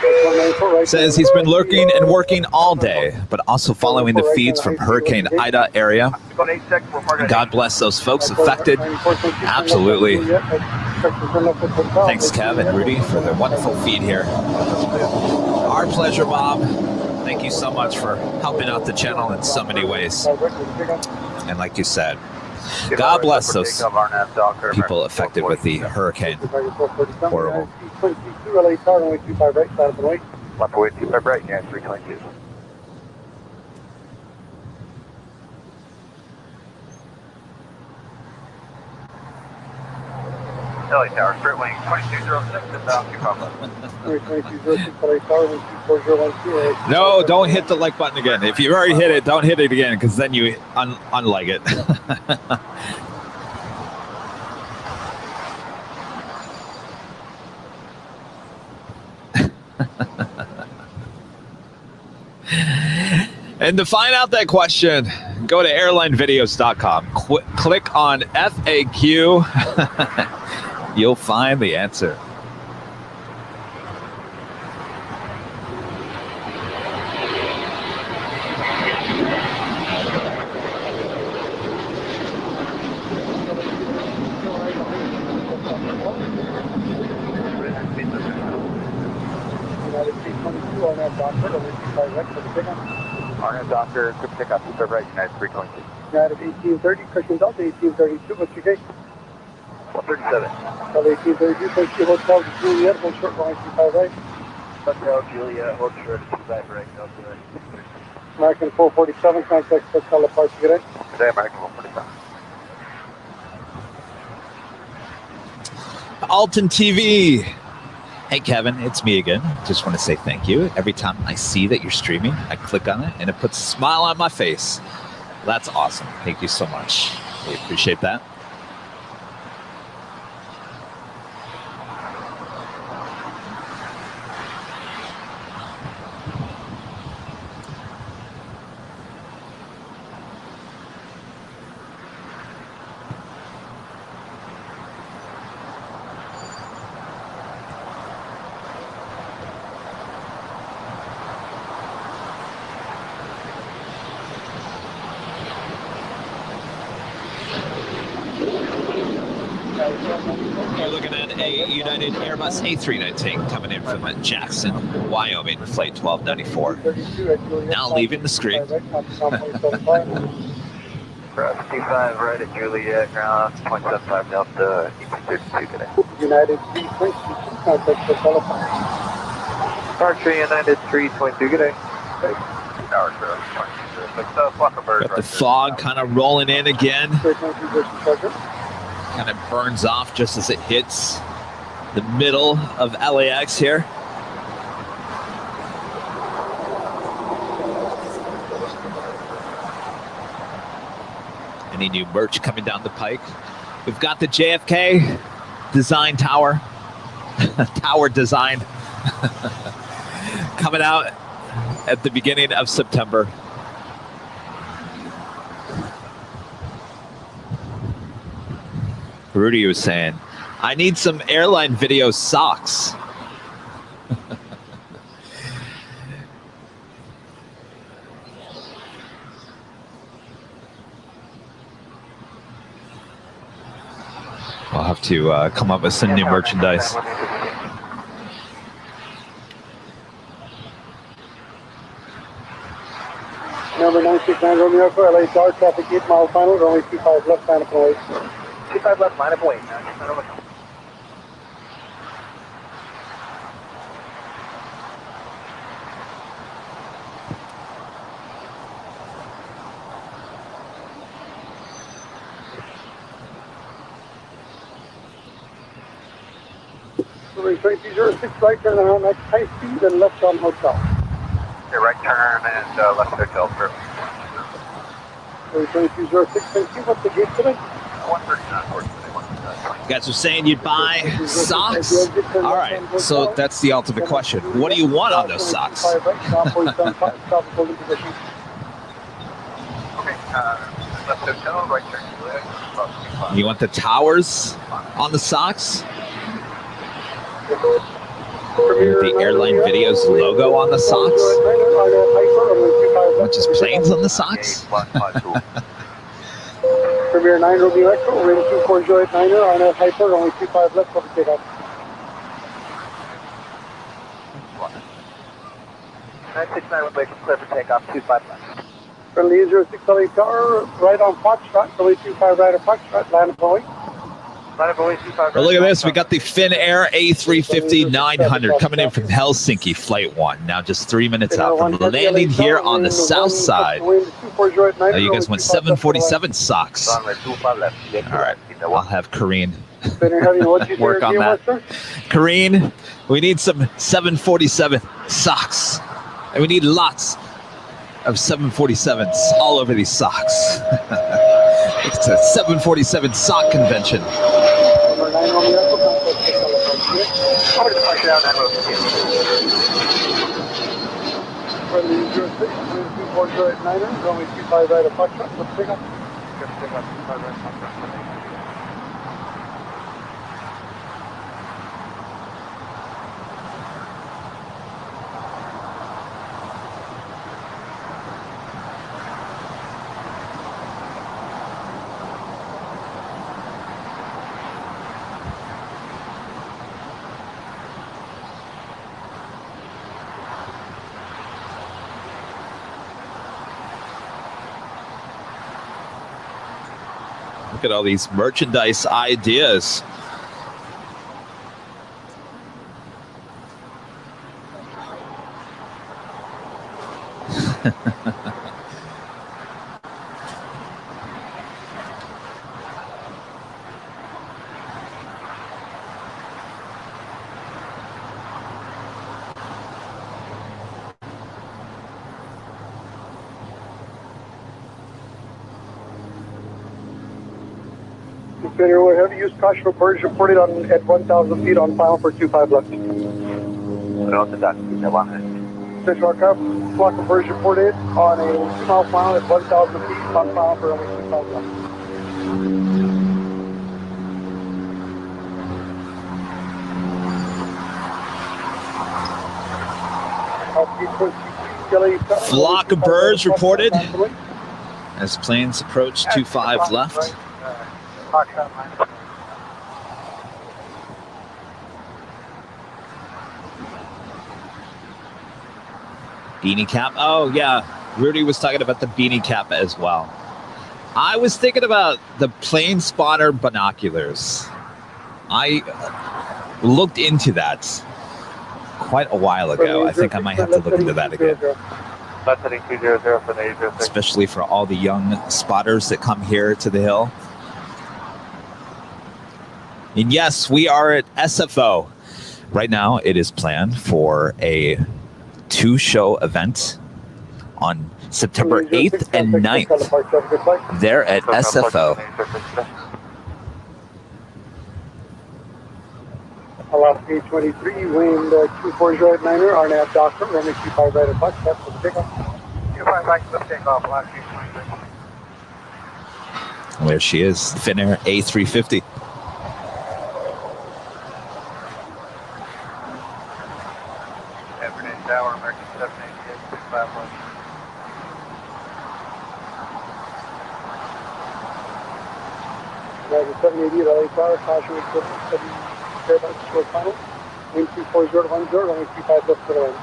Says he's been lurking and working all day, but also following the feeds from Hurricane Ida area. God bless those folks affected. Absolutely. Thanks, Kev and Rudy, for the wonderful feed here. Our pleasure, Bob. Thank you so much for helping out the channel in so many ways. And like you said, God bless those people affected with the hurricane. Horrible. LA Tower, straight wing 2206 inbound 255. No, don't hit the like button again. If you already hit it, don't hit it again, because then you unlike it. And to find out that question, go to airlinevideos.com. Click on FAQ. You'll find the answer. RNAV Doctor, quick pickup, serve right, United 322. United 1830, Cushing Delta 1832, what's your gate? 137. Delta 1832, thank you, Hotel Juliet, hold short line 25 right. Hotel Juliet, hold short 25 right, Delta right. American 447, contact Hotel Apart, you get it? Today, American 447. Alton TV. Hey, Kevin, it's me again. Just want to say thank you. Every time I see that you're streaming, I click on it and it puts a smile on my face. That's awesome. Thank you so much. We appreciate that. We're looking at a United Airbus A319 coming in from Jackson, Wyoming, flight 1294. Now leaving the screen. 25 right at Juliet, ground 0.75 Delta, 32 today. United 322, contact Hotel Apart. Archer United 322, good day. Tower 0, Got the fog kind of rolling in again. Kind of burns off just as it hits the middle of LAX here. Any new merch coming down the pike? We've got the JFK design tower, tower design coming out at the beginning of September. Rudy was saying, I need some airline video socks. I'll have to come up with some new merchandise. Number 969 Romeo for LA Tower, traffic 8 mile final, runway 25 left, line up and wait. 25 left, line up and wait. Runway 2206, right turn around next high speed and left on hotel. Okay, right turn and left hotel for. Runway 2206, thank you. What's the gate today? 139. You guys are saying you'd buy socks? All right, so that's the ultimate question. What do you want on those socks? Okay, left hotel, right turn Juliet, cross 25. You want the towers on the socks? The airline videos logo on the socks? Which is planes on the socks? Premier 9 Ruby Electro, wind 24 Juliet 9er, RNF Hyper, only 25 left for the takeoff. 969 would wait for clear for takeoff, 25 left. Friendly 06 LA Tower, right on Foxtrot, only 25 right of Foxtrot, land of Boeing. Well, look at this. We got the Finnair A350-900 coming in from Helsinki, Flight 1. Now just 3 minutes out from landing here on the south side. Oh, you guys want 747 socks. All right. I'll have Kareen work on that. Kareen, we need some 747 socks. And we need lots of 747s all over these socks. It's a 747 sock convention. Look at all these merchandise ideas. Consider whatever use caution for birds reported on at 1,000 feet on final for 25 left. Fish aircraft, flock of birds reported on a 2-mile final at 1,000 feet on final for only 25 left. Flock of birds reported as planes approach 25 left. Beanie cap. Oh, yeah. Rudy was talking about the beanie cap as well. I was thinking about the plane spotter binoculars. I looked into that quite a while ago. I think I might have to look into that again. Especially for all the young spotters that come here to the Hill. And yes, we are at SFO. Right now, it is planned for a 2-show event on September 8th and 9th. There at SFO. Alaska 823, wind 24 Juliet 9er, RNAV Doctor, runway 25 right of Fox, that's for the takeoff. 25 right for the takeoff, Alaska 823. There she is, Finnair A350. Everyday Tower, American 788, 65 left. American 788, LA Tower, caution with 7 Fairbanks short final. Wind 24010, runway 25 left for the land.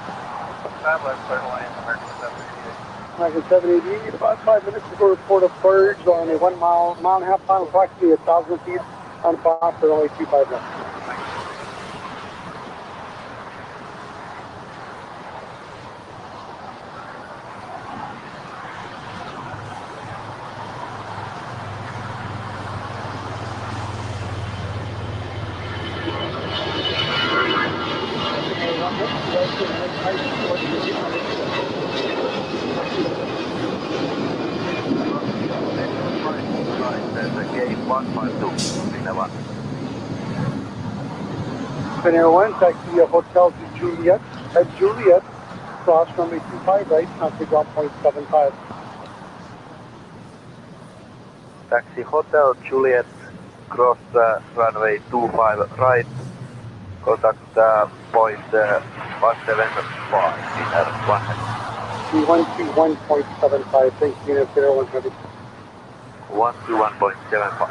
5 left, clear to land, American 788. American 788, about 5 minutes to go report of birds on a 1 mile and a half final, approximately 1,000 feet on Fox for only 25 left. Finnair 1, taxi hotel to Juliet. At Juliet, cross runway 25 right, now take off 0.75. Taxi Hotel Juliet, cross runway 25 right, contact point 175, meter 121.75, thanks, unit 0120. 121.75,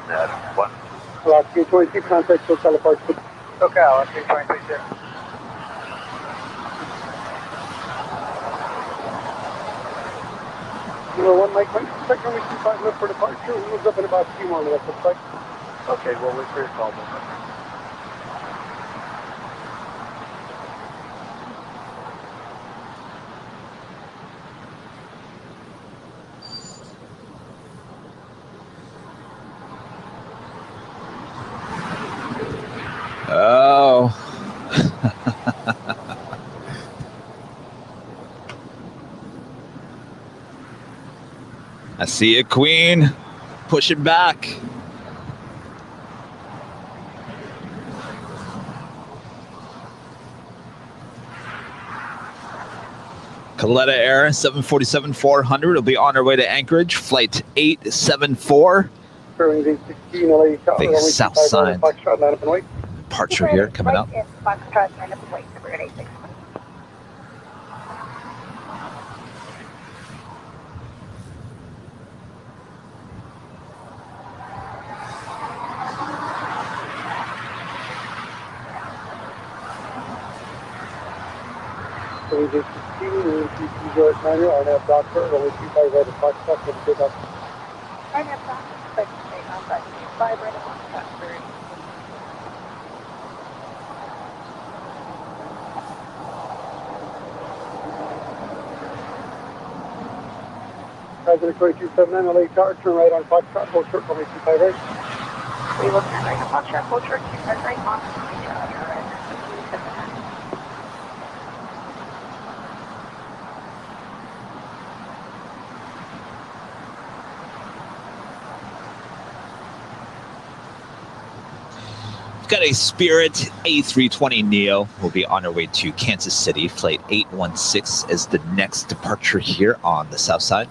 meter 1. Alaska 22, contact Hotel Apartment. Okay, Alaska 22, sir. One Mike, check runway 25 left for departure. We'll move up in about 2 more minutes, looks like. Okay, we'll wait for your call. Oh. I see it, Queen. Push it back. Coletta Air 747-400 will be on our way to Anchorage. Flight 874. Burlington 16, LA Tower. The south side. Foxtrot, line up and wait. Departure here coming up. Foxtrot, line up and wait. We're at 86. Burlington 16, George Manuel, RNAV Doctor, runway 25 right at Foxtrot, for the takeoff. RNAV Doctor, expect to take off at 5 right at Foxtrot, for 86. President 2279, LA Tower, turn right on Foxtrot, hold short, runway 25 right. We will turn right on Foxtrot, hold short, 25 right on Foxtrot, right. We've got a Spirit A320neo. We'll be on our way to Kansas City. Flight 816 is the next departure here on the south side.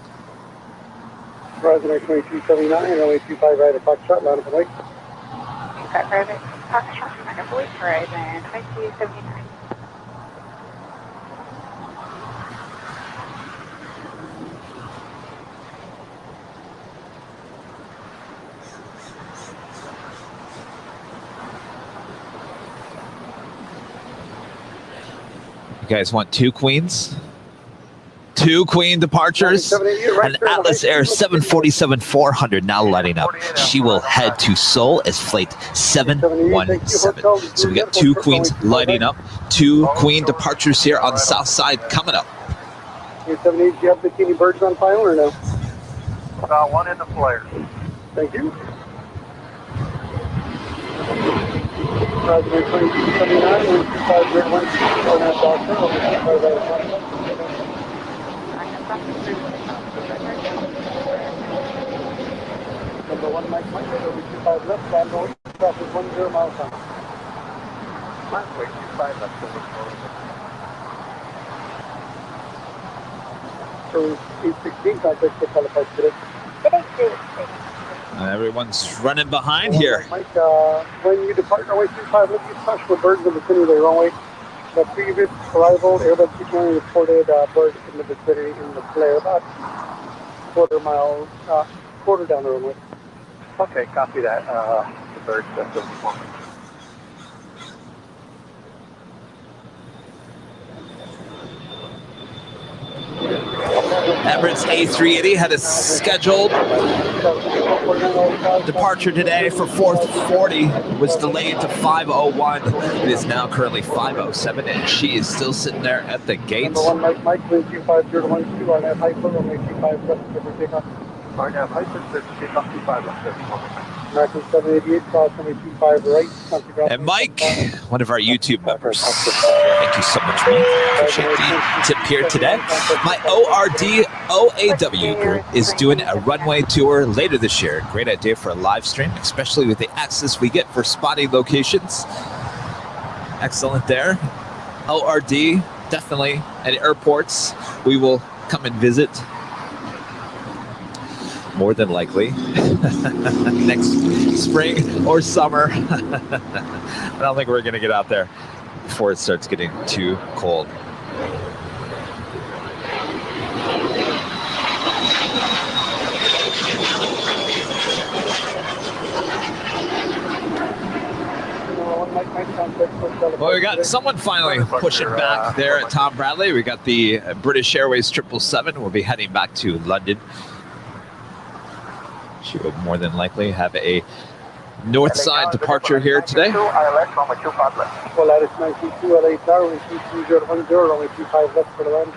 President 2279, runway 25 right at Foxtrot, line up and wait. You've got private Foxtrot, line up and wait, Horizon 2279. You guys want 2 queens? 2 queen departures. An Atlas Air 747-400 now lighting up. She will head to Seoul as flight 717. So we got 2 queens lighting up. 2 queen departures here on the south side coming up. 78, do you have bikini birds on file or no? One in the flare. Thank you. President 2279, 125 right 1, RNAV Doctor, over 25 right at Foxtrot. Number 1 Mike, over 25 left, land north, traffic 10 miles an hour. Wait, 25 left, So 816, contact the telephone today. Everyone's running behind here. Mike, when you depart runway 25, look at touch with birds in the vicinity of the runway. The previous arrival, Airbus 220 reported birds in the vicinity in the flare, about quarter down the runway. Okay, copy that. The birds, that's the one. Emirates A380 had a scheduled departure today for 4:40, was delayed to 5:01. It is now currently 5:07, and she is still sitting there at the gates. Number 1 Mike, 25012, RNAV Hyper, runway 25 left, for takeoff. RNAV Hyper, takeoff 25 left, American 788, cross runway 25 right. And Mike, one of our YouTube members. Thank you so much, Mike. Appreciate the tip here today. My ORD OAW group is doing a runway tour later this year. Great idea for a live stream, especially with the access we get for spotting locations. Excellent there. ORD, definitely at airports. We will come and visit. more than likely next spring or summer. I don't think we're going to get out there before it starts getting too cold. Well, we got someone finally pushing back there at Tom Bradley. We got the British Airways 777. We'll be heading back to London. She will more than likely have a north side departure here today. Polaris 92, LA Tower, 2010, only 25 left for the land.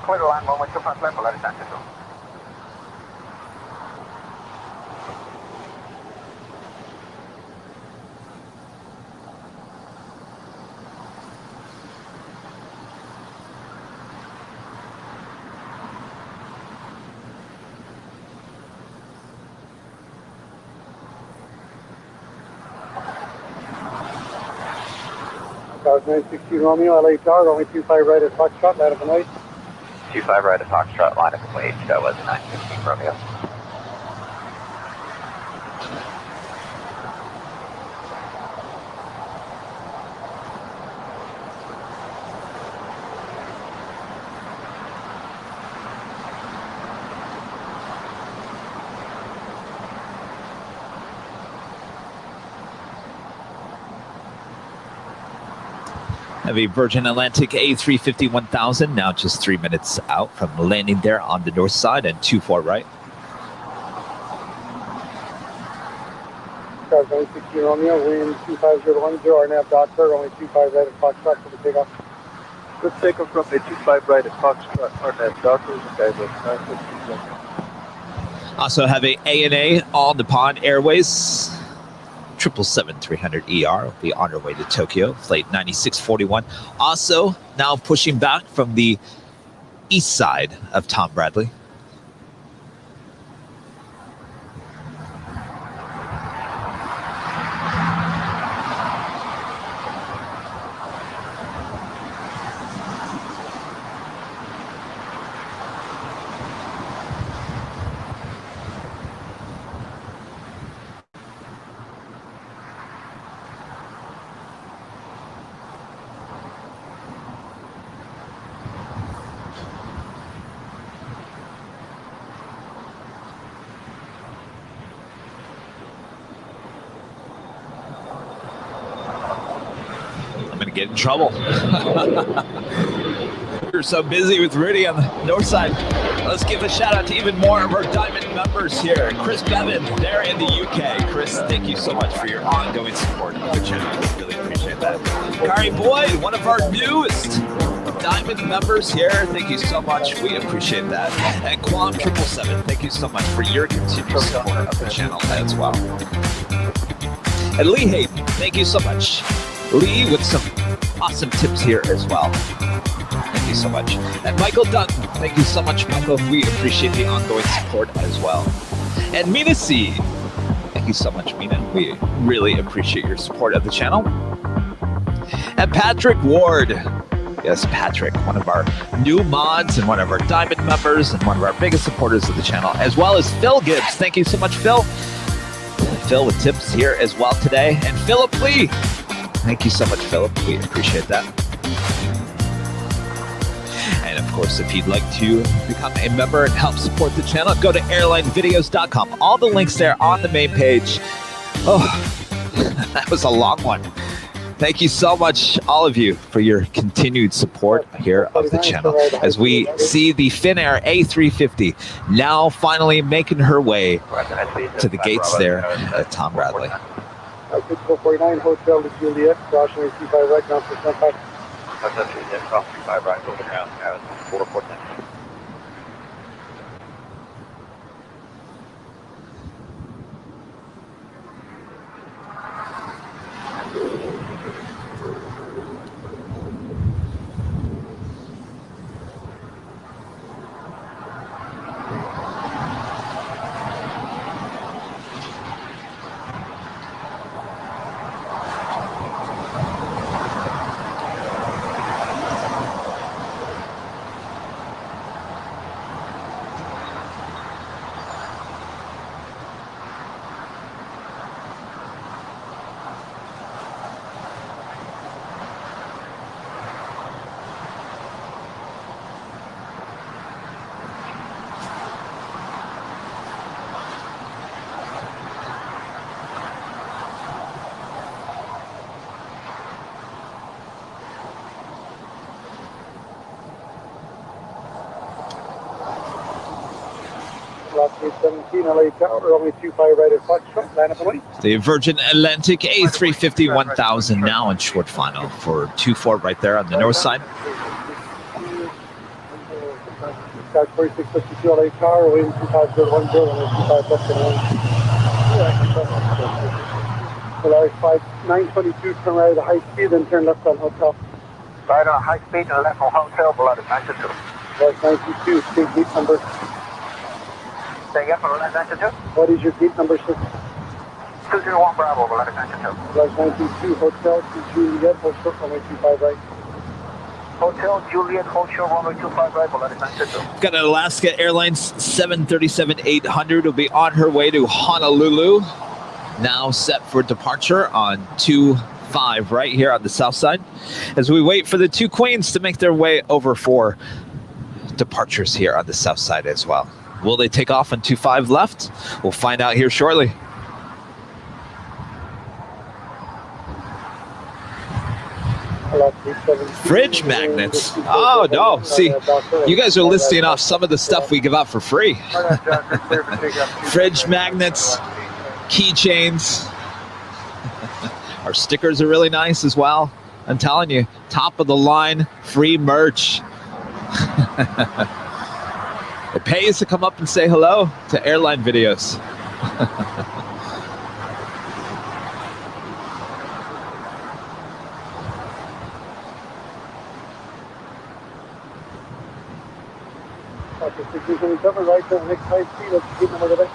Clear to land, 125 left, Polaris 92. Tower 916 Romeo, LA Tower, only 25 right at Foxtrot, land of the night. 25 right at Foxtrot, line up and wait. That was 916 Romeo. Heavy Virgin Atlantic A350 1000, now just 3 minutes out from landing there on the north side and 24 right. Tower 916 Romeo, wind 25010, RNAV Doctor, only 25 right at Foxtrot for the takeoff. Good takeoff from a 25 right at Foxtrot, RNAV Doctor, guys at 916 Romeo. Also have a ANA All Nippon Airways 777-300ER will be on our way to Tokyo, flight 9641. Also, now pushing back from the east side of Tom Bradley. Get in trouble. We're so busy with Rudy on the north side. Let's give a shout out to even more of our Diamond members here. Chris Bevan, there in the UK. Chris, thank you so much for your ongoing support of the channel. Really appreciate that. Kari Boyd, one of our newest Diamond members here. Thank you so much. We appreciate that. And Quam 777, thank you so much for your continued support of the channel as well. And Lee Hayden, thank you so much. Lee with some awesome tips here as well. Thank you so much. And Michael Dutton, thank you so much, Michael. We appreciate the ongoing support as well. And Mina C, thank you so much, Mina. We really appreciate your support of the channel. And Patrick Ward. Yes, Patrick, one of our new mods and one of our Diamond members and one of our biggest supporters of the channel, as well as Phil Gibbs. Thank you so much, Phil. Phil with tips here as well today. And Philip Lee. Thank you so much, Philip. We appreciate that. And of course, if you'd like to become a member and help support the channel, go to airlinevideos.com. All the links there on the main page. Oh, that was a long one. Thank you so much, all of you, for your continued support here of the channel as we see the Finnair A350 now finally making her way to the gates there at Tom Bradley. 6449, Hotel to Juliet, crossing 25 right, now for 75. Hotel Juliet, cross 35 right, over ground, 449. Last 817 LA Tower, only 25 right at Foxtrot, line up and wait. The Virgin Atlantic A350 1000 now in short final for 24 right there on the north side. Scotch 4652 LA Tower, waiting 2510, only 25 left and one. Well, 922, turn right at high speed, then turn left on hotel. Right on high speed and left on hotel, below the 92. Right 92, state gate number. Stay up on the 92. What is your gate number, sir? 201 Bravo, below the 92. Right 92, hotel to Juliet, hotel, runway 25 right. Hotel Juliet, hotel, runway 25 right, below the 92. Got an Alaska Airlines 737-800 will be on her way to Honolulu. Now set for departure on 25 right here on the south side. As we wait for the two queens to make their way over for departures here on the south side as well. Will they take off on 25 left? We'll find out here shortly. Fridge magnets. Oh no, see, you guys are listing off some of the stuff we give out for free. Fridge magnets, keychains. Our stickers are really nice as well. I'm telling you, top of the line, free merch. It pays to come up and say hello to airline videos. Right to the next high speed, let's gate number today.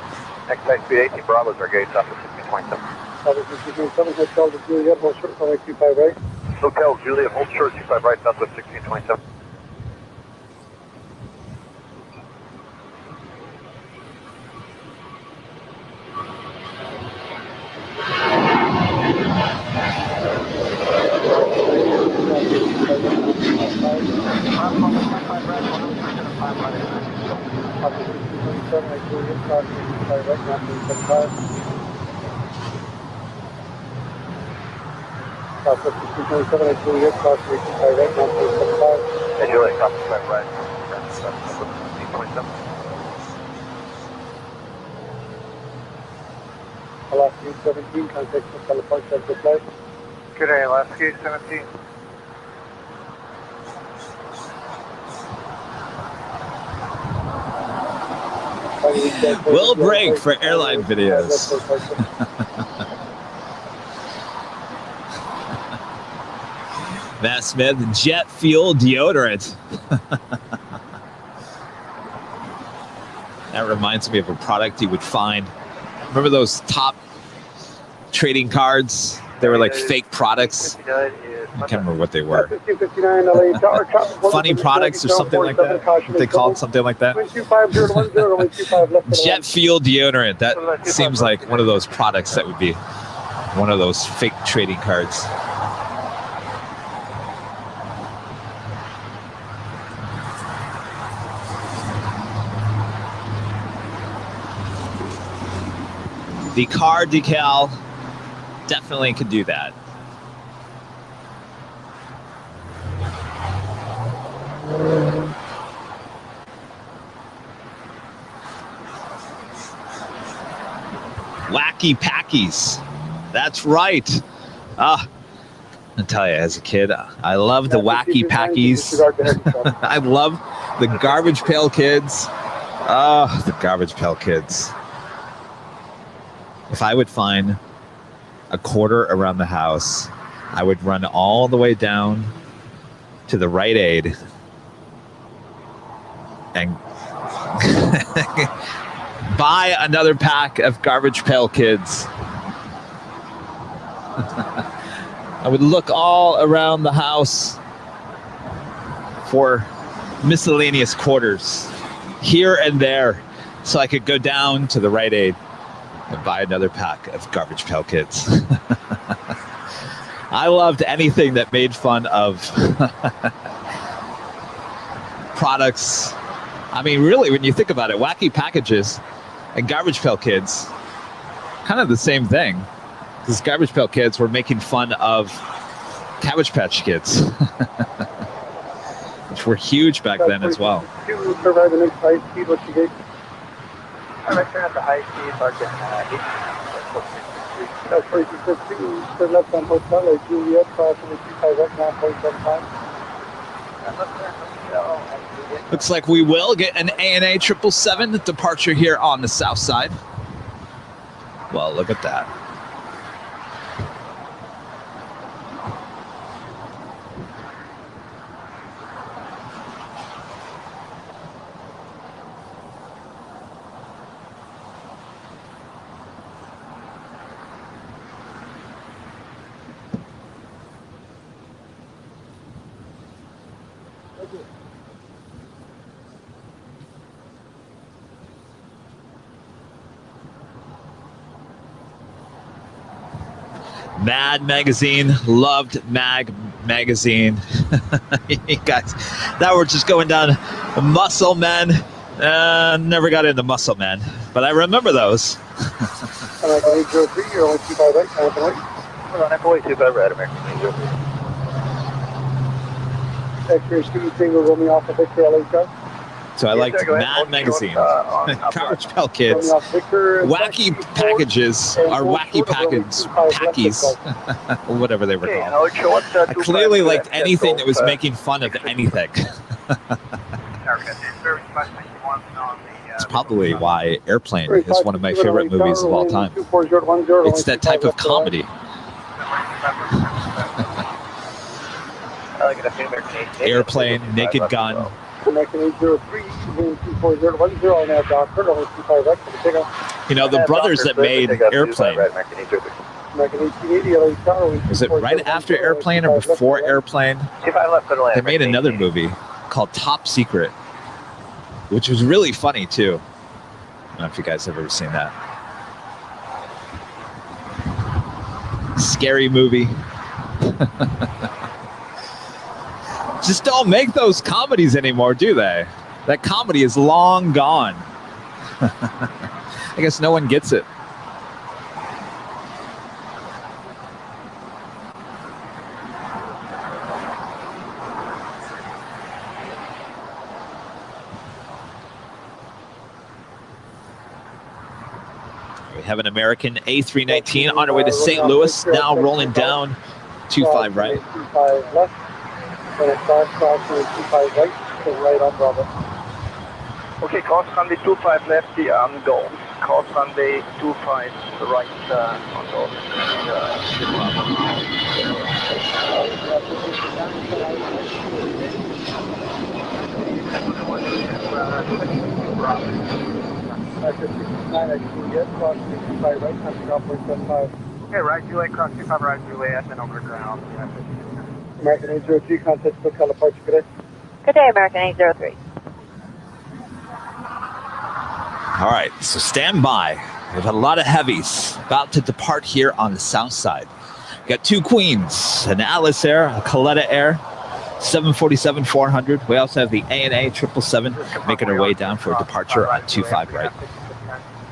Next high speed 18 Bravo's our gate, up to 1627. Hotel Juliet, hold short, runway 25 right. Hotel Juliet, hold short, 25 right, southwest 1627. Alaska 17, contact from California, Central Flight. Good day, Alaska 17. Will break for airline videos. Matt Smith, jet fuel deodorant. That reminds me of a product you would find. Remember those top trading cards? They were like fake products. I can't remember what they were. Funny products or something like that. They called something like that. Jet fuel deodorant. That seems like one of those products that would be one of those fake trading cards. The car decal definitely could do that. Wacky Packies. That's right. I tell you, as a kid, I love the Wacky Packies. I love the Garbage Pail Kids. Oh, the Garbage Pail Kids. If I would find a quarter around the house, I would run all the way down to the Rite Aid and buy another pack of Garbage Pail Kids. I would look all around the house for miscellaneous quarters here and there so I could go down to the Rite Aid and buy another pack of Garbage Pail Kids. I loved anything that made fun of products. I mean, really, when you think about it, Wacky Packages and Garbage Pail Kids, kind of the same thing. Because Garbage Pail Kids were making fun of Cabbage Patch Kids, which were huge back then as well. Alright, turn at the high speed, park at 8. That's 4215, turn left on Hotel at Juliet, crossing the 25 right, 9.75. Looks like we will get an ANA 777 departure here on the south side. Well, look at that. Mad Magazine, loved Mag Magazine. You guys, that were just going down Muscle Men. Never got into Muscle Men, but I remember those. American 803, you're only 25 right, Hamilton White. We're on FOA 25 right, American 803. X-ray student single Romeo Alpha Victor LA Charlie. So I liked Mad Magazine, College Pell Kids, wacky packages, or wacky packies, whatever they were called. I clearly liked anything that was making fun of anything. It's probably why Airplane is one of my favorite movies of all time. It's that type of comedy. Airplane, Naked Gun. American 803, Zoom 24010, on that doctor, only 25 right for the pickup. You know, the brothers that made Airplane, American 1880, LA Tower. was it right after Airplane or before Airplane? They made another movie called Top Secret, which was really funny too. I don't know if you guys have ever seen that. Scary movie. Just don't make those comedies anymore, do they? That comedy is long gone. I guess no one gets it. We have an American A319 on our way to St. Louis, now rolling down 25 right. 25 left. And it's crossing 25 right, so right on Bravo. Okay, cross runway 25 left, on go. Cross runway 25 right, on go. Okay, right Juliet, cross 25 right Juliet, and over ground. American 803, contact for California, good day. Good day, American 803. All right, so stand by. We have a lot of heavies about to depart here on the south side. We got two Queens, an Alice Air, a Coletta Air, 747-400. We also have the ANA 777 making our way down for a departure on 25 right.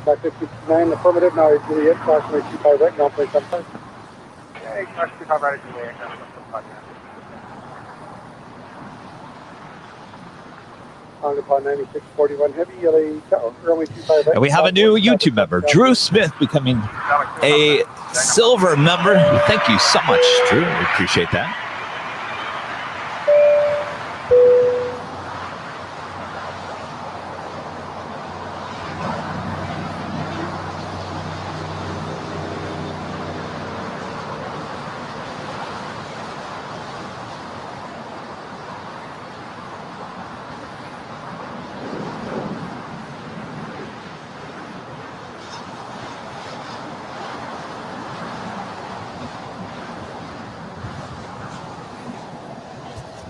Back 59, affirmative, now Juliet, crossing 25 right, now place on time. Okay, cross 25 right Juliet, On upon 9641 heavy, LA Tower, runway 25 right. And we have a new YouTube member, Drew Smith, becoming a silver member. Thank you so much, Drew. We appreciate that.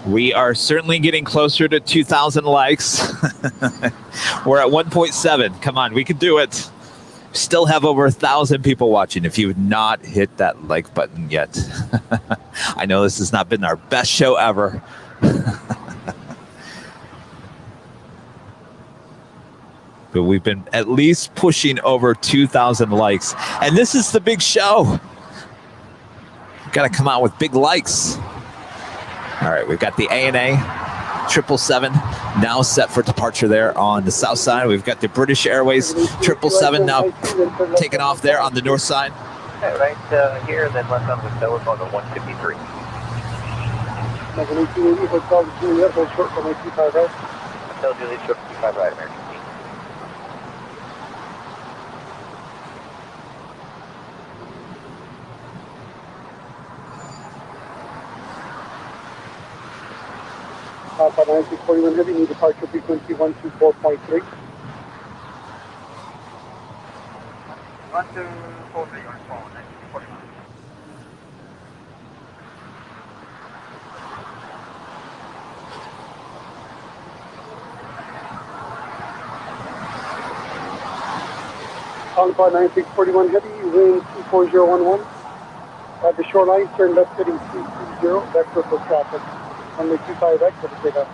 We are certainly getting closer to 2,000 likes. We're at 1.7. Come on, we can do it. Still have over 1,000 people watching. If you have not hit that like button yet, I know this has not been our best show ever. But we've been at least pushing over 2,000 likes. And this is the big show. Got to come out with big likes. All right, we've got the ANA 777 now set for departure there on the south side. We've got the British Airways 777 now taking off there on the north side. Okay, right here, then left on the tower on the 153. Like an 1880, Hotel Juliet, hold short for my 25 right. Hotel Juliet, short 25 right, American. Papa 9641 Heavy, new departure frequency 124.3. 1243 on phone, 1941. Papa 9641 Heavy, wind 24011. At the shoreline, turn left heading 320, vector for traffic. Runway 25 right for the takeoff.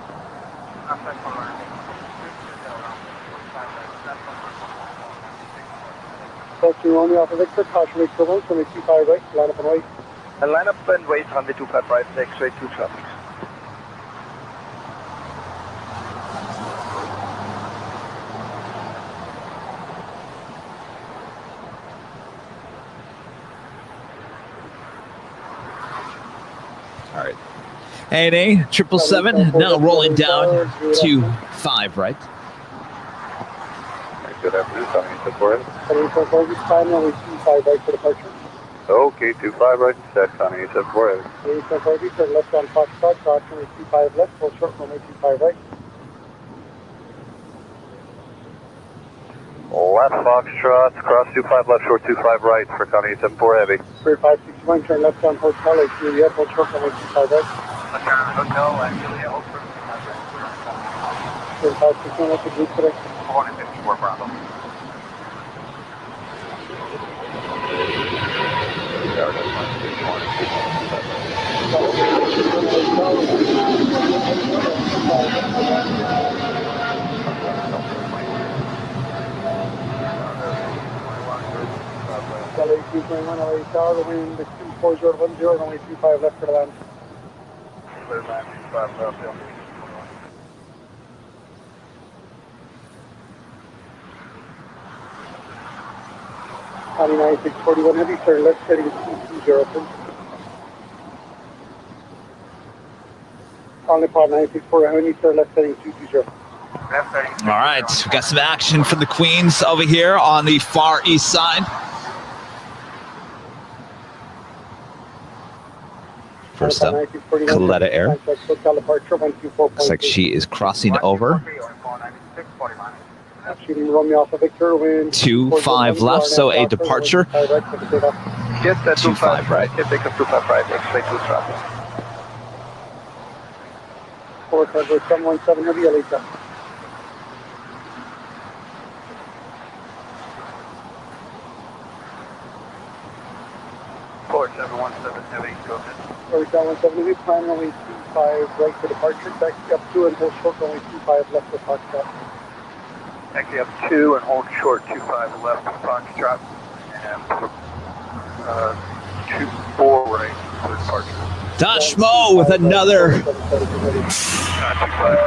Approaching Romeo Alpha Victor, caution rate turbulence, runway 25 right, line up and wait. And line up and wait on the 25 right, X-ray 2 traffic. All right. ANA 777 now rolling down to 5 right. Good afternoon, Tommy. 4 runway 25 right for departure. Okay, 25 right, set, Tommy. 4 turn left on Foxtrot, caution runway 25 left, full short runway 25 right. Left Foxtrot, cross 25 left, short 25 right for Connie 74 Heavy. 3561, turn left on Hotel, Lake Juliet, hold short runway 25 right. Hotel, Juliet, hold short 25 right. 3561, what's the group today? 454 Bravo. LA 221, LA Tower, the wind 24010, runway 25 left for the land. Clear land, 25 left, yeah. County 9641 Heavy, turn left heading 220. Only part 9641 Heavy, turn left heading 220. All right, we got some action from the Queens over here on the far east side. First up, Coletta Air. Looks like she is crossing over. 25 left, so a departure. Get that 25 right. Get take a 25 right, X-ray 2 traffic. 717 Heavy, LA Tower. Port 717 Heavy, go ahead. 717 Heavy, plan runway 25 right for departure, taxi up 2 and hold short runway 25 left for Foxtrot. Taxi up 2 and hold short 25 left for Foxtrot. And 24 right for departure. Dashmo with another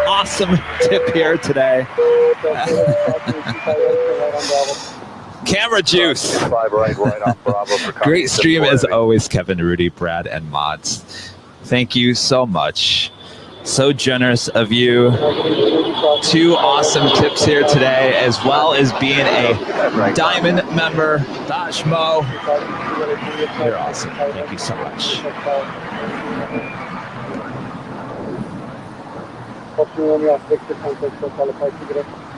awesome tip here today. Camera juice. Great stream as always, Kevin, Rudy, Brad, and Mods. Thank you so much. So generous of you. 2 awesome tips here today, as well as being a Diamond member. Dashmo, you're awesome. Thank you so much.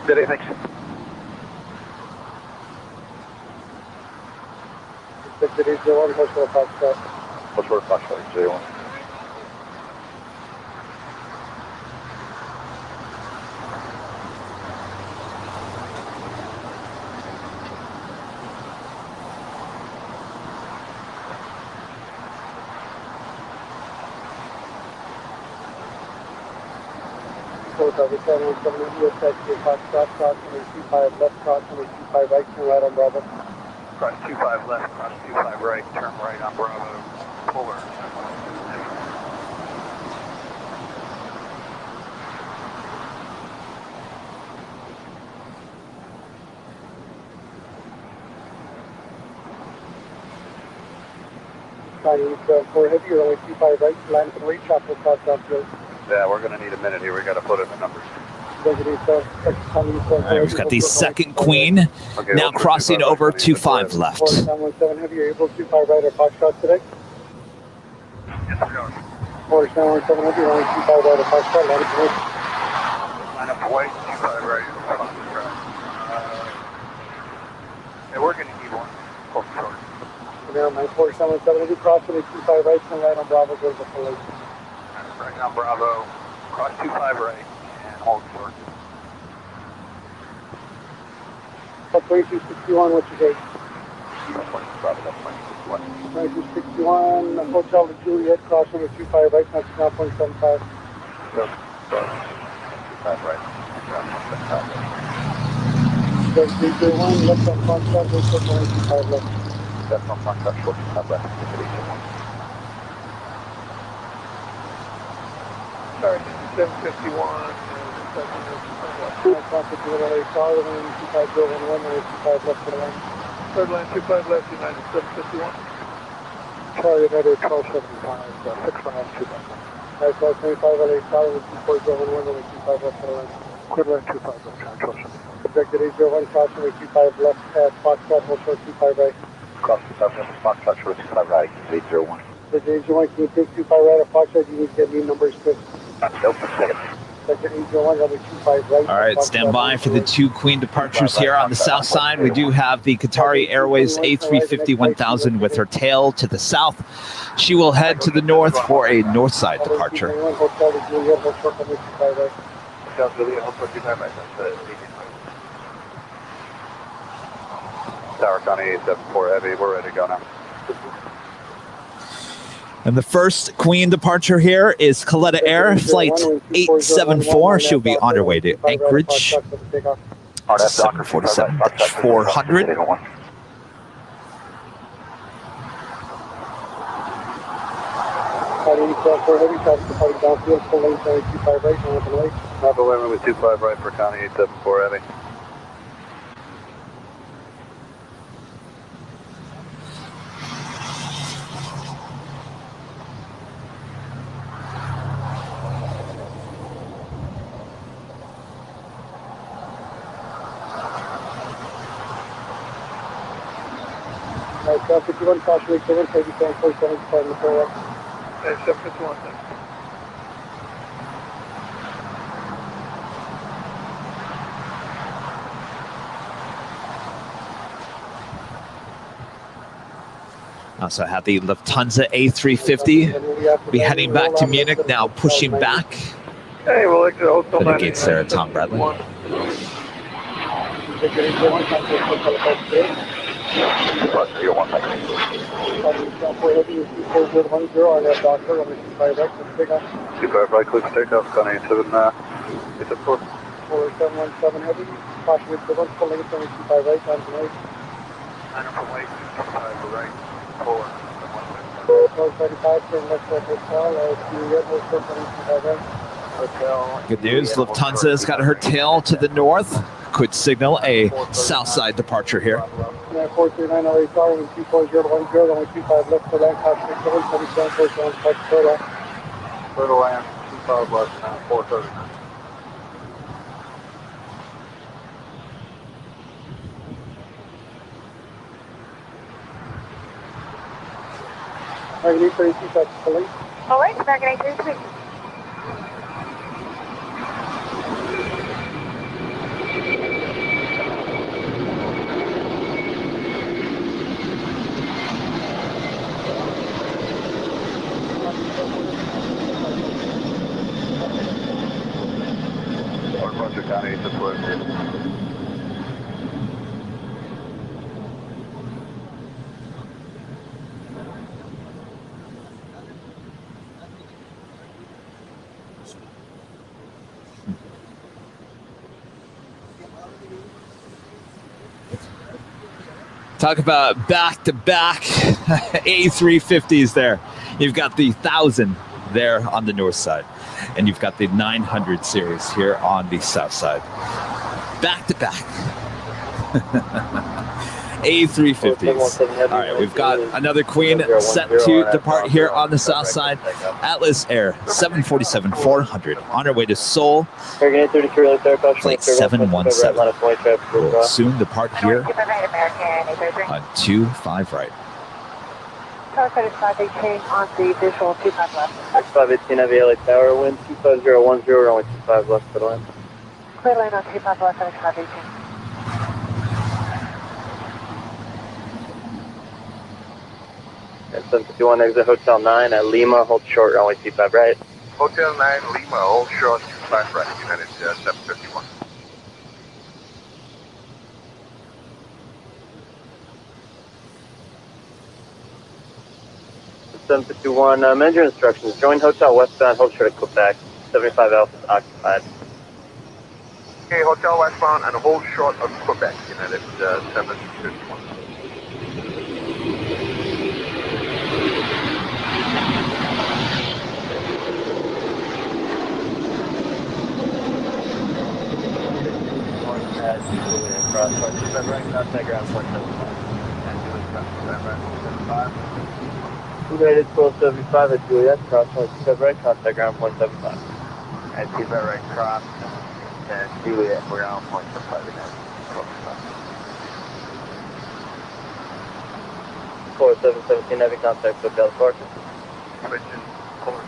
Did it, thanks. What's for Foxtrot, J1? Foxtrot, left, cross 25 right, turn right on Bravo. Cross 25 left, cross 25 right, turn right on Bravo, Fuller. County 4 heavy, runway 25 right, land and wait, chopper cross downfield. Yeah, we're going to need a minute here. We got to put in the numbers. All right, we've got the second queen now crossing over 25 left. 4717 heavy, you're able to 25 right or Foxtrot today? Yes, sir. 4717 heavy, runway 25 right or Foxtrot, land and wait. Line up away, 25 right. Yeah, we're going to need one. Oh, sorry. Now, 4717 heavy, cross to the 25 right, and right on Bravo, goes to full lake. Right on Bravo, cross 25 right, and hold short. 2261, what's your date? 2261, Hotel to Juliet, cross number 25 right, that's 9.75. 25 right. 301, left on Foxtrot, go to 25 left. Left on Foxtrot, short 25 left. Sorry, 751. Traffic to LA, Solomon, 25011, 25 left to the line. Third line, 25 left, United 751. Charlie, United 1275, 6 miles, 2 left. Nice, 25 LA, Solomon, 24011, 25 left to the line. Third line, 25 left, United 1275. Projected 801, crossing with 25 left at Foxtrot, hold short 25 right. Cross 25 left, Foxtrot, short 25 right, 801. Projected 801, can you take 25 right at Foxtrot? You need to get me numbers, Chris. Nope, a second. All right, stand by for the two queen departures here on the south side. We do have the Qatari Airways A350 1000 with her tail to the south. She will head to the north for a north side departure. Tower County 874 heavy, we're ready to go now. And the first queen departure here is Coletta Air, flight 874. She'll be on her way to Anchorage. 747-400. Bravo Lima with 25 right for County 874 heavy. Nice, 51, caution, 87, 37, 47, 751. Nice, 751, thanks. Also have the Lufthansa A350. Be heading back to Munich now, pushing back. Hey, we'll exit Hotel The gates there at Tom Bradley. Super right, click takeoff, County 874. 4717 heavy, caution with 7, full length, 25 right, down to right. 9 right, 25 right, forward. 1235, turn left at Hotel, Juliet, hold short, 25 right. Hotel. Good news, Lufthansa's got her tail to the north. Could signal a south side departure here. 439 LA Tower, 24010, only 25 left for land, caution with 7, 77, 47, Foxtrot. Third land, 25 left, 439. Dragon 832, that's fully. All right, Dragon 832. County 874. Talk about back-to-back A350s there. You've got the 1000 there on the north side, and you've got the 900 series here on the south side. Back-to-back. A350s. All right, we've got another Queen set to depart here on the south side. Atlas Air 747-400 on our way to Seoul. Flight 717. We'll soon depart here on 25 right. Tower code is 518 on the visual 25 left. 518 Heavy LA Tower, wind 25010, runway 25 left for the land. Clear lane on 25 left, 518. And 751 exit Hotel 9 at Lima, hold short, runway 25 right. Hotel 9 Lima, hold short, 25 right, United 751. 751, manager instructions. Join hotel westbound, hold short at Quebec. 75 Alpha is occupied. Okay, hotel westbound and hold short of Quebec, United 751. Cross 25 right, contact ground 175. United 1275 at Juliet, cross 25 right, contact ground 175. At 25 right, cross, and Juliet, we're on 175 again. 4717 heavy contact with Delta Park. Question, forward.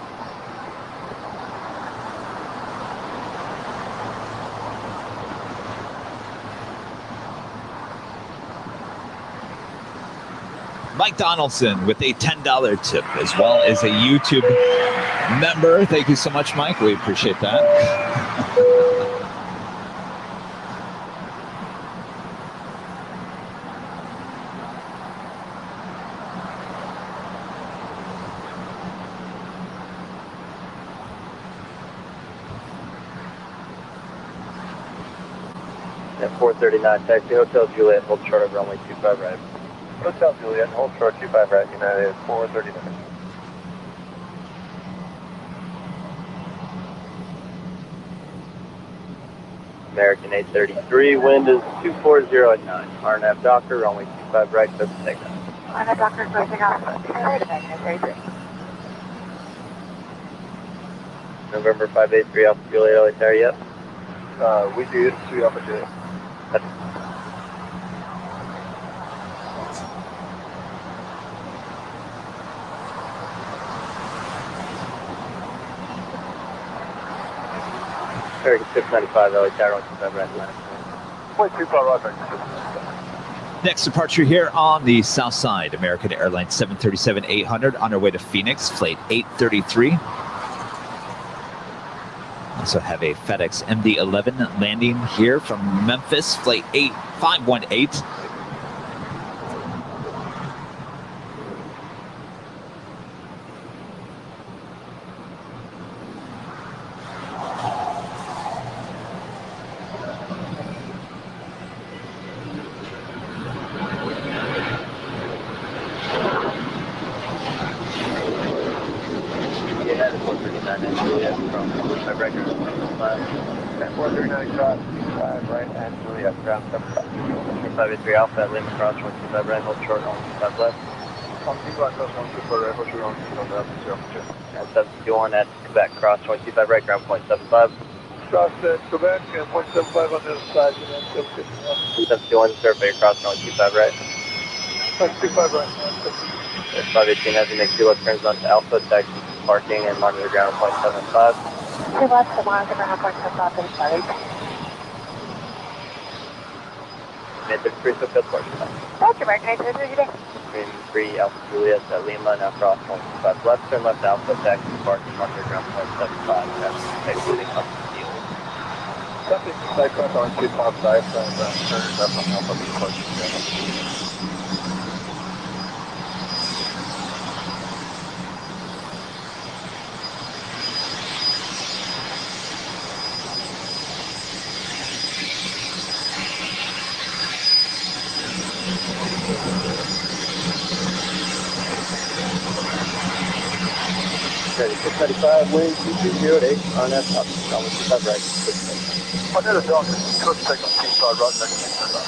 Mike Donaldson with a $10 tip, as well as a YouTube member. Thank you so much, Mike. We appreciate that. At 439, taxi Hotel Juliet, hold short of runway 25 right. Hotel Juliet, hold short 25 right, United 439. American 833, wind is 240 at 9. RNAV Docker, runway 25 right, clear for takeoff. RNAV Docker, closing off. American 833. November 583 Alpha Juliet, LA Tower yet? We did 3 Alpha Juliet. American 695 LA Tower, 125 right, line. 0.25 right, Next departure here on the south side, American Airline 737-800 on our way to Phoenix, flight 833. Also have a FedEx MD-11 landing here from Memphis, flight 8518. Alpha at Lima Cross, 125 right, hold short, 125 left. And 751 at Quebec, cross 25 right, ground point 75. Cross at Quebec, 0.75 on the other side, and then 751 survey, cross 25 right. 25 right. 518 heavy, make 2 left turns onto Alpha, taxi parking and monitor ground point 75. 2 left to monitor ground point 75 and 518. Mid 3 Hotel Park. Roger, American 833. Green 3 Alpha Juliet at Lima, now cross 25 left, turn left Alpha, taxi parking, monitor ground point 75, exiting up the field. Something like that on 25 side, and turn left on Alpha Park. Ready, 695, wind 2208, RNAV top, runway 25 right, I did a dog, coach take on 25 right, next to 25.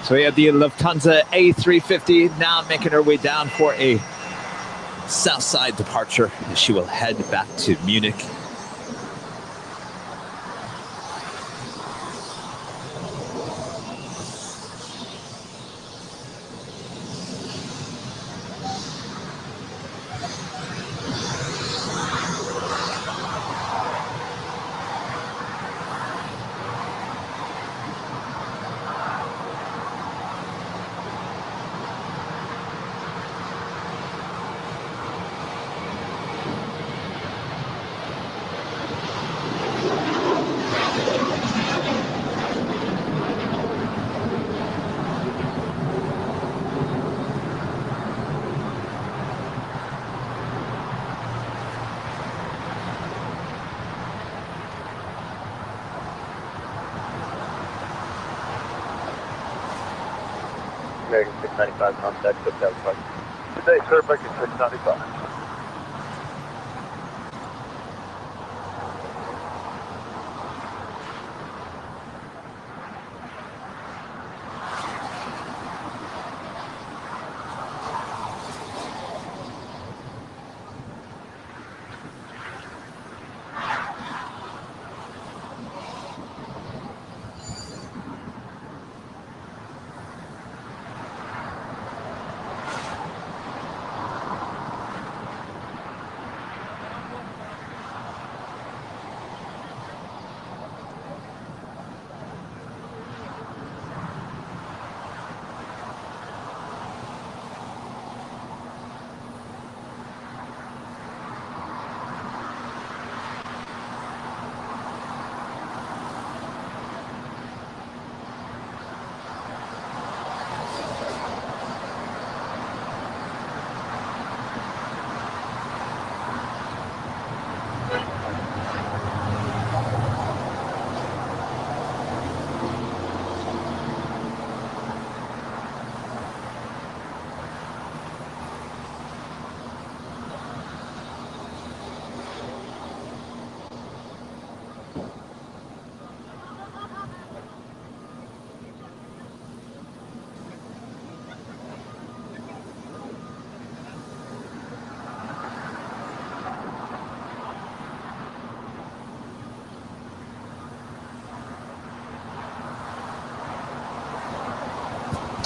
So we have the Lufthansa A350 now making her way down for a south side departure. She will head back to Munich. American 695 contact, hotel flight. Today, sir, American 695.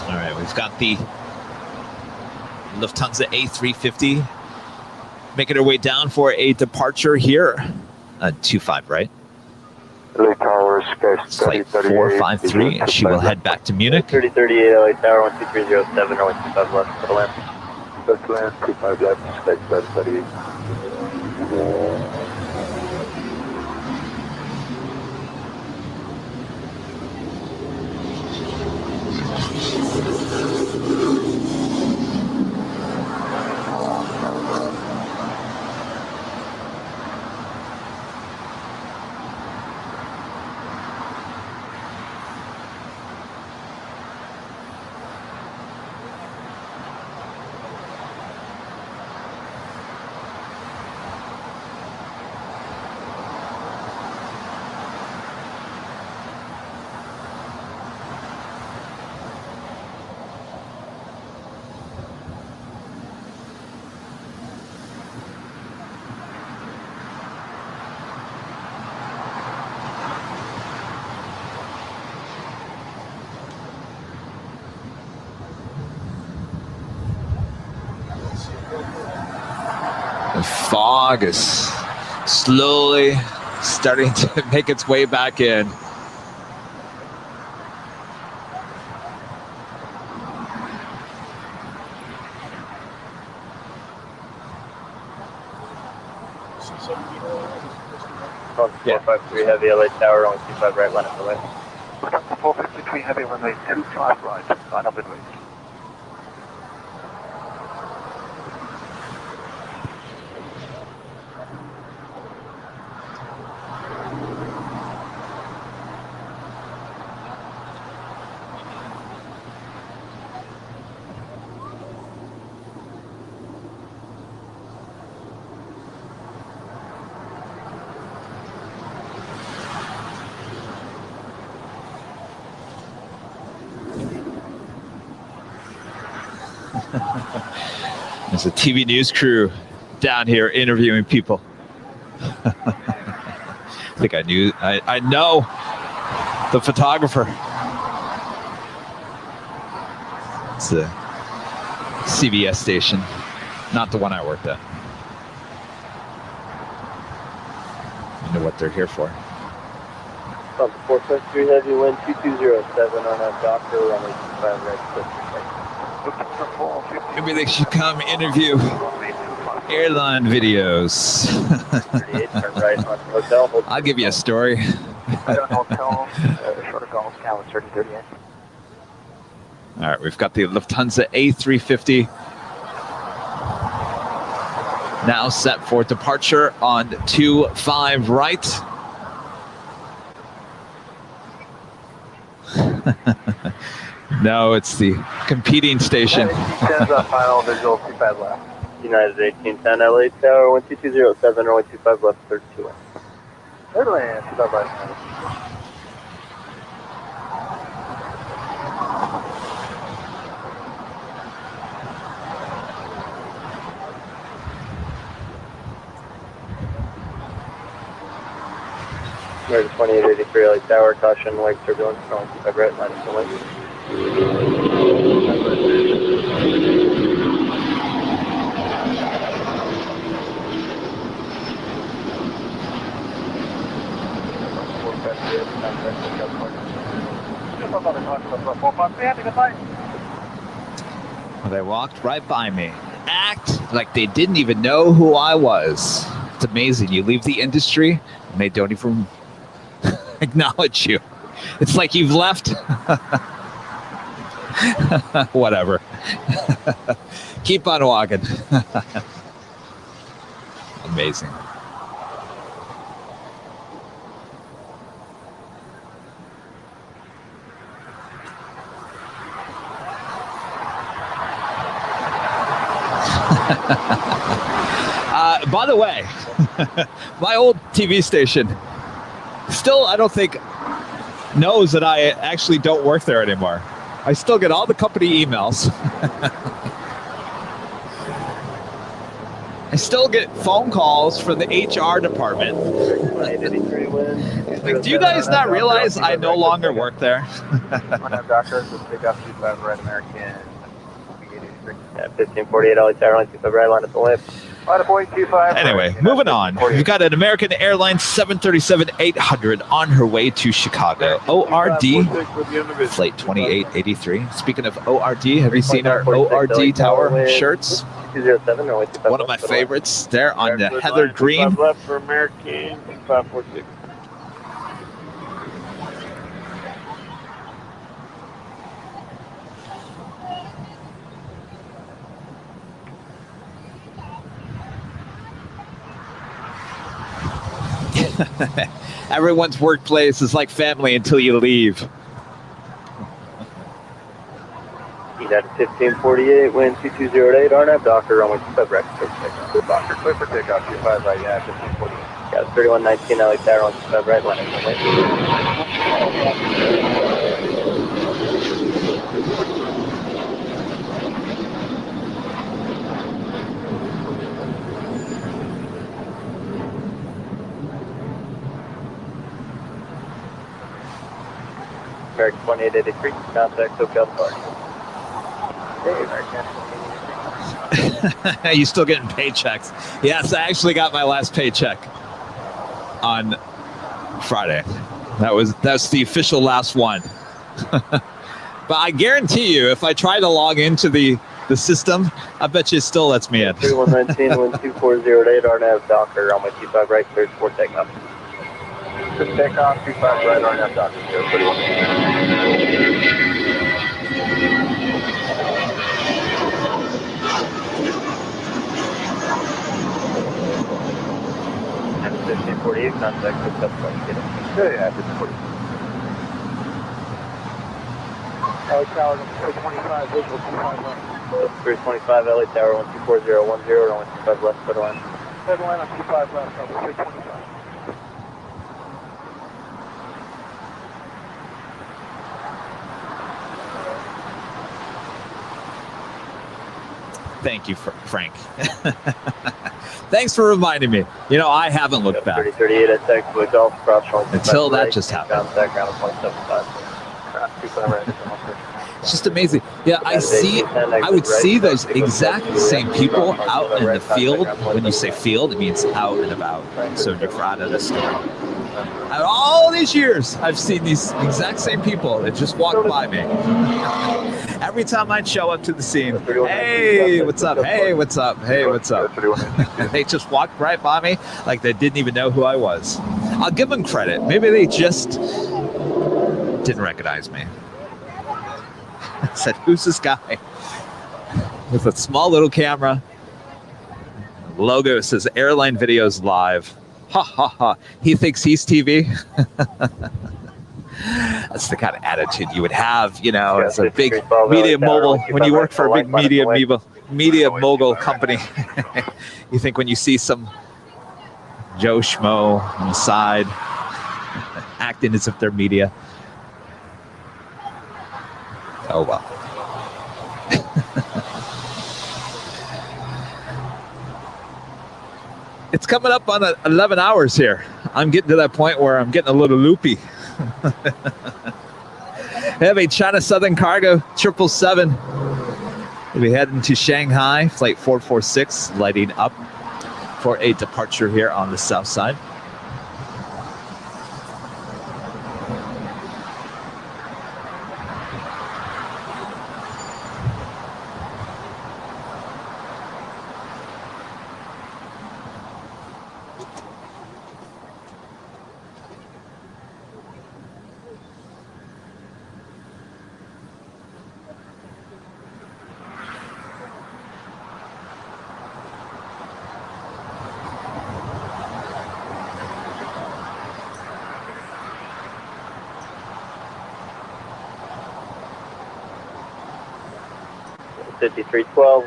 All right, we've got the Lufthansa A350 making her way down for a departure here. 25, right? LA Tower, It's like 453, and she will head back to Munich. 3038 LA Tower, 12307 or 125 left for the land. Let's land, 25 left, Sky 38. The fog is slowly starting to make its way back in. Yeah. 453 heavy LA Tower, only 25 right, line up and wait. 453 heavy runway 25 right, line up and wait. There's a TV news crew down here interviewing people. I think I know the photographer. It's a CBS station, not the one I worked at. I know what they're here for. 453 heavy wind 2207 on that doctor, runway 25 right. Maybe they should come interview airline videos. Right on hotel. I'll give you a story. Hotel, short of golf, count 3038. All right, we've got the Lufthansa A350 now set for departure on 25 right. No, it's the competing station. Final visual 25 left. United 1810 LA Tower 12207 or 125 left 32. Airline 25 right. American 2883 LA Tower, caution, wake turbulence, 25 right, line up the left. Well, they walked right by me. Act like they didn't even know who I was. It's amazing. You leave the industry and they don't even acknowledge you. It's like you've left. Whatever. Keep on walking. Amazing. By the way, my old TV station still, I don't think, knows that I actually don't work there anymore. I still get all the company emails. I still get phone calls from the HR department. Like, do you guys not realize I no longer work there? Doctor, pick up 25 right American. 1548 LA Tower, line 25 right, line at the left. Anyway, moving on. We've got an American Airlines 737-800 on her way to Chicago. ORD, flight 2883. Speaking of ORD, have you seen our ORD tower shirts? One of my favorites. There on the Heather Green. Left for American 546. Everyone's workplace is like family until you leave. United 1548, wind 2208, RNAV, Docker, runway 25 right, Docker, clear for takeoff, 25 right, yeah, 1548. Got 3119 LA Tower, on 25 right, line at the left. American 2883, contact SoCal Park. Hey, American. You still getting paychecks? Yes, I actually got my last paycheck on Friday. That's the official last one. But I guarantee you, if I try to log into the system, I bet you it still lets me in. 3119, wind 2408, RNAV, Docker, runway 25 right, cleared for takeoff. Just take off, 25 right, RNAV, Docker, 31. 1548, contact SoCal Park. Yeah, 1548. LA Tower, 325, visual 25 left. 325, LA Tower, 124010, runway 25 left, clear line. Clear line on 25 left, 325. Thank you, Frank. Thanks for reminding me. You know, I haven't looked back 3038 at Tech Blue Golf cross until that just happened. Background 0.75. It's just amazing. Yeah, I would see those exact same people out in the field. When you say field, it means out and about. So you're proud of this story. Out all these years, I've seen these exact same people that just walk by me. Every time I'd show up to the scene, hey, what's up? Hey, what's up? Hey, what's up? They just walked right by me like they didn't even know who I was. I'll give them credit. Maybe they just didn't recognize me. I said, who's this guy? With a small little camera. Logo says Airline Videos Live. Ha ha ha. He thinks he's TV. That's the kind of attitude you would have, you know, as a big media mogul. When you work for a big media mogul company, you think when you see some Joe Schmo on the side acting as if they're media. Oh, well. It's coming up on 11 hours here. I'm getting to that point where I'm getting a little loopy. We have a China Southern Cargo 777. We'll be heading to Shanghai, flight 446, lighting up for a departure here on the south side.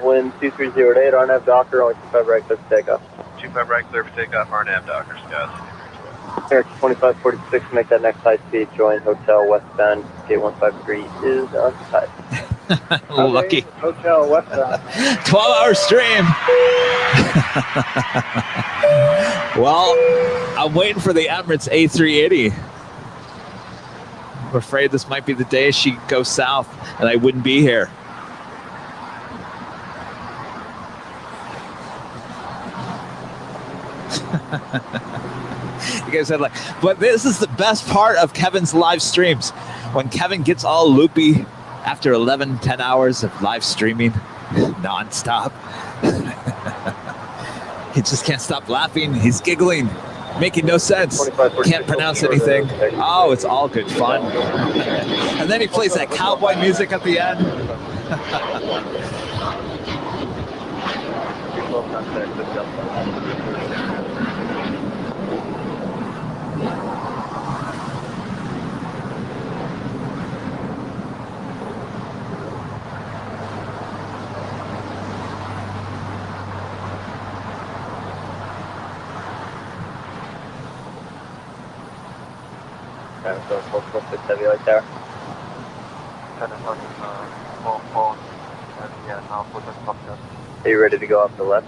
Wind 2308, RNAV Docker, only 25 right clear for takeoff. 25 right clear for takeoff, RNAV Docker, Scott. Air 2546, make that next high speed, join hotel westbound, gate 153 is occupied. Lucky. Hotel westbound. 12-hour stream. Well, I'm waiting for the Emirates A380. I'm afraid this might be the day she goes south and I wouldn't be here. You guys said like, but this is the best part of Kevin's live streams. When Kevin gets all loopy after 10 hours of live streaming nonstop. He just can't stop laughing. He's giggling, making no sense. Can't pronounce anything. Oh, it's all good fun. And then he plays that cowboy music at the end. So 446 heavy light tower. Are you ready to go off the left?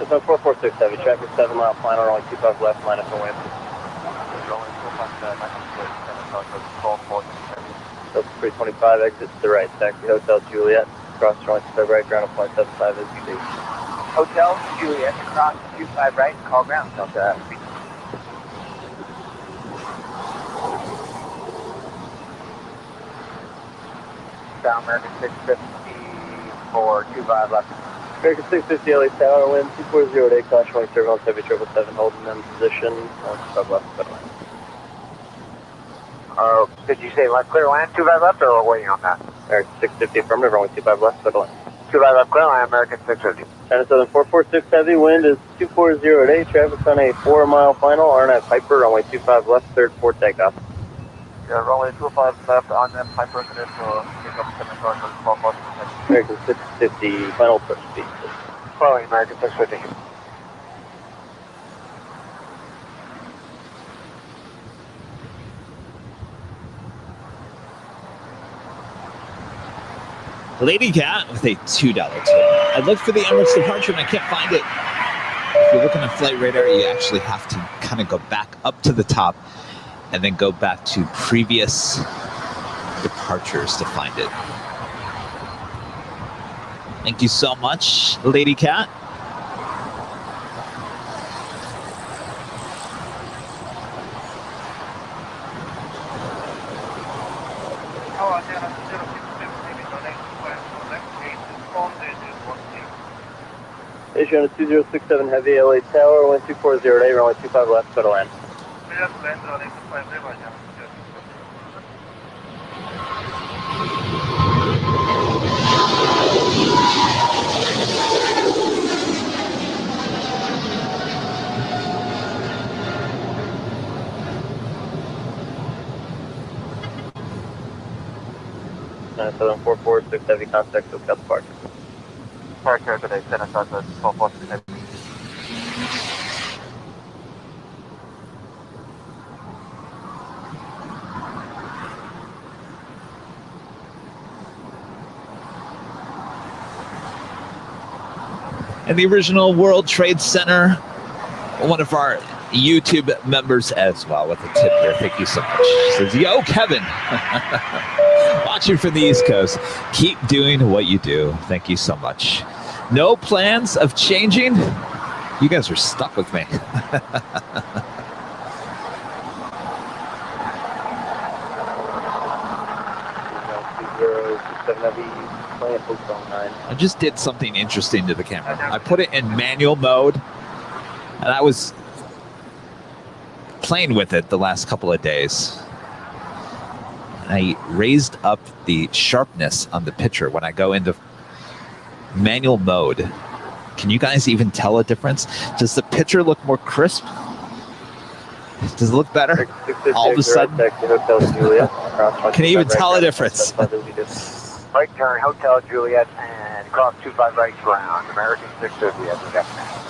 It's on 446 heavy, traffic 7 mile final, only 25 left, line up and wind. So 325, exit to the right, taxi Hotel Juliet, cross runway 25 right, ground up 0.75 as you do. Hotel Juliet, cross 25 right, call ground. Delta. Down American 654, 25 left. American 650 LA Tower, wind 2408, caution runway surveillance heavy 777, holding them position, 125 left, better line. Did you say left clear land, 25 left, or we're waiting on that? American 650 affirmative, runway 25 left, better line. 25 left clear land, American 650. China Southern 446 heavy, wind is 2408, traffic on a 4 mile final, RNAV Piper, runway 25 left, third, 4 takeoff. Yeah, runway 25 left on them, Piper, so pick up 7 cars for 12 bucks. American 650, final approach speed. Following American 650. Lady Cat with a $2 tip. I looked for the Emirates departure and I can't find it. If you're looking at flight radar, you actually have to kind of go back up to the top and then go back to previous departures to find it. Thank you so much, Lady Cat. Station on 2067 Heavy, LA Tower, 12408, runway 25 left, go to land. Nine 7446 Heavy, contact SoCal departure. Departure today, send us out to 1246 Heavy. And the original World Trade Center, one of our YouTube members as well with a tip here. Thank you so much. Says, yo, Kevin. Watching from the East Coast. Keep doing what you do. Thank you so much. No plans of changing? You guys are stuck with me. I just did something interesting to the camera. I put it in manual mode, and I was playing with it the last couple of days. And I raised up the sharpness on the picture when I go into manual mode. Can you guys even tell a difference? Does the picture look more crisp? Does it look better? All of a sudden? Can you even tell a difference? Right turn, Hotel Juliet, and cross 25 right ground. American 650 as we got now.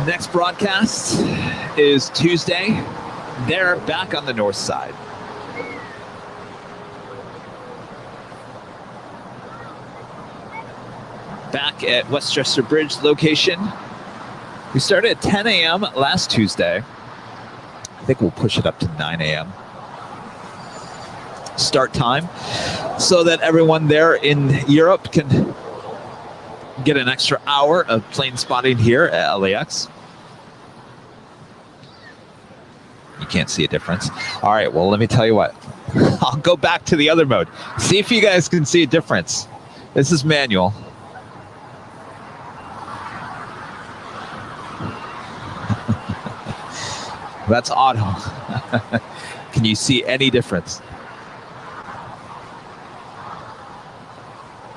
Next broadcast is Tuesday. They're back on the north side. Back at Westchester Bridge location. We started at 10 a.m. last Tuesday. I think we'll push it up to 9 a.m. start time so that everyone there in Europe can get an extra hour of plane spotting here at LAX. You can't see a difference. All right, well, let me tell you what. I'll go back to the other mode. See if you guys can see a difference. This is manual. That's auto. Can you see any difference?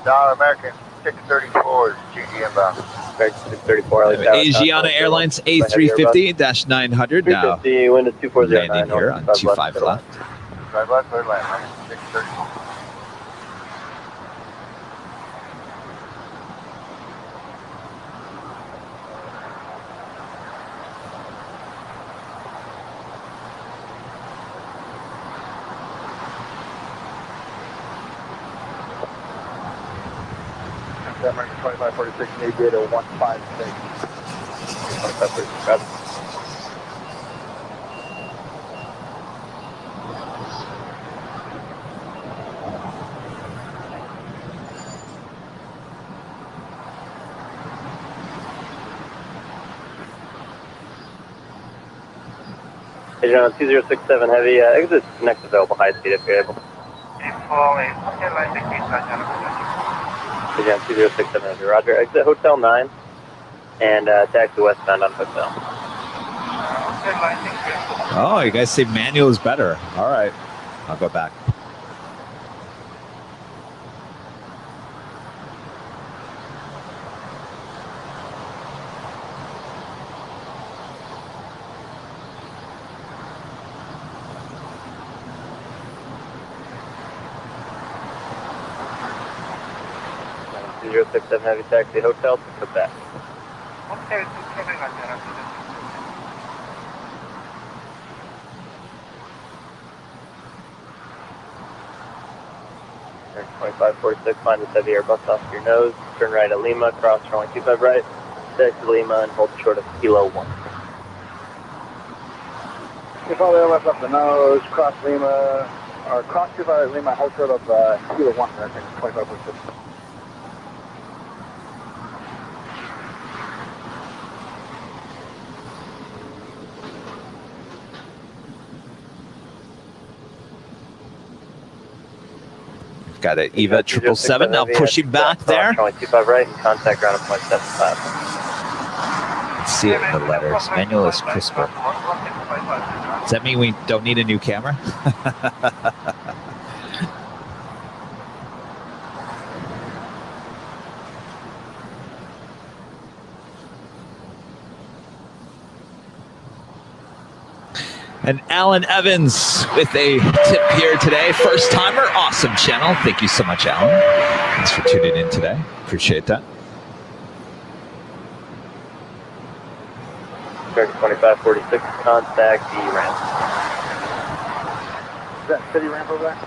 No, American 634 GG inbound. 634. Asiana Airlines A350-900 now. 350, wind is 2409. Landing here on 25 left. 25 left, clear land. American 634. American 2546, Navigator 156. 2537. Agent on 2067 Heavy, exit next available high speed if you're able. Agent 2067 Heavy, roger. Exit Hotel 9 and taxi westbound on Hotel. Oh, you guys say manual is better. All right, I'll go back. 2067 Heavy Taxi Hotel to Quebec. Okay, it's coming on that after this. Air 2546, find this heavy Airbus off your nose, turn right at Lima, cross runway 25 right, taxi Lima and hold short of Kilo 1. If all the left up the nose, cross Lima, or cross 25 Lima, hold short of Kilo 1, I think, 2546. Got an EVA 777 now pushing back there. 25 right and contact ground at 0.75. Let's see it in the letters. Manual is crisper. Does that mean we don't need a new camera? And Alan Evans with a tip here today. First timer, awesome channel. Thank you so much, Alan. Thanks for tuning in today. Appreciate that. 2546, contact the ramp. Is that city ramp over there?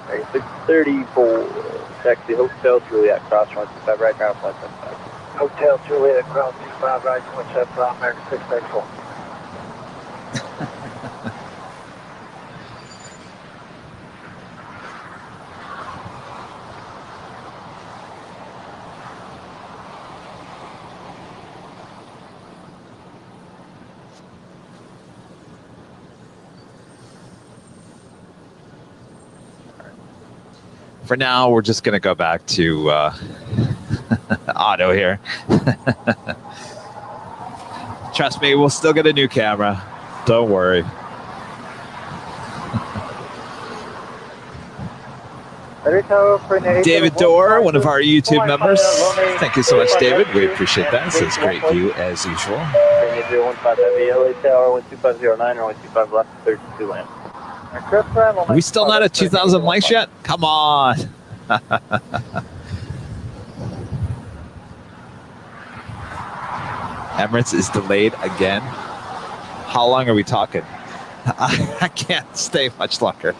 Hey, 634, taxi Hotel Juliet, cross runway 25 right, ground 175. Hotel Juliet, cross 25 right, 175, American 684. For now, we're just going to go back to auto here. Trust me, we'll still get a new camera. Don't worry. David Dorr, one of our YouTube members. Thank you so much, David. We appreciate that. It says great view as usual. 015 Heavy LA Tower, 12509 or 125 left, 32 land. Are we still not at 2,000 likes yet? Come on. Emirates is delayed again. How long are we talking? I can't stay much longer.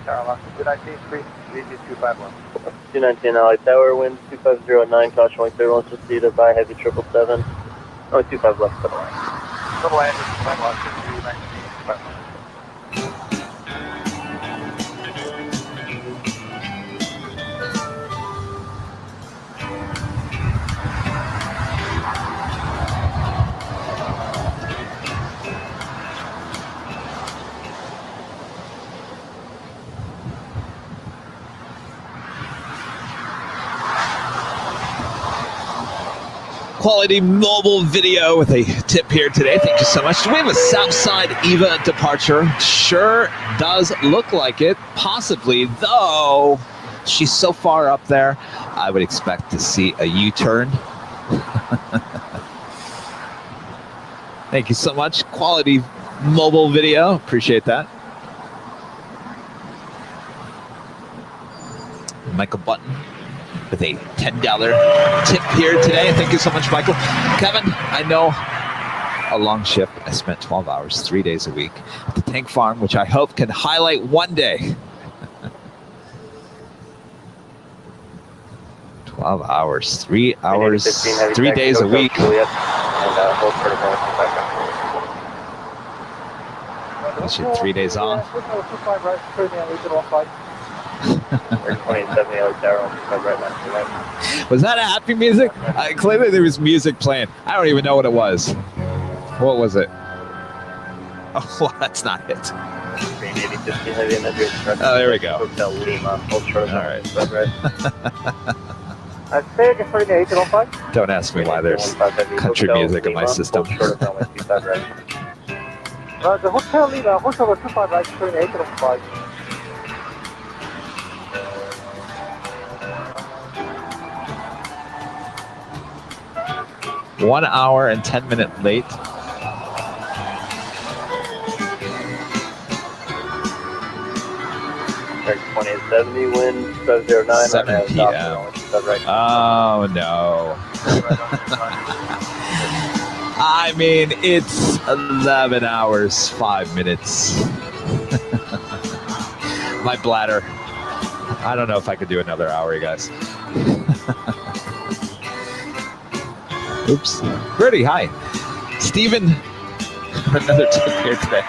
Tower, 219, 251. 219 LA Tower, wind 2509, caution wing 31, succeeded by heavy 777. Only 25 left for the line. Double engine, 219, 251. Quality mobile video with a tip here today. Thank you so much. Do we have a Southside EVA departure? Sure does look like it. Possibly, though she's so far up there, I would expect to see a U-turn. Thank you so much. Quality mobile video. Appreciate that. Michael Button with a $10 tip here today. Thank you so much, Michael. Kevin, I know a long shift. I spent 12 hours, 3 days a week at the tank farm, which I hope can highlight one day. 12 hours, 3 hours, 3 days a week. That's your 3 days off. 2070 LA Tower, right now. Was that a happy music? Clearly there was music playing. I don't even know what it was. What was it? Oh, well, that's not it. Oh, there we go. Hotel Lima, all right. Don't ask me why there's country music in my system. The hotel leader, hotel 25 right, 28 on 5. One hour and 10-minute late. American 2870, wind 709. 7 p.m. Oh, no. I mean, it's 11 hours, 5 minutes. My bladder. I don't know if I could do another hour, you guys. Oops. Rudy, hi. Steven. Another tip here today.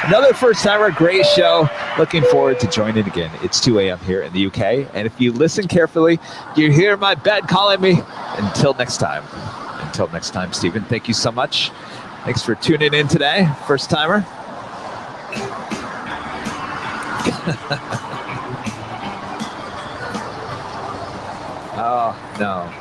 Another first timer, great show. Looking forward to joining again. It's 2 a.m. here in the UK. And if you listen carefully, you hear my bed calling me. Until next time. Until next time, Stephen, thank you so much. Thanks for tuning in today, first timer. Oh, no.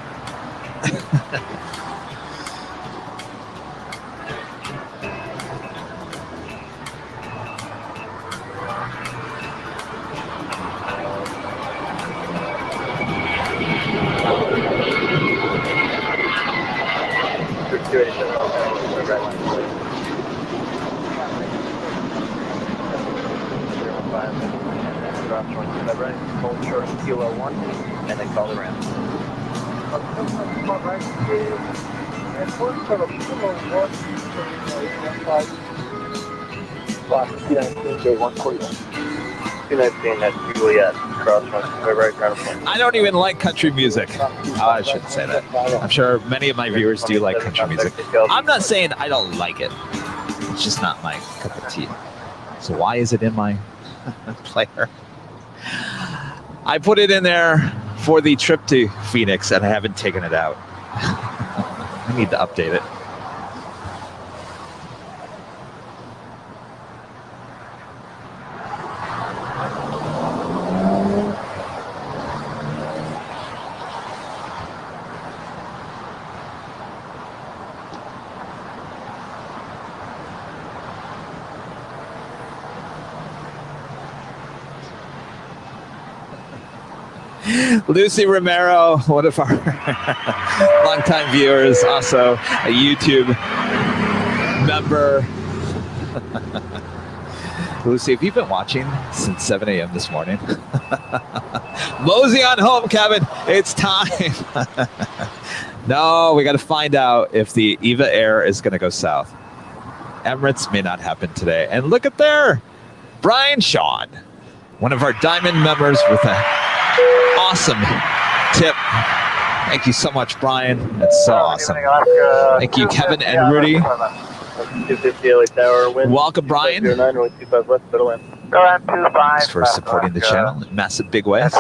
Hold short of kilo 1 and then call around. I don't even like country music. Oh, I shouldn't say that. I'm sure many of my viewers do like country music. I'm not saying I don't like it. It's just not my cup of tea. So why is it in my player? I put it in there for the trip to Phoenix and I haven't taken it out. I need to update it. Lucy Romero, one of our longtime viewers, also a YouTube member. Lucy, have you been watching since 7 a.m. this morning? Mosey on home, Kevin. It's time. No, we got to find out if the Eva Air is going to go south. Emirates may not happen today. And look at there, Brian Sean, one of our diamond members with a awesome tip. Thank you so much, Brian. That's so awesome. Thank you, Kevin and Rudy. 250 LA Tower, wind. Welcome, Brian. 25 west, middle end. Thanks for supporting the channel in massive big ways.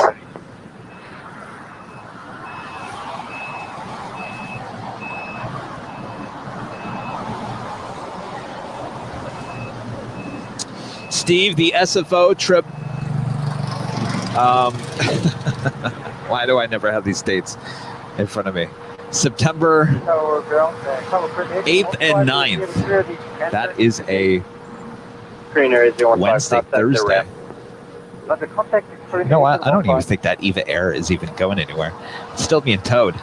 Steve, the SFO trip. Why do I never have these dates in front of me? September 8th and 9th. That is a Wednesday, Thursday. You know what? I don't even think that Eva Air is even going anywhere. It's still being towed.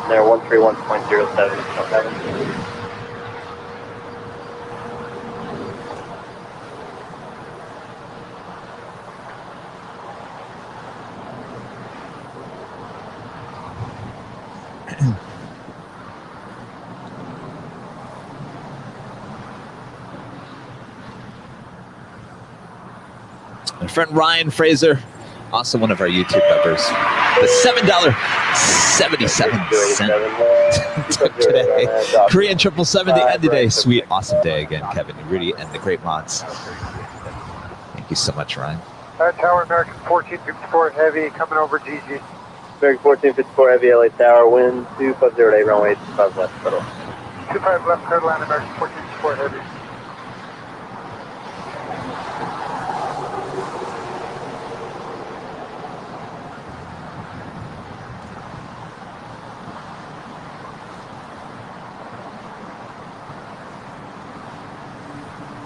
There, 131.07. My friend Ryan Fraser, also one of our YouTube members. The $7.77 tip today. Korean 777, the end of the day. Sweet, awesome day again, Kevin and Rudy and the great mods. Thank you so much, Ryan. Tower American 1454 Heavy coming over GG. American 1454 Heavy LA Tower, wind 2508, runway 25 left, middle. 25 left, clear to land, American 1454 Heavy.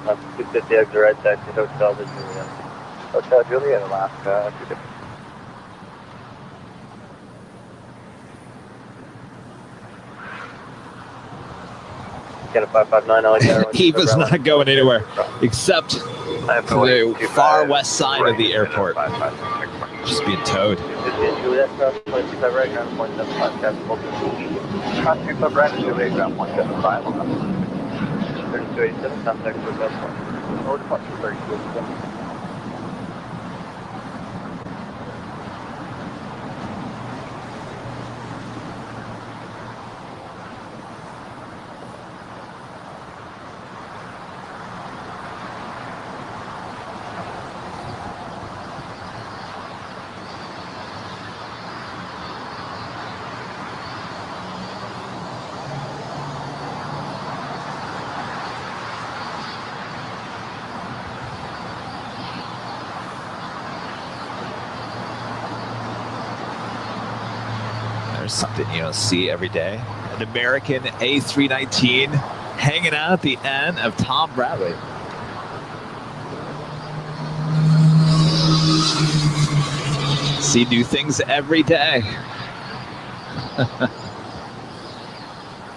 250 exit right taxi, Hotel to Juliet. Hotel Juliet, Alaska. 250. Get a 559 LA. He was not going anywhere except to the far west side of the airport. Just being towed. Juliet, cross 25 right, ground 0.75, capital. Cross 25 right, Juliet, ground 0.75. 3287, contact for Bell Point. Over departure 3287. There's something you don't see every day. An American A319 hanging out at the end of Tom Bradley. See new things every day.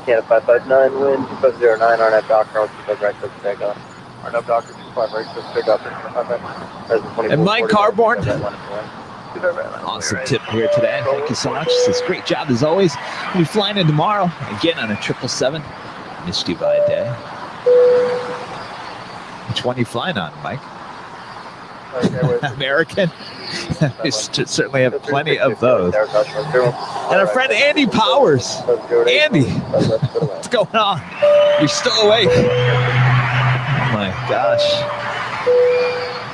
Yeah, 559 wind, 2509, RNAV Doctor, 25 right, click takeoff. RNAV Doctor, 25 right, click takeoff. And Mike Carborn. Awesome tip here today. Thank you so much. This is a great job as always. We'll be flying in tomorrow again on a 777. Missed you by a day. Which one are you flying on, Mike? American? We certainly have plenty of those. And our friend Andy Powers. Andy, what's going on? You're still awake. Oh my gosh.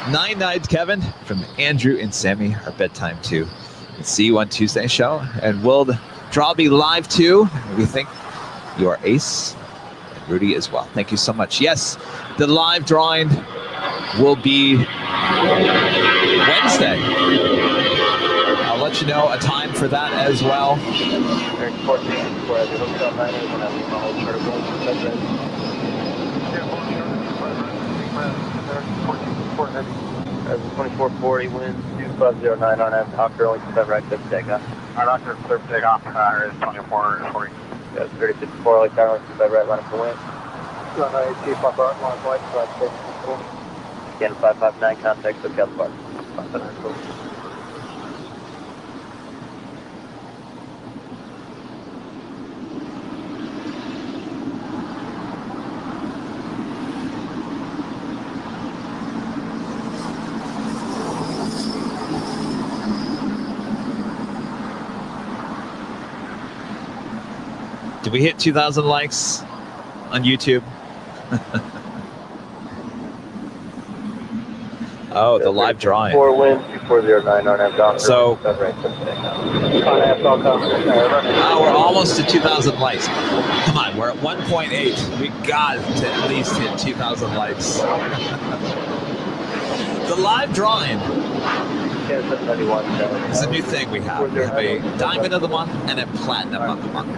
9 nights, Kevin, from Andrew and Sammy, our bedtime too. We'll see you on Tuesday show, and we'll draw be live too. We think you are Ace and Rudy as well. Thank you so much. Yes, the live drawing will be Wednesday. I'll let you know a time for that as well. As 2440 winds, 2509 RNAV Doctor, only 25 right, click takeoff. Our Doctor, clear for takeoff. Is 2440. Yes, 3054, like tower, 25 right, line up the wind. Again, 559, contact, look out the bar. 559, Did we hit 2,000 likes on YouTube? Oh, the live drawing. 4 wind, 2409 RNAV Doctor. So, we're almost to 2,000 likes. Come on, we're at 1.8. We got to at least hit 2,000 likes. The live drawing is a new thing we have. We have a diamond of the month and a platinum of the month.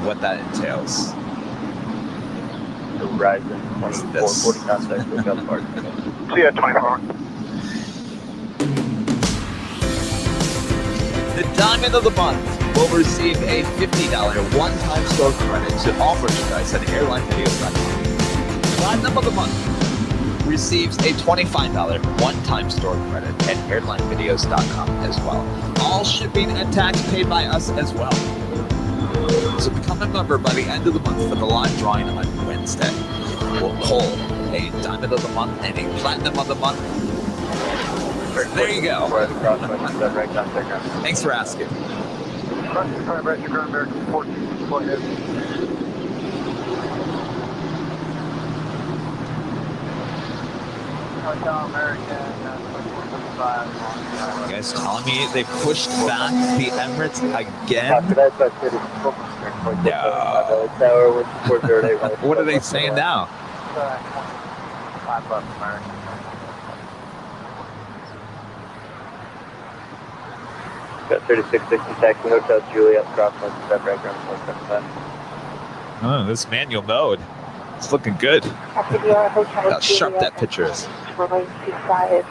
What that entails. Horizon 2440 contact, look out the bar. See you at 24. The diamond of the month will receive a $50 one-time store credit to all merchandise at airlinevideos.com. Platinum of the month receives a $25 one-time store credit at airlinevideos.com as well. All shipping and tax paid by us as well. So become a member by the end of the month for the live drawing on Wednesday. We'll pull a diamond of the month and a platinum of the month. There you go. Thanks for asking. You guys telling me they pushed back the Emirates again? No. What are they saying now? 5 left, American. Got 3660 taxi, Hotel Juliet, cross 175, right ground 175. Oh, this manual mode. It's looking good. How sharp that picture is. Runway 25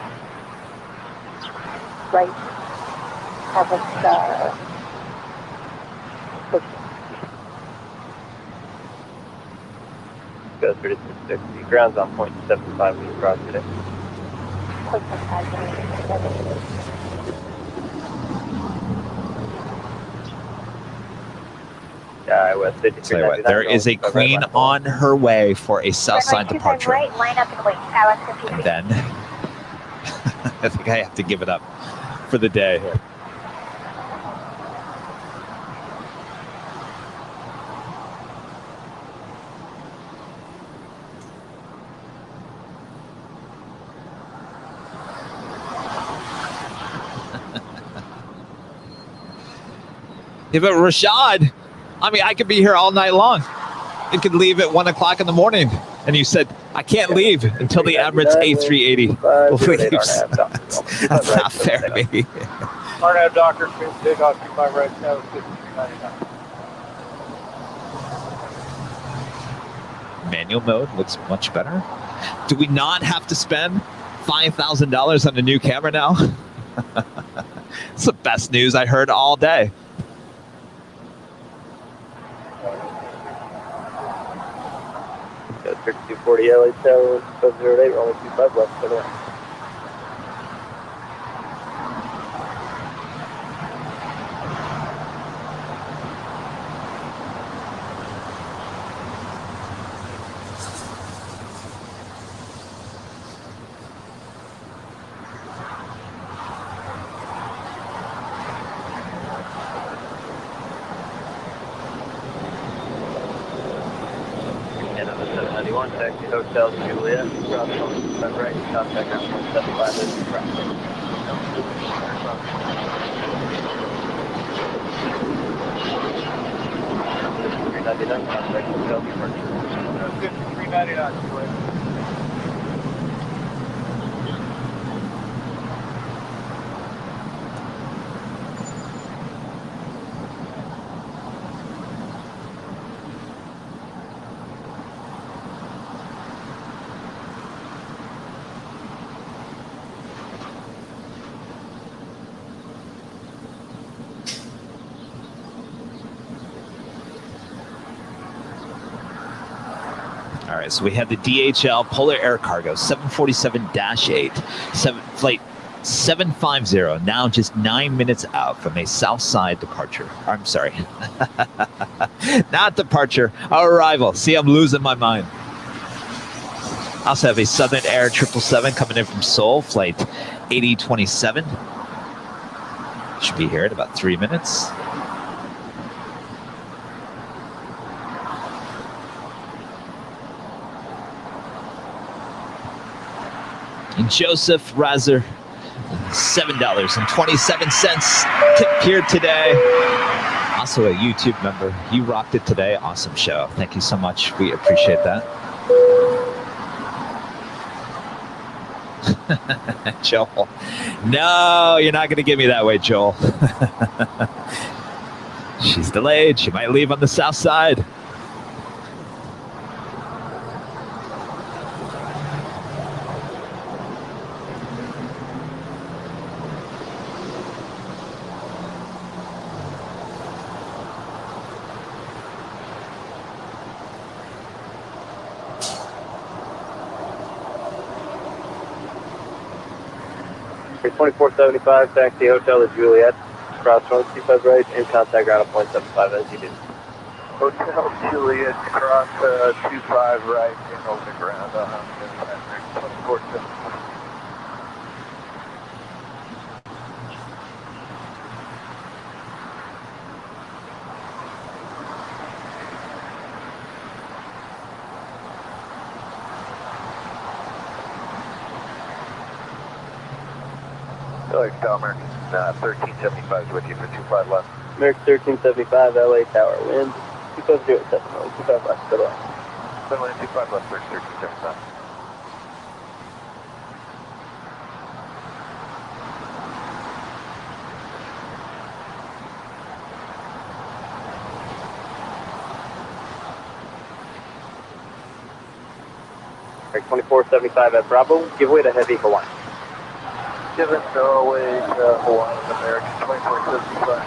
right. Have us Go 3660. Ground's on 0.75 when you cross today. 0.75. West 53. Tell you what, there is a queen on her way for a south side departure. Right, line up and wait. LAX 53. And then I think I have to give it up for the day. Yeah, but Rashad, I mean, I could be here all night long. It could leave at 1 o'clock in the morning. And you said, I can't leave until the Emirates A380 leaves. That's not fair, baby. RNAV Docker, big off 25 right now, 5399. Manual mode looks much better. Do we not have to spend $5,000 on a new camera now? It's the best news I heard all day. Got 6240 LA Tower, 708, only 25 left for the way. Taxi Hotel Juliet, cross right, contact ground 175 is correct. 399, contact hotel departure. 5399, Juliet. All right, so we have the DHL Polar Air Cargo 747-8, flight 750, now just 9 minutes out from a south side departure. I'm sorry, not departure, arrival. See, I'm losing my mind. I also have a Southern Air 777 coming in from Seoul, flight 8027. Should be here in about 3 minutes. And Joseph Razer, $7.27 tip here today. Also a YouTube member. You rocked it today. Awesome show. Thank you so much. We appreciate that. Joel. No, you're not going to give me that way, Joel. She's delayed. She might leave on the south side. Okay, 2475, taxi Hotel at Juliet, cross 125 right, in contact ground at 0.75 as you do. Hotel Juliet, cross 25 right, in open ground, 2475. LAX Tower, 1375 is with you for 25 left. American 1375, LA Tower, wind 250 only 25 left, good luck. 25 left, 1375. 2475 at Bravo, give way to heavy Hawaiian. Given away to Hawaiian American 2475.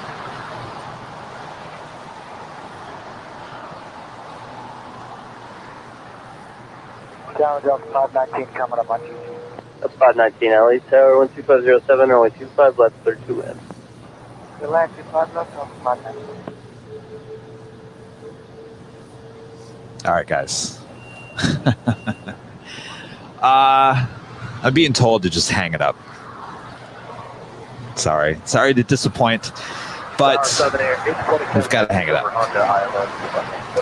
Down Delta 519 coming up on GT. That's 519 LA Tower, 12507, runway 25 left, 32 in. Relax, 5 left, 519. All right, guys. I'm being told to just hang it up. Sorry to disappoint, but we've got to hang it up.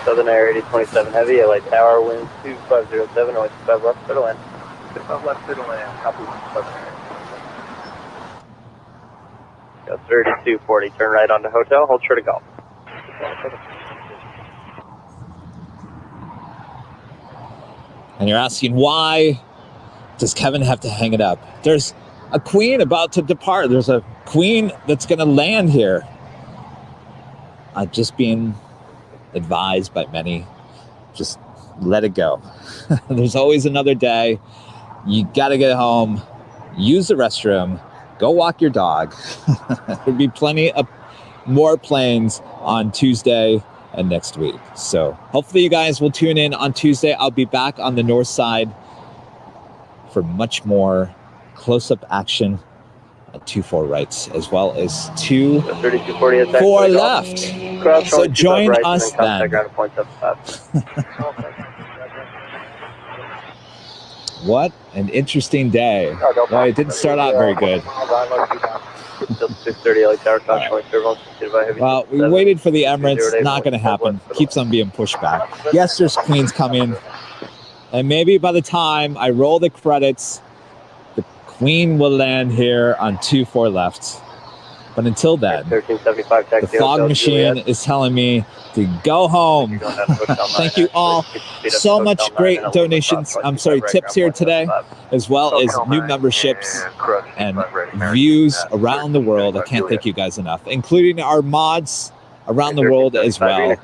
Southern Air 8027 Heavy, LA Tower, wind 2507, runway 25 left, clear to land. 25 left, clear to land. Copy 1 Southern Air. Got 3240, turn right onto hotel, hold short of golf. And you're asking, why does Kevin have to hang it up? There's a queen about to depart. There's a queen that's going to land here. I'm just being advised by many, just let it go. There's always another day. You got to get home, use the restroom, go walk your dog. There'll be plenty of more planes on Tuesday and next week. So hopefully you guys will tune in on Tuesday. I'll be back on the north side for much more close-up action at 24 rights, as well as 4 left. So join us then. What an interesting day. Well, it didn't start out very good. Well, we waited for the Emirates. Not going to happen. Keeps on being pushed back. Yes, there's queens coming. And maybe by the time I roll the credits, the queen will land here on 24 left. But until then, the fog machine is telling me to go home. Thank you all so much. Great donations. I'm sorry, tips here today, as well as new memberships and views around the world. I can't thank you guys enough, including our mods around the world as well.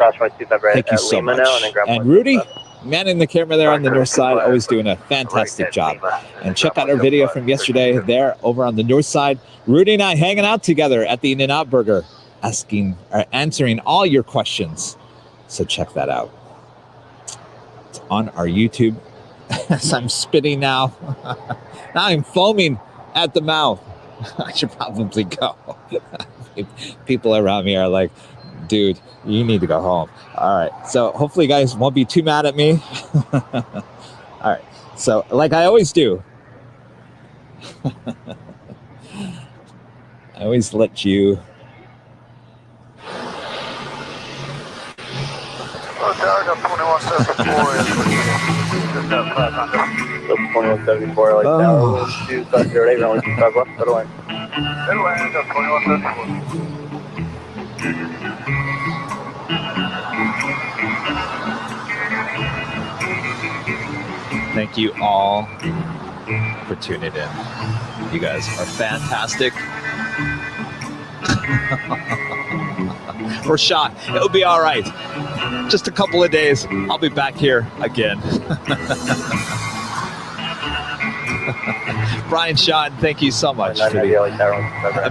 Thank you so much. And Rudy, manning the camera there on the north side, always doing a fantastic job. And check out our video from yesterday there over on the north side. Rudy and I hanging out together at the In-N-Out Burger, answering all your questions. So check that out. It's on our YouTube. As I'm spitting now. Now I'm foaming at the mouth. I should probably go. People around me are like, dude, you need to go home. All right. So hopefully you guys won't be too mad at me. All right. So like I always do, I always let you. Thank you all for tuning in. You guys are fantastic. We're shot. It'll be all right. Just a couple of days. I'll be back here again. Brian Sean, thank you so much for the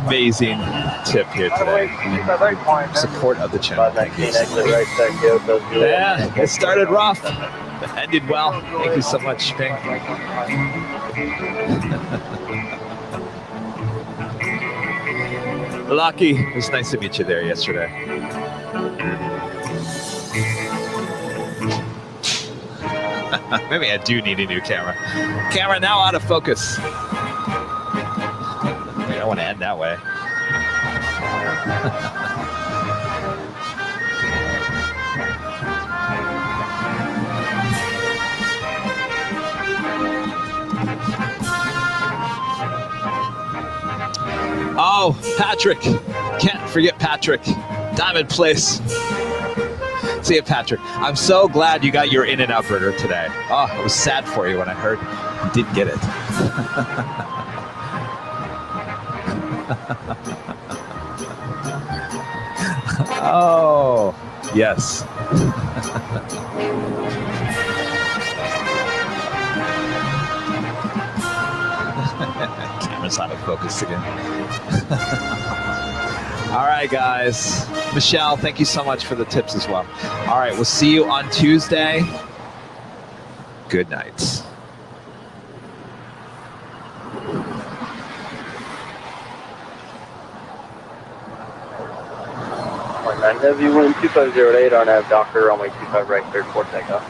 amazing tip here today. Support of the channel. Thank you so much. Yeah, it started rough, but ended well. Thank you so much, Ping. Lucky, it was nice to meet you there yesterday. Maybe I do need a new camera. Camera now out of focus. I don't want to end that way. Oh, Patrick. Can't forget Patrick. Diamond Place. See you, Patrick. I'm so glad you got your In-N-Out burger today. Oh, it was sad for you when I heard you didn't get it. Oh, yes. Camera's out of focus again. All right, guys. Michelle, thank you so much for the tips as well. All right, we'll see you on Tuesday. Good night. Heavy wind 2508 on nav Docker, runway 25 right, cleared for takeoff.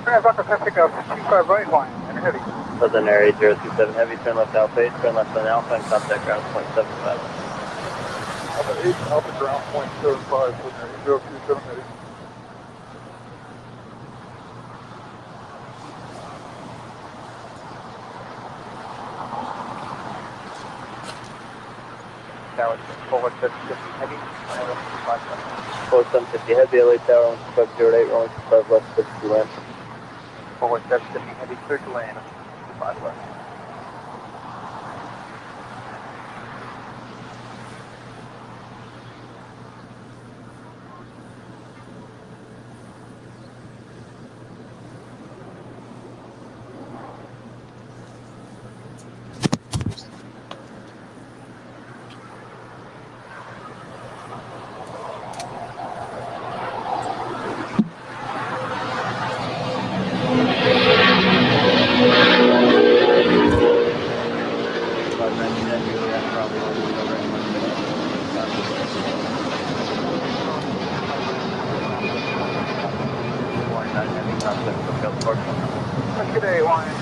Docker, takeoff, 25 right line, and heavy. Southern area 027 heavy, turn left Alpha 8, turn left on Alpha, and contact ground 0.75. Alpha 8, Alpha ground 0.75, Southern area 027 heavy. Tower, forward 750 heavy, Forward 750 heavy, LA Tower, 1508, rolling 25 left, 52 land. forward 750 heavy, clear to land, 5 left. Good day, Wine.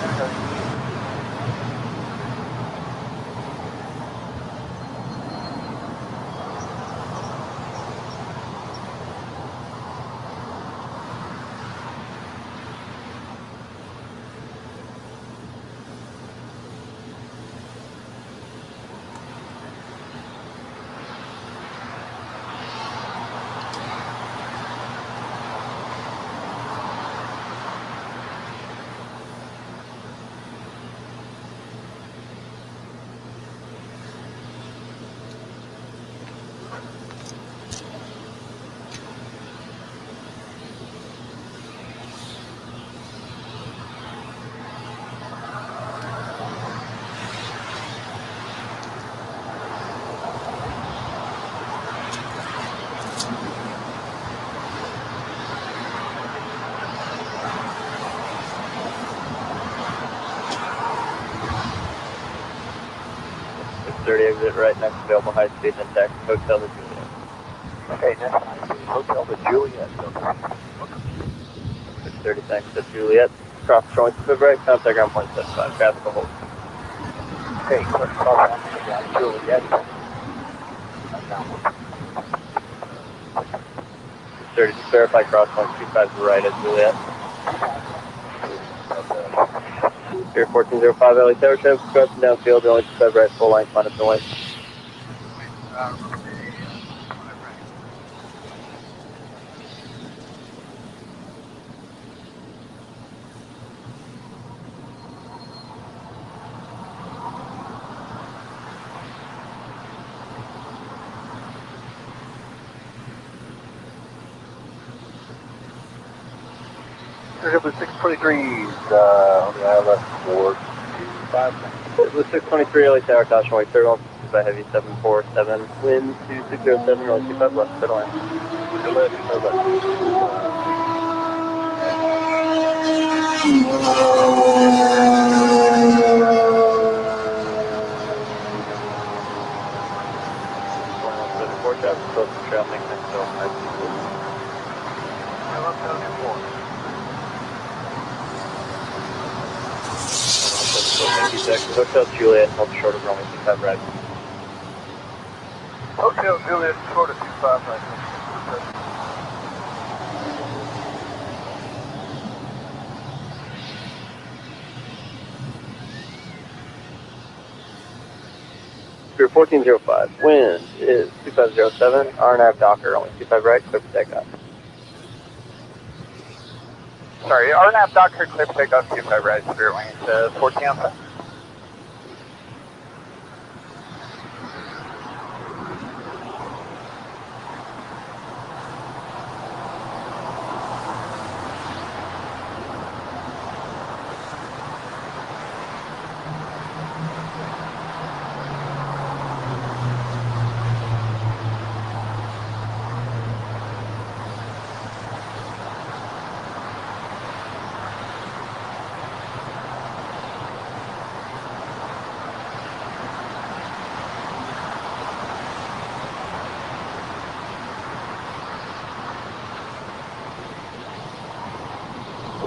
Exit right next available high speed and taxi Hotel the Juliet. Okay, next Hotel the Juliet. 630 thanks to Juliet. Cross showing to the right, contact ground 0.75, traffic will hold. Okay, clear cross Juliet. 630 to verify cross 125 to the right at Juliet. Pier 1405 LA Tower, traffic crossing downfield, only 25 right, full line, climb up the lane. It was 620 degrees on the ILS for 5. It was 623 LA Tower, Tosh runway 31, by heavy 747, wind 2607, runway 25 left, clear to land. Good left, clear left. Traffic close to trail, make next zone, high speed. Hotel Juliet, hold short of runway 25 right. Hotel Juliet, short of 25 right. Pier 1405, wind is 2507, RNAV Docker, only 25 right, clear for takeoff. Sorry, RNAV Docker, clear for takeoff, 25 right, Spirit Wings, 14 Alpha.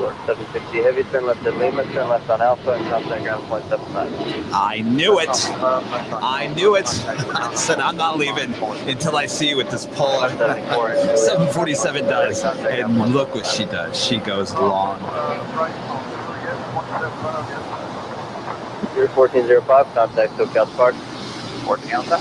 760 heavy, turn left at Lima, turn left on Alpha, and contact ground point 75. I knew it. I knew it. I said I'm not leaving until I see what this Polar 747 does. And look what she does. She goes long. You're 1405, contact SoCal Spark. 14 Alpha.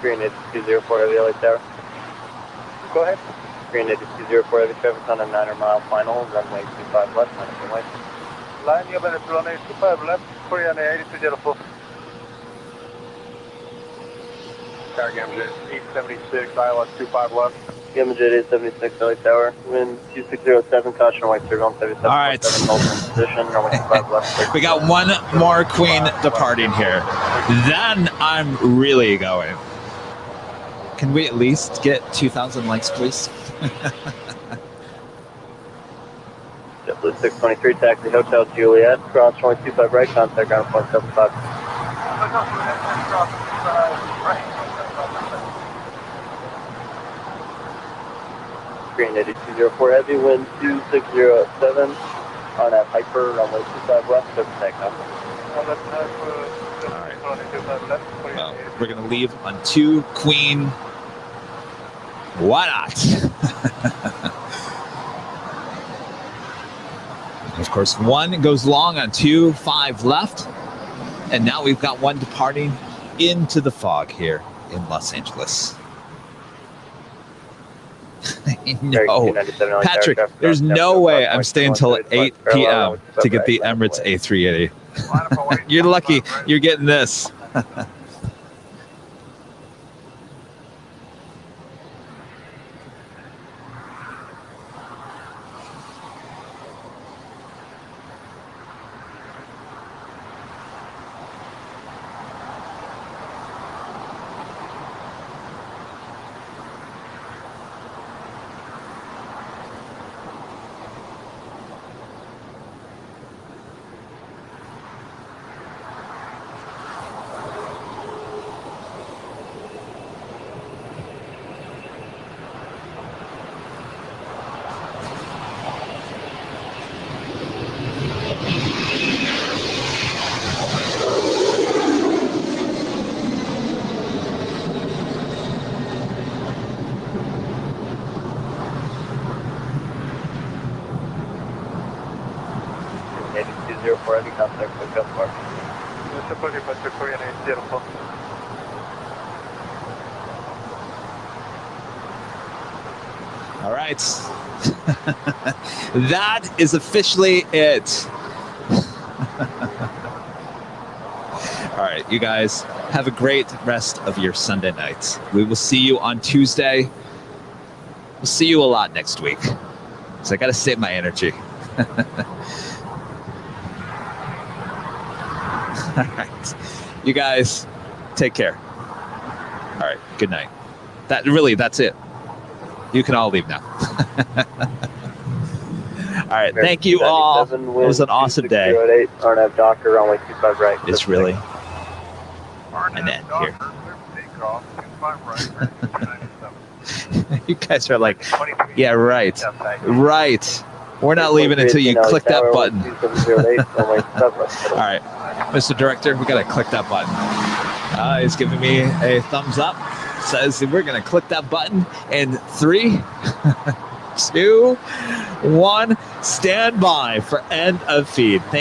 Green 8204 Heavy LA Tower. Go ahead. Green 8204 Heavy traffic on a 9-mile final, runway 25 left, 9 right. Line, you have a runway 25 left, Korean 8204. Tower Gamjet 876, ILS 25 left. Gamjet 876 LA Tower, wind 2607, caution white surveillance 77.7, All right. position, runway 25 left. We got one more Queen departing here. Then I'm really going. Can we at least get 2,000 likes, please? JetBlue 623, taxi Hotel Juliet, cross runway 25 right, contact ground point 75. Green 8204 heavy, wind 2607, on that Piper, runway 25 left, so takeoff. Well, we're going to leave on 2 Queen. Why not? Of course, 1 goes long on 2, 5 left. And now we've got 1 departing into the fog here in Los Angeles. No, Patrick, there's no way I'm staying till 8 p.m. to get the Emirates A380. You're lucky you're getting this. All right. That is officially it. All right, you guys have a great rest of your Sunday nights. We will see you on Tuesday. We'll see you a lot next week. So I got to save my energy. All right. You guys take care. All right. Good night. That's it. You can all leave now. All right. Thank you all. It was an awesome day. RNAV Docker, runway 25 right. It's really. And then here. You guys are like, yeah, right. Right. We're not leaving until you click that button. All right, Mr. Director, we got to click that button. He's giving me a thumbs up. Says we're going to click that button in 3, 2, 1. Stand by for end of feed.